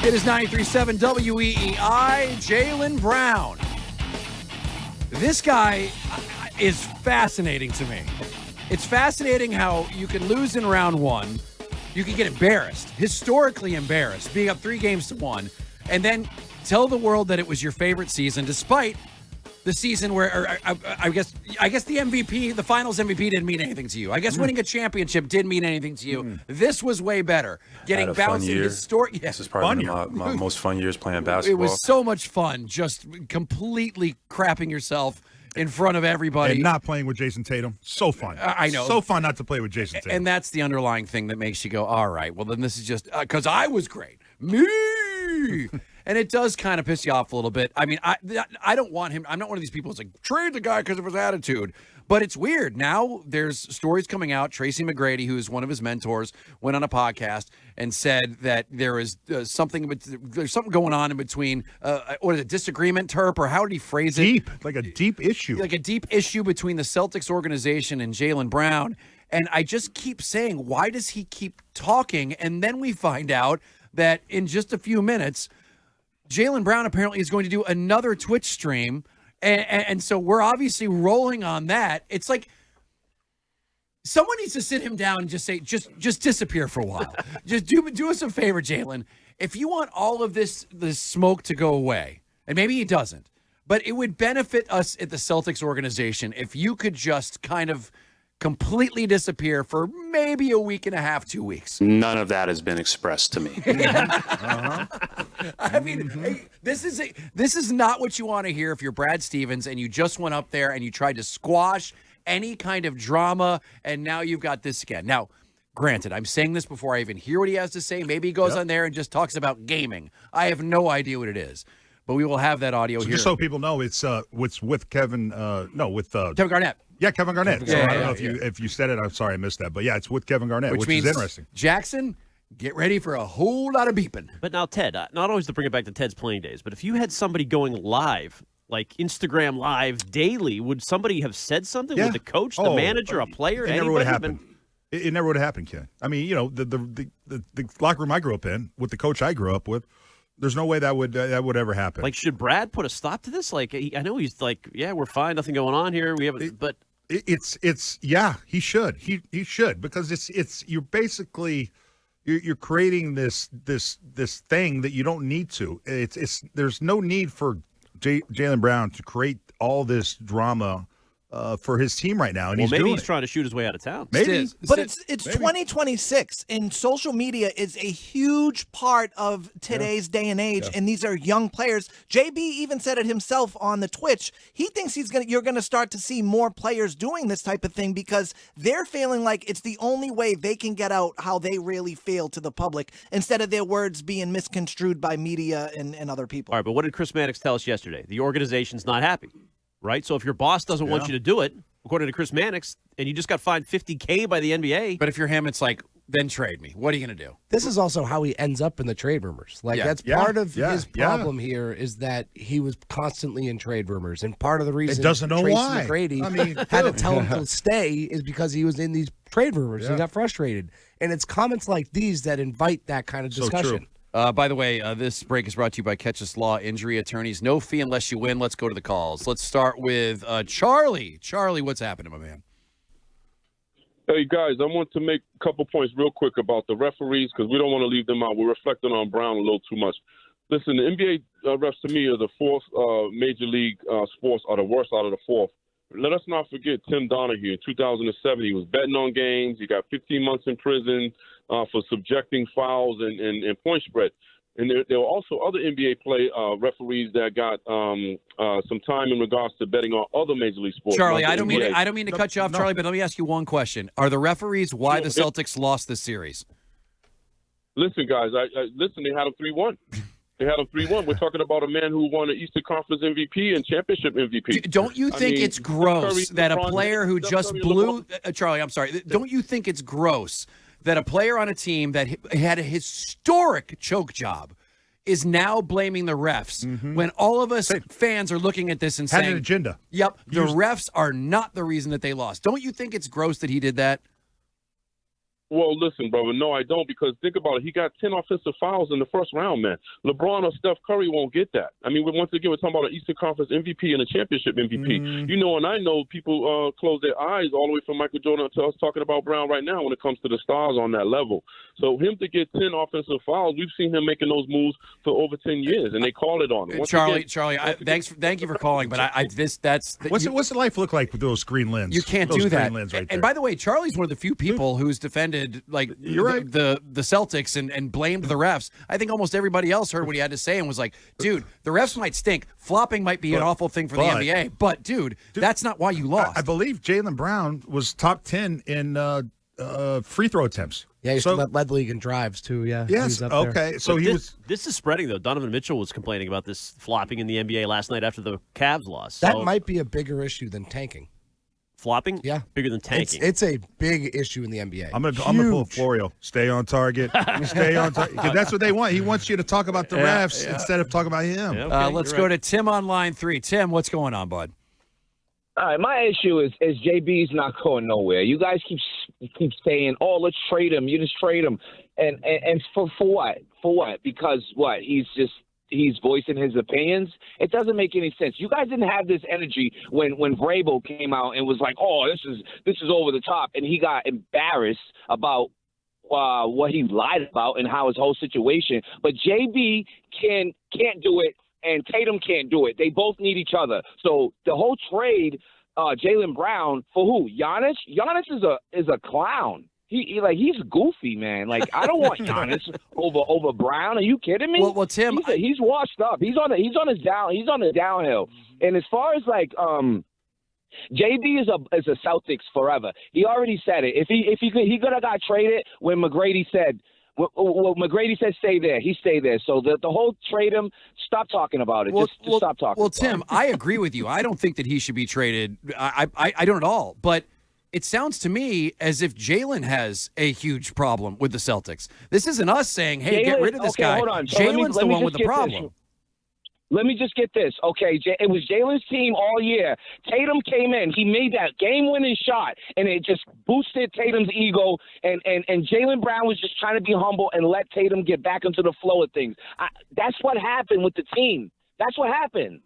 It is 93.7 WEEI. Jaylen Brown. This guy is fascinating to me. It's fascinating how you can lose in round one. You can get embarrassed, historically embarrassed, being up 3-1, and then tell the world that it was your favorite season, despite the season where, I guess the MVP, the finals MVP didn't mean anything to you. I guess winning a championship didn't mean anything to you. This was way better. Getting bounced in historic. Yeah, this is probably my most fun years playing basketball. It was so much fun, just completely crapping yourself in front of everybody. And not playing with Jason Tatum. So fun. I know. So fun not to play with Jason Tatum. And that's the underlying thing that makes you go, all right, well, then this is just because I was great. Me. And it does kind of piss you off a little bit. I mean, I don't want him. I'm not one of these people who's like, trade the guy because of his attitude. But it's weird. Now there's stories coming out. Tracy McGrady, who is one of his mentors, went on a podcast and said that there is there's something going on in between, what is it, disagreement, Terp, or how did he phrase it? Deep, like a deep issue. Like a deep issue between the Celtics organization and Jaylen Brown. And I just keep saying, why does he keep talking? And then we find out that in just a few minutes, Jaylen Brown apparently is going to do another Twitch stream. And so we're obviously rolling on that. It's like someone needs to sit him down and just say, just disappear for a while. Just do us a favor, Jaylen. If you want all of this smoke to go away, and maybe he doesn't, but it would benefit us at the Celtics organization if you could just kind of completely disappear for maybe a week and a half, 2 weeks. None of that has been expressed to me. I mean, hey, this is not what you want to hear if you're Brad Stevens and you just went up there and you tried to squash any kind of drama, and now you've got this again. Now, granted, I'm saying this before I even hear what he has to say. Maybe he goes on there and just talks about gaming. I have no idea what it is. But we will have that audio here. Just so people know, it's with Kevin. Kevin Garnett. Yeah, Kevin Garnett. Yeah, I don't know if you said it. I'm sorry I missed that. But yeah, it's with Kevin Garnett, which means is interesting. Jackson, get ready for a whole lot of beeping. But now, Ted, not always to bring it back to Ted's playing days, but if you had somebody going live, like Instagram Live daily, would somebody have said something? Yeah. Would the coach, the manager, a player? It never would have happened. It never would have happened, Ken. I mean, the locker room I grew up in with the coach I grew up with. There's no way that would ever happen. Like, should Brad put a stop to this? Like, I know he's like, yeah, we're fine, nothing going on here. We haven't, but yeah, he should. He should, because it's you're basically you're creating this thing that you don't need to. There's no need for Jaylen Brown to create all this drama for his team right now, and maybe he's trying to shoot his way out of town. Maybe, but it's 2026, and social media is a huge part of today's day and age. And these are young players. JB even said it himself on the Twitch. He thinks you're gonna start to see more players doing this type of thing because they're feeling like it's the only way they can get out how they really feel to the public, instead of their words being misconstrued by media and other people. All right, but what did Chris Mannix tell us yesterday? The organization's not happy. Right? So if your boss doesn't want you to do it, according to Chris Mannix, and you just got fined $50K by the NBA. But if you're him, it's like, then trade me. What are you going to do? This is also how he ends up in the trade rumors. Like, that's part of his problem here is that he was constantly in trade rumors. And part of the reason doesn't know Tracy why. McGrady had to tell him to stay is because he was in these trade rumors. He got frustrated. And it's comments like these that invite that kind of discussion. By the way, this break is brought to you by Catchus Law Injury Attorneys. No fee unless you win. Let's go to the calls. Let's start with Charlie. Charlie, what's happening, my man? Hey, guys, I want to make a couple points real quick about the referees because we don't want to leave them out. We're reflecting on Brown a little too much. Listen, the NBA refs to me are the fourth major league sports are the worst out of the fourth. Let us not forget Tim Donaghy in 2007. He was betting on games. He got 15 months in prison for subjecting fouls and point spread. And there were also other NBA referees that got some time in regards to betting on other major league sports. Charlie, I don't mean to cut you off, Charlie, but let me ask you one question: are the referees why the Celtics lost this series? Listen, guys, listen. They had them 3-1. They had him 3-1. We're talking about a man who won an Eastern Conference MVP and championship MVP. Don't you think it's gross that a player who just blew Charlie, I'm sorry. Don't you think it's gross that a player on a team that had a historic choke job is now blaming the refs when all of us fans are looking at this and saying, had an agenda. Yep, the refs are not the reason that they lost. Don't you think it's gross that he did that? Well, listen, brother. No, I don't, because think about it. He got 10 offensive fouls in the first round, man. LeBron or Steph Curry won't get that. I mean, once again, we're talking about an Eastern Conference MVP and a championship MVP. You know, and I know people close their eyes all the way from Michael Jordan to us talking about Brown right now when it comes to the stars on that level. So him to get 10 offensive fouls, we've seen him making those moves for over 10 years, and they call it on him. Charlie, thank you for calling, but what's the life look like with those green lens? You can't those do that. Green lens right and there. by the way, Charlie's one of the few people who's defended the Celtics and blamed the refs. I think almost everybody else heard what he had to say and was like, dude, the refs might stink. Flopping might be an awful thing for the NBA. But, dude, that's not why you lost. I believe Jaylen Brown was top 10 in free throw attempts. Yeah, he led the league in drives, too. Yeah. Yes, okay. So This is spreading, though. Donovan Mitchell was complaining about this flopping in the NBA last night after the Cavs lost. That might be a bigger issue than tanking. Flopping? Yeah. Bigger than tanking. It's a big issue in the NBA. I'm gonna pull Florio. Stay on target. Stay on target. Because that's what they want. He wants you to talk about the refs instead of talking about him. Yeah, let's go to Tim on line 3. Tim, what's going on, bud? All right, my issue is JB's not going nowhere. You guys keep saying, "Oh, let's trade him. You just trade him," and for what? For what? Because what? He's voicing his opinions. It doesn't make any sense. You guys didn't have this energy when Vrabel came out and was like, "Oh, this is over the top," and he got embarrassed about what he lied about and how his whole situation. But JB can't do it, and Tatum can't do it. They both need each other. So the whole trade, Jaylen Brown for who? Giannis? Giannis is a clown. He's goofy, man. Like, I don't want Giannis over Brown. Are you kidding me? Well, Tim, he's washed up. He's on the downhill. And as far as like JB is a Celtics forever. He already said it. If he could have got traded when McGrady said. Well, McGrady said stay there. He stayed there. So the whole trade him, stop talking about it. Just stop talking. Well, Tim, I agree with you. I don't think that he should be traded. I don't at all. But it sounds to me as if Jaylen has a huge problem with the Celtics. This isn't us saying, hey, get rid of this guy. Hold on. So Jaylen's the one with the problem. Let me just get this. Okay, it was Jaylen's team all year. Tatum came in. He made that game-winning shot, and it just boosted Tatum's ego, and Jaylen Brown was just trying to be humble and let Tatum get back into the flow of things. That's what happened with the team. That's what happened.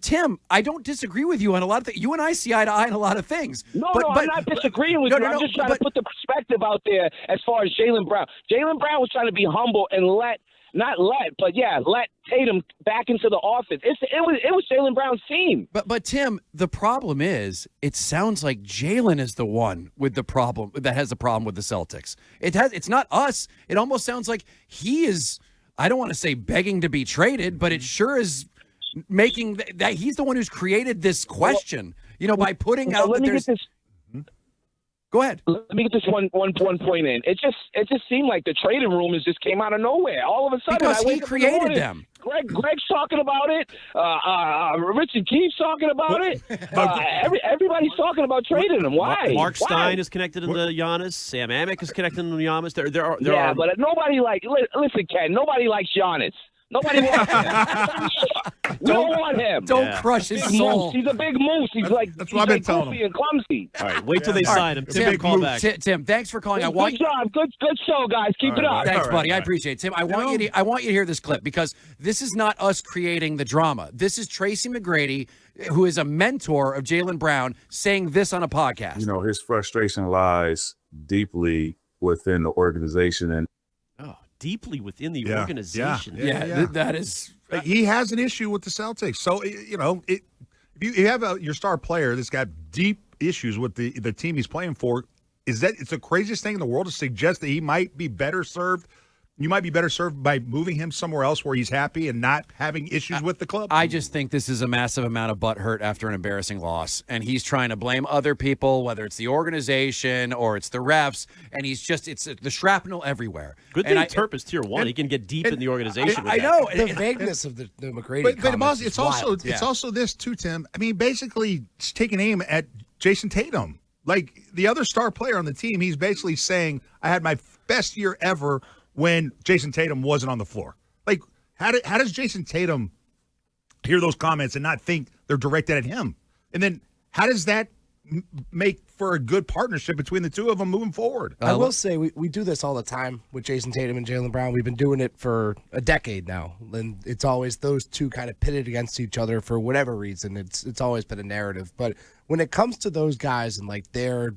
Tim, I don't disagree with you on a lot of things. You and I see eye to eye on a lot of things. No, I'm not disagreeing with you. I'm just trying to put the perspective out there as far as Jaylen Brown. Jaylen Brown was trying to be humble and let Tatum back into the offense. It was Jaylen Brown's team. But Tim, the problem is, it sounds like Jaylen is the one with the problem that has the problem with the Celtics. It's not us. It almost sounds like he is. I don't want to say begging to be traded, but it sure is making that he's the one who's created this question. By putting out that there's. Go ahead. Let me get this one point in. It just seemed like the trading rumors just came out of nowhere. All of a sudden, because he created them. Greg's talking about it. Richard Keefe's talking about it. Everybody's talking about trading him. Why? Mark Stein is connected to Giannis. Sam Amick is connected to Giannis. There are. But nobody listen, Ken. Nobody likes Giannis. Nobody wants him. We don't want him. Don't crush his soul. He's a big moose. He's like that's what I've been telling him. And clumsy. All right, wait till they sign him. Tim, call back. Tim, thanks for calling. Good job. Good show, guys. Keep it up. Thanks, buddy. I appreciate it. Tim, I want you to hear this clip because this is not us creating the drama. This is Tracy McGrady, who is a mentor of Jaylen Brown, saying this on a podcast. His frustration lies deeply within the organization and deeply within the organization. Yeah. That is. He has an issue with the Celtics. So if you have your star player that's got deep issues with the team he's playing for, it's the craziest thing in the world to suggest that he might be better served. You might be better served by moving him somewhere else where he's happy and not having issues with the club. I just think this is a massive amount of butt hurt after an embarrassing loss. And he's trying to blame other people, whether it's the organization or it's the refs. And it's the shrapnel everywhere. Good thing Terp is tier 1. He can get deep in the organization. I know. The vagueness of the McGrady comments it's also this too, Tim. I mean, basically taking aim at Jason Tatum. Like the other star player on the team, he's basically saying, I had my best year ever when Jason Tatum wasn't on the floor. Like, how does Jason Tatum hear those comments and not think they're directed at him? And then how does that make for a good partnership between the two of them moving forward. I will say we do this all the time with Jason Tatum and Jaylen Brown. We've been doing it for a decade now, and it's always those two kind of pitted against each other for whatever reason. It's always been a narrative. But when it comes to those guys and like their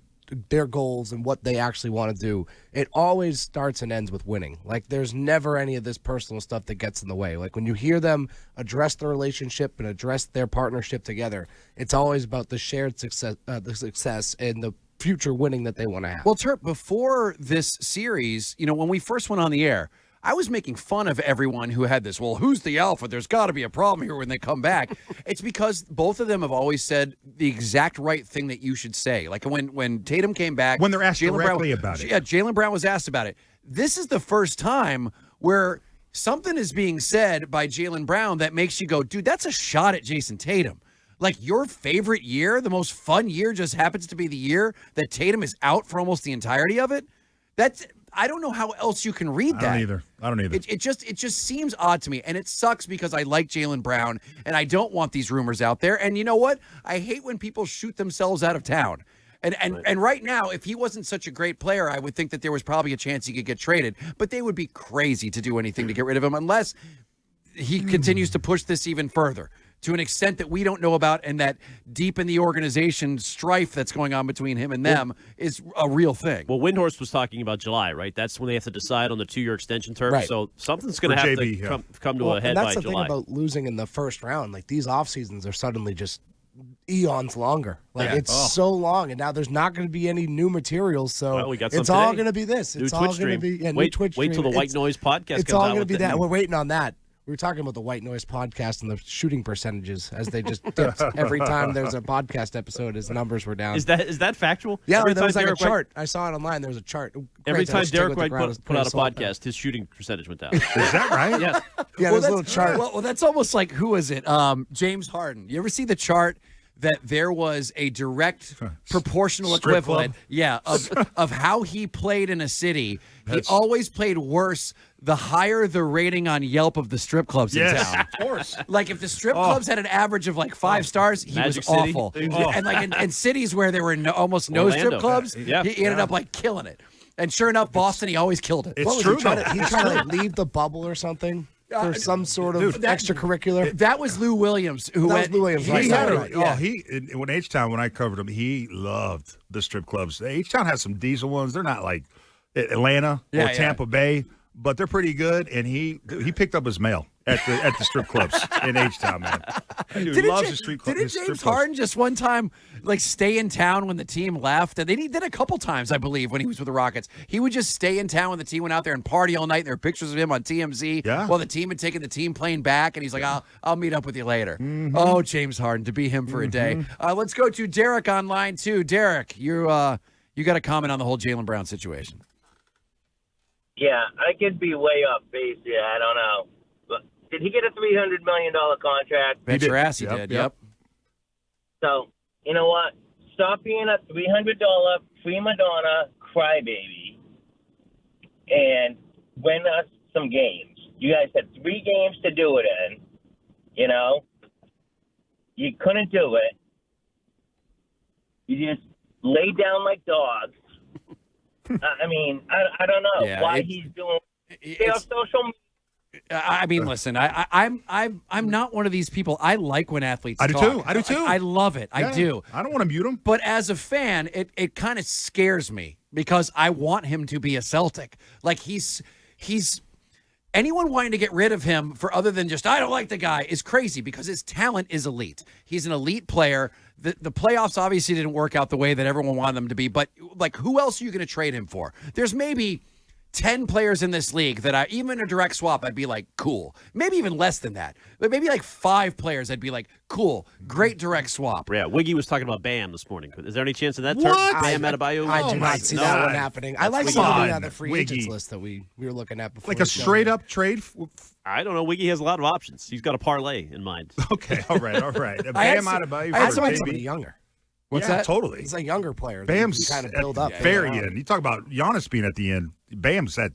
goals and what they actually want to do, it always starts and ends with winning. Like there's never any of this personal stuff that gets in the way. Like when you hear them address the relationship and address their partnership together, it's always about the shared success, and the future winning that they want to have. Well, Turp, before this series, when we first went on the air, I was making fun of everyone who had this, well, who's the alpha? There's got to be a problem here when they come back. It's because both of them have always said the exact right thing that you should say. Like when Tatum came back. When they're asked directly about it. Yeah, Jaylen Brown was asked about it. This is the first time where something is being said by Jaylen Brown that makes you go, dude, that's a shot at Jason Tatum. Like your favorite year, the most fun year just happens to be the year that Tatum is out for almost the entirety of it. I don't know how else you can read that. I don't either. It just seems odd to me, and it sucks because I like Jaylen Brown, and I don't want these rumors out there. And you know what? I hate when people shoot themselves out of town. And right now, if he wasn't such a great player, I would think that there was probably a chance he could get traded. But they would be crazy to do anything to get rid of him unless he continues to push this even further to an extent that we don't know about, and that deep in the organization strife that's going on between him and them is a real thing. Well, Windhorst was talking about July, right? That's when they have to decide on the 2-year extension term. Right. So something's going to have to come to a head by July. And that's the thing about losing in the first round. Like these off seasons are suddenly just eons longer. Like it's so long, and now there's not going to be any new materials. So we got it's all going to be this. It's all going to be new Twitch stream. Wait till the White Noise podcast it's comes out. It's all going to be that. We're waiting on that. We were talking about the White Noise podcast and the shooting percentages as they just dipped every time there's a podcast episode. His numbers were down. Is that factual? Yeah, there was like a chart. I saw it online. There was a chart. Every time Derek White put out a podcast, his shooting percentage went down. Is that right? Yes. Yeah, there's a little chart. Well, that's almost like, who is it? James Harden. You ever see the chart that there was a direct proportional equivalent of how he played in a city? He always played worse the higher the rating on Yelp of the strip clubs in town. Of course. Like if the strip clubs had an average of like 5 stars, he Magic was City. awful. And like in cities where there were almost no Orlando. strip clubs, he ended up like killing it. And sure enough, Boston, he always killed it. It's true. He tried to like leave the bubble or something for some sort of extracurricular. That was Lou Williams. That was Lou Williams. He Right. had when H-Town, when I covered him, he loved the strip clubs. H-Town has some diesel ones. They're not like Atlanta or Tampa Bay, but they're pretty good. And he picked up his mail at the strip clubs in H-Town, man. Dude loves the street club. Didn't James Harden just one time like stay in town when the team left? And he did a couple times, I believe, when he was with the Rockets. He would just stay in town when the team went out there and party all night. There were pictures of him on TMZ while the team had taken the team plane back, and he's like, I'll meet up with you later. Mm-hmm. Oh, James Harden, to be him for a day. Let's go to Derek on line 2. Derek, you got a comment on the whole Jaylen Brown situation. Yeah, I could be way off base here. I don't know. But did he get a $300 million contract? Bet your ass he did. Yep. So, you know what? Stop being a $300 prima donna crybaby and win us some games. You guys had 3 games to do it in. You know? You couldn't do it. You just laid down like dogs. I mean, I don't know why he's doing it on social media. I mean, listen, I'm not one of these people. I like when athletes talk. I do too. I love it. I do. I don't want to mute him. But as a fan, it kind of scares me because I want him to be a Celtic. Like he's anyone wanting to get rid of him for other than just I don't like the guy is crazy because his talent is elite. He's an elite player. The playoffs obviously didn't work out the way that everyone wanted them to be, but like who else are you going to trade him for? There's maybe 10 players in this league that even a direct swap, I'd be like, cool. Maybe even less than that. But maybe like 5 players, I'd be like, cool, great direct swap. Yeah, Wiggy was talking about Bam this morning. Is there any chance of that? What? Bam Adebayo? I do not see that one happening. I like Wiggy. somebody on the free agents list that we were looking at before. Like a straight-up trade? I don't know. Wiggy has a lot of options. He's got a parlay in mind. Okay, all right. Bam Adebayo. I had somebody younger. What's that? Totally. He's a younger player. Bam's kind of build up. Very end. You talk about Giannis being at the end. Bam's at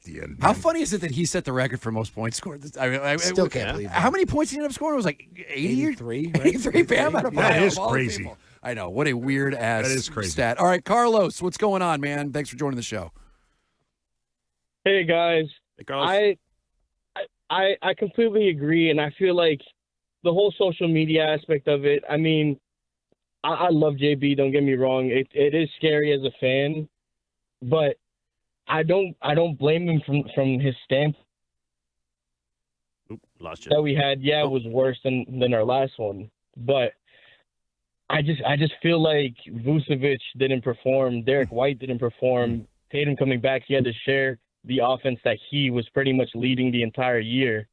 the end. How funny is it that he set the record for most points scored? I still can't believe that. How many points did he end up scoring? It was like 80 83, right? 83 Bam Adebayo. That is of all crazy. people. I know. What a weird ass That is crazy. stat. All right, Carlos, what's going on, man? Thanks for joining the show. Hey guys, I completely agree, and I feel like the whole social media aspect of it. I mean, I love JB. Don't get me wrong; it is scary as a fan, but I don't blame him from his stance. Lost you. That we had, it was worse than our last one, but I just feel like Vucevic didn't perform, Derek White didn't perform, Tatum coming back, he had to share the offense that he was pretty much leading the entire year.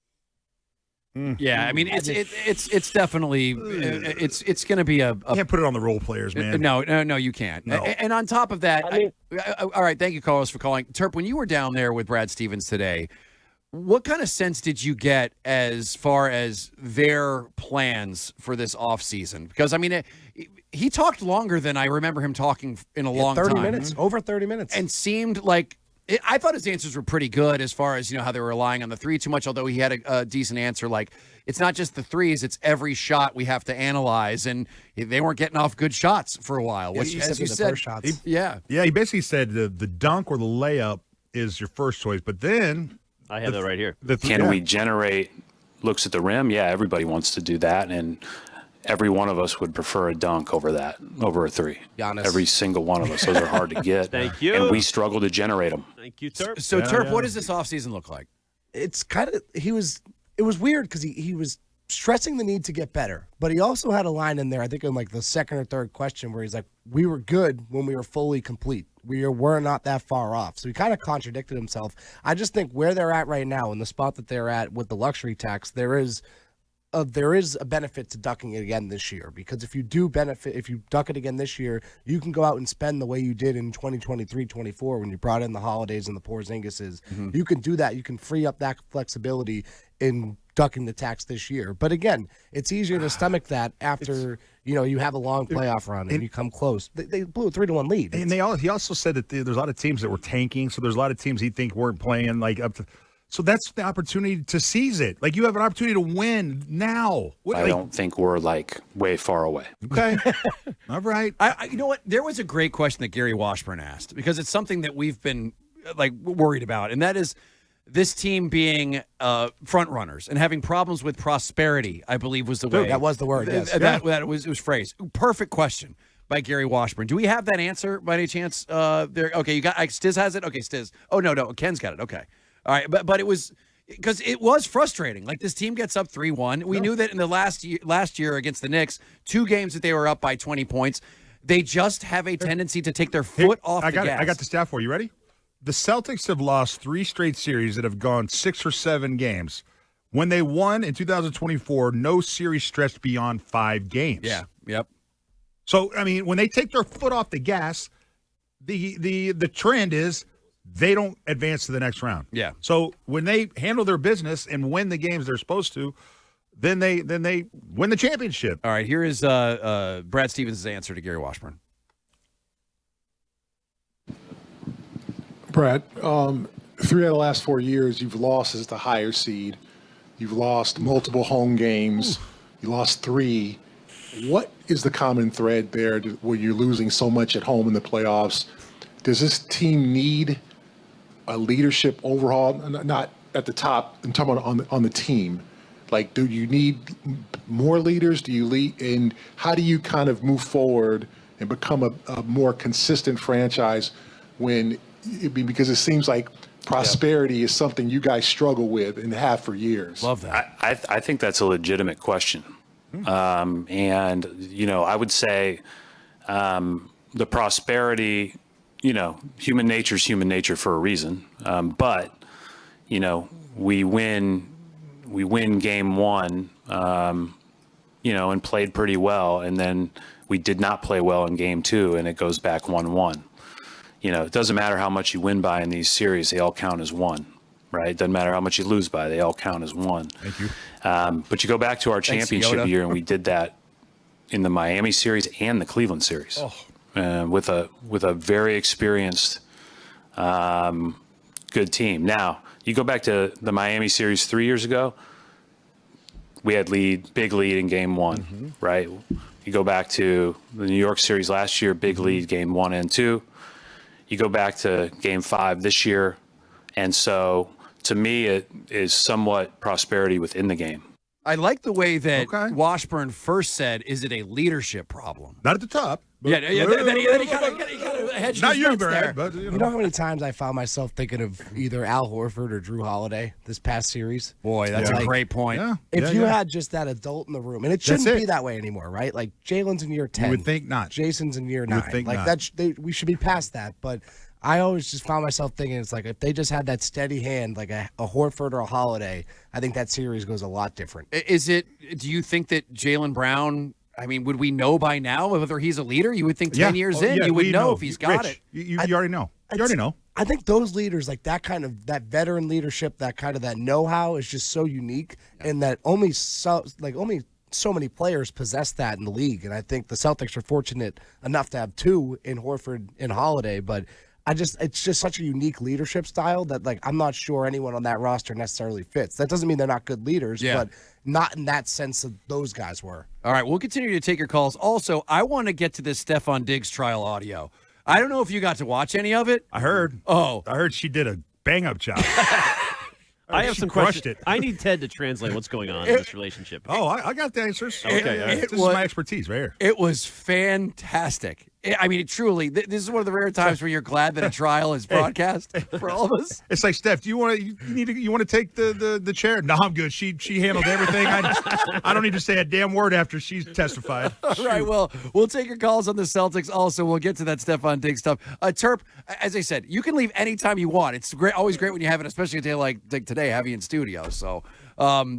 Yeah, I mean it's definitely it's going to be a you can't put it on the role players, man. No, you can't. No. And on top of that, all right, thank you, Carlos, for calling. Terp, when you were down there with Brad Stevens today, what kind of sense did you get as far as their plans for this offseason? Because, I mean, he talked longer than I remember him talking in a long 30 time. minutes, over 30 minutes. And seemed like, I thought his answers were pretty good as far as, how they were relying on the three too much, although he had a decent answer. Like, it's not just the threes, it's every shot we have to analyze. And they weren't getting off good shots for a while, which, as you said, Yeah, he basically said the dunk or the layup is your first choice, but then... I have that right here. Can we generate looks at the rim? Yeah, everybody wants to do that, and every one of us would prefer a dunk over a three. Giannis. Every single one of us. Those are hard to get. Thank you. And we struggle to generate them. Thank you, Terp. So, Terp, what does this offseason look like? It's kind of it was weird because he was stressing the need to get better, but he also had a line in there, I think in like the second or third question, where he's like, we were good when we were fully complete. We're not that far off. So he kind of contradicted himself. I just think where they're at right now, in the spot that they're at with the luxury tax, there is a benefit to ducking it again this year, because if you duck it again this year, you can go out and spend the way you did in 2023-24 when you brought in the Holidays and the Porzingises. You can do that. You can free up that flexibility in ducking the tax this year. But again, it's easier to stomach that after you have a long playoff run and you come close. They blew a 3-1 lead. And he also said that there's a lot of teams that were tanking, so there's a lot of teams he think weren't playing like up to. So that's the opportunity to seize it. Like, you have an opportunity to win now. I don't think we're like way far away. Okay. All right. You know what? There was a great question that Gary Washburn asked, because it's something that we've been worried about, and that is this team being front runners and having problems with prosperity, I believe was the way. That was the word, yes. That was phrased. Perfect question by Gary Washburn. Do we have that answer by any chance? There. Okay, you got Stiz has it? Okay, Stiz. Oh, no, Ken's got it. Okay. All right, but it was because it was frustrating. Like, this team gets up 3-1. We knew that in the last year against the Knicks, 2 games that they were up by 20 points. They just have a tendency to take their foot off the gas. I got the stat for you. Ready? The Celtics have lost 3 straight series that have gone 6 or 7 games. When they won in 2024, no series stretched beyond 5 games. Yeah. Yep. So, I mean, when they take their foot off the gas, the trend is they don't advance to the next round. Yeah. So when they handle their business and win the games they're supposed to, then they win the championship. All right, here is Brad Stevens' answer to Gary Washburn. Brad, 3 out of the last 4 years, you've lost as the higher seed. You've lost multiple home games. You lost 3. What is the common thread there where you're losing so much at home in the playoffs? Does this team need a leadership overhaul? Not at the top, I'm talking about on the team. Like, do you need more leaders? Do you lead? And how do you kind of move forward and become a more consistent franchise because it seems like prosperity is something you guys struggle with and have for years. Love that. I think that's a legitimate question. And, I would say the prosperity, human nature is human nature for a reason. But, we win game 1, and played pretty well. And then we did not play well in game 2, and it goes back 1-1. It doesn't matter how much you win by in these series, they all count as 1, right? It doesn't matter how much you lose by, they all count as 1. Thank you. But you go back to our championship year, and we did that in the Miami series and the Cleveland series with a very experienced, good team. Now, you go back to the Miami series 3 years ago, we had big lead in game 1, right? You go back to the New York series last year, big lead game 1 and 2. You go back to game 5 this year. And so to me, it is somewhat prosperity within the game. I like the way that Washburn first said, is it a leadership problem? Not at the top. Yeah, then he kind of hedged Not his you, bets there. Brad, but You know how many times I found myself thinking of either Al Horford or Drew Holiday this past series? Boy, that's a great point. Yeah. If you had just that adult in the room, and it shouldn't be that way anymore, right? Like Jalen's in year 10. You would think not. Jason's in year You 9. would think like not. we should be past that. But I always just found myself thinking, it's like if they just had that steady hand, like a Horford or a Holiday, I think that series goes a lot different. Do you think that Jaylen Brown, I mean, would we know by now whether he's a leader? You would think 10 years in, you would know if he's got Rich, it. You already know. You already know. I think those leaders, like that veteran leadership, that know-how is just so unique, and that only so many players possess that in the league. And I think the Celtics are fortunate enough to have 2 in Horford and Holiday, but it's just such a unique leadership style that, like, I'm not sure anyone on that roster necessarily fits. That doesn't mean they're not good leaders, but not in that sense that those guys were. All right, we'll continue to take your calls. Also, I want to get to this Stephon Diggs trial audio. I don't know if you got to watch any of it. I heard. Oh. I heard she did a bang-up job. I have She some crushed questions. it. I need Ted to translate what's going on in this relationship. Oh, I got the answers. This is was- my expertise right here. It was fantastic. I mean, truly, this is one of the rare times where you're glad that a trial is broadcast for all of us. It's like, Steph, do you want to take the chair? No, I'm good. She handled everything. I don't need to say a damn word after she's testified. All right, well, we'll take your calls on the Celtics. Also, we'll get to that Stephon Diggs stuff. Terp, as I said, you can leave anytime you want. It's always great when you have it, especially a day like today, having in studio. So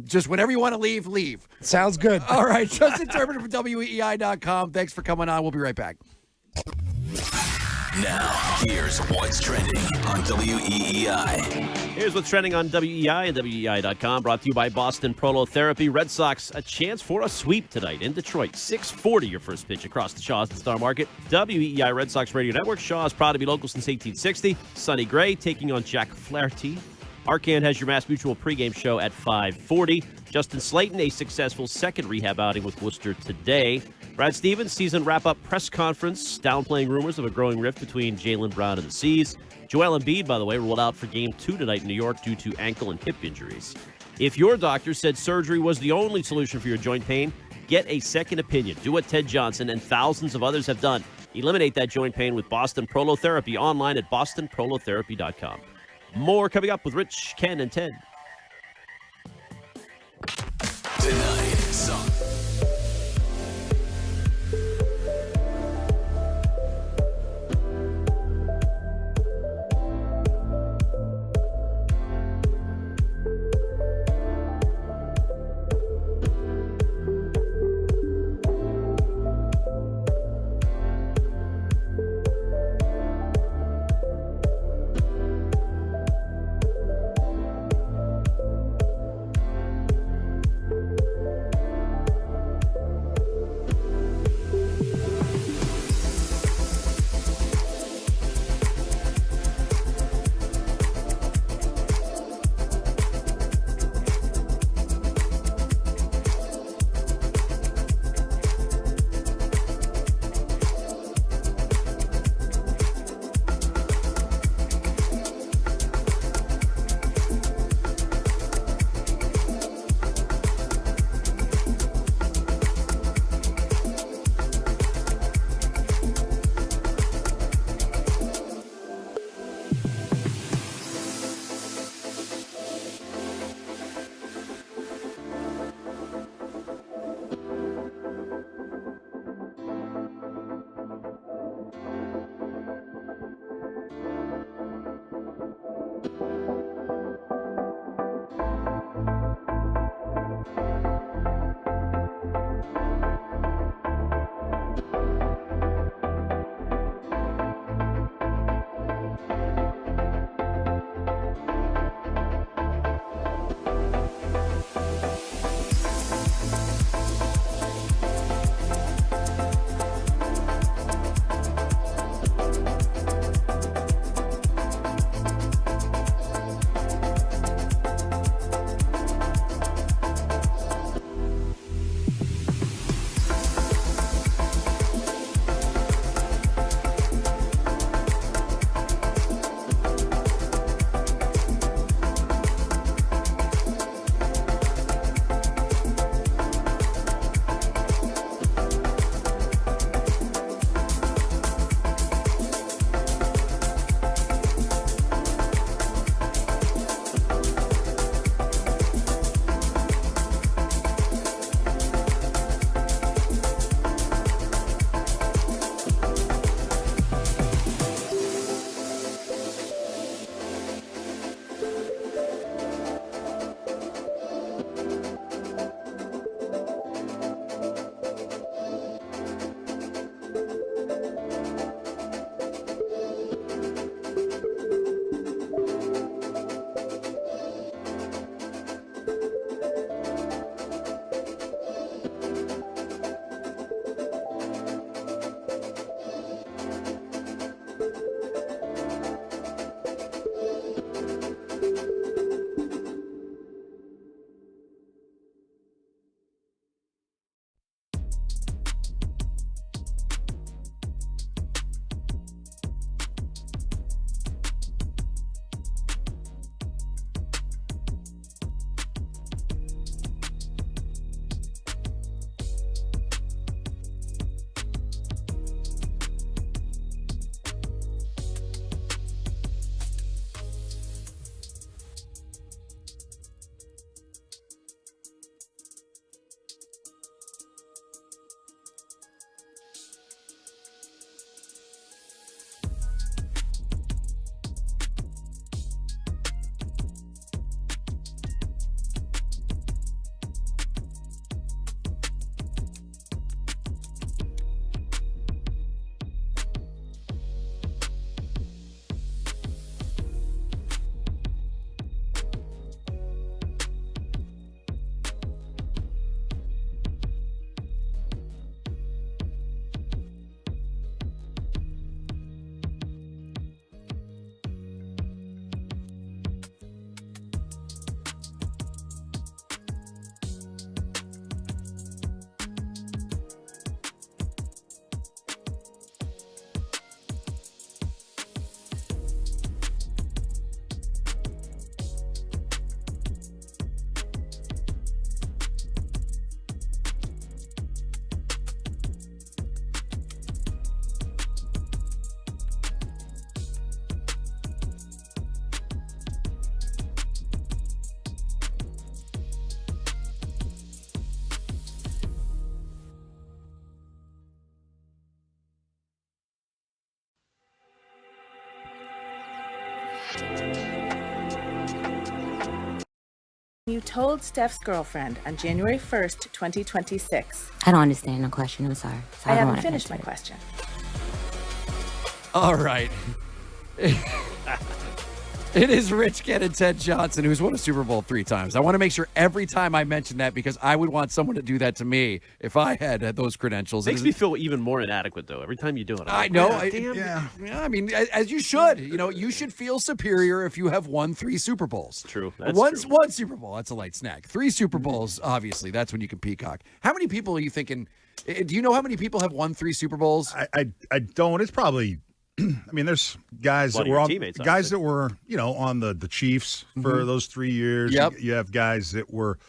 just whenever you want to leave. Sounds good. All right, Justin Turpin from WEEI.com. Thanks for coming on. We'll be right back. Now, here's what's trending on WEEI. Here's what's trending on WEEI and WEEI.com. Brought to you by Boston Prolotherapy. Red Sox, a chance for a sweep tonight in Detroit. 6:40 your first pitch across the Shaws and Star Market. WEEI Red Sox Radio Network. Shaw is proud to be local since 1860. Sonny Gray taking on Jack Flaherty. Arcan has your Mass Mutual pregame show at 5:40. Justin Slayton, a successful second rehab outing with Worcester today. Brad Stevens, season wrap-up press conference, downplaying rumors of a growing rift between Jaylen Brown and the C's. Joel Embiid, by the way, ruled out for Game 2 tonight in New York due to ankle and hip injuries. If your doctor said surgery was the only solution for your joint pain, get a second opinion. Do what Ted Johnson and thousands of others have done. Eliminate that joint pain with Boston Prolotherapy online at bostonprolotherapy.com. More coming up with Rich, Ken, and Ted. Tonight, You told Steph's girlfriend on January 1st, 2026. I don't understand the question. I'm sorry. I haven't finished my question. All right. It is Rich Ken and Ted Johnson, who's won a Super Bowl 3 times. I want to make sure every time I mention that because I would want someone to do that to me if I had those credentials. Makes me feel even more inadequate, though, every time you do it. I know. Damn. Yeah, I mean, as you should. You should feel superior if you have won 3 Super Bowls. True. That's true. One Super Bowl, that's a light snack. 3 Super Bowls, obviously, that's when you can peacock. How many people are you thinking? Do you know how many people have won 3 Super Bowls? I don't. It's probably. I mean, there's guys that were on on the Chiefs for those 3 years. Yep. You have guys that were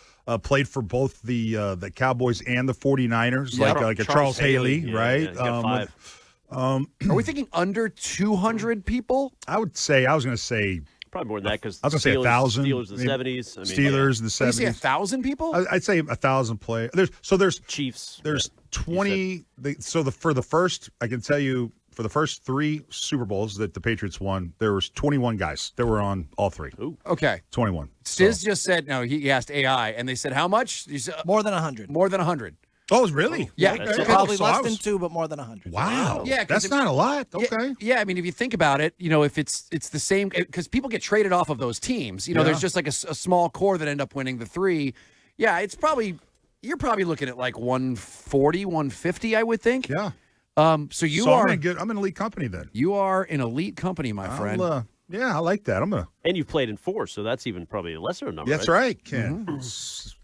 played for both the Cowboys and the 49ers, like a Charles Haley, right? Yeah, 5. Are we thinking under 200 people? I was going to say probably more than that because I was going to say 1,000. Steelers in the 70s. Steelers in the 70s. You say 1,000 people? I'd say 1,000 players. There's Chiefs. There's 20. For the first, I can tell you. For the first 3 Super Bowls that the Patriots won, there was 21 guys that were on all 3. Ooh. Okay. 21. Stiz just said, no, he asked AI, and they said, how much? He said, more than 100. More than 100. Oh, really? Yeah. So probably less than 2, but more than 100. Wow. Yeah, that's not a lot. Okay. Yeah, I mean, if you think about it, if it's the same, because people get traded off of those teams. There's just like a small core that end up winning the 3. Yeah, you're probably looking at like 140, 150, I would think. Yeah. I'm in elite company then. You are in elite company, my friend. Yeah, I like that. And you've played in 4, so that's even probably a lesser number. That's right, Ken.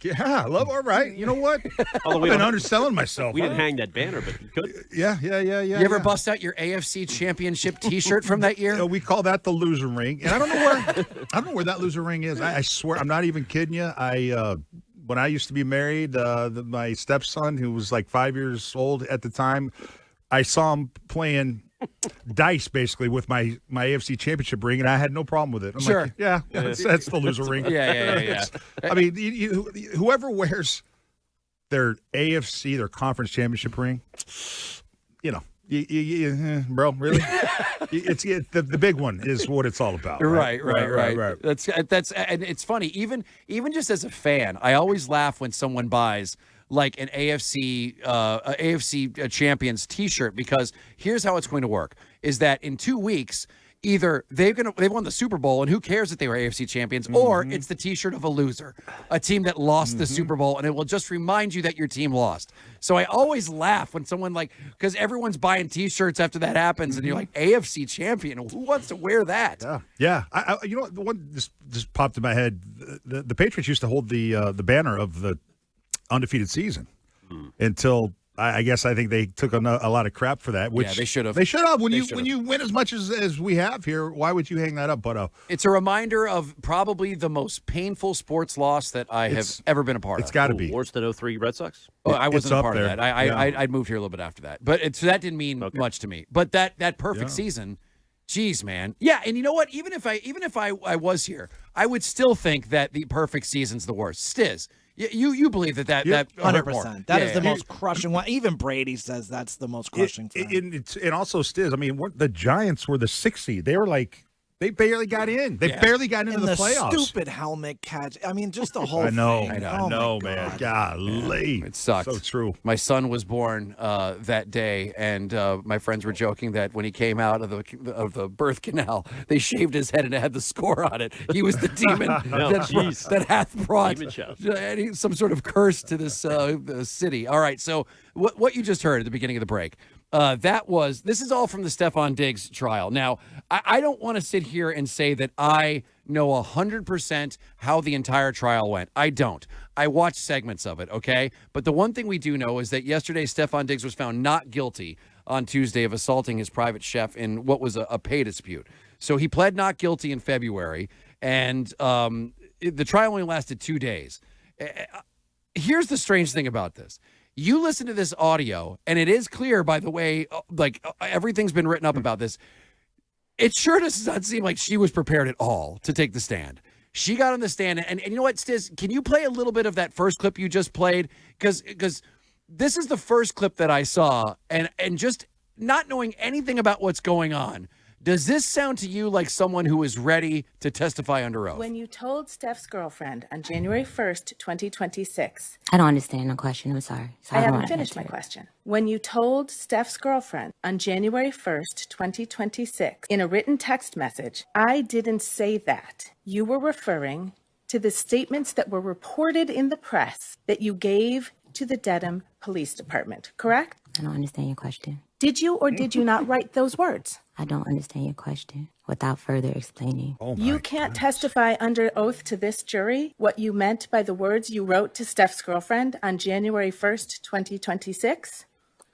Yeah, I love. All right, you know what? I've been underselling myself. We didn't hang that banner, but you could. Yeah. You ever bust out your AFC Championship T-shirt from that year? We call that the loser ring, and I don't know where that loser ring is. I swear, I'm not even kidding you. When I used to be married, my stepson, who was like 5 years old at the time, I saw him playing dice basically with my AFC Championship ring, and I had no problem with it. I'm sure. like, yeah, that's the loser ring. Yeah. I mean, whoever wears their conference championship ring, bro, really? The big one is what it's all about. Right. That's and it's funny. Even just as a fan, I always laugh when someone buys like an AFC Champions T-shirt, because here's how it's going to work: is that in 2 weeks, either they've won the Super Bowl, and who cares that they were AFC champions, or it's the T-shirt of a loser, a team that lost the Super Bowl, and it will just remind you that your team lost. So I always laugh when someone because everyone's buying T-shirts after that happens, and you're like, AFC champion, who wants to wear that? Yeah. I you know what? The one just popped in my head. The Patriots used to hold the banner of the undefeated season until I think they took a lot of crap for that. Which they should have. They should have. When you win as much as we have here, why would you hang that up? But it's a reminder of probably the most painful sports loss that I have ever been a part of. It's got to be worse than 03 Red Sox. Oh, I wasn't a part of that. Yeah. I moved here a little bit after that, but so that didn't mean much to me. But that perfect season. Geez, man. Yeah, and you know what? Even if I was here, I would still think that the perfect season's the worst. Stiz, you believe that 100%. That is the most crushing one. Even Brady says that's the most crushing for him. And also Stiz, I mean, the Giants were the 6th seed. They were like, they barely got in. They barely got into the playoffs. Stupid helmet catch. I mean, just the whole thing. I know, man. Golly. It sucked. So true. My son was born that day, and my friends were joking that when he came out of the birth canal, they shaved his head and it had the score on it. He was the demon that hath brought some sort of curse to this city. All right, so what you just heard at the beginning of the break, this is all from the Stephon Diggs trial. Now, I don't want to sit here and say that I know 100% how the entire trial went. I don't. I watched segments of it, okay? But the one thing we do know is that yesterday Stephon Diggs was found not guilty on Tuesday of assaulting his private chef in what was a pay dispute. So he pled not guilty in February, and the trial only lasted 2 days. Here's the strange thing about this. You listen to this audio, and it is clear, by the way, everything's been written up about this. It sure does not seem like she was prepared at all to take the stand. She got on the stand, and you know what, Stiz? Can you play a little bit of that first clip you just played? Because this is the first clip that I saw, and just not knowing anything about what's going on, Does this sound to you like someone who is ready to testify under oath? When you told Steph's girlfriend on January 1st, 2026. I don't understand the question. I'm sorry. So I don't haven't wanna finished answer my it. question. When you told Steph's girlfriend on January 1st, 2026, in a written text message, I didn't say that. You were referring to the statements that were reported in the press that you gave to the Dedham Police Department, correct? I don't understand your question. Did you or did you not write those words? I don't understand your question without further explaining. You can't testify under oath to this jury what you meant by the words you wrote to Steph's girlfriend on January 1st, 2026?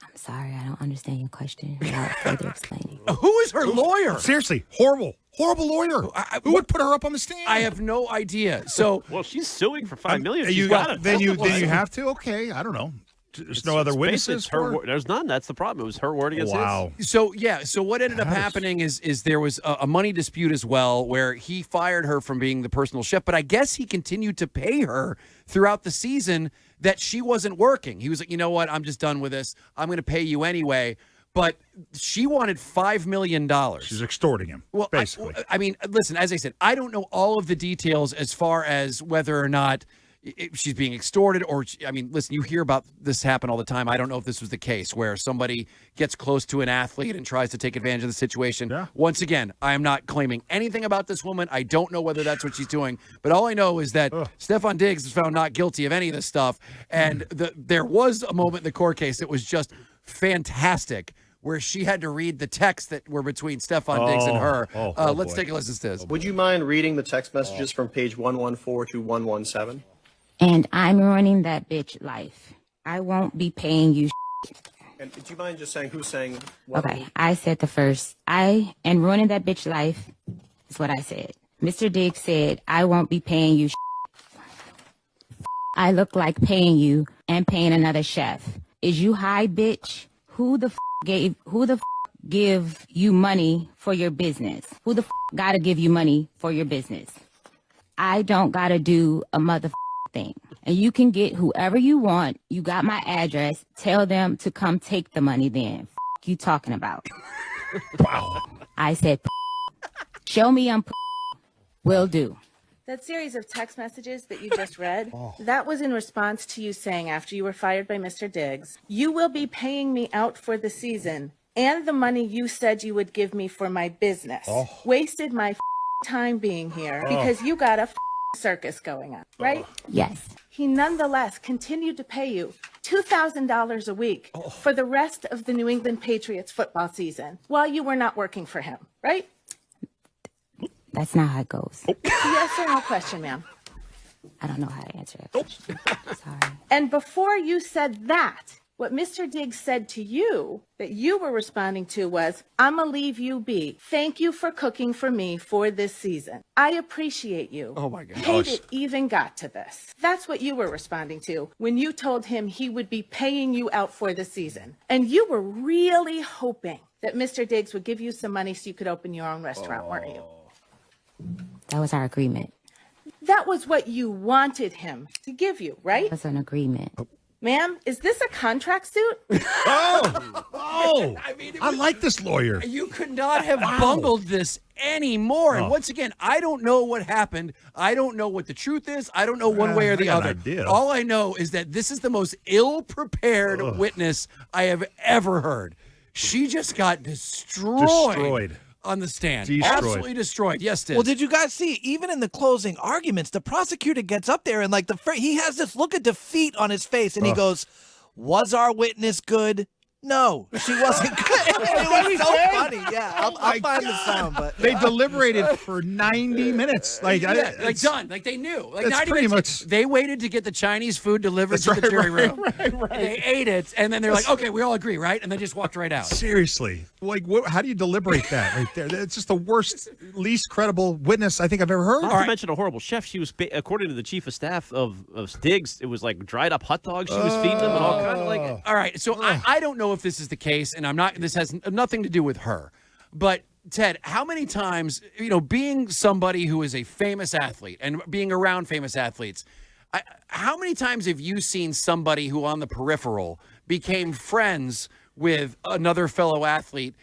I'm sorry, I don't understand your question without further explaining. Who is her lawyer? Seriously, horrible lawyer. Who would put her up on the stand? I have no idea. So, well, she's suing for $5 million. You She's got it. then you have to. Okay, I don't know. There's no other witnesses. There's none. That's the problem. It was her word against his. So what ended up happening is there was a money dispute as well, where he fired her from being the personal chef, but I guess he continued to pay her throughout the season that she wasn't working. He was like, you know what, I'm just done with this. I'm going to pay you anyway. But she wanted $5 million. She's extorting him, basically. I mean, listen, as I said, I don't know all of the details as far as whether or not she's being extorted or, I mean, listen, you hear about this happen all the time. I don't know if this was the case where somebody gets close to an athlete and tries to take advantage of the situation. Yeah. Once again, I am not claiming anything about this woman. I don't know whether that's what she's doing, but all I know is that Stephon Diggs is found not guilty of any of this stuff. And there was a moment in the court case that was just fantastic, where she had to read the texts that were between Stephon Diggs and her. Let's take a listen to this. Would you mind reading the text messages from page 114 to 117? And I'm ruining that bitch life. I won't be paying you. And do you mind just saying who's saying what? Okay, I said the first. I and ruining that bitch life is what I said. Mr. Diggs said, I won't be paying you. I look like paying you and paying another chef. Is you high, bitch? Who the give you money for your business? Who the gotta give you money for your business? I don't gotta do a thing. And you can get whoever you want. You got my address. Tell them to come take the money then. You talking about? Wow. I said, show me I'm will do. That series of text messages that you just read, that was in response to you saying after you were fired by Mr. Diggs, you will be paying me out for the season and the money you said you would give me for my business. Wasted my time being here because you got a circus going on, right? Yes. He nonetheless continued to pay you $2,000 a week for the rest of the New England Patriots football season while you were not working for him, right? That's not how it goes. Yes or no question, ma'am? I don't know how to answer that question. Sorry. And before you said that, what Mr. Diggs said to you that you were responding to was, I'ma leave you be. Thank you for cooking for me for this season. I appreciate you. Oh my gosh. Hate it even got to this. That's what you were responding to when you told him he would be paying you out for the season. And you were really hoping that Mr. Diggs would give you some money so you could open your own restaurant, weren't you? That was our agreement. That was what you wanted him to give you, right? That was an agreement. Ma'am, is this a contract suit? I like this lawyer. You could not have bungled this anymore. And once again, I don't know what happened. I don't know what the truth is. I don't know one way or the other. All I know is that this is the most ill-prepared witness I have ever heard. She just got destroyed. On the stand. Absolutely destroyed. Yes, Diz. Well, did you guys see, even in the closing arguments, the prosecutor gets up there and he has this look of defeat on his face and he goes, was our witness good? No, she wasn't good. It was so funny. Yeah, I'll find the sound. But they deliberated for 90 minutes. Done. Like they knew. Like that's 90 pretty minutes. much. They waited to get the Chinese food delivered to the jury room. Right. They ate it, and then they're like, "Okay, we all agree, right?" And they just walked right out. Seriously, how do you deliberate that right there? It's just the worst, least credible witness I think I've ever heard. Not to mention a horrible chef. She was, according to the chief of staff of Diggs, it was like dried up hot dogs she was feeding them and all kinds of like. All right, so I don't know if this is the case, and I'm not. This has nothing to do with her, but Ted, how many times, being somebody who is a famous athlete and being around famous athletes, how many times have you seen somebody who on the peripheral became friends with another fellow athlete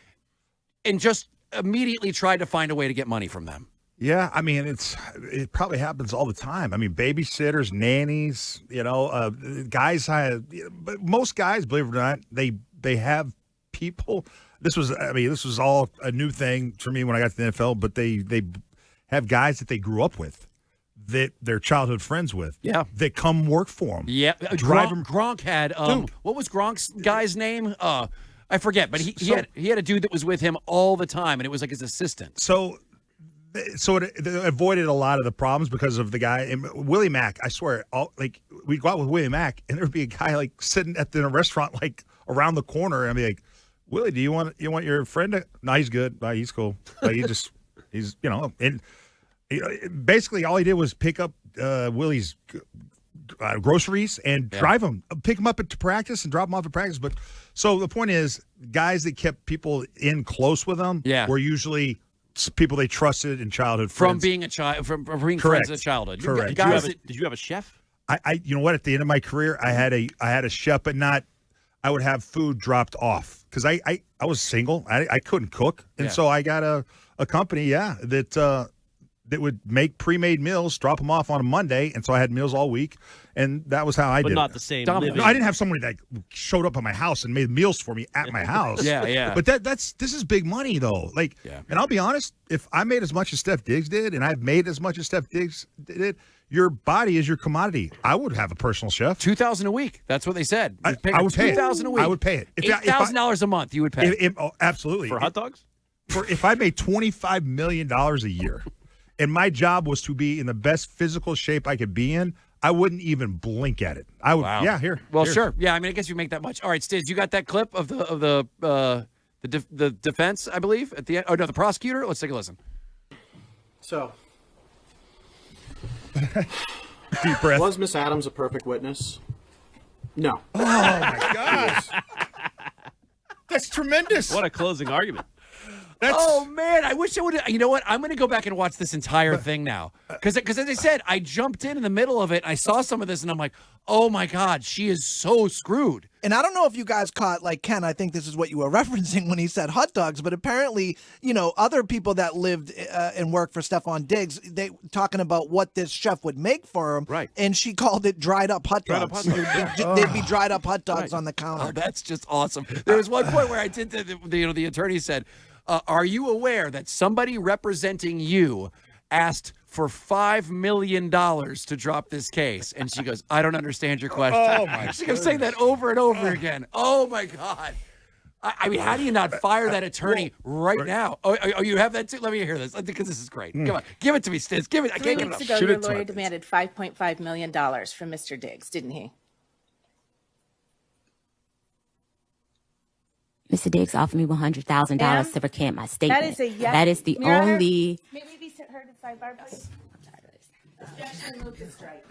and just immediately tried to find a way to get money from them. Yeah, I mean, it probably happens all the time. I mean, babysitters, nannies, guys. But most guys, believe it or not, they have people. This was all a new thing for me when I got to the NFL. But they have guys that they grew up with, that they're childhood friends with. Yeah, that come work for them. Yeah, Gronk had what was Gronk's guy's name? I forget, but he had a dude that was with him all the time, and it was like his assistant. So it avoided a lot of the problems because of the guy. And Willie Mack, I swear, we'd go out with Willie Mack, and there'd be a guy like sitting in a restaurant like around the corner, and I'd be like, Willie, do you want your friend to? No, he's good. No, he's cool. Like he's and basically all he did was pick up Willie's groceries and drive him, pick him up to practice and drop him off at practice. But so the point is, guys that kept people in close with them were usually people they trusted in childhood friends. From being a child, from being friends in childhood. Correct. Did you have a chef? I you know what? At the end of my career, I had a chef, but not. I would have food dropped off because I was single. I couldn't cook, and so I got a company, that would make pre-made meals, drop them off on a Monday, and so I had meals all week, and that was how I did it. But not the same living. No, I didn't have somebody that showed up at my house and made meals for me at my house. Yeah. But this is big money, though. And I'll be honest, if I made as much as Steph Diggs did, and I've made as much as Steph Diggs did, your body is your commodity. I would have a personal chef. $2,000 a week. That's what they said. I would pay it. $2,000 a week. I would pay it. $8,000 a month. You would pay. Absolutely. For hot dogs? If I made $25 million a year, and my job was to be in the best physical shape I could be in, I wouldn't even blink at it. I would. Wow. Yeah, here. Well, here. sure. Yeah, I mean, I guess you make that much. All right, Stiz, you got that clip of the defense, I believe, at the end. Oh no, the prosecutor. Let's take a listen. So, deep breath. Was Miss Adams a perfect witness? No. Oh my gosh, that's tremendous. What a closing argument. Oh man, I wish I would. You know what? I'm going to go back and watch this entire thing now, because as I said, I jumped in the middle of it. I saw some of this, and I'm like, oh my god, she is so screwed. And I don't know if you guys caught, like Ken, I think this is what you were referencing when he said hot dogs, but apparently, other people that lived and worked for Stephon Diggs, they talking about what this chef would make for him. Right. And she called it dried up hot dogs. They'd be dried up hot dogs on the counter. Oh, that's just awesome. There was one point where I did the attorney said, are you aware that somebody representing you asked for $5 million to drop this case? And she goes, I don't understand your question. Oh, my She kept saying that over and over again. Oh, my God. I mean, how do you not fire that attorney right now? Oh, you have that too? Let me hear this, because this is great. Come on. Give it to me, Stiz. Give it. I 3 can't weeks get ago, enough. your lawyer demanded $5.5 million from Mr. Diggs, didn't he? Mr. Diggs offered me $100,000 to recant my statement. That is a yes. That is the Your Honor, only. May we be heard at sidebar, please? Objection, move to strike.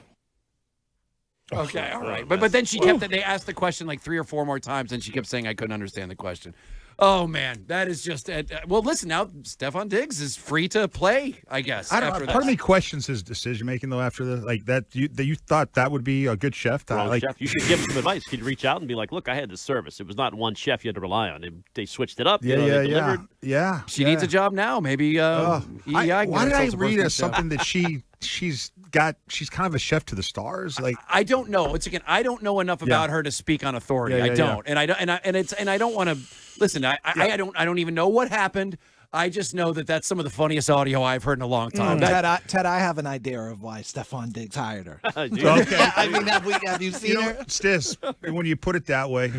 Okay, all right. But then she kept, they asked the question like 3 or 4 more times, and she kept saying I couldn't understand the question. Oh, man, that is just, well, listen, now Stephon Diggs is free to play, I guess. I don't know. Part of me questions his decision-making, though, after the, like, that you thought that would be a good chef. Chef. You should give him some advice. You could reach out and be like, look, I had this service. It was not one chef you had to rely on. They switched it up. They delivered. Yeah. She needs a job now. Maybe EEI. Why did I read as something that she's kind of a chef to the stars? Like, I don't know. It's again, I don't know enough about her to speak on authority. I don't. And I don't want to listen. I don't even know what happened. I just know that that's some of the funniest audio I've heard in a long time. Ted, I have an idea of why Stephon Diggs hired her. Okay. I mean, have you seen her? Stiz, when you put it that way,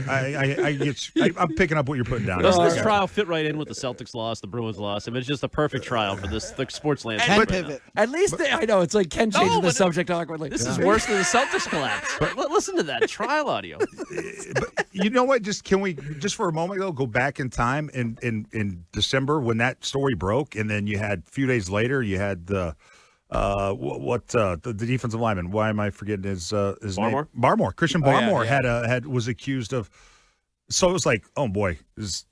I'm picking up what you're putting down. This trial fit right in with the Celtics loss, the Bruins loss. I mean, it's just a perfect trial for the sports landscape. At least I know it's like Ken changing the subject awkwardly. This is worse than the Celtics collapse. But listen to that trial audio. But you know what? Can we for a moment though go back in time in December when that story broke, and then you had a few days later you had the defensive lineman. Why am I forgetting his name? Barmore. Christian Barmore was accused of. So it was like, oh boy, is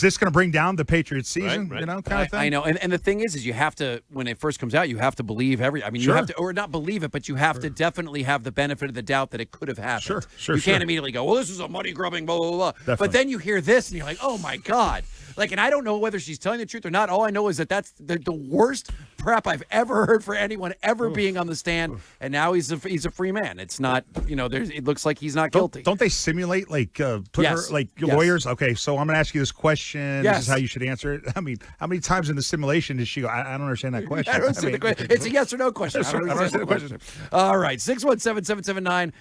this going to bring down the Patriots season? Right. You know, kind of thing. I know, and the thing is you have to, when it first comes out, you have to believe you have to, or not believe it, but you have to definitely have the benefit of the doubt that it could have happened. Sure. You can't immediately go, well, this is a money grubbing, blah blah blah. But then you hear this, and you're like, oh my god. Like, and I don't know whether she's telling the truth or not. All I know is that that's the worst prep I've ever heard for anyone ever being on the stand. And now he's a free man. It's not, it looks like he's not guilty. Don't they simulate, like, put Yes. her, like, Yes. lawyers? Okay, so I'm going to ask you this question. Yes. This is how you should answer it. I mean, how many times in the simulation did she go, I don't understand that question? I don't understand the question. It's a yes or no question. I don't understand the question. All right, 617-779-7937.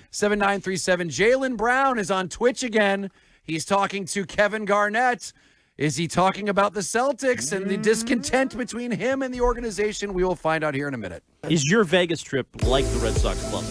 Jaylen Brown is on Twitch again. He's talking to Kevin Garnett. Is he talking about the Celtics and the discontent between him and the organization? We will find out here in a minute. Is your Vegas trip like the Red Sox club?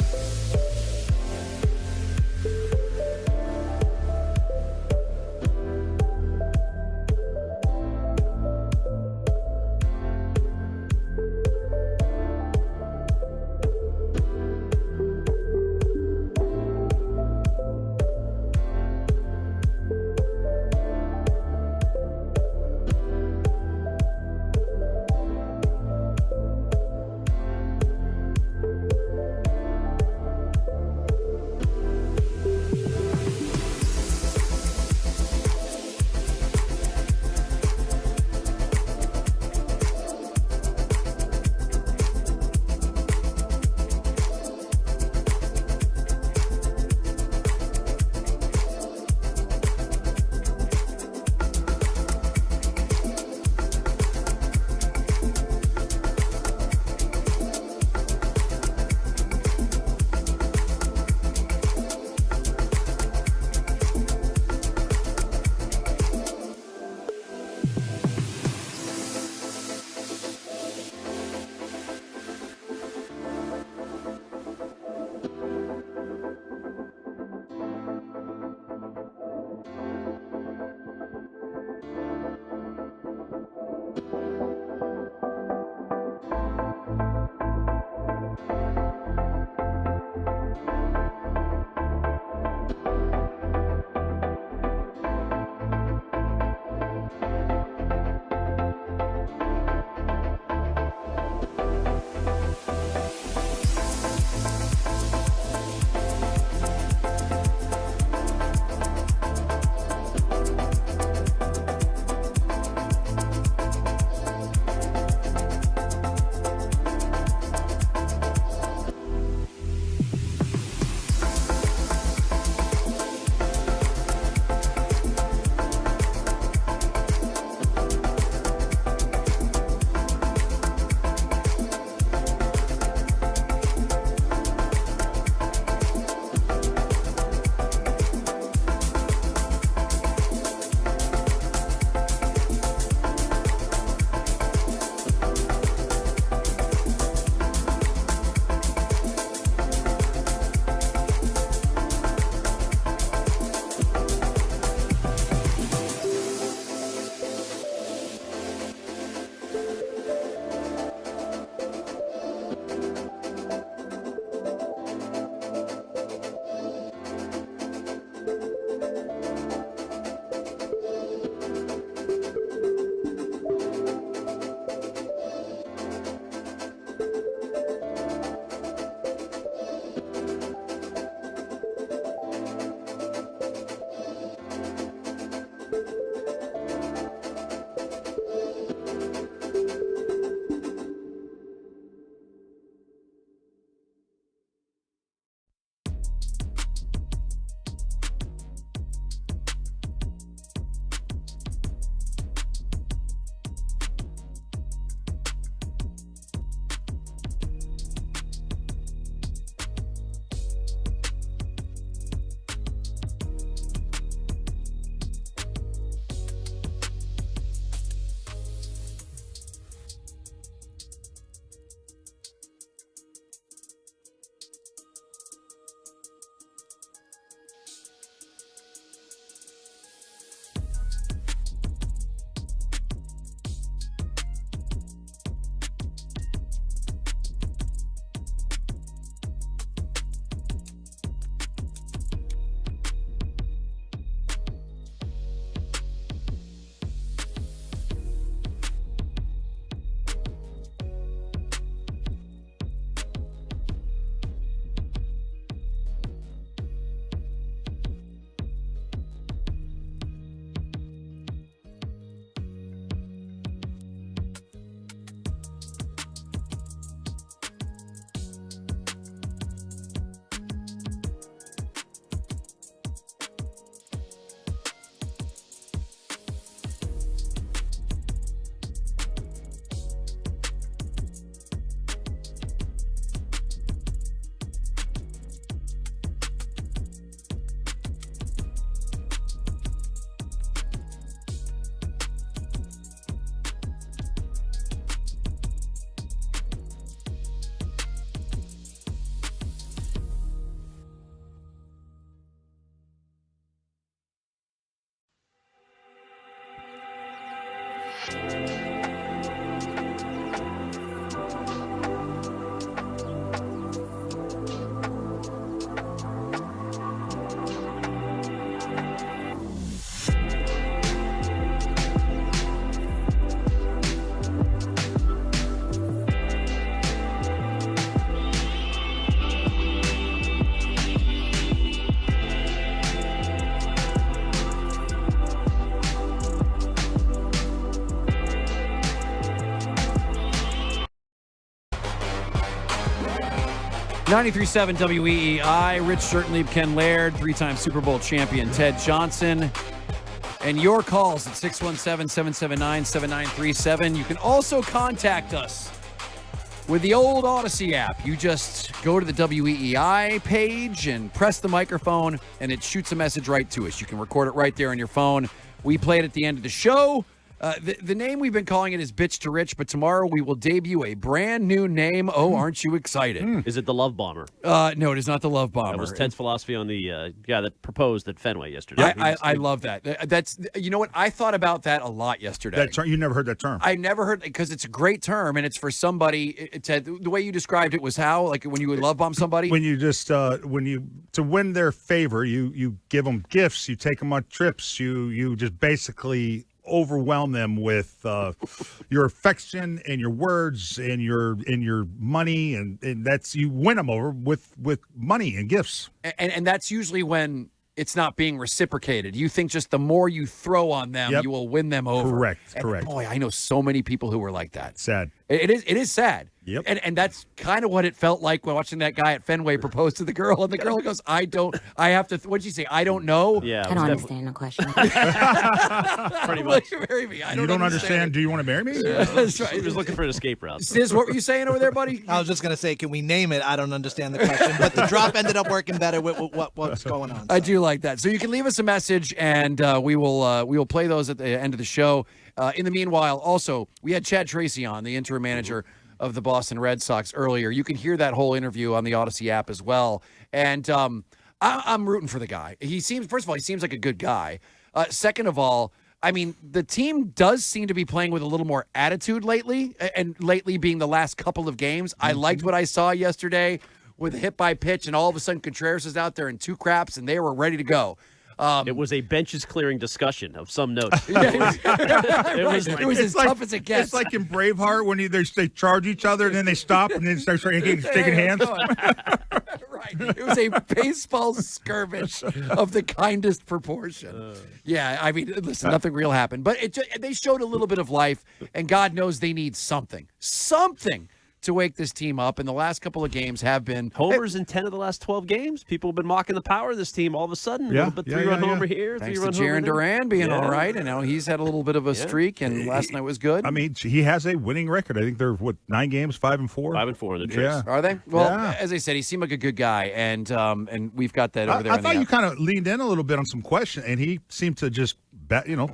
93.7 WEEI, Rich Shirtlieb, Ken Laird, three-time Super Bowl champion Ted Johnson. And your calls at 617-779-7937. You can also contact us with the old Odyssey app. You just go to the WEEI page and press the microphone, and it shoots a message right to us. You can record it right there on your phone. We play it at the end of the show. The name we've been calling it is Bitch to Rich, but tomorrow we will debut a brand new name. Oh, aren't you excited? Is it the Love Bomber? No, it is not the Love Bomber. That was Ted's philosophy on the guy that proposed at Fenway yesterday. I love that. That's, you know what? I thought about that a lot yesterday. That term, you never heard that term? I never heard, because it's a great term, and it's for somebody. Ted, the way you described it was how, like when you would love bomb somebody. When you just to win their favor, you give them gifts, you take them on trips, you just basically overwhelm them with your affection and your words and your money, and that's, you win them over with money and gifts. And that's usually when it's not being reciprocated. You think just the more you throw on them, you will win them over. Correct. And boy, I know so many people who were like that. Sad. It is sad. Yep. And that's kind of what it felt like when watching that guy at Fenway propose to the girl, and the girl goes, what'd you say? I don't know? Yeah. I don't understand the question. Pretty much. Marry me. You don't understand. Do you want to marry me? That's right. He was looking for an escape route. Sis, what were you saying over there, buddy? I was just going to say, can we name it? I don't understand the question, but the drop ended up working better with what's going on. I do like that. So you can leave us a message, and we will play those at the end of the show. In the meanwhile, also, we had Chad Tracy on, the interim manager of the Boston Red Sox, earlier. You can hear that whole interview on the Odyssey app as well. And I'm rooting for the guy. First of all, he seems like a good guy. Second of all, I mean, the team does seem to be playing with a little more attitude lately, and lately being the last couple of games. I liked what I saw yesterday with a hit by pitch, and all of a sudden Contreras is out there in two craps, and they were ready to go. It was a benches clearing discussion of some note. It was as tough as it gets. It's like in Braveheart when they charge each other and then they stop and then start shaking hands. Right. It was a baseball skirmish of the kindest proportion. Yeah, I mean, listen, nothing real happened. But they showed a little bit of life, and God knows they need something to wake this team up, and the last couple of games have been homers in 10 of the last 12 games. People have been mocking the power of this team. All of a sudden, a little bit three-run homer here, thanks three-run to homer Jaron there. Duran being all right, and now he's had a little bit of a streak, and last night was good. I mean, he has a winning record. I think they're 9 games, 5-4. 5-4 in the Trace. Yeah. Are they? Well, as I said, he seemed like a good guy, and we've got that over there. I thought you kind of leaned in a little bit on some questions, and he seemed to just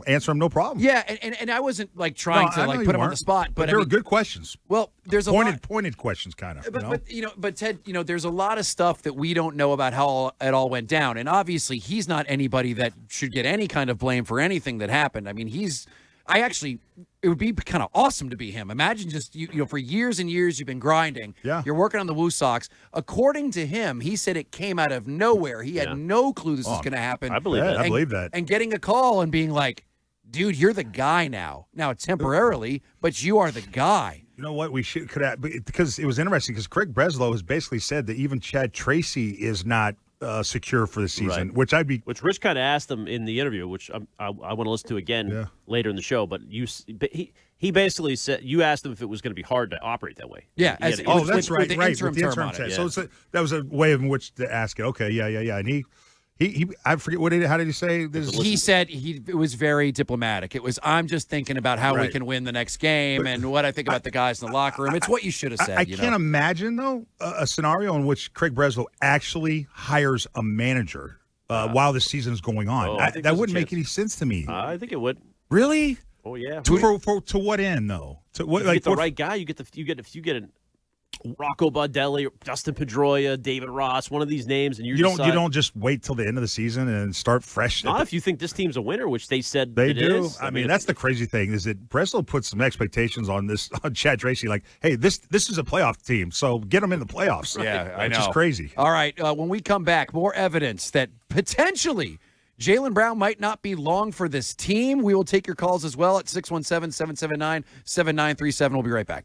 answer them no problem. Yeah, and I wasn't like trying to put him on the spot, but they were good questions. Well, there's a pointed questions, kind of. But Ted, there's a lot of stuff that we don't know about how it all went down, and obviously he's not anybody that should get any kind of blame for anything that happened. I mean, it would be kind of awesome to be him. Imagine just, for years and years you've been grinding. Yeah. You're working on the Woo Sox. According to him, he said it came out of nowhere. He had no clue this was going to happen. I believe that. I believe that. And getting a call and being like, dude, you're the guy now. Now, temporarily, but you are the guy. You know what? Could have, because it was interesting, because Craig Breslow has basically said that even Chad Tracy is not secure for the season, right. which Rich kind of asked him in the interview, which I want to listen to again later in that show. But he basically said, you asked him if it was going to be hard to operate that way. Yeah. that's right. With the interim term. So that was a way in which to ask it. Okay, yeah. And he I forget how did he say this? He said it was very diplomatic. It was, I'm just thinking about how we can win the next game and what I think about the guys in the locker room. It's what you should have said. I can't imagine, though, a scenario in which Craig Breslow actually hires a manager while the season is going on. That wouldn't make any sense to me. I think it would. Really? Oh yeah. To what end, though? To what? You get the right guy. You get an Rocco Baldelli, Dustin Pedroia, David Ross, one of these names, and you don't just wait till the end of the season and start fresh. Not if you think this team's a winner, which they said they it do. is. I mean, that's the crazy thing is that Breslow put some expectations on Chad Tracy. Like, hey, this is a playoff team, so get them in the playoffs. Yeah, I know. Which is crazy. All right, when we come back, more evidence that potentially Jaylen Brown might not be long for this team. We will take your calls as well at 617-779-7937. We'll be right back.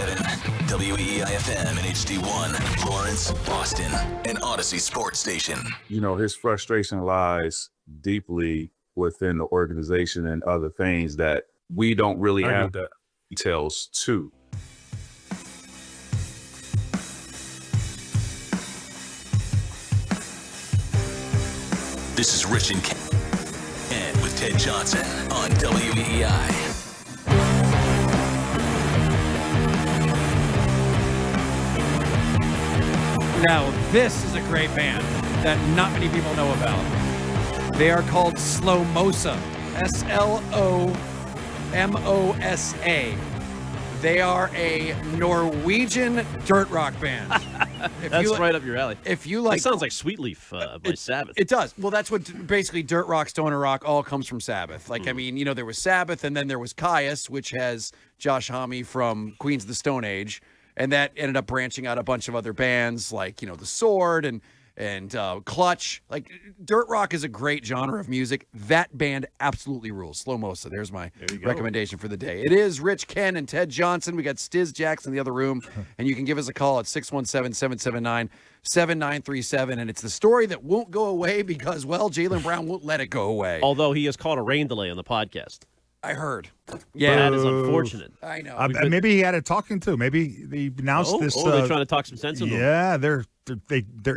93.7 WEEI-FM and HD1, Lawrence, Boston, an Odyssey sports station. You know, his frustration lies deeply within the organization and other things that we don't really have details to. This is Rich and Ken with Ted Johnson on WEEI. Now, this is a great band that not many people know about. They are called Slomosa. S-L-O-M-O-S-A. They are a Norwegian dirt rock band. That's right up your alley. If you like, it sounds like Sweet Leaf by Sabbath. It does. Well, that's what basically dirt rock, stoner rock, all comes from Sabbath. Like, I mean, you know, there was Sabbath, and then there was Caius, which has Josh Homme from Queens of the Stone Age, and that ended up branching out a bunch of other bands, like, you know, The Sword and Clutch. Like, dirt rock is a great genre of music. That band absolutely rules. Slomosa. There's my recommendation for the day. It is Rich, Ken, and Ted Johnson. We got Stiz Jackson in the other room, and you can give us a call at 617-779-7937. And it's the story that won't go away because, well, Jaylen Brown won't let it go away. Although he has caught a rain delay on the podcast. I heard. Yeah, that is unfortunate. I know. Maybe he had it talking to. Maybe they announced this. They're trying to talk some sense into him. Yeah, their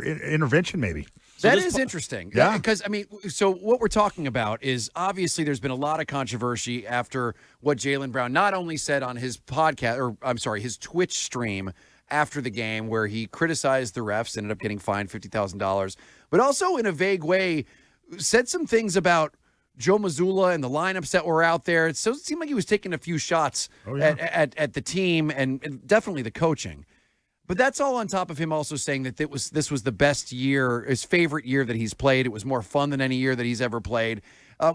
intervention maybe. That is interesting. Yeah. Because, I mean, so what we're talking about is obviously there's been a lot of controversy after what Jaylen Brown not only said on his podcast, or I'm sorry, his Twitch stream after the game where he criticized the refs, ended up getting fined $50,000, but also in a vague way said some things about Joe Mazzulla and the lineups that were out there. So it seemed like he was taking a few shots at the team and definitely the coaching. But that's all on top of him also saying that this was the best year, his favorite year that he's played. It was more fun than any year that he's ever played,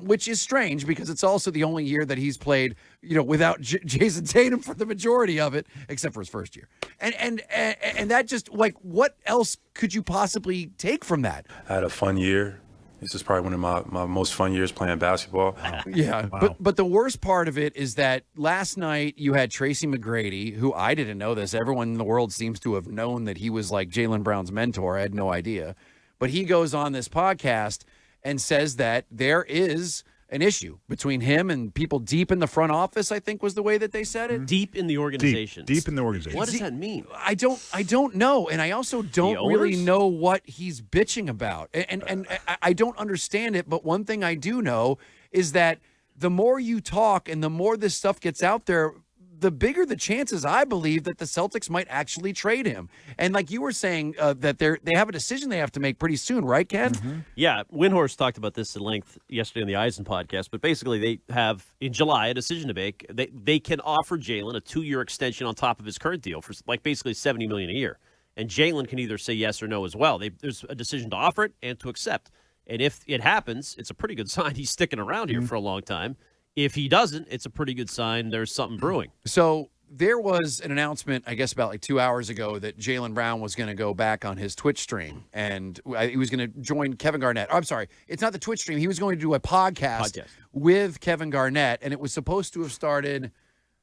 which is strange because it's also the only year that he's played, you know, without Jason Tatum for the majority of it, except for his first year. And that just, like, what else could you possibly take from that? I had a fun year. This is probably one of my most fun years playing basketball. Yeah, wow. But the worst part of it is that last night you had Tracy McGrady, who I didn't know this. Everyone in the world seems to have known that he was like Jaylen Brown's mentor. I had no idea. But he goes on this podcast and says that there is an issue between him and people deep in the front office, I think was the way that they said it. Deep in the organization. Deep in the organization. What does that mean? I don't know. And I also don't really know what he's bitching about. And I don't understand it. But one thing I do know is that the more you talk and the more this stuff gets out there, the bigger the chances, I believe, that the Celtics might actually trade him. And like you were saying, that they have a decision they have to make pretty soon, right, Ken? Mm-hmm. Yeah, Windhorst talked about this at length yesterday on the Eisen podcast, but basically they have, in July, a decision to make. They can offer Jaylen a 2-year extension on top of his current deal for like basically $70 million a year. And Jaylen can either say yes or no as well. There's a decision to offer it and to accept. And if it happens, it's a pretty good sign he's sticking around here for a long time. If he doesn't, it's a pretty good sign there's something brewing. So there was an announcement, I guess, about like 2 hours ago that Jaylen Brown was going to go back on his Twitch stream, and he was going to join Kevin Garnett. I'm sorry, it's not the Twitch stream. He was going to do a podcast with Kevin Garnett, and it was supposed to have started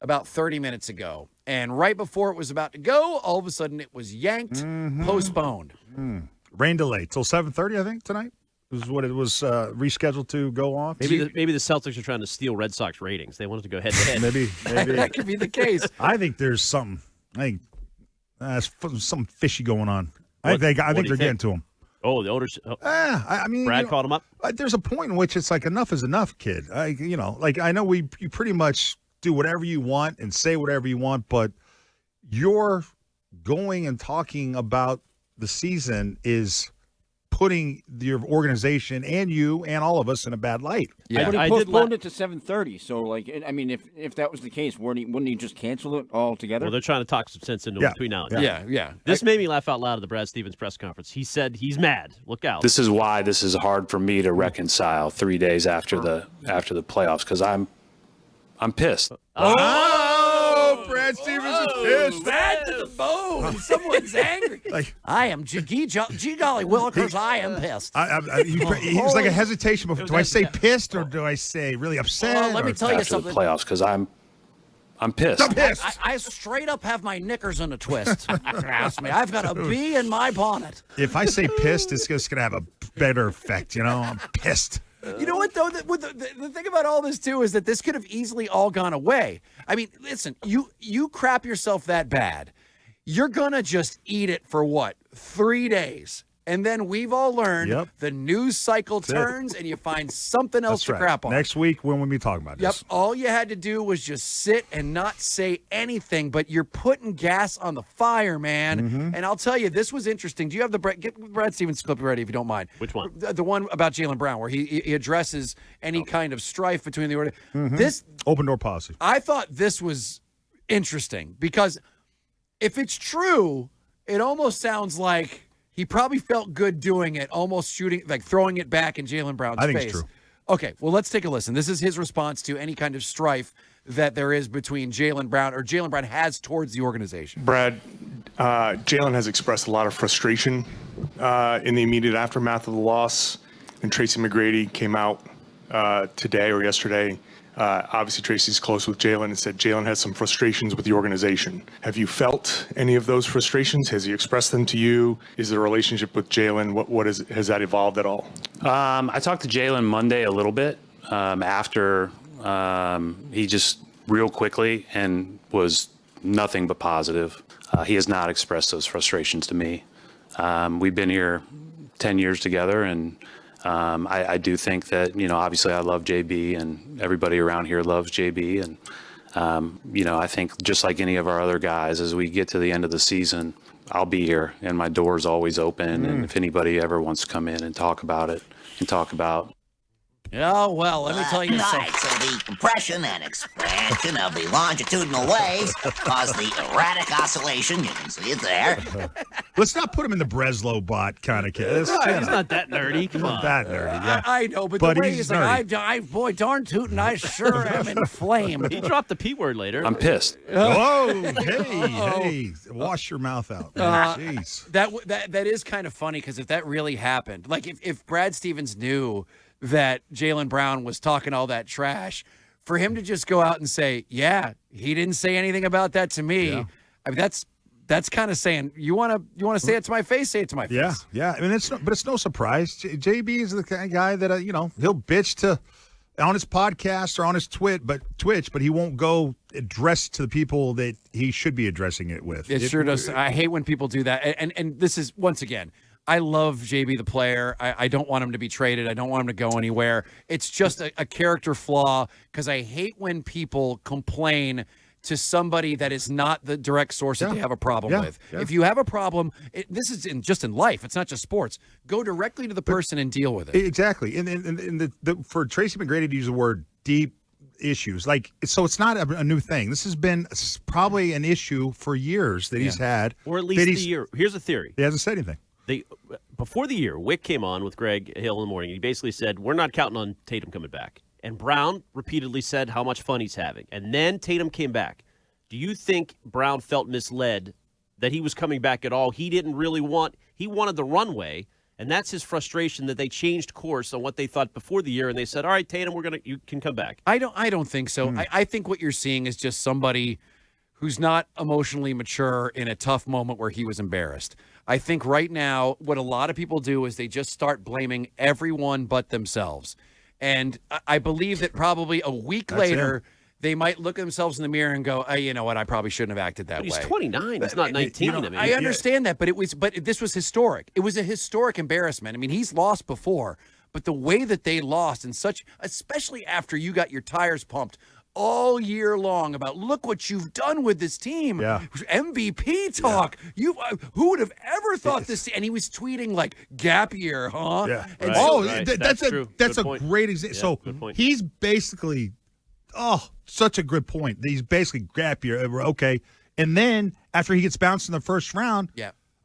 about 30 minutes ago. And right before it was about to go, all of a sudden it was yanked, postponed. Rain delay till 7:30, I think, tonight. Is what it was rescheduled to go off. Maybe the Celtics are trying to steal Red Sox ratings. They wanted to go head-to-head. Maybe. That could be the case. I think there's something. I think something fishy going on. I think they're getting to him. Oh, the ownership. I mean, Brad called him up. There's a point in which it's like enough is enough, kid. I know you pretty much do whatever you want and say whatever you want, but you're going and talking about the season is putting your organization and you and all of us in a bad light. Yeah, but he postponed it to 7:30. So, like, I mean, if that was the case, wouldn't he just cancel it altogether? Well, they're trying to talk some sense into it between now and then. Yeah. This made me laugh out loud at the Brad Stevens press conference. He said he's mad. Look out. This is why this is hard for me to reconcile 3 days after the playoffs because I'm pissed. Oh, Brad Stevens is pissed. Bad to the bone. Someone's angry. I am G golly Willikers. I am pissed. He was like a hesitation before. Do I say pissed or do I say really upset? Let me tell you after something. The playoffs because I'm I'm pissed. I'm pissed. I straight up have my knickers in a twist. Ask me. I've got a bee in my bonnet. If I say pissed, it's just going to have a better effect. I'm pissed. You know what, though? The thing about all this, too, is that this could have easily all gone away. I mean, listen, you crap yourself that bad. You're going to just eat it for what? 3 days. And then we've all learned the news cycle turns and you find something else to crap on. Next week, when we'll be talking about this. All you had to do was just sit and not say anything, but you're putting gas on the fire, man. Mm-hmm. And I'll tell you, this was interesting. Do you have get Brad Stevens clip ready if you don't mind? Which one? The one about Jaylen Brown, where he addresses any kind of strife between the order. Mm-hmm. This open door policy. I thought this was interesting because if it's true, it almost sounds like he probably felt good doing it, almost shooting, like throwing it back in Jaylen Brown's face. I think it's true. Okay, well, let's take a listen. This is his response to any kind of strife that there is between Jaylen Brown or Jaylen Brown has towards the organization. Brad, Jaylen has expressed a lot of frustration in the immediate aftermath of the loss, and Tracy McGrady came out today or yesterday. Obviously, Tracy's close with Jaylen and said Jaylen has some frustrations with the organization. Have you felt any of those frustrations? Has he expressed them to you? Is the relationship with Jaylen, has that evolved at all? I talked to Jaylen Monday a little bit after he just real quickly and was nothing but positive. He has not expressed those frustrations to me. We've been here 10 years together, and I do think that, obviously I love JB and everybody around here loves JB. And, I think just like any of our other guys, as we get to the end of the season, I'll be here and my door's always open. And if anybody ever wants to come in and talk about it and talk about. Oh, well, let me tell you something. So the compression and expansion of the longitudinal waves cause the erratic oscillation. You can see it there. Let's not put him in the Breslow bot kind of case. He's not that nerdy. Come on. That nerdy, yeah. I know, but the way he's like, boy, darn tootin', I sure am inflamed. He dropped the P word later. I'm pissed. Whoa, hey, wash your mouth out. Jeez. That is kind of funny because if that really happened, like if Brad Stevens knew that Jaylen Brown was talking all that trash, for him to just go out and say, yeah, he didn't say anything about that to me. Yeah. I mean, that's kind of saying, you want to say it to my face, say it to my face. Yeah. I mean, it's no surprise. JB is the kind of guy that he'll bitch on his podcast or on his Twitch, but he won't go address to the people that he should be addressing it with. It sure does. I hate when people do that. And this is, once again, I love JB the player. I don't want him to be traded. I don't want him to go anywhere. It's just a character flaw because I hate when people complain to somebody that is not the direct source that they have a problem with. Yeah. If you have a problem, this is just in life. It's not just sports. Go directly to the person and deal with it. Exactly. And for Tracy McGrady to use the word deep issues, so it's not a new thing. This has been probably an issue for years that he's had. Or at least a year. Here's a theory. He hasn't said anything. Before the year, Wick came on with Greg Hill in the morning. He basically said, we're not counting on Tatum coming back. And Brown repeatedly said how much fun he's having. And then Tatum came back. Do you think Brown felt misled that he was coming back at all? He didn't really he wanted the runway, and that's his frustration that they changed course on what they thought before the year, and they said, all right, Tatum, you can come back. I don't think so. I think what you're seeing is just somebody who's not emotionally mature in a tough moment where he was embarrassed. I think right now what a lot of people do is they just start blaming everyone but themselves. And I believe that probably a week later, they might look at themselves in the mirror and go, oh, you know what, I probably shouldn't have acted that way. He's 29. He's not 19. I understand that, but this was historic. It was a historic embarrassment. I mean, he's lost before, but the way that they lost especially after you got your tires pumped all year long about look what you've done with this team. Yeah. MVP talk. Yeah. Who would have ever thought this? And he was tweeting like gap year, huh? Yeah. And that's a great example. Yeah, so he's basically, such a good point. He's basically gap year. Okay. And then after he gets bounced in the first round,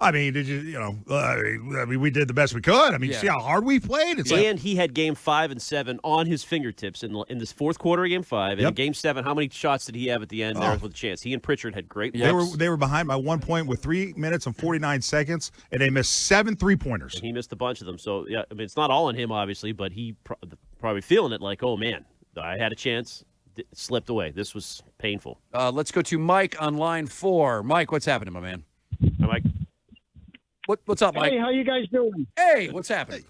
I mean, we did the best we could. I mean, see how hard we played? He had game 5 and 7 on his fingertips in this fourth quarter of game 5. And in game 7, how many shots did he have at the end there with a chance? He and Pritchard had great looks. They were behind by 1 point with 3 minutes and 49 seconds, and they missed 7 3-pointers. And he missed a bunch of them. So, yeah, I mean, it's not all on him, obviously, but he probably feeling it like, oh, man, I had a chance. slipped away. This was painful. Let's go to Mike on line 4. Mike, what's happening, my man? Hi, Mike. What's up, Mike? Hey, how you guys doing? Hey, what's happening?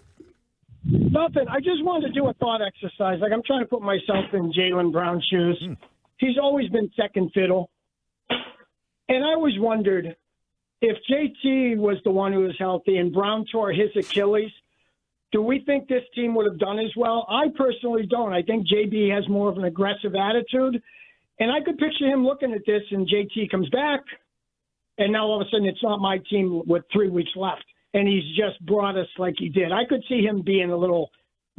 Nothing. I just wanted to do a thought exercise. Like, I'm trying to put myself in Jaylen Brown's shoes. He's always been second fiddle. And I always wondered, if JT was the one who was healthy and Brown tore his Achilles, do we think this team would have done as well? I personally don't. I think JB has more of an aggressive attitude. And I could picture him looking at this and JT comes back, and now all of a sudden it's not my team with 3 weeks left. And he's just brought us like he did. I could see him being a little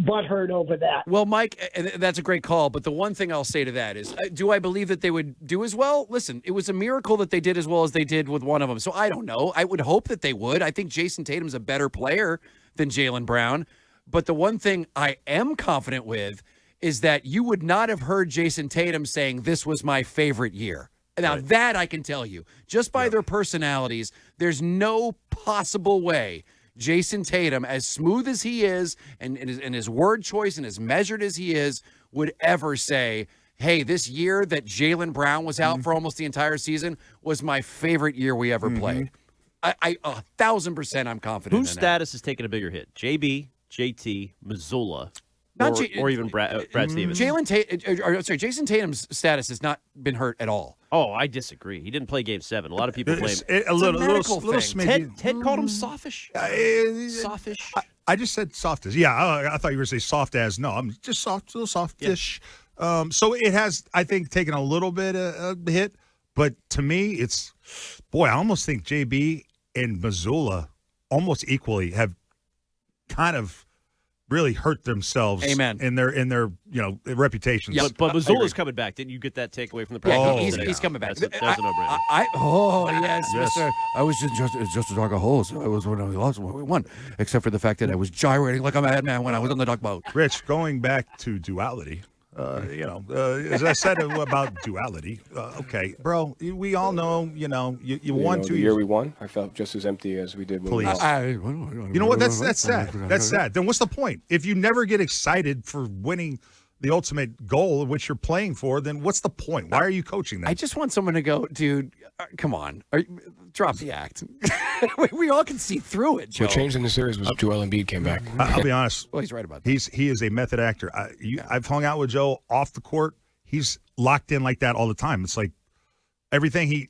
butthurt over that. Well, Mike, that's a great call. But the one thing I'll say to that is, do I believe that they would do as well? Listen, it was a miracle that they did as well as they did with one of them. So I don't know. I would hope that they would. I think Jason Tatum's a better player than Jaylen Brown. But the one thing I am confident with is that you would not have heard Jason Tatum saying, this was my favorite year. Now, that I can tell you. Just by their personalities, there's no possible way Jason Tatum, as smooth as he is and his word choice and as measured as he is, would ever say, hey, this year that Jaylen Brown was out for almost the entire season was my favorite year we ever played. I 1,000% I'm confident Whose in that. status is taking a bigger hit? JB, JT, Missoula, or even Brad Stevens? Jason Tatum's status has not been hurt at all. Oh, I disagree. He didn't play Game 7. A lot of people blame a little smidgy. Ted called him softish. Softish. I just said soft as. Yeah, I thought you were going to say soft as. No, I'm just soft, a little softish. Yeah. So it has, I think, taken a little bit of a hit. But to me, it's, boy, I almost think JB and Missoula almost equally have kind of really hurt themselves. Amen. in their reputations. Yeah, but Missoula's coming back. Didn't you get that takeaway from the practice? He's coming back. That's a no-brainer. Yes, Mr. I was just a dog of holes. I was when I lost when we won, except for the fact that I was gyrating like a madman when I was on the duckboat. Rich, going back to duality, as I said about duality, okay, bro, we all know, you won 2 The year we won, I felt just as empty as we did when we lost. You know what? That's sad. That's sad. Then what's the point? If you never get excited for winning the ultimate goal, which you're playing for, then what's the point? Why are you coaching that? I just want someone to go, dude, come on, drop the act. We all can see through it, Joe. What changed in the series was Joel Embiid came back. I'll be honest. Well, he's right about that. He is a method actor. I've hung out with Joe off the court. He's locked in like that all the time. It's like everything he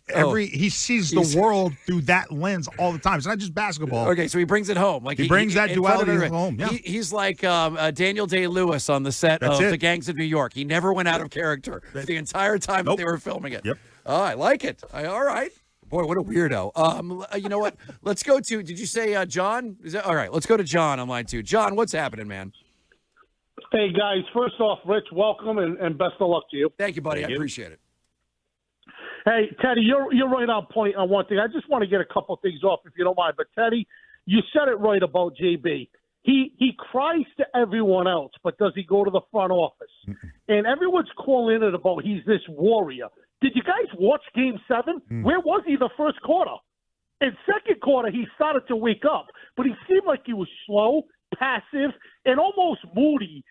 sees the world through that lens all the time. It's not just basketball. Okay, so he brings it home. Like he brings that duality home. Yeah. He's like Daniel Day-Lewis on the set of The Gangs of New York. He never went out of character the entire time that they were filming it. Yep. Oh, I like it. All right. Boy, what a weirdo. You know what? Let's go to, did you say John? All right, let's go to John on line 2. John, what's happening, man? Hey, guys. First off, Rich, welcome and best of luck to you. Thank you, buddy. I appreciate it. Hey, Teddy, you're right on point on one thing. I just want to get a couple things off, if you don't mind. But, Teddy, you said it right about JB. He cries to everyone else, but does he go to the front office? And everyone's calling it about he's this warrior. Did you guys watch Game 7? Where was he the first quarter? In second quarter, he started to wake up, but he seemed like he was slow, passive, and almost moody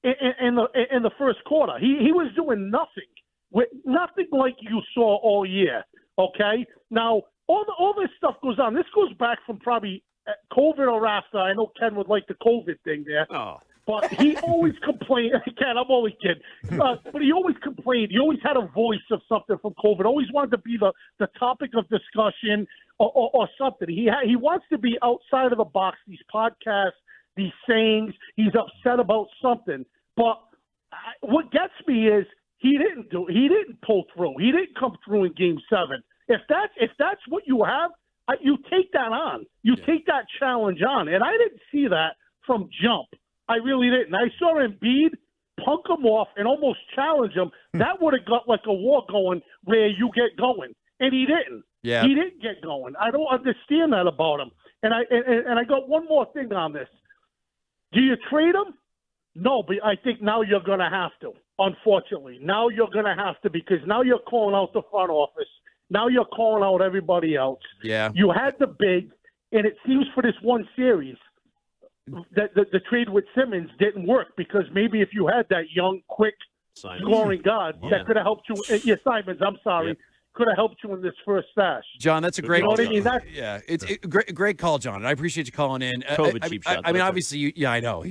in the first quarter. He was doing nothing like you saw all year. Okay, now all this stuff goes on. This goes back from probably COVID or after. I know Ken would like the COVID thing there. Oh. But he always complained. Ken, I'm only kidding. But he always complained. He always had a voice of something from COVID. Always wanted to be the topic of discussion or something. He wants to be outside of the box. These podcasts, these sayings. He's upset about something. But what gets me is he didn't pull through. He didn't come through in Game 7. If that's what you have, you take that on. You take that challenge on. And I didn't see that from jump. I really didn't. I saw Embiid punk him off and almost challenge him. That would have got like a war going where you get going. And he didn't. Yeah. He didn't get going. I don't understand that about him. And I got one more thing on this. Do you trade him? No, but I think now you're going to have to, unfortunately. Now you're going to have to, because now you're calling out the front office. Now you're calling out everybody else. Yeah. You had the big, and it seems for this one series that the trade with Simmons didn't work, because maybe if you had that young, quick scoring guard that could have helped you. Yeah, Simons, I'm sorry. Could have helped you in this first stash. John, that's a great. You know what I mean? It's great call, John. And I appreciate you calling in. COVID cheap shot. I mean, obviously, I know.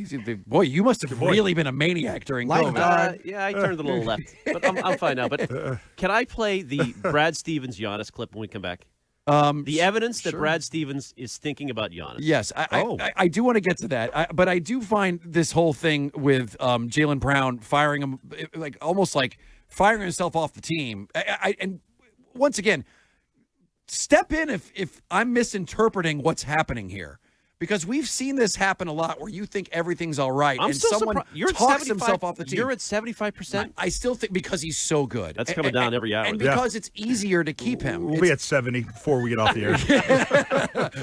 Boy, you must have really been a maniac during COVID. Yeah, I turned a little left, but I'm fine now. But can I play the Brad Stevens Giannis clip when we come back? The evidence that Brad Stevens is thinking about Giannis. Yes, I do want to get to that, but I do find this whole thing with Jaylen Brown firing him, almost like firing himself off the team. And once again, step in if I'm misinterpreting what's happening here. Because we've seen this happen a lot where you think everything's all right and someone talks himself off the team. You're at 75%? I still think because he's so good. That's coming down every hour. And because it's easier to keep him. We'll be at 70 before we get off the air.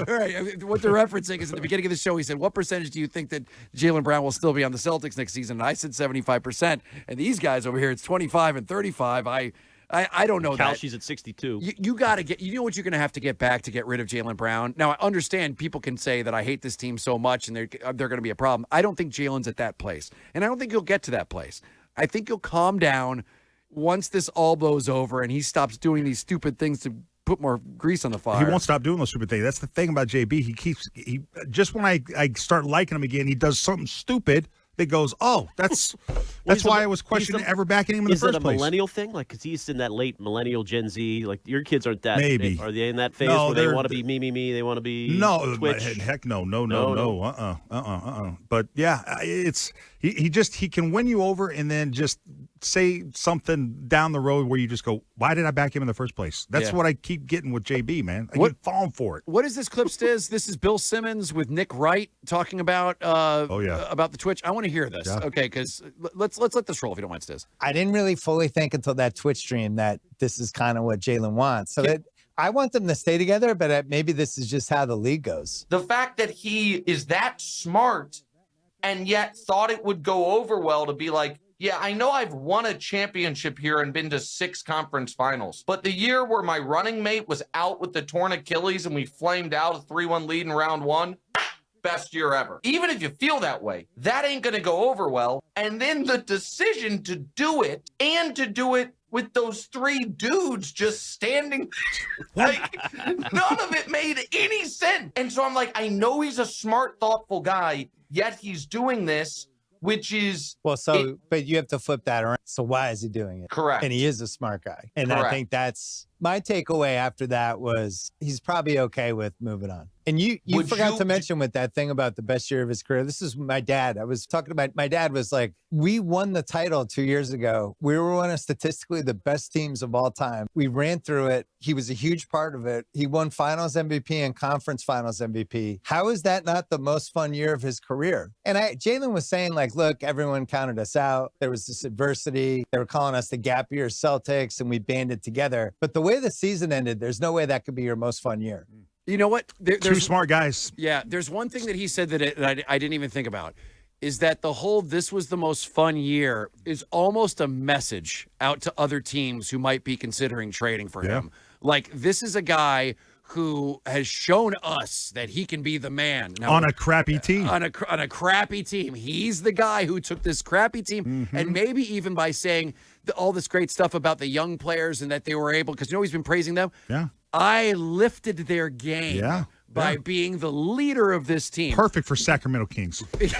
All right. What they're referencing is at the beginning of the show, he said, what percentage do you think that Jaylen Brown will still be on the Celtics next season? And I said 75%. And these guys over here, it's 25 and 35. I don't know that. She's at 62. You got to get, you know what you're going to have to get back to get rid of Jaylen Brown. Now, I understand people can say that I hate this team so much and they're going to be a problem. I don't think Jaylen's at that place. And I don't think he'll get to that place. I think he'll calm down once this all blows over and he stops doing these stupid things to put more grease on the fire. He won't stop doing those stupid things. That's the thing about JB. He just when I start liking him again, he does something stupid that goes, oh, that's why I was questioning ever backing him in the first place. Is it a millennial thing? Like, because he's in that late millennial Gen Z. Like, your kids aren't that. Maybe. Are they in that phase where they want to be me? They want to be Twitch? Heck no. But yeah, he can win you over and then just say something down the road where you just go, why did I back him in the first place? That's what I keep getting with JB, man. I keep falling for it. What is this clip, Stiz? This is Bill Simmons with Nick Wright talking about about the Twitch. I want to hear this. Yeah. Okay, because let's let this roll if you don't mind, Stiz. I didn't really fully think until that Twitch stream that this is kind of what Jaylen wants. So that I want them to stay together, but maybe this is just how the league goes. The fact that he is that smart and yet thought it would go over well to be like, yeah, I know I've won a championship here and been to 6 conference finals, but the year where my running mate was out with the torn Achilles and we flamed out a 3-1 lead in round 1, best year ever. Even if you feel that way, that ain't going to go over well. And then the decision to do it and to do it with those 3 dudes just standing, like, none of it made any sense. And so I'm like, I know he's a smart, thoughtful guy, yet he's doing this, which is but you have to flip that around. So why is he doing it? Correct. And he is a smart guy. And Correct. I think that's my takeaway after that was he's probably okay with moving on. And you forgot to mention with that thing about the best year of his career. This is my dad. I was talking about, my dad was like, we won the title 2 years ago. We were one of statistically the best teams of all time. We ran through it. He was a huge part of it. He won finals MVP and conference finals MVP. How is that not the most fun year of his career? And Jaylen was saying like, look, everyone counted us out. There was this adversity. They were calling us the gap year Celtics and we banded together. But the way the season ended, there's no way that could be your most fun year. You know what? There's 2 smart guys. Yeah, there's one thing that he said that I didn't even think about, is that the whole "this was the most fun year" is almost a message out to other teams who might be considering trading for him. Like, this is a guy who has shown us that he can be the man. Now, on a crappy team. On a crappy team. He's the guy who took this crappy team, and maybe even by saying all this great stuff about the young players and that they were able, because he's been praising them. Yeah. I lifted their game by being the leader of this team. Perfect for Sacramento Kings. Perfect.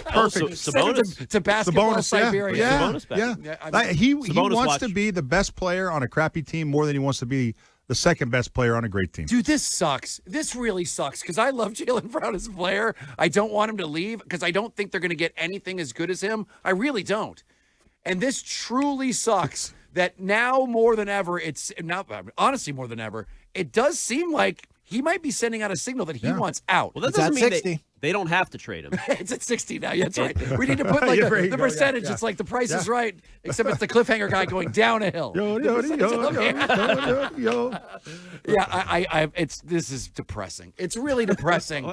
Sabonis. To basketball Sabonis, Siberia. He wants to be the best player on a crappy team more than he wants to be the second best player on a great team. Dude, this sucks. This really sucks because I love Jaylen Brown as a player. I don't want him to leave because I don't think they're going to get anything as good as him. I really don't. And this truly sucks that now more than ever, honestly more than ever, it does seem like he might be sending out a signal that he wants out. Well, that doesn't mean they don't have to trade him. It's at 60 now. Yeah, that's right. We need to put like the percentage. It's like the Price is Right, except it's the cliffhanger guy going down a hill. This is depressing. It's really depressing.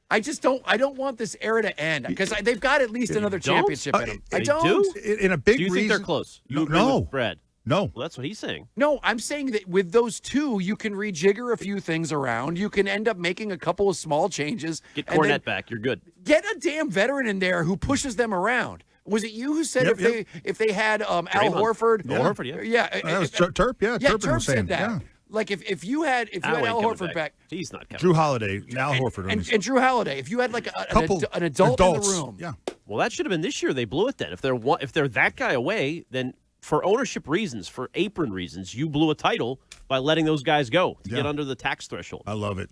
I don't want this era to end because they've got at least another championship in them. I don't. In a big Do you think they're close? You agree with Brad? No. Well, that's what he's saying. No, I'm saying that with those 2, you can rejigger a few things around. You can end up making a couple of small changes. Get Cornette back. You're good. Get a damn veteran in there who pushes them around. Was it you who said Yep, if they had Al Draymond. Horford? Al Horford, yeah. Yeah. That was Terp. Yeah, Yeah, Turpin Terp was saying said that. Yeah. Like if you had Al ain't Al coming Horford back. back, He's not coming. Drew Holiday, Al Horford. and Drew Holiday, if you had like an adult adults. in the room, Yeah. Well, that should have been this year. They blew it then. If they're that guy away, then for ownership reasons, for apron reasons, you blew a title by letting those guys go to get under the tax threshold. I love it.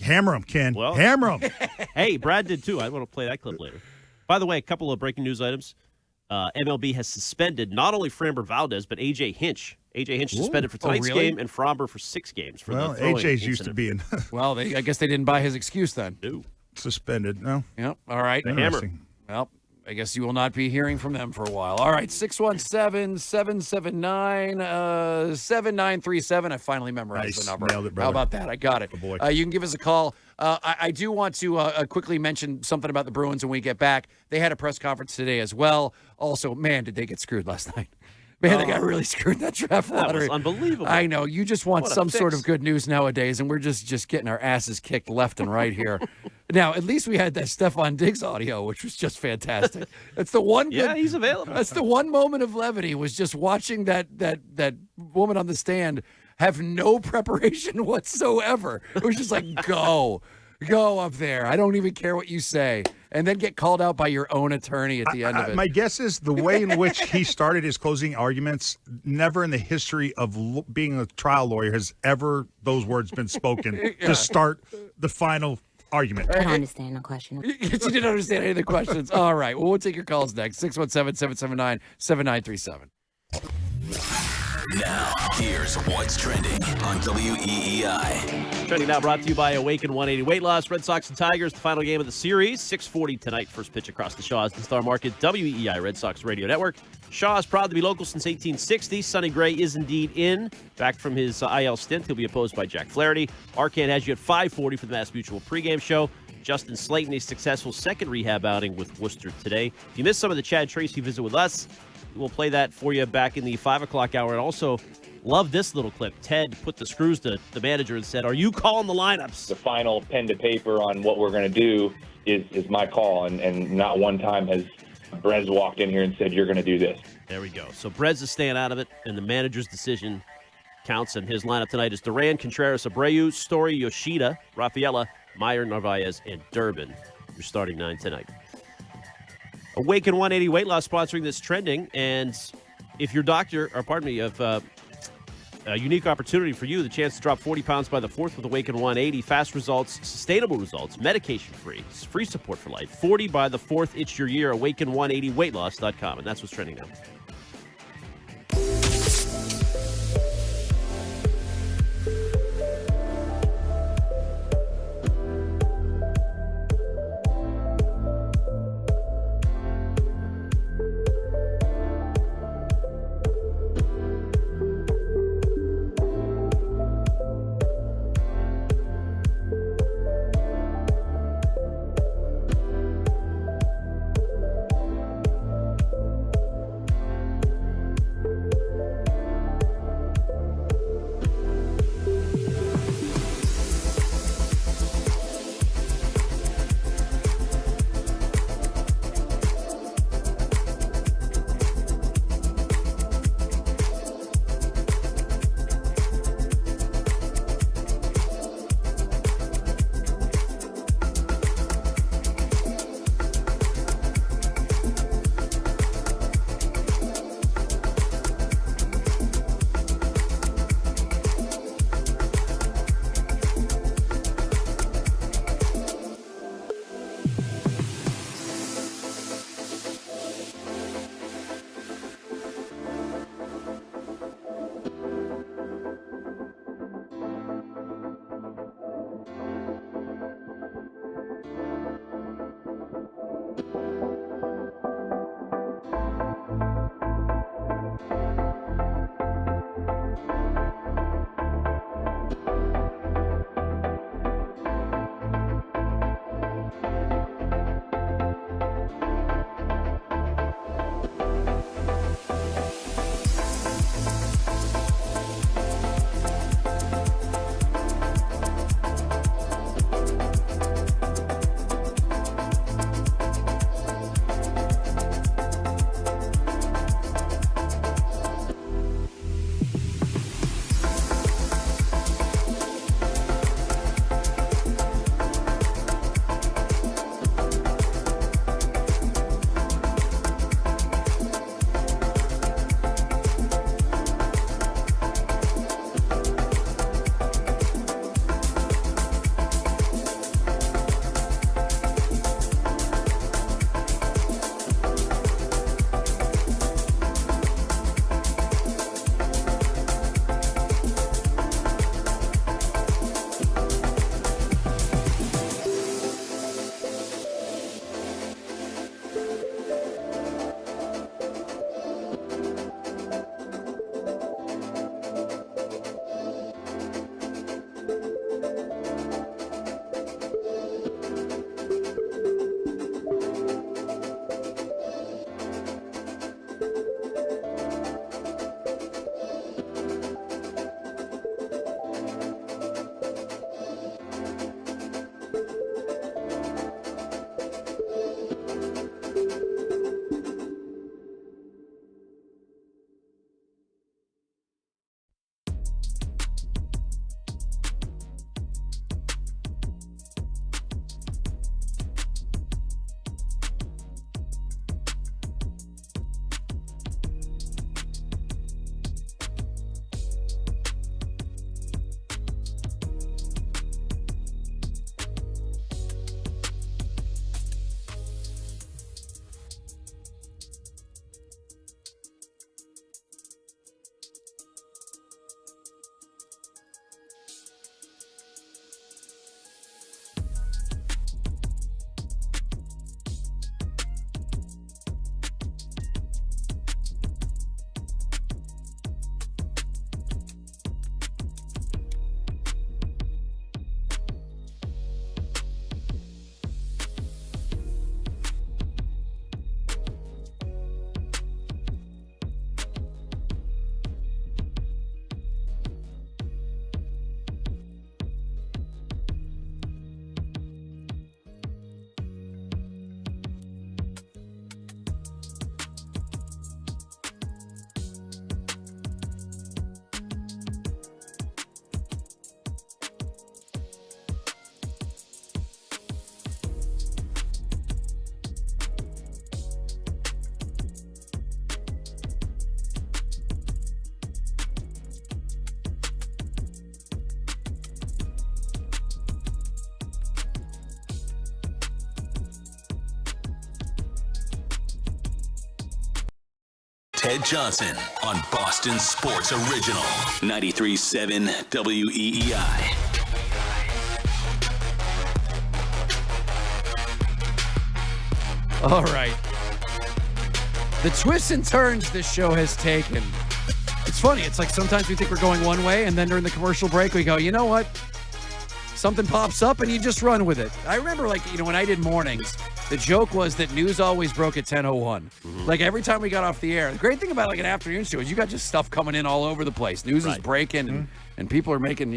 Hammer him, Ken. Well, Hammer him. Hey, Brad did too. I want to play that clip later. By the way, a couple of breaking news items. MLB has suspended not only Framber Valdez, but A.J. Hinch. A.J. Hinch suspended for tonight's really? game and Framber for 6 games. For Well, the throwing AJ's used to incident. being well, I guess they didn't buy his excuse then. No. suspended. No. Yep. All right. The hammer. Well, I guess you will not be hearing from them for a while. All right, 617-779-7937. I finally memorized the number. Nailed it, brother. How about that? I got it. Good boy. You can give us a call. I do want to quickly mention something about the Bruins when we get back. They had a press conference today as well. Also, man, did they get screwed last night. Man, they got really screwed in that draft That lottery. was unbelievable. I know. You just want What a some sort fix. of good news nowadays, and we're just getting our asses kicked left and right here. Now, at least we had that Stephon Diggs audio, which was just fantastic. That's the one. Yeah, good, he's available. That's the one moment of levity was just watching that woman on the stand have no preparation whatsoever. It was just like go up there. I don't even care what you say, and then get called out by your own attorney at the end of it. My guess is the way in which he started his closing arguments, never in the history of being a trial lawyer has ever those words been spoken to start the final argument. I don't understand the question. You didn't understand any of the questions. All right. Well, we'll take your calls next. 617-779-7937. Now, here's what's trending on WEEI. Trending now brought to you by Awaken 180 Weight Loss. Red Sox and Tigers, the final game of the series. 6:40 tonight. First pitch across the Shaw's and Star Market. WEEI Red Sox Radio Network. Shaw is proud to be local since 1860. Sonny Gray is indeed in. Back from his IL stint, he'll be opposed by Jack Flaherty. Arcand has you at 5:40 for the Mass Mutual pregame show. Justin Slayton, a successful second rehab outing with Worcester today. If you missed some of the Chad Tracy visit with us, we'll play that for you back in the 5 o'clock hour. And also, love this little clip. Ted put the screws to the manager and said, "Are you calling the lineups?" The final pen to paper on what we're going to do is my call, and not one time has Brez walked in here and said, "You're going to do this." There we go. So Brez is staying out of it, and the manager's decision counts. And his lineup tonight is Duran, Contreras, Abreu, Story, Yoshida, Rafaela, Meyer, Narvaez, and Durbin. Your starting 9 tonight. Awaken 180 Weight Loss sponsoring this trending. And if your doctor, or pardon me, if a unique opportunity for you, the chance to drop 40 pounds by the 4th with Awaken 180. Fast results, sustainable results, medication-free, free support for life. 40 by the 4th, it's your year. Awaken180weightloss.com. And that's what's trending now. Ted Johnson on Boston Sports Original 93.7 WEEI. All right. The twists and turns this show has taken. It's funny. It's like sometimes we think we're going one way, and then during the commercial break, we go, you know what? Something pops up, and you just run with it. I remember, when I did mornings, the joke was that news always broke at 10:01. Like, every time we got off the air. The great thing about, an afternoon show is you got just stuff coming in all over the place. News is breaking, and people are making,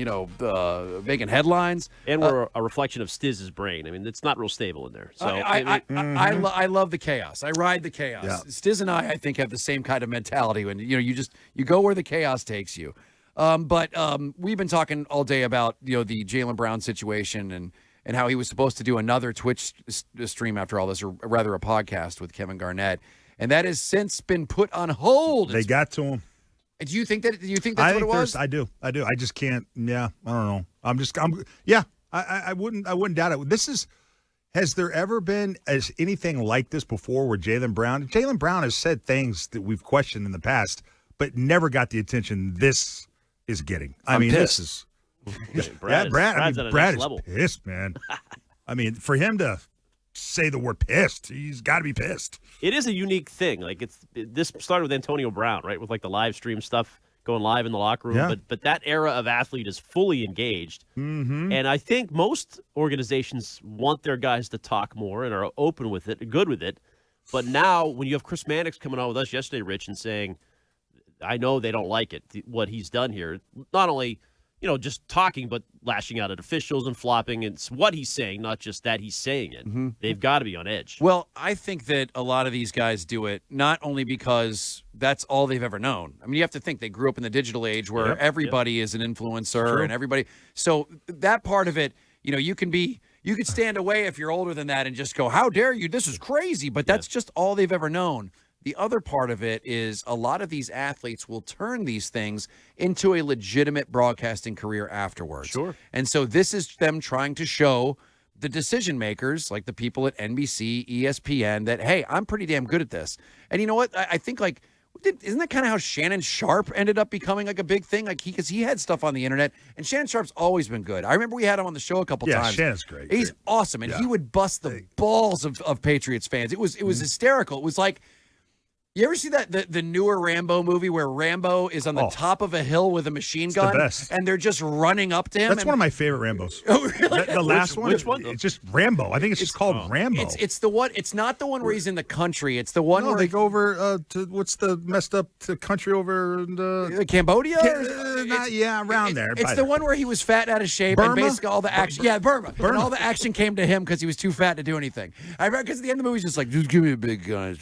making headlines. And we're a reflection of Stiz's brain. I mean, it's not real stable in there. So I love the chaos. I ride the chaos. Yeah. Stiz and I think, have the same kind of mentality when you go where the chaos takes you. But we've been talking all day about the Jaylen Brown situation and how he was supposed to do another Twitch stream after all this, or rather a podcast with Kevin Garnett, and that has since been put on hold. They got to him. Do you think that's what it was? I do. I just can't. Yeah, I don't know. I wouldn't doubt it. Has there ever been anything like this before with Jaylen Brown? Jaylen Brown has said things that we've questioned in the past, but never got the attention this is getting. This is. Brad is pissed, man. I mean, for him to say the word pissed, he's got to be pissed. It is a unique thing. This started with Antonio Brown, right? With the live stream stuff going live in the locker room. Yeah. But that era of athlete is fully engaged. Mm-hmm. And I think most organizations want their guys to talk more and are open with it, good with it. But now when you have Chris Mannix coming on with us yesterday, Rich, and saying, I know they don't like it, what he's done here, not only just talking, but lashing out at officials and flopping. It's what he's saying, not just that he's saying it. Mm-hmm. They've got to be on edge. Well, I think that a lot of these guys do it not only because that's all they've ever known. I mean, you have to think they grew up in the digital age where everybody is an influencer and everybody. So that part of it, you could stand away if you're older than that and just go, how dare you? This is crazy. But that's just all they've ever known. The other part of it is a lot of these athletes will turn these things into a legitimate broadcasting career afterwards. Sure. And so this is them trying to show the decision makers, like the people at NBC, ESPN, that, hey, I'm pretty damn good at this. And you know what? I think, isn't that kind of how Shannon Sharp ended up becoming a big thing? Because he had stuff on the internet, and Shannon Sharp's always been good. I remember we had him on the show a couple times. Yeah, Shannon's great. He's awesome, and he would bust the balls of Patriots fans. It was hysterical. It was like, you ever see that the newer Rambo movie where Rambo is on the top of a hill with a machine gun, the best. And they're just running up to him? That's one of my favorite Rambos. Oh, really? The last one? Which one? It's just Rambo. I think it's just called Rambo. It's the one. It's not the one where he's in the country. It's the one where they go over to what's the messed up country over in Cambodia. Around there. It's the one where he was fat and out of shape, Burma? and basically all the action. Burma. And all the action came to him because he was too fat to do anything. I remember because at the end of the movie, he's just like, just give me a big gun.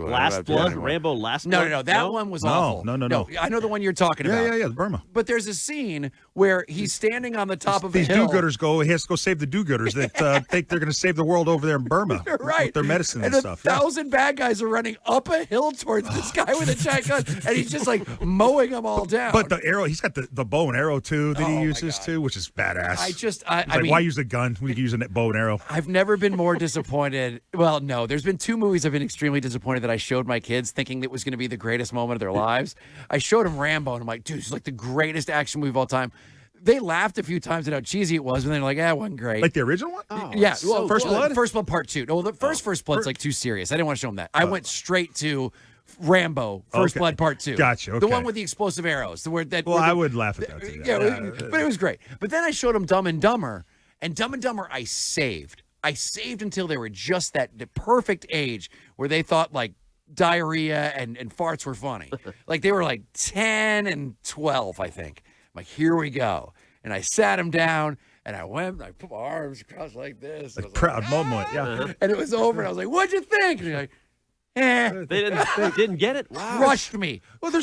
Last Blood, Rambo, Last Blood. No. That one was awful. No. I know the one you're talking about. Yeah, Burma. But there's a scene where he's standing on the top of a hill. These do-gooders he has to go save the do-gooders that think they're going to save the world over there in Burma. Right. With their medicine and stuff. 1,000 bad guys are running up a hill towards this guy with a giant gun, and he's just mowing them all down. But the arrow, he's got the bow and arrow too that he uses too, which is badass. I mean, why use a gun when you can use a bow and arrow? I've never been more disappointed. Well, no, there's been 2 movies I've been extremely disappointed that I showed my kids thinking it was going to be the greatest moment of their lives. I showed them Rambo, and I'm like, dude, it's the greatest action movie of all time. They laughed a few times at how cheesy it was, and they're like, it wasn't great. Like the original one? Yeah. Well, First Blood? First Blood Part 2. No, the First Blood's too serious. I didn't want to show them that. I went straight to Rambo, First Blood Part 2. Gotcha. Okay. The one with the explosive arrows. I would laugh at that too. But it was great. But then I showed them Dumb and Dumber, and Dumb and Dumber I saved. I saved until they were just the perfect age where they thought diarrhea and farts were funny. They were 10 and 12, I think. I'm like, here we go. And I sat him down, and I put my arms across like this. Proud moment, yeah. And it was over, and I was like, what'd you think? And he's like, They didn't get it. Wow. Crushed me. Well, I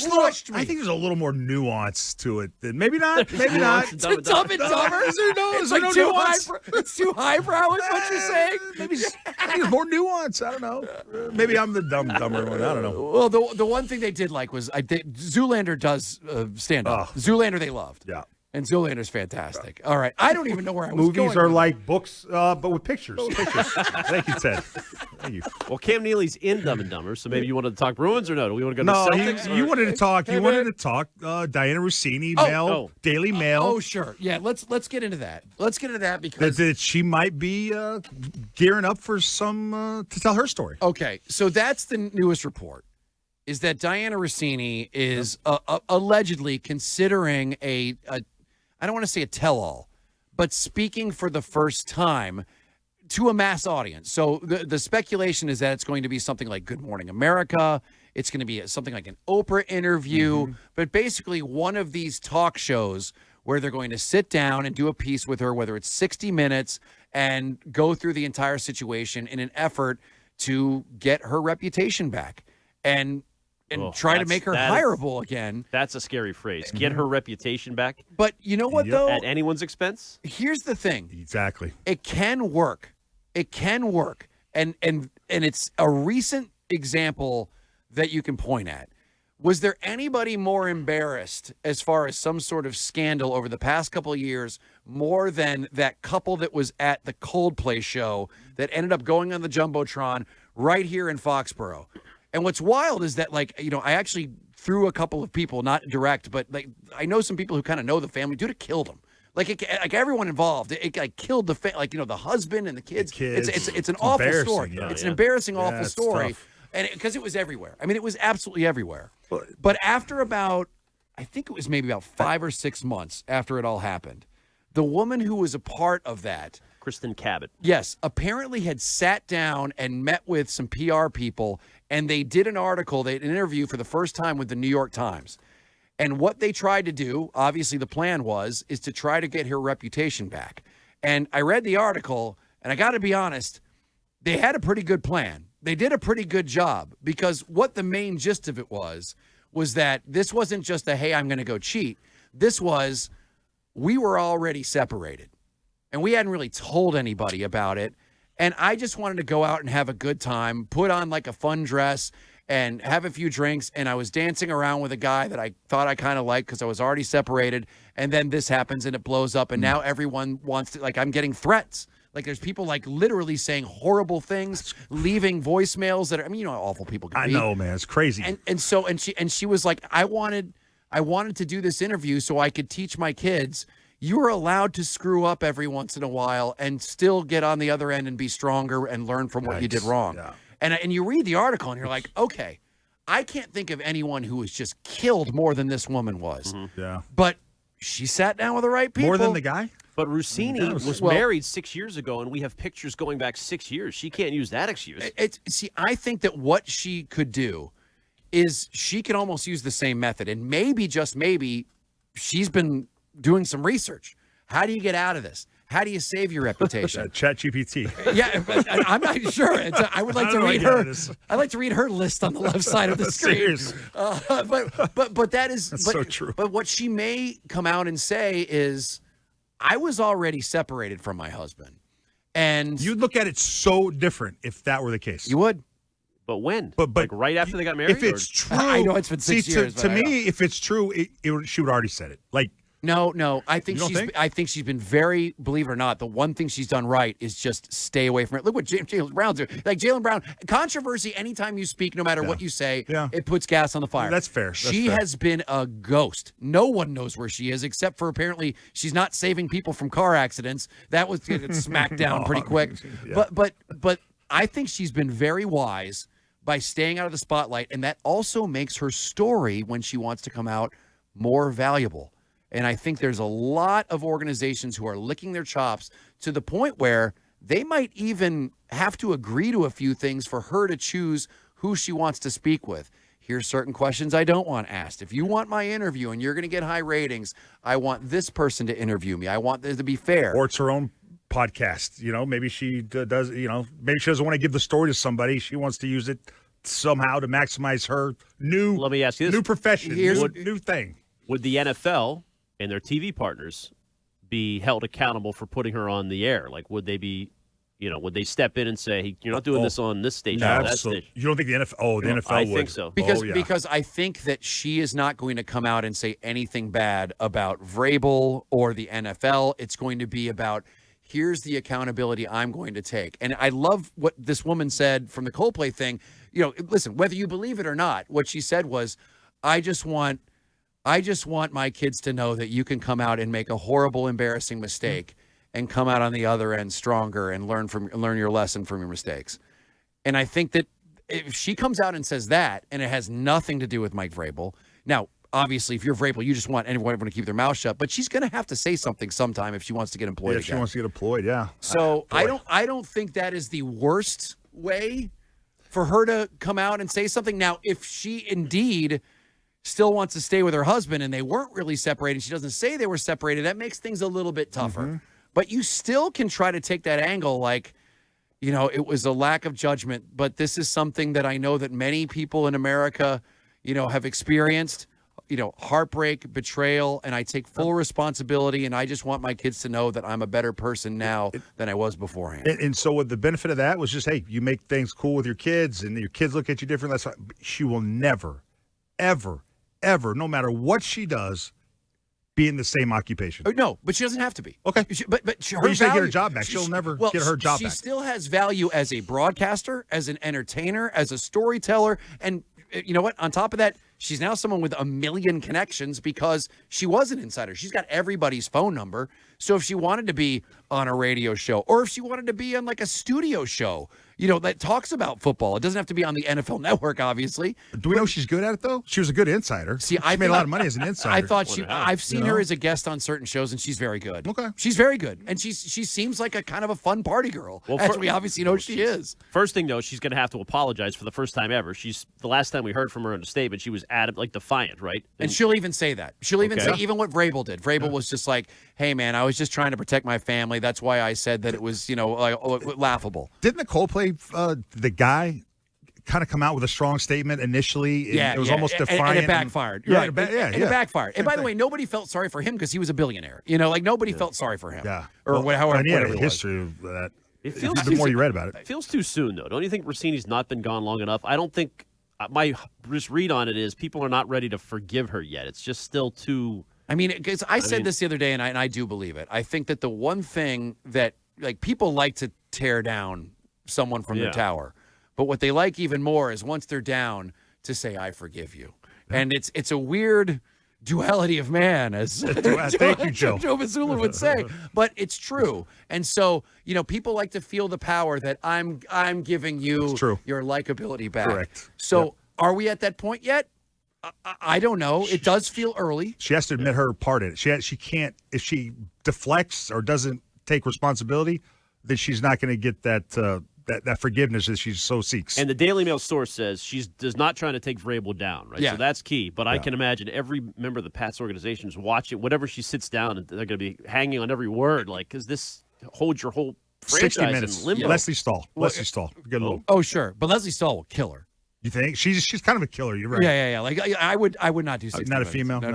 think there's a little more nuance to it than maybe not. Maybe not. Dumb and Dumber. It's too high. It's too highbrow. Is what you're saying? Maybe there's more nuance. I don't know. Maybe I'm the dumber one. I don't know. Well, the one thing they did was Zoolander does stand up. Zoolander they loved. Yeah. And Zoolander's fantastic. All right. I don't even know where I was going. Movies are with like books, but with pictures. Thank you, Ted. Thank you. Well, Cam Neely's in Dumb and Dumber, so maybe you wanted to talk Bruins or no? Do we want to go No, to Celtics? you wanted to talk. You wanted to talk. Diana Rossini, Mail, Daily Mail. Oh, sure. Yeah, let's get into that. Let's get into that because that she might be gearing up for some to tell her story. Okay, so that's the newest report. Is that Diana Rossini is allegedly considering a I don't want to say a tell-all, but speaking for the first time to a mass audience. So the speculation is that it's going to be something like Good Morning America. It's going to be something like an Oprah interview, but basically one of these talk shows where they're going to sit down and do a piece with her, whether it's 60 minutes, and go through the entire situation in an effort to get her reputation back and try to make her hireable again. That's a scary phrase. Get her reputation back. But you know what, though? At anyone's expense? Here's the thing. Exactly. It can work. It can work. And it's a recent example that you can point at. Was there anybody more embarrassed as far as some sort of scandal over the past couple of years more than that couple that was at the Coldplay show that ended up going on the Jumbotron right here in Foxborough? And what's wild is that, like, you know, I actually threw a couple of people, not direct, but like I know some people who kind of know the family. Dude, it killed them. Like everyone involved, it like killed the the husband and the kids. It's an awful story. Yeah. It's an embarrassing, awful it's story, tough. and because it was everywhere. I mean, it was absolutely everywhere. But after about, I think it was maybe about 5 or 6 months after it all happened, the woman who was a part of that, Kristen Cabot. yes, apparently had sat down and met with some PR people, and they did an article, an interview for the first time with the New York Times. And what they tried to do, obviously the plan is to try to get her reputation back. And I read the article, and I got to be honest, they had a pretty good plan. They did a pretty good job, because what the main gist of it was that this wasn't just a, hey, I'm going to go cheat. This was, we were already separated, and we hadn't really told anybody about it. And I just wanted to go out and have a good time, put on like a fun dress and have a few drinks. And I was dancing around with a guy that I thought I kind of liked because I was already separated. And then this happens and it blows up. And now everyone wants to, like, I'm getting threats. Like, there's people like literally saying horrible things, leaving voicemails that are, I mean, you know how awful people can be. I know, man. It's crazy. And she was like, I wanted to do this interview so I could teach my kids you are allowed to screw up every once in a while and still get on the other end and be stronger and learn from what you did wrong. Yeah. And you read the article and you're like, okay, I can't think of anyone who was just killed more than this woman was. Yeah. But she sat down with the right people. More than the guy? But Rossini was married 6 years ago, and we have pictures going back 6 years. She can't use that excuse. See, I think that what she could do is she could almost use the same method. And maybe, just maybe, she's been doing some research. How do you get out of this? How do you save your reputation? ChatGPT. Yeah, I'm not sure. I would like to read her. I'd like to read her list on the left side of the screen. But that is so true. But what she may come out and say is, I was already separated from my husband, and you'd look at it so different if that were the case. You would. But when? But like right after they got married? If it's true, I know it's been 6 years. To me, if it's true, she would already said it. Like. No. I think she's been very, believe it or not, the one thing she's done right is just stay away from it. Look what Jaylen Brown's doing. Like, Jaylen Brown, controversy, anytime you speak, no matter what you say, it puts gas on the fire. That's fair. She has been a ghost. No one knows where she is, except for apparently she's not saving people from car accidents. That was smacked down pretty quick. Yeah. But I think she's been very wise by staying out of the spotlight, and that also makes her story, when she wants to come out, more valuable. And I think there's a lot of organizations who are licking their chops to the point where they might even have to agree to a few things for her to choose who she wants to speak with. Here's certain questions I don't want asked. If you want my interview and you're going to get high ratings, I want this person to interview me. I want this to be fair. Or it's her own podcast. You know, maybe she does, maybe she doesn't want to give the story to somebody. She wants to use it somehow to maximize her new, let me ask you this. New profession, new thing. Would the NFL and their TV partners be held accountable for putting her on the air? Like, would they be Would they step in and say, hey, "You're not doing this on this station"? No, or that absolutely. station? You don't think the NFL? Oh, the NFL I would. think so. Because I think that she is not going to come out and say anything bad about Vrabel or the NFL. It's going to be about, here's the accountability I'm going to take. And I love what this woman said from the Coldplay thing. Listen, whether you believe it or not, what she said was, I just want my kids to know that you can come out and make a horrible, embarrassing mistake and come out on the other end stronger and learn your lesson from your mistakes. And I think that if she comes out and says that, and it has nothing to do with Mike Vrabel. Now, obviously, if you're Vrabel, you just want everyone to keep their mouth shut. But she's going to have to say something sometime if she wants to get employed Yeah, again. she wants to get employed. Yeah. So I don't think that is the worst way for her to come out and say something. Now, if she indeed still wants to stay with her husband and they weren't really separated, she doesn't say they were separated, that makes things a little bit tougher. Mm-hmm. But you still can try to take that angle like, it was a lack of judgment, but this is something that I know that many people in America, have experienced, heartbreak, betrayal, and I take full responsibility, and I just want my kids to know that I'm a better person now than I was beforehand. And so what the benefit of that was just, hey, you make things cool with your kids, and your kids look at you different. That's fine. She will never, ever, ever, no matter what she does, be in the same occupation. No, but she doesn't have to be. Okay. But you say get her job back. She'll never get her job back. She still has value as a broadcaster, as an entertainer, as a storyteller. And you know what? On top of that, she's now someone with 1 million connections because she was an insider. She's got everybody's phone number. So if she wanted to be on a radio show, or if she wanted to be on like a studio show, that talks about football, it doesn't have to be on the NFL Network, obviously. Do we know she's good at it though? She was a good insider. See, I made a lot of money as an insider. I thought I've seen her as a guest on certain shows, and she's very good. Okay, she's very good, and she seems like a kind of a fun party girl. As we obviously know she is. First thing though, she's going to have to apologize for the first time ever. The last time we heard from her in a statement, she was defiant, right? And she'll even say that. She'll even say even what Vrabel did. Vrabel was just like, "Hey man, I was just trying to protect my family. That's why I said that it was laughable." Didn't the Coldplay the guy kind of come out with a strong statement initially? It was almost defiant. And it backfired. Right. It backfired. And by the way, nobody felt sorry for him because he was a billionaire. Nobody felt sorry for him. Yeah. However. And he had a whatever history of that. It feels the more you read about it. It feels too soon, though. Don't you think Rossini's not been gone long enough? I don't think my just read on it is people are not ready to forgive her yet. It's just still too. I mean, because I said this the other day, and I do believe it. I think that the one thing that people like to tear down someone from their tower, but what they like even more is once they're down to say, "I forgive you," and it's a weird duality of man, as Thank you, Joe. Joe Mazzulla would say, but it's true. And so people like to feel the power that I'm giving you your likability back. Correct. So are we at that point yet? I don't know. It does feel early. She has to admit her part in it. She can't, if she deflects or doesn't take responsibility, then she's not going to get that forgiveness that she so seeks. And the Daily Mail source says she's not trying to take Vrabel down, right? Yeah. So that's key. But I can imagine every member of the Pats organization is watching whatever she sits down, and they're going to be hanging on every word, because this holds your whole franchise 60 minutes. in limbo. Leslie Stahl. Leslie Stahl. Get a little. Oh, sure. But Leslie Stahl will kill her. You think she's kind of a killer? You're right. Yeah. Like I would not do 60 not minutes. a female. No.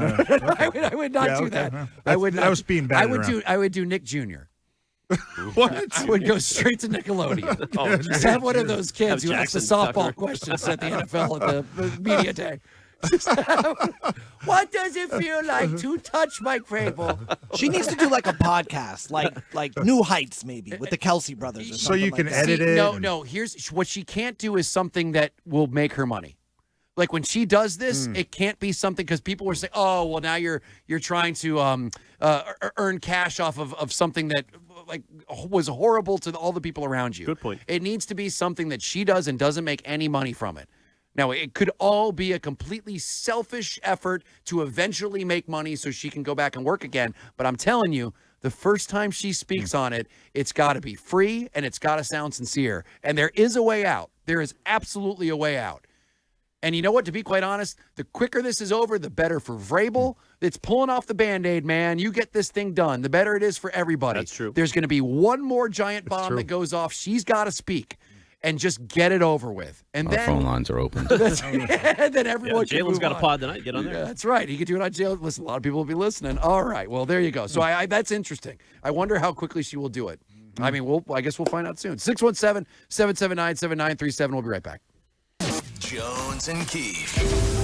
I would not do that. I would. I was being bad. I would do Nick Jr. What? I would go straight to Nickelodeon. Just have one of those kids who asks the softball questions at the NFL at the media day. What does it feel like to touch Mike Vrabel? She needs to do like a podcast, like New Heights, maybe with the Kelsey brothers. Or So you something can like that. edit it. No. Here's what she can't do is something that will make her money. Like when she does this, it can't be something because people were saying, "Oh, well, now you're trying to earn cash off of something that was horrible to all the people around you." Good point. It needs to be something that she does and doesn't make any money from it. Now, it could all be a completely selfish effort to eventually make money so she can go back and work again. But I'm telling you, the first time she speaks on it, it's got to be free and it's got to sound sincere. And there is a way out. There is absolutely a way out. And you know what? To be quite honest, the quicker this is over, the better for Vrabel. It's pulling off the Band-Aid, man. You get this thing done, the better it is for everybody. That's true. There's going to be one more giant bomb that goes off. She's got to speak and just get it over with. And Our then phone lines are open. and then everyone can Jalen's move got a on. pod tonight. Get on there. Yeah, that's right. He could do it on jail. Listen, a lot of people will be listening. All right. Well, there you go. So I that's interesting. I wonder how quickly she will do it. I mean, I guess we'll find out soon. 617-779-7937. We'll be right back. Jones and Keefe.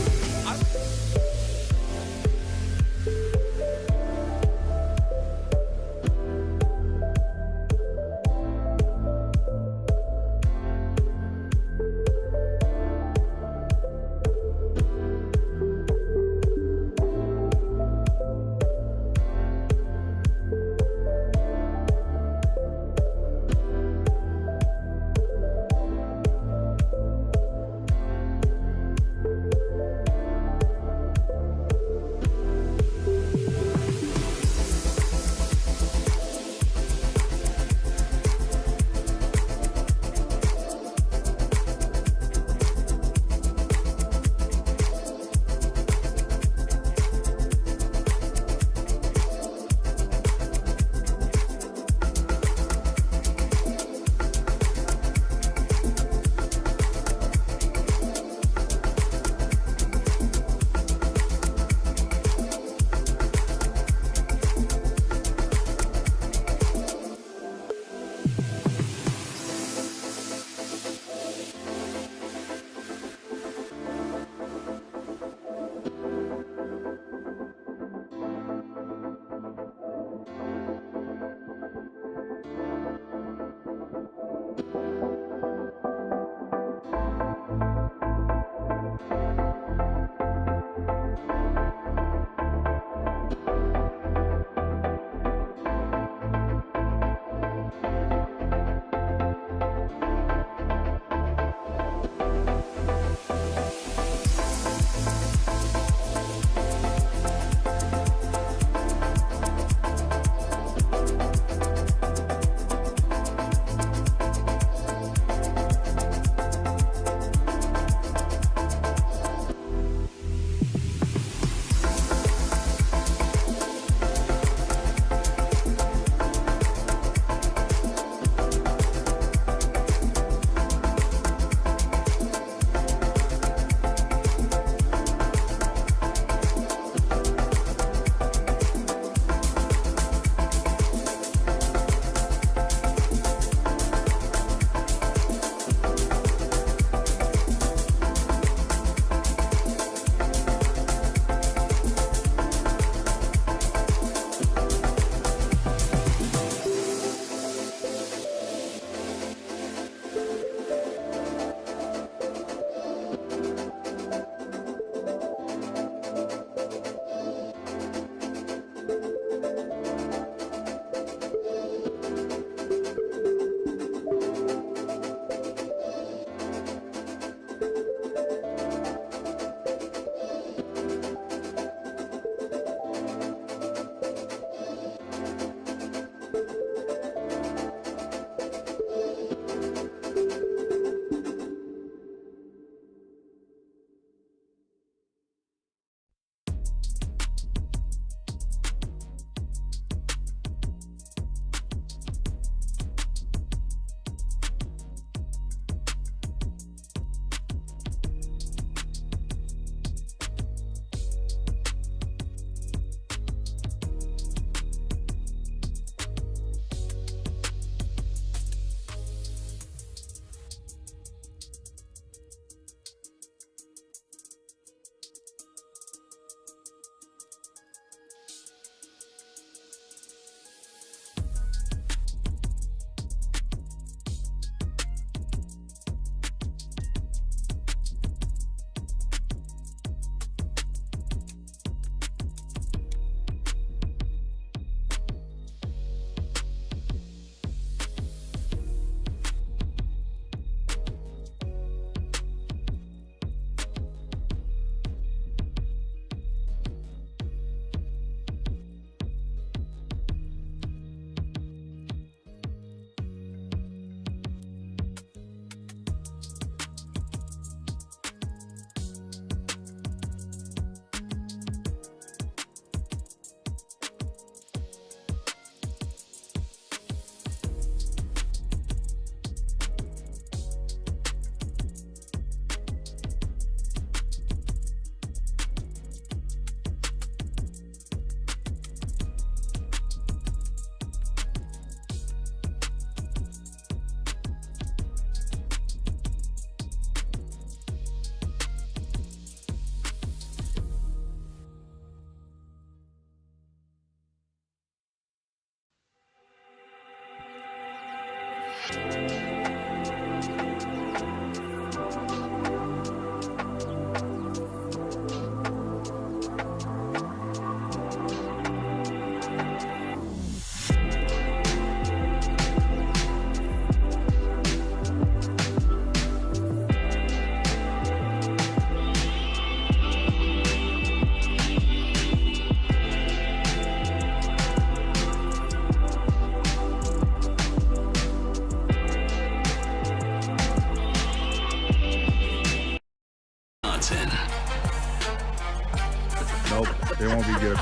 Nope, they won't be good.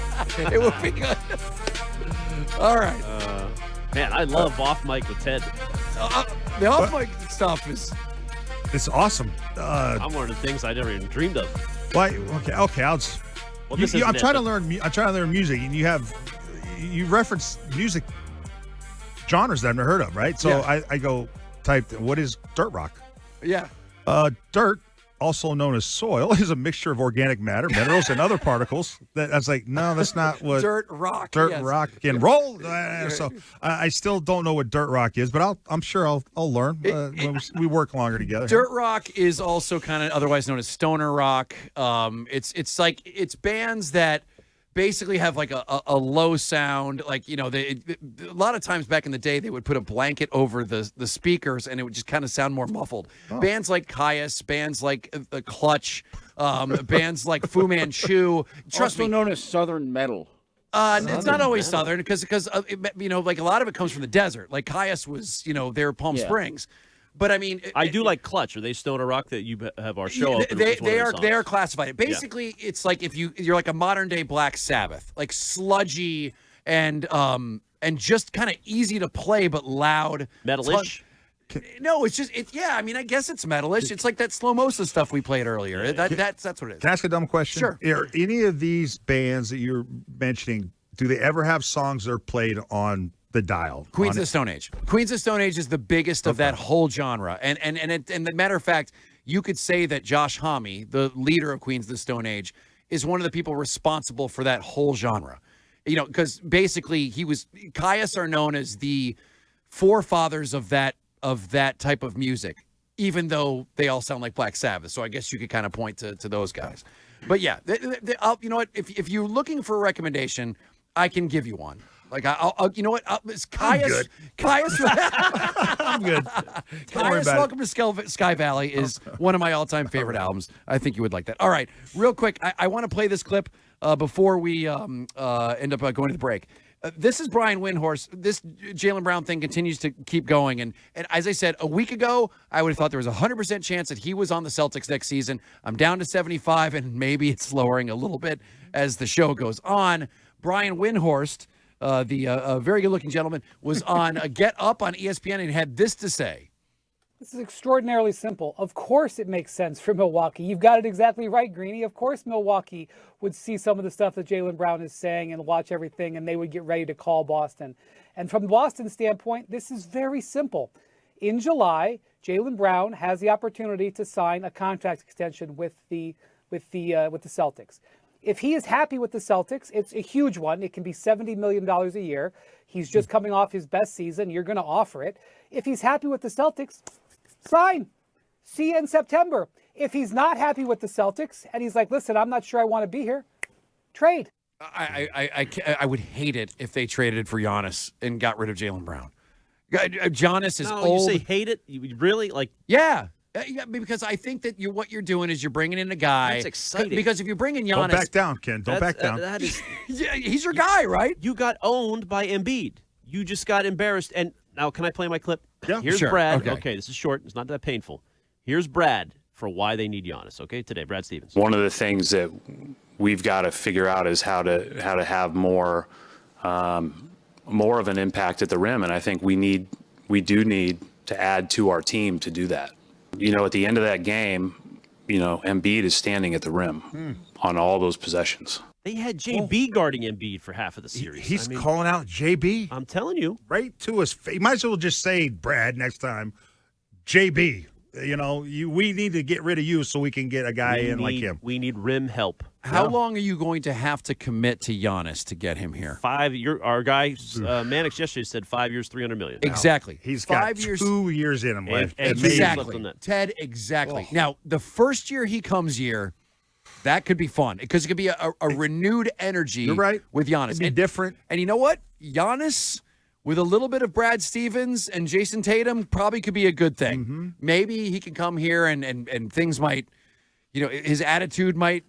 It will be good. All right. Man, I love off mic with Ted. The off mic stuff is. It's awesome. I'm one of the things I never even dreamed of. Why? Okay. I'll just. Well, this I'm isn't trying it, to learn. I'm trying to learn music, and you reference music genres that I've never heard of, right? So Yeah. I go type. What is dirt rock? Yeah. Dirt, also known as soil, is a mixture of organic matter, minerals, and other particles. I was like, no, that's not what Dirt rock. dirt yes. rock and roll. So I still don't know what dirt rock is, but I'm sure I'll learn when we work longer together. Dirt rock is also kind of otherwise known as stoner rock. It's bands that basically have like a low sound. Like, you know, a lot of times back in the day, they would put a blanket over the speakers and it would just kind of sound more muffled. Bands like Caius, bands like The Clutch, bands like Fu Manchu. Trust also me. known as Southern Metal. It's not always Southern because you know, like a lot of it comes from the desert. Like Caius was, you know, they're Palm Springs. But I mean, I do like Clutch. Are they stoner rock that you have our show open? They are classified. Basically, it's like if you're like a modern day Black Sabbath, like sludgy and just kind of easy to play but loud. Metalish. No, it's just I mean, I guess it's metalish. It's like that Slomosa stuff we played earlier. That's what it is. Can I ask a dumb question? Sure. Are any of these bands that you're mentioning, do they ever have songs that are played on the dial? Queens of the Stone Age. Queens of the Stone Age is the biggest of that whole genre. And the matter of fact, you could say that Josh Homme, the leader of Queens of the Stone Age, is one of the people responsible for that whole genre. You know, because basically Caius are known as the forefathers of that type of music, even though they all sound like Black Sabbath. So I guess you could kind of point to those guys. But yeah, you know what? If you're looking for a recommendation, I can give you one. Like I'll you know what? It's Caius. Caius. I'm good. Caius, Welcome to Sky Valley is one of my all-time favorite albums. I think you would like that. All right, real quick, I want to play this clip before we end up going to the break. This is Brian Windhorst. This Jaylen Brown thing continues to keep going. And as I said, a week ago, I would have thought there was a 100% chance that he was on the Celtics next season. I'm down to 75, and maybe it's lowering a little bit as the show goes on. Brian Windhorst, the very good-looking gentleman, was on Get Up on ESPN and had this to say. This is extraordinarily simple. Of course it makes sense for Milwaukee. You've got it exactly right, Greeny. Of course Milwaukee would see some of the stuff that Jaylen Brown is saying and watch everything, and they would get ready to call Boston. And from Boston's standpoint, this is very simple. In July, Jaylen Brown has the opportunity to sign a contract extension with the Celtics. If he is happy with the Celtics, it's a huge one. It can be $70 million a year. He's just coming off his best season. You're going to offer it. If he's happy with the Celtics, sign. See you in September. If he's not happy with the Celtics and he's like, listen, I'm not sure I want to be here, trade. I would hate it if they traded for Giannis and got rid of Jaylen Brown. Giannis is old. You say hate it? You really like? Yeah. Because I think that what you're doing is you're bringing in a guy. That's exciting. Because if you bring in Giannis, don't back down, Ken. Don't back down. That is. Yeah, he's your guy, right? You got owned by Embiid. You just got embarrassed. And now, can I play my clip? Yeah, Here's sure. Brad. Okay. This is short. It's not that painful. Here's Brad for why they need Giannis. Okay, today, Brad Stevens. One of the things that we've got to figure out is how to have more of an impact at the rim, and I think we do need to add to our team to do that. You know, at the end of that game, you know, Embiid is standing at the rim on all those possessions. They had JB guarding Embiid for half of the series. He's calling out JB. I'm telling you. Right to his face. You might as well just say, Brad, next time, JB. we need to get rid of you so we can get a guy in like him. We need rim help. How long are you going to have to commit to Giannis to get him here? Our guy, Mannix yesterday said 5 years, $300 million. Exactly. He's 5 got years, 2 years in him left. Exactly. Ted, exactly. Now, the first year he comes here, that could be fun because it could be a renewed energy You're right. with Giannis. It'd be different. And you know what? Giannis, with a little bit of Brad Stevens and Jason Tatum, probably could be a good thing. Mm-hmm. Maybe he can come here and things might, his attitude might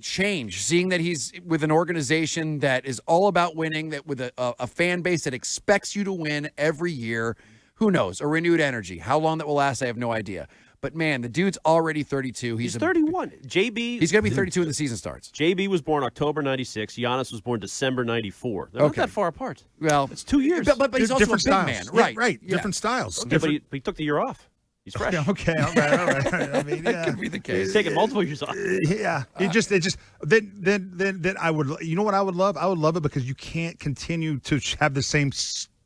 change, seeing that he's with an organization that is all about winning, that with a fan base that expects you to win every year. Who knows? A renewed energy. How long that will last, I have no idea. But, man, the dude's already 32. He's 31. JB. He's going to be 32 when the season starts. JB was born October 96. Giannis was born December 94. They're not that far apart. Well, it's 2 years. But he's also a big man. Right. Right. Yeah. Different styles. Okay, but he took the year off. He's fresh. Okay. All right. I mean, that could be the case. He's taking multiple years off. Yeah. Then I would. You know what I would love? I would love it because you can't continue to have the same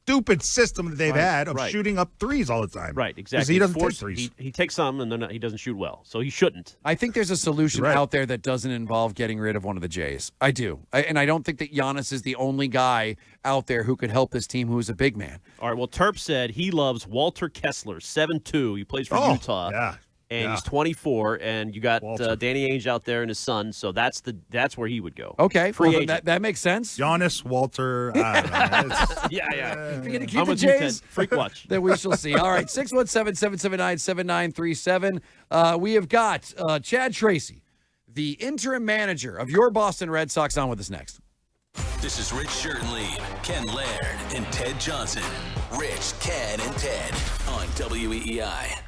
stupid system that they've had of shooting up threes all the time. Right. Exactly. He doesn't take threes. He takes some and then he doesn't shoot well, so he shouldn't. I think there's a solution out there that doesn't involve getting rid of one of the Jays. I do. And I don't think that Giannis is the only guy out there who could help this team who is a big man. All right, well, Terp said he loves Walter Kessler, 7'2". He plays for Utah. Yeah. And he's 24, and you got Danny Ainge out there and his son, so that's where he would go. Okay, free agent. That makes sense. Giannis, Walter, I don't know. Yeah. If you're going to keep I'm the with you, Ted. Jays, Freak watch. then we shall see. All right, 617-779-7937. We have got Chad Tracy, the interim manager of your Boston Red Sox, on with us next. This is Rich Schertenlieb, Ken Laird, and Ted Johnson. Rich, Ken, and Ted on WEEI.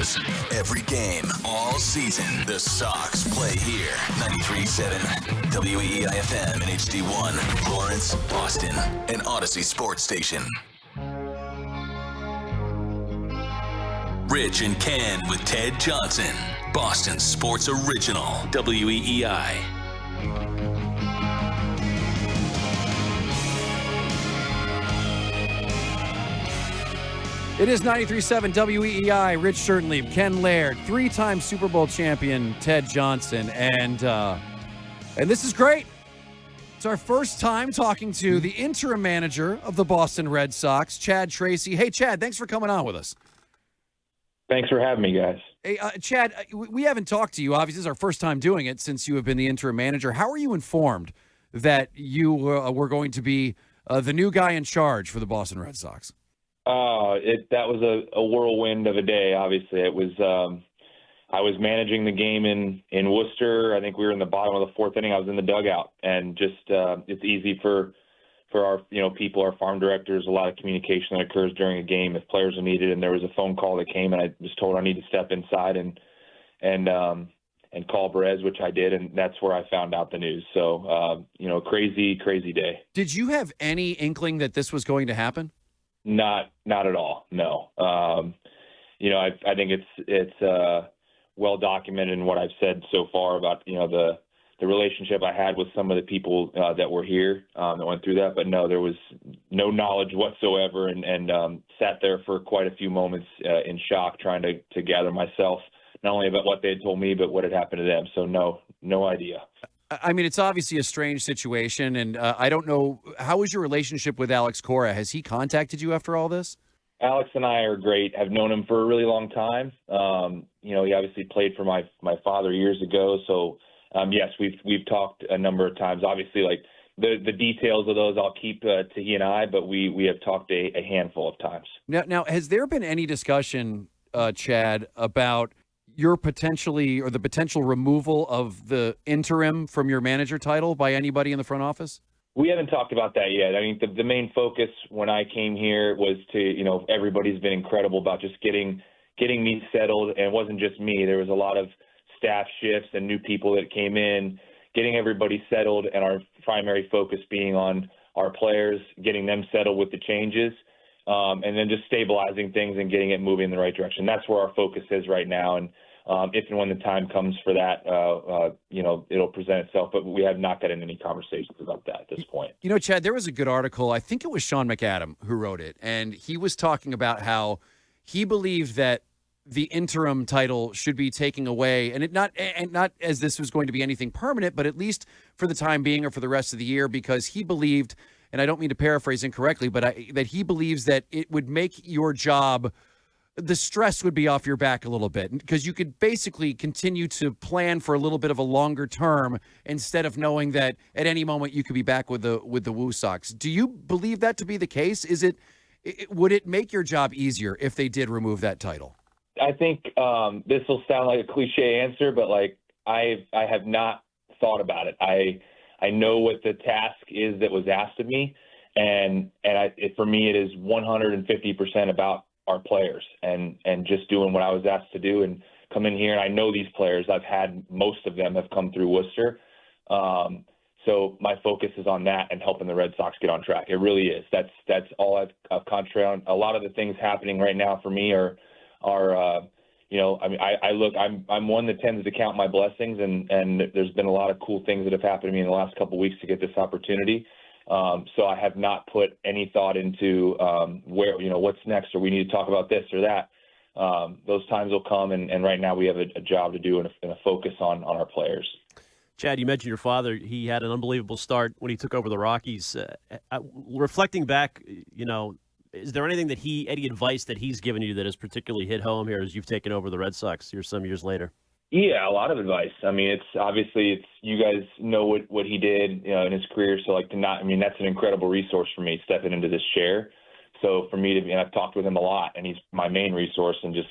Studios. Every game, all season, the Sox play here. 93.7 WEEI-FM and HD1, Lawrence, Boston, and Odyssey Sports Station. Rich and Ken with Ted Johnson. Boston Sports Original, WEEI. It is 93.7 WEEI. Rich Schertenlieb, Ken Laird, three-time Super Bowl champion Ted Johnson, and this is great. It's our first time talking to the interim manager of the Boston Red Sox, Chad Tracy. Hey, Chad, thanks for coming on with us. Thanks for having me, guys. Hey, Chad, we haven't talked to you. Obviously, this is our first time doing it since you have been the interim manager. How are you informed that you were going to be the new guy in charge for the Boston Red Sox? That was a whirlwind of a day. Obviously, it was. I was managing the game in Worcester. I think we were in the bottom of the fourth inning. I was in the dugout, and just it's easy for our people, our farm directors. A lot of communication that occurs during a game if players are needed. And there was a phone call that came, and I was told I need to step inside and call Perez, which I did, and that's where I found out the news. So crazy day. Did you have any inkling that this was going to happen? Not at all. No. I think it's well documented in what I've said so far about the relationship I had with some of the people that were here that went through that. But no, there was no knowledge whatsoever, and sat there for quite a few moments in shock, trying to gather myself, not only about what they had told me, but what had happened to them. So no idea. I mean, it's obviously a strange situation, and I don't know, how was your relationship with Alex Cora? Has he contacted you after all this? Alex and I are great. I've known him for a really long time. He obviously played for my father years ago. So, yes, we've talked a number of times. Obviously, like the details of those I'll keep to he and I, but we have talked a handful of times. Now, has there been any discussion, Chad, about your the potential removal of the interim from your manager title by anybody in the front office? We haven't talked about that yet. I mean, the main focus when I came here was to, everybody's been incredible about just getting me settled. And it wasn't just me. There was a lot of staff shifts and new people that came in, getting everybody settled, and our primary focus being on our players, getting them settled with the changes, and then just stabilizing things and getting it moving in the right direction. That's where our focus is right now. And if and when the time comes for that, it'll present itself. But we have not gotten any conversations about that at this point. Chad, there was a good article. I think it was Sean McAdam who wrote it. And he was talking about how he believed that the interim title should be taken away. And not as this was going to be anything permanent, but at least for the time being or for the rest of the year, because he believed, and I don't mean to paraphrase incorrectly, but that he believes that it would make your job, the stress would be off your back a little bit, because you could basically continue to plan for a little bit of a longer term instead of knowing that at any moment you could be back with the Woo Sox. Do you believe that to be the case? Would it make your job easier if they did remove that title? I think this will sound like a cliche answer, but I have not thought about it. I know what the task is that was asked of me, and for me it is 150% about our players and just doing what I was asked to do and come in here. And I know these players. I've had most of them have come through Worcester. So my focus is on that and helping the Red Sox get on track. It really is. That's all I've concentrated on. A lot of the things happening right now for me are I'm one that tends to count my blessings, and there's been a lot of cool things that have happened to me in the last couple of weeks to get this opportunity. So I have not put any thought into what's next, or we need to talk about this or that. Those times will come, and right now we have a job to do and a focus on our players. Chad, you mentioned your father. He had an unbelievable start when he took over the Rockies. Reflecting back, is there anything any advice that he's given you that has particularly hit home here as you've taken over the Red Sox here some years later? Yeah, a lot of advice. I mean, it's you guys know what he did, in his career. So that's an incredible resource for me stepping into this chair. So for me and I've talked with him a lot, and he's my main resource, and just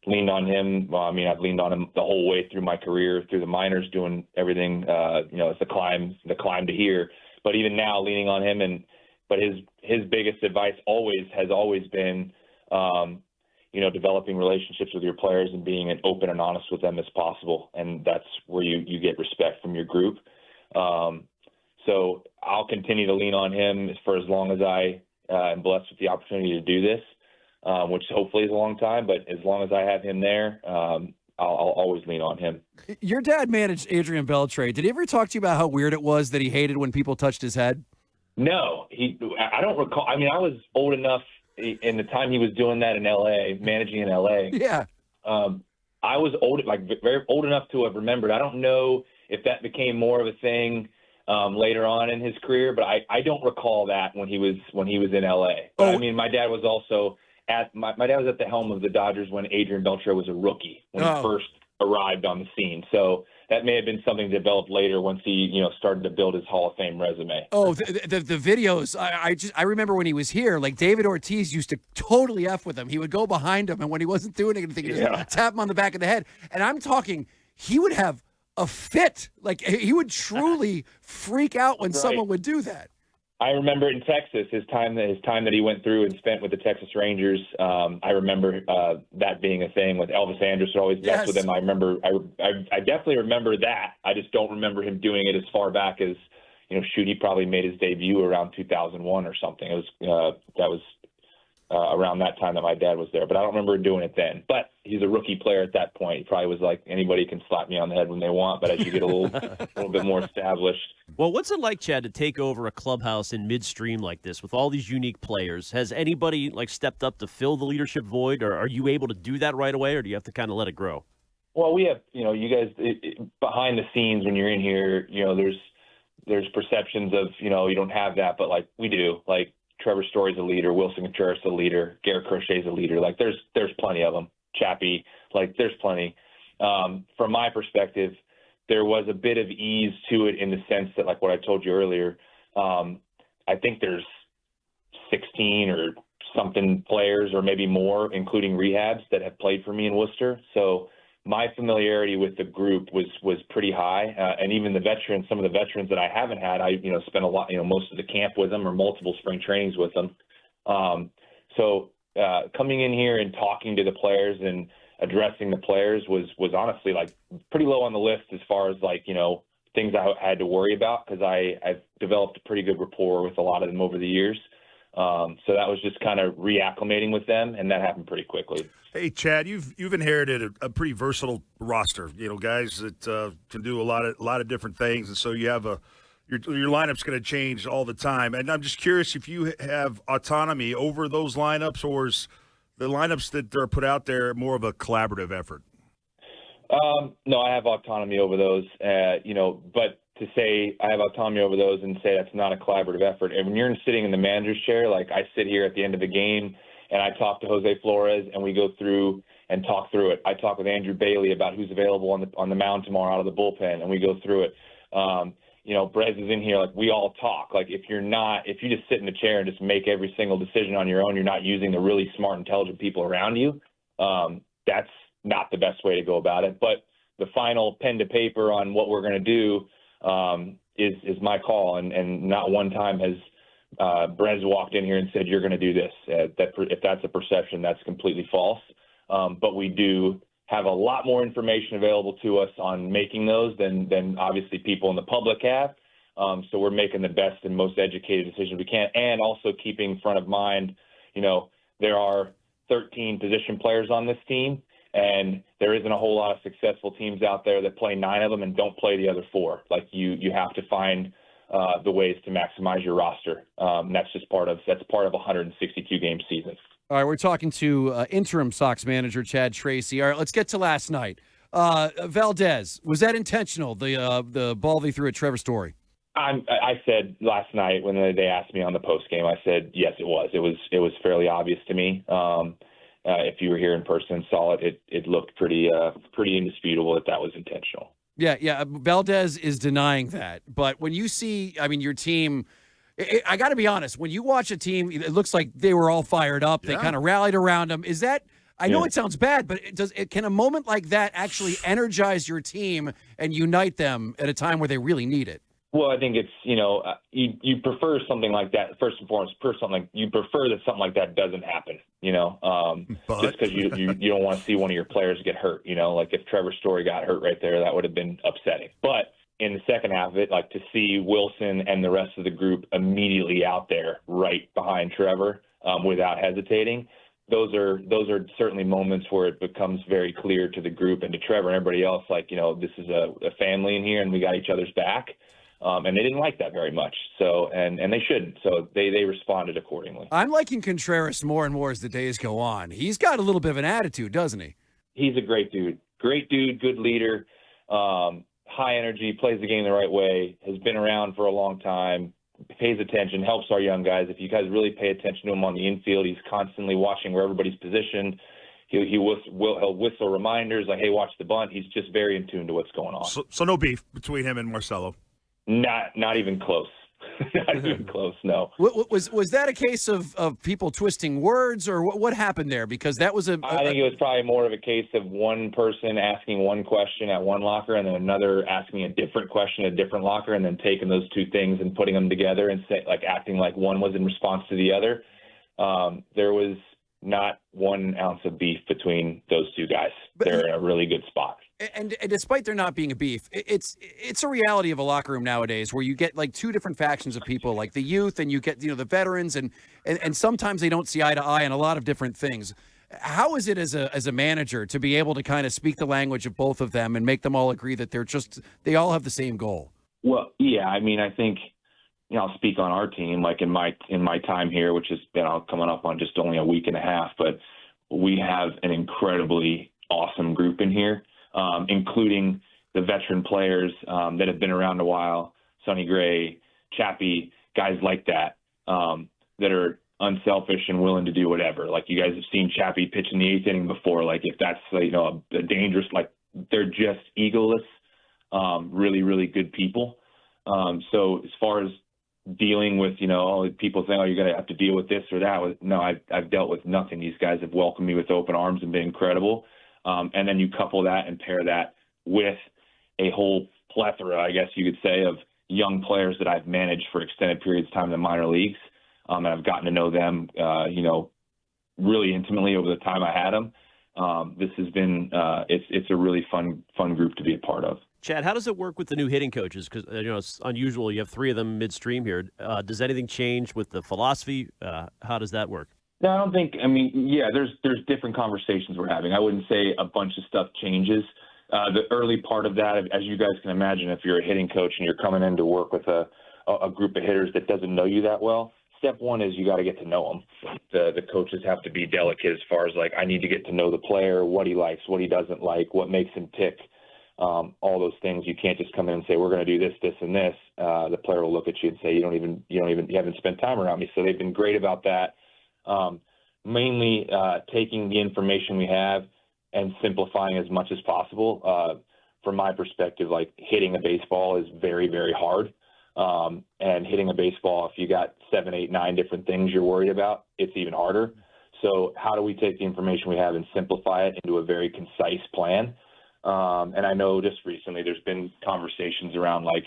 leaned on him. I've leaned on him the whole way through my career, through the minors, doing everything, it's the climb to here. But even now, leaning on him, but his biggest advice has always been, developing relationships with your players and being as open and honest with them as possible. And that's where you get respect from your group. So I'll continue to lean on him for as long as I am blessed with the opportunity to do this, which hopefully is a long time, but as long as I have him there, I'll always lean on him. Your dad managed Adrian Beltre. Did he ever talk to you about how weird it was that he hated when people touched his head? No, I don't recall. I mean, I was old enough in the time he was doing that in LA, managing in LA. Yeah. I was very old enough to have remembered. I don't know if that became more of a thing later on in his career, but I don't recall that when he was in LA. But I mean, my dad was also my dad was at the helm of the Dodgers when Adrian Beltre was a rookie when he first arrived on the scene. So that may have been something developed later once he, started to build his Hall of Fame resume. Oh, the videos. I remember when he was here, like David Ortiz used to totally F with him. He would go behind him, and when he wasn't doing anything, he'd just tap him on the back of the head. And I'm talking, he would have a fit. Like, he would truly freak out when someone would do that. I remember in Texas, his time that he went through and spent with the Texas Rangers. I remember that being a thing with Elvis Andrus would always mess with him. I remember, I definitely remember that. I just don't remember him doing it as far back as, he probably made his debut around 2001 or something. It was that was around that time that my dad was there, but I don't remember doing it then. But he's a rookie player at that point. He probably was like, anybody can slap me on the head when they want, but as you get a little bit more established. Well, what's it like, Chad, to take over a clubhouse in midstream like this with all these unique players? Has anybody stepped up to fill the leadership void, or are you able to do that right away, or do you have to kind of let it grow? Well, we have, you guys behind the scenes when you're in here, there's perceptions of, you don't have that, but we do. Trevor Story's a leader, Wilson Contreras a leader, Garrett Crochet's a leader. There's plenty of them. Chappie, there's plenty. From my perspective, there was a bit of ease to it in the sense that, what I told you earlier, I think there's 16 or something players or maybe more, including rehabs, that have played for me in Worcester. So my familiarity with the group was pretty high. And even some of the veterans that I haven't had, I spent a lot, most of the camp with them or multiple spring trainings with them. So coming in here and talking to the players and addressing the players was honestly pretty low on the list as far as things I had to worry about, because I've developed a pretty good rapport with a lot of them over the years. So that was just kind of reacclimating with them, and that happened pretty quickly. Hey, Chad, you've inherited a pretty versatile roster. Guys that can do a lot of different things, and so you have your lineup's going to change all the time. And I'm just curious if you have autonomy over those lineups, or is the lineups that are put out there more of a collaborative effort? No, I have autonomy over those. But to say I have autonomy over those and say that's not a collaborative effort. And when you're sitting in the manager's chair, I sit here at the end of the game and I talk to Jose Flores and we go through and talk through it. I talk with Andrew Bailey about who's available on the mound tomorrow out of the bullpen, and we go through it. Brez is in here. We all talk. If you just sit in the chair and just make every single decision on your own, you're not using the really smart, intelligent people around you. That's not the best way to go about it. But the final pen to paper on what we're going to do is my call, and not one time has Brez walked in here and said, you're going to do this. If that's a perception, that's completely false. But we do have a lot more information available to us on making those than obviously people in the public have. So we're making the best and most educated decisions we can, and also keeping front of mind, there are 13 position players on this team, and there isn't a whole lot of successful teams out there that play 9 of them and don't play the other 4. You have to find the ways to maximize your roster. That's part of a 162 game season. All right, we're talking to interim Sox manager Chad Tracy. All right, let's get to last night. Valdez, was that intentional? The ball they threw at Trevor Story. I said last night when they asked me on the post game, I said yes, it was. It was fairly obvious to me. If you were here in person and saw it, it looked pretty indisputable that was intentional. Yeah. Valdez is denying that. But when you see, your team, I got to be honest, when you watch a team, it looks like they were all fired up. They kind of rallied around them. Is that, I know it sounds bad, but can a moment like that actually energize your team and unite them at a time where they really need it? Well, I think it's, you prefer something like that. First and foremost, you prefer that something like that doesn't happen, just because you don't want to see one of your players get hurt, like if Trevor Story got hurt right there, that would have been upsetting. But in the second half of it, like to see Wilson and the rest of the group immediately out there right behind Trevor without hesitating, those are certainly moments where it becomes very clear to the group and to Trevor and everybody else, like, this is a family in here and we got each other's back. And they didn't like that very much. So, and they shouldn't. So they responded accordingly. I'm liking Contreras more and more as the days go on. He's got a little bit of an attitude, doesn't he? He's a great dude. Great dude, good leader, high energy, plays the game the right way, has been around for a long time, pays attention, helps our young guys. If you guys really pay attention to him on the infield, he's constantly watching where everybody's positioned. He'll whistle reminders like, hey, watch the bunt. He's just very in tune to what's going on. So no beef between him and Marcelo? Not even close. Not even close, no. Was that a case of people twisting words, or what happened there? Because that was I think it was probably more of a case of one person asking one question at one locker and then another asking a different question at a different locker, and then taking those two things and putting them together and acting like one was in response to the other. There was not 1 ounce of beef between those two guys. They're in a really good spot. And despite there not being a beef, it's a reality of a locker room nowadays where you get like two different factions of people, like the youth and you get the veterans, and sometimes they don't see eye to eye on a lot of different things. How is it as a manager to be able to kind of speak the language of both of them and make them all agree that they all have the same goal? Well, yeah, I mean, I think I'll speak on our team, like in my time here, which has been coming up on just only a week and a half, but we have an incredibly awesome group in here. Including the veteran players that have been around a while, Sonny Gray, Chappie, guys like that, that are unselfish and willing to do whatever. Like you guys have seen Chappie pitch in the 8th inning before. Like if that's a dangerous, like they're just egoless, really, really good people. So as far as dealing with, people saying, oh, you're going to have to deal with this or that. No, I've dealt with nothing. These guys have welcomed me with open arms and been incredible. And then you couple that and pair that with a whole plethora, I guess you could say, of young players that I've managed for extended periods of time in the minor leagues. And I've gotten to know them, really intimately over the time I had them. This has been, it's a really fun group to be a part of. Chad, how does it work with the new hitting coaches? Because, it's unusual. You have 3 of them midstream here. Does anything change with the philosophy? How does that work? No, I don't think. I mean, yeah, there's different conversations we're having. I wouldn't say a bunch of stuff changes. The early part of that, as you guys can imagine, if you're a hitting coach and you're coming in to work with a group of hitters that doesn't know you that well, step one is you got to get to know them. The coaches have to be delicate as far as like, I need to get to know the player, what he likes, what he doesn't like, what makes him tick, all those things. You can't just come in and say, we're going to do this, this, and this. The player will look at you and say, you haven't spent time around me. So they've been great about that. Mainly taking the information we have and simplifying as much as possible. From my perspective, like hitting a baseball is very, very hard. And hitting a baseball, if you got 7, 8, 9 different things you're worried about, it's even harder. So how do we take the information we have and simplify it into a very concise plan? And I know just recently there's been conversations around like,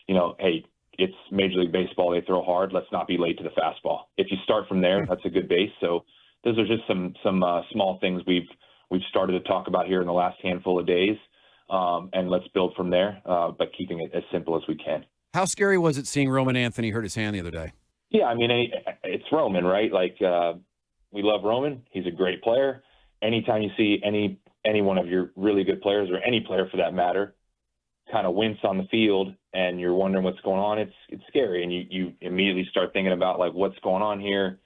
hey, it's Major League Baseball, they throw hard, let's not be late to the fastball. If you start from there, that's a good base. So those are just some small things we've started to talk about here in the last handful of days. And let's build from there, but keeping it as simple as we can. How scary was it seeing Roman Anthony hurt his hand the other day? Yeah, I mean, it's Roman, right? Like, we love Roman. He's a great player. Anytime you see any one of your really good players, or any player for that matter, kind of wince on the field and you're wondering what's going on, it's scary. And you immediately start thinking about, like, what's going on here?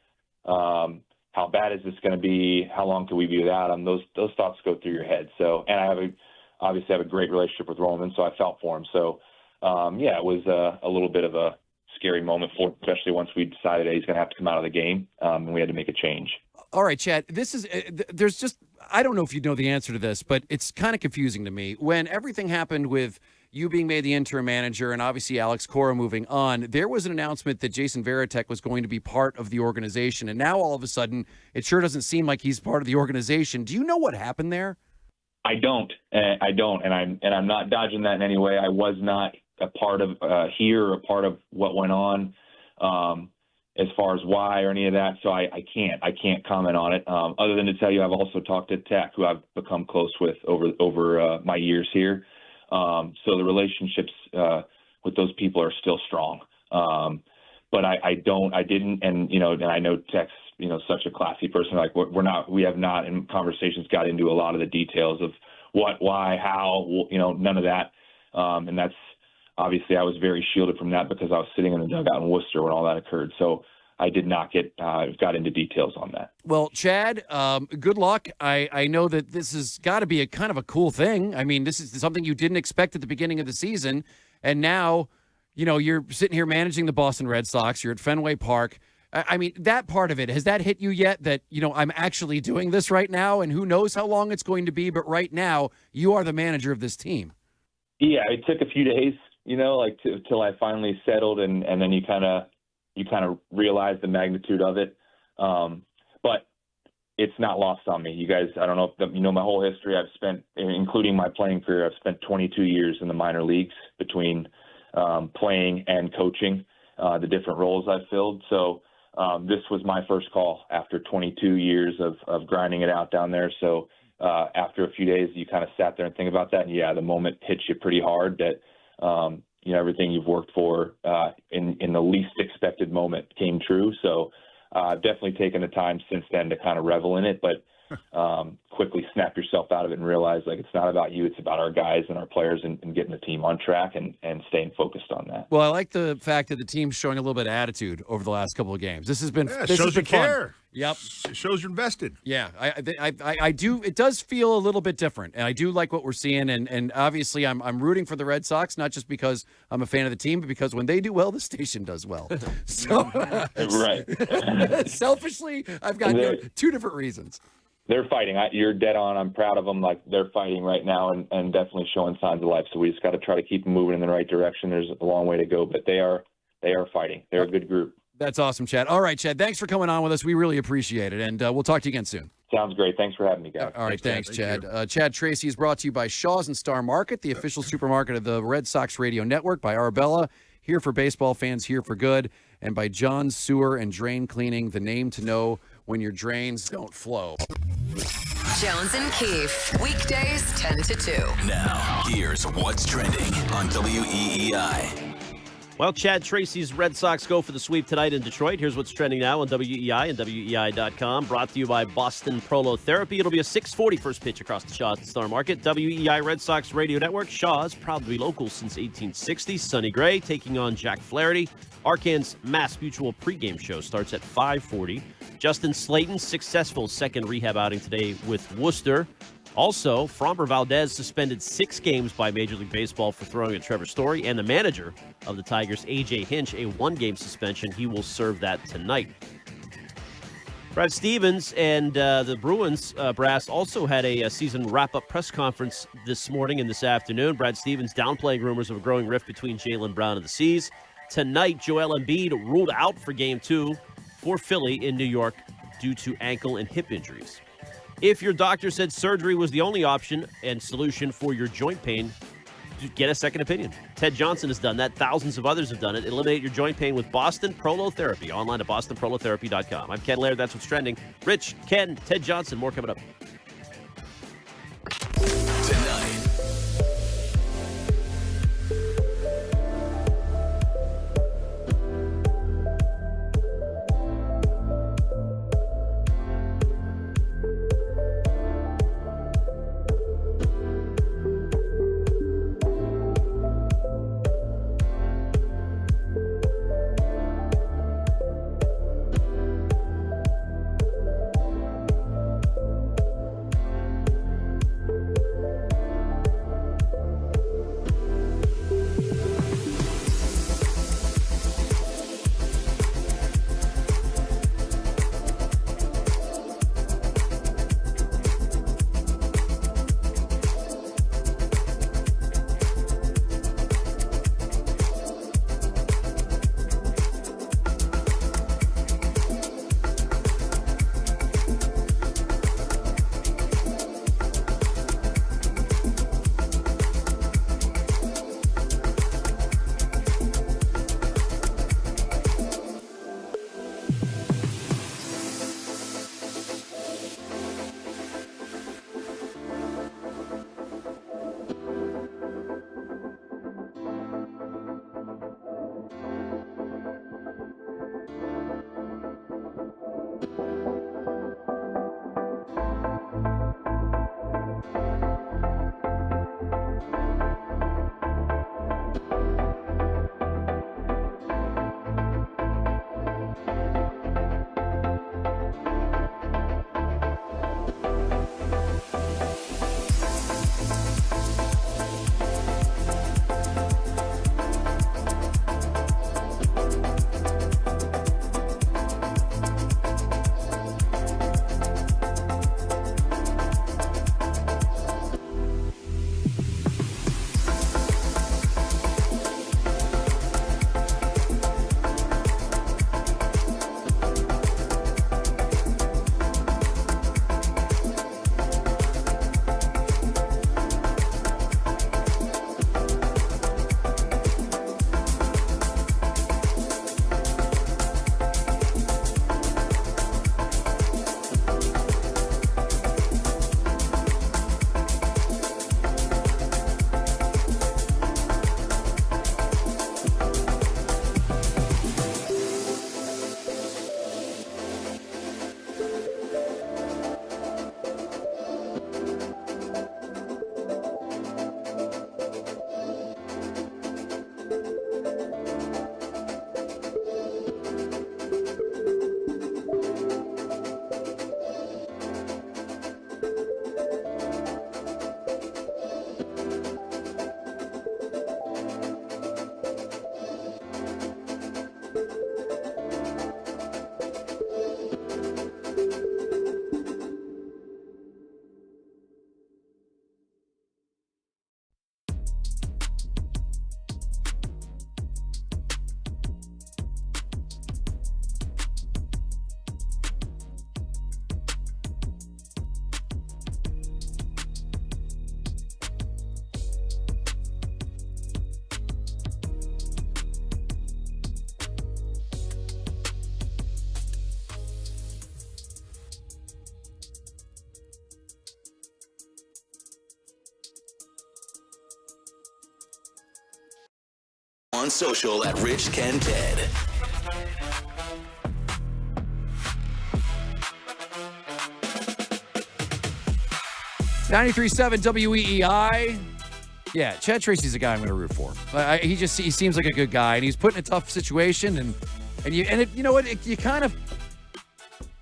How bad is this going to be? How long can we be without him? Those thoughts go through your head. So, and I obviously have a great relationship with Roman, so I felt for him. So, yeah, it was a little bit of a scary moment for him, especially once we decided he's going to have to come out of the game, and we had to make a change. All right, Chad, this is there's just, I don't know if you know the answer to this, but it's kind of confusing to me. When everything happened with you being made the interim manager and obviously Alex Cora moving on, there was an announcement that Jason Varitek was going to be part of the organization. And now all of a sudden, it sure doesn't seem like he's part of the organization. Do you know what happened there? I don't, and I'm not dodging that in any way. I was not a part of here or a part of what went on as far as why or any of that. So I can't comment on it other than to tell you I've also talked to Tech, who I've become close with over my years here. So the relationships with those people are still strong. But I didn't, and and I know Tech's such a classy person. Like we have not in conversations got into a lot of the details of what, why, how, none of that. And that's obviously I was very shielded from that because I was sitting in the dugout in Worcester when all that occurred. So I did not got into details on that. Well, Chad, good luck. I know that this has got to be a kind of a cool thing. I mean, this is something you didn't expect at the beginning of the season, and now, you're sitting here managing the Boston Red Sox. You're at Fenway Park. I mean, that part of it, has that hit you yet that, I'm actually doing this right now, and who knows how long it's going to be, but right now you are the manager of this team. Yeah, it took a few days, till I finally settled, and then you kind of realize the magnitude of it. But it's not lost on me. You guys, I don't know if my whole history. I've spent, including my playing career, I've spent 22 years in the minor leagues between playing and coaching, the different roles I've filled. So this was my first call after 22 years of grinding it out down there. So after a few days, you kind of sat there and think about that. And yeah, the moment hits you pretty hard that, everything you've worked for in the least expected moment came true. So I've definitely taken the time since then to kind of revel in it, but quickly snap yourself out of it and realize it's not about you. It's about our guys and our players and getting the team on track and staying focused on that. Well, I like the fact that the team's showing a little bit of attitude over the last couple of games. This has been this shows you care. Fun. Yep, it shows you're invested. Yeah, I do. It does feel a little bit different, and I do like what we're seeing. And obviously, I'm rooting for the Red Sox, not just because I'm a fan of the team, but because when they do well, the station does well. So, right. Selfishly, I've got two different reasons. They're fighting. You're dead on. I'm proud of them. They're fighting right now and definitely showing signs of life. So we just got to try to keep them moving in the right direction. There's a long way to go, but they are fighting. They're a good group. That's awesome, Chad. All right, Chad, thanks for coming on with us. We really appreciate it, and we'll talk to you again soon. Sounds great. Thanks for having me, guys. All right, thanks, Chad. Chad Tracy is brought to you by Shaw's and Star Market, the official supermarket of the Red Sox Radio Network, by Arbella, here for baseball fans, here for good, and by John's Sewer and Drain Cleaning, the name to know when your drains don't flow. Jones and Keefe, weekdays 10 to 2. Now, here's what's trending on WEEI. Well, Chad Tracy's Red Sox go for the sweep tonight in Detroit. Here's what's trending now on WEEI and WEEI.com. Brought to you by Boston Prolotherapy. It'll be a 6:40 first pitch across the Shaw's and Star Market. WEEI Red Sox Radio Network. Shaw's, proud to be local since 1860. Sonny Gray taking on Jack Flaherty. Arcan's Mass Mutual pregame show starts at 5:40. Justin Slayton's successful second rehab outing today with Worcester. Also, Framber Valdez suspended 6 games by Major League Baseball for throwing at Trevor Story, and the manager of the Tigers, A.J. Hinch, a 1-game suspension. He will serve that tonight. Brad Stevens and the Bruins brass also had a season wrap-up press conference this morning and this afternoon. Brad Stevens downplaying rumors of a growing rift between Jaylen Brown and the C's. Tonight, Joel Embiid ruled out for Game 2 for Philly in New York due to ankle and hip injuries. If your doctor said surgery was the only option and solution for your joint pain, get a second opinion. Ted Johnson has done that. Thousands of others have done it. Eliminate your joint pain with Boston Prolotherapy. Online at bostonprolotherapy.com. I'm Ken Laird. That's what's trending. Rich, Ken, Ted Johnson. More coming up. Tonight. on social at Rich Ken Ted. .93.7 WEEI. Yeah, Chad Tracy's a guy I'm going to root for. He seems like a good guy, and he's put in a tough situation, you know what? You kind of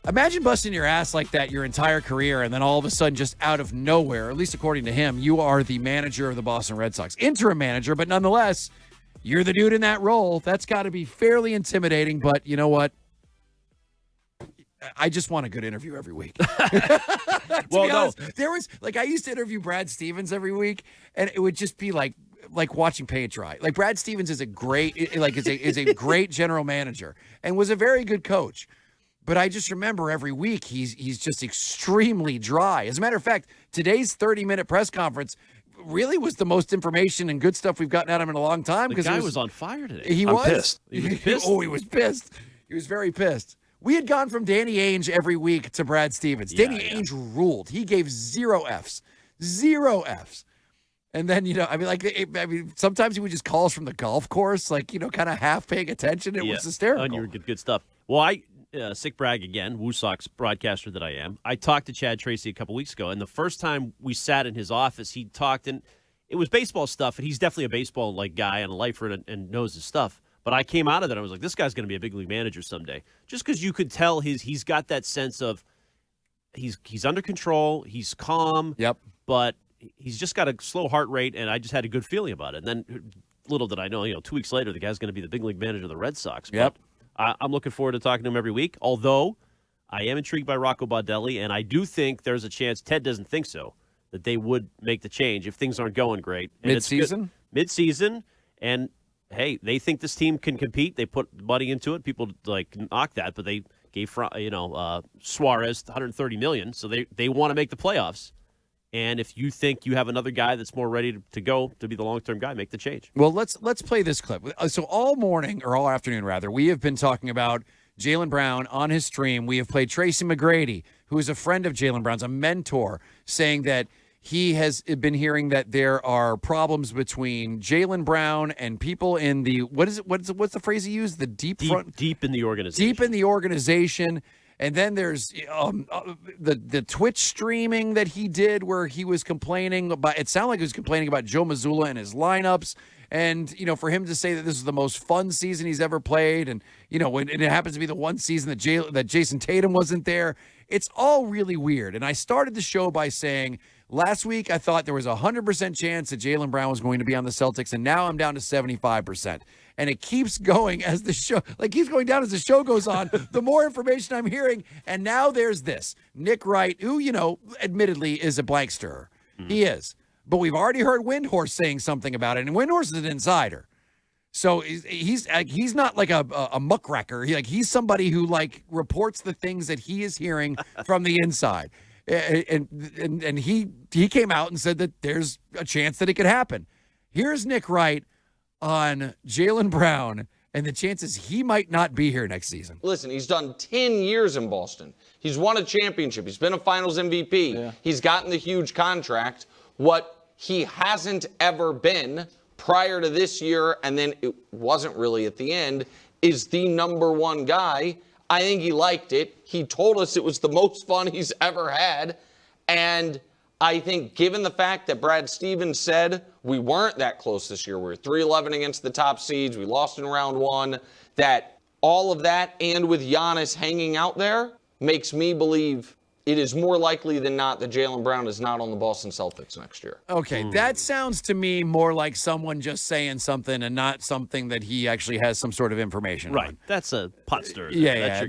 imagine busting your ass like that your entire career, and then all of a sudden, just out of nowhere, at least according to him, you are the manager of the Boston Red Sox, interim manager, but nonetheless, you're the dude in that role. That's got to be fairly intimidating. But you know what? I just want a good interview every week. Well, no. There was I used to interview Brad Stevens every week, and it would just be like watching paint dry. Like Brad Stevens is a great is a great general manager and was a very good coach. But I just remember every week he's just extremely dry. As a matter of fact, today's 30-minute press conference really was the most information and good stuff we've gotten out of him in a long time. The guy was on fire today. He I'm was pissed. He was pissed. Oh, he was pissed. He was very pissed. We had gone from Danny Ainge every week to Brad Stevens. Danny Ainge ruled. He gave 0 Fs. 0 Fs. And then, sometimes he would just call us from the golf course, kind of half paying attention. It was hysterical. And you were good stuff. Well, sick brag again, Woo Sox broadcaster that I am. I talked to Chad Tracy a couple weeks ago, and the first time we sat in his office, he talked, and it was baseball stuff, and he's definitely a baseball guy and a lifer and knows his stuff. But I came out of that, I was like, this guy's going to be a big league manager someday. Just because you could tell he's got that sense of he's under control, he's calm. Yep. But he's just got a slow heart rate, and I just had a good feeling about it. And then little did I know, 2 weeks later, the guy's going to be the big league manager of the Red Sox. Yep. But I'm looking forward to talking to him every week, although I am intrigued by Rocco Baldelli, and I do think there's a chance, Ted doesn't think so, that they would make the change if things aren't going great. And Mid-season? Mid-season, and hey, they think this team can compete. They put money into it. People knock that, but they gave Suarez $130 million, so they want to make the playoffs. And if you think you have another guy that's more ready to go to be the long-term guy, make the change. Well, let's play this clip. So all morning, or all afternoon rather, we have been talking about Jaylen Brown on his stream. We have played Tracy McGrady, who is a friend of Jaylen Brown's, a mentor, saying that he has been hearing that there are problems between Jaylen Brown and people in the what's the phrase he used? The deep in the organization. Deep in the organization. And then there's the Twitch streaming that he did where he was complaining about, it sounded like he was complaining about Joe Mazzulla and his lineups. And, for him to say that this is the most fun season he's ever played, and, when it happens to be the one season that Jason Tatum wasn't there, it's all really weird. And I started the show by saying, last week I thought there was a 100% chance that Jaylen Brown was going to be on the Celtics, and now I'm down to 75%. And it keeps going as the show, keeps going down as the show goes on, the more information I'm hearing. And now there's this. Nick Wright, who, admittedly is a blank stirrer. Mm-hmm. He is. But we've already heard Windhorst saying something about it, and Windhorst is an insider. So he's not like a muckraker. He's somebody who reports the things that he is hearing from the inside. And he came out and said that there's a chance that it could happen. Here's Nick Wright on Jaylen Brown and the chances he might not be here next season. Listen, he's done 10 years in Boston. He's won a championship. He's been a finals MVP. Yeah. He's gotten the huge contract. What he hasn't ever been prior to this year, and then it wasn't really at the end, is the number one guy. I think he liked it. He told us it was the most fun he's ever had. And I think given the fact that Brad Stevens said we weren't that close this year, we were 3-11 against the top seeds, we lost in round one, that all of that and with Giannis hanging out there makes me believe it is more likely than not that Jaylen Brown is not on the Boston Celtics next year. Okay, that sounds to me more like someone just saying something and not something that he actually has some sort of information right. on. That's a pot stirrer. Yeah,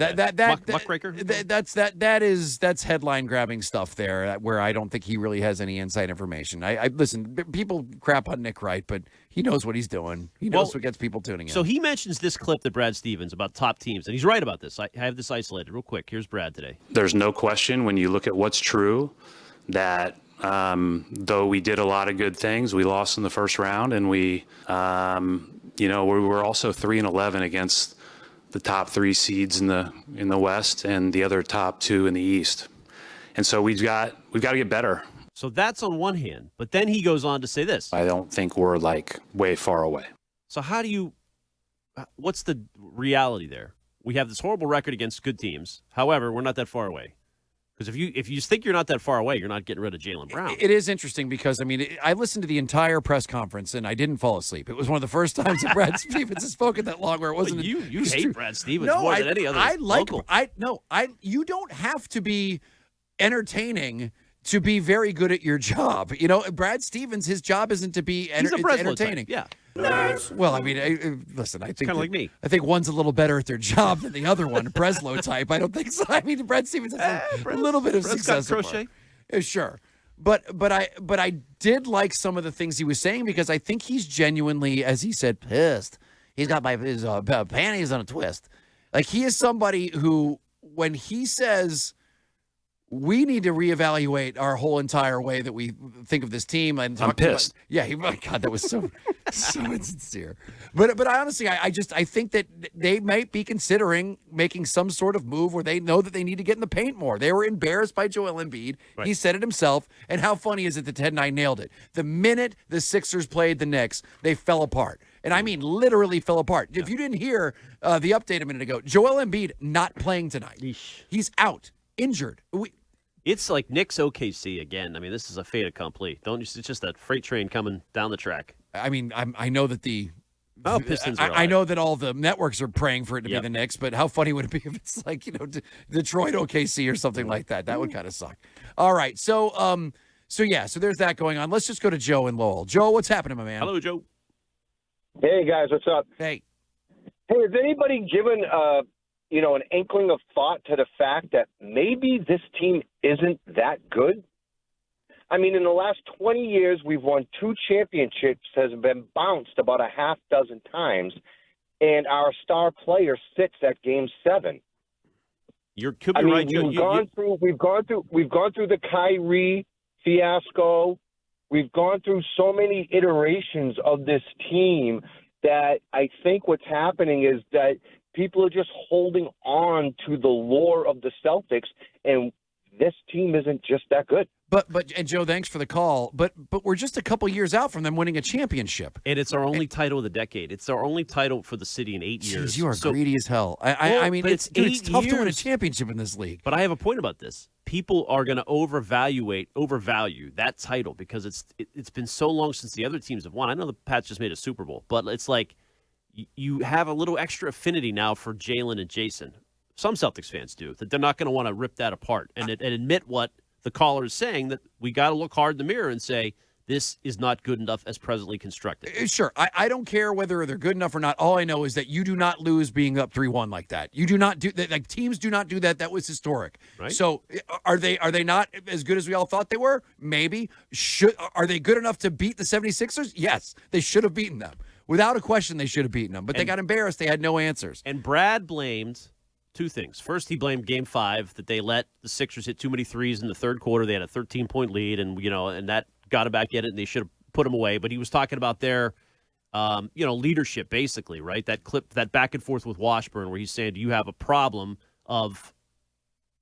muckraker. That's headline grabbing stuff there where I don't think he really has any inside information. I listen, people crap on Nick Wright, but he knows what he's doing. He knows what gets people tuning in. So he mentions this clip that Brad Stevens about top teams, and he's right about this. I have this isolated real quick. Here's Brad today. There's no question when you look at what's true that though we did a lot of good things, we lost in the first round, and we were also 3-11 against the top 3 seeds in the West and the other top 2 in the East. And so we've got to get better. So that's on one hand, but then he goes on to say this. I don't think we're way far away. So how do you what's the reality there? We have this horrible record against good teams. However, we're not that far away. Because if you think you're not that far away, you're not getting rid of Jaylen Brown. It is interesting because, I mean, I listened to the entire press conference and I didn't fall asleep. It was one of the first times that Brad Stevens has spoken that long where it wasn't. You hate Brad Stevens more than any other local. You don't have to be entertaining to be very good at your job. You know, Brad Stevens, his job isn't to be entertaining. Type. Yeah. Well, I mean, listen, I think kind of like me. I think one's a little better at their job than the other one, Breslow type. I don't think so. I mean, Brad Stevens has a little bit of success. Crochet. Sure. But I did like some of the things he was saying because I think he's genuinely, as he said, pissed. He's got his panties on a twist. Like, he is somebody who, when he says we need to reevaluate our whole entire way that we think of this team, and I'm pissed. My God, that was so insincere. But I honestly, I think that they might be considering making some sort of move where they know that they need to get in the paint more. They were embarrassed by Joel Embiid. Right. He said it himself. And how funny is it that Ted and I nailed it? The minute the Sixers played the Knicks, they fell apart. And I mean literally fell apart. Yeah. If you didn't hear the update a minute ago, Joel Embiid not playing tonight. Eesh. He's out, injured. It's like Knicks OKC again. I mean, this is a fait accompli. It's just that freight train coming down the track. I mean, I know that Pistons. I know that all the networks are praying for it to be the Knicks, but how funny would it be if it's like, Detroit OKC or something like that? That would kind of suck. All right, so there's that going on. Let's just go to Joe and Lowell. Joe, what's happening, my man? Hello, Joe. Hey guys, what's up? Hey, has anybody given an inkling of thought to the fact that maybe this team isn't that good? I mean, in the last 20 years, we've won 2 championships, has been bounced about a half dozen times, and our star player sits at Game 7. You could be right, Joe. We've gone through the Kyrie fiasco. We've gone through so many iterations of this team that I think what's happening is that people are just holding on to the lore of the Celtics, and this team isn't just that good. And Joe, thanks for the call. But we're just a couple years out from them winning a championship. And it's our only title of the decade. It's our only title for the city in 8 years. Jeez, you are greedy as hell. I mean, it's tough to win a years. championship in this league. But I have a point about this. People are going to overvalue that title because it's been so long since the other teams have won. I know the Pats just made a Super Bowl, but it's like you have a little extra affinity now for Jalen and Jason. Some Celtics fans do, that they're not going to want to rip that apart and admit what the caller is saying, that we got to look hard in the mirror and say, this is not good enough as presently constructed. Sure. I don't care whether they're good enough or not. All I know is that you do not lose being up 3-1 like that. You do not do that. Like, teams do not do that. That was historic. Right. So are they not as good as we all thought they were? Maybe. Are they good enough to beat the 76ers? Yes. They should have beaten them. Without a question, they should have beaten them. But they got embarrassed. They had no answers. And Brad blamed 2 things. First, he blamed Game 5, that they let the Sixers hit too many threes in the third quarter. They had a 13-point lead, and that got them back at it, and they should have put them away. But he was talking about their, leadership, basically, right? That clip, that back and forth with Washburn, where he's saying, do you have a problem of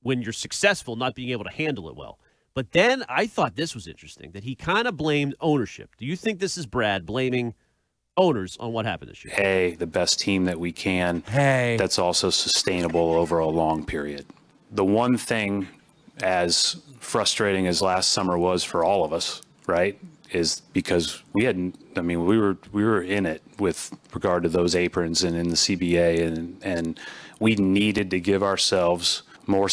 when you're successful not being able to handle it well? But then I thought this was interesting, that he kind of blamed ownership. Do you think this is Brad blaming owners on what happened this year? Hey, the best team that we can. Hey. That's also sustainable over a long period. The one thing, as frustrating as last summer was for all of us, right, is because we were in it with regard to those aprons and in the CBA, and we needed to give ourselves more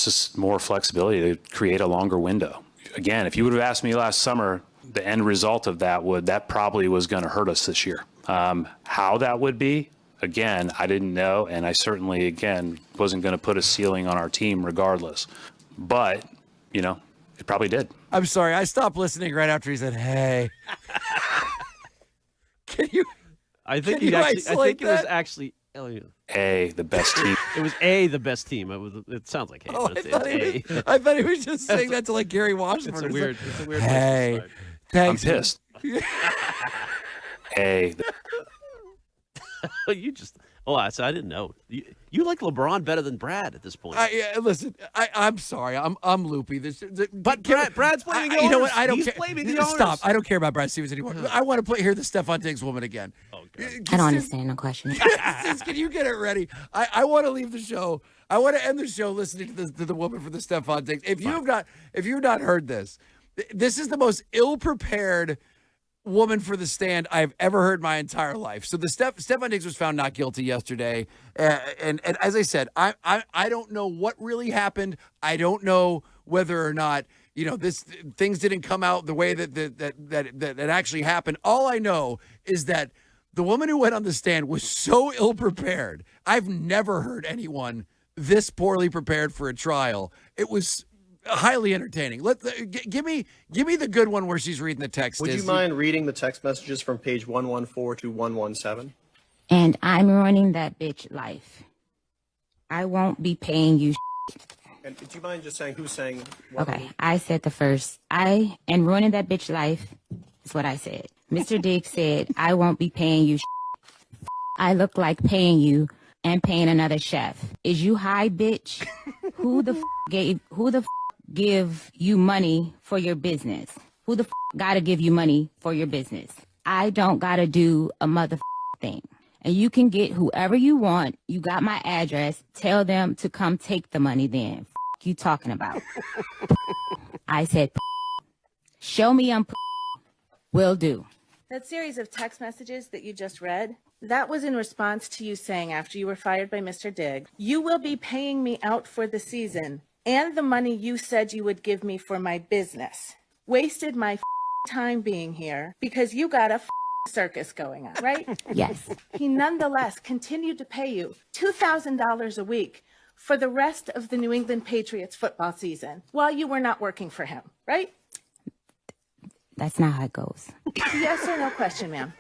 flexibility to create a longer window. Again, if you would have asked me last summer, the end result of that probably was going to hurt us this year. How that would be, again, I didn't know, and I certainly, again, wasn't going to put a ceiling on our team regardless. But, it probably did. I'm sorry, I stopped listening right after he said, hey. Can you I think it was actually A, the best team. It was the best team. It sounds like hey. Oh, I thought he was just saying that to like Gary Washburn. It's a weird hey, thanks. I'm pissed. Hey. Oh, I didn't know. You like LeBron better than Brad at this point. Listen, I'm sorry. I'm loopy. But Brad's blaming the owners. You know what? I don't He's care. blaming the owners. Stop. I don't care about Brad Stevens anymore. I want to hear the Stephon Diggs woman again. Oh, God. I don't understand the question. Can you get it ready? I want to leave the show. I want to end the show listening to the woman for the Stephon Diggs. If you've not heard this, this is the most ill-prepared woman for the stand I've ever heard my entire life. So the Stephon Diggs was found not guilty yesterday, and as I said, I don't know what really happened. I don't know whether or not things didn't come out the way that actually happened. All I know is that the woman who went on the stand was so ill prepared. I've never heard anyone this poorly prepared for a trial. It was highly entertaining. Give me the good one where she's reading the text. Would you mind reading the text messages from page 114 to 117? And I'm ruining that bitch life. I won't be paying you. And do you mind just saying who's saying what? Okay, I said the first. I am ruining that bitch life. Is what I said. Mr. Diggs said, I won't be paying you. I look like paying you and paying another chef. Is you high, bitch? Who the give you money for your business? Who the gotta give you money for your business? I don't gotta do a thing. And you can get whoever you want. You got my address. Tell them to come take the money then. You talking about? I said, show me I'm will do. That series of text messages that you just read, that was in response to you saying after you were fired by Mr. Diggs, you will be paying me out for the season and the money you said you would give me for my business. Wasted my time being here because you got a circus going on, right? Yes. He nonetheless continued to pay you $2,000 a week for the rest of the New England Patriots football season while you were not working for him, right? That's not how it goes. Yes or no question, ma'am?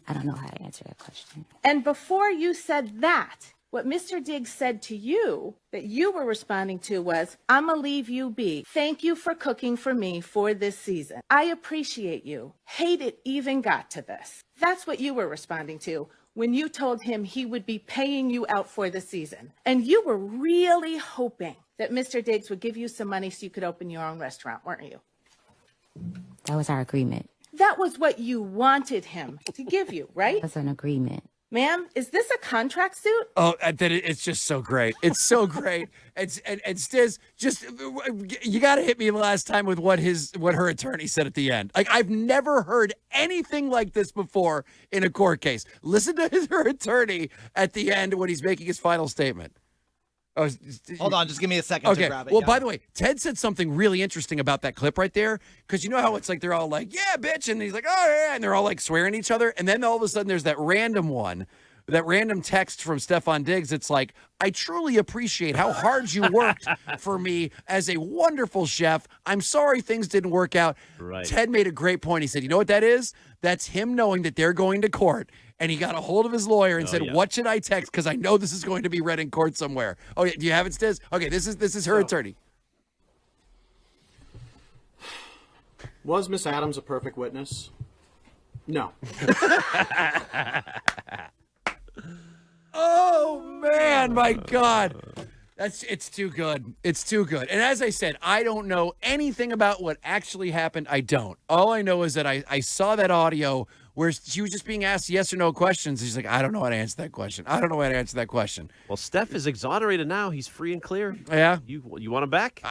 I don't know how to answer that question. And before you said that, what Mr. Diggs said to you that you were responding to was, I'ma leave you be. Thank you for cooking for me for this season. I appreciate you. Hate it even got to this. That's what you were responding to when you told him he would be paying you out for the season. And you were really hoping that Mr. Diggs would give you some money so you could open your own restaurant, weren't you? That was our agreement. That was what you wanted him to give you, right? That's an agreement. Ma'am, is this a contract suit? Oh, it's just so great. It's so great. And Stiz, just you got to hit me last time with what her attorney said at the end. Like, I've never heard anything like this before in a court case. Listen to her attorney at the end when he's making his final statement. Oh, hold on, just give me a second to grab it. Well, by the way, Ted said something really interesting about that clip right there, because you know how it's like they're all like, yeah, bitch, and he's like, oh, yeah, and they're all like swearing at each other, and then all of a sudden there's that random text from Stephon Diggs. It's like, I truly appreciate how hard you worked for me as a wonderful chef. I'm sorry things didn't work out. Right. Ted made a great point. He said, you know what that is? That's him knowing that they're going to court. And he got a hold of his lawyer and said, what should I text? Because I know this is going to be read in court somewhere. Oh, yeah, do you have it, Stiz? Okay, this is her attorney. Was Miss Adams a perfect witness? No. Oh, man, my God. It's too good. It's too good. And as I said, I don't know anything about what actually happened. I don't. All I know is that I saw that audio where she was just being asked yes or no questions. She's like, I don't know how to answer that question. I don't know how to answer that question. Well, Steph is exonerated now. He's free and clear. Yeah. You want him back?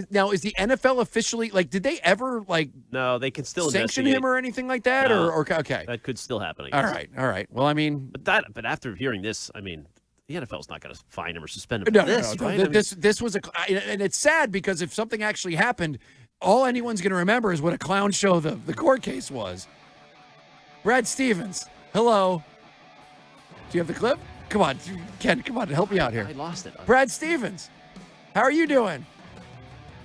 Now, is the NFL officially, like, did they ever, like, no, they can still sanction investigate him or anything like that? No, or okay. That could still happen, I guess. All right. Well, I mean. But after hearing this, I mean, the NFL's not going to fine him or suspend him No, for this, right? This was and it's sad because if something actually happened, all anyone's going to remember is what a clown show the court case was. Brad Stevens, hello. Do you have the clip? Come on, Ken, come on, help me out here. I lost it. Brad Stevens, how are you doing?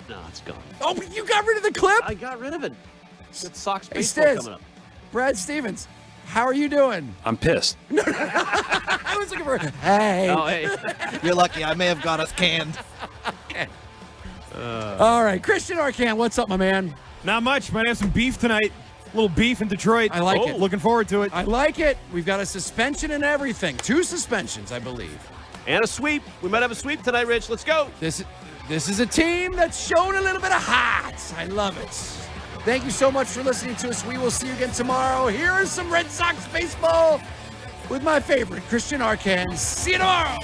No, it's gone. Oh, you got rid of the clip? I got rid of it. Good Sox Hey, baseball Stiz, coming up. Brad Stevens, how are you doing? I'm pissed. I was looking for, hey. Oh, hey. You're lucky. I may have got us canned. Okay. All right, Christian Arcan, what's up, my man? Not much. Might have some beef tonight. Little beef in Detroit. I like it. Looking forward to it. I like it. We've got a suspension and everything. 2 suspensions, I believe. And a sweep. We might have a sweep tonight, Rich. Let's go. This is a team that's shown a little bit of heart. I love it. Thank you so much for listening to us. We will see you again tomorrow. Here is some Red Sox baseball with my favorite, Christian Arcand. See you tomorrow.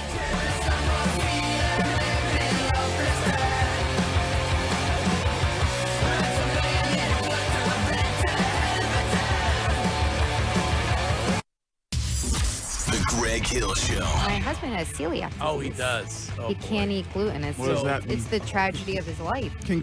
The Greg Hill Show. My husband has celiac disease. Oh, he does. Oh, he can't eat gluten. What does that mean? It's the tragedy of his life. Can gluten